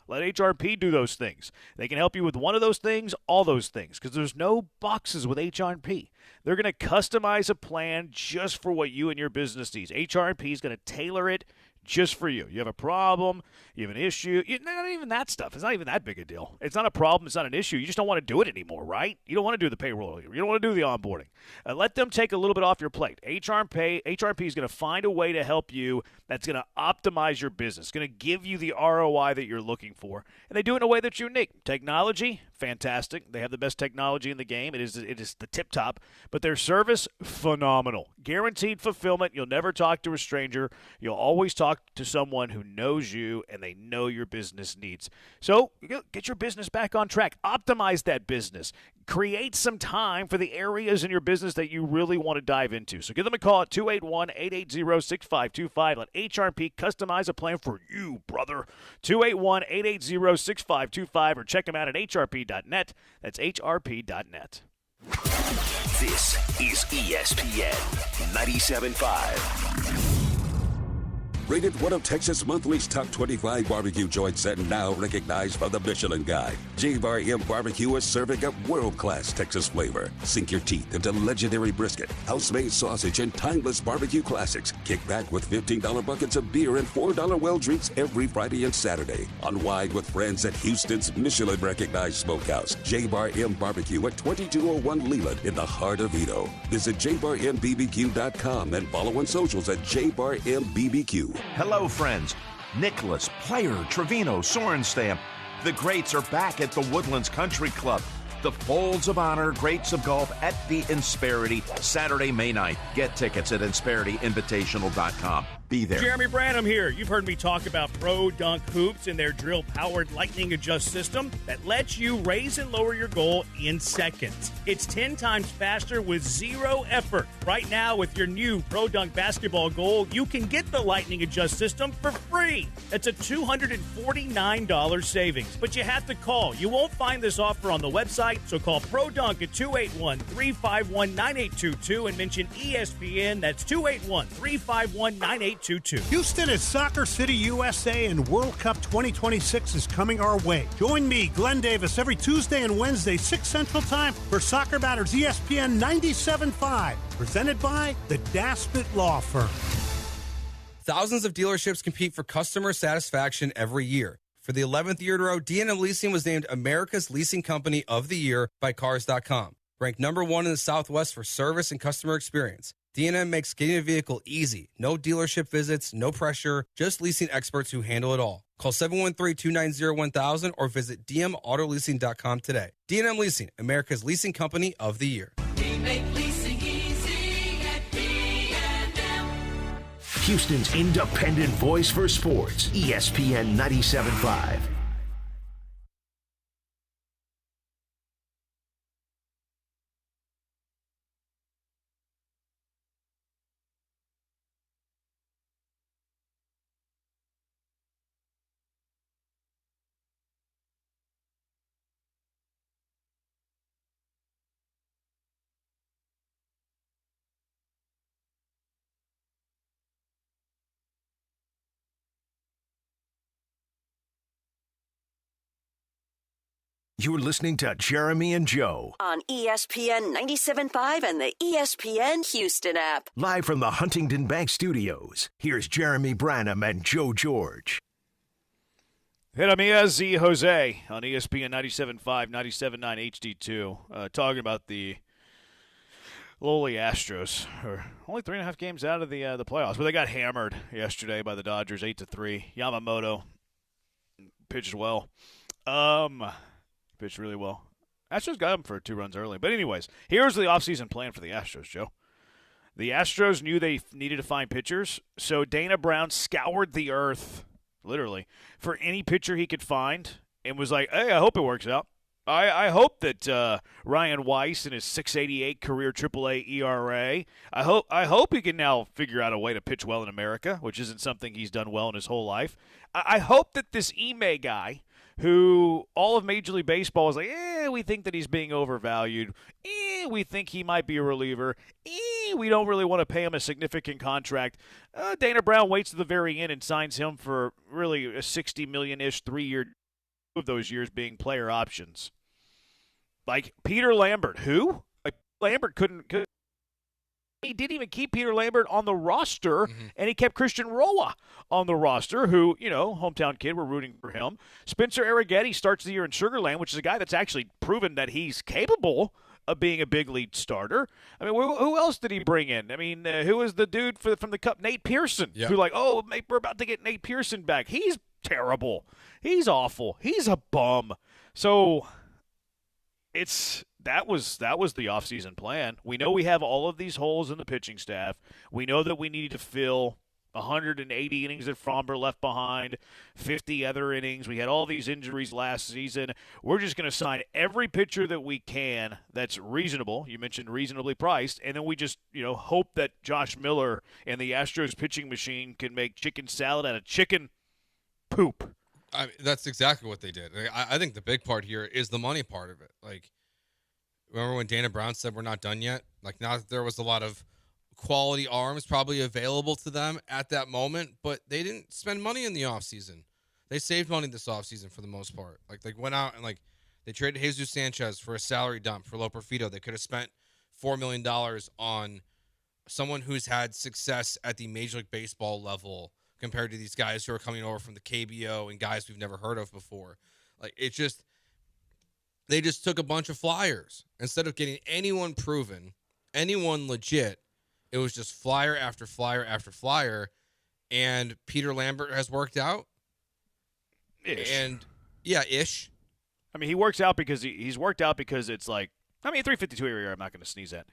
Let HRP do those things. They can help you with one of those things, all those things, because there's no boxes with HRP. They're going to customize a plan just for what you and your business needs. HRP is going to tailor it just for you. You have a problem, you have an issue, not even that stuff. It's not even that big a deal. It's not a problem. It's not an issue. You just don't want to do it anymore, right? You don't want to do the payroll. You don't want to do the onboarding. Let them take a little bit off your plate. HRP is going to find a way to help you that's going to optimize your business, going to give you the ROI that you're looking for, and they do it in a way that's unique. Technology, fantastic. They have the best technology in the game. It is the tip top, but their service, phenomenal. Guaranteed fulfillment. You'll never talk to a stranger. You'll always talk to someone who knows you and they know your business needs. So get your business back on track. Optimize that business. Create some time for the areas in your business that you really want to dive into. So give them a call at 281-880-6525. Let HRP customize a plan for you, brother. 281-880-6525 or check them out at hrp.net. That's hrp.net. This is ESPN 97.5. Rated one of Texas Monthly's top 25 barbecue joints and now recognized by the Michelin Guide. J-Bar M Barbecue is serving up world-class Texas flavor. Sink your teeth into legendary brisket, house-made sausage, and timeless barbecue classics. Kick back with $15 buckets of beer and $4 well drinks every Friday and Saturday. Unwind with friends at Houston's Michelin-recognized smokehouse, J-Bar M Barbecue at 2201 Leland in the heart of Edo. Visit jbarmbbq.com and follow on socials at jbarmbbq. Hello, friends. Nicholas, Player, Trevino, Sorenstam. The greats are back at the Woodlands Country Club. The Folds of Honor Greats of Golf at the Insperity, Saturday, May 9th. Get tickets at InsperityInvitational.com. Be there. Jeremy Branham here. You've heard me talk about Pro Dunk Hoops and their drill-powered lightning adjust system that lets you raise and lower your goal in seconds. It's 10 times faster with zero effort. Right now, with your new Pro Dunk basketball goal, you can get the lightning adjust system for free. That's a $249 savings. But you have to call. You won't find this offer on the website, so call Pro Dunk at 281-351-9822 and mention ESPN. That's 281-351-9822. Houston is Soccer City, USA, and World Cup 2026 is coming our way. Join me, Glenn Davis, every Tuesday and Wednesday, 6 Central Time, for Soccer Matters ESPN 97.5, presented by the Daspit Law Firm. Thousands of dealerships compete for customer satisfaction every year. For the 11th year in a row, D&M Leasing was named America's Leasing Company of the Year by Cars.com. Ranked number 1 in the Southwest for service and customer experience. D&M makes getting a vehicle easy. No dealership visits, no pressure, just leasing experts who handle it all. Call 713-290-1000 or visit dmautoleasing.com today. D&M Leasing, America's Leasing Company of the Year. We make leasing easy at D&M. Houston's independent voice for sports, ESPN 97.5. You're listening to Jeremy and Joe on ESPN 97.5 and the ESPN Houston app. Live from the Huntington Bank Studios. Here's Jeremy Branham and Joe George. Hit me as Z Jose on ESPN 97.5, 97.9 HD2. Talking about the lowly Astros. Only 3.5 games out of the playoffs, but they got hammered yesterday by the Dodgers 8-3. Yamamoto pitched well. Pitched really well. Astros got him for 2 runs early. But anyways, here's the offseason plan for the Astros, Joe. The Astros knew they needed to find pitchers, so Dana Brown scoured the earth, literally, for any pitcher he could find and was like, hey, I hope it works out. I hope that Ryan Weiss and his 6.88 career AAA ERA, I hope he can now figure out a way to pitch well in America, which isn't something he's done well in his whole life. I hope that this Ime guy, who all of Major League Baseball is like, we think that he's being overvalued. We think he might be a reliever. We don't really want to pay him a significant contract. Dana Brown waits to the very end and signs him for really a $60 million-ish 3-year, of those years being player options. Like Peter Lambert, who? Like Lambert couldn't he didn't even keep Peter Lambert on the roster, and he kept Christian Roa on the roster, who, hometown kid, we're rooting for him. Spencer Arrighetti starts the year in Sugar Land, which is a guy that's actually proven that he's capable of being a big league starter. I mean, who else did he bring in? I mean, who was the dude from the Cup? Nate Pearson. Yep. Who we're about to get Nate Pearson back. He's terrible. He's awful. He's a bum. So that was the offseason plan. We know we have all of these holes in the pitching staff. We know that we need to fill 180 innings that Fromber left behind, 50 other innings. We had all these injuries last season. We're just going to sign every pitcher that we can that's reasonable. You mentioned reasonably priced. And then we just, hope that Josh Miller and the Astros pitching machine can make chicken salad out of chicken poop. That's exactly what they did. I think the big part here is the money part of it. Like, remember when Dana Brown said we're not done yet? Like, now there was a lot of quality arms probably available to them at that moment, but they didn't spend money in the offseason. They saved money this offseason for the most part. Like, they went out and, like, they traded Jesus Sanchez for a salary dump for Loperfido. They could have spent $4 million on someone who's had success at the Major League Baseball level compared to these guys who are coming over from the KBO and guys we've never heard of before. Like, they just took a bunch of flyers. Instead of getting anyone proven, anyone legit, it was just flyer after flyer after flyer. And Peter Lambert has worked out. Ish. And, yeah, ish. I mean, he works out because he's worked out because it's like, I mean, 352 area, I'm not going to sneeze at.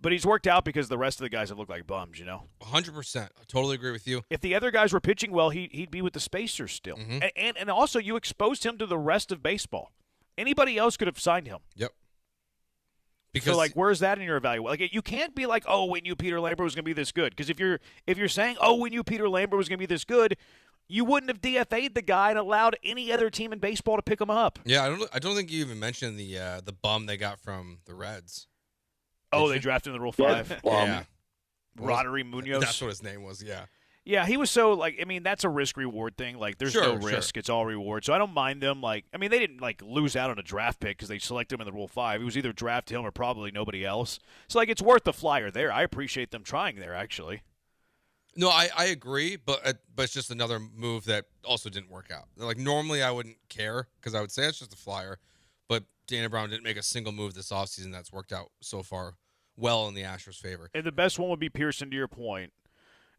But he's worked out because the rest of the guys have looked like bums, 100%. I totally agree with you. If the other guys were pitching well, he'd be with the Spacers still. Mm-hmm. And also, you exposed him to the rest of baseball. Anybody else could have signed him. Yep. Because, so, like, where's that in your evaluation? Like, you can't be like, oh, we knew Peter Lambert was going to be this good. Because if you're saying, oh, we knew Peter Lambert was going to be this good, you wouldn't have DFA'd the guy and allowed any other team in baseball to pick him up. Yeah, I don't think you even mentioned the bum they got from the Reds. They drafted in the Rule 5. Yeah. Roderick Munoz. That's what his name was, yeah. Yeah, he was so, like, I mean, that's a risk-reward thing. Like, there's no risk. Sure. It's all reward. So I don't mind them. Like, I mean, they didn't, like, lose out on a draft pick because they selected him in the Rule 5. It was either draft him or probably nobody else. So, like, it's worth the flyer there. I appreciate them trying there, actually. No, I agree, but it's just another move that also didn't work out. Like, normally I wouldn't care because I would say it's just a flyer, but Dana Brown didn't make a single move this offseason that's worked out so far well in the Astros' favor. And the best one would be Pearson, to your point,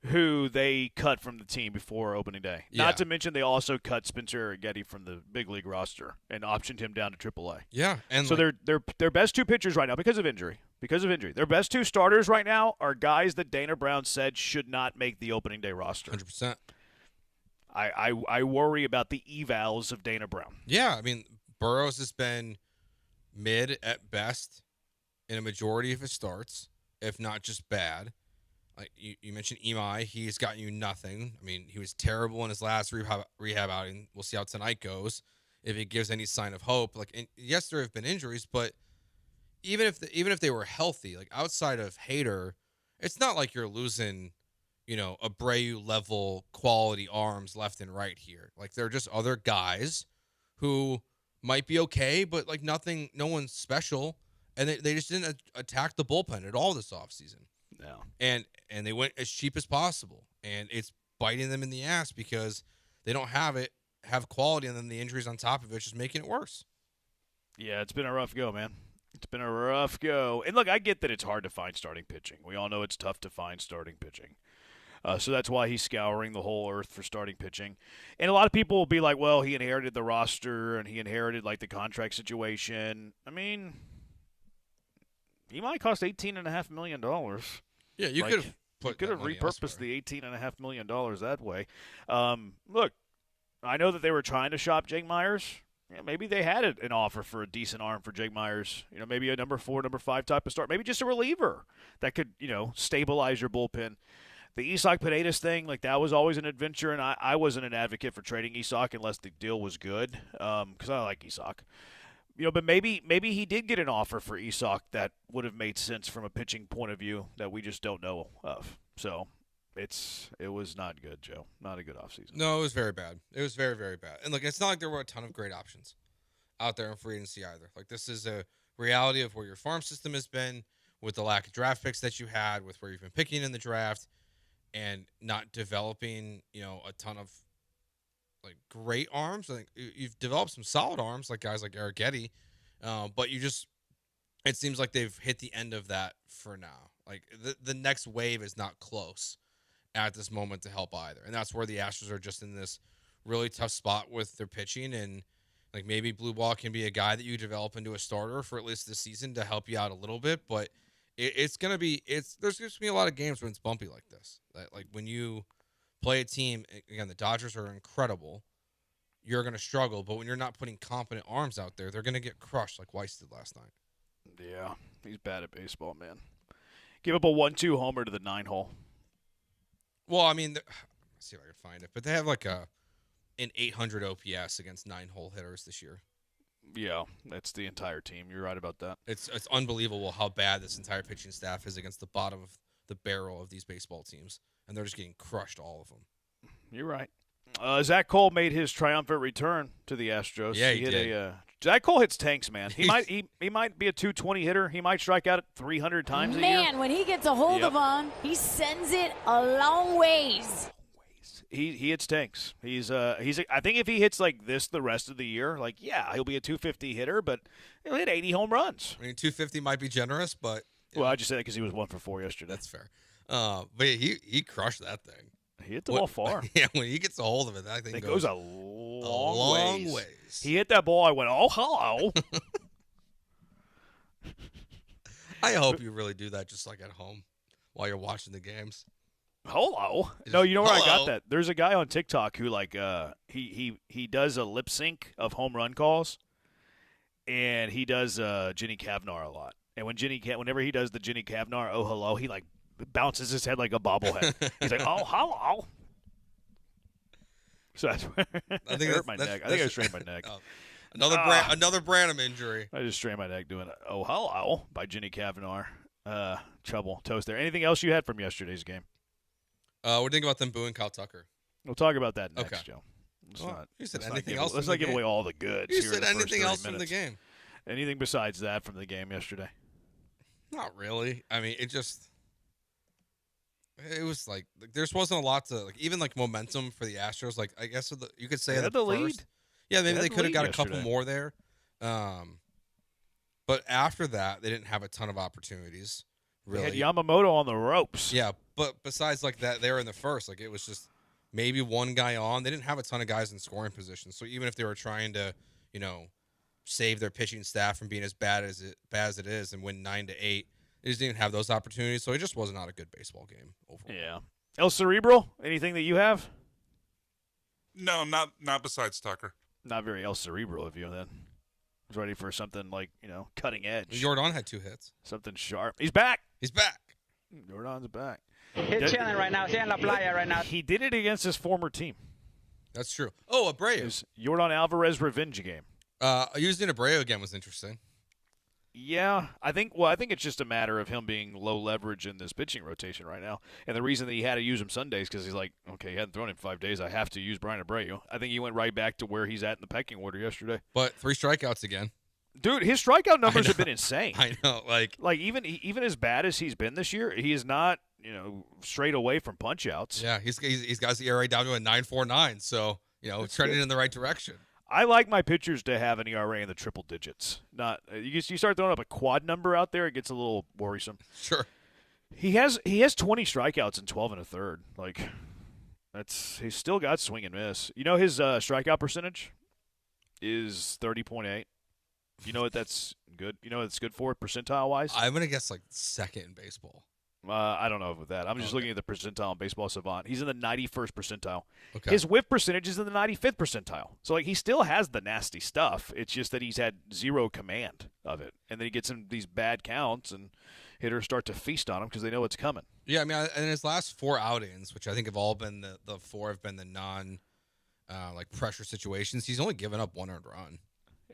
who they cut from the team before opening day. Yeah. Not to mention they also cut Spencer Getty from the big league roster and optioned him down to AAA. Yeah, and so their best two pitchers right now because of injury. Their best two starters right now are guys that Dana Brown said should not make the opening day roster. 100%. I worry about the evals of Dana Brown. Yeah, I mean, Burrows has been mid at best in a majority of his starts, if not just bad. Like you mentioned Imai, he's gotten you nothing. I mean, he was terrible in his last rehab outing. We'll see how tonight goes, if it gives any sign of hope. Like, yes, there have been injuries, but even if they were healthy, like outside of Hader, it's not like you're losing, Abreu level quality arms left and right here. Like, they're just other guys who might be okay, but like no one's special, and they just didn't attack the bullpen at all this offseason. No. And they went as cheap as possible, and it's biting them in the ass because they don't have quality, and then the injuries on top of it just making it worse. Yeah, it's been a rough go, man. It's been a rough go. And look, I get that it's hard to find starting pitching. We all know it's tough to find starting pitching. So that's why he's scouring the whole earth for starting pitching. And a lot of people will be like, well, he inherited the roster and he inherited like the contract situation. I mean, he might cost $18.5 million. Yeah, you could have repurposed the $18.5 million that way. Look, I know that they were trying to shop Jake Myers. Yeah, maybe they had an offer for a decent arm for Jake Myers. Maybe a number 4, number 5 type of start. Maybe just a reliever that could, stabilize your bullpen. The Isak Paredes thing, like, that was always an adventure, and I wasn't an advocate for trading Isak unless the deal was good, because I like Isak. But maybe he did get an offer for Isak that would have made sense from a pitching point of view that we just don't know of. So it was not good, Joe. Not a good offseason. No, it was very bad. It was very, very bad. And look, it's not like there were a ton of great options out there in free agency either. Like, this is a reality of where your farm system has been, with the lack of draft picks that you had, with where you've been picking in the draft, and not developing, a ton of like great arms. I think you've developed some solid arms, like guys like Eric Getty, but it seems like they've hit the end of that for now. Like, the next wave is not close at this moment to help either, and that's where the Astros are just in this really tough spot with their pitching. And like, maybe Blue Ball can be a guy that you develop into a starter for at least this season to help you out a little bit, but there's going to be a lot of games when it's bumpy like this. Like, when you play a team, again, the Dodgers are incredible, you're going to struggle, but when you're not putting competent arms out there, they're going to get crushed like Weiss did last night. Yeah, he's bad at baseball, man. Give up a 1-2 homer to the 9-hole. Well, I mean, let's see if I can find it, but they have like an 800 OPS against 9-hole hitters this year. Yeah, that's the entire team. You're right about that. It's unbelievable how bad this entire pitching staff is against the bottom of the barrel of these baseball teams, and they're just getting crushed, all of them. You're right. Zach Cole made his triumphant return to the Astros. Yeah, he did. Zach Cole hits tanks, man. He might be a 220 hitter. He might strike out 300 times a year. Man, when he gets a hold of him, he sends it a long ways. He hits tanks. He's I think if he hits like this the rest of the year, like he'll be a 250 hitter, but he'll hit 80 home runs. I mean, 250 might be generous, but well, I just said that because he was 1 for 4 yesterday. That's fair. But he crushed that thing. He hit the ball far. Yeah, when he gets a hold of it, that thing goes a long ways. He hit that ball. I went, oh, hello. I hope you really do that just like at home while you're watching the games. Hello. No, you know where I got that? There's a guy on TikTok who he does a lip sync of home run calls, and he does Jenny Cavnar a lot. And whenever he does the Jenny Cavnar, oh hello, he like bounces his head like a bobblehead. He's like, oh hello. So that's where I think hurt my neck. I think I strained my neck. Another Branham injury. I just strained my neck doing "Oh Hello" by Jenny Cavnar. Trouble toast there. Anything else you had from yesterday's game? What do you think about them booing Kyle Tucker? We'll talk about that next, okay. Joe. You said anything else? Let's not give away all the goods. You said anything else from the game? Anything besides that from the game yesterday? Not really. I mean, it was like there wasn't a lot to like, even like momentum for the Astros. Like I guess you could say they had the lead. Yeah, maybe they could have got a couple more there. But after that, they didn't have a ton of opportunities. Really, they had Yamamoto on the ropes. Yeah, but besides like that, they were in the first. Like it was just maybe one guy on. They didn't have a ton of guys in scoring position. So even if they were trying to, save their pitching staff from being as bad as it is and win 9-8, they just didn't have those opportunities. So it just was not a good baseball game overall. Yeah. El Cerebral, anything that you have? No, not besides Tucker. Not very El Cerebral of you then. I was ready for something like, cutting edge. Jordan had 2 hits. Something sharp. He's back. Jordan's back. He's chilling right now. He's in La Playa right now. He did it against his former team. That's true. Oh, Abreu. It was Jordan Alvarez revenge game. Using Abreu again was interesting. Yeah, I think it's just a matter of him being low leverage in this pitching rotation right now. And the reason that he had to use him Sundays because he's like, okay, he hadn't thrown in 5 days. I have to use Brian Abreu. I think he went right back to where he's at in the pecking order yesterday. But 3 strikeouts again. Dude, his strikeout numbers have been insane. I know, like even as bad as he's been this year, he is not, straight away from punch-outs. Yeah, he's got his ERA down to a 9.49, so it's trending in the right direction. I like my pitchers to have an ERA in the triple digits. Not you start throwing up a quad number out there, it gets a little worrisome. Sure. He has 20 strikeouts and 12 1/3. Like he's still got swing and miss. His strikeout percentage is 30.8. You know what that's good? You know what it's good for percentile wise? I'm gonna guess like second in baseball. I don't know with that. I'm just looking at the percentile on Baseball Savant. He's in the 91st percentile. Okay. His whip percentage is in the 95th percentile. So, he still has the nasty stuff. It's just that he's had zero command of it. And then he gets in these bad counts, and hitters start to feast on him because they know it's coming. Yeah, I mean, in his last 4 outings, which I think have all been the 4 have been the non pressure situations, he's only given up 1 earned run.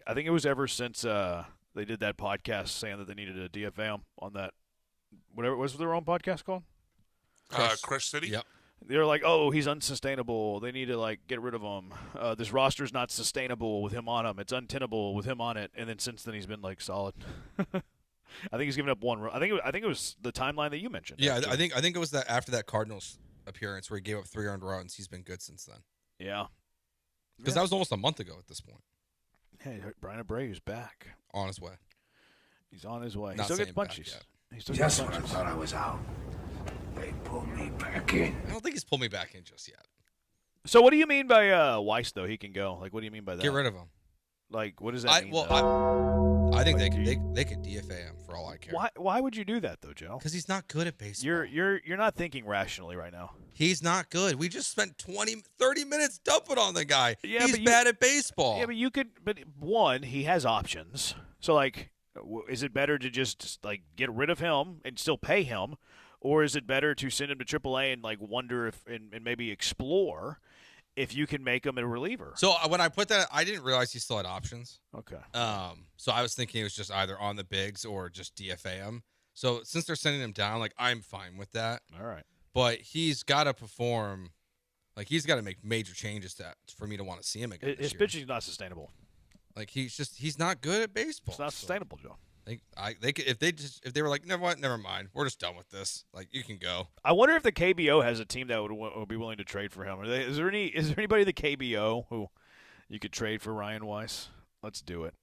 I think it was ever since they did that podcast saying that they needed a DFA on that. Whatever was their own podcast called? Crush City. Yep. They're like, oh, he's unsustainable. They need to get rid of him. This roster's not sustainable with him on him. It's untenable with him on it. And then since then, he's been solid. I think he's given up 1 run. I think it was the timeline that you mentioned. Yeah, I think it was that after that Cardinals appearance where he gave up 3 earned runs. He's been good since then. Yeah. Because that was almost a month ago at this point. Hey, Brian Abreu's back. On his way. He's on his way. Not he still gets back punchies. yet. Just when I thought I was out, they pulled me back in. I don't think he's pulled me back in just yet. So what do you mean by Weiss, though? He can go. What do you mean by that? Get rid of him. What does that mean? Well, I think they could DFA him for all I care. Why would you do that, though, Joe? Because he's not good at baseball. You're not thinking rationally right now. He's not good. We just spent 30 minutes dumping on the guy. Yeah, he's bad at baseball. Yeah, but you could. But one, he has options. So is it better to just get rid of him and still pay him, or is it better to send him to AAA and wonder if and maybe explore if you can make him a reliever? So when I put that, I didn't realize he still had options. Okay. So I was thinking it was just either on the bigs or just DFA him. So since they're sending him down, like, I'm fine with that. All right. But he's got to perform. Like, he's got to make major changes for me to want to see him again. His pitching is not sustainable. Like, he's not good at baseball. It's not sustainable, Joe. If they were like, you know what, never mind, we're just done with this. Like, you can go. I wonder if the KBO has a team that would be willing to trade for him. Is there anybody in the KBO who you could trade for Ryan Weiss? Let's do it.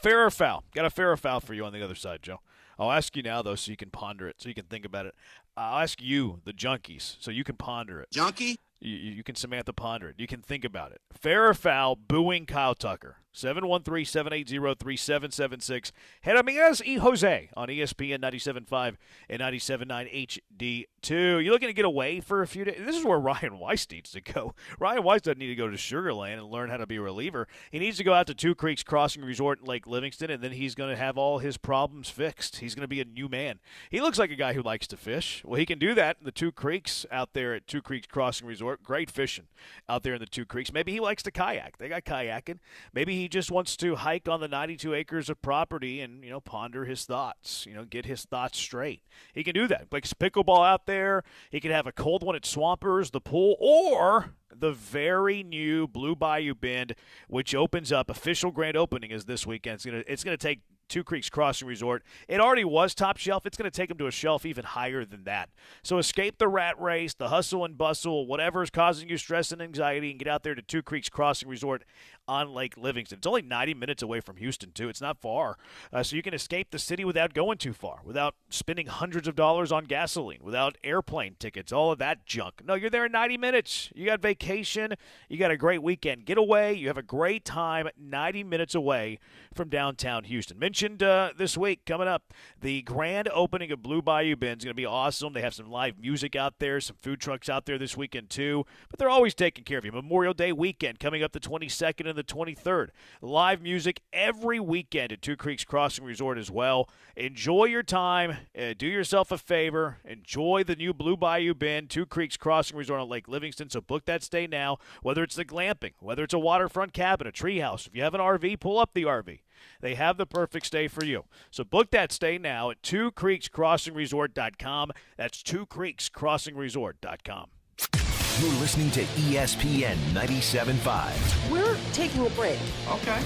Fair or foul? Got a fair or foul for you on the other side, Joe. I'll ask you now, though, so you can ponder it, so you can think about it. I'll ask you, the junkies, so you can ponder it. Junkie? You can Samantha ponder it. You can think about it. Fair or foul, booing Kyle Tucker. 713-780-3776. Head on Miguez y Jose on ESPN 97.5 and 97.9 HD2. You're looking to get away for a few days? This is where Ryan Weiss needs to go. Ryan Weiss doesn't need to go to Sugar Land and learn how to be a reliever. He needs to go out to Two Creeks Crossing Resort in Lake Livingston, and then he's going to have all his problems fixed. He's going to be a new man. He looks like a guy who likes to fish. Well, he can do that in the Two Creeks out there at Two Creeks Crossing Resort. Great fishing out there in the Two Creeks. Maybe he likes to kayak. They got kayaking. Maybe he just wants to hike on the 92 acres of property and, ponder his thoughts, get his thoughts straight. He can do that. Like pickleball out there. He could have a cold one at Swampers, the pool, or the very new Blue Bayou Bend, which opens up. Official grand opening is this weekend. It's going to take Two Creeks Crossing Resort. It already was top shelf. It's going to take them to a shelf even higher than that. So escape the rat race, the hustle and bustle, whatever is causing you stress and anxiety, and get out there to Two Creeks Crossing Resort on Lake Livingston. It's only 90 minutes away from Houston, too. It's not far. So you can escape the city without going too far, without spending hundreds of dollars on gasoline, without airplane tickets, all of that junk. No, you're there in 90 minutes. You got vacation. You got a great weekend getaway. You have a great time 90 minutes away from downtown Houston. Mentioned this week, coming up, the grand opening of Blue Bayou Bend is going to be awesome. They have some live music out there, some food trucks out there this weekend, too. But they're always taking care of you. Memorial Day weekend coming up the 22nd and the 23rd. Live music every weekend at Two Creeks Crossing Resort as well. Enjoy your time. Do yourself a favor. Enjoy the new Blue Bayou Bend, Two Creeks Crossing Resort on Lake Livingston. So book that stay now, whether it's the glamping, whether it's a waterfront cabin, a treehouse. If you have an RV, pull up the RV. They have the perfect stay for you. So book that stay now at twocreekscrossingresort.com. That's twocreekscrossingresort.com. You're listening to ESPN 97.5. We're taking a break. Okay.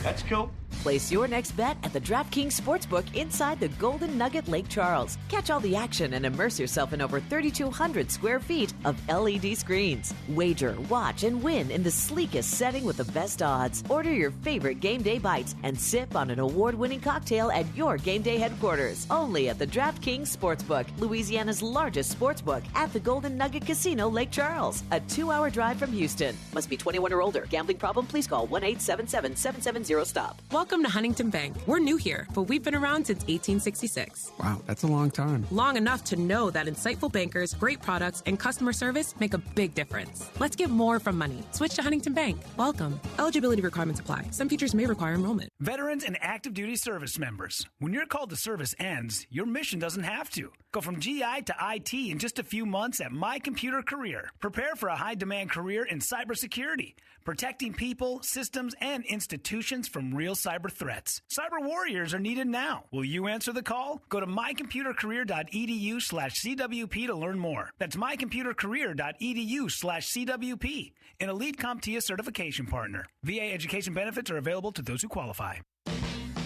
That's cool. Place your next bet at the DraftKings Sportsbook inside the Golden Nugget Lake Charles. Catch all the action and immerse yourself in over 3,200 square feet of LED screens. Wager, watch, and win in the sleekest setting with the best odds. Order your favorite game day bites and sip on an award-winning cocktail at your game day headquarters. Only at the DraftKings Sportsbook, Louisiana's largest sportsbook at the Golden Nugget Casino Lake Charles. A 2-hour drive from Houston. Must be 21 or older. Gambling problem? Please call 1-877-770-STOP. Welcome to Huntington Bank. We're new here, but we've been around since 1866. Wow, that's a long time. Long enough to know that insightful bankers, great products, and customer service make a big difference. Let's get more from money. Switch to Huntington Bank. Welcome. Eligibility requirements apply. Some features may require enrollment. Veterans and active duty service members. When your call to service ends, your mission doesn't have to. Go from GI to IT in just a few months at My Computer Career. Prepare for a high-demand career in cybersecurity, protecting people, systems, and institutions from real cyber threats. Cyber warriors are needed now. Will you answer the call? Go to mycomputercareer.edu/CWP to learn more. That's mycomputercareer.edu/CWP, an elite CompTIA certification partner. VA education benefits are available to those who qualify.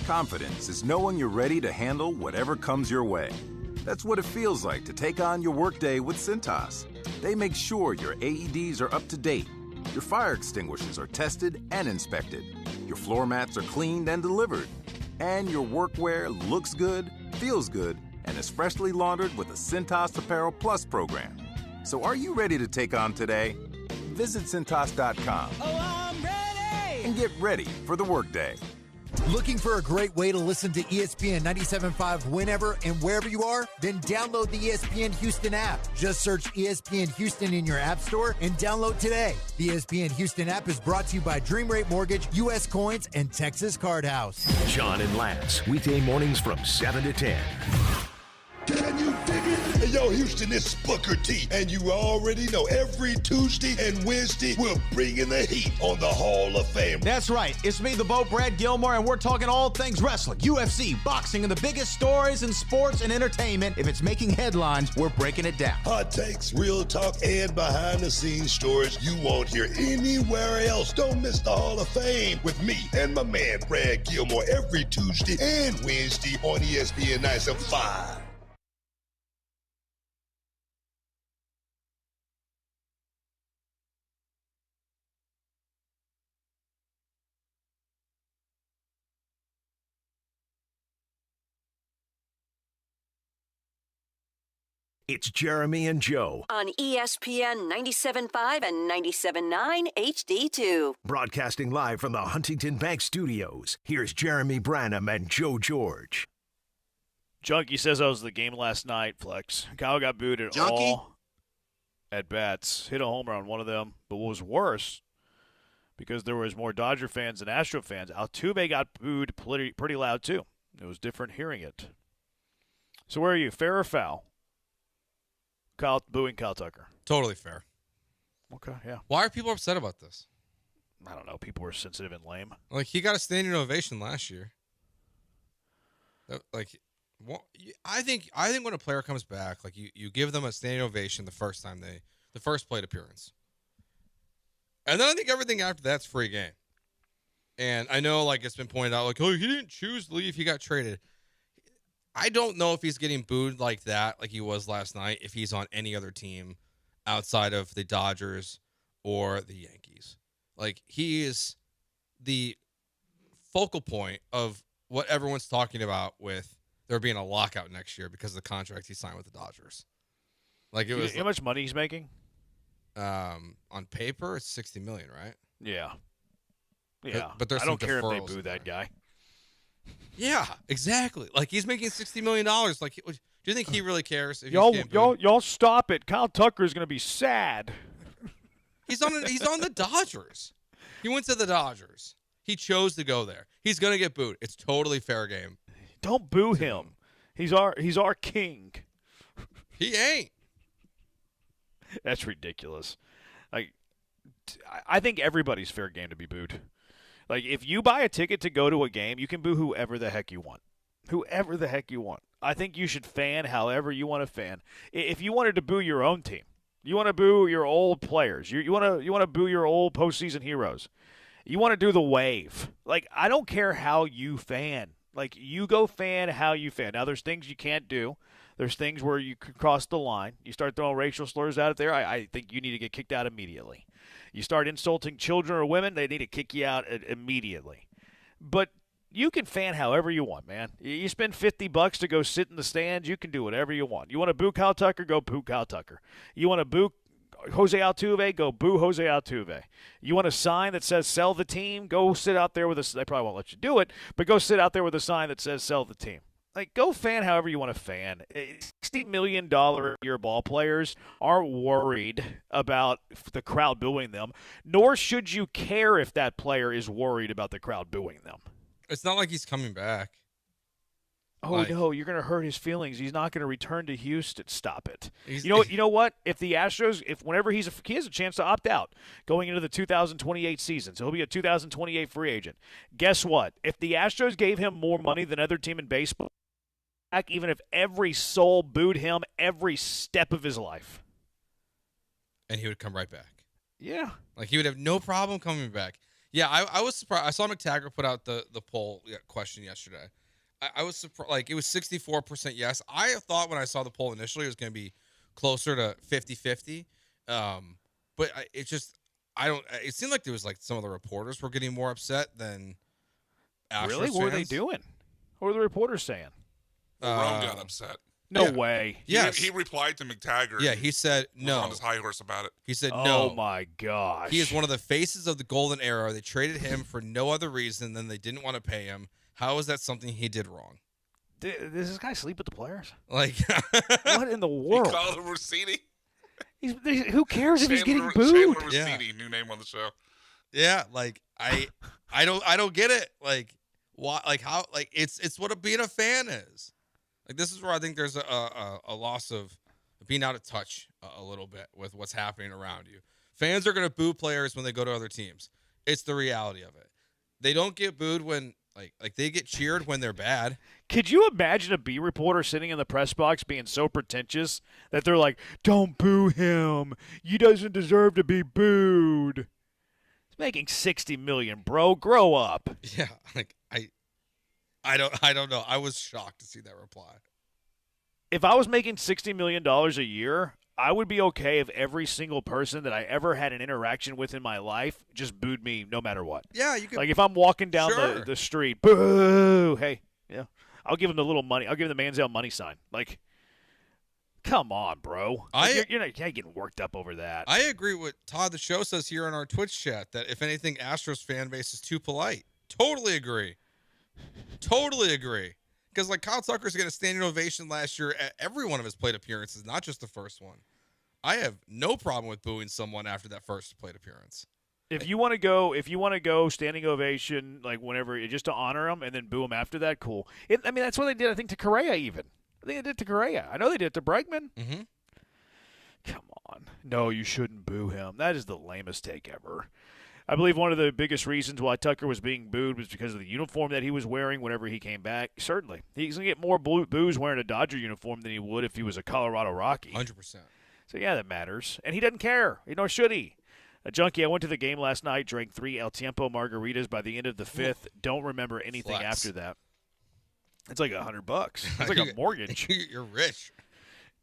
Confidence is knowing you're ready to handle whatever comes your way. That's what it feels like to take on your workday with Cintas. They make sure your AEDs are up to date, your fire extinguishers are tested and inspected, your floor mats are cleaned and delivered, and your workwear looks good, feels good, and is freshly laundered with the Cintas Apparel Plus program. So are you ready to take on today? Visit Cintas.com and get ready for the workday. Looking for a great way to listen to ESPN 97.5 whenever and wherever you are? Then download the ESPN Houston app. Just search ESPN Houston in your app store and download today. The ESPN Houston app is brought to you by Dream Rate Mortgage, U.S. Coins, and Texas Card House. John and Lance, weekday mornings from 7 to 10. Can you dig it? Hey, yo, Yo, Houston, it's Booker T, and you already know every Tuesday and Wednesday we're bringing the heat on the Hall of Fame. That's right. It's me, the Boat, Brad Gilmore, and we're talking all things wrestling, UFC, boxing, and the biggest stories in sports and entertainment. If it's making headlines, we're breaking it down. Hot takes, real talk, and behind-the-scenes stories you won't hear anywhere else. Don't miss the Hall of Fame with me and my man Brad Gilmore every Tuesday and Wednesday on ESPN 975. It's Jeremy and Joe. On ESPN 97.5 and 97.9 HD2. Broadcasting live from the Huntington Bank Studios. Here's Jeremy Branham and Joe George. Junkie says that was the game last night, Flex. Kyle got booed at all at bats. Hit a homer on one of them. But what was worse, because there was more Dodger fans than Astro fans, Altuve got booed pretty loud too. It was different hearing it. So where are you, fair or foul? Booing Kyle Tucker. Totally fair. Okay, yeah. Why are people upset about this? I don't know. People were sensitive and lame. Like, he got a standing ovation last year. I think when a player comes back, like you give them a standing ovation the first plate appearance. And then I think everything after that's free game. And I know, like, it's been pointed out, like, oh, he didn't choose to leave, he got traded. I don't know if he's getting booed like that, like he was last night, if he's on any other team outside of the Dodgers or the Yankees. Like, he is the focal point of what everyone's talking about with there being a lockout next year because of the contract he signed with the Dodgers. Like, it was how much money he's making? On paper, it's $60 million, right? Yeah. Yeah. But there's I some don't care if they deferrals boo that guy. Yeah, exactly. Like, he's making $60 million. Like, do you think he really cares? If Y'all stop it. Kyle Tucker is going to be sad. He's on the Dodgers. He went to the Dodgers. He chose to go there. He's going to get booed. It's totally fair game. Don't boo him. He's our king. He ain't. That's ridiculous. Like, I think everybody's fair game to be booed. Like, if you buy a ticket to go to a game, you can boo whoever the heck you want. Whoever the heck you want. I think you should fan however you want to fan. If you wanted to boo your own team, you want to boo your old players, you want to boo your old postseason heroes, you want to do the wave. Like, I don't care how you fan. Like, you go fan how you fan. Now, there's things you can't do. There's things where you could cross the line. You start throwing racial slurs out there, I think you need to get kicked out immediately. You start insulting children or women, they need to kick you out immediately. But you can fan however you want, man. You spend $50 to go sit in the stands, you can do whatever you want. You want to boo Kyle Tucker, go boo Kyle Tucker. You want to boo Jose Altuve, go boo Jose Altuve. You want a sign that says sell the team, go sit out there with they probably won't let you do it, but go sit out there with a sign that says sell the team. Like, go fan however you want to fan. $60 million a year ball players aren't worried about the crowd booing them, nor should you care if that player is worried about the crowd booing them. It's not like he's coming back. Oh, no, you're going to hurt his feelings. He's not going to return to Houston. Stop it. You know what? If the Astros, whenever he has a chance to opt out going into the 2028 season, so he'll be a 2028 free agent. Guess what? If the Astros gave him more money than other team in baseball, even if every soul booed him every step of his life, and he would come right back. Yeah. Like, he would have no problem coming back. Yeah, I was surprised. I saw McTaggart put out the poll question yesterday. I was surprised. Like, it was 64% yes. I thought when I saw the poll initially it was going to be closer to 50-50. But it seemed like there was, like, some of the reporters were getting more upset than Astros Really? What were they doing? What were the reporters saying? Rome got upset. No way. Yes. He replied to McTaggart. Yeah, he said no. On his high horse about it. He said no. Oh, my gosh. He is one of the faces of the golden era. They traded him for no other reason than they didn't want to pay him. How is that something he did wrong? Does this guy sleep with the players? Like, what in the world? He called him Rossini. Who cares if he's getting booed? Chandler Rossini, new name on the show. Yeah, like I don't get it. Like, why? Like, how? Like, it's what being a fan is. Like, this is where I think there's a loss of being out of touch a little bit with what's happening around you. Fans are going to boo players when they go to other teams. It's the reality of it. They don't get booed when like they get cheered when they're bad. Could you imagine a B reporter sitting in the press box being so pretentious that they're like, "Don't boo him. He doesn't deserve to be booed." He's making $60 million, bro. Grow up. Yeah, like I don't know. I was shocked to see that reply. If I was making $60 million a year, I would be okay if every single person that I ever had an interaction with in my life just booed me no matter what. Yeah, you could. Like if I'm walking down the street, boo, hey, yeah, I'll give him the little money. I'll give him the Manziel money sign. Like, come on, bro. Like, you're not getting worked up over that. I agree with Todd the Show says here in our Twitch chat that if anything, Astros fan base is too polite. Totally agree. Totally agree. Because, like, Kyle Tucker's getting a standing ovation last year at every one of his plate appearances, not just the first one. I have no problem with booing someone after that first plate appearance. If you want to go standing ovation, like whenever, just to honor him and then boo him after that, cool. I mean, that's what they did, I think, to Correa even. I think they did to Correa. I know they did it to Bregman. Mm-hmm. Come on. No, you shouldn't boo him. That is the lamest take ever. I believe one of the biggest reasons why Tucker was being booed was because of the uniform that he was wearing whenever he came back. Certainly. He's going to get more boos wearing a Dodger uniform than he would if he was a Colorado Rocky. 100%. So, yeah, that matters. And he doesn't care. Nor should he. A junkie, I went to the game last night, drank 3 El Tiempo margaritas by the end of the 5th. Don't remember anything after that. It's like $100. It's like a mortgage. You're rich.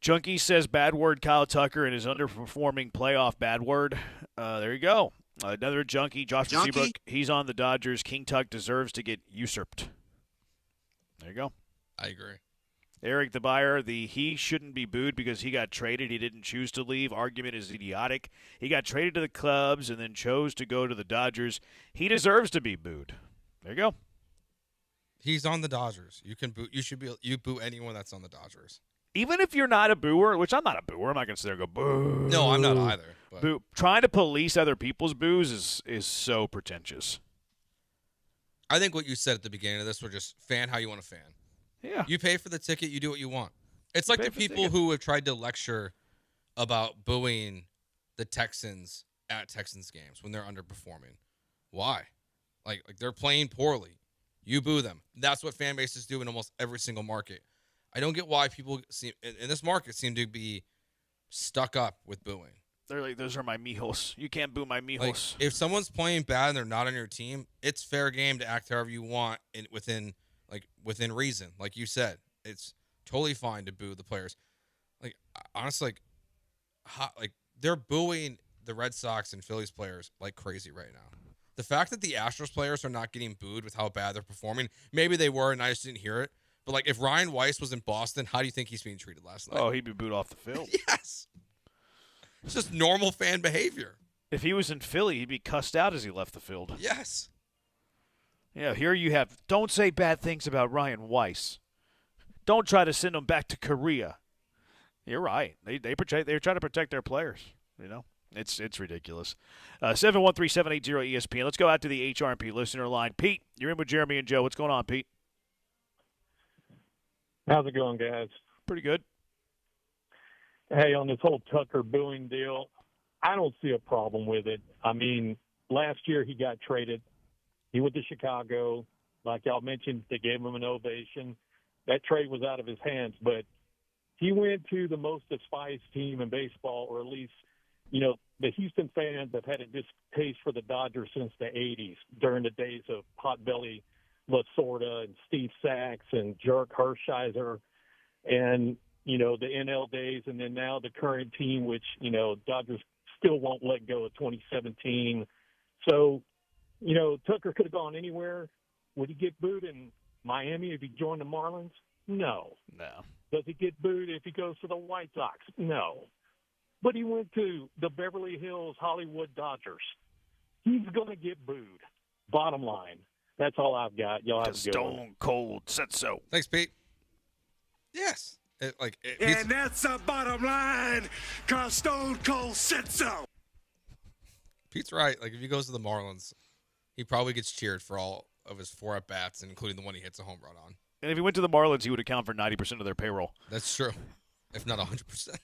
Junkie says bad word Kyle Tucker and his underperforming playoff bad word. There you go. Another junkie, Josh Seabrook. He's on the Dodgers. King Tuck deserves to get usurped. There you go. I agree. Eric the buyer, he shouldn't be booed because he got traded. He didn't choose to leave. Argument is idiotic. He got traded to the Cubs and then chose to go to the Dodgers. He deserves to be booed. There you go. He's on the Dodgers. You can boo. You boo anyone that's on the Dodgers. Even if you're not a booer, which I'm not a booer, I'm not going to sit there and go boo. No, I'm not either. But. Boo. Trying to police other people's boos is so pretentious. I think what you said at the beginning of this was just fan how you want to fan. Yeah. You pay for the ticket, you do what you want. It's like the people who have tried to lecture about booing the Texans at Texans games when they're underperforming. Why? Like they're playing poorly. You boo them. That's what fan bases do in almost every single market. I don't get why people in this market seem to be stuck up with booing. They're like, those are my mijos. You can't boo my mijos. Like, if someone's playing bad and they're not on your team, it's fair game to act however you want within reason. Like you said, it's totally fine to boo the players. Like honestly, like they're booing the Red Sox and Phillies players like crazy right now. The fact that the Astros players are not getting booed with how bad they're performing, maybe they were and I just didn't hear it. But like if Ryan Weiss was in Boston, how do you think he's being treated last night? Oh, he'd be booed off the field. Yes. It's just normal fan behavior. If he was in Philly, he'd be cussed out as he left the field. Yes. Yeah, here you have, don't say bad things about Ryan Weiss. Don't try to send him back to Korea. You're right. They're trying to protect their players. You know, it's ridiculous. 713-780-ESPN. Let's go out to the HRP listener line. Pete, you're in with Jeremy and Joe. What's going on, Pete? How's it going, guys? Pretty good. Hey, on this whole Tucker booing deal, I don't see a problem with it. I mean, last year he got traded. He went to Chicago. Like y'all mentioned, they gave him an ovation. That trade was out of his hands, but he went to the most despised team in baseball, or at least, you know, the Houston fans have had a distaste for the Dodgers since the 80s, during the days of Potbelly Lasorda and Steve Sachs and Jerk Hershiser and, you know, the NL days, and then now the current team, which, you know, Dodgers still won't let go of 2017. So, you know, Tucker could have gone anywhere. Would he get booed in Miami if he joined the Marlins? No. Does he get booed if he goes to the White Sox? No. But he went to the Beverly Hills Hollywood Dodgers. He's going to get booed. Bottom line. That's all I've got. Y'all have a good one. Stone Cold said so. Thanks, Pete. Yes. And that's the bottom line, because Stone Cold said so. Pete's right. Like, if he goes to the Marlins, he probably gets cheered for all of his 4 at-bats, including the one he hits a home run on. And if he went to the Marlins, he would account for 90% of their payroll. That's true, if not 100%.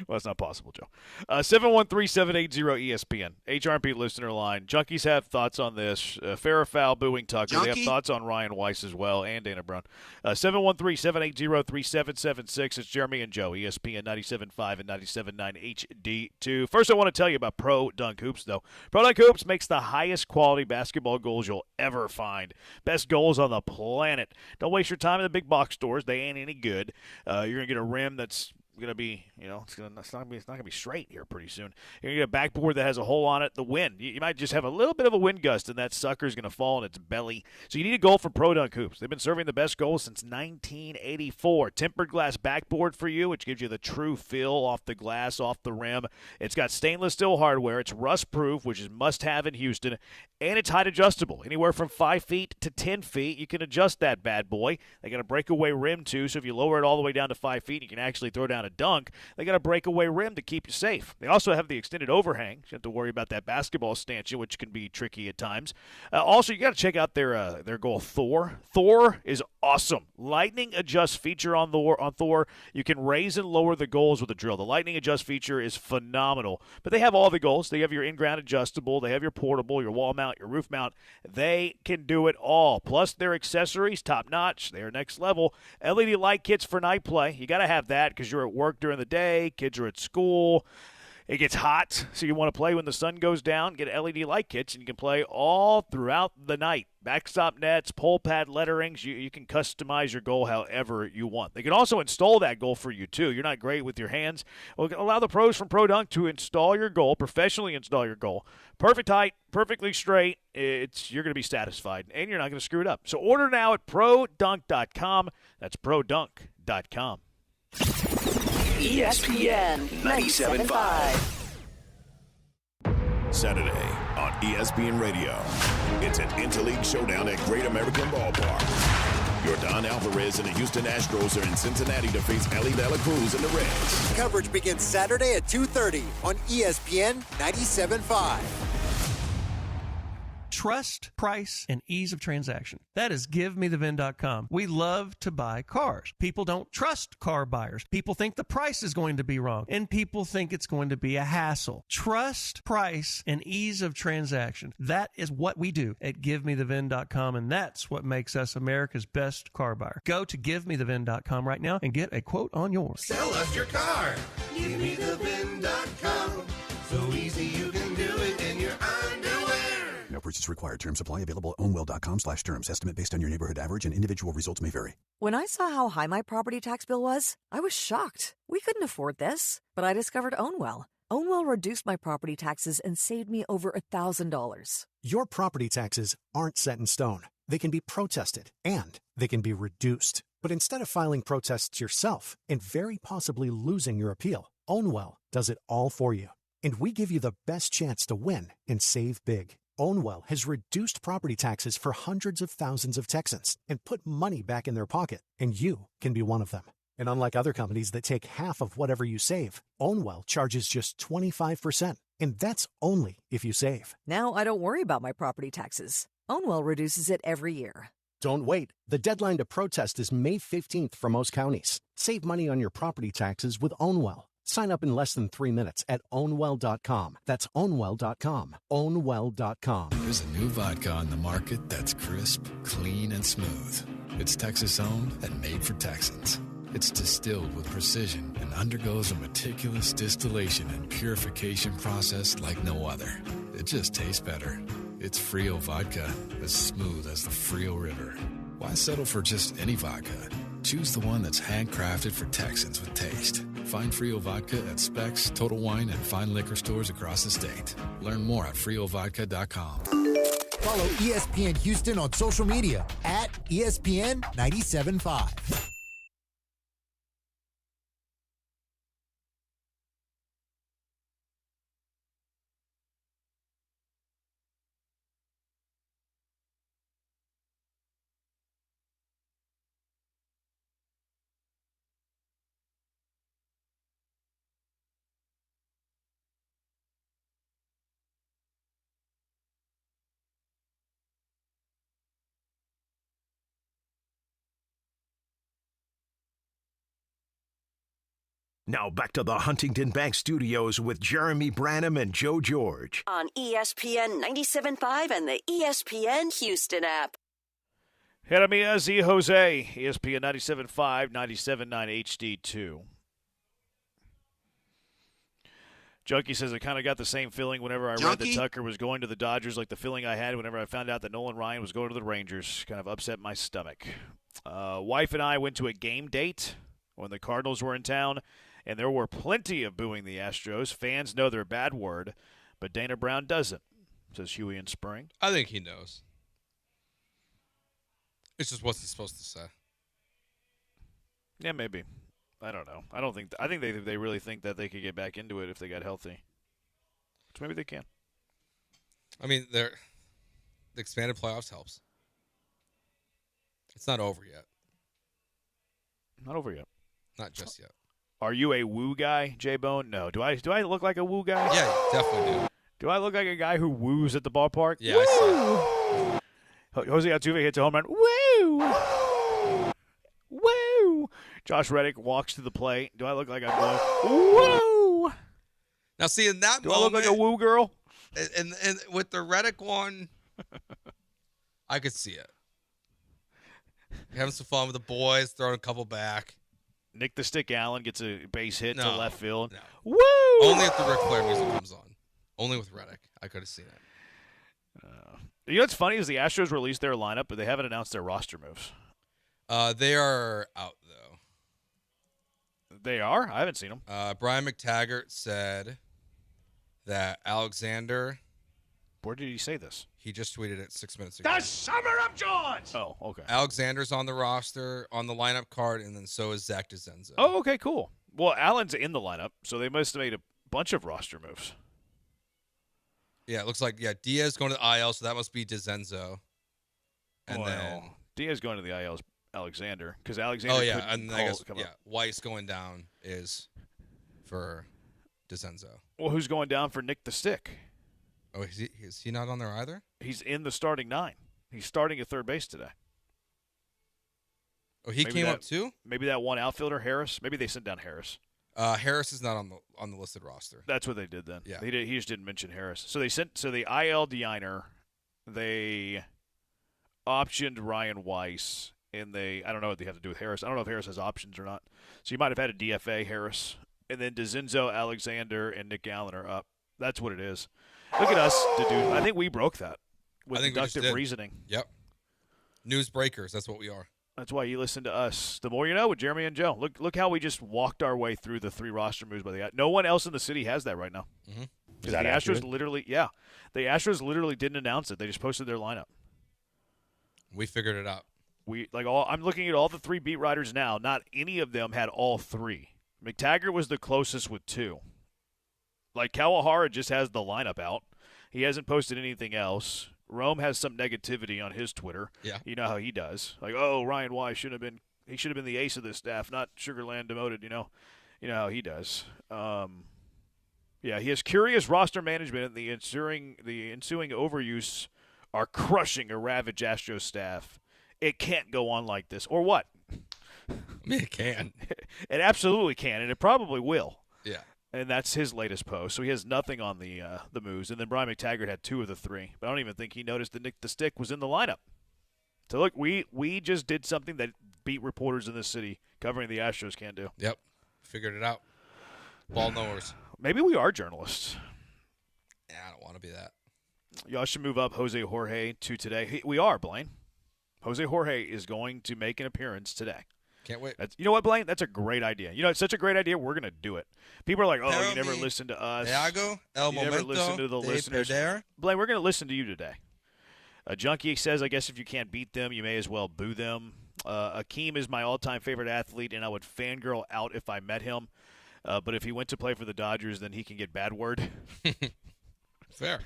Well, it's not possible, Joe. 713-780-ESPN. HRP listener line. Junkies have thoughts on this. Fair or foul, booing Tucker. They have thoughts on Ryan Weiss as well, and Dana Brown. 713-780-3776. It's Jeremy and Joe, ESPN 97.5 and 97.9 HD2. First, I want to tell you about Pro Dunk Hoops, though. Pro Dunk Hoops makes the highest quality basketball goals you'll ever find. Best goals on the planet. Don't waste your time in the big box stores. They ain't any good. You're going to get a rim that's going to be, it's not going to be straight here pretty soon. You're going to get a backboard that has a hole on it. The wind, you might just have a little bit of a wind gust, and that sucker's going to fall in its belly. So you need a goal from Pro Dunk Hoops. They've been serving the best goals since 1984. Tempered glass backboard for you, which gives you the true feel off the glass, off the rim. It's got stainless steel hardware. It's rust-proof, which is must-have in Houston, and it's height adjustable. Anywhere from 5 feet to 10 feet, you can adjust that bad boy. They got a breakaway rim, too, so if you lower it all the way down to 5 feet, you can actually throw down a dunk. They got a breakaway rim to keep you safe. They also have the extended overhang. You don't have to worry about that basketball stanchion, which can be tricky at times. Also, you got to check out their goal, Thor. Thor is awesome. Lightning adjust feature on Thor. You can raise and lower the goals with a drill. The lightning adjust feature is phenomenal. But they have all the goals. They have your in-ground adjustable. They have your portable, your wall mount, your roof mount. They can do it all. Plus, their accessories, top-notch. They're next level. LED light kits for night play. You got to have that because you're at work during the day. Kids are at school. It gets hot, so you want to play when the sun goes down. Get LED light kits, and you can play all throughout the night. Backstop nets, pole pad letterings. You can customize your goal however you want. They can also install that goal for you, too. You're not great with your hands. Well, allow the pros from Pro Dunk to install your goal, professionally install your goal. Perfect height, perfectly straight. You're going to be satisfied, and you're not going to screw it up. So order now at produnk.com. That's produnk.com. ESPN 97.5. Saturday on ESPN Radio. It's an interleague showdown at Great American Ballpark. Yordan Alvarez and the Houston Astros are in Cincinnati to face Ellie De La Cruz and the Reds. Coverage begins Saturday at 2:30 on ESPN 97.5. Trust, price, and ease of transaction. That is GiveMeTheVin.com. We love to buy cars. People don't trust car buyers. People think the price is going to be wrong, and people think it's going to be a hassle. Trust, price, and ease of transaction. That is what we do at GiveMeTheVin.com, and that's what makes us America's best car buyer. Go to GiveMeTheVin.com right now and get a quote on yours. Sell us your car. GiveMeTheVin.com. So easy you can do it in your underwear. No purchase required. Terms apply. Available at ownwell.com/terms. Estimate based on your neighborhood average and individual results may vary. When I saw how high my property tax bill was, I was shocked. We couldn't afford this. But I discovered Ownwell. Ownwell reduced my property taxes and saved me over $1,000. Your property taxes aren't set in stone. They can be protested, and they can be reduced. But instead of filing protests yourself and very possibly losing your appeal, Ownwell does it all for you. And we give you the best chance to win and save big. Ownwell has reduced property taxes for hundreds of thousands of Texans and put money back in their pocket, and you can be one of them. And unlike other companies that take half of whatever you save, Ownwell charges just 25%, and that's only if you save. Now I don't worry about my property taxes. Ownwell reduces it every year. Don't wait. The deadline to protest is May 15th for most counties. Save money on your property taxes with Ownwell. Sign up in less than 3 minutes at Ownwell.com. That's Ownwell.com. Ownwell.com. There's a new vodka on the market that's crisp, clean, and smooth. It's Texas-owned and made for Texans. It's distilled with precision and undergoes a meticulous distillation and purification process like no other. It just tastes better. It's Frio vodka, as smooth as the Frio River. Why settle for just any vodka? Choose the one that's handcrafted for Texans with taste. Find Frio Vodka at Specs, Total Wine, and fine liquor stores across the state. Learn more at FrioVodka.com. Follow ESPN Houston on social media at ESPN 97.5. Now back to the Huntington Bank Studios with Jeremy Branham and Joe George. On ESPN 97.5 and the ESPN Houston app. Jeremy Z. Jose, ESPN 97.5, 97.9 HD2. Junkie says, I kind of got the same feeling whenever I read that Tucker was going to the Dodgers, like the feeling I had whenever I found out that Nolan Ryan was going to the Rangers. Kind of upset my stomach. Wife and I went to a game date when the Cardinals were in town, and there were plenty of booing the Astros. Fans know their bad word, but Dana Brown doesn't, says Huey in Spring. I think he knows. It's just what's he supposed to say. Yeah, maybe. I don't know. I think they really think that they could get back into it if they got healthy. Which maybe they can. I mean, the expanded playoffs helps. It's not over yet. Not over yet. Not just yet. Are you a woo guy, J-Bone? No. Do I look like a woo guy? Yeah, you definitely do. Do I look like a guy who woos at the ballpark? Yeah, woo! I see. Jose Altuve hits a home run. Woo! Woo! Josh Reddick walks to the plate. Do I look like I'm going, woo? Now, see, in that Do moment. I look like a woo girl? And with the Reddick one, I could see it. Having some fun with the boys, throwing a couple back. Nick the Stick Allen gets a base hit to left field. No. Woo! Only if the Ric Flair music comes on. Only with Reddick. I could have seen it. You know what's funny is the Astros released their lineup, but they haven't announced their roster moves. They are out, though. They are? I haven't seen them. Brian McTaggart said that Alexander. Where did he say this? He just tweeted it 6 minutes ago. The Summer of George! Oh, okay. Alexander's on the roster, on the lineup card, and then so is Zach DeZenzo. Oh, okay, cool. Well, Allen's in the lineup, so they must have made a bunch of roster moves. Yeah, it looks like, Diaz going to the IL, so that must be DeZenzo. And then Diaz going to the IL is Alexander, because Alexander and I guess, Weiss going down is for DeZenzo. Well, who's going down for Nick the Stick? Oh, is he not on there either? He's in the starting 9. He's starting at third base today. Oh, he came up too? Maybe that one outfielder, Harris. Maybe they sent down Harris. Harris is not on the listed roster. That's what they did then. Yeah. He just didn't mention Harris. So the IL Deiner, they optioned Ryan Weiss, and I don't know what they have to do with Harris. I don't know if Harris has options or not. So you might have had a DFA Harris, and then DeZenzo, Alexander, and Nick Allen are up. That's what it is. Look at us, dude. I think we broke that with deductive reasoning. Yep. News breakers. That's what we are. That's why you listen to us. The more you know with Jeremy and Joe. Look how we just walked our way through the 3 roster moves by the. No one else in the city has that right now. Mm-hmm. Is that the Astros literally? Yeah, the Astros literally didn't announce it. They just posted their lineup. We figured it out. I'm looking at all the 3 beat writers now. Not any of them had all 3. McTaggart was the closest with 2. Like Kawahara just has the lineup out. He hasn't posted anything else. Rome has some negativity on his Twitter. Yeah. You know how he does. Like, oh, Ryan Weiss should have been the ace of this staff, not Sugarland demoted, you know. You know how he does. He has curious roster management, and the ensuing overuse are crushing a ravaged Astros staff. It can't go on like this. Or what? I mean, it can. It absolutely can, and it probably will. Yeah. And that's his latest post. So he has nothing on the moves. And then Brian McTaggart had 2 of the 3. But I don't even think he noticed that Nick the Stick was in the lineup. So, look, we just did something that beat reporters in this city covering the Astros can't do. Yep. Figured it out. Ball knowers. Maybe we are journalists. Yeah, I don't want to be that. Y'all should move up Jose Jorge to today. We are, Blaine. Jose Jorge is going to make an appearance today. Can't wait. You know what, Blaine? That's a great idea. You know, it's such a great idea. We're going to do it. People are like, oh, you never listen to us. Iago, El you never listen to the listeners. Blaine, we're going to listen to you today. A Junkie says, I guess if you can't beat them, you may as well boo them. Akeem is my all-time favorite athlete, and I would fangirl out if I met him. But if he went to play for the Dodgers, then he can get bad word. Fair.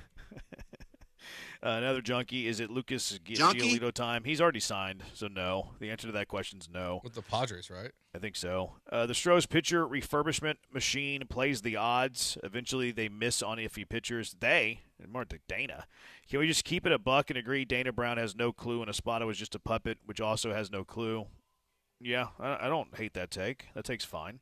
Another Junkie, is it Lucas Giolito time? He's already signed, so no. The answer to that question is no. With the Padres, right? I think so. The Astros pitcher refurbishment machine plays the odds. Eventually, they miss on iffy pitchers. More to Dana. Can we just keep it a buck and agree Dana Brown has no clue and Espada was just a puppet, which also has no clue? Yeah, I don't hate that take. That take's fine.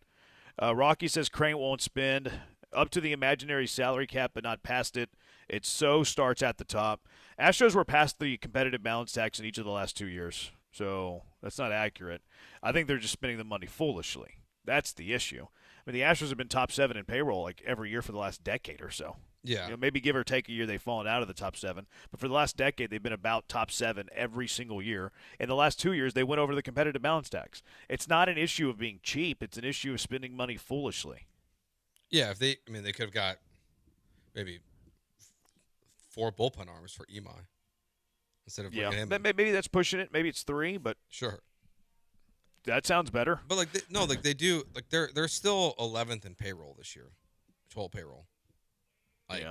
Rocky says Crane won't spend up to the imaginary salary cap, but not past it. It so starts at the top. Astros were past the competitive balance tax in each of the last 2 years, so that's not accurate. I think they're just spending the money foolishly. That's the issue. I mean, the Astros have been top 7 in payroll like every year for the last decade or so. Yeah. Maybe give or take a year they've fallen out of the top 7, but for the last decade they've been about top 7 every single year. In the last 2 years they went over the competitive balance tax. It's not an issue of being cheap. It's an issue of spending money foolishly. Yeah, they could have got maybe 4 bullpen arms for Imai instead of bringing him in. Maybe that's pushing it. Maybe it's 3, but sure. That sounds better. But they do they're still 11th in payroll this year, total payroll.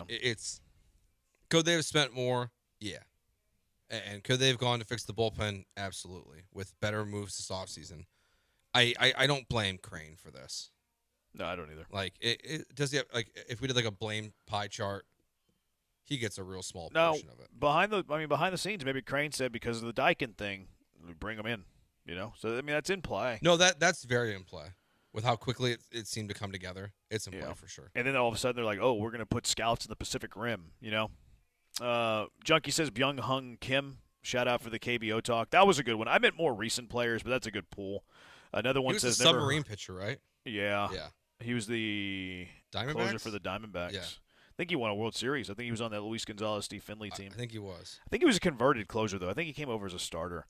It's could they have spent more? Yeah. And could they have gone to fix the bullpen? Absolutely. With better moves this offseason. I don't blame Crane for this. No, I don't either. Like it does he have, like if we did like a blame pie chart, he gets a real small portion of it. Behind the scenes, maybe Crane said because of the Daikin thing, we bring him in. So that's in play. No, that's very in play. With how quickly it seemed to come together, it's in play for sure. And then all of a sudden they're like, "Oh, we're going to put scouts in the Pacific Rim." Junkie says Byung Hung Kim. Shout out for the KBO talk. That was a good one. I meant more recent players, but that's a good pool. Another one says a submarine pitcher, right? Yeah. He was the closer for the Diamondbacks. Yeah. I think he won a World Series. I think he was on that Luis Gonzalez, Steve Finley team. I think he was. I think he was a converted closer though. I think he came over as a starter.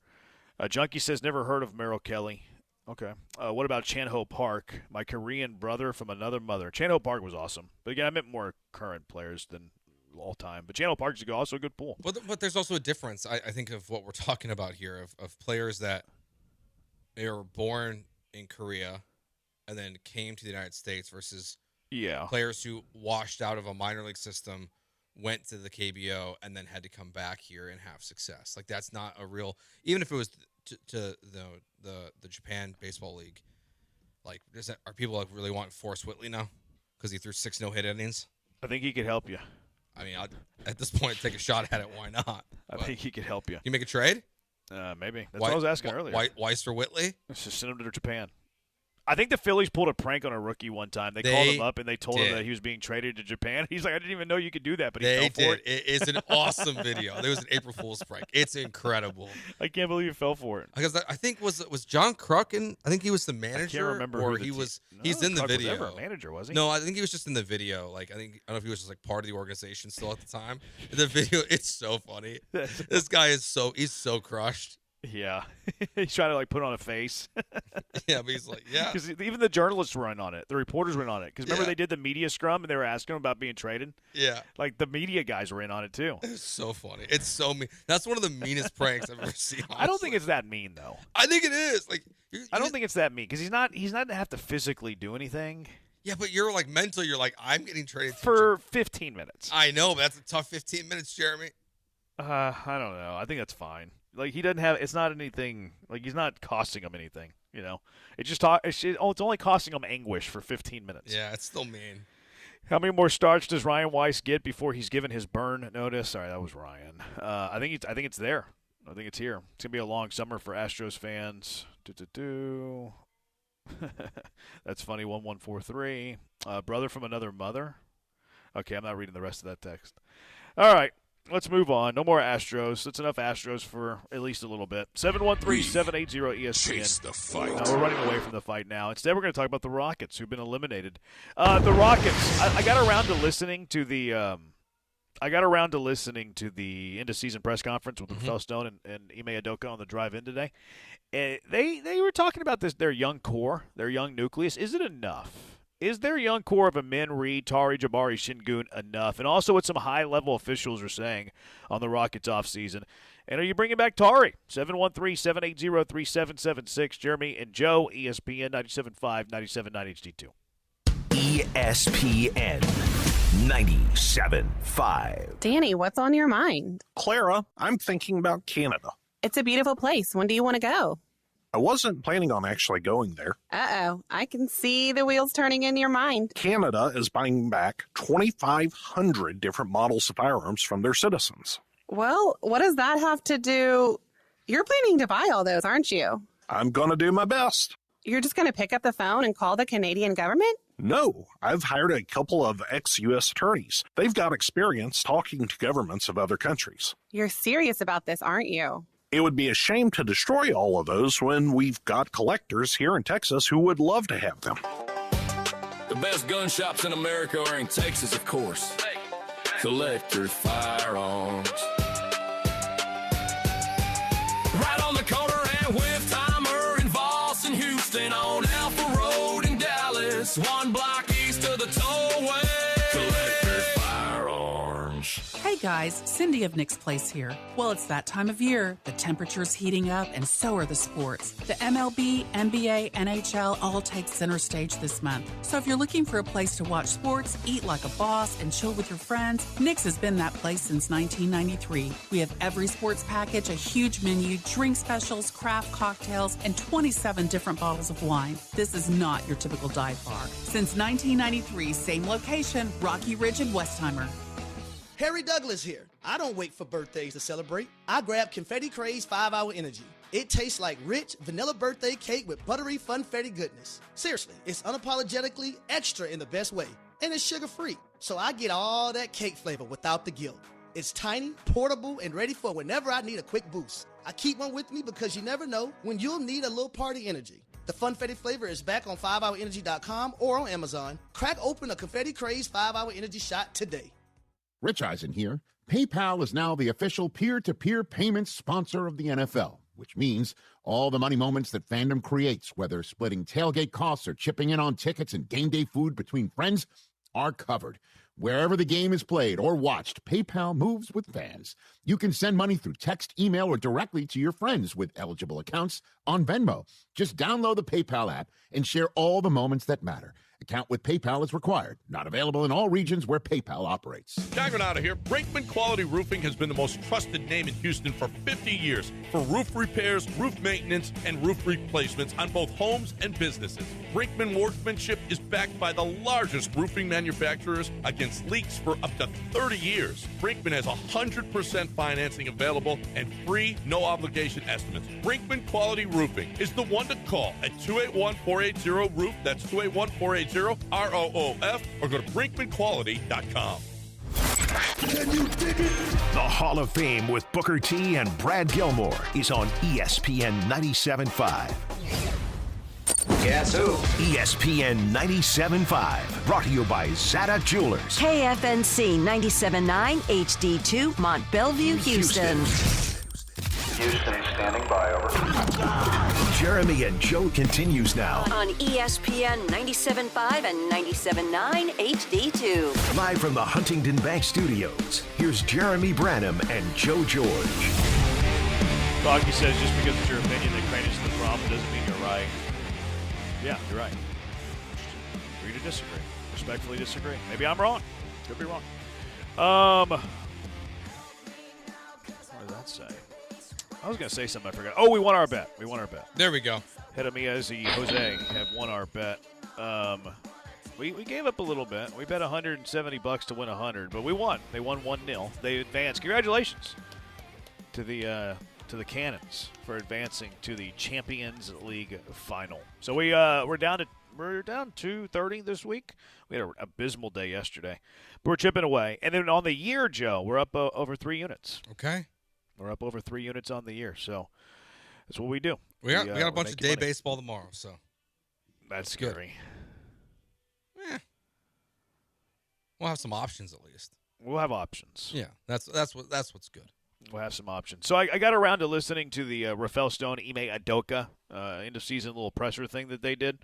Junkie says never heard of Merrill Kelly. Okay. What about Chan-Ho Park? My Korean brother from another mother. Chan-Ho Park was awesome. But again, I meant more current players than all time. But Chan-Ho Park is also a good pool. But there's also a difference, I think, of what we're talking about here, of players that were born in Korea and then came to the United States versus players who washed out of a minor league system, went to the KBO, and then had to come back here and have success. Like, that's not a real – even if it was to the Japan Baseball League, like, are people like really wanting Forrest Whitley now because he threw 6 no-hit innings? I think he could help you. I mean, at this point, take a shot at it. Why not? I think he could help you. You make a trade? Maybe. That's what I was asking earlier. Weiss for Whitley? Let's just send him to Japan. I think the Phillies pulled a prank on a rookie one time. They called him up and they told him that he was being traded to Japan. He's like, I didn't even know you could do that, but he fell for it. It's an awesome video. There was an April Fool's prank. It's incredible. I can't believe he fell for it. Because I think was John Kruk in? I think he was the manager. I can't remember. Or he was. He's in the Kruk video. Was ever a manager, was he? No, I think he was just in the video. Like I don't know if he was just like part of the organization still at the time. The video, it's so funny. This guy is he's so crushed. Yeah. He's trying to, like, put on a face. Yeah, but he's like, yeah. Because even the journalists were in on it. The reporters were in on it. Because remember they did the media scrum and they were asking him about being traded? Yeah. Like, the media guys were in on it, too. It's so funny. It's so mean. That's one of the meanest pranks I've ever seen. Honestly. I don't think it's that mean, though. I think it is. Like, I don't think it's that mean. Because he's not have to physically do anything. Yeah, but you're, like, mental. You're like, I'm getting traded. For 15 minutes. I know, but that's a tough 15 minutes, Jeremy. I don't know. I think that's fine. Like, he doesn't have – it's not anything – like, he's not costing him anything, It's just it's only costing him anguish for 15 minutes. Yeah, it's still mean. How many more starts does Ryan Weiss get before he's given his burn notice? Sorry, that was Ryan. I think it's there. I think it's here. It's going to be a long summer for Astros fans. That's funny, 1143. Brother from another mother. Okay, I'm not reading the rest of that text. All right. Let's move on. No more Astros. That's enough Astros for at least a little bit. 713-780-ESPN. Chase the fight. We're running away from the fight now. Instead, we're going to talk about the Rockets, who've been eliminated. The Rockets. I got around to listening to the end-of-season press conference with Rafael Stone and Ime Udoka on the drive in today. They were talking about their young core, their young nucleus. Is it enough? Is their young core of Amin Reed, Tari Jabari, Şengün enough? And also what some high-level officials are saying on the Rockets offseason. And are you bringing back Tari? 713-780-3776. Jeremy and Joe, ESPN 97.5, 97.9 HD2. ESPN 97.5. Danny, what's on your mind? Clara, I'm thinking about Canada. It's a beautiful place. When do you want to go? I wasn't planning on actually going there. Uh-oh. I can see the wheels turning in your mind. Canada is buying back 2,500 different models of firearms from their citizens. Well, what does that have to do? You're planning to buy all those, aren't you? I'm going to do my best. You're just going to pick up the phone and call the Canadian government? No, I've hired a couple of ex-U.S. attorneys. They've got experience talking to governments of other countries. You're serious about this, aren't you? It would be a shame to destroy all of those when we've got collectors here in Texas who would love to have them. The best gun shops in America are in Texas, of course. Collector Firearms. Right on the corner at With Timer in Voss and Houston on Alpha Road in Dallas. One block east of the tollway. Collector Firearms. Hey guys, Cindy of Nick's Place here. Well, it's that time of year. The temperature's heating up and so are the sports. The MLB, NBA, NHL all take center stage this month. So if you're looking for a place to watch sports, eat like a boss, and chill with your friends, Nick's has been that place since 1993. We have every sports package, a huge menu, drink specials, craft cocktails, and 27 different bottles of wine. This is not your typical dive bar. Since 1993, same location, Rocky Ridge and Westheimer. Harry Douglas here. I don't wait for birthdays to celebrate. I grab Confetti Craze 5-Hour Energy. It tastes like rich vanilla birthday cake with buttery funfetti goodness. Seriously, it's unapologetically extra in the best way. And it's sugar-free, so I get all that cake flavor without the guilt. It's tiny, portable, and ready for whenever I need a quick boost. I keep one with me because you never know when you'll need a little party energy. The funfetti flavor is back on 5hourenergy.com or on Amazon. Crack open a Confetti Craze 5-Hour Energy shot today. Rich Eisen here. PayPal is now the official peer-to-peer payments sponsor of the NFL, which means all the money moments that fandom creates, whether splitting tailgate costs or chipping in on tickets and game day food between friends, are covered. Wherever the game is played or watched, PayPal moves with fans. You can send money through text, email, or directly to your friends with eligible accounts on Venmo. Just download the PayPal app and share all the moments that matter. Account with PayPal is required. Not available in all regions where PayPal operates. Granado here. Brinkman Quality Roofing has been the most trusted name in Houston for 50 years for roof repairs, roof maintenance, and roof replacements on both homes and businesses. Brinkman workmanship is backed by the largest roofing manufacturers against leaks for up to 30 years. Brinkman has 100% financing available and free, no-obligation estimates. Brinkman Quality Roofing is the one to call at 281-480-ROOF. That's 281-480-ROOF, or go to brinkmanquality.com. Can you dig it? The Hall of Fame with Booker T and Brad Gilmore is on ESPN 97.5. Guess who? ESPN 97.5. Brought to you by Zada Jewelers. KFNC 97.9 HD2 Mont Bellevue, Houston. Houston standing by, over. Jeremy and Joe continues now. On ESPN 97.5 and 97.9 HD2. Live from the Huntington Bank Studios, here's Jeremy Branham and Joe George. Rocky says just because it's your opinion that Crane is the problem doesn't mean you're right. Yeah, you're right. Agree to disagree. Respectfully disagree. Maybe I'm wrong. Could be wrong. What does that say? I was going to say something I forgot. Oh, we won our bet. We won our bet. There we go. Hedamiezi, Jose have won our bet. We gave up a little bit. We bet $170 to win 100, but we won. They won 1-0. They advanced. Congratulations to the Cannons for advancing to the Champions League final. So we're down 230 this week. We had an abysmal day yesterday, but we're chipping away. And then on the year, Joe, we're up over 3 units. Okay. We're up over 3 units on the year, so that's what we do. We got a bunch of day baseball tomorrow, so that's scary. Yeah, we'll have some options at least. We'll have options. Yeah, that's what's good. We'll have some options. So I got around to listening to the Rafael Stone, Ime Udoka end of season little presser thing that they did,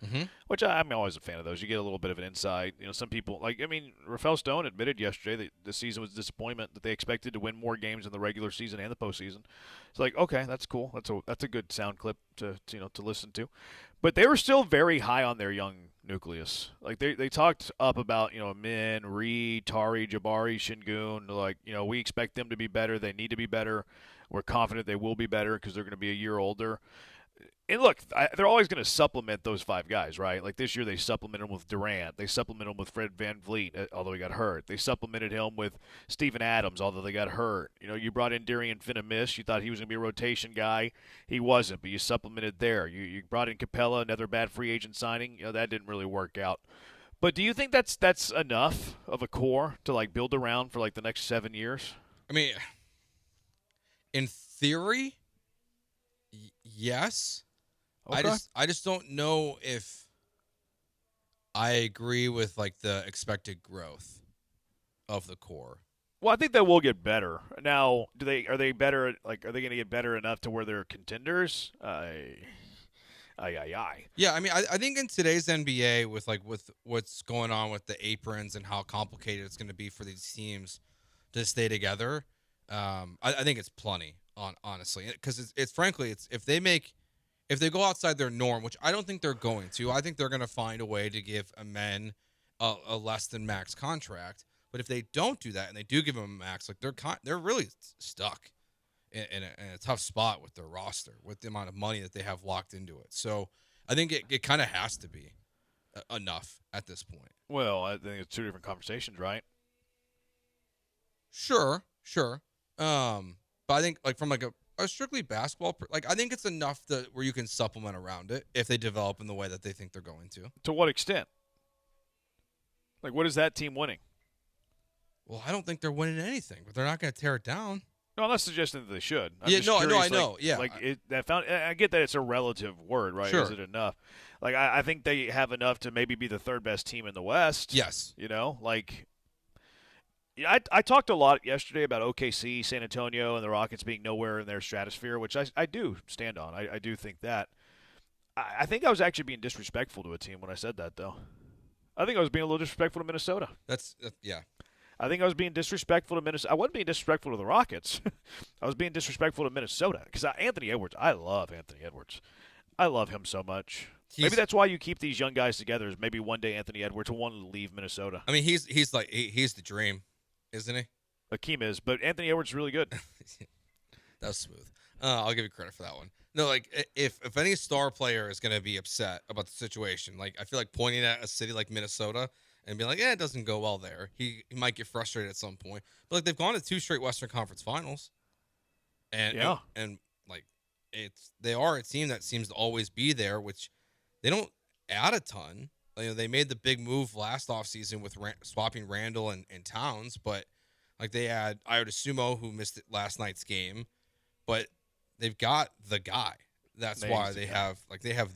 which I'm always a fan of those. You get a little bit of an insight. You know, some people Rafael Stone admitted yesterday that the season was a disappointment, that they expected to win more games in the regular season and the postseason. It's like, okay, that's cool. That's a good sound clip to listen to. But they were still very high on their young nucleus. Like they talked up about, Min, Reed, Tari, Jabari, Şengün. Like, we expect them to be better. They need to be better. We're confident they will be better because they're going to be a year older. And look, they're always going to supplement those 5 guys, right? Like this year they supplemented him with Durant. They supplemented him with Fred VanVleet, although he got hurt. They supplemented him with Steven Adams, although they got hurt. You brought in Darian Finney-Miss. You thought he was going to be a rotation guy. He wasn't, but you supplemented there. You brought in Capella, another bad free agent signing. That didn't really work out. But do you think that's enough of a core to like build around for like the next 7 years? I mean, in theory, yes. Okay. I just don't know if I agree with like the expected growth of the core. Well, I think they will get better. Now, are they better? Like, are they going to get better enough to where they're contenders? Yeah, I mean, I think in today's NBA with what's going on with the aprons and how complicated it's going to be for these teams to stay together, I think it's plenty. Honestly, because it's frankly if they go outside their norm, which I don't think they're going to, I think they're going to find a way to give a men a less than max contract. But if they don't do that and they do give them a max, like they're really stuck in a tough spot with their roster, with the amount of money that they have locked into it. So I think it kind of has to be enough at this point. Well, I think it's 2 different conversations, right? Sure. But I think like from like a strictly basketball, like I think it's enough where you can supplement around it if they develop in the way that they think they're going to. To what extent? Like, what is that team winning? Well, I don't think they're winning anything, but they're not going to tear it down. No, I'm not suggesting that they should. I know. Yeah, I get that it's a relative word, right? Sure. Is it enough? Like, I think they have enough to maybe be the 3rd best team in the West. Yes. I talked a lot yesterday about OKC, San Antonio, and the Rockets being nowhere in their stratosphere, which I do stand on. I do think that. I think I was actually being disrespectful to a team when I said that, though. I think I was being a little disrespectful to Minnesota. Yeah. I think I was being disrespectful to Minnesota. I wasn't being disrespectful to the Rockets. I was being disrespectful to Minnesota because Anthony Edwards, I love Anthony Edwards. I love him so much. Maybe that's why you keep these young guys together is maybe one day Anthony Edwards will want to leave Minnesota. I mean, he's the dream. Isn't he? Akeem is, but Anthony Edwards is really good. That was smooth. I'll give you credit for that one. No, like if any star player is going to be upset about the situation, like I feel like pointing at a city like Minnesota and being like, it doesn't go well there. He might get frustrated at some point. But like they've gone to 2 straight Western Conference Finals, and like they are a team that seems to always be there, which they don't add a ton. They made the big move last offseason with swapping Randall and Towns, but like they had Iota Sumo who missed last night's game, but they've got the guy. That's why they have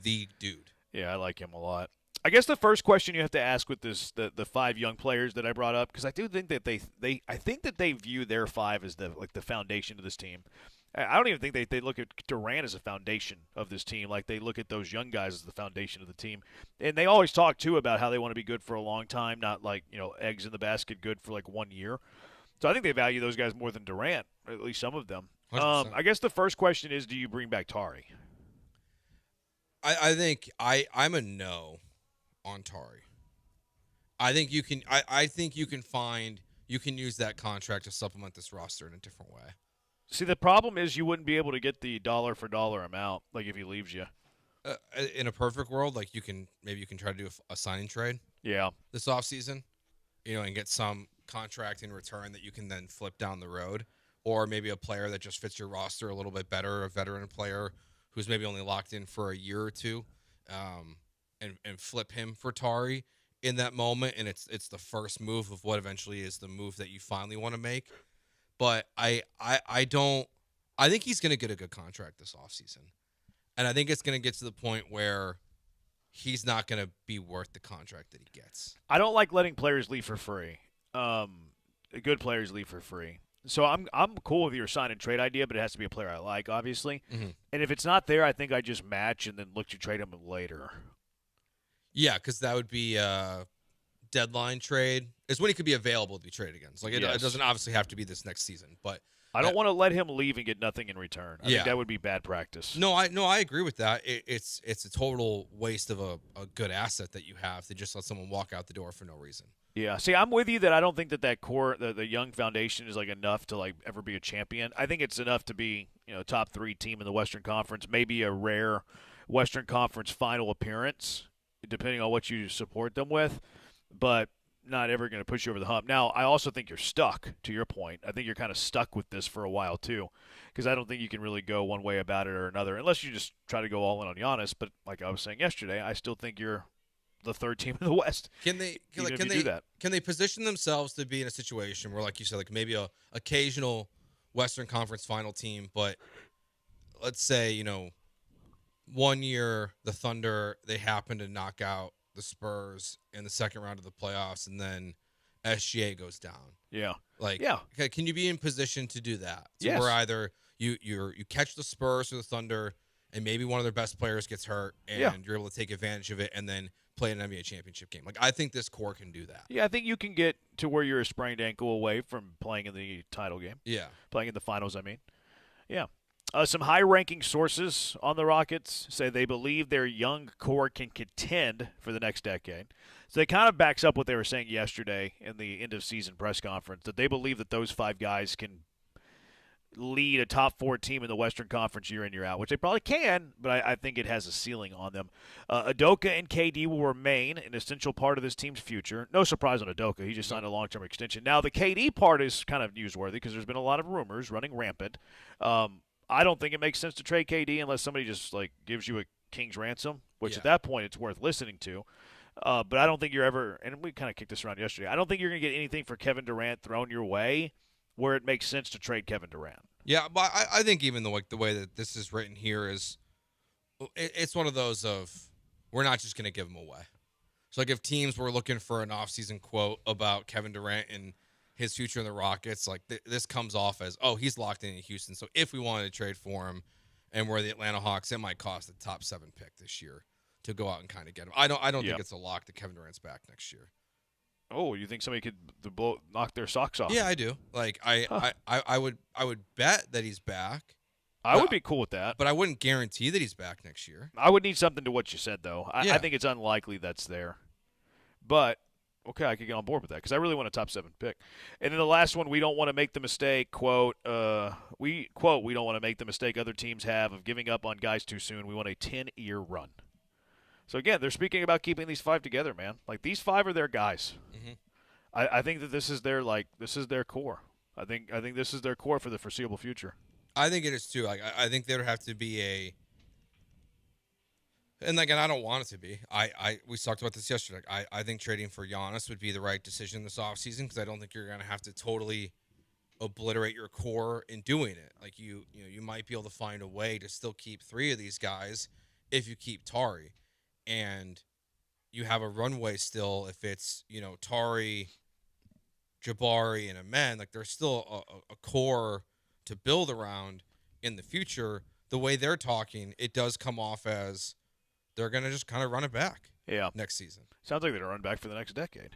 the dude. Yeah, I like him a lot. I guess the first question you have to ask with the 5 young players that I brought up, because I do think that they view their 5 as the foundation of this team. I don't even think they look at Durant as a foundation of this team. Like they look at those young guys as the foundation of the team. And they always talk too about how they want to be good for a long time, not like, eggs in the basket good for like 1 year. So I think they value those guys more than Durant, or at least some of them. I guess the first question is, do you bring back Tari? I think I'm a no on Tari. I think you can use that contract to supplement this roster in a different way. See, the problem is you wouldn't be able to get the dollar for dollar amount, like if he leaves you. In a perfect world, like you can try to do a signing trade. Yeah. This offseason, and get some contract in return that you can then flip down the road, or maybe a player that just fits your roster a little bit better, a veteran player who's maybe only locked in for a year or two, and flip him for Tari in that moment, and it's the first move of what eventually is the move that you finally want to make. But I think he's going to get a good contract this offseason. And I think it's going to get to the point where he's not going to be worth the contract that he gets. I don't like letting players leave for free. Good players leave for free. So I'm cool with your sign and trade idea, but it has to be a player I like, obviously. Mm-hmm. And if it's not there, I think I just match and then look to trade him later. Yeah, because that would be a deadline trade. It's when he could be available to be traded again. So it doesn't obviously have to be this next season, but I don't want to let him leave and get nothing in return. I think that would be bad practice. No, I agree with that. It's a total waste of a good asset that you have to just let someone walk out the door for no reason. Yeah. See, I'm with you that I don't think that core, the young foundation is like enough to like ever be a champion. I think it's enough to be, top 3 team in the Western Conference, maybe a rare Western Conference final appearance, depending on what you support them with, but not ever going to push you over the hump. Now, I also think you're stuck, to your point. I think you're kind of stuck with this for a while, too, because I don't think you can really go one way about it or another, unless you just try to go all in on Giannis. But like I was saying yesterday, I still think you're the 3rd team in the West. Can they position themselves to be in a situation where, like you said, like maybe a occasional Western Conference final team, but let's say, 1 year the Thunder, they happen to knock out the Spurs in the second round of the playoffs, and then SGA goes down. Yeah. Can you be in position to do that? Yes. Where either you catch the Spurs or the Thunder, and maybe one of their best players gets hurt, and you're able to take advantage of it, and then play an NBA championship game. Like, I think this core can do that. Yeah, I think you can get to where you're a sprained ankle away from playing in the title game. Yeah. Playing in the finals, I mean. Yeah. Some high-ranking sources on the Rockets say they believe their young core can contend for the next decade. So it kind of backs up what they were saying yesterday in the end-of-season press conference, that they believe that those 5 guys can lead a top 4 team in the Western Conference year in, year out, which they probably can, but I think it has a ceiling on them. Udoka and KD will remain an essential part of this team's future. No surprise on Udoka. He just signed a long-term extension. Now, the KD part is kind of newsworthy because there's been a lot of rumors running rampant. I don't think it makes sense to trade KD unless somebody just like gives you a king's ransom, which at that point it's worth listening to. But I don't think you're ever, and we kind of kicked this around yesterday, I don't think you're going to get anything for Kevin Durant thrown your way where it makes sense to trade Kevin Durant. Yeah, but I think even the way that this is written here is, it's one of those of, we're not just going to give him away. So like if teams were looking for an offseason quote about Kevin Durant and his future in the Rockets, like this comes off as, he's locked in Houston. So if we wanted to trade for him and we're the Atlanta Hawks, it might cost a top 7 pick this year to go out and kind of get him. I don't think it's a lock that Kevin Durant's back next year. Oh, you think somebody could knock their socks off? Yeah, I do. Like I would bet that he's back. I would be cool with that. But I wouldn't guarantee that he's back next year. I would need something to what you said, though. I think it's unlikely that's there. But okay, I could get on board with that because I really want a top 7 pick. And then the last one, we don't want to make the mistake, we don't want to make the mistake other teams have of giving up on guys too soon. We want a 10-year run. So, again, they're speaking about keeping these 5 together, man. Like, these 5 are their guys. Mm-hmm. I think that this is their core. I think this is their core for the foreseeable future. I think it is, too. Like, I think there would have to be and I don't want it to be. We talked about this yesterday. I think trading for Giannis would be the right decision this offseason because I don't think you're going to have to totally obliterate your core in doing it. Like you might be able to find a way to still keep 3 of these guys if you keep Tari, and you have a runway still. If it's Tari, Jabari, and Amen, like there's still a core to build around in the future. The way they're talking, it does come off as they're going to just kind of run it back next season. Sounds like they're going to run back for the next decade.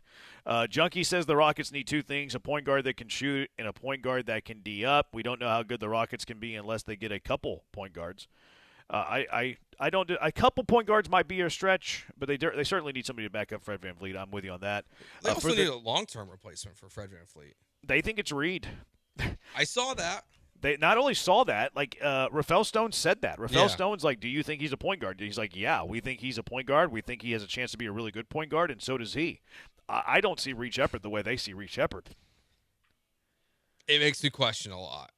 Junkie says the Rockets need 2 things, a point guard that can shoot and a point guard that can D up. We don't know how good the Rockets can be unless they get a couple point guards. I don't do, a couple point guards might be a stretch, but they certainly need somebody to back up Fred VanVleet. I'm with you on that. They also need a long-term replacement for Fred VanVleet. They think it's Reed. I saw that. They not only saw that, like Rafael Stone said that. Rafael Stone's like, do you think he's a point guard? He's like, yeah, we think he's a point guard. We think he has a chance to be a really good point guard, and so does he. I don't see Reed Sheppard the way they see Reed Sheppard. It makes me question a lot.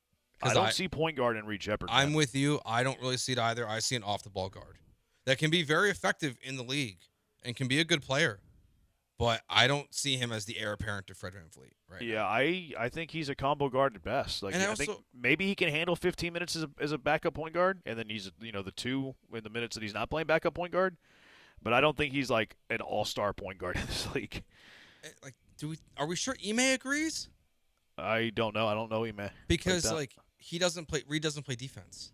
I don't see point guard in Reed Sheppard. I'm with you. I don't really see it either. I see an off-the-ball guard that can be very effective in the league and can be a good player. But I don't see him as the heir apparent to Fred VanVleet right now. I think he's a combo guard at best. Like, I think maybe he can handle 15 minutes as a backup point guard, and then he's the 2 in the minutes that he's not playing backup point guard. But I don't think he's like an all-star point guard in this league. Like, are we sure Ime agrees? I don't know. I don't know Ime because Reed doesn't play defense.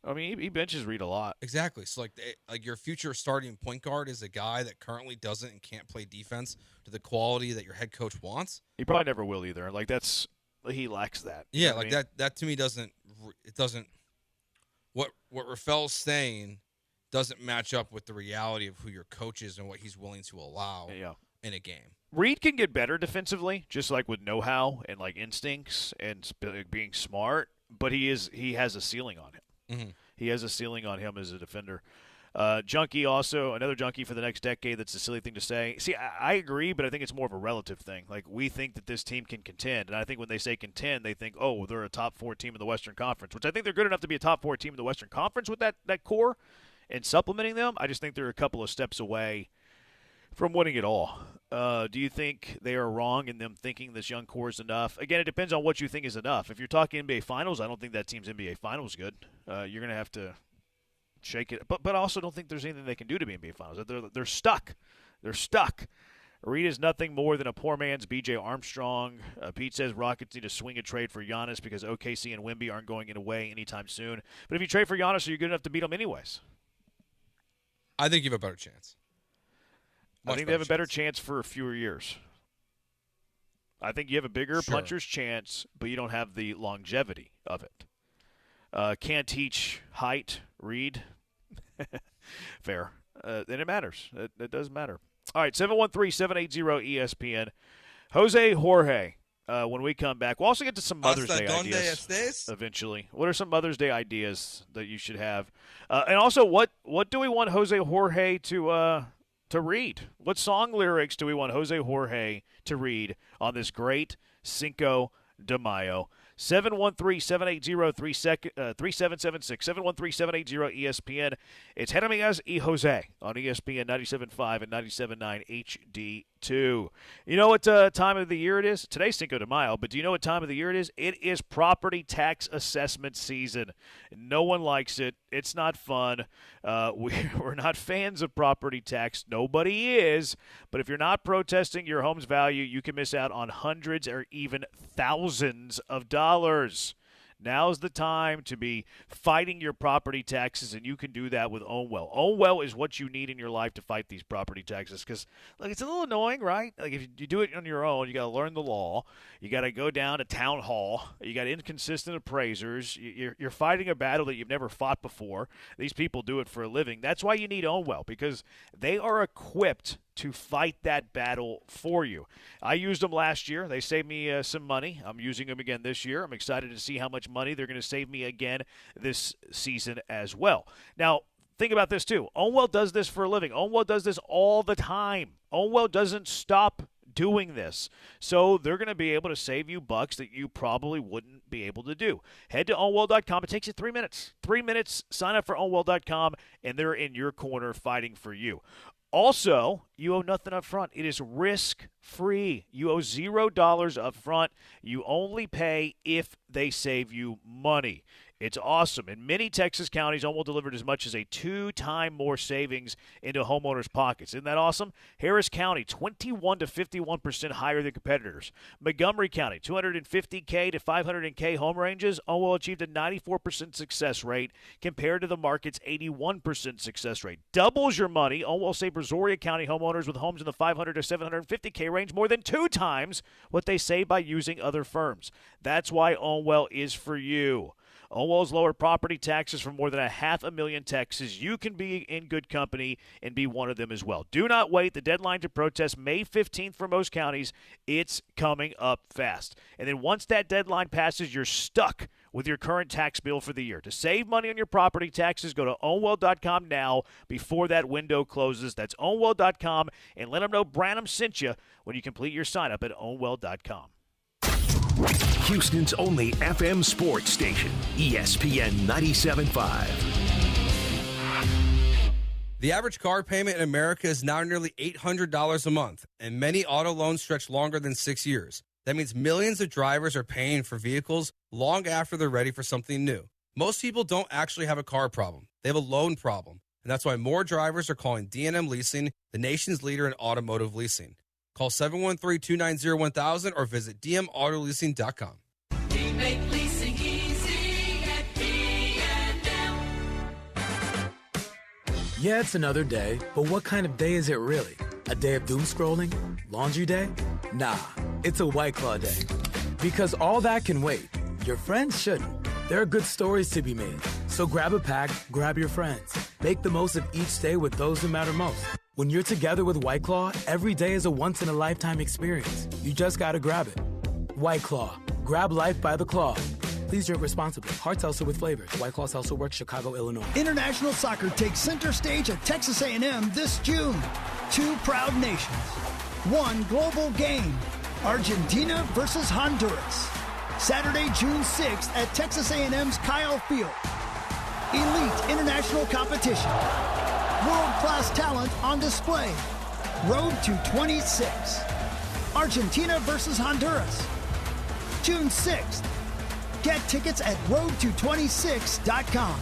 I mean, he benches Reed a lot. Exactly. So, like your future starting point guard is a guy that currently doesn't and can't play defense to the quality that your head coach wants. He probably never will either. he lacks that. Yeah, like that to me doesn't. It doesn't. What Rafael's saying doesn't match up with the reality of who your coach is and what he's willing to allow in a game. Reed can get better defensively, just like with know-how and like instincts and being smart. But he has a ceiling on him. Mm-hmm. He has a ceiling on him as a defender. Junkie also, another junkie for the next decade. That's a silly thing to say. See, I agree, but I think it's more of a relative thing. Like, we think that this team can contend, and I think when they say contend, they think, oh, they're a top 4 team in the Western Conference, which I think they're good enough to be a top 4 team in the Western Conference with that core and supplementing them. I just think they're a couple of steps away from winning it all. Do you think they are wrong in them thinking this young core is enough? Again, it depends on what you think is enough. If you're talking NBA Finals, I don't think that team's NBA Finals good. You're going to have to shake it. But I also don't think there's anything they can do to be NBA Finals. They're stuck. They're stuck. Reed is nothing more than a poor man's B.J. Armstrong. Pete says Rockets need to swing a trade for Giannis because OKC and Wemby aren't going away anytime soon. But if you trade for Giannis, are you good enough to beat them anyways? I think you have a better chance. I think they have a better chance for fewer years. I think you have a bigger puncher's chance, but you don't have the longevity of it. Can't teach height, Reed. Fair. And it matters. It does matter. All right, 713-780-ESPN. Jose Jorge, when we come back. We'll also get to some Mother's Day ideas eventually. What are some Mother's Day ideas that you should have? And also, what do we want Jose Jorge to read? What song lyrics do we want Jose Jorge to read on this great Cinco de Mayo? 713-780-3776. 713-780-ESPN. It's Jeremias y Jose on ESPN 97.5 and 97.9 HD2. You know what time of the year it is? Today's Cinco de Mayo, but do you know what time of the year it is? It is property tax assessment season. No one likes it. It's not fun. We're not fans of property tax. Nobody is. But if you're not protesting your home's value, you can miss out on hundreds or even thousands of dollars. Now's the time to be fighting your property taxes, and you can do that with Ownwell. Ownwell is what you need in your life to fight these property taxes because, like, it's a little annoying, right? Like, if you do it on your own, you got to learn the law. You got to go down to town hall. You got inconsistent appraisers. You're fighting a battle that you've never fought before. These people do it for a living. That's why you need Ownwell, because they are equipped to fight that battle for you. I used them last year. They saved me some money. I'm using them again this year. I'm excited to see how much money they're going to save me again this season as well. Now, think about this too. Ownwell does this for a living. Ownwell does this all the time. Ownwell doesn't stop doing this. So they're going to be able to save you bucks that you probably wouldn't be able to do. Head to Ownwell.com. It takes you 3 minutes. 3 minutes. Sign up for Ownwell.com, and they're in your corner fighting for you. Also, you owe nothing up front. It is risk-free. You owe $0 up front. You only pay if they save you money. It's awesome. In many Texas counties, Ownwell delivered as much as a 2-time more savings into homeowners' pockets. Isn't that awesome? Harris County, 21 to 51% higher than competitors. Montgomery County, 250K to 500K home ranges. Ownwell achieved a 94% success rate compared to the market's 81% success rate. Doubles your money. Ownwell saved Brazoria County homeowners with homes in the 500 to 750K range more than 2 times what they save by using other firms. That's why Ownwell is for you. Ownwell's lowered property taxes for more than 500,000 Texans. You can be in good company and be one of them as well. Do not wait. The deadline to protest May 15th for most counties. It's coming up fast. And then once that deadline passes, you're stuck with your current tax bill for the year. To save money on your property taxes, go to Ownwell.com now before that window closes. That's Ownwell.com, and let them know Branham sent you when you complete your sign up at Ownwell.com. Houston's only FM sports station, ESPN 97.5. The average car payment in America is now nearly $800 a month, and many auto loans stretch longer than 6 years. That means millions of drivers are paying for vehicles long after they're ready for something new. Most people don't actually have a car problem. They have a loan problem, and that's why more drivers are calling D&M Leasing, the nation's leader in automotive leasing. Call 713-290-1000 or visit dmautoleasing.com. We make leasing easy at D&M. Yeah, it's another day, but what kind of day is it really? A day of doom scrolling? Laundry day? Nah, it's a White Claw day. Because all that can wait. Your friends shouldn't. There are good stories to be made. So grab a pack, grab your friends. Make the most of each day with those who matter most. When you're together with White Claw, every day is a once-in-a-lifetime experience. You just gotta grab it. White Claw. Grab life by the claw. Please drink responsibly. Hard seltzer with flavors. White Claw Seltzer Works, Chicago, Illinois. International soccer takes center stage at Texas A&M this June. 2 proud nations. 1 global game. Argentina versus Honduras. Saturday, June 6th at Texas A&M's Kyle Field. Elite international competition. World-class talent on display. Road to 26. Argentina versus Honduras. June 6th. Get tickets at roadto26.com.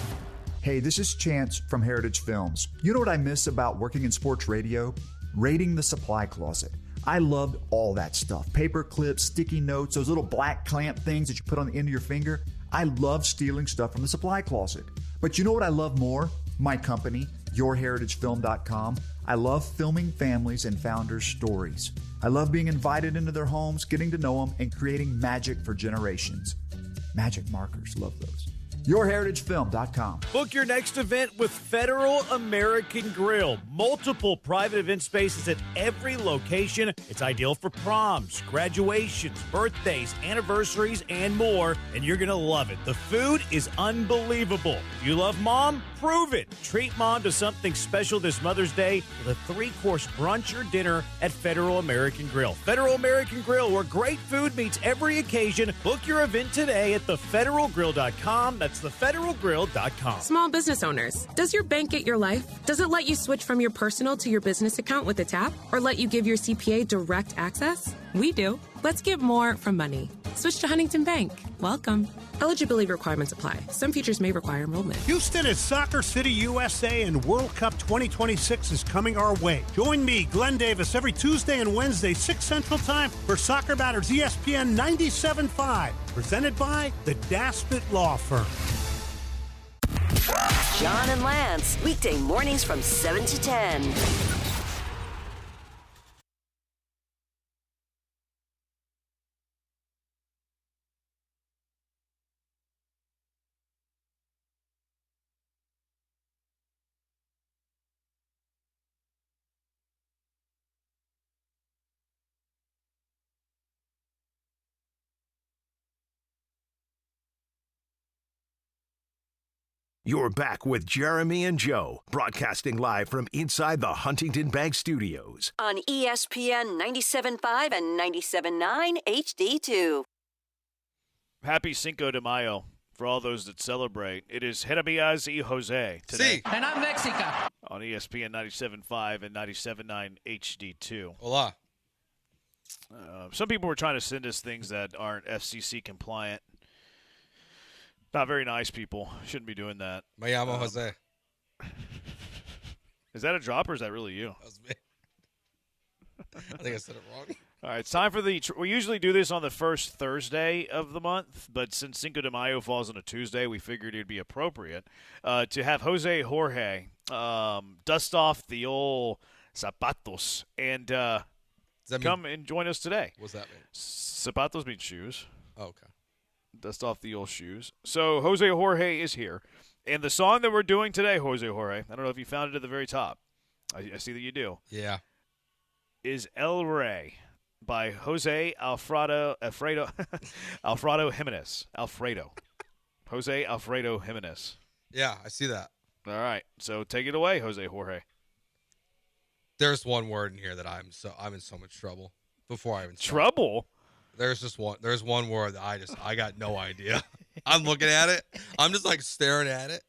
Hey, this is Chance from Heritage Films. You know what I miss about working in sports radio? Raiding the supply closet. I loved all that stuff. Paper clips, sticky notes, those little black clamp things that you put on the end of your finger. I love stealing stuff from the supply closet. But you know what I love more? My company, yourheritagefilm.com. I love filming families and founders' stories. I love being invited into their homes, getting to know them, and creating magic for generations. Magic markers, love those. yourheritagefilm.com. Book your next event with Federal American Grill. Multiple private event spaces at every location. It's ideal for proms, graduations, birthdays, anniversaries, and more. And you're going to love it. The food is unbelievable. If you love Mom, prove it. Treat Mom to something special this Mother's Day with a 3-course brunch or dinner at Federal American Grill. Federal American Grill, where great food meets every occasion. Book your event today at thefederalgrill.com. That's thefederalgrill.com. Small business owners, does your bank get your life? Does it let you switch from your personal to your business account with a tap? Or let you give your CPA direct access? We do. Let's get more from money. Switch to Huntington Bank. Welcome. Eligibility requirements apply. Some features may require enrollment. Houston is Soccer City, USA, and World Cup 2026 is coming our way. Join me, Glenn Davis, every Tuesday and Wednesday, 6 Central Time, for Soccer Matters ESPN 97.5, presented by the Daspit Law Firm. John and Lance, weekday mornings from 7 to 10. You're back with Jeremy and Joe, broadcasting live from inside the Huntington Bank Studios. On ESPN 97.5 and 97.9 HD2. Happy Cinco de Mayo for all those that celebrate. It is Jeremias y Jose today. And I'm Mexican. On ESPN 97.5 and 97.9 HD2. Hola. Some people were trying to send us things that aren't FCC compliant. Not very nice people. Shouldn't be doing that. Me llamo Jose. Is that a drop or is that really you? That was me. I think I said it wrong. All right, it's time for the – we usually do this on the first Thursday of the month, but since Cinco de Mayo falls on a Tuesday, we figured it would be appropriate to have Jose Jorge dust off the old zapatos and come and join us today. What's that mean? Zapatos means shoes. Oh, okay. Dust off the old shoes. So Jose Jorge is here. And the song that we're doing today, Jose Jorge, I don't know if you found it at the very top. I see that you do. Yeah. Is El Rey by Jose Alfredo Jimenez. Jose Alfredo Jimenez. Yeah, I see that. All right. So take it away, Jose Jorge. There's one word in here that I'm in so much trouble before I even start. Trouble? There's one word that I got no idea. I'm looking at it. I'm just like staring at it.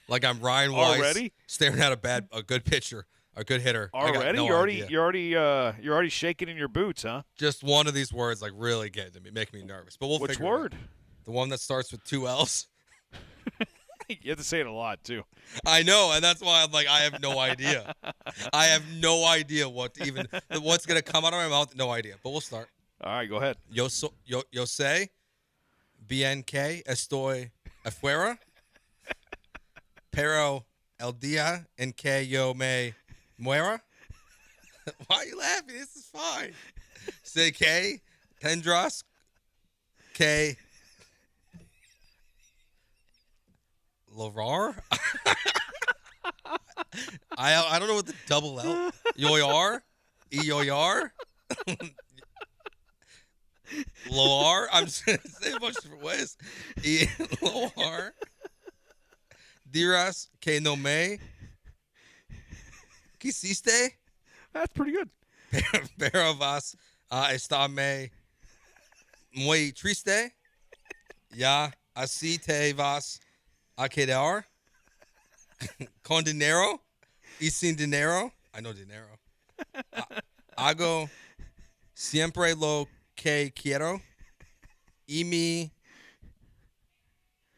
Like I'm Ryan Weiss already staring at a good pitcher, a good hitter. Already? You're already shaking in your boots, huh? Just one of these words like really getting to me, make me nervous. But we'll Which figure word? it out. The one that starts with 2 L's. You have to say it a lot too. I know, and that's why I'm like, I have no idea. I have no idea what's gonna come out of my mouth. No idea. But we'll start. All right, go ahead. Yo sé, bien que estoy afuera, pero el día en que yo me muera. Why are you laughing? This is fine. Sé que tendrás K. Lorar? I don't know what the double L. Yoyar? Eyoyar? Loar? I'm just going to say a bunch of different ways. Loar? Diras que no me quisiste? That's pretty good. Pero vas a estarme muy triste. Ya así te vas a quedar con dinero y sin dinero. I know dinero. Hago siempre lo que quiero y mi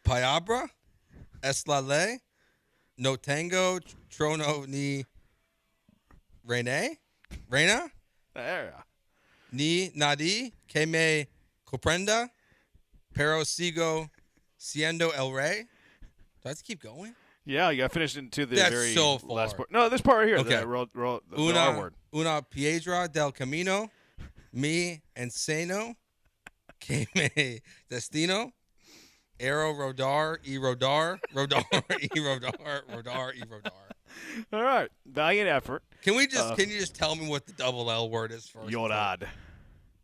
palabra es la ley. No tengo trono ni reina ni nadie que me comprenda, pero sigo siendo el rey. Do I have to keep going? Yeah, you got finished into the That's very so far. last part. No, this part right here. Okay. The R word. Una piedra del camino, mi enseño, que me destino, Arrow, rodar, rodar, rodar. All right. Valiant effort. Can you just tell me what the double L word is first? Yorad.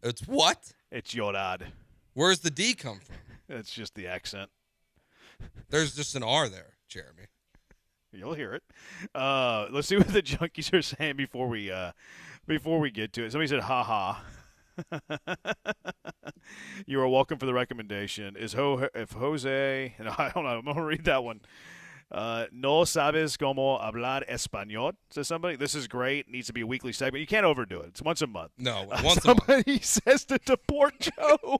It's what? It's Yorad. Where's the D come from? It's just the accent. There's just an R there, Jeremy. You'll hear it. Let's see what the junkies are saying before we get to it. Somebody said, "Ha ha." You are welcome for the recommendation. If Jose, and hold on, I'm gonna read that one. No sabes cómo hablar español, says somebody. This is great. Needs to be a weekly segment. You can't overdo it. It's once a month. No, once a month. Somebody says to deport Joe.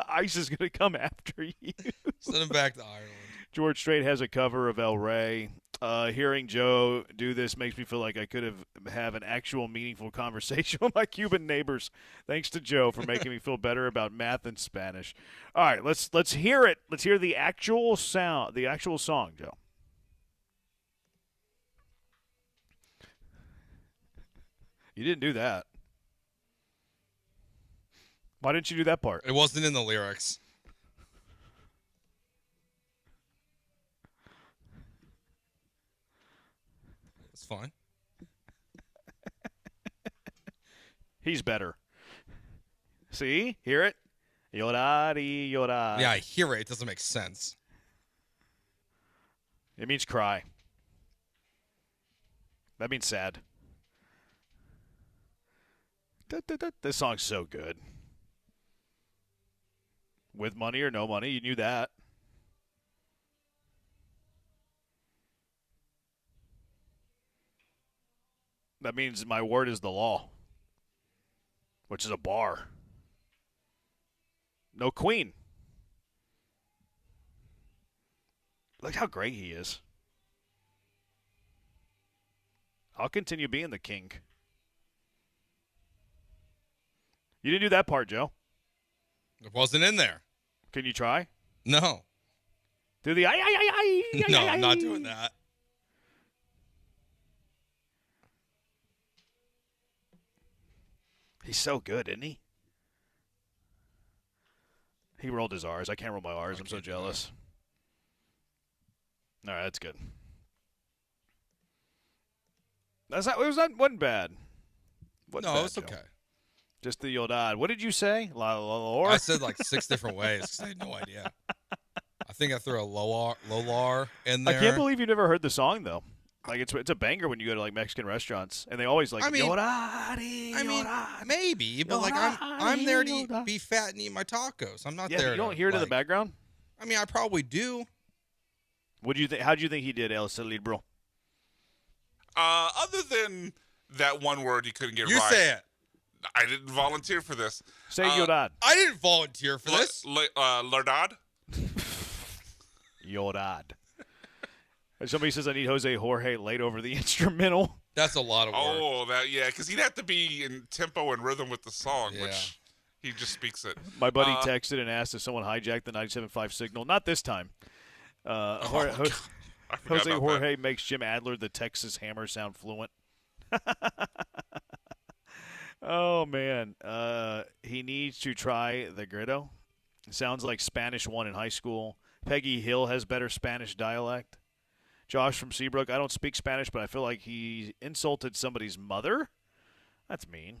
ICE is going to come after you. Send him back to Ireland. George Strait has a cover of El Rey. Hearing Joe do this makes me feel like I could have an actual meaningful conversation with my Cuban neighbors. Thanks to Joe for making me feel better about math and Spanish. All right, let's hear it. Let's hear the actual sound, the actual song, Joe. You didn't do that. Why didn't you do that part? It wasn't in the lyrics. It's fine. He's better. See? Hear it? Yorari, yorar. Yeah, I hear it. It doesn't make sense. It means cry. That means sad. This song's so good. With money or no money, you knew that. That means my word is the law, which is a bar. No queen. Look how great he is. I'll continue being the king. You didn't do that part, Joe. It wasn't in there. Can you try? No. Do the I. No, I'm not doing that. He's so good, isn't he? He rolled his R's. I can't roll my R's. I'm so jealous. All right, that's good. Wasn't bad. No, it's okay. Just the Yodad. What did you say? I said like 6 different ways because I had no idea. I think I threw a Lolar in there. I can't believe you never heard the song, though. Like, it's a banger when you go to, like, Mexican restaurants, and they always, like, maybe, but, like, I'm there to be fat and eat my tacos. I'm not there you don't hear it in the background? I mean, I probably do. What do you think? How do you think he did El Cerebro? Other than that one word he couldn't get right. You say it. I didn't volunteer for this. Say Yodad. I didn't volunteer for this. Lardad? Yodad. Somebody says I need Jose Jorge laid over the instrumental. That's a lot of work. Oh, because he'd have to be in tempo and rhythm with the song, which he just speaks it. My buddy texted and asked if someone hijacked the 97.5 signal. Not this time. Jose Jorge makes Jim Adler, the Texas Hammer, sound fluent. Oh, man. He needs to try the grido. Sounds like Spanish 1 in high school. Peggy Hill has better Spanish dialect. Josh from Seabrook, I don't speak Spanish, but I feel like he insulted somebody's mother. That's mean.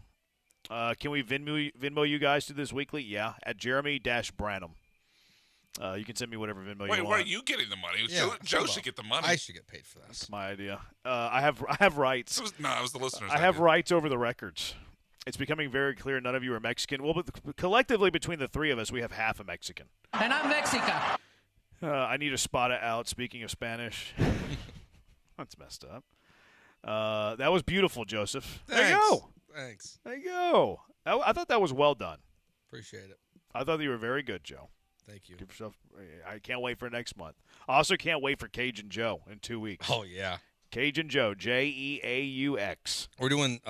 Can we Venmo you guys do this weekly? Yeah, at Jeremy-Branham. You can send me whatever Venmo you want. Wait, where are you getting the money? Yeah, Joe should get the money. I should get paid for this. That's my idea. I have rights. It was the listeners. I have rights over the records. It's becoming very clear none of you are Mexican. Well, but collectively between the three of us, we have half a Mexican. And I'm Mexican. I need a spot out. Speaking of Spanish, that's messed up. That was beautiful, Joseph. Thanks. There you go. Thanks. There you go. I thought that was well done. Appreciate it. I thought you were very good, Joe. Thank you. Give yourself. I can't wait for next month. I also can't wait for Cajun Joe in 2 weeks. Oh yeah, Cajun Joe, Jeaux. We're doing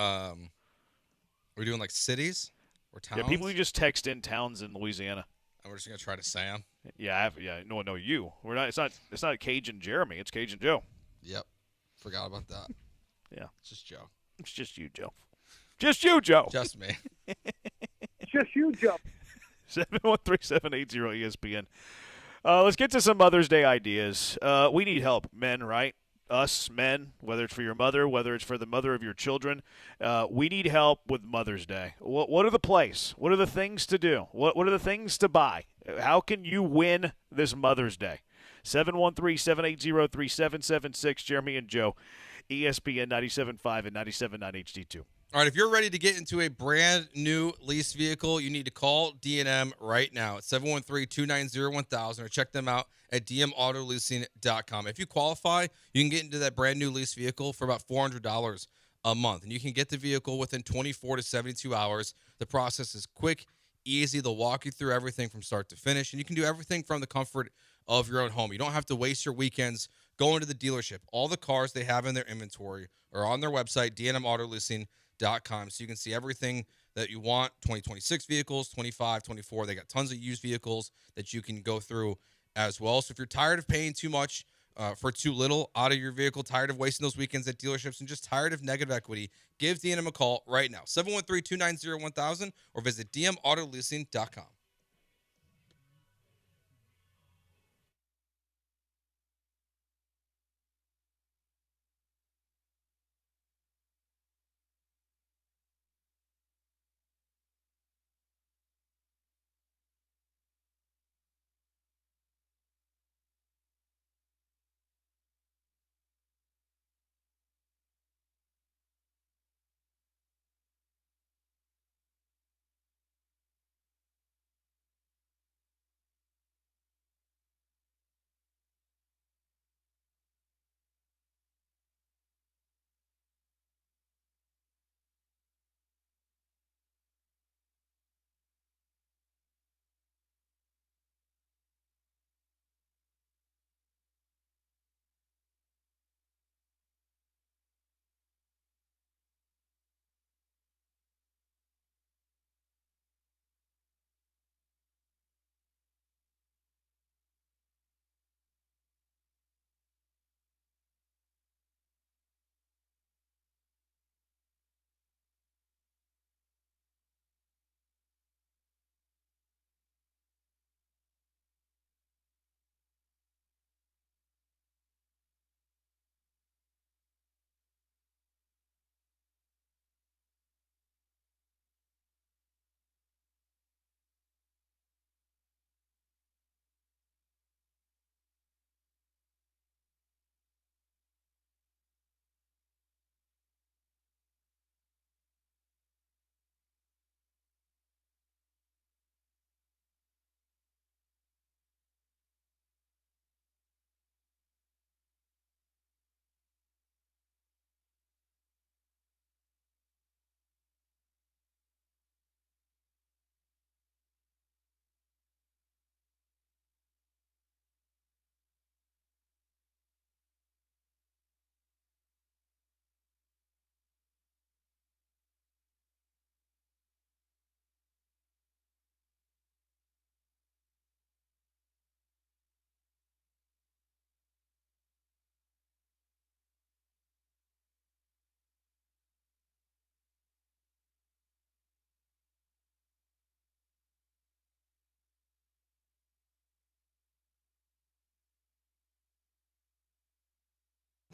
like cities or towns. Yeah, people who just text in towns in Louisiana. And we're just gonna try to say them. Yeah, no, you. We're not. It's not Cajun Jeremy. It's Cajun Joe. Yep. Forgot about that. Yeah. It's just Joe. It's just you, Joe. Just you, Joe. Just me. Just you, Joe. 713-780-ESPN. Let's get to some Mother's Day ideas. We need help, men, right? Us, men, whether it's for your mother, whether it's for the mother of your children. We need help with Mother's Day. What are the plays? What are the things to do? What are the things to buy? How can you win this Mother's Day? 713-780-3776, Jeremy and Joe, ESPN 97.5 and 97.9 HD2. All right, if you're ready to get into a brand new lease vehicle, you need to call D&M right now at 713-290-1000 or check them out at dmautoleasing.com. If you qualify, you can get into that brand new lease vehicle for about $400 a month, and you can get the vehicle within 24 to 72 hours. The process is quick, easy. They'll walk you through everything from start to finish, and you can do everything from the comfort of your own home. You don't have to waste your weekends going to the dealership. All the cars they have in their inventory are on their website, dmautoleasing.com, so you can see everything that you want. 2026 vehicles, 25, 24. They got tons of used vehicles that you can go through as well. So if you're tired of paying too much for too little out of your vehicle, tired of wasting those weekends at dealerships, and just tired of negative equity, give D&M a call right now, 713-290-1000, or visit dmautoleasing.com.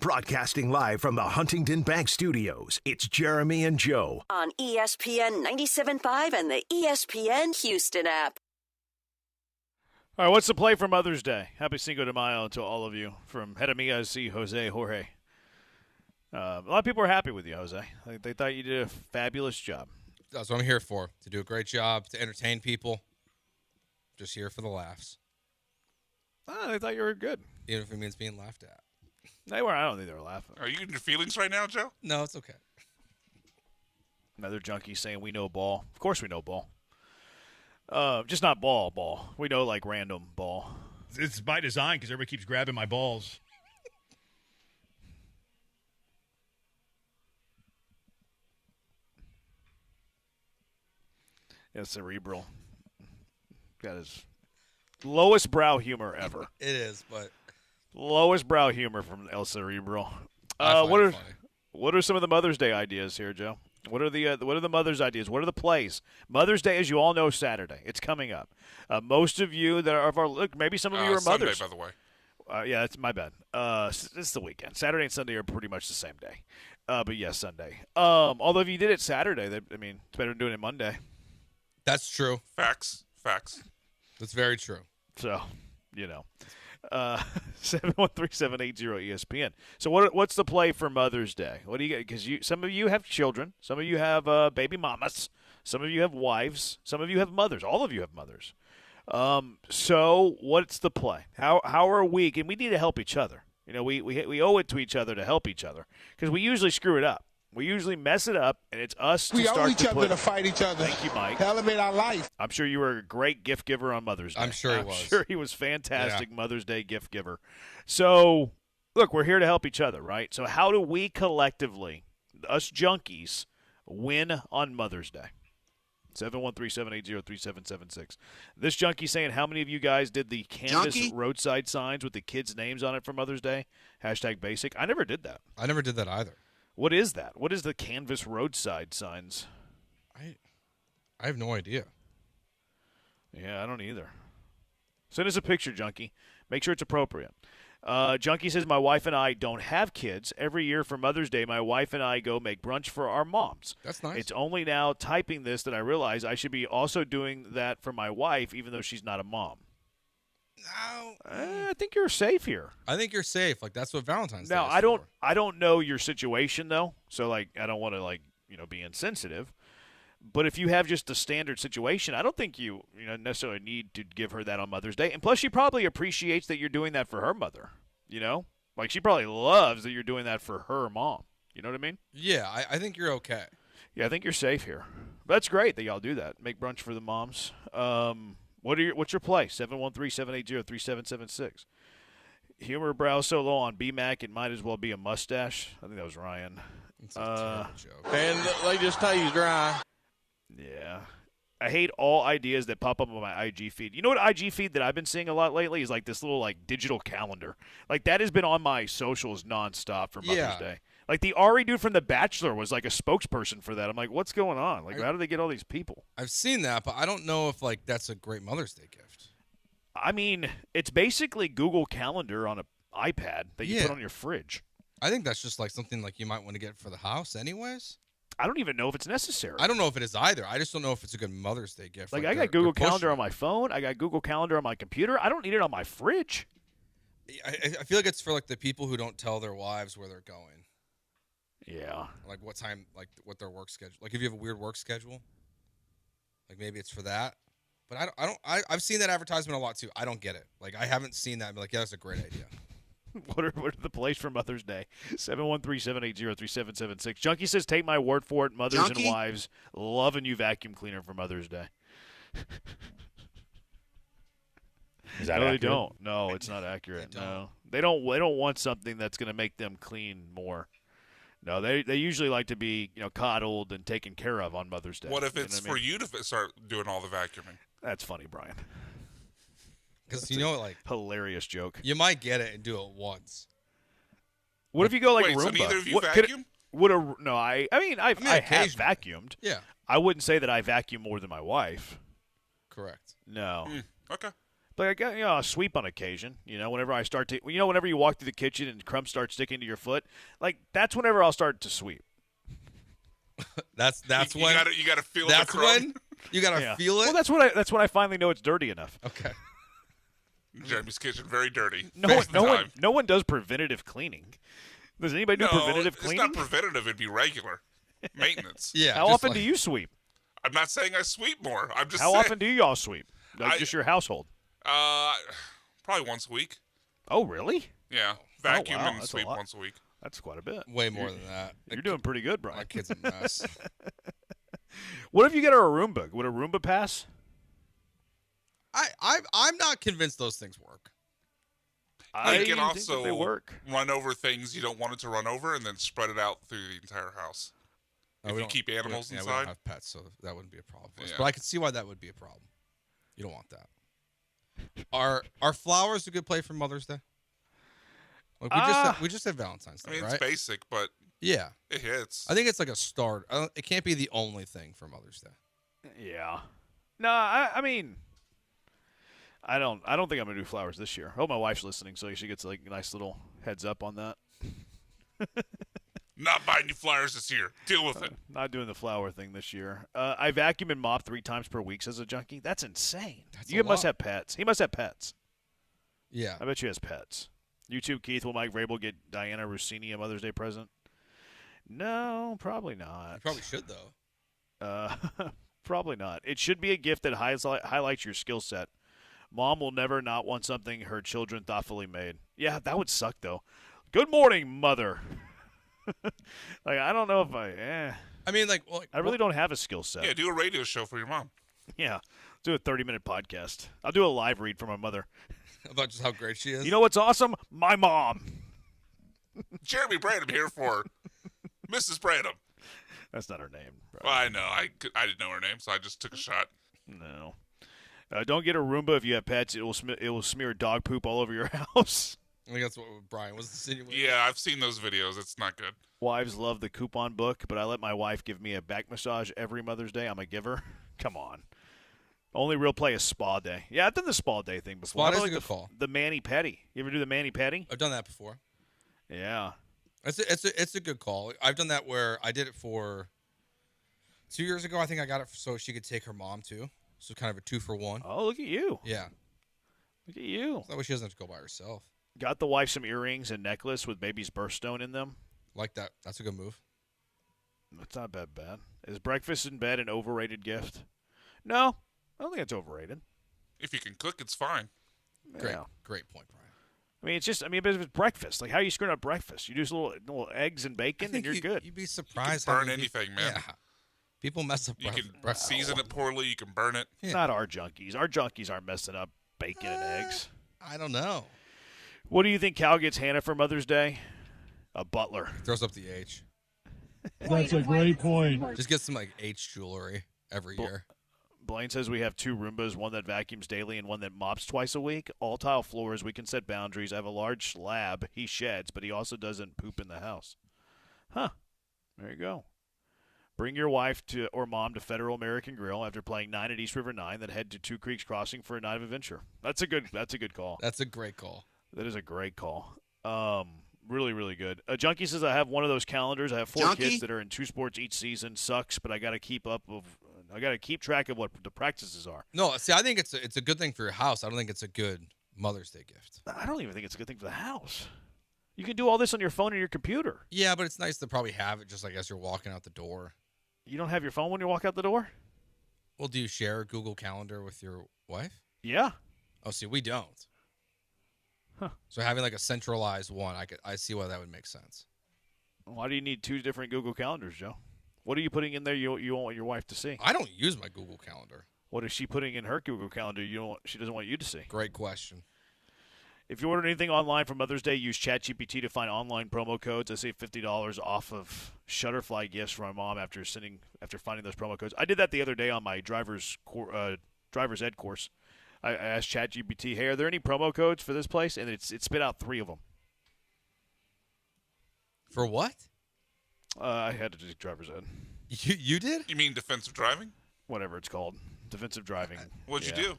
Broadcasting live from the Huntington Bank Studios, it's Jeremy and Joe. On ESPN 97.5 and the ESPN Houston app. All right, what's the play for Mother's Day? Happy Cinco de Mayo to all of you from Head Amiga, C. Jose, Jorge. A lot of people are happy with you, Jose. They thought you did a fabulous job. That's what I'm here for, to do a great job, to entertain people. Just here for the laughs. They thought you were good. Even if it means being laughed at. They were. I don't think they were laughing. Are you in your feelings right now, Joe? No, it's okay. Another junkie saying we know ball. Of course we know ball. Just not ball. We know, like, random ball. It's by design because everybody keeps grabbing my balls. Yeah, Cerebral. Got his lowest brow humor ever. It is, but... Lowest brow humor from El Cerebral. What are some of the Mother's Day ideas here, Joe? What are the Mother's ideas? What are the plays? Mother's Day, as you all know, Saturday. It's coming up. Most of you that are look, maybe some of you are mothers. Sunday, by the way. Yeah, that's my bad. This is the weekend. Saturday and Sunday are pretty much the same day. But yes, Sunday. Although if you did it Saturday, it's better than doing it Monday. That's true. Facts. That's very true. So, 713-780-ESPN. So what's the play for Mother's Day? What do you get? Because some of you have children. Some of you have baby mamas. Some of you have wives. Some of you have mothers. All of you have mothers. So what's the play? How are we? And we need to help each other. We owe it to each other to help each other because we usually screw it up. We usually mess it up, and it's us to start to We owe each other to fight each other. Thank you, Mike. To elevate our life. I'm sure you were a great gift giver on Mother's Day. I'm sure he was fantastic Mother's Day gift giver. So, look, we're here to help each other, right? So how do we collectively, us junkies, win on Mother's Day? 713-780-3776. This junkie saying, how many of you guys did the canvas roadside signs with the kids' names on it for Mother's Day? #basic. I never did that. I never did that either. What is that? What is the canvas roadside signs? I have no idea. Yeah, I don't either. Send us a picture, Junkie. Make sure it's appropriate. Junkie says, my wife and I don't have kids. Every year for Mother's Day, my wife and I go make brunch for our moms. That's nice. It's only now typing this that I realize I should be also doing that for my wife, even though she's not a mom. No. I think you're safe here. I think you're safe. Like, that's what Valentine's Day now, is I don't know your situation, though, so, I don't want to, be insensitive. But if you have just the standard situation, I don't think you necessarily need to give her that on Mother's Day. And plus, she probably appreciates that you're doing that for her mother, she probably loves that you're doing that for her mom. You know what I mean? Yeah, I think you're okay. Yeah, I think you're safe here. But that's great that y'all do that. Make brunch for the moms. What's your play? 713-780-3776. Humor brow so low on BMAC, it might as well be a mustache. I think that was Ryan. It's a terrible joke. And they just tell you dry. Yeah. I hate all ideas that pop up on my IG feed. You know what IG feed that I've been seeing a lot lately is this little digital calendar. That has been on my socials nonstop for Mother's Day. The Ari dude from The Bachelor was a spokesperson for that. I'm like, what's going on? How do they get all these people? I've seen that, but I don't know if that's a great Mother's Day gift. I mean, it's basically Google Calendar on an iPad that you put on your fridge. I think that's just something you might want to get for the house anyways. I don't even know if it's necessary. I don't know if it is either. I just don't know if it's a good Mother's Day gift. I got Google Calendar on my phone. I got Google Calendar on my computer. I don't need it on my fridge. I feel like it's for the people who don't tell their wives where they're going. Yeah. What time, what their work schedule. If you have a weird work schedule, maybe it's for that. But I've seen that advertisement a lot too. I don't get it. I haven't seen that and be yeah, that's a great idea. What are the plays for Mother's Day? 713-780-3776. Junkie says, take my word for it, mothers and wives love a new vacuum cleaner for Mother's Day. Is that no, accurate? They don't. No, it's not accurate. No, they don't want something that's going to make them clean more. No, they usually like to be coddled and taken care of on Mother's Day. What if it's for you to start doing all the vacuuming? That's funny, Brian. Because hilarious joke. You might get it and do it once. What if you go Roomba? So neither of you vacuum? I have vacuumed. Yeah. I wouldn't say that I vacuum more than my wife. Correct. No. Okay. So I got a sweep on occasion. Whenever I start to, whenever you walk through the kitchen and crumbs start sticking to your foot, that's whenever I'll start to sweep. that's you when you gotta feel that's the crumb. when you gotta feel it. Well, that's when I finally know it's dirty enough. Okay. Jeremy's kitchen very dirty. No one does preventative cleaning. Does anybody do preventative cleaning? It's not preventative. It'd be regular maintenance. Yeah. How often do you sweep? I'm not saying I sweep more. I'm just How saying. often do y'all sweep? Just your household? Probably once a week. Oh, really? Yeah. Vacuum wow. and That's sweep once a week. That's quite a bit. Way more than that. You're doing pretty good, Brian. My kid's a mess. What if you get a Roomba? Would a Roomba pass? I'm not convinced those things work. You can also run over things you don't want it to run over and then spread it out through the entire house. If you keep animals inside. We don't have pets, so that wouldn't be a problem for us. But I can see why that would be a problem. You don't want that. Are flowers a good play for Mother's Day? Like we just had Valentine's Day, it's basic, but yeah, it hits. I think it's like a start. It can't be the only thing for Mother's Day. Yeah. No, I mean, I don't think I'm gonna do flowers this year. I hope my wife's listening, so she gets a nice little heads up on that. Not buying you flowers this year. Deal with it. Not doing the flower thing this year. I vacuum and mop 3 times per week, says a junkie. That's insane. You must have pets. He must have pets. Yeah. I bet you has pets. You too, Keith. Will Mike Vrabel get Diana Rossini a Mother's Day present? No, probably not. You probably should, though. Probably not. It should be a gift that highlights your skill set. Mom will never not want something her children thoughtfully made. Yeah, that would suck, though. Good morning, Mother. I don't know if I mean, I really don't have a skill set. Yeah, do a radio show for your mom. Yeah, do a 30-minute podcast. I'll do a live read from my mother. About just how great she is. You know what's awesome? My mom. Jeremy Branham here for Mrs. Branham. That's not her name. Well, I know. I didn't know her name, so I just took a shot. No. Don't get a Roomba if you have pets. It will smear dog poop all over your house. I think that's what Brian was insinuating. Yeah, I've seen those videos. It's not good. Wives love the coupon book, but I let my wife give me a back massage every Mother's Day. I'm a giver. Come on. Only real play is spa day. Yeah, I've done the spa day thing before. Spa day is a good call. The mani-pedi. You ever do the mani-pedi? I've done that before. Yeah. It's a good call. I've done that where I did it for 2 years ago. I think I got it so she could take her mom too. So kind of a 2-for-1. Oh, look at you. Yeah. Look at you. That way she doesn't have to go by herself. Got the wife some earrings and necklace with baby's birthstone in them. Like that. That's a good move. That's not bad. Is breakfast in bed an overrated gift? No, I don't think it's overrated. If you can cook, it's fine. Great point, Brian. I mean, if it's breakfast, how are you screwing up breakfast? You do just little eggs and bacon, and you're good. You'd be surprised. You can burn anything, man. Yeah. People mess up. You can season it poorly. You can burn it. Yeah. Not our junkies. Our junkies aren't messing up bacon and eggs. I don't know. What do you think Cal gets Hannah for Mother's Day? A butler. Throws up the H. That's a great point. Just get some H jewelry every year. Blaine says we have 2 Roombas, one that vacuums daily and one that mops twice a week. All tile floors. We can set boundaries. I have a large slab. He sheds, but he also doesn't poop in the house. Huh. There you go. Bring your wife or mom to Federal American Grill after playing 9 at East River 9. Then head to 2 Creeks Crossing for a night of adventure. That's a good call. That's a great call. That is a great call. Really, really good. Junkie says I have one of those calendars. I have 4 kids that are in 2 sports each season. Sucks, but I got to keep track of what the practices are. No, see, I think it's a good thing for your house. I don't think it's a good Mother's Day gift. I don't even think it's a good thing for the house. You can do all this on your phone and your computer. Yeah, but it's nice to probably have it just as you're walking out the door. You don't have your phone when you walk out the door? Well, do you share a Google Calendar with your wife? Yeah. Oh, see, we don't. Huh. So having a centralized one, I see why that would make sense. Why do you need 2 different Google Calendars, Joe? What are you putting in there you want your wife to see? I don't use my Google Calendar. What is she putting in her Google Calendar she doesn't want you to see? Great question. If you order anything online for Mother's Day, use ChatGPT to find online promo codes. I save $50 off of Shutterfly gifts for my mom after finding those promo codes. I did that the other day on my driver's ed course. I asked ChatGPT, "Hey, are there any promo codes for this place?" And it spit out 3 of them. For what? I had to do driver's ed. You did? You mean defensive driving? Whatever it's called, defensive driving. What'd you do?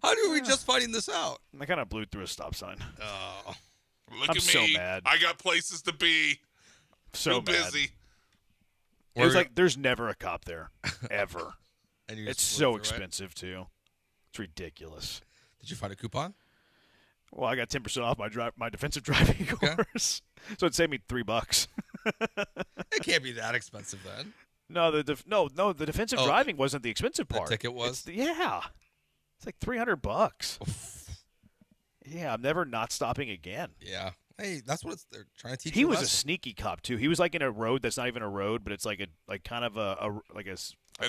How are we just finding this out? I kind of blew through a stop sign. Oh. Look I'm at so me. mad. I got places to be. So Too busy. It was like there's never a cop there, ever. And you it's just so blew through it? expensive, too. It's ridiculous. Did you find a coupon? Well, I got 10% off my defensive driving course, so it saved me $3. It can't be that expensive then. No, the defensive driving wasn't the expensive part. The ticket was? It's like $300. Yeah, I'm never not stopping again. Yeah. Hey, that's what they're trying to teach. He was a sneaky cop too. He was like in a road that's not even a road, but it's like an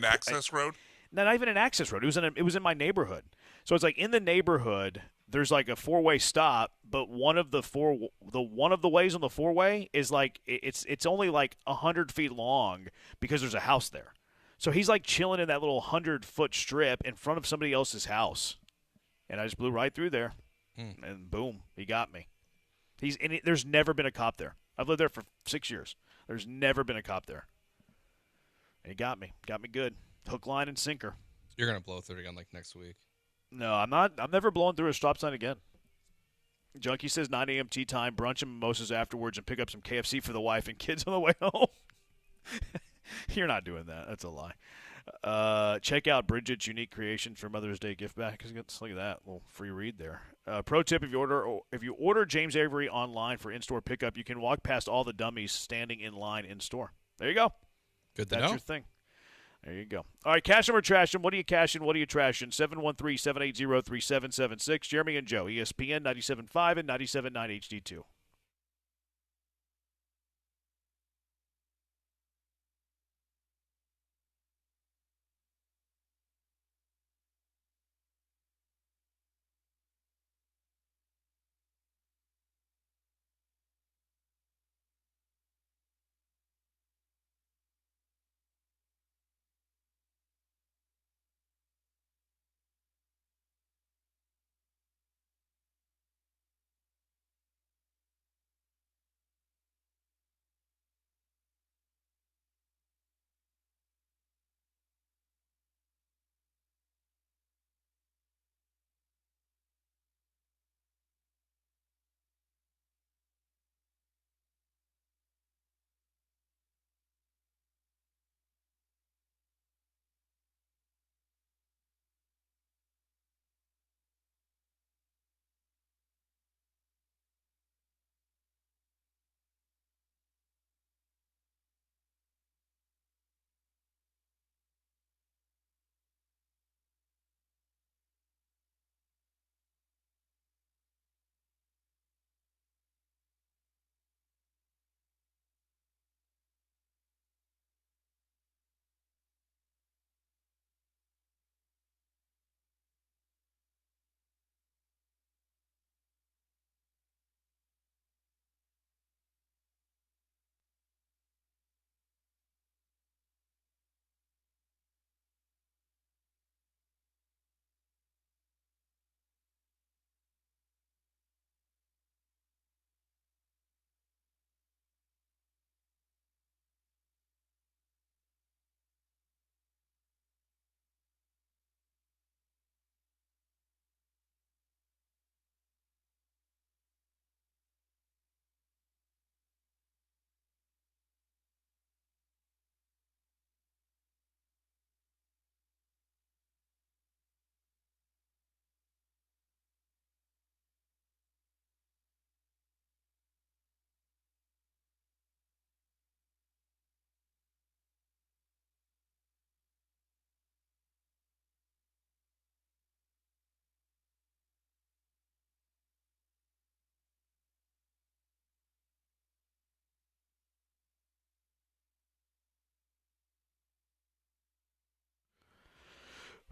access road. Not even an access road. It was in my neighborhood. So it's like in the neighborhood. There's like a four-way stop, but one of the ways on the four-way is like it's only like 100 feet long because there's a house there. So he's like chilling in that little 100-foot strip in front of somebody else's house, and I just blew right through there, and boom, he got me. There's never been a cop there. I've lived there for 6 years. There's never been a cop there, and he got me good, hook, line, and sinker. You're gonna blow through again like next week. No, I'm not. I'm never blowing through a stop sign again. Junkie says 9 a.m. tea time, brunch and mimosas afterwards, and pick up some KFC for the wife and kids on the way home. You're not doing that. That's a lie. Check out Bridget's unique creation for Mother's Day gift bag. Look at that little free read there. Pro tip: if you order James Avery online for in-store pickup, you can walk past all the dummies standing in line in store. There you go. Good to know. That's your thing. There you go. All right, cash them or trash them. What are you cashing? What are you trashing? 713-780-3776. Jeremy and Joe, ESPN 97.5 and 97.9 HD2.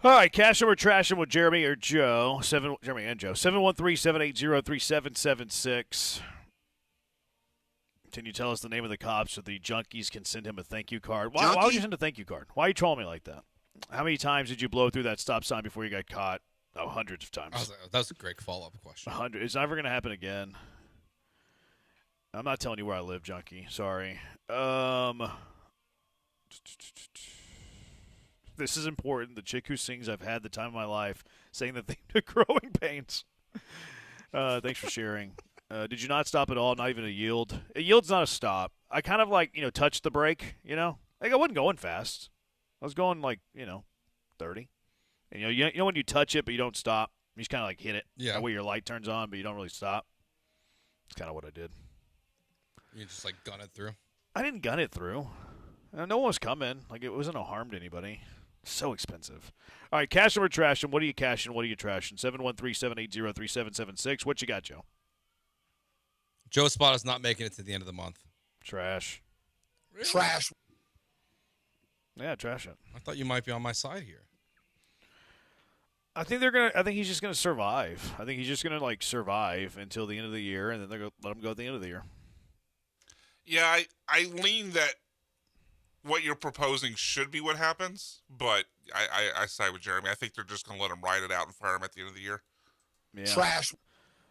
All right, cash them or trash them with Jeremy or Joe. Jeremy and Joe. 713-780-3776. Can you tell us the name of the cops so the junkies can send him a thank you card? Why would you send a thank you card? Why are you trolling me like that? How many times did you blow through that stop sign before you got caught? Oh, hundreds of times. That was a great follow-up question. 100. It's never going to happen again. I'm not telling you where I live, junkie. Sorry. This is important. The chick who sings "I've had the time of my life" saying the theme to Growing Pains. Thanks for sharing. Did you not stop at all? Not even a yield? A yield's not a stop. I kind of touched the brake, Like I wasn't going fast. I was going 30. And you know when you touch it but you don't stop, you just kind of hit it. Yeah. That way your light turns on but you don't really stop. That's kind of what I did. You just gun it through? I didn't gun it through. No one was coming. It wasn't no harm to anybody. So expensive. All right, cash them or trash them. What are you cashing? What are you trashing? 713-780-3776. What you got, Joe? Joe Spada's not making it to the end of the month. Trash. Really? Trash. Yeah, trash it. I thought you might be on my side here. I think he's just gonna survive. I think he's just gonna survive until the end of the year, and then they're gonna let him go at the end of the year. Yeah, I lean that what you're proposing should be what happens, but I side with Jeremy. I think they're just gonna let him ride it out and fire him at the end of the year. Yeah. Trash.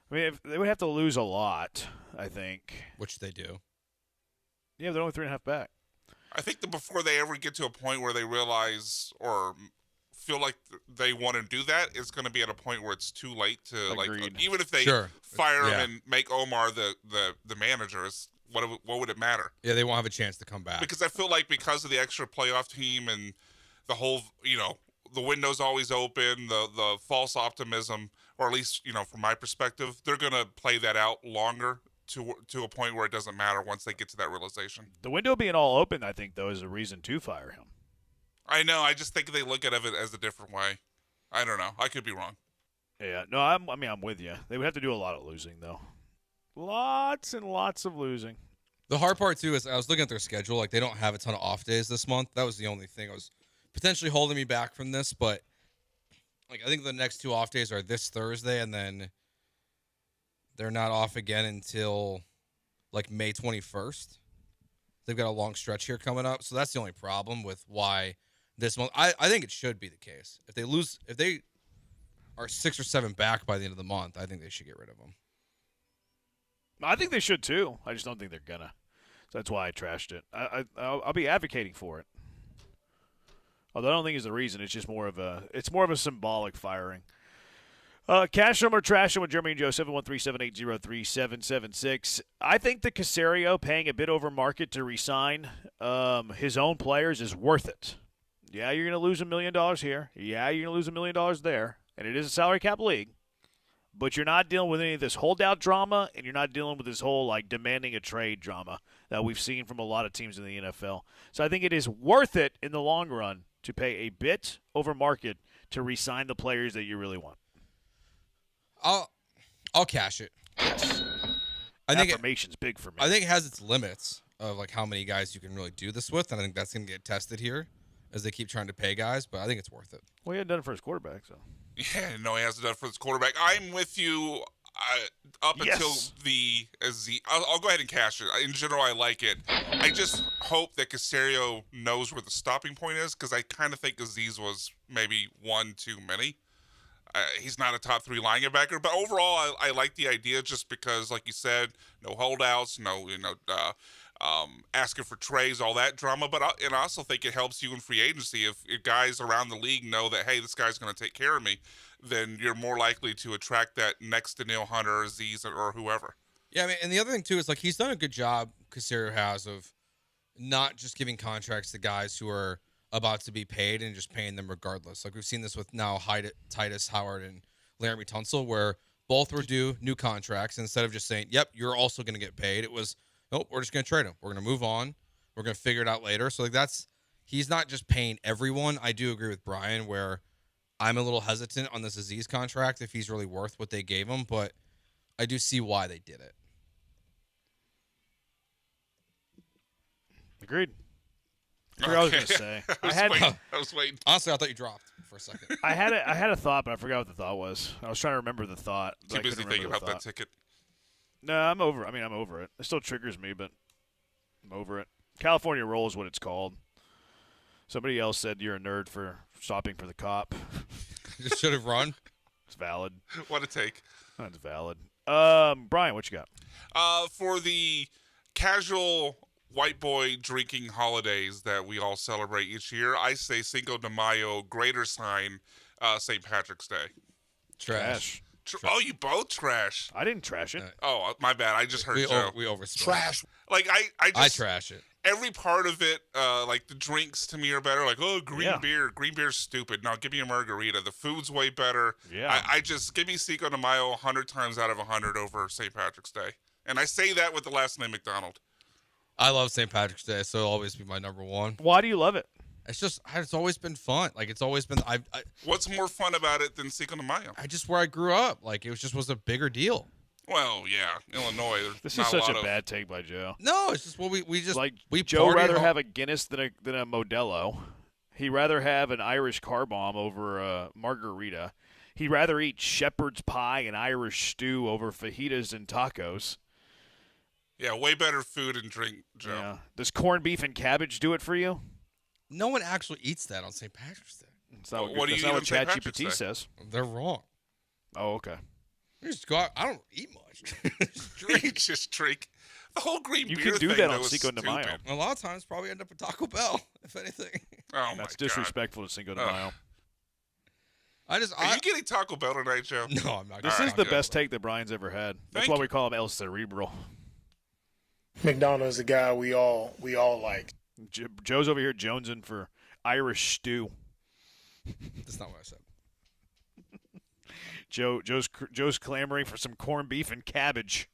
I mean, they would have to lose a lot, I think. Which they do. Yeah, they're only 3.5 back. I think that before they ever get to a point where they realize or feel like they want to do that, it's going to be at a point where it's too late to even if they fire him and make Omar the manager, what would it matter? Yeah, they won't have a chance to come back. Because I feel like because of the extra playoff team and the whole, the window's always open, the false optimism, or at least, from my perspective, they're going to play that out longer to a point where it doesn't matter once they get to that realization. The window being all open, I think, though, is a reason to fire him. I know. I just think they look at it as a different way. I don't know. I could be wrong. Yeah. No, I'm with you. They would have to do a lot of losing, though. Lots and lots of losing. The hard part, too, is I was looking at their schedule. They don't have a ton of off days this month. That was the only thing that was potentially holding me back from this. But, I think the next 2 off days are this Thursday, and then they're not off again until, May 21st. They've got a long stretch here coming up. So that's the only problem with why this month. I think it should be the case. If they are 6 or 7 back by the end of the month, I think they should get rid of them. I think they should, too. I just don't think they're going to. So that's why I trashed it. I'll be advocating for it. Although I don't think it's the reason. It's just more of a symbolic firing. Cash them or trash them with Jeremy and Joe, 713-780-3776. I think the Caserio paying a bit over market to re-sign his own players is worth it. Yeah, you're going to lose $1 million here. Yeah, you're going to lose $1 million there. And it is a salary cap league. But you're not dealing with any of this holdout drama, and you're not dealing with this whole, demanding a trade drama that we've seen from a lot of teams in the NFL. So I think it is worth it in the long run to pay a bit over market to re-sign the players that you really want. I'll cash it. Yes. Affirmation's big for me. I think it has its limits of how many guys you can really do this with, and I think that's going to get tested here as they keep trying to pay guys, but I think it's worth it. Well, he hadn't done it for his quarterback, so. Yeah, no, he hasn't done it for his quarterback. I'm with you until I'll go ahead and cash it. In general, I like it. I just hope that Caserio knows where the stopping point is, because I kind of think Aziz was maybe one too many. He's not a top 3 linebacker, but overall, I like the idea just because, like you said, no holdouts, asking for trades, all that drama. But I also think it helps you in free agency. If guys around the league know that, hey, this guy's going to take care of me, then you're more likely to attract that next Daniil Hunter, Aziz, or whoever. Yeah, and the other thing, too, is he's done a good job, Caserio has, of not just giving contracts to guys who are about to be paid and just paying them regardless. We've seen this with now Titus Howard and Laramie Tunsil, where both were due new contracts. Instead of just saying, yep, you're also going to get paid, it was, nope, we're just going to trade him. We're going to move on. We're going to figure it out later. So he's not just paying everyone. I do agree with Brian where I'm a little hesitant on this Aziz contract if he's really worth what they gave him, but I do see why they did it. Agreed. I was going to say. I was waiting. Honestly, I thought you dropped for a second. I had a thought, but I forgot what the thought was. I was trying to remember the thought. Too busy thinking about that ticket. No, I'm over it. It still triggers me, but I'm over it. California roll is what it's called. Somebody else said you're a nerd for stopping for the cop. Just should have run. It's valid. What a take. That's valid. Brian, what you got? For the casual white boy drinking holidays that we all celebrate each year, I say Cinco de Mayo, greater sign, St. Patrick's Day. Trash. Oh, you both trash. I didn't trash it. Oh, my bad. I just heard Joe. We overspent. Trash. Like I trash it. Every part of it, like the drinks to me are better. Like, green beer. Green beer's stupid. No, give me a margarita. The food's way better. Yeah. I just give me Cinco de Mayo 100 times out of 100 over St. Patrick's Day. And I say that with the last name McDonald. I love St. Patrick's Day, so it'll always be my number one. Why do you love it? It's always been fun. Like, it's always been. What's more fun about it than Cinco de Mayo? Where I grew up. Like, it was a bigger deal. Well, yeah, Illinois. This is such a bad take by Joe. No, it's just we Joe rather have a Guinness than a Modelo. He'd rather have an Irish car bomb over a margarita. He'd rather eat shepherd's pie and Irish stew over fajitas and tacos. Yeah, way better food and drink, Joe. Yeah. Does corned beef and cabbage do it for you? No one actually eats that on St. Patrick's Day. That's not what ChatGPT says. They're wrong. Oh, okay. Just go out. I don't eat much. Just drink. The whole green beer thing. You can do that on Cinco de Mayo. A lot of times, probably end up at Taco Bell, if anything. Oh, that's disrespectful to Cinco de Mayo. Are you getting Taco Bell tonight, Joe? No, I'm not. This is the best take that Brian's ever had. That's why we call him El Cerebral. McDonald's the guy we all like. Joe's over here jonesing for Irish stew. That's not what I said. Joe's clamoring for some corned beef and cabbage.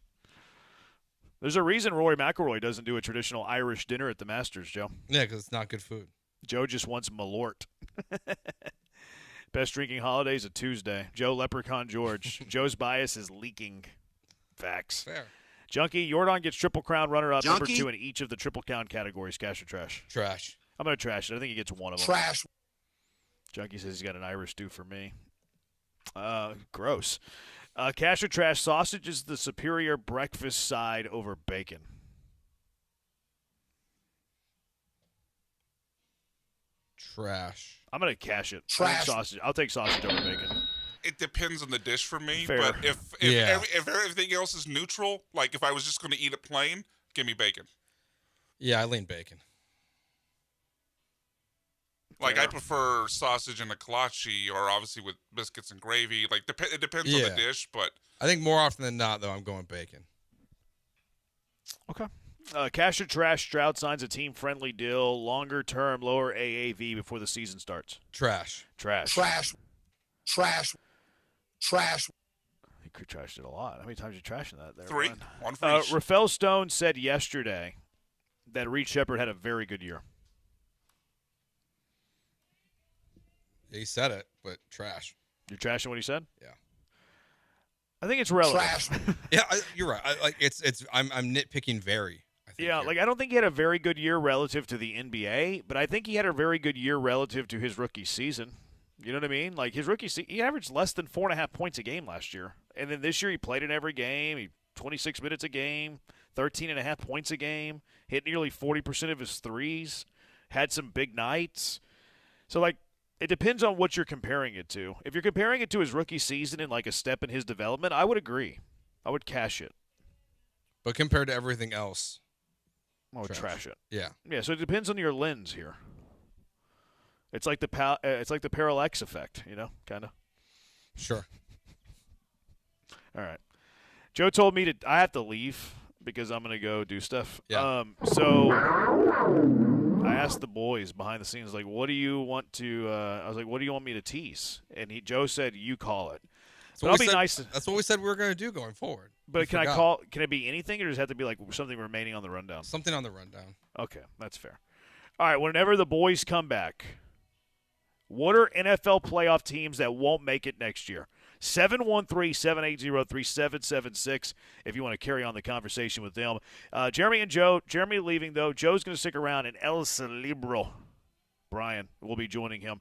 There's a reason Rory McIlroy doesn't do a traditional Irish dinner at the Masters, Joe. Yeah, because it's not good food. Joe just wants Malort. Best drinking holiday is a Tuesday. Joe Leprechaun George. Joe's bias is leaking. Facts. Fair. Junkie, Jordan gets Triple Crown runner-up, number Junkie? 2 in each of the Triple Crown categories. Cash or trash? Trash. I'm going to trash it. I think he gets one of them. Trash. Junkie says he's got an Irish stew for me. Gross. Cash or trash, sausage is the superior breakfast side over bacon. Trash. I'm going to cash it. Trash. I'll take sausage over bacon. It depends on the dish for me. Fair. But if everything else is neutral, like if I was just going to eat it plain, give me bacon. Yeah, I lean bacon. Like, I prefer sausage in a kolache, or obviously with biscuits and gravy. Like, it depends on the dish, but... I think more often than not, though, I'm going bacon. Okay. Cash or trash, Stroud signs a team-friendly deal, longer-term, lower AAV before the season starts. Trash. Trash. Trash. Trash. Trash. He could trash it a lot. How many times are you trashing that there? 3. One for each. Rafael Stone said yesterday that Reed Shepherd had a very good year. He said it, but trash. You're trashing what he said? Yeah. I think it's relative. Trash. Yeah, you're right. I'm nitpicking very. I think yeah, here. I don't think he had a very good year relative to the NBA, but I think he had a very good year relative to his rookie season. You know what I mean? Like, his rookie season, he averaged less than 4.5 points a game last year. And then this year he played in every game. He 26 minutes a game, 13.5 points a game, hit nearly 40% of his threes, had some big nights. So, like, it depends on what you're comparing it to. If you're comparing it to his rookie season and like a step in his development, I would agree. I would cash it. But compared to everything else, I would trash it. Yeah. Yeah, so it depends on your lens here. It's like the parallax effect, you know, kind of. Sure. All right. Joe told me I have to leave because I'm going to go do stuff. Yeah. So I asked the boys behind the scenes, like, what do you want to I was like, what do you want me to tease? And Joe said, you call it. But I'll be nice. That's what we said we were going to do going forward. But can it be anything, or does it have to be like something remaining on the rundown? Something on the rundown. Okay, that's fair. All right, whenever the boys come back, what are NFL playoff teams that won't make it next year? 713-780-3776 if you want to carry on the conversation with them. Jeremy and Joe. Jeremy leaving, though. Joe's going to stick around, and El Cerebro, Brian, will be joining him.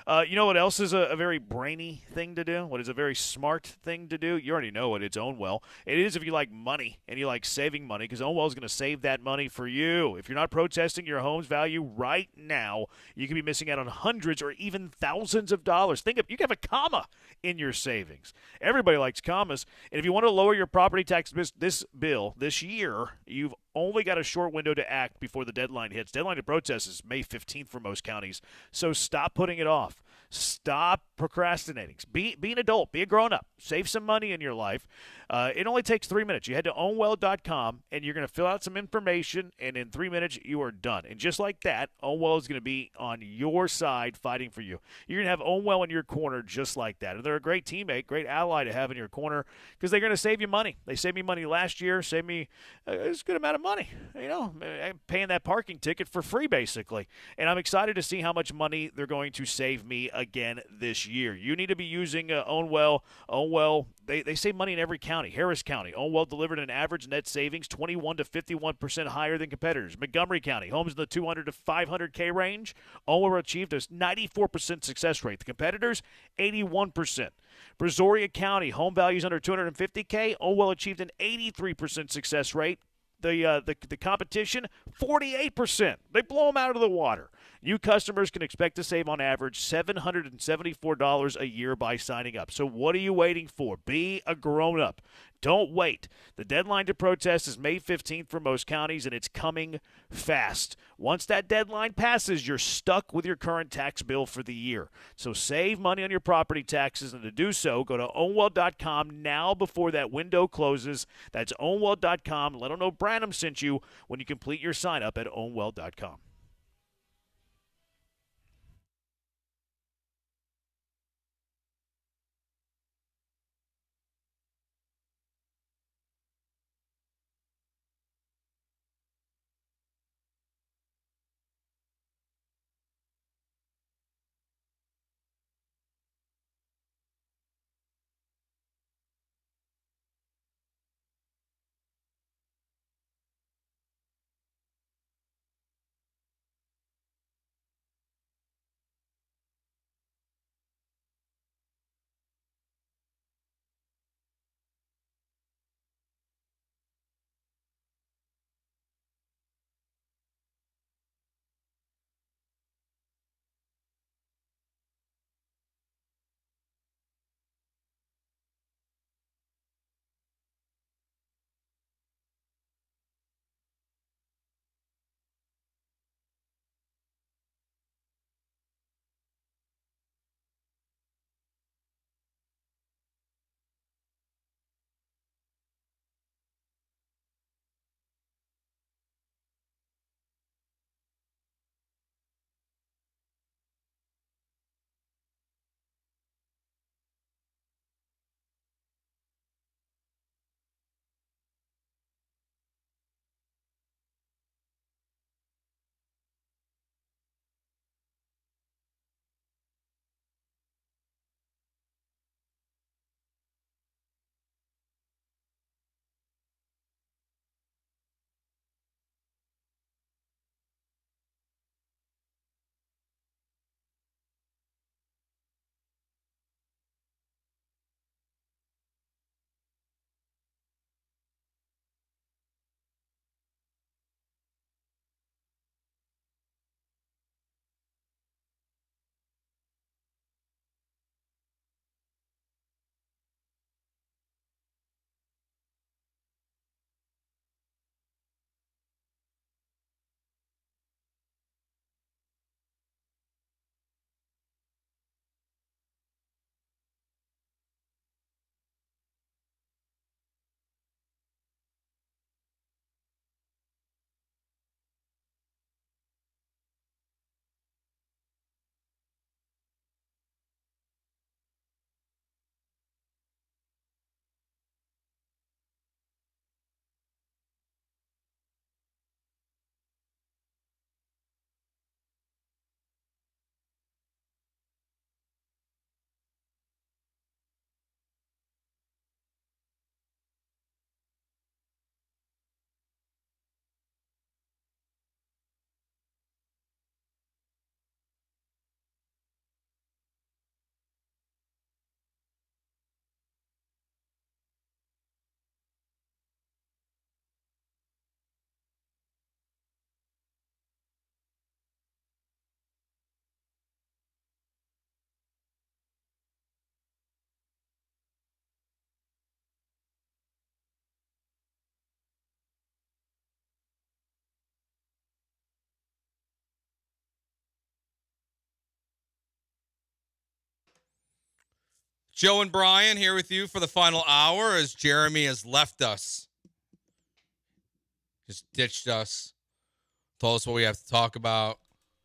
You know what else is a very brainy thing to do? What is a very smart thing to do? You already know it. It's Ownwell. It is if you like money and you like saving money, because Ownwell is going to save that money for you. If you're not protesting your home's value right now, you could be missing out on hundreds or even thousands of dollars. You can have a comma in your savings. Everybody likes commas. And if you want to lower your property tax this year, you've only got a short window to act before the deadline hits. Deadline to protest is May 15th for most counties, so stop putting it off. Stop procrastinating. Be an adult. Be a grown-up. Save some money in your life. It only takes 3 minutes. You head to Ownwell.com, and you're going to fill out some information, and in 3 minutes, you are done. And just like that, Ownwell is going to be on your side fighting for you. You're going to have Ownwell in your corner just like that. And they're a great teammate, great ally to have in your corner because they're going to save you money. They saved me money last year, saved me a good amount of money. I'm paying that parking ticket for free, basically. And I'm excited to see how much money they're going to save me again this year. You need to be using Ownwell. Ownwell, they save money in every county. Harris County, Ownwell delivered an average net savings 21 to 51% higher than competitors. Montgomery County, homes in the 200 to 500K range, Ownwell achieved a 94% success rate. The competitors, 81%. Brazoria County, home values under 250K, Ownwell achieved an 83% success rate. The competition, 48%. They blow them out of the water. You customers can expect to save on average $774 a year by signing up. So what are you waiting for? Be a grown-up. Don't wait. The deadline to protest is May 15th for most counties, and it's coming fast. Once that deadline passes, you're stuck with your current tax bill for the year. So save money on your property taxes, and to do so, go to Ownwell.com now before that window closes. That's Ownwell.com. Let them know Branham sent you when you complete your sign-up at Ownwell.com. Joe and Brian here with you for the final hour as Jeremy has left us. Just ditched us. Told us what we have to talk about.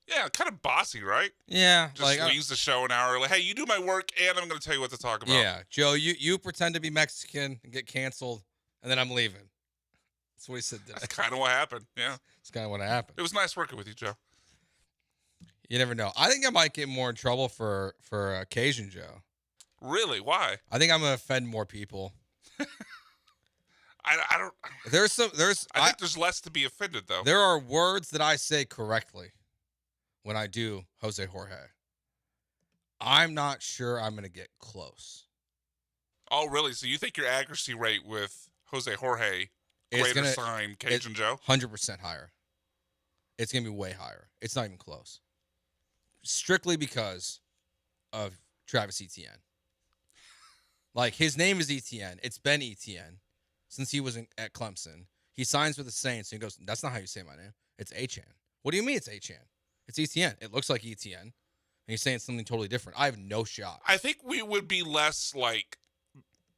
Yeah, kind of bossy, right? Yeah. Just leaves the show an hour early. Hey, you do my work, and I'm going to tell you what to talk about. Yeah. Joe, you pretend to be Mexican and get canceled, and then I'm leaving. That's what he said today. That's kind of what happened, yeah. That's kind of what happened. It was nice working with you, Joe. You never know. I think I might get more in trouble for Cajun Joe. Really? Why? I think I'm going to offend more people. I don't. I think there's less to be offended, though. There are words that I say correctly when I do Jose Jorge. I'm not sure I'm going to get close. Oh, really? So you think your accuracy rate with Jose Jorge greater sign Cajun Joe? 100% higher. It's going to be way higher. It's not even close. Strictly because of Travis Etienne. Like, his name is Etienne. It's been Etienne since he was at Clemson. He signs with the Saints, and he goes, that's not how you say my name. It's Achane. What do you mean it's Achane? It's Etienne. It looks like Etienne. And he's saying something totally different. I have no shot. I think we would be less, like,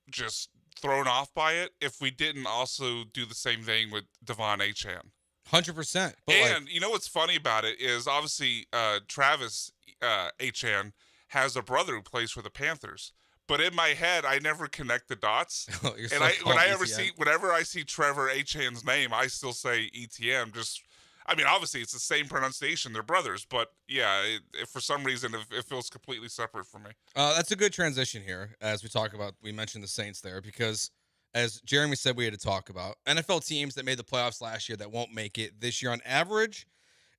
just thrown off by it if we didn't also do the same thing with Devon Achane. 100%. And you know what's funny about it is, obviously, Travis Achane has a brother who plays for the Panthers. But in my head, I never connect the dots. Whenever I see Trevor Achane's name, I still say ETM. Obviously it's the same pronunciation. They're brothers, but yeah, for some reason it feels completely separate for me. That's a good transition here as we mentioned the Saints there, because as Jeremy said, we had to talk about NFL teams that made the playoffs last year that won't make it this year on average.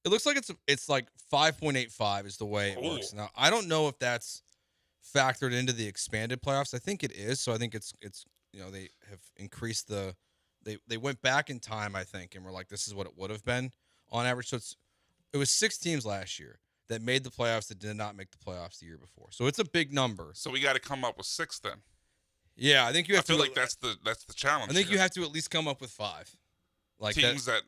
It looks like it's like 5.85 is the way it works. Now, I don't know if that's factored into the expanded playoffs. I think it is. So I think it's they have increased they went back in time, I think, and were like, this is what it would have been on average. So it was 6 teams last year that made the playoffs that did not make the playoffs the year before. So it's a big number. So we got to come up with 6 then. Yeah, I think you have to. I feel like that's the challenge. I think you have to at least come up with 5. Like teams that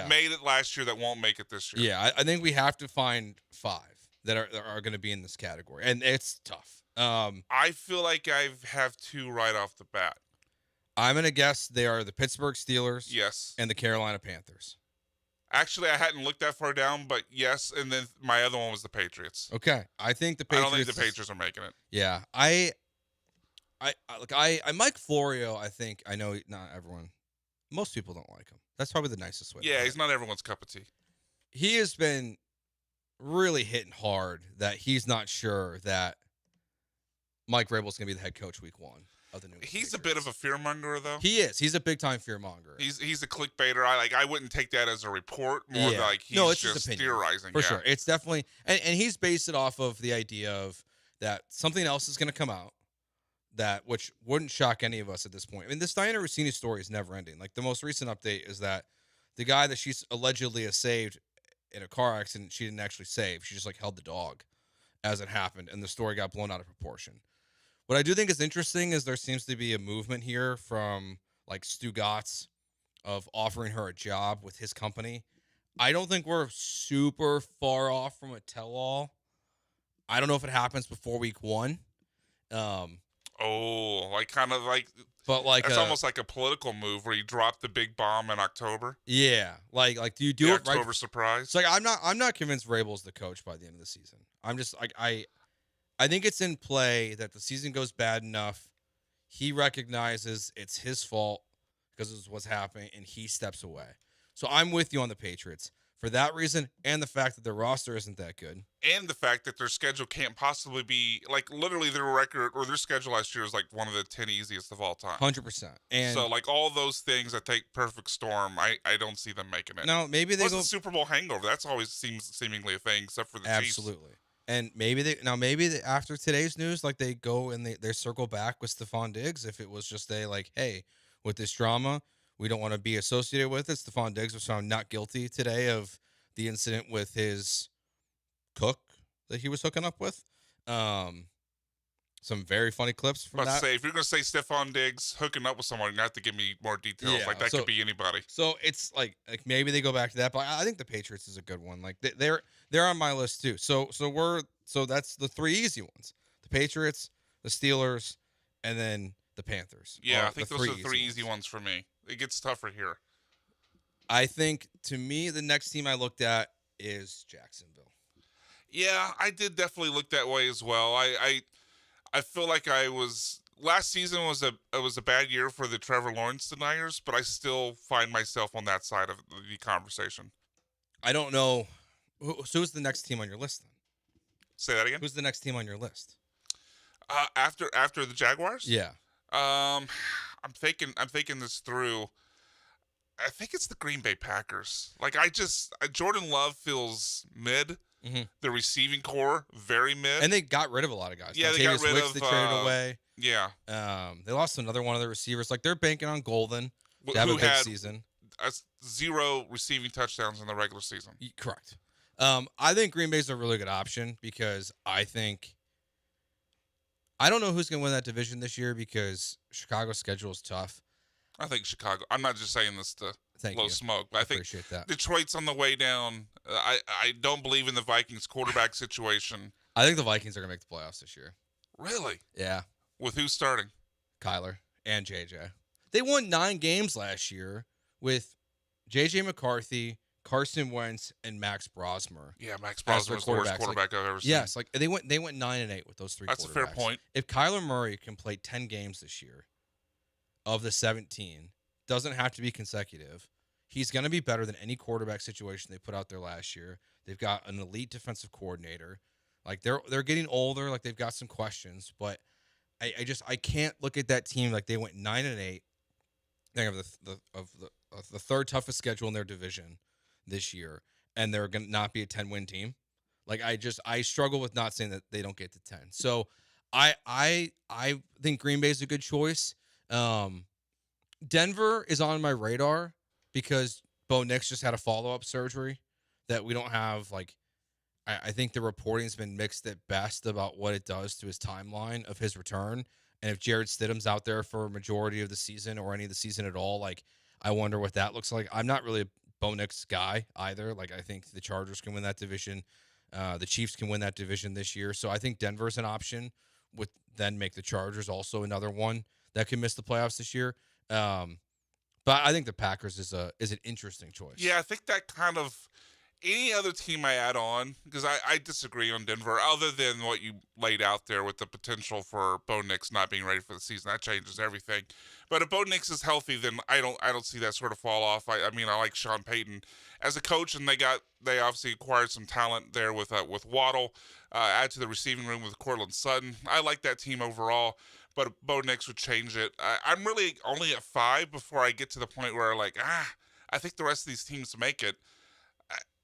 made it last year that won't make it this year. Yeah, I think we have to find 5 that are going to be in this category, and it's tough. I feel like I have 2 right off the bat. I'm going to guess they are the Pittsburgh Steelers, yes, and the Carolina Panthers. Actually, I hadn't looked that far down, but yes, and then my other one was the Patriots. Okay, I think the Patriots. I don't think the Patriots are making it. Yeah, I Mike Florio. I know not everyone. Most people don't like him. That's probably the nicest way. Yeah, he's not everyone's cup of tea. He has been really hitting hard that he's not sure that Mike Vrabel's going to be the head coach week 1 of the new. He's a bit of a fearmonger, though. He is. He's a big time fearmonger. He's a clickbaiter. I wouldn't take that as a report. More like he's just theorizing. For sure. It's definitely and he's based it off of the idea of that something else is going to come out. Which wouldn't shock any of us at this point. I mean, this Diana Rossini story is never ending. Like, the most recent update is that the guy that she's allegedly saved in a car accident, she didn't actually save. She just, held the dog as it happened, and the story got blown out of proportion. What I do think is interesting is there seems to be a movement here from, Stu Gatz of offering her a job with his company. I don't think we're super far off from a tell-all. I don't know if it happens before week 1. But that's almost like a political move where you drop the big bomb in October. Yeah, do you do it right? October surprise. It's I'm not convinced Vrabel's the coach by the end of the season. I'm just I think it's in play that the season goes bad enough. He recognizes it's his fault because it's what's happening, and he steps away. So I'm with you on the Patriots for that reason, and the fact that their roster isn't that good. And the fact that their schedule can't possibly be, literally their record or their schedule last year is, one of the 10 easiest of all time. 100%. And so, all those things that take perfect storm, I don't see them making it. No, maybe they go... the Super Bowl hangover. That's always seemingly a thing, except for the Chiefs. Absolutely. And maybe after today's news, they go and they circle back with Stephon Diggs. If it was just hey, with this drama, we don't want to be associated with it. Stephon Diggs was found not guilty today of the incident with his cook that he was hooking up with. Some very funny clips from that. If you're going to say Stephon Diggs hooking up with someone, you have to give me more details. Yeah, that could be anybody. So it's maybe they go back to that, but I think the Patriots is a good one. They're on my list too. So that's the 3 easy ones: the Patriots, the Steelers, and then the Panthers. Yeah, I think those are the three easy ones for me. It gets tougher here. I think, to me, the next team I looked at is Jacksonville. Yeah, I did definitely look that way as well. I feel like last season was a bad year for the Trevor Lawrence deniers, but I still find myself on that side of the conversation. I don't know. So who's the next team on your list then? Say that again? Who's the next team on your list? After the Jaguars? Yeah. I'm thinking this through. I think it's the Green Bay Packers. Like, Jordan Love feels mid. Mm-hmm. The receiving core, very mid. And they got rid of a lot of guys. Yeah, they got rid of. They traded away. Yeah. They lost another one of their receivers. Like, they're banking on Golden to have a big season. 0 receiving touchdowns in the regular season. Correct. I think Green Bay's a really good option because I don't know who's going to win that division this year because Chicago's schedule is tough. I think Chicago. I'm not just saying this to blow smoke, but I think appreciate that. Detroit's on the way down. I don't believe in the Vikings quarterback situation. I think the Vikings are going to make the playoffs this year. Really? Yeah. With who starting? Kyler and JJ. They won 9 games last year with JJ McCarthy, Carson Wentz, and Max Brosmer. Yeah, Max Brosmer was the worst quarterback I've ever seen. Yes, they went 9-8 with those 3 That's quarterbacks. a fair point. If Kyler Murray can play 10 games this year of the 17, doesn't have to be consecutive, he's going to be better than any quarterback situation they put out there last year. They've got an elite defensive coordinator. Like, they're getting older, like they've got some questions, but I can't look at that team like they went 9-8. They have the third toughest schedule in their division this year, and they're going to not be a 10-win team. Like, I struggle with not saying that they don't get to 10. So I think Green Bay is a good choice. Denver is on my radar because Bo Nix just had a follow-up surgery that we don't have. Like, I think the reporting's been mixed at best about what it does to his timeline of his return. And if Jared Stidham's out there for a majority of the season or any of the season at all, like, I wonder what that looks like. I'm not really a Bo Nix guy either. Like, I think the Chargers can win that division. The Chiefs can win that division this year. So I think Denver's an option, with then make the Chargers also another one that can miss the playoffs this year. But I think the Packers is an interesting choice. Yeah, I think that kind of any other team I add on, because I disagree on Denver, other than what you laid out there with the potential for Bo Nix not being ready for the season. That changes everything. But if Bo Nix is healthy, then I don't see that sort of fall off. I mean, I like Sean Payton as a coach, and they obviously acquired some talent there with Waddle, add to the receiving room with Courtland Sutton. I like that team overall, but Bo Nix would change it. I'm really only at 5 before I get to the point where I think the rest of these teams make it.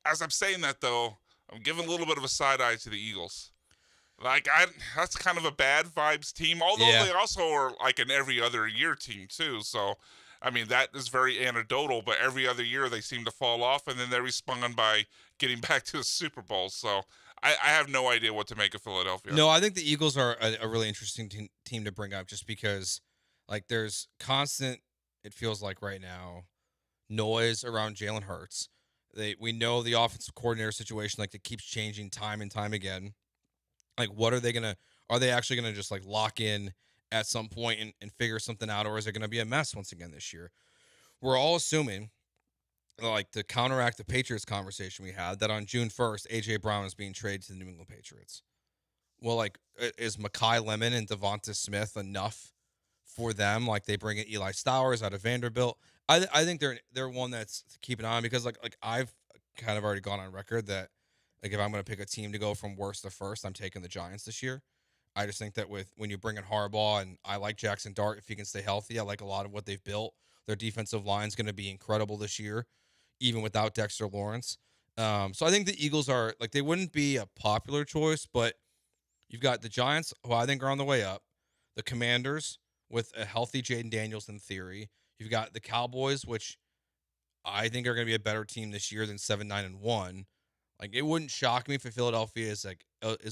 As I'm saying that, though, I'm giving a little bit of a side eye to the Eagles. Like, that's kind of a bad vibes team, although they also are like an every other year team too. So, I mean, that is very anecdotal, but every other year they seem to fall off, and then they respond by getting back to the Super Bowl. So I have no idea what to make of Philadelphia. No, I think the Eagles are a really interesting team to bring up just because, like, there's constant, it feels like right now, noise around Jalen Hurts. We know the offensive coordinator situation, like, it keeps changing time and time again. Like, are they actually going to just, like, lock in at some point and figure something out, or is it going to be a mess once again this year? We're all assuming, like, to counteract the Patriots conversation we had, that on June 1st, A.J. Brown is being traded to the New England Patriots. Well, like, is Mekhi Lemon and Devonta Smith enough for them? Like, they bring in Eli Stowers out of Vanderbilt. I think they're one that's to keep an eye on because like I've kind of already gone on record that, like, if I'm going to pick a team to go from worst to first, I'm taking the Giants this year. I just think that when you bring in Harbaugh, and I like Jackson Dart if he can stay healthy. I like a lot of what they've built. Their defensive line is going to be incredible this year, even without Dexter Lawrence. So I think the Eagles are, like, they wouldn't be a popular choice, but you've got the Giants, who I think are on the way up, the Commanders with a healthy Jaden Daniels in theory. You've got the Cowboys, which I think are going to be a better team this year than 7-9-1. Like, it wouldn't shock me if Philadelphia is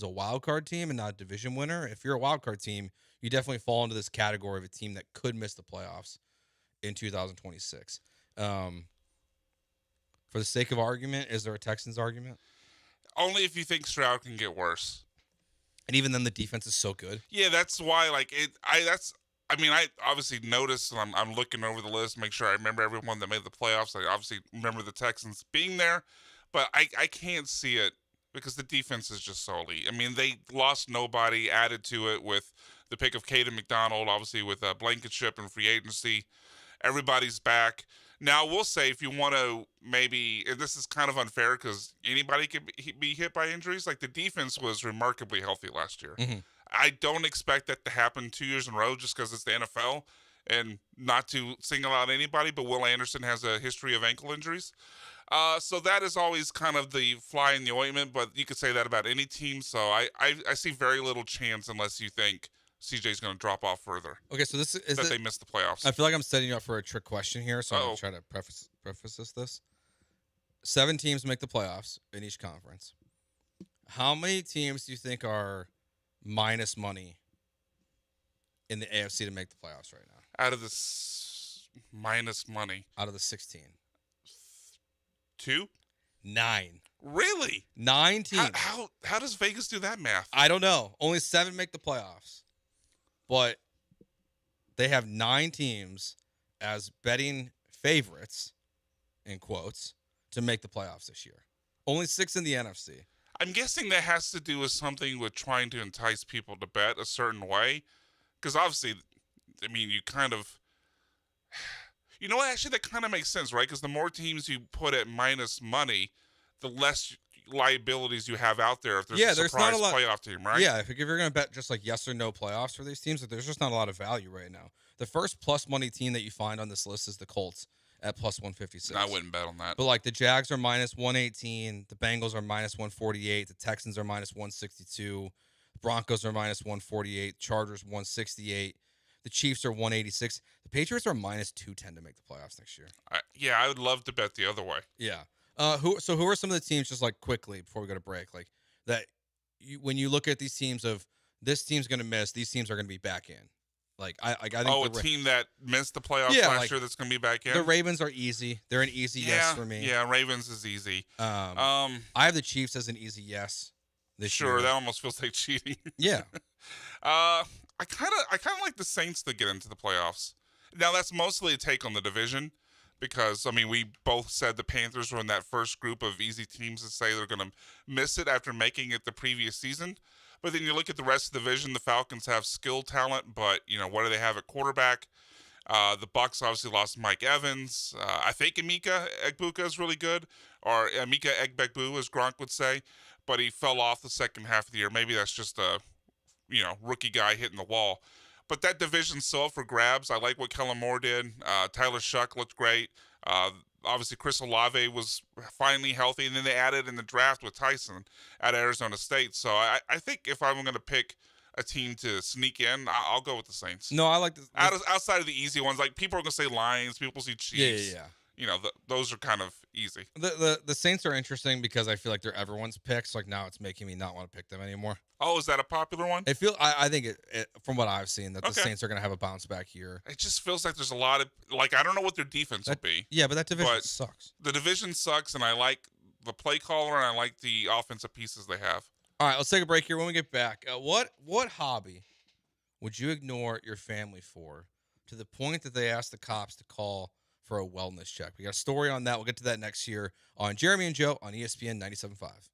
a wild card team and not a division winner. If you're a wild card team, you definitely fall into this category of a team that could miss the playoffs in 2026. For the sake of argument, is there a Texans argument? Only if you think Stroud can get worse. And even then, the defense is so good. Yeah, that's why. I obviously noticed, and I'm looking over the list, make sure I remember everyone that made the playoffs. I obviously remember the Texans being there, but I can't see it because the defense is just so elite. I mean, they lost nobody, added to it with the pick of Caden McDonald, obviously with Blankenship and free agency. Everybody's back. Now, we'll say if you want to maybe, and this is kind of unfair because anybody can be hit by injuries, like the defense was remarkably healthy last year. Mm-hmm. I don't expect that to happen 2 years in a row just because it's the NFL, and not to single out anybody, but Will Anderson has a history of ankle injuries. So that is always kind of the fly in the ointment, but you could say that about any team. So I see very little chance unless you think CJ's going to drop off further. Okay, so this is that they missed the playoffs. I feel like I'm setting you up for a trick question here, so I'm going to try to preface this. 7 teams make the playoffs in each conference. How many teams do you think are minus money in the AFC to make the playoffs right now? Out of the minus money. Out of the 16. 2? 9. Really? 9 teams. How does Vegas do that math? I don't know. Only 7 make the playoffs. But they have 9 teams as betting favorites, in quotes, to make the playoffs this year. Only 6 in the NFC. I'm guessing that has to do with something with trying to entice people to bet a certain way. Because obviously, I mean, you kind of... You know what? Actually, that kind of makes sense, right? Because the more teams you put at minus money, the less liabilities you have out there if there's a surprise playoff team, right? Yeah, if you're going to bet just like yes or no playoffs for these teams, there's just not a lot of value right now. The first plus money team that you find on this list is the Colts at plus 156. I wouldn't bet on that. But like the Jags are minus 118, the Bengals are minus 148, the Texans are minus 162, the Broncos are minus 148, Chargers 168, the Chiefs are 186. The Patriots are minus 210 to make the playoffs next year. I would love to bet the other way. Yeah. Who are some of the teams, just like quickly before we go to break, like that when you look at these teams of this team's going to miss, these teams are going to be back in. Like I think a team that missed the playoffs last year that's going to be back in. The Ravens are easy. They're an easy yes for me. Yeah, Ravens is easy. I have the Chiefs as an easy yes this year. Sure, that almost feels like cheating. Yeah. I kind of like the Saints to get into the playoffs. Now that's mostly a take on the division because I mean we both said the Panthers were in that first group of easy teams to say they're going to miss it after making it the previous season. But then you look at the rest of the division, the Falcons have skill talent, but you know what do they have at quarterback? The Bucs obviously lost Mike Evans. I think Emeka Egbuka is really good, or Emeka Egbuka as Gronk would say, but he fell off the second half of the year. Maybe that's just a rookie guy hitting the wall. But that division's still up for grabs. I like what Kellen Moore did. Tyler Shuck looked great. Obviously, Chris Olave was finally healthy, and then they added in the draft with Tyson at Arizona State. So I think if I'm going to pick a team to sneak in, I'll go with the Saints. No, I like outside of the easy ones. Like people are going to say Lions, people see Chiefs. Yeah. You know, those are kind of easy. The Saints are interesting because I feel like they're everyone's picks. Like now, it's making me not want to pick them anymore. Oh, is that a popular one? I think it from what I've seen that the Saints are going to have a bounce back year. It just feels like there's a lot of I don't know what their defense will be. Yeah, but that division sucks. The division sucks, and I like the play caller and I like the offensive pieces they have. All right, let's take a break here. When we get back, what hobby would you ignore your family for to the point that they asked the cops to call for a wellness check? We got a story on that. We'll get to that next year on Jeremy and Joe on ESPN 97.5.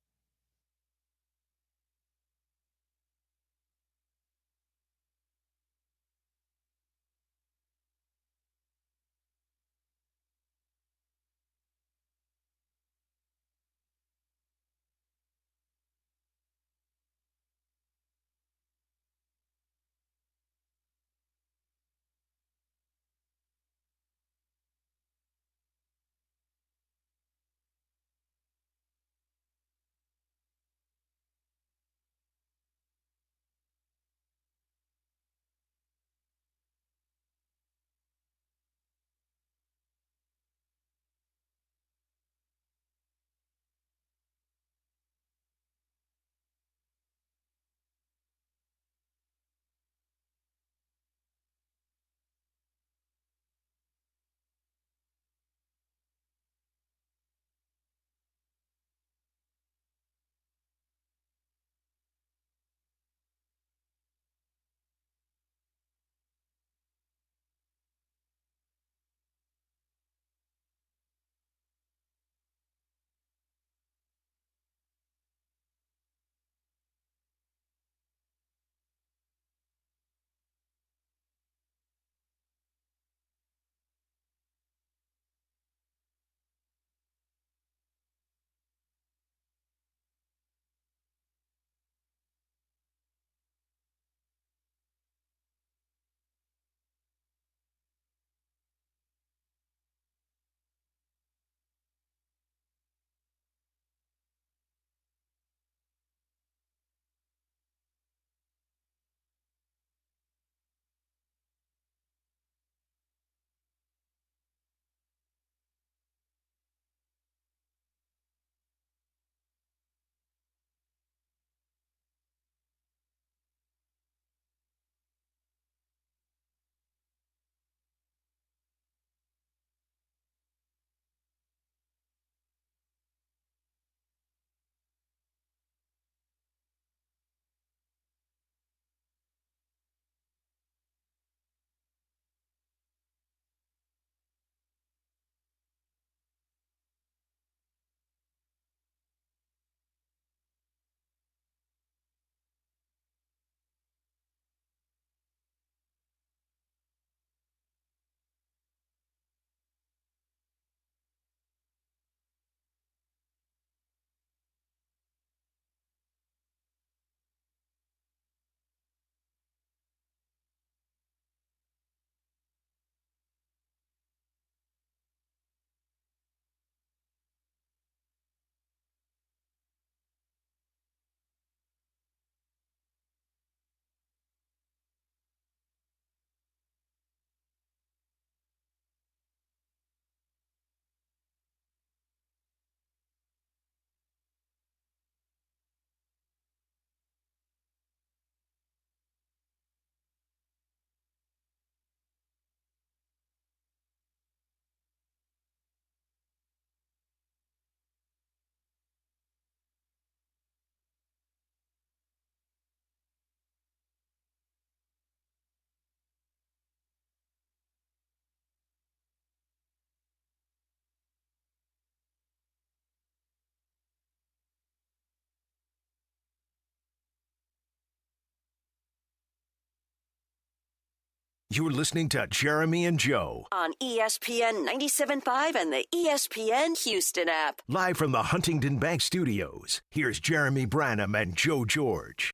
You're listening to Jeremy and Joe on ESPN 97.5 and the ESPN Houston app. Live from the Huntington Bank Studios, here's Jeremy Branham and Joe George.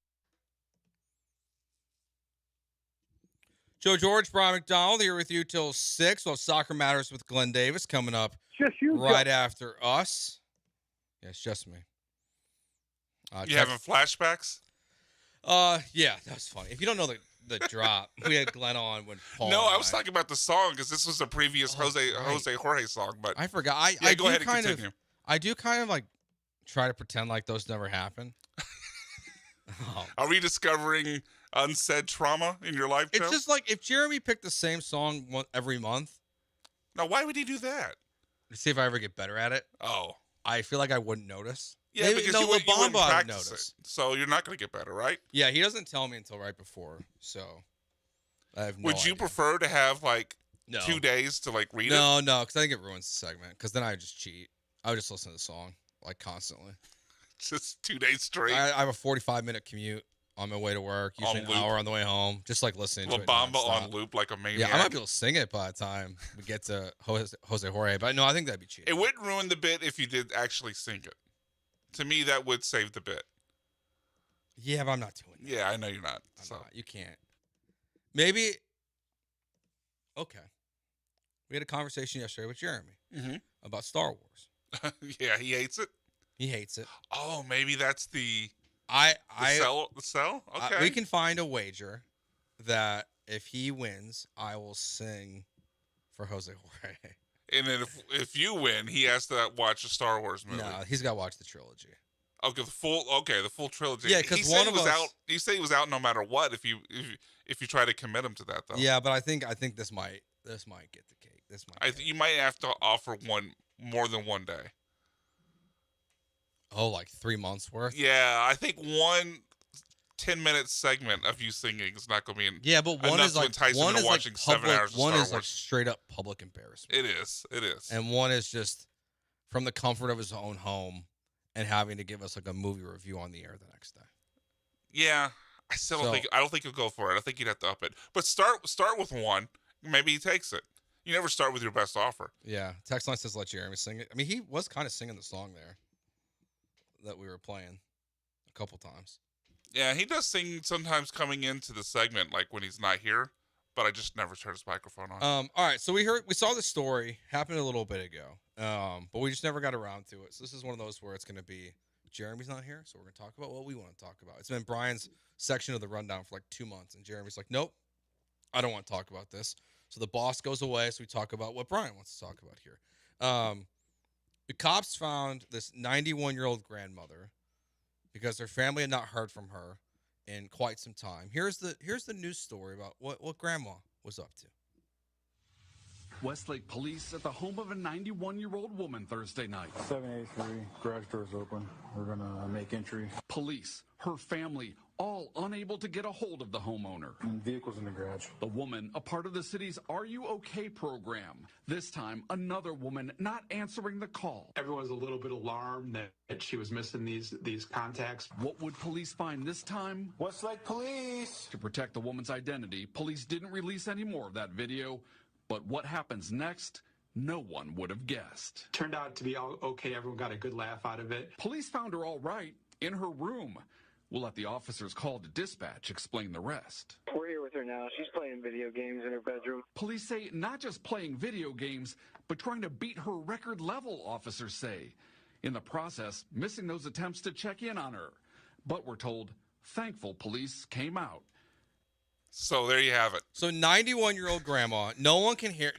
Joe George, Brian McDonald here with you till 6. We'll have Soccer Matters with Glenn Davis coming up right after us. Yeah, it's just me. You having flashbacks? Yeah, that was funny. If you don't know the drop, we had Glenn on when Paul. No, I was talking about the song because this was a previous Jose Jorge song. But I forgot. Go ahead and continue. I do kind of like try to pretend like those never happened. Are we discovering unsaid trauma in your life, Joe? It's just like if Jeremy picked the same song every month. Now, why would he do that? To see if I ever get better at it. Oh. I feel like I wouldn't notice. Yeah, because you wouldn't practice it. So you're not going to get better, right? Yeah, he doesn't tell me until right before. So I have no Would you prefer to have like 2 days to like read it? No, because I think it ruins the segment. Because then I would just cheat. I would just listen to the song like constantly. Just 2 days straight. I have a 45-minute commute on my way to work. Usually an hour on the way home. Just like listening to it. La Bamba on loop like a maniac. Yeah, I might be able to sing it by the time we get to Jose Jorge. But no, I think that'd be cheating. It wouldn't ruin the bit if you did actually sing it. To me, that would save the bit. Yeah, but I'm not doing that. Yeah, I know you're not. You can't. Maybe. Okay. We had a conversation yesterday with Jeremy about Star Wars. Yeah, he hates it. He hates it. Oh, maybe that's the sell? Okay. We can find a wager that if he wins, I will sing for Jose Jorge. And then if you win, he has to watch a Star Wars movie. No, he's got to watch the trilogy. Okay, the full trilogy. Yeah, because one of us out. He said he was out no matter what. If you try to commit him to that, though. Yeah, but I think this might get the cake. You might have to offer more than 1 day. Oh, like 3 months worth? Yeah, I think 10-minute segment of you singing is not going to be but one is like one is watching like public, 7 hours of one Star is Wars. like straight up public embarrassment. It is. And one is just from the comfort of his own home and having to give us like a movie review on the air the next day. Yeah, I don't think he'll go for it. I think he'd have to up it. But start with one. Maybe he takes it. You never start with your best offer. Yeah, text line says let Jeremy sing it. I mean, he was kind of singing the song there that we were playing a couple times. Yeah, he does sing sometimes coming into the segment, like when he's not here, but I just never turn his microphone on. All right, so we saw the story happened a little bit ago, but we just never got around to it. So this is one of those where it's going to be Jeremy's not here, so we're going to talk about what we want to talk about. It's been Brian's section of the rundown for like 2 months, and Jeremy's like, nope, I don't want to talk about this. So the boss goes away, so we talk about what Brian wants to talk about here. The cops found this 91-year-old grandmother because their family had not heard from her in quite some time. Here's the news story about what grandma was up to. Westlake police at the home of a 91-year-old woman Thursday night. 783, garage door's open. We're going to make entry. Police, her family, all unable to get a hold of the homeowner. Vehicles in the garage. The woman, a part of the city's Are You OK program. This time, another woman not answering the call. Everyone's a little bit alarmed that she was missing these contacts. What would police find this time? Westlake Police! To protect the woman's identity, police didn't release any more of that video. But what happens next, no one would have guessed. Turned out to be all okay. Everyone got a good laugh out of it. Police found her all right in her room. We'll let the officers called to dispatch explain the rest. We're here with her now. She's playing video games in her bedroom. Police say not just playing video games, but trying to beat her record level, officers say. In the process, missing those attempts to check in on her. But we're told, thankful police came out. So there you have it. So 91-year-old grandma, no one can get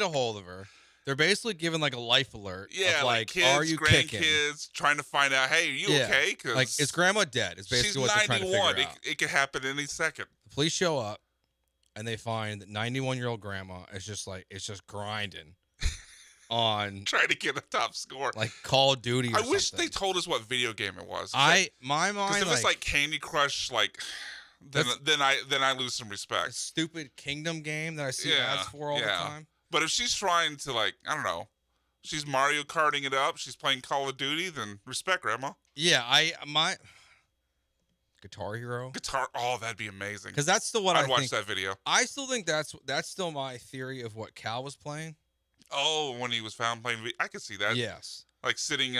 a hold of her. They're basically giving like a life alert. Yeah, of like kids, are you kicking? Grandkids, trying to find out, hey, are you okay? Cause like, is grandma dead? Is basically what they're trying to figure out. She's 91. It could happen any second. The police show up, and they find that 91-year-old grandma is just grinding on trying to get a top score, like Call of Duty. Or I wish they told us what video game it was. My mind, because if it's like Candy Crush, like. Then I lose some respect. A stupid Kingdom game that I see ads for all the time. But if she's trying to I don't know, she's Mario Karting it up, she's playing Call of Duty, then respect, Grandma. Yeah, Guitar Hero. Oh, that'd be amazing. Because that's still what I'd watch that video. I still think that's still my theory of what Cal was playing. Oh, when he was found playing, I could see that. Yes. Like sitting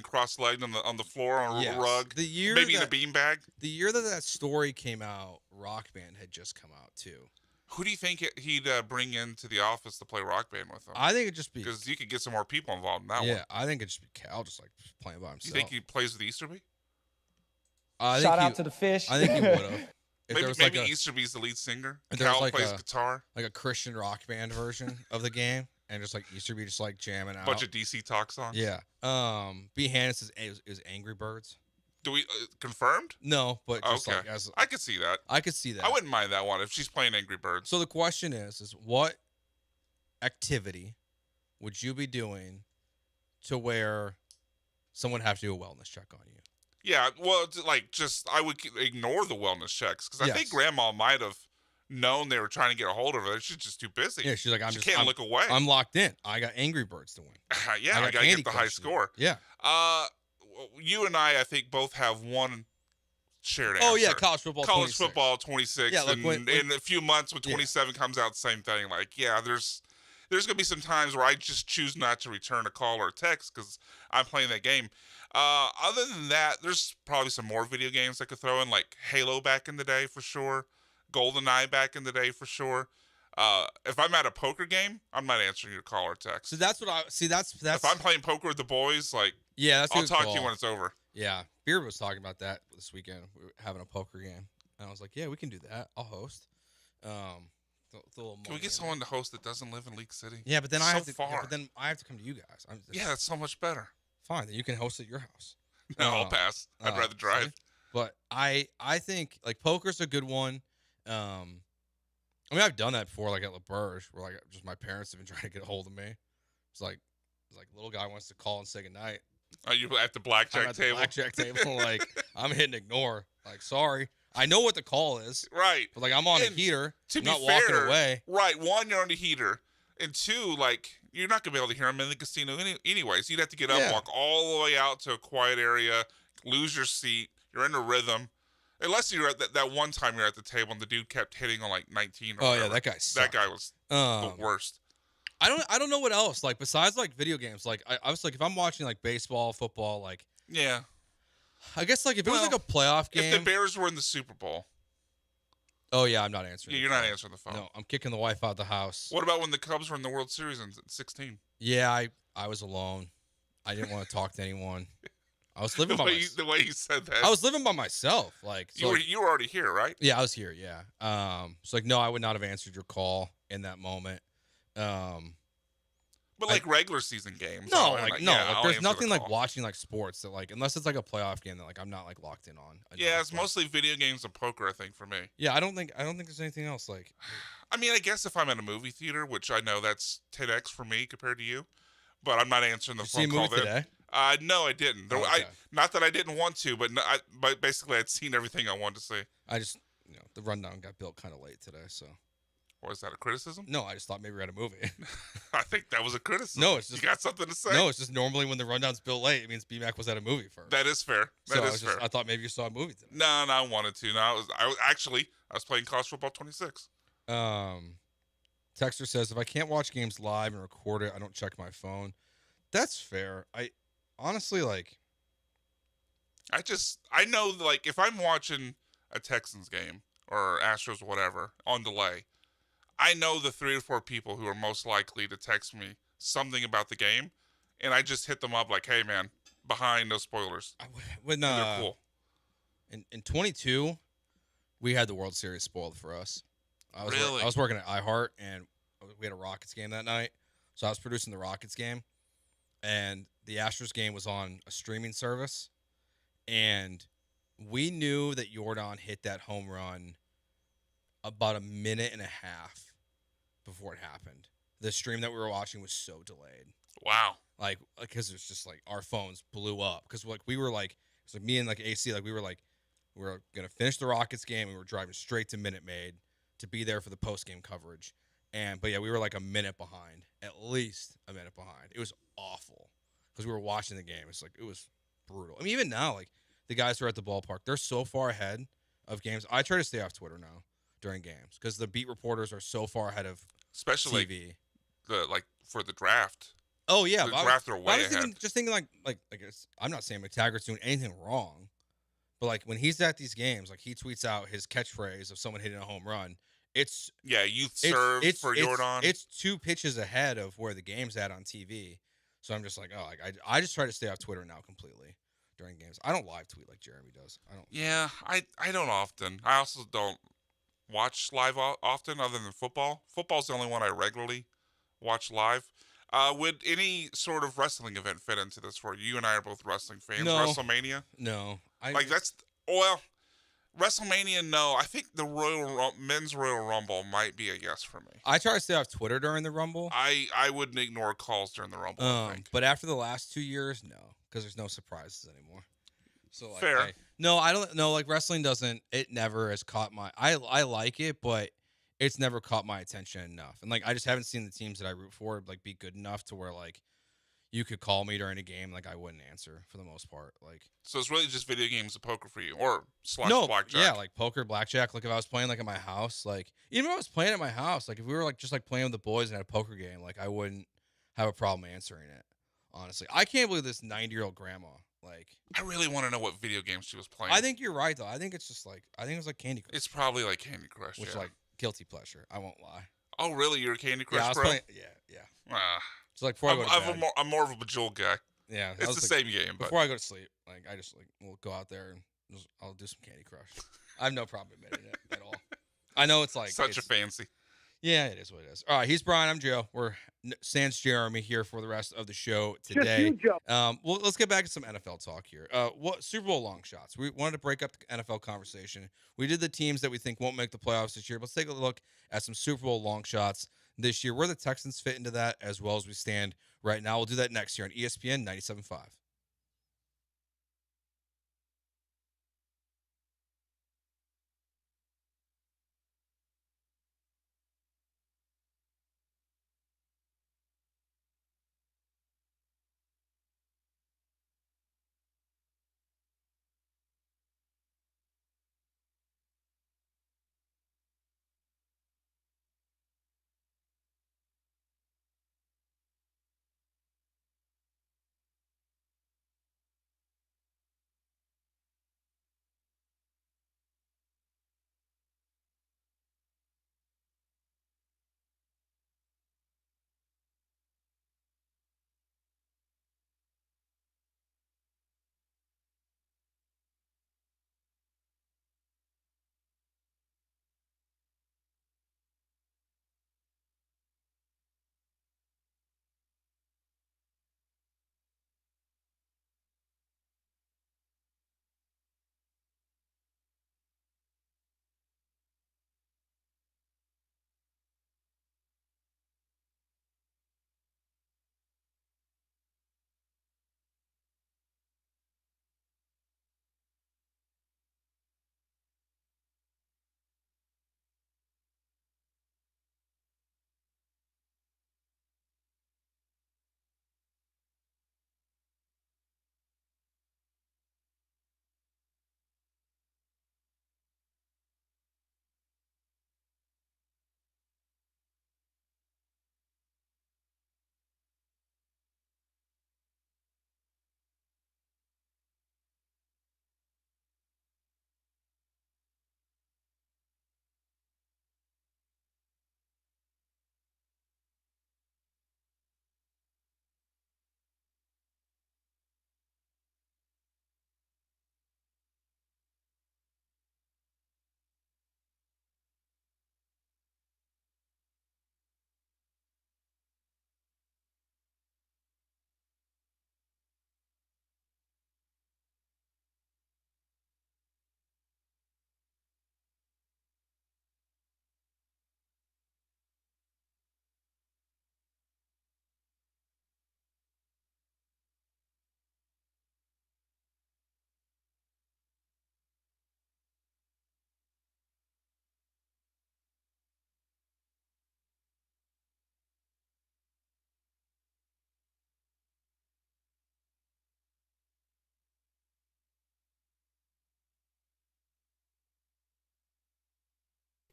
cross-legged on the floor on a rug. The year maybe in a beanbag. The year that story came out, Rock Band had just come out too. Who do you think he'd bring into the office to play Rock Band with him? I think it'd just be because you could get some more people involved in that one. Yeah, I think it'd just be Cal just playing by himself. You think he plays with Easterby? Shout out to the fish. I think he would have. Maybe Easterby's the lead singer. Cal plays guitar. Like a Christian rock band version of the game. And just like Easterby just like jamming out. Bunch of DC talk songs. Yeah. B. Hannes is Angry Birds. Do we confirmed? No, but just okay. I could see that. I could see that. I wouldn't mind that one if she's playing Angry Birds. So the question is what activity would you be doing to where someone have to do a wellness check on you? Yeah, well, I would ignore the wellness checks because I think Grandma might have known they were trying to get a hold of her. She's just too busy. Yeah, she's like, she can't look away. I'm locked in. I got Angry Birds to win. Yeah, I got to get the high score. Yeah. You and I think, both have one shared answer. Oh, yeah, college football 26. Football 26. Yeah, like in a few months when 27 comes out, same thing. Like, yeah, there's going to be some times where I just choose not to return a call or a text because I'm playing that game. Other than that, there's probably some more video games I could throw in, like Halo back in the day for sure. GoldenEye back in the day for sure. If I'm at a poker game, I'm not answering your call or text. So that's what I see. That's if I'm playing poker with the boys, that's I'll talk to you when it's over. Yeah, Beard was talking about that this weekend. We were having a poker game, and I was like, "Yeah, we can do that. I'll host." Can we get someone to host that doesn't live in League City? Yeah, but then I have to. Yeah, but then I have to come to you guys. That's so much better. Fine, then you can host at your house. No, I'll pass. I'd rather drive. See? But I think like poker's a good one. I mean, I've done that before, like at LaBerge, where like just my parents have been trying to get a hold of me. It's like little guy wants to call and say goodnight. Are you at the blackjack table? The blackjack table, like I'm hitting ignore. Like, sorry, I know what the call is. Right. But like I'm on a heater. To I'm be not fair, walking away. Right. One, you're on a heater, and two, like you're not gonna be able to hear them in the casino anyways. You'd have to get up, walk all the way out to a quiet area, lose your seat. You're in a rhythm. Unless you're at that one time you're at the table and the dude kept hitting on like 19 or whatever. Yeah, that guy sucked. That guy was the worst. I don't know what else, like besides like video games. Like I was like, if I'm watching like baseball, football, like I guess like if it was like a playoff game. If the Bears were in the Super Bowl. Oh yeah, I'm not answering. Yeah, you're not answering the phone. No, I'm kicking the wife out of the house. What about when the Cubs were in the World Series in 16? Yeah, I was alone. I didn't want to talk to anyone. I was living by myself. The way you said that. I was living by myself. Like you were already here, right? Yeah, I was here. Yeah. So like, no, I would not have answered your call in that moment. But like regular season games. There's nothing like watching like sports that like unless it's like a playoff game that like I'm not like locked in on. Yeah, it's mostly video games and poker, I think, for me. Yeah, I don't think there's anything else like. I mean, I guess if I'm at a movie theater, which I know that's 10x for me compared to you, but I'm not answering the phone call today. No, I didn't. Not that I didn't want to, but but basically I'd seen everything I wanted to see. I just, the rundown got built kind of late today, so. Was that a criticism? No, I just thought maybe we had a movie. I think that was a criticism. No, it's just you got something to say. No, it's just normally when the rundown's built late, it means BMAC was at a movie first. That is fair. That is fair. I thought maybe you saw a movie today. No, I wanted to. No, I was playing college football 26. Texter says if I can't watch games live and record it, I don't check my phone. That's fair. I honestly like. I know like if I'm watching a Texans game or Astros or whatever on delay, I know the 3 or 4 people who are most likely to text me something about the game, and I just hit them up like, "Hey man, behind, no spoilers." When they're cool. In 22, we had the World Series spoiled for us. I was working at iHeart, and we had a Rockets game that night, so I was producing the Rockets game, and the Astros game was on a streaming service, and we knew that Jordan hit that home run about a minute and a half before it happened. The stream that we were watching was so delayed. Wow. Like, because it's just like our phones blew up. Because like we were like, it's like me and like AC, like we were going to finish the Rockets game. We were driving straight to Minute Maid to be there for the post-game coverage. But yeah, we were like a minute behind, at least a minute behind. It was awful because we were watching the game. It's like, it was brutal. I mean, even now, like the guys who are at the ballpark, they're so far ahead of games. I try to stay off Twitter now during games because the beat reporters are so far ahead of especially TV. For the draft. Oh yeah, the draft are way ahead. Just thinking like I'm not saying McTaggart's doing anything wrong, but like when he's at these games, like he tweets out his catchphrase of someone hitting a home run. Youth serve for Jordan. It's 2 pitches ahead of where the game's at on TV. So I'm just like, I just try to stay off Twitter now completely during games. I don't live tweet like Jeremy does. I don't. Yeah, I don't often. I also don't watch live often other than football. Football's the only one I regularly watch live. Would any sort of wrestling event fit into this for you? You and I are both wrestling fans. No. WrestleMania? No. WrestleMania, no. I think the men's Royal Rumble might be a yes for me. I try to stay off Twitter during the Rumble. I wouldn't ignore calls during the Rumble, I think. But after the last 2 years, no, because there's no surprises anymore. So like, fair. I don't know. Like wrestling doesn't. It never has caught my. I like it, but it's never caught my attention enough. And like I just haven't seen the teams that I root for like be good enough to where like you could call me during a game, like I wouldn't answer for the most part. Like, so it's really just video games and poker for you, or blackjack. Yeah, like poker, blackjack. Like if I was playing like at my house, like even if I was playing at my house, like if we were like just like playing with the boys and had a poker game, like I wouldn't have a problem answering it. Honestly, I can't believe this 90-year-old grandma. Like, I really want to know what video games she was playing. I think you're right though. I think it's just like it was like Candy Crush. It's probably like Candy Crush, which like guilty pleasure. I won't lie. Oh really? You're a Candy Crush I was bro? Playing, yeah. It's like before I go to bed. I'm more of a Bejeweled guy. Yeah, it's the same game. Before I go to sleep, like I just like we'll go out there and I'll do some Candy Crush. I have no problem admitting it at all. I know it's like such a fancy. Yeah, it is what it is. All right, he's Brian. I'm Joe. We're sans Jeremy here for the rest of the show today. Just you, Joe. Well, let's get back to some NFL talk here. What Super Bowl long shots? We wanted to break up the NFL conversation. We did the teams that we think won't make the playoffs this year. Let's take a look at some Super Bowl long shots this year. Where the Texans fit into that as well as we stand right now. We'll do that next year on ESPN 97.5.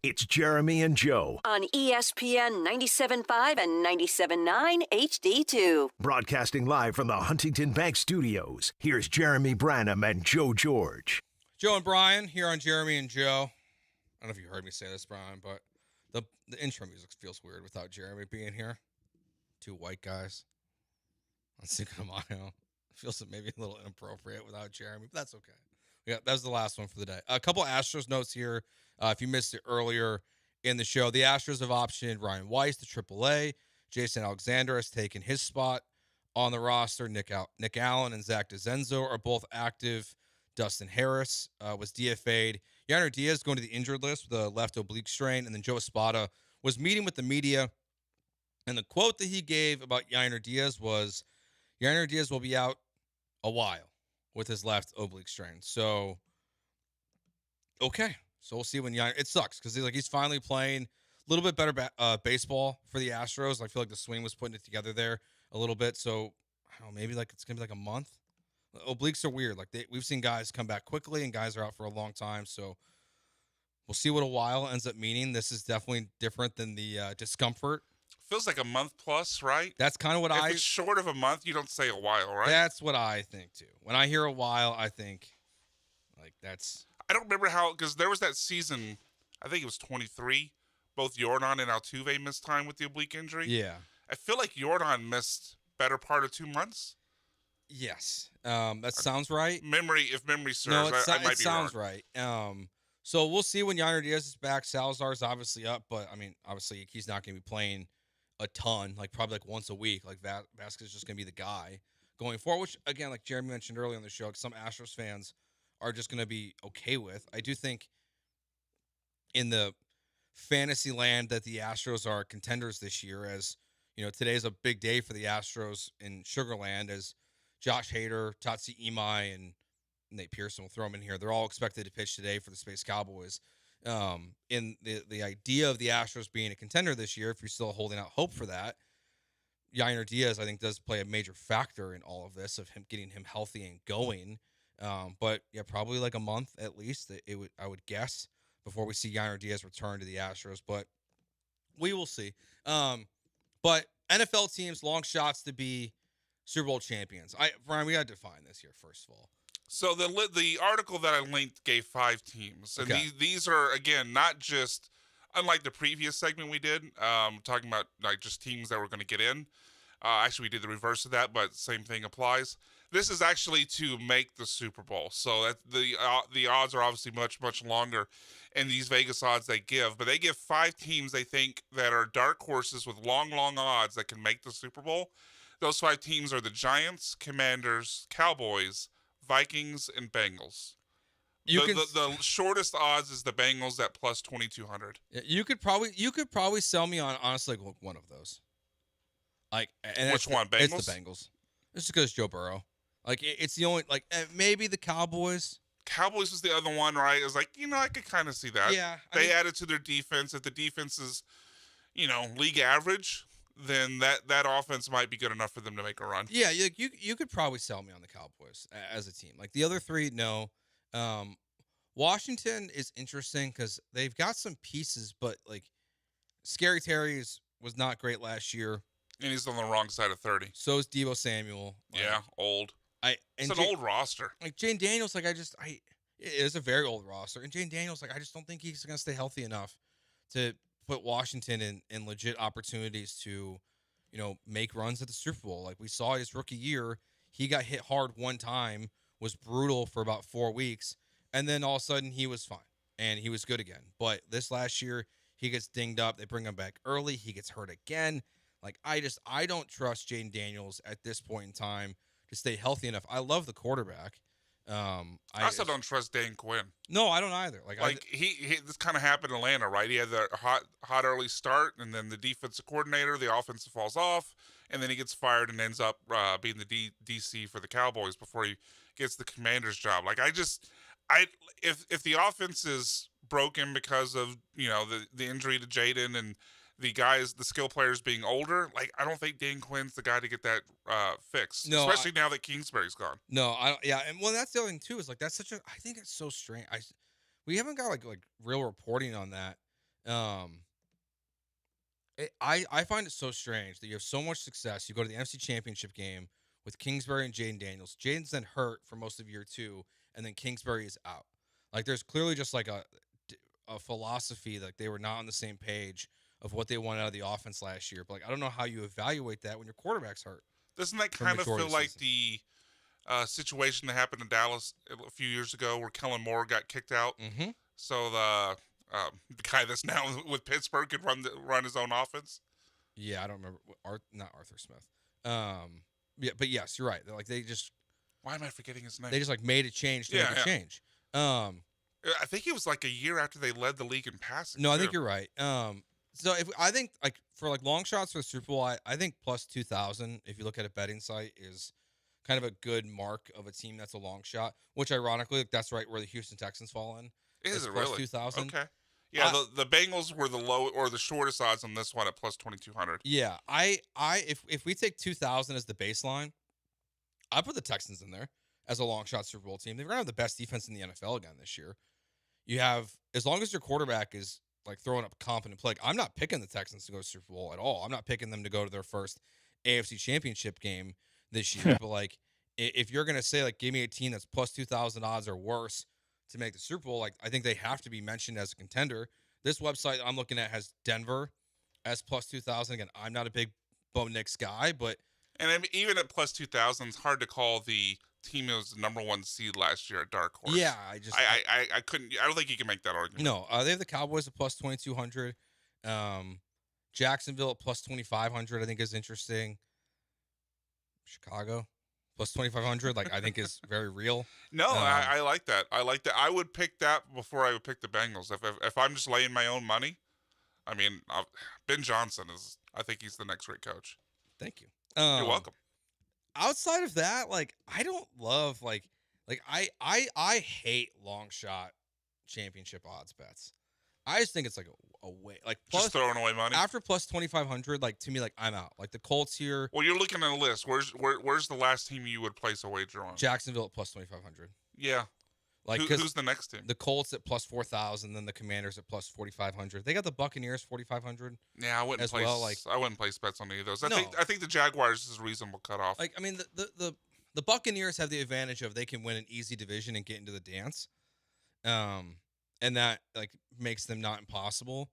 It's Jeremy and Joe on ESPN 97.5 and 97.9 HD2. Broadcasting live from the Huntington Bank Studios. Here's Jeremy Branham and Joe George. Joe and Brian here on Jeremy and Joe. I don't know if you heard me say this, Brian, but the intro music feels weird without Jeremy being here. Two white guys on Cinco de Mayo. It feels maybe a little inappropriate without Jeremy, but that's okay. Yeah, that was the last one for the day. A couple Astros notes here. If you missed it earlier in the show, the Astros have optioned Ryan Weiss to AAA. Jason Alexander has taken his spot on the roster. Nick Allen and Zach DeZenzo are both active. Dustin Harris was DFA'd. Yainer Diaz going to the injured list with a left oblique strain. And then Joe Espada was meeting with the media. And the quote that he gave about Yainer Diaz was, Yainer Diaz will be out a while with his left oblique strain. So, okay. So we'll see when Yainer... It sucks because he's finally playing a little bit better baseball for the Astros. I feel like the swing was putting it together there a little bit. So, I don't know, maybe it's going to be a month. Obliques are weird. We've seen guys come back quickly and guys are out for a long time. So we'll see what a while ends up meaning. This is definitely different than the discomfort. Feels like a month plus, right? That's kind of what if it's short of a month, you don't say a while, right? That's what I think too. When I hear a while, I think that's... I don't remember how, because there was that season, I think it was 23, both Jordan and Altuve missed time with the oblique injury. Yeah. I feel like Jordan missed better part of 2 months. Yes. That sounds right. If memory serves, I might be wrong. It sounds right. So we'll see when Yainer Diaz is back. Salazar's obviously up, but, obviously he's not going to be playing a ton, probably once a week. Vasquez is just going to be the guy going forward, which, again, like Jeremy mentioned earlier on the show, some Astros fans are just going to be okay with. I do think in the fantasy land that the Astros are contenders this year, as, today's a big day for the Astros in Sugarland, as Josh Hader, Tatsi Imai, and Nate Pearson will throw them in here. They're all expected to pitch today for the Space Cowboys. In the idea of the Astros being a contender this year, if you're still holding out hope for that, Yainer Diaz, I think, does play a major factor in all of this, of him getting him healthy and going. But yeah, probably a month at least. I would guess, before we see Yainer Diaz return to the Astros. But we will see. But NFL teams, long shots to be Super Bowl champions. Brian, we got to define this here first of all. So the article that I linked gave 5 teams, and these are, again, not just, unlike the previous segment we did, talking about just teams that were going to get in. Actually, we did the reverse of that, but same thing applies. This is actually to make the Super Bowl, so that the odds are obviously much, much longer in these Vegas odds they give. But they give 5 teams they think that are dark horses with long, long odds that can make the Super Bowl. Those 5 teams are the Giants, Commanders, Cowboys, Vikings, and Bengals. The shortest odds is the Bengals at plus 2,200. You could probably sell me on, honestly, one of those. Which one? Bengals? It's the Bengals. It's just because Joe Burrow. It's the only, maybe the Cowboys. Cowboys was the other one, right? It was I could kind of see that. Yeah. They added to their defense. If the defense is, league average, then that offense might be good enough for them to make a run. Yeah, you could probably sell me on the Cowboys as a team. The other 3, no. Washington is interesting because they've got some pieces, but Scary Terry was not great last year. And he's on the wrong side of 30. So is Deebo Samuel. Yeah, old. It's an old roster. Jane Daniels, it is a very old roster. And Jane Daniels, I just don't think he's going to stay healthy enough to put Washington in legit opportunities to, make runs at the Super Bowl. We saw his rookie year, he got hit hard one time, was brutal for about 4 weeks, and then all of a sudden he was fine and he was good again. But this last year, he gets dinged up. They bring him back early. He gets hurt again. I don't trust Jane Daniels at this point in time to stay healthy enough. I love the quarterback. I also don't trust Dan Quinn. No, I don't either. This kind of happened in Atlanta, right? He had the hot early start, and then the defensive coordinator, the offensive falls off, and then he gets fired and ends up being the DC for the Cowboys before he gets the Commander's job. If the offense is broken because of the injury to Jaden and the skill players being older, I don't think Dan Quinn's the guy to get that fixed. No, especially now that Kingsbury's gone. No, and that's the other thing too, is that's I think it's so strange. We haven't got like real reporting on that. I find it so strange that you have so much success. You go to the NFC Championship game with Kingsbury and Jaden Daniels. Jaden's then hurt for most of year 2, and then Kingsbury is out. Like, there's clearly just like a philosophy, like they were not on the same page of what they wanted out of the offense last year. But like, I don't know how you evaluate that when your quarterback's hurt. Doesn't that kind of feel like the situation that happened in Dallas a few years ago where Kellen Moore got kicked out? Mm-hmm. So the guy that's now with Pittsburgh could run his own offense? Yeah, I don't remember. Not Arthur Smith. Yeah, but yes, you're right. They're like, they just... Why am I forgetting his name? They just like made a change to make a change. I think it was like a year after they led the league in passing. No, I think you're right. So I think like for like long shots for the Super Bowl, I think plus 2,000, if you look at a betting site, is kind of a good mark of a team that's a long shot. Which ironically, like, that's right where the Houston Texans fall in. Is it plus really? 2,000. Okay. Yeah, the Bengals were the low or the shortest odds on this one at plus 2,200. Yeah, if we take 2,000 as the baseline, I put the Texans in there as a long shot Super Bowl team. They're gonna have the best defense in the NFL again this year. You have, as long as your quarterback is like throwing up competent play. Like, I'm not picking the Texans to go to Super Bowl at all. I'm not picking them to go to their first AFC Championship game this year. But like, if you're gonna say like, give me a team that's plus 2,000 odds or worse to make the Super Bowl, like I think they have to be mentioned as a contender. This website I'm looking at has Denver as plus 2,000. Again, I'm not a big Bo Nix guy, but even at plus 2,000, it's hard to call the team that was the number 1 seed last year a dark horse. Yeah, I couldn't. I don't think you can make that argument. No, they have the Cowboys at plus 2,200. Jacksonville at plus 2,500. I think is interesting. Chicago plus 2,500. Like, I think is very real. No, I like that. I like that. I would pick that before I would pick the Bengals. If I'm just laying my own money, I mean, Ben Johnson is. I think he's the next great coach. Thank you. You're welcome. Outside of that, like, I don't love like I hate long shot championship odds bets. I just think it's like a way, like plus, just throwing away money after plus 2,500. Like, to me, like, I'm out. Like the Colts here. Well, you're looking at a list. Where's the last team you would place a wager on? Jacksonville at plus 2,500. Yeah. Like, who's the next team? The Colts at plus 4,000, then the Commanders at plus 4,500. They got the Buccaneers 4,500. Yeah, I wouldn't place. Well. Like, I wouldn't place bets on any of those. I think the Jaguars is a reasonable cutoff. Like, I mean, the Buccaneers have the advantage of they can win an easy division and get into the dance, and that like makes them not impossible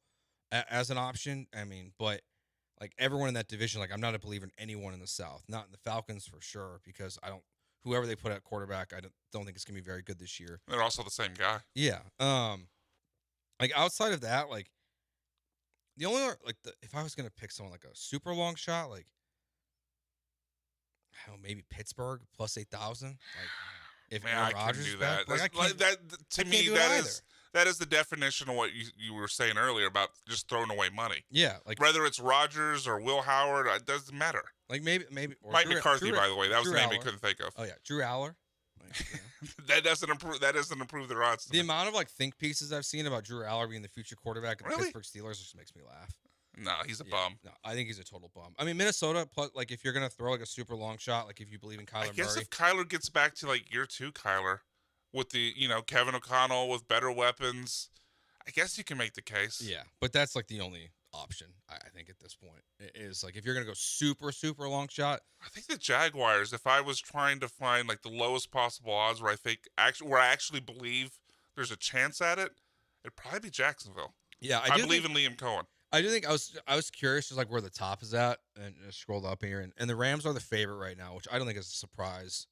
as an option. I mean, but like everyone in that division, like I'm not a believer in anyone in the South, not in the Falcons for sure, because whoever they put at quarterback, I don't think it's gonna be very good this year. They're also the same guy. Yeah. Like outside of that, like the only like if I was gonna pick someone like a super long shot, like I don't know, maybe Pittsburgh plus 8,000. Like if Aaron Rodgers do that. To me, that is the definition of what you were saying earlier about just throwing away money. Yeah, like whether it's Rodgers or Will Howard, it doesn't matter. Like maybe or Mike McCarthy, by the way, that was the name I couldn't think of. Oh yeah, Drew Aller. Like, that doesn't improve their odds. The amount of like think pieces I've seen about Drew Aller being the future quarterback of the Pittsburgh Steelers just makes me laugh. No, he's a bum. No, I think he's a total bum. I mean, Minnesota, plus, like if you're gonna throw like a super long shot, like if you believe in Kyler Murray. I guess if Kyler gets back to like year 2, Kyler, with the Kevin O'Connell with better weapons, I guess you can make the case. Yeah, but that's like the only option I think at this point is like if you're gonna go super long shot. I think the Jaguars. If I was trying to find like the lowest possible odds where I actually believe there's a chance at it, it'd probably be Jacksonville. Yeah, I believe in Liam Cohen. I do think I was curious just like where the top is at and scrolled up here and the Rams are the favorite right now, which I don't think is a surprise.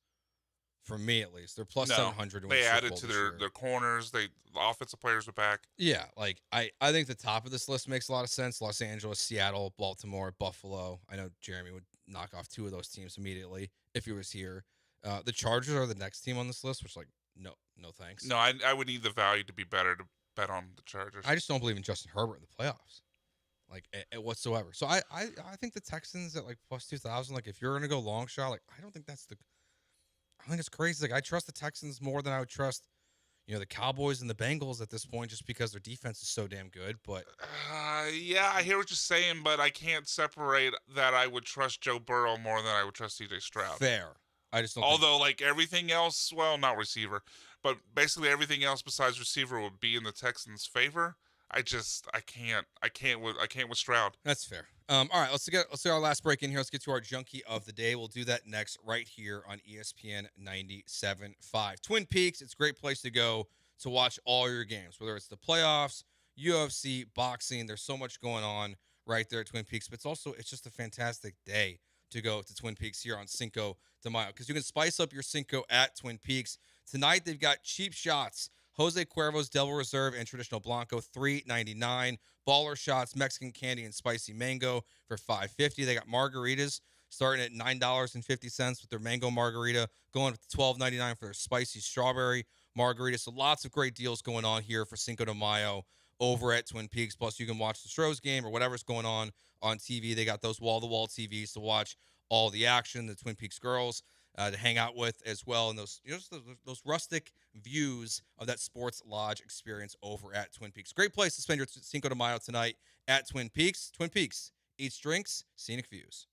For me, at least, they're plus 700. They added to their corners. The offensive players are back. Yeah, like I think the top of this list makes a lot of sense. Los Angeles, Seattle, Baltimore, Buffalo. I know Jeremy would knock off 2 of those teams immediately if he was here. The Chargers are the next team on this list, which like no thanks. No, I would need the value to be better to bet on the Chargers. I just don't believe in Justin Herbert in the playoffs, like whatsoever. So I think the Texans at like plus 2,000. Like if you're gonna go long shot, like I don't think that's I think it's crazy. Like I trust the Texans more than I would trust, the Cowboys and the Bengals at this point, just because their defense is so damn good. But yeah, I hear what you're saying, but I can't separate that. I would trust Joe Burrow more than I would trust CJ Stroud. Fair. I just don't. Although, like everything else, well, not receiver, but basically everything else besides receiver would be in the Texans' favor. I can't with Stroud. That's fair. All right, let's get our last break in here. Let's get to our junkie of the day. We'll do that next right here on ESPN 97.5. Twin Peaks, it's a great place to go to watch all your games, whether it's the playoffs, UFC, boxing. There's so much going on right there at Twin Peaks, but it's just a fantastic day to go to Twin Peaks here on Cinco de Mayo because you can spice up your Cinco at Twin Peaks. Tonight, they've got cheap shots. Jose Cuervo's Devil Reserve and Traditional Blanco, $3.99. Baller Shots, Mexican Candy and Spicy Mango for $5.50. They got margaritas starting at $9.50 with their mango margarita, going up to $12.99 for their spicy strawberry margarita. So lots of great deals going on here for Cinco de Mayo over at Twin Peaks. Plus, you can watch the Astros game or whatever's going on TV. They got those wall-to-wall TVs to watch all the action. The Twin Peaks girls to hang out with as well, and those rustic views of that sports lodge experience over at Twin Peaks. Great place to spend your Cinco de Mayo tonight at Twin Peaks. Twin Peaks, eats drinks, scenic views.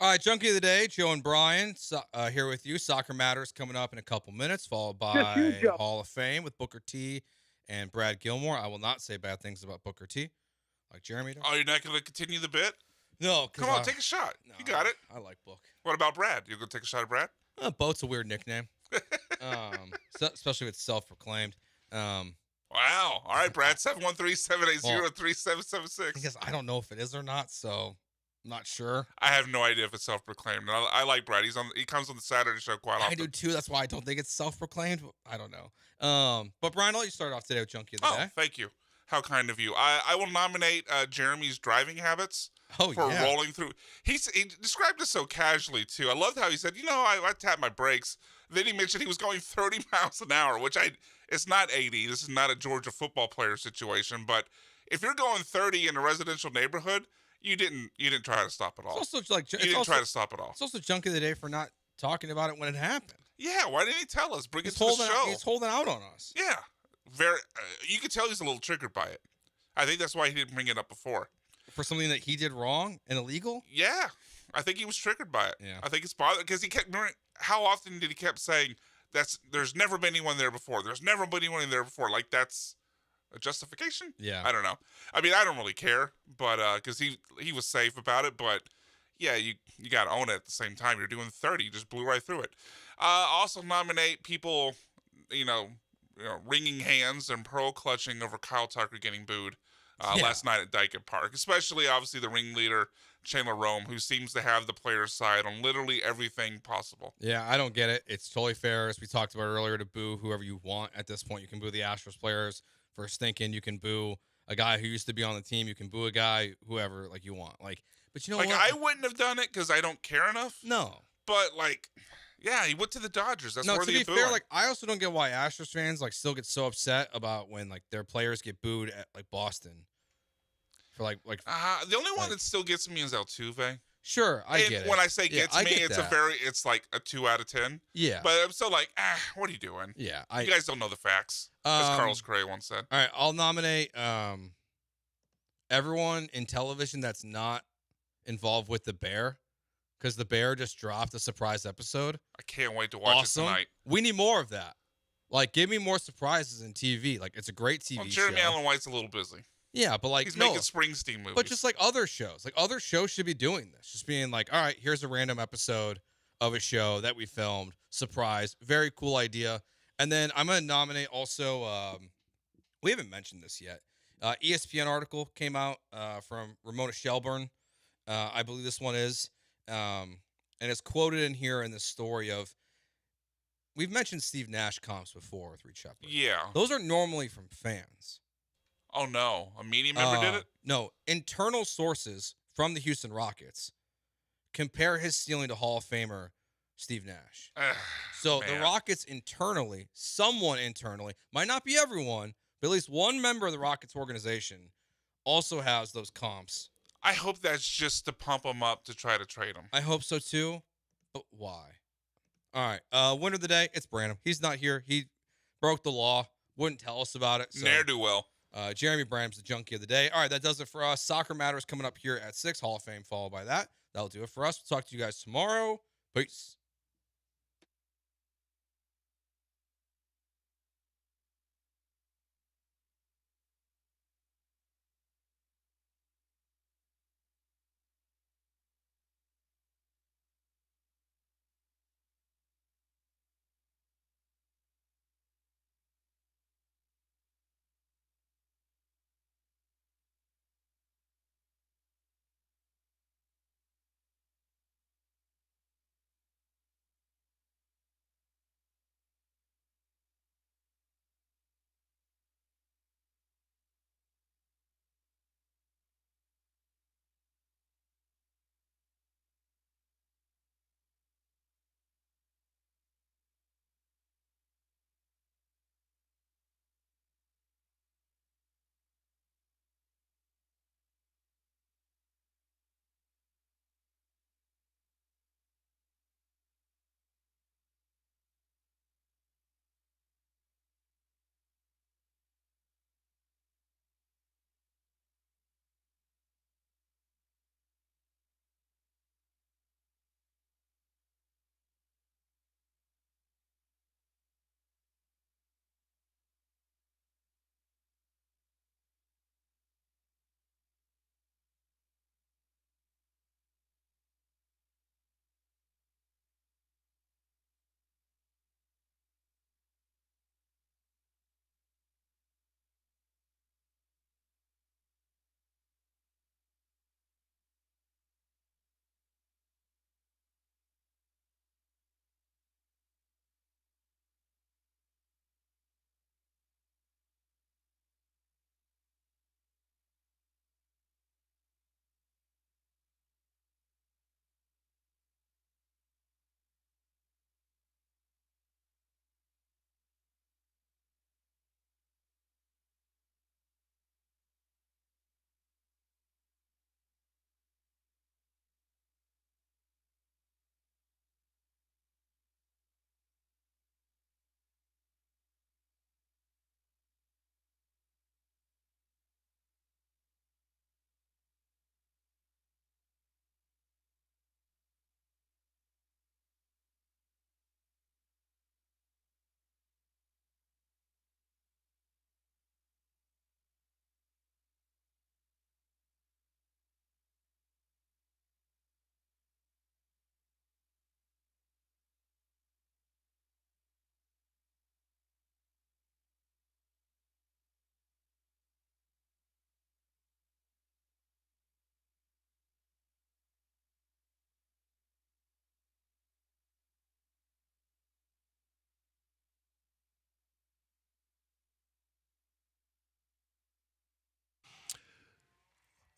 All right, Junkie of the Day, Joe and Brian here with you. Soccer Matters coming up in a couple minutes, followed by Hall of Fame with Booker T and Brad Gilmore. I will not say bad things about Booker T, like Jeremy does. Oh, you're not going to continue the bit? No. Come on, take a shot. No, you got it. I like Book. What about Brad? You going to take a shot at Brad? Boat's a weird nickname, especially if it's self-proclaimed. Wow. All right, Brad, 713-780-3776. Because I don't know if it is or not, so I'm not sure. I have no idea if it's self-proclaimed. I like Brad. He comes on the Saturday show quite often. I do too. That's why I don't think it's self-proclaimed. I don't know. But Brian, I'll let you start off today with Junkie of the Day. Thank you. How kind of you. I will nominate Jeremy's driving habits for rolling through. He described this so casually, too. I loved how he said, I tapped my brakes. Then he mentioned he was going 30 miles an hour, which it's not 80. This is not a Georgia football player situation. But if you're going 30 in a residential neighborhood, you didn't try to stop at all. It's also like you didn't try to stop at all. It's also Junkie of the Day for not talking about it when it happened. Yeah, why didn't he tell us? Bring it to the show. He's holding out on us. Yeah. You could tell he's a little triggered by it. I think that's why he didn't bring it up before. For something that he did wrong and illegal? Yeah. I think he was triggered by it. Yeah. I think it's bothered because he kept remembering how often did he kept saying there's never been anyone there before. There's never been anyone there before. Like that's a justification? Yeah. I don't know. I mean, I don't really care, but because he was safe about it, but yeah, you got to own it at the same time. You're doing 30. You just blew right through it. Also nominate people, wringing hands and pearl clutching over Kyle Tucker getting booed last night at Dyke Park, especially obviously the ringleader, Chandler Rome, who seems to have the player's side on literally everything possible. Yeah, I don't get it. It's totally fair, as we talked about earlier, to boo whoever you want at this point. You can boo the Astros players for stinking. You can boo a guy who used to be on the team. You can boo a guy, whoever, like you want. But you know what? I wouldn't have done it because I don't care enough. No. But, yeah, he went to the Dodgers. That's worthy of booing. To be fair, I also don't get why Astros fans, still get so upset about when, their players get booed at, Boston. For, the only one that still gets me is Altuve. Sure, I get it. When I say it's like a 2 out of 10. Yeah. But I'm still what are you doing? Yeah. You guys don't know the facts, as Carlos Cray once said. All right, I'll nominate everyone in television that's not involved with the Bear, because the Bear just dropped a surprise episode. I can't wait to watch it tonight. We need more of that. Give me more surprises in TV. It's a great TV show. Jeremy Allen White's a little busy. Yeah, but he's making Springsteen movies. But just other shows. Other shows should be doing this. Just being all right, here's a random episode of a show that we filmed. Surprise. Very cool idea. And then I'm going to nominate also, we haven't mentioned this yet. ESPN article came out from Ramona Shelburne. I believe this one is. And it's quoted in here in the story of, we've mentioned Steve Nash comps before with Reed Shepard. Yeah. Those are normally from fans. Oh, no. A media member did it? No. Internal sources from the Houston Rockets compare his ceiling to Hall of Famer Steve Nash. So the Rockets internally, someone internally, might not be everyone, but at least one member of the Rockets organization also has those comps. I hope that's just to pump him up to try to trade him. I hope so too, but why? All right. Winner of the day, it's Branham. He's not here. He broke the law. Wouldn't tell us about it. So. Ne'er-do-well. Jeremy Branham's the Junkie of the Day. All right, that does it for us. Soccer Matters coming up here at 6. Hall of Fame followed by that. That'll do it for us. We'll talk to you guys tomorrow. Peace.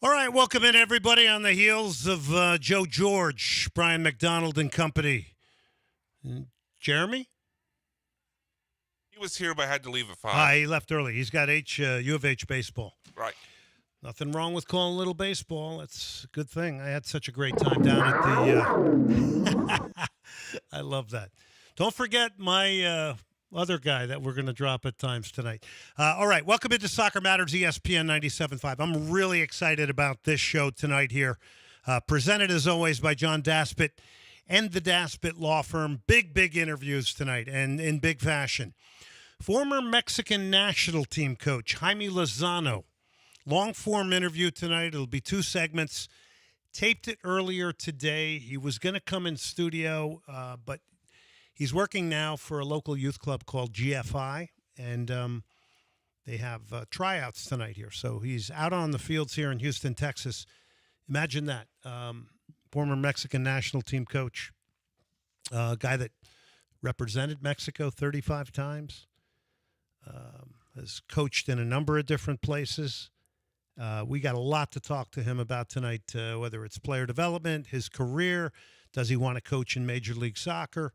All right, welcome in, everybody, on the heels of Joe George, Brian McDonald and company. Jeremy? He was here, but had to leave at 5. He left early. He's got U of H baseball. Right. Nothing wrong with calling a little baseball. It's a good thing. I had such a great time down at the I love that. Don't forget my other guy that we're going to drop at times tonight. All right, welcome into Soccer Matters, ESPN 97.5. I'm really excited about this show tonight here. Presented, as always, by John Daspit and the Daspit Law Firm. Big interviews tonight, and in big fashion. Former Mexican national team coach Jaime Lozano. Long-form interview tonight. It'll be 2 segments. Taped it earlier today. He was going to come in studio, but he's working now for a local youth club called GFI, and they have tryouts tonight here. So he's out on the fields here in Houston, Texas. Imagine that. Former Mexican national team coach, guy that represented Mexico 35 times, has coached in a number of different places. We got a lot to talk to him about tonight, whether it's player development, his career, does he want to coach in Major League Soccer,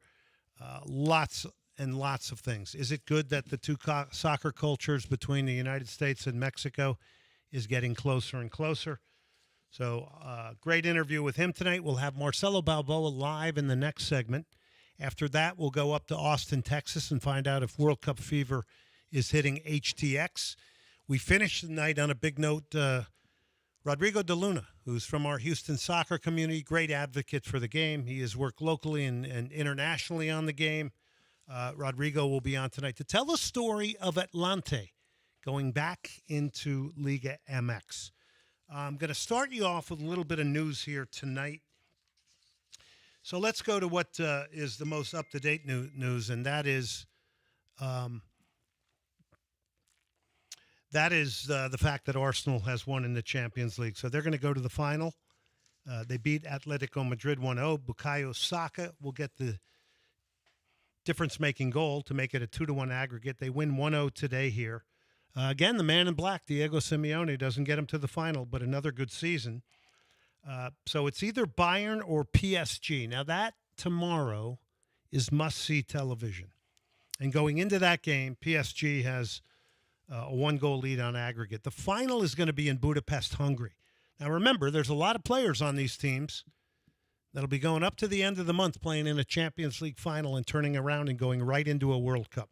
lots and lots of things. Is it good that the two soccer cultures between the United States and Mexico is getting closer and closer? So great interview with him tonight. We'll have Marcelo Balboa live in the next segment. After that, we'll go up to Austin, Texas, and find out if World Cup fever is hitting HTX. We finished the night on a big note. Rodrigo De Luna, who's from our Houston soccer community, great advocate for the game. He has worked locally and internationally on the game. Rodrigo will be on tonight to tell the story of Atlante going back into Liga MX. I'm going to start you off with a little bit of news here tonight. So let's go to what is the most up-to-date news, and that is the fact that Arsenal has won in the Champions League. So they're going to go to the final. They beat Atletico Madrid 1-0. Bukayo Saka will get the difference-making goal to make it a 2-1 aggregate. They win 1-0 today here. Again, the man in black, Diego Simeone, doesn't get him to the final, but another good season. So it's either Bayern or PSG. Now that tomorrow is must-see television. And going into that game, PSG has a 1-goal lead on aggregate. The final is going to be in Budapest, Hungary. Now remember, there's a lot of players on these teams that'll be going up to the end of the month playing in a Champions League final and turning around and going right into a World Cup.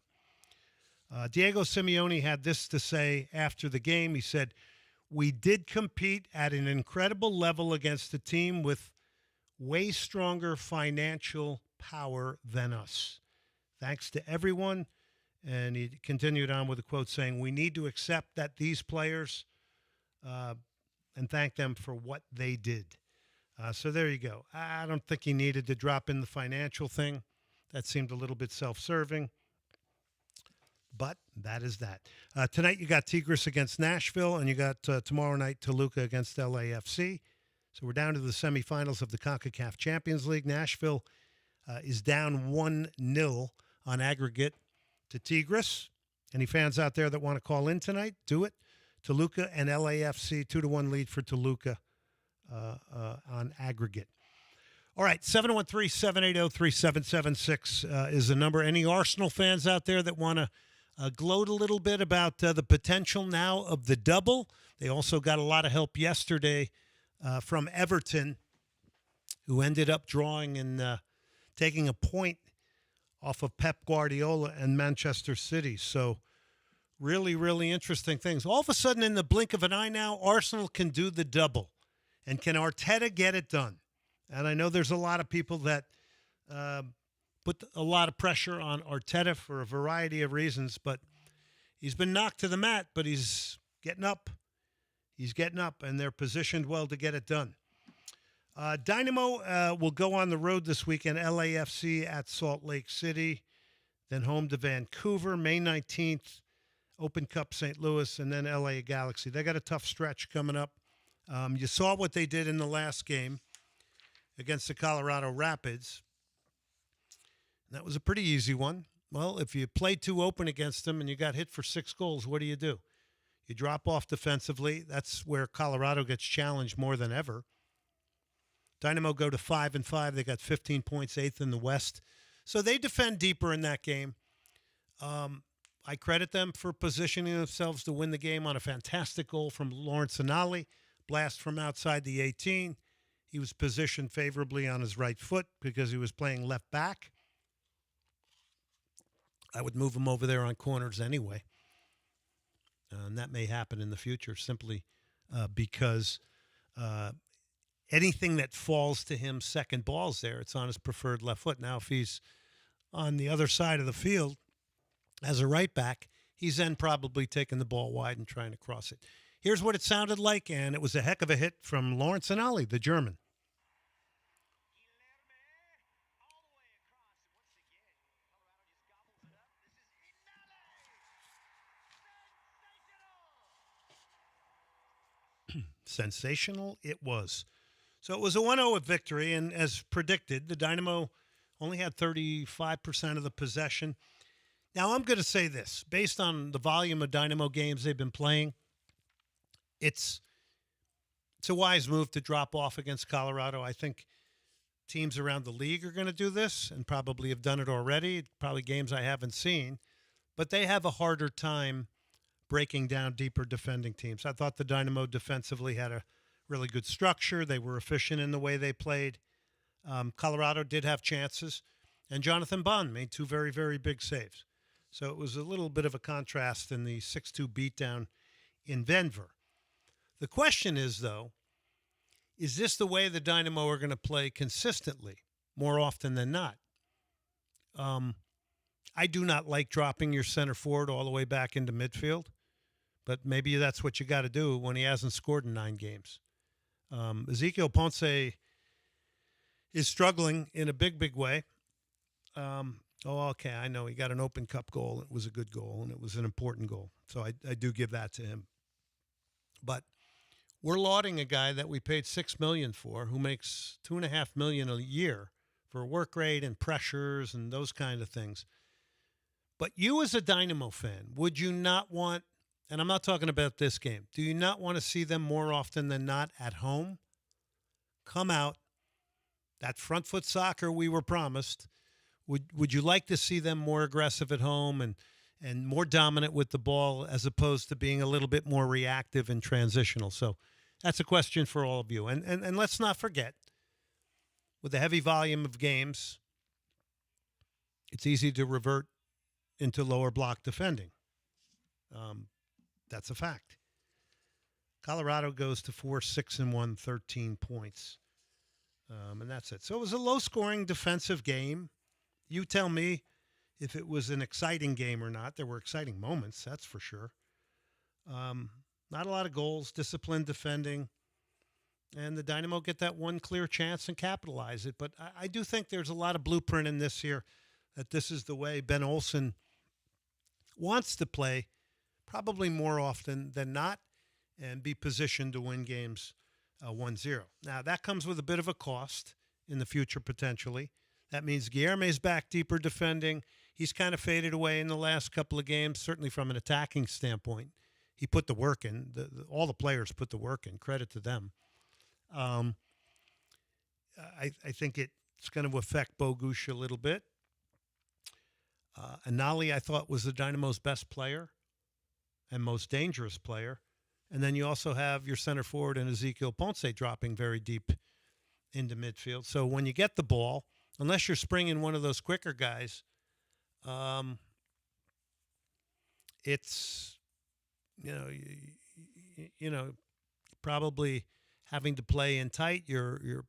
Diego Simeone had this to say after the game. He said, "We did compete at an incredible level against a team with way stronger financial power than us. Thanks to everyone." And he continued on with a quote saying, "We need to accept that these players and thank them for what they did." So there you go. I don't think he needed to drop in the financial thing. That seemed a little bit self-serving. But that is that. Tonight you got Tigres against Nashville, and you got tomorrow night Toluca against LAFC. So we're down to the semifinals of the CONCACAF Champions League. Nashville is down 1-0 on aggregate to Tigres. Any fans out there that want to call in tonight, do it. Toluca and LAFC, 2-1 lead for Toluca on aggregate. All right, 713-780-3776 is the number. Any Arsenal fans out there that want to gloat a little bit about the potential now of the double? They also got a lot of help yesterday from Everton, who ended up drawing and taking a point off of Pep Guardiola and Manchester City. So really, really interesting things. All of a sudden, in the blink of an eye now, Arsenal can do the double. And can Arteta get it done? And I know there's a lot of people that put a lot of pressure on Arteta for a variety of reasons, but he's been knocked to the mat, but he's getting up. He's getting up, and they're positioned well to get it done. Dynamo will go on the road this weekend, LAFC at Salt Lake City, then home to Vancouver, May 19th, Open Cup St. Louis, and then LA Galaxy. They got a tough stretch coming up. You saw what they did in the last game against the Colorado Rapids. That was a pretty easy one. Well, if you played too open against them and you got hit for 6 goals, what do? You drop off defensively. That's where Colorado gets challenged more than ever. Dynamo go to 5-5. They got 15 points, 8th in the West. So they defend deeper in that game. I credit them for positioning themselves to win the game on a fantastic goal from Lawrence Anali. Blast from outside the 18. He was positioned favorably on his right foot because he was playing left back. I would move him over there on corners anyway. And that may happen in the future simply because anything that falls to him second balls there, it's on his preferred left foot. Now, if he's on the other side of the field as a right back, he's then probably taking the ball wide and trying to cross it. Here's what it sounded like, and it was a heck of a hit from Lawrence Anali, the German. Sensational it was. So it was a 1-0 victory, and as predicted, the Dynamo only had 35% of the possession. Now, I'm going to say this. Based on the volume of Dynamo games they've been playing, it's a wise move to drop off against Colorado. I think teams around the league are going to do this and probably have done it already, probably games I haven't seen. But they have a harder time breaking down deeper defending teams. I thought the Dynamo defensively had a really good structure. They were efficient in the way they played. Colorado did have chances, and Jonathan Bond made 2 very, very big saves. So it was a little bit of a contrast in the 6-2 beatdown in Denver. The question is, though, is this the way the Dynamo are going to play consistently more often than not? I do not like dropping your center forward all the way back into midfield, but maybe that's what you got to do when he hasn't scored in 9 games. Ezekiel Ponce is struggling in a big, big way. Okay, I know he got an Open Cup goal. It was a good goal, and it was an important goal. So I do give that to him. But we're lauding a guy that we paid $6 million for, who makes $2.5 million a year for work rate and pressures and those kind of things. But you as a Dynamo fan, would you not want, and I'm not talking about this game, do you not want to see them more often than not at home? Come out, that front foot soccer we were promised. Would you like to see them more aggressive at home and more dominant with the ball as opposed to being a little bit more reactive and transitional? So that's a question for all of you. And let's not forget, with the heavy volume of games, it's easy to revert into lower block defending. That's a fact. Colorado goes to 4-6-1, 13 points. And that's it. So it was a low-scoring defensive game. You tell me if it was an exciting game or not. There were exciting moments, that's for sure. Not a lot of goals, disciplined defending. And the Dynamo get that one clear chance and capitalize it. But I do think there's a lot of blueprint in this here, that this is the way Ben Olsen wants to play, probably more often than not, and be positioned to win games 1-0. Now, that comes with a bit of a cost in the future, potentially. That means Guilherme's back deeper defending. He's kind of faded away in the last couple of games, certainly from an attacking standpoint. He put the work in. All the players put the work in. Credit to them. I think it's going to affect Bogusz a little bit. Anali, I thought, was the Dynamo's best player and most dangerous player. And then you also have your center forward and Ezekiel Ponce dropping very deep into midfield. So when you get the ball, unless you're springing one of those quicker guys, it's, probably having to play in tight. You're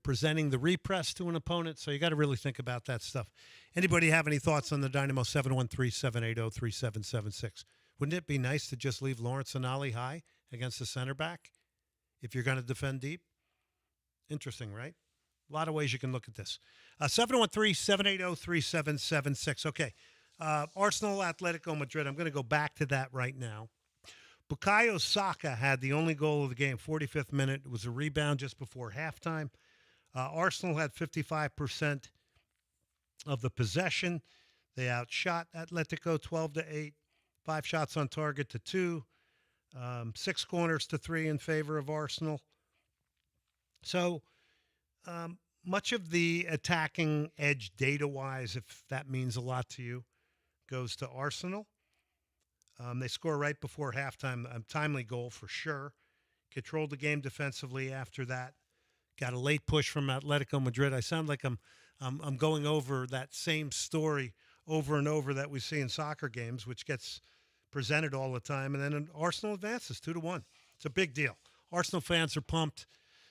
presenting the repress to an opponent, so you got to really think about that stuff. Anybody have any thoughts on the Dynamo? 713-780-3776. Wouldn't it be nice to just leave Lawrence Anali high against the center back if you're going to defend deep? Interesting, right? A lot of ways you can look at this. 713-780-3776. Okay. Arsenal, Atletico Madrid. I'm going to go back to that right now. Bukayo Saka had the only goal of the game, 45th minute. It was a rebound just before halftime. Arsenal had 55% of the possession. They outshot Atletico 12-8, 5 shots on target to 2. 6 corners to 3 in favor of Arsenal. So much of the attacking edge data-wise, if that means a lot to you, goes to Arsenal. They score right before halftime, a timely goal for sure. Controlled the game defensively after that. Got a late push from Atletico Madrid. I sound like I'm going over that same story over and over that we see in soccer games, which gets presented all the time. And then Arsenal advances 2-1. It's a big deal. Arsenal fans are pumped.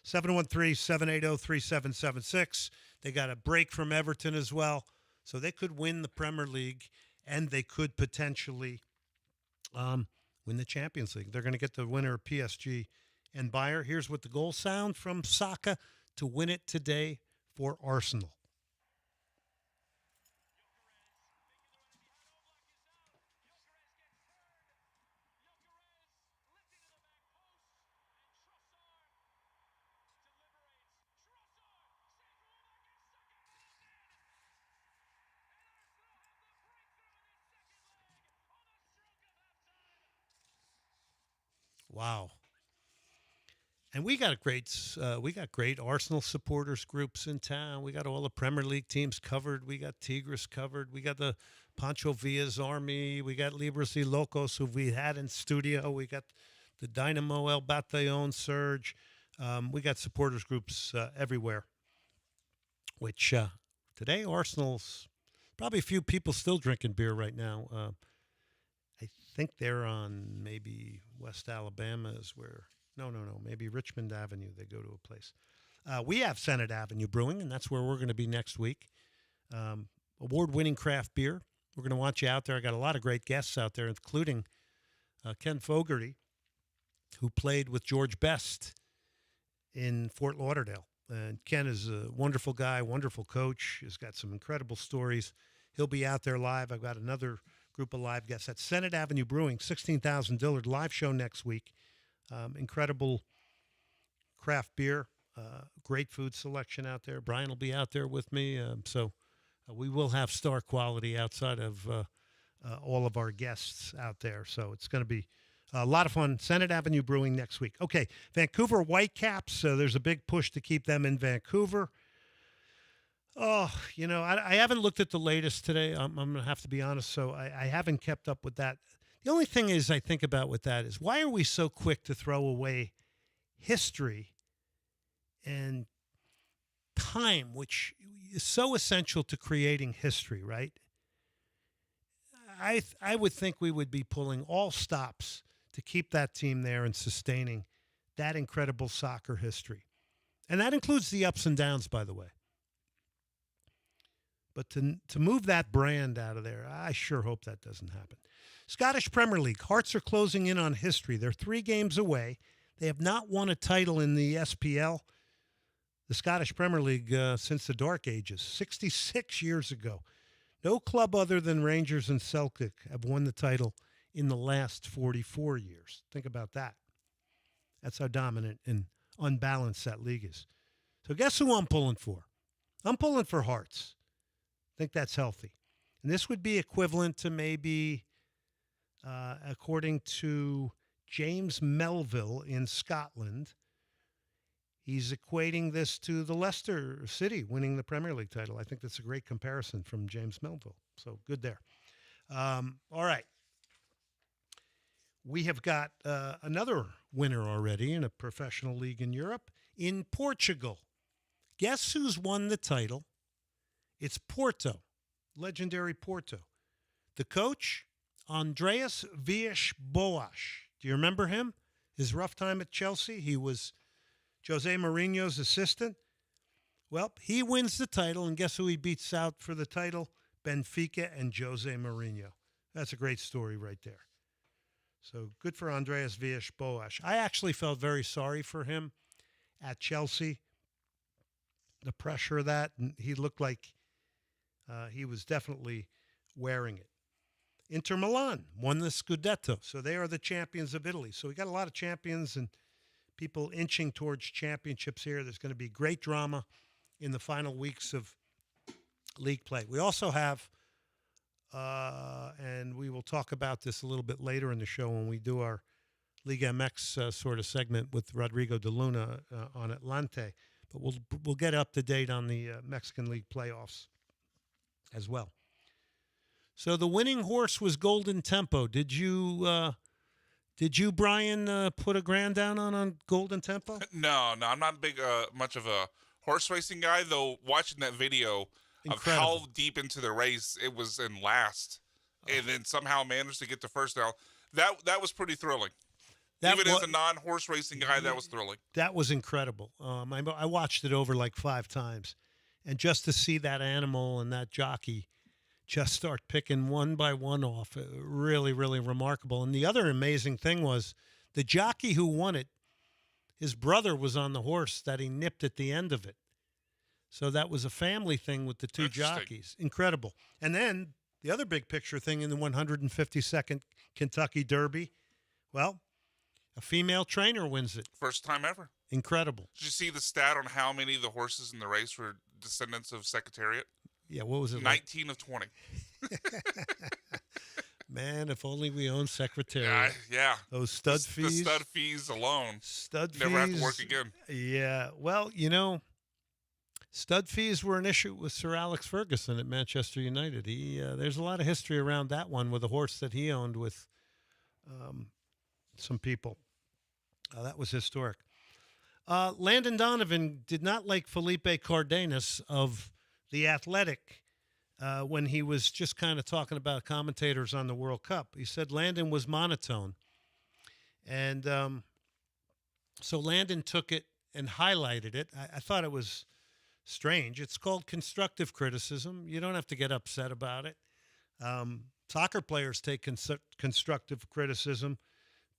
713-780-3776. They got a break from Everton as well. So they could win the Premier League, and they could potentially win the Champions League. They're going to get the winner of PSG and Bayern. Here's what the goals sound from Saka to win it today for Arsenal. Wow. And we got great Arsenal supporters groups in town. We got all the Premier League teams covered. We got Tigres covered. We got the Pancho Villa's Army. We got Libres y Locos, who we had in studio. We got the Dynamo El Batallón Surge. We got supporters groups everywhere. Which today Arsenal's probably a few people still drinking beer right now. I think they're on maybe West Alabama is where. No. Maybe Richmond Avenue. They go to a place. We have Senate Avenue Brewing, and that's where we're going to be next week. Award-winning craft beer. We're going to want you out there. I got a lot of great guests out there, including Ken Fogarty, who played with George Best in Fort Lauderdale. And Ken is a wonderful guy, wonderful coach. He's got some incredible stories. He'll be out there live. I've got another group of live guests at Senate Avenue Brewing, 16,000 Dillard live show next week. Incredible craft beer, great food selection out there. Brian will be out there with me. So we will have star quality outside of all of our guests out there. So it's going to be a lot of fun. Senate Avenue Brewing next week. Okay, Vancouver Whitecaps. There's a big push to keep them in Vancouver. Oh, I haven't looked at the latest today. I'm going to have to be honest. So I haven't kept up with that. The only thing is I think about with that is why are we so quick to throw away history and time, which is so essential to creating history, right? I would think we would be pulling all stops to keep that team there and sustaining that incredible soccer history. And that includes the ups and downs, by the way. But to move that brand out of there, I sure hope that doesn't happen. Scottish Premier League. Hearts are closing in on history. They're 3 games away. They have not won a title in the SPL, the Scottish Premier League, since the Dark Ages, 66 years ago. No club other than Rangers and Celtic have won the title in the last 44 years. Think about that. That's how dominant and unbalanced that league is. So guess who I'm pulling for? I'm pulling for Hearts. I think that's healthy. And this would be equivalent to maybe, according to James Melville in Scotland, he's equating this to the Leicester City winning the Premier League title. I think that's a great comparison from James Melville. So good there. All right. We have got another winner already in a professional league in Europe, in Portugal. Guess who's won the title? It's Porto, legendary Porto. The coach, Andreas Villas-Boas. Do you remember him? His rough time at Chelsea. He was Jose Mourinho's assistant. Well, he wins the title, and guess who he beats out for the title? Benfica and Jose Mourinho. That's a great story right there. So good for Andreas Villas-Boas. I actually felt very sorry for him at Chelsea. The pressure of that, and he looked like he was definitely wearing it. Inter Milan won the Scudetto, so they are the champions of Italy. So we got a lot of champions and people inching towards championships here. There's going to be great drama in the final weeks of league play. We also have, and we will talk about this a little bit later in the show when we do our Liga MX sort of segment with Rodrigo de Luna on Atlante. But we'll get up to date on the Mexican League playoffs as well. So the winning horse was Golden Tempo. Did you, Brian, put a grand down on Golden Tempo? No, I'm not big much of a horse racing guy, though. Watching that video Incredible. of how deep into the race it was in last, and then somehow managed to get to first down, that was pretty thrilling. Even as a non-horse racing guy, that was thrilling. That was incredible. I watched it over like 5 times, and just to see that animal and that jockey just start picking one by one off, really, really remarkable. And the other amazing thing was the jockey who won it, his brother was on the horse that he nipped at the end of it. So that was a family thing with the two jockeys. Incredible. And then the other big picture thing in the 152nd Kentucky Derby, well, a female trainer wins it. First time ever. Incredible. Did you see the stat on how many of the horses in the race were descendants of Secretariat? Yeah, what was it? 19 of 20. Man, if only we owned Secretariat. Yeah. Those stud fees. The stud fees alone. Stud fees. Never have to work again. Yeah. Well, stud fees were an issue with Sir Alex Ferguson at Manchester United. There's a lot of history around that one with a horse that he owned with some people. That was historic. Landon Donovan did not like Felipe Cardenas of The Athletic when he was just kind of talking about commentators on the World Cup. He said Landon was monotone. And so Landon took it and highlighted it. I thought it was strange. It's called constructive criticism. You don't have to get upset about it. Soccer players take constructive criticism.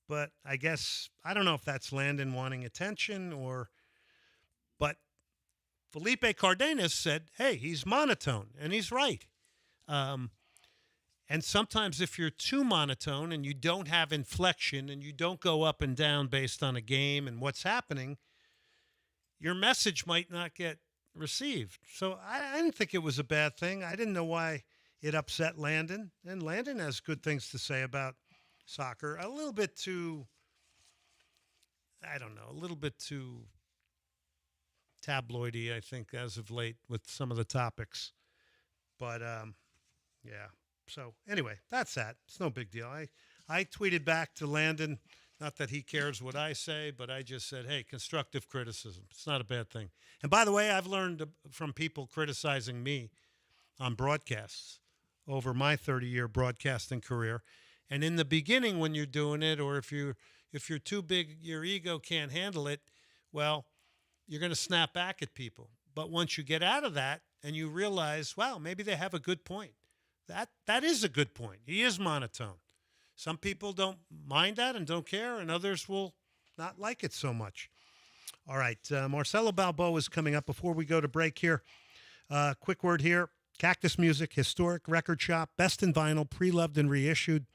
But I guess, I don't know if that's Landon wanting attention but Felipe Cardenas said, hey, he's monotone, and he's right. And sometimes if you're too monotone and you don't have inflection and you don't go up and down based on a game and what's happening, your message might not get received. So I didn't think it was a bad thing. I didn't know why it upset Landon. And Landon has good things to say about soccer. A little bit too tabloidy, I think, as of late with some of the topics. But, yeah. So, anyway, that's that. It's no big deal. I tweeted back to Landon, not that he cares what I say, but I just said, hey, constructive criticism. It's not a bad thing. And by the way, I've learned from people criticizing me on broadcasts over my 30-year broadcasting career. And in the beginning when you're doing it, or if you're too big, your ego can't handle it, well, you're going to snap back at people. But once you get out of that and you realize, wow, maybe they have a good point. That is a good point. He is monotone. Some people don't mind that and don't care, and others will not like it so much. All right, Marcelo Balboa is coming up. Before we go to break here, quick word here. Cactus Music, historic record shop, best in vinyl, pre-loved and reissued.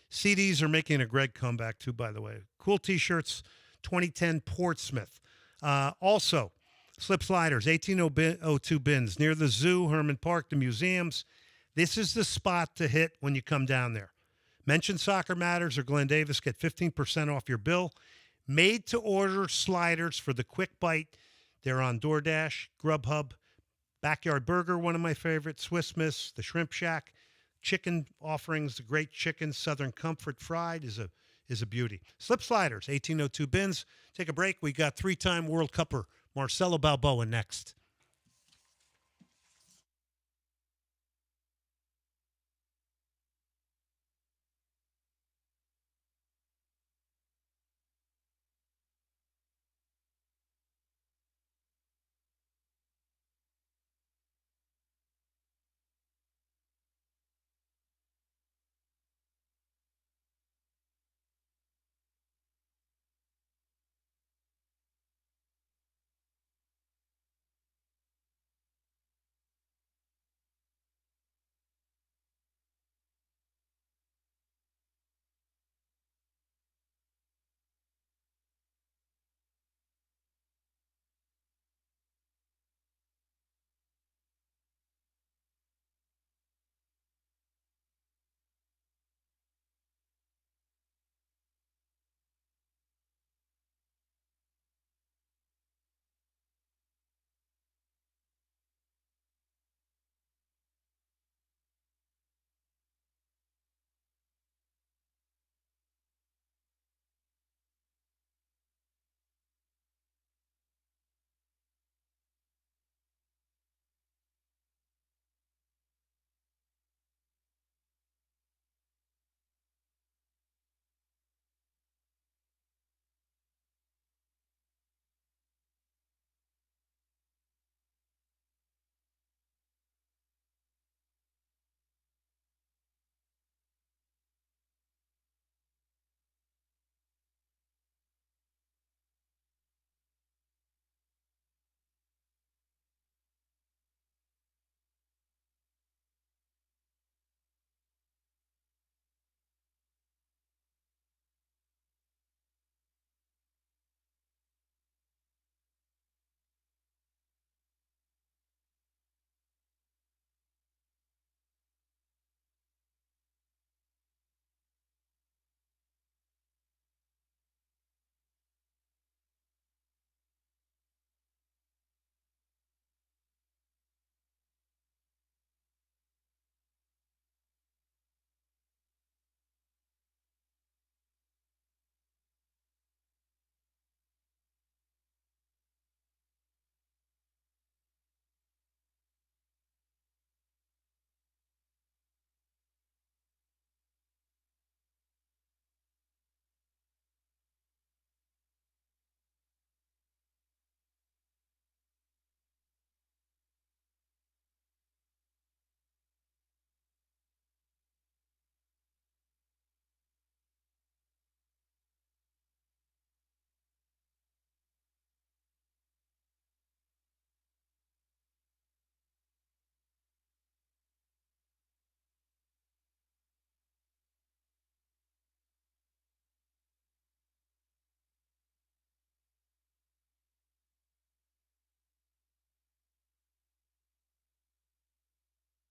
CDs are making a great comeback, too, by the way. Cool T-shirts, 2010 Portsmouth. Also, slip sliders, 1802 bins, near the zoo, Herman Park, the museums. This is the spot to hit when you come down there. Mention Soccer Matters or Glenn Davis, get 15% off your bill. Made-to-order sliders for the quick bite. They're on DoorDash, Grubhub, Backyard Burger, one of my favorites, Swiss Miss, the Shrimp Shack. Chicken offerings, the great chicken, Southern Comfort fried is a beauty. Slip sliders, 1802 bins. Take a break. We got 3-time World Cupper Marcelo Balboa next.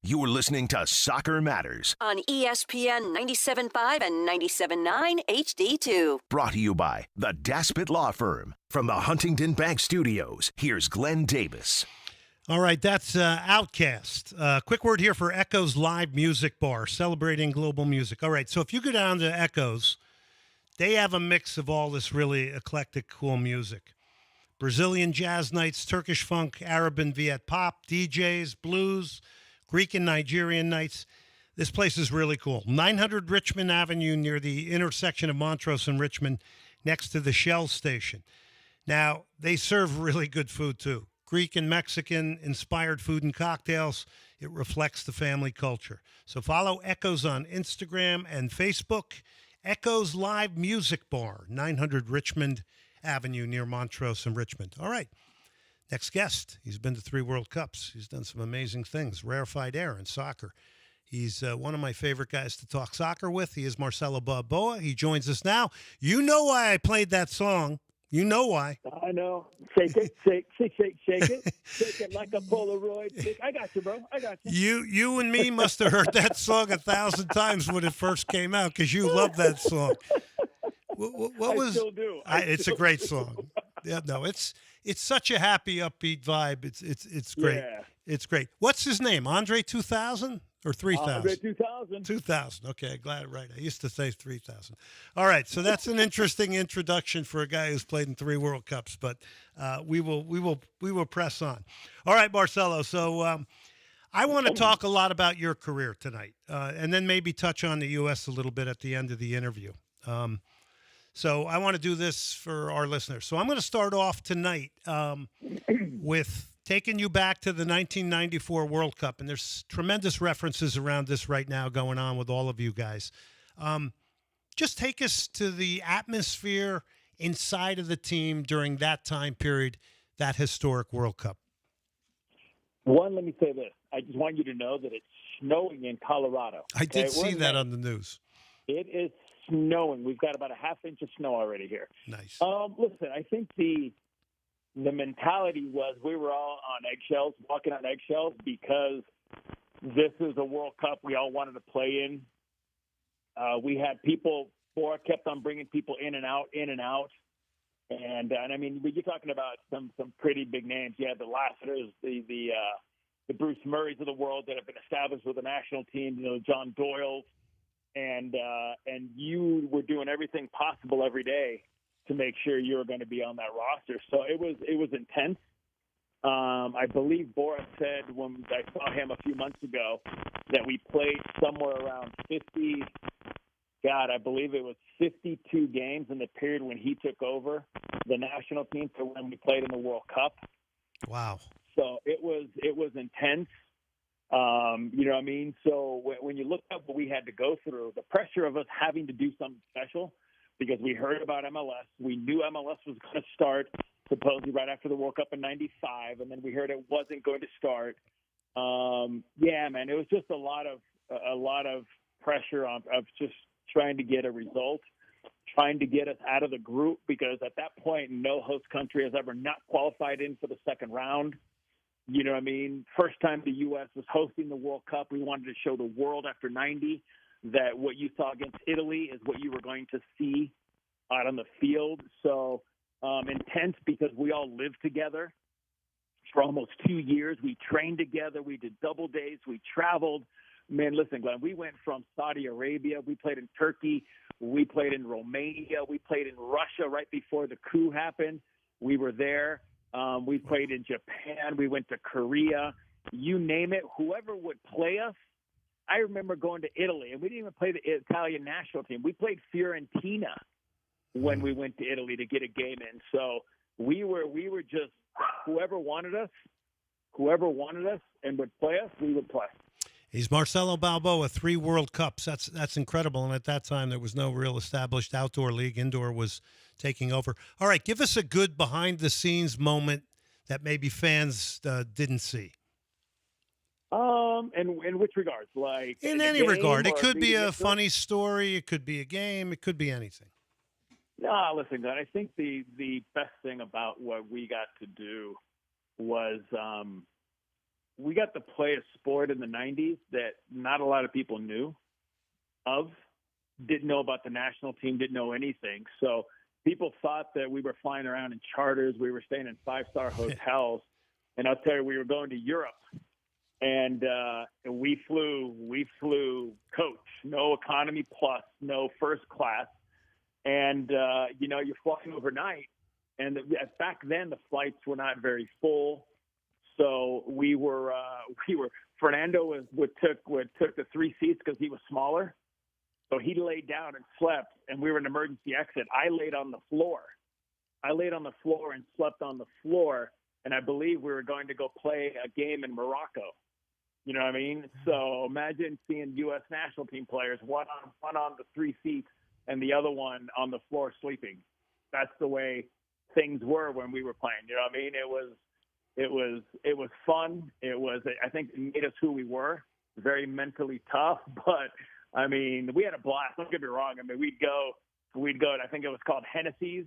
You're listening to Soccer Matters on ESPN 97.5 and 97.9 HD2. Brought to you by the Daspit Law Firm. From the Huntington Bank Studios, here's Glenn Davis. All right, that's Outcast. Quick word here for Echo's Live Music Bar, celebrating global music. All right, so if you go down to Echo's, they have a mix of all this really eclectic, cool music. Brazilian jazz nights, Turkish funk, Arab and Viet pop, DJs, blues, Greek and Nigerian nights. This place is really cool. 900 Richmond Avenue near the intersection of Montrose and Richmond, next to the Shell station. Now, they serve really good food, too. Greek and Mexican-inspired food and cocktails. It reflects the family culture. So follow Echoes on Instagram and Facebook. Echoes Live Music Bar, 900 Richmond Avenue near Montrose and Richmond. All right. Next guest, he's been to 3 World Cups. He's done some amazing things, rarefied air in soccer. He's one of my favorite guys to talk soccer with. He is Marcelo Balboa. He joins us now. You know why I played that song. You know why. I know. Shake it, shake it. Shake it like a Polaroid. I got you, bro. I got you. You and me must have heard that song 1,000 times when it first came out because you love that song. What was? I still do. It's a great song. Yeah, no, it's such a happy, upbeat vibe. It's great. Yeah. It's great. What's his name? Andre 2000 or 3000? Andre 2000. 2000. Okay, glad right. I used to say 3000. All right, so that's an interesting introduction for a guy who's played in 3 World Cups. But we will press on. All right, Marcelo. So I want to talk a lot about your career tonight, and then maybe touch on the U.S. a little bit at the end of the interview. So I want to do this for our listeners. So I'm going to start off tonight with taking you back to the 1994 World Cup. And there's tremendous references around this right now going on with all of you guys. Just take us to the atmosphere inside of the team during that time period, that historic World Cup. One, let me say this. I just want you to know that it's snowing in Colorado. I did see that on the news. It is snowing. We've got about a half inch of snow already here. Nice. Listen, I think the mentality was we were all on eggshells, walking on eggshells, because this is a World Cup we all wanted to play in. We had people, Bora kept on bringing people in and out. And I mean, you're talking about some pretty big names. You had the Lassiters, the Bruce Murrays of the world that have been established with the national team, John Doyle. And you were doing everything possible every day to make sure you were going to be on that roster. So it was intense. I believe Boris said when I saw him a few months ago that we played somewhere around 50. God, I believe it was 52 games in the period when he took over the national team to when we played in the World Cup. Wow. So it was intense. You know what I mean? So when you look at what we had to go through, the pressure of us having to do something special, because we heard about MLS. We knew MLS was going to start supposedly right after the World Cup in '95, and then we heard it wasn't going to start. Yeah, man, it was just a lot of pressure of just trying to get a result, trying to get us out of the group, because at that point, no host country has ever not qualified in for the second round. You know what I mean? First time the U.S. was hosting the World Cup, we wanted to show the world after 90 that what you saw against Italy is what you were going to see out on the field. So intense, because we all lived together for almost 2 years. We trained together. We did double days. We traveled. Man, listen, Glenn, we went from Saudi Arabia. We played in Turkey. We played in Romania. We played in Russia right before the coup happened. We were there. We played in Japan. We went to Korea. You name it. Whoever would play us. I remember going to Italy, and we didn't even play the Italian national team. We played Fiorentina when we went to Italy to get a game in. So we were just whoever wanted us and would play us, we would play. He's Marcelo Balboa, 3 World Cups. That's incredible. And at that time, there was no real established outdoor league. Indoor was taking over. All right, give us a good behind-the-scenes moment that maybe fans didn't see. In which regards? Like in any regard. It could be a funny story. It could be a game. It could be anything. No, listen, God, I think the best thing about what we got to do was we got to play a sport in the 90s that not a lot of people knew of, didn't know about the national team, didn't know anything. So people thought that we were flying around in charters. We were staying in 5-star hotels. And I'll tell you, we were going to Europe. And we flew coach, no economy plus, no first class. And, you're flying overnight. And back then, the flights were not very full. So we were Fernando took the 3 seats because he was smaller. So he laid down and slept, and we were an emergency exit. I laid on the floor. And slept on the floor. And I believe we were going to go play a game in Morocco. You know what I mean? So imagine seeing U.S. national team players, one on the 3 seats and the other one on the floor sleeping. That's the way things were when we were playing. You know what I mean? It was fun. I think it made us who we were, very mentally tough. But, I mean, we had a blast. Don't get me wrong. I mean, we'd go to, I think it was called Hennessy's.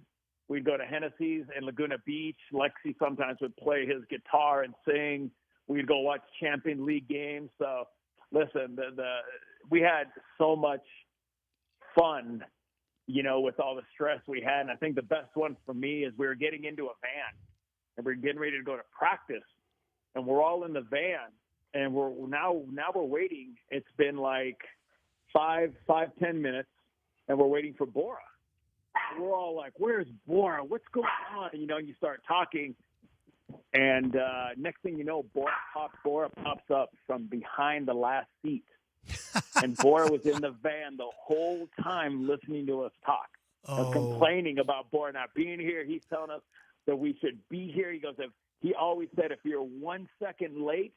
We'd go to Hennessy's in Laguna Beach. Lexi sometimes would play his guitar and sing. We'd go watch Champion League games. So, listen, we had so much fun, with all the stress we had. And I think the best one for me is we were getting into a van, and we're getting ready to go to practice. And we're all in the van, and we're waiting. It's been like 5-10 minutes, and we're waiting for Bora. We're all like, where's Bora? What's going on? And you start talking. And next thing you know, Bora pops up from behind the last seat. And Bora was in the van the whole time listening to us talk. Complaining about Bora not being here. He's telling us that we should be here. He goes, he always said, if you're 1 second late,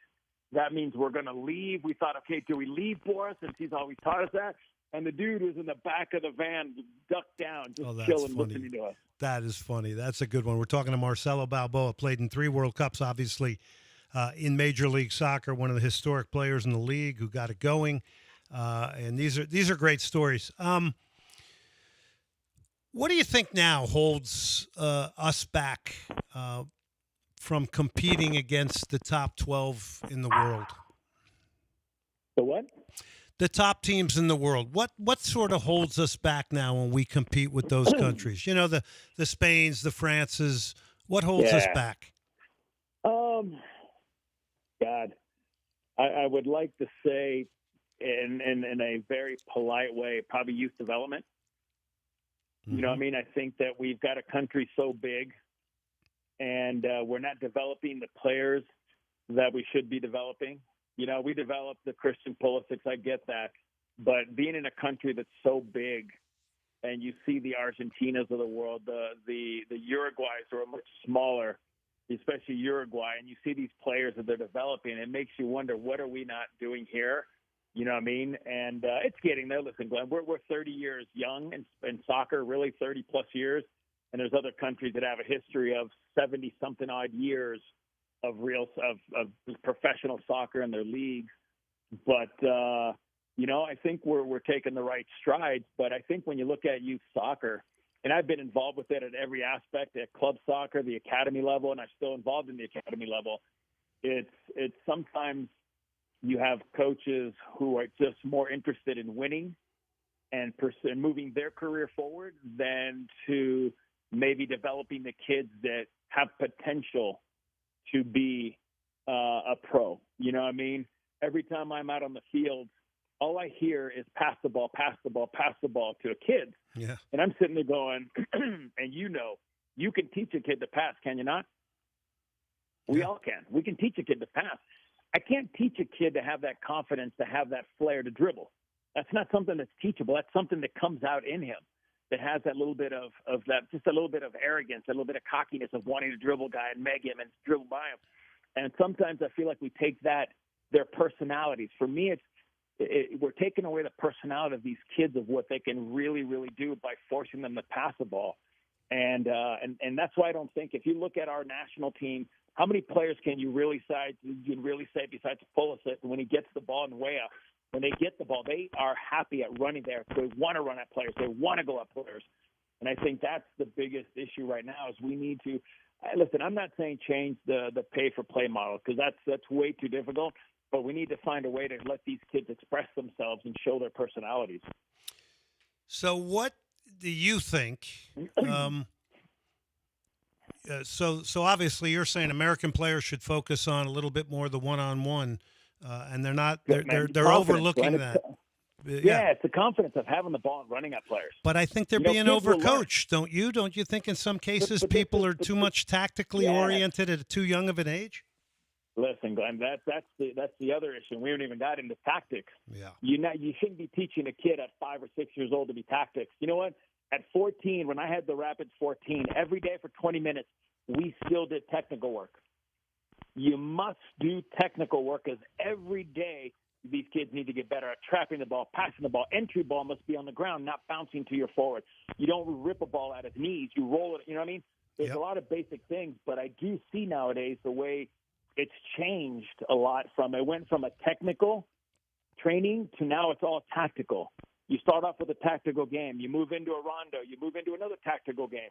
that means we're going to leave. We thought, okay, do we leave Bora since he's always taught us that? And the dude was in the back of the van, ducked down, just chilling, listening to us. That is funny. That's a good one. We're talking to Marcelo Balboa, played in 3 World Cups, obviously, in Major League Soccer, one of the historic players in the league who got it going. And these are great stories. What do you think now holds us back from competing against the top 12 in the world? The what? The top teams in the world. What sort of holds us back now when we compete with those countries? The Spains, the Frances. What holds us back? God, I would like to say, in a very polite way, probably youth development. Mm-hmm. You know what I mean? I think that we've got a country so big, and we're not developing the players that we should be developing. We developed the Christian Pulisics, I get that. But being in a country that's so big, and you see the Argentinas of the world, the Uruguays who are much smaller, especially Uruguay, and you see these players that they're developing, it makes you wonder, what are we not doing here? You know what I mean? And it's getting there. Listen, Glenn, we're 30 years young in soccer, really 30-plus years. And there's other countries that have a history of 70-something odd years of professional soccer in their leagues. But, I think we're taking the right strides. But I think when you look at youth soccer, and I've been involved with it at every aspect, at club soccer, the academy level, and I'm still involved in the academy level, it's sometimes you have coaches who are just more interested in winning and moving their career forward than to maybe developing the kids that have potential to be a pro. You know what I mean? Every time I'm out on the field, all I hear is pass the ball to a kid. Yeah. And I'm sitting there going, and you can teach a kid to pass, can you not? We all can. We can teach a kid to pass. I can't teach a kid to have that confidence, to have that flair to dribble. That's not something that's teachable. That's something that comes out in him, that has that little bit of that, just a little bit of arrogance, a little bit of cockiness of wanting to dribble guy and meg him and dribble by him. And sometimes I feel like we take their personalities. For me, we're taking away the personality of these kids of what they can really, really do by forcing them to pass the ball. And that's why I don't think, if you look at our national team, how many players can you really say besides Pulisic, when he gets the ball in Weah, when they get the ball, they are happy at running there. They want to run at players. They want to go at players. And I think that's the biggest issue right now is we need to listen, I'm not saying change the pay-for-play model because that's way too difficult, but we need to find a way to let these kids express themselves and show their personalities. So what do you think? So obviously you're saying American players should focus on a little bit more the one-on-one, and they're not. They're overlooking that. Yeah, it's the confidence of having the ball and running at players. But I think they're being overcoached, don't you? Don't you think in some cases people are too much tactically oriented at too young of an age? Listen, Glenn, that's the other issue. We haven't even got into tactics. Yeah. You shouldn't be teaching a kid at 5 or 6 years old to be tactics. You know what? At 14, when I had the Rapids 14, every day for 20 minutes, we still did technical work. You must do technical work because every day these kids need to get better at trapping the ball, passing the ball. Entry ball must be on the ground, not bouncing to your forward. You don't rip a ball at his knees. You roll it. You know what I mean? There's a lot of basic things, but I do see nowadays the way it's changed a lot it went from a technical training to now it's all tactical. You start off with a tactical game. You move into a rondo. You move into another tactical game.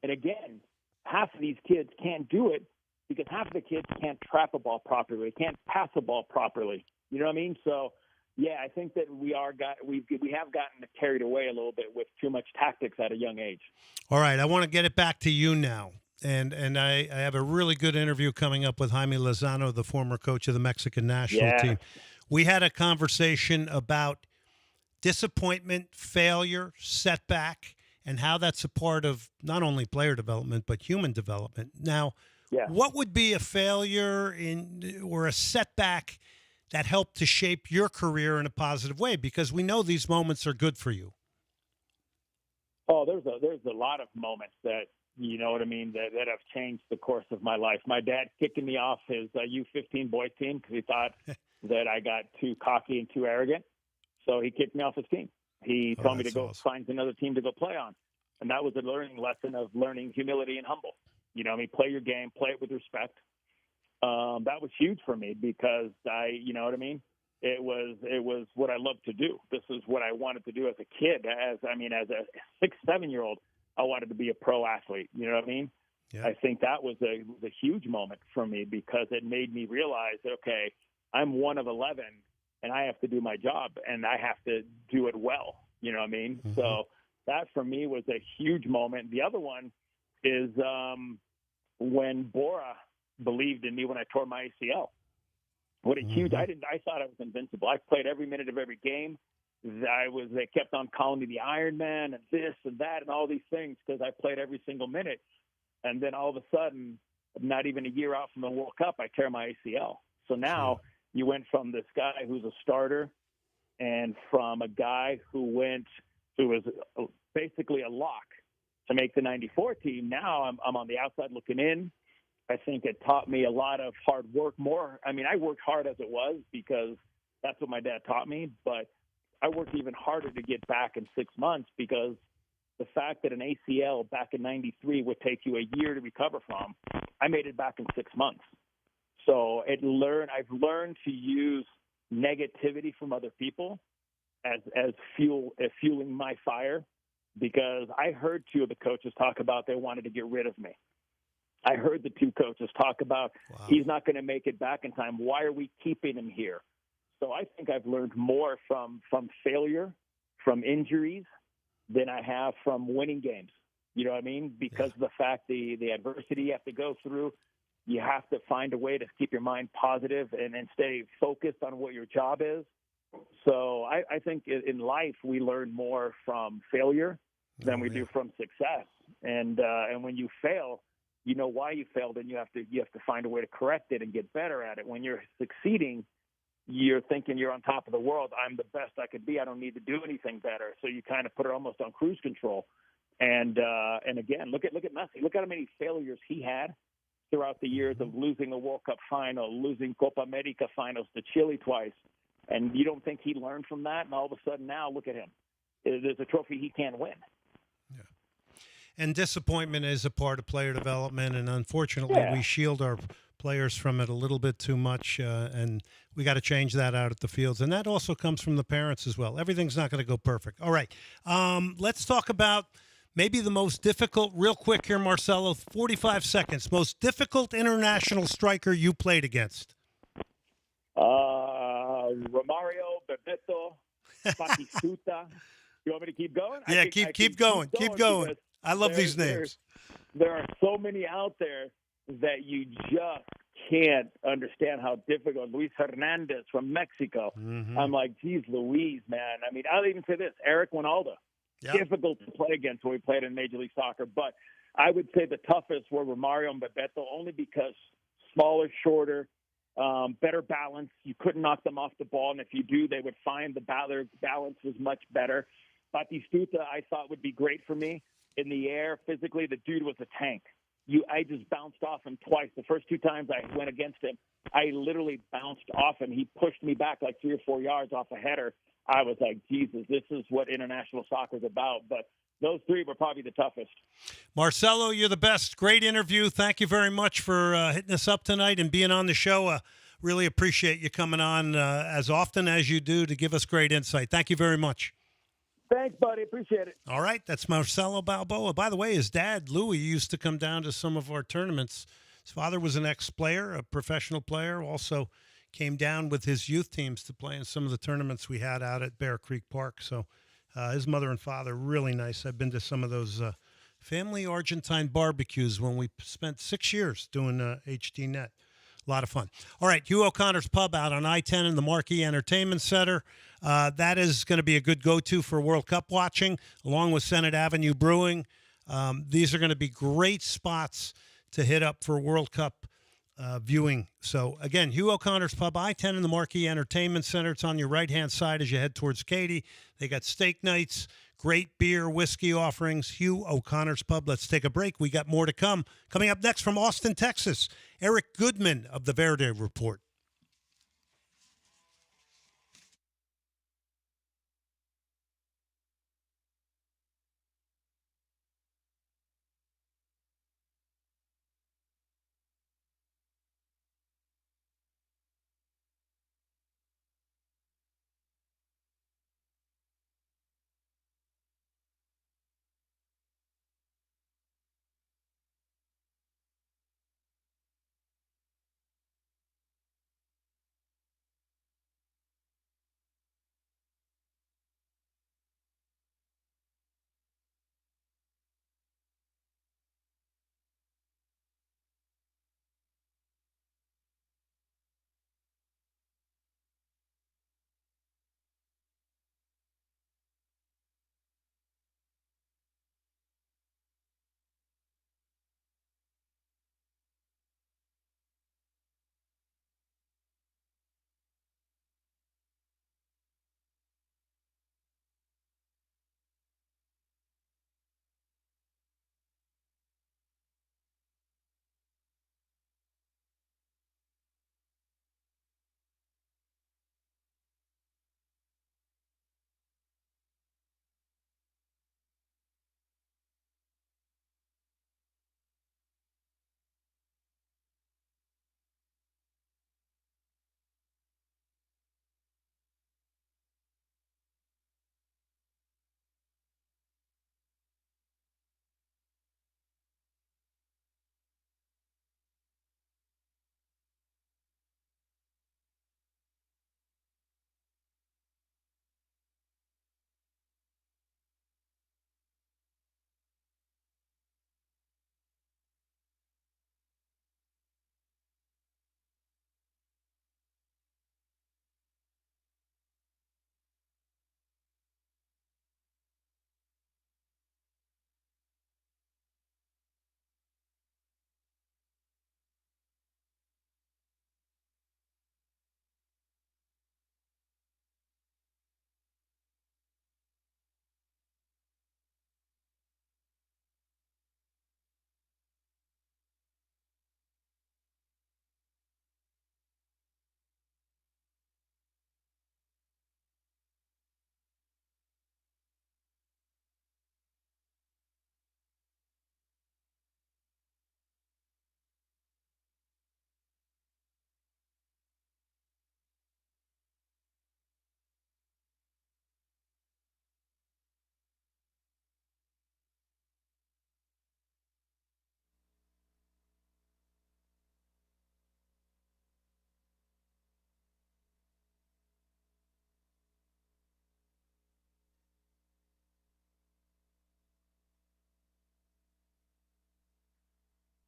And again, half of these kids can't do it because half of the kids can't trap a ball properly. They can't pass a ball properly. You know what I mean? So, yeah, I think that we have gotten carried away a little bit with too much tactics at a young age. All right, I want to get it back to you now. And I have a really good interview coming up with Jaime Lozano, the former coach of the Mexican national team. We had a conversation about disappointment, failure, setback, and how that's a part of not only player development but human development. Now, what would be a failure or a setback that helped to shape your career in a positive way? Because we know these moments are good for you. Oh, there's a lot of moments that, you know what I mean, that have changed the course of my life. My dad kicking me off his U15 boys team because he thought that I got too cocky and too arrogant. So he kicked me off his team. He told me to go find another team to go play on. And that was a learning lesson of learning humility and humble. You know what I mean? Play your game, play it with respect. That was huge for me because you know what I mean? It was what I loved to do. This is what I wanted to do as a kid. As a 6-7-year-old, I wanted to be a pro athlete. You know what I mean? Yeah. I think that was a huge moment for me because it made me realize, okay, I'm one of 11 and I have to do my job and I have to do it well. You know what I mean? Mm-hmm. So that for me was a huge moment. The other one is when Bora believed in me when I tore my ACL. What a huge! I thought I was invincible. I played every minute of every game. They kept on calling me the Iron Man and this and that and all these things because I played every single minute. And then all of a sudden, not even a year out from the World Cup, I tear my ACL. So now you went from this guy who's a starter and from a guy who was basically a lock to make the 94 team. Now I'm on the outside looking in. I think it taught me a lot of hard work more. I mean, I worked hard as it was because that's what my dad taught me, but I worked even harder to get back in 6 months because the fact that an ACL back in 93 would take you a year to recover from, I made it back in 6 months. So I've learned to use negativity from other people as fueling my fire because I heard two of the coaches talk about they wanted to get rid of me. I heard the two coaches talk about he's not going to make it back in time. Why are we keeping him here? So I think I've learned more from failure, from injuries, than I have from winning games. You know what I mean? Because of the fact the adversity you have to go through, you have to find a way to keep your mind positive and stay focused on what your job is. So I think in life we learn more from failure than we do from success. And when you fail, you know why you failed, and you have to find a way to correct it and get better at it. When you're succeeding, you're thinking you're on top of the world. I'm the best I could be. I don't need to do anything better. So you kind of put it almost on cruise control. And again, look at Messi. Look at how many failures he had throughout the years of losing a World Cup final, losing Copa America finals to Chile twice. And you don't think he learned from that? And all of a sudden now, look at him. There's a trophy he can't win. And disappointment is a part of player development, and unfortunately we shield our players from it a little bit too much, and we got to change that out at the fields. And that also comes from the parents as well. Everything's not going to go perfect. All right, let's talk about maybe the most difficult, real quick here, Marcelo, 45 seconds, most difficult international striker you played against? Romario, Bebeto, Batistuta. You want me to keep going? Yeah, keep going. Keep going. I love these names. There are so many out there that you just can't understand how difficult. Luis Hernandez from Mexico. Mm-hmm. I'm like, geez Louise, man. I mean, I'll even say this. Eric Winalda. Yep. Difficult to play against when we played in Major League Soccer. But I would say the toughest were Romario and Bebeto, only because smaller, shorter, better balance. You couldn't knock them off the ball, and if you do, they would find their balance was much better. Batistuta, I thought, would be great for me. In the air, physically, the dude was a tank. I just bounced off him twice. The first 2 times I went against him, I literally bounced off him. He pushed me back like 3 or 4 yards off a header. I was like, Jesus, this is what international soccer is about. But those 3 were probably the toughest. Marcelo, you're the best. Great interview. Thank you very much for hitting us up tonight and being on the show. Really appreciate you coming on as often as you do to give us great insight. Thank you very much. Thanks, buddy. Appreciate it. All right. That's Marcelo Balboa. By the way, his dad, Louis, used to come down to some of our tournaments. His father was an ex-player, a professional player, also came down with his youth teams to play in some of the tournaments we had out at Bear Creek Park. So his mother and father, really nice. I've been to some of those family Argentine barbecues when we spent 6 years doing HDNet. A lot of fun. All right, Hugh O'Connor's Pub out on I-10 in the Marquee Entertainment Center. That is going to be a good go-to for World Cup watching, along with Senate Avenue Brewing. These are going to be great spots to hit up for World Cup viewing. So, again, Hugh O'Connor's Pub, I-10 in the Marquee Entertainment Center. It's on your right-hand side as you head towards Katy. They got steak nights, great beer, whiskey offerings. Hugh O'Connor's Pub. Let's take a break. We got more to come. Coming up next from Austin, Texas, Eric Goodman of the Verde Report.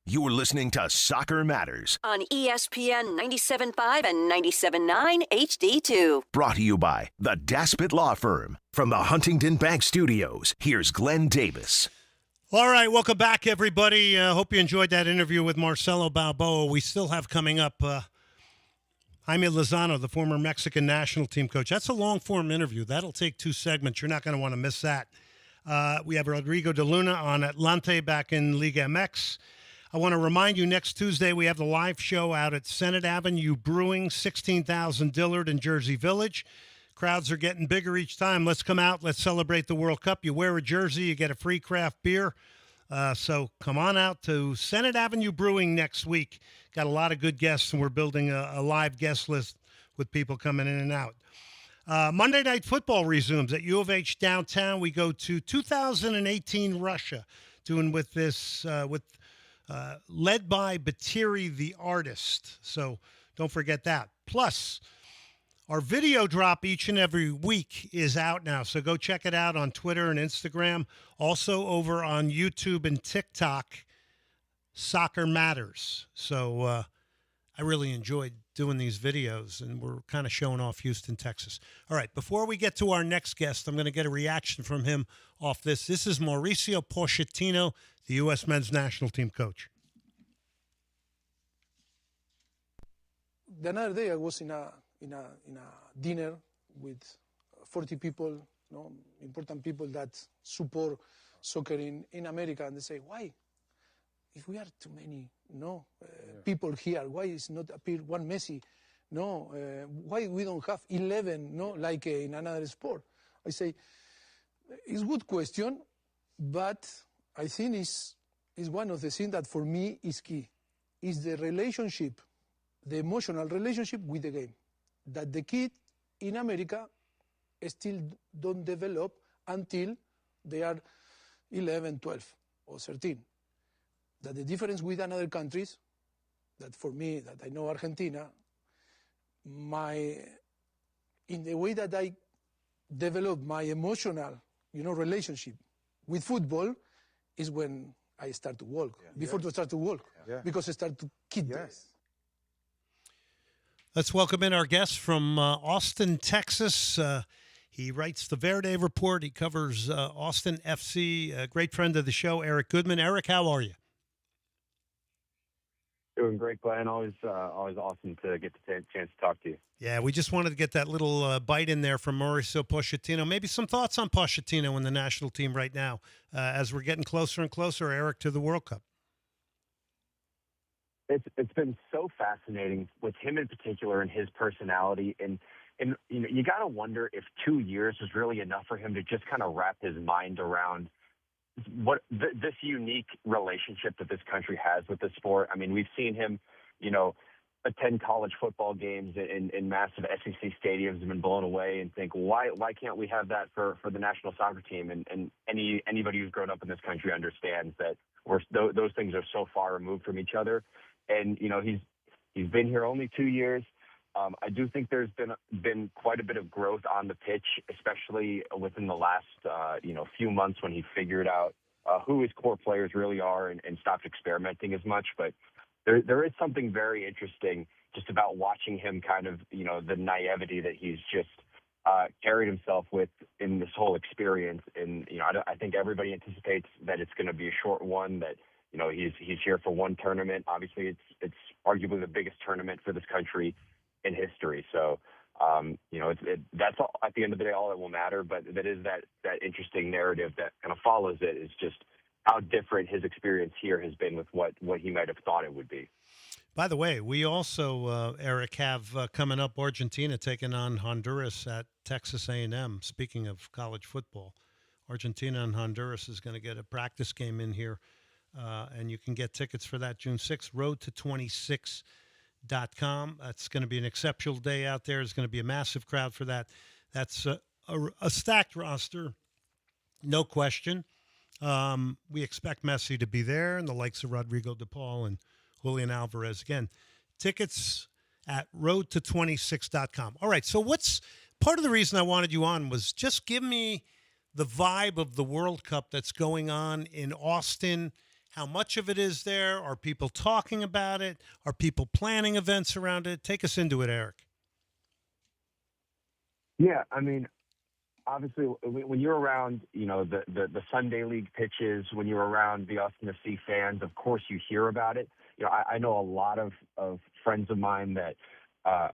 You're listening to Soccer Matters on ESPN 97.5 and 97.9 HD2. Brought to you by the Daspit Law Firm. From the Huntington Bank Studios, here's Glenn Davis. All right, welcome back, everybody. Hope you enjoyed that interview with Marcelo Balboa. We still have coming up Jaime Lozano, the former Mexican national team coach. That's a long-form interview. That'll take 2 segments. You're not going to want to miss that. We have Rodrigo de Luna on Atlante back in Liga MX. I want to remind you, next Tuesday we have the live show out at Senate Avenue Brewing, 16,000 Dillard in Jersey Village. Crowds are getting bigger each time. Let's come out. Let's celebrate the World Cup. You wear a jersey, you get a free craft beer. So come on out to Senate Avenue Brewing next week. Got a lot of good guests, and we're building a live guest list with people coming in and out. Monday Night Football resumes at U of H downtown. We go to 2018 Russia, doing with this led by Batiri the artist. So don't forget that. Plus, our video drop each and every week is out now. So go check it out on Twitter and Instagram. Also over on YouTube and TikTok, Soccer Matters. So I really enjoyed doing these videos, and we're kind of showing off Houston, Texas. All right, before we get to our next guest, I'm going to get a reaction from him off this. This is Mauricio Pochettino, the U.S. men's national team coach. The other day I was in a dinner with 40 people, important people that support soccer in America, and they say, why? If we are too many, people here, why is not appear one Messi? Why we don't have 11, like in another sport? I say, it's a good question, but I think it's one of the things that for me is key, is the relationship, the emotional relationship with the game, that the kid in America still don't develop until they are 11, 12, or 13. That the difference with other countries, that for me, that I know Argentina, in the way that I develop my emotional, relationship with football is when I start to walk, before to start to walk, because I start to kid them. Let's welcome in our guest from Austin, Texas. He writes the Verde Report. He covers Austin FC. A great friend of the show, Eric Goodman. Eric, how are you? Doing great, Glenn. Always awesome to get the chance to talk to you. Yeah, we just wanted to get that little bite in there from Mauricio Pochettino. Maybe some thoughts on Pochettino and the national team right now as we're getting closer and closer, Eric, to the World Cup. It's been so fascinating with him in particular and his personality, and you got to wonder if 2 years was really enough for him to just kind of wrap his mind around what this unique relationship that this country has with the sport. I mean, we've seen him, attend college football games in massive SEC stadiums and been blown away and think, why can't we have that for the national soccer team? And anybody who's grown up in this country understands that those things are so far removed from each other. And he's been here only 2 years. I do think there's been quite a bit of growth on the pitch, especially within the last few months when he figured out who his core players really are and stopped experimenting as much. But there is something very interesting just about watching him kind of, the naivety that he's just carried himself with in this whole experience. And, I think everybody anticipates that it's going to be a short one, that, he's here for one tournament. Obviously, it's arguably the biggest tournament for this country in history. So, that's all, at the end of the day, all that will matter. But that is that interesting narrative that kind of follows it, is just how different his experience here has been with what he might have thought it would be. By the way, we also, Eric, have coming up Argentina taking on Honduras at Texas A&M. Speaking of college football, Argentina and Honduras is going to get a practice game in here, and you can get tickets for that June 6th, road to26.com. That's going to be an exceptional day out there. There's going to be a massive crowd for that. That's a stacked roster, no question. We expect Messi to be there, and the likes of Rodrigo de Paul and Julian Alvarez. Again, tickets at road to26.com. All right, so what's part of the reason I wanted you on was just give me the vibe of the World Cup that's going on in Austin. How much of it is there? Are people talking about it? Are people planning events around it? Take us into it, Eric. Yeah, I mean, obviously, when you're around, the Sunday League pitches, when you're around the Austin FC fans, of course you hear about it. I know a lot of friends of mine that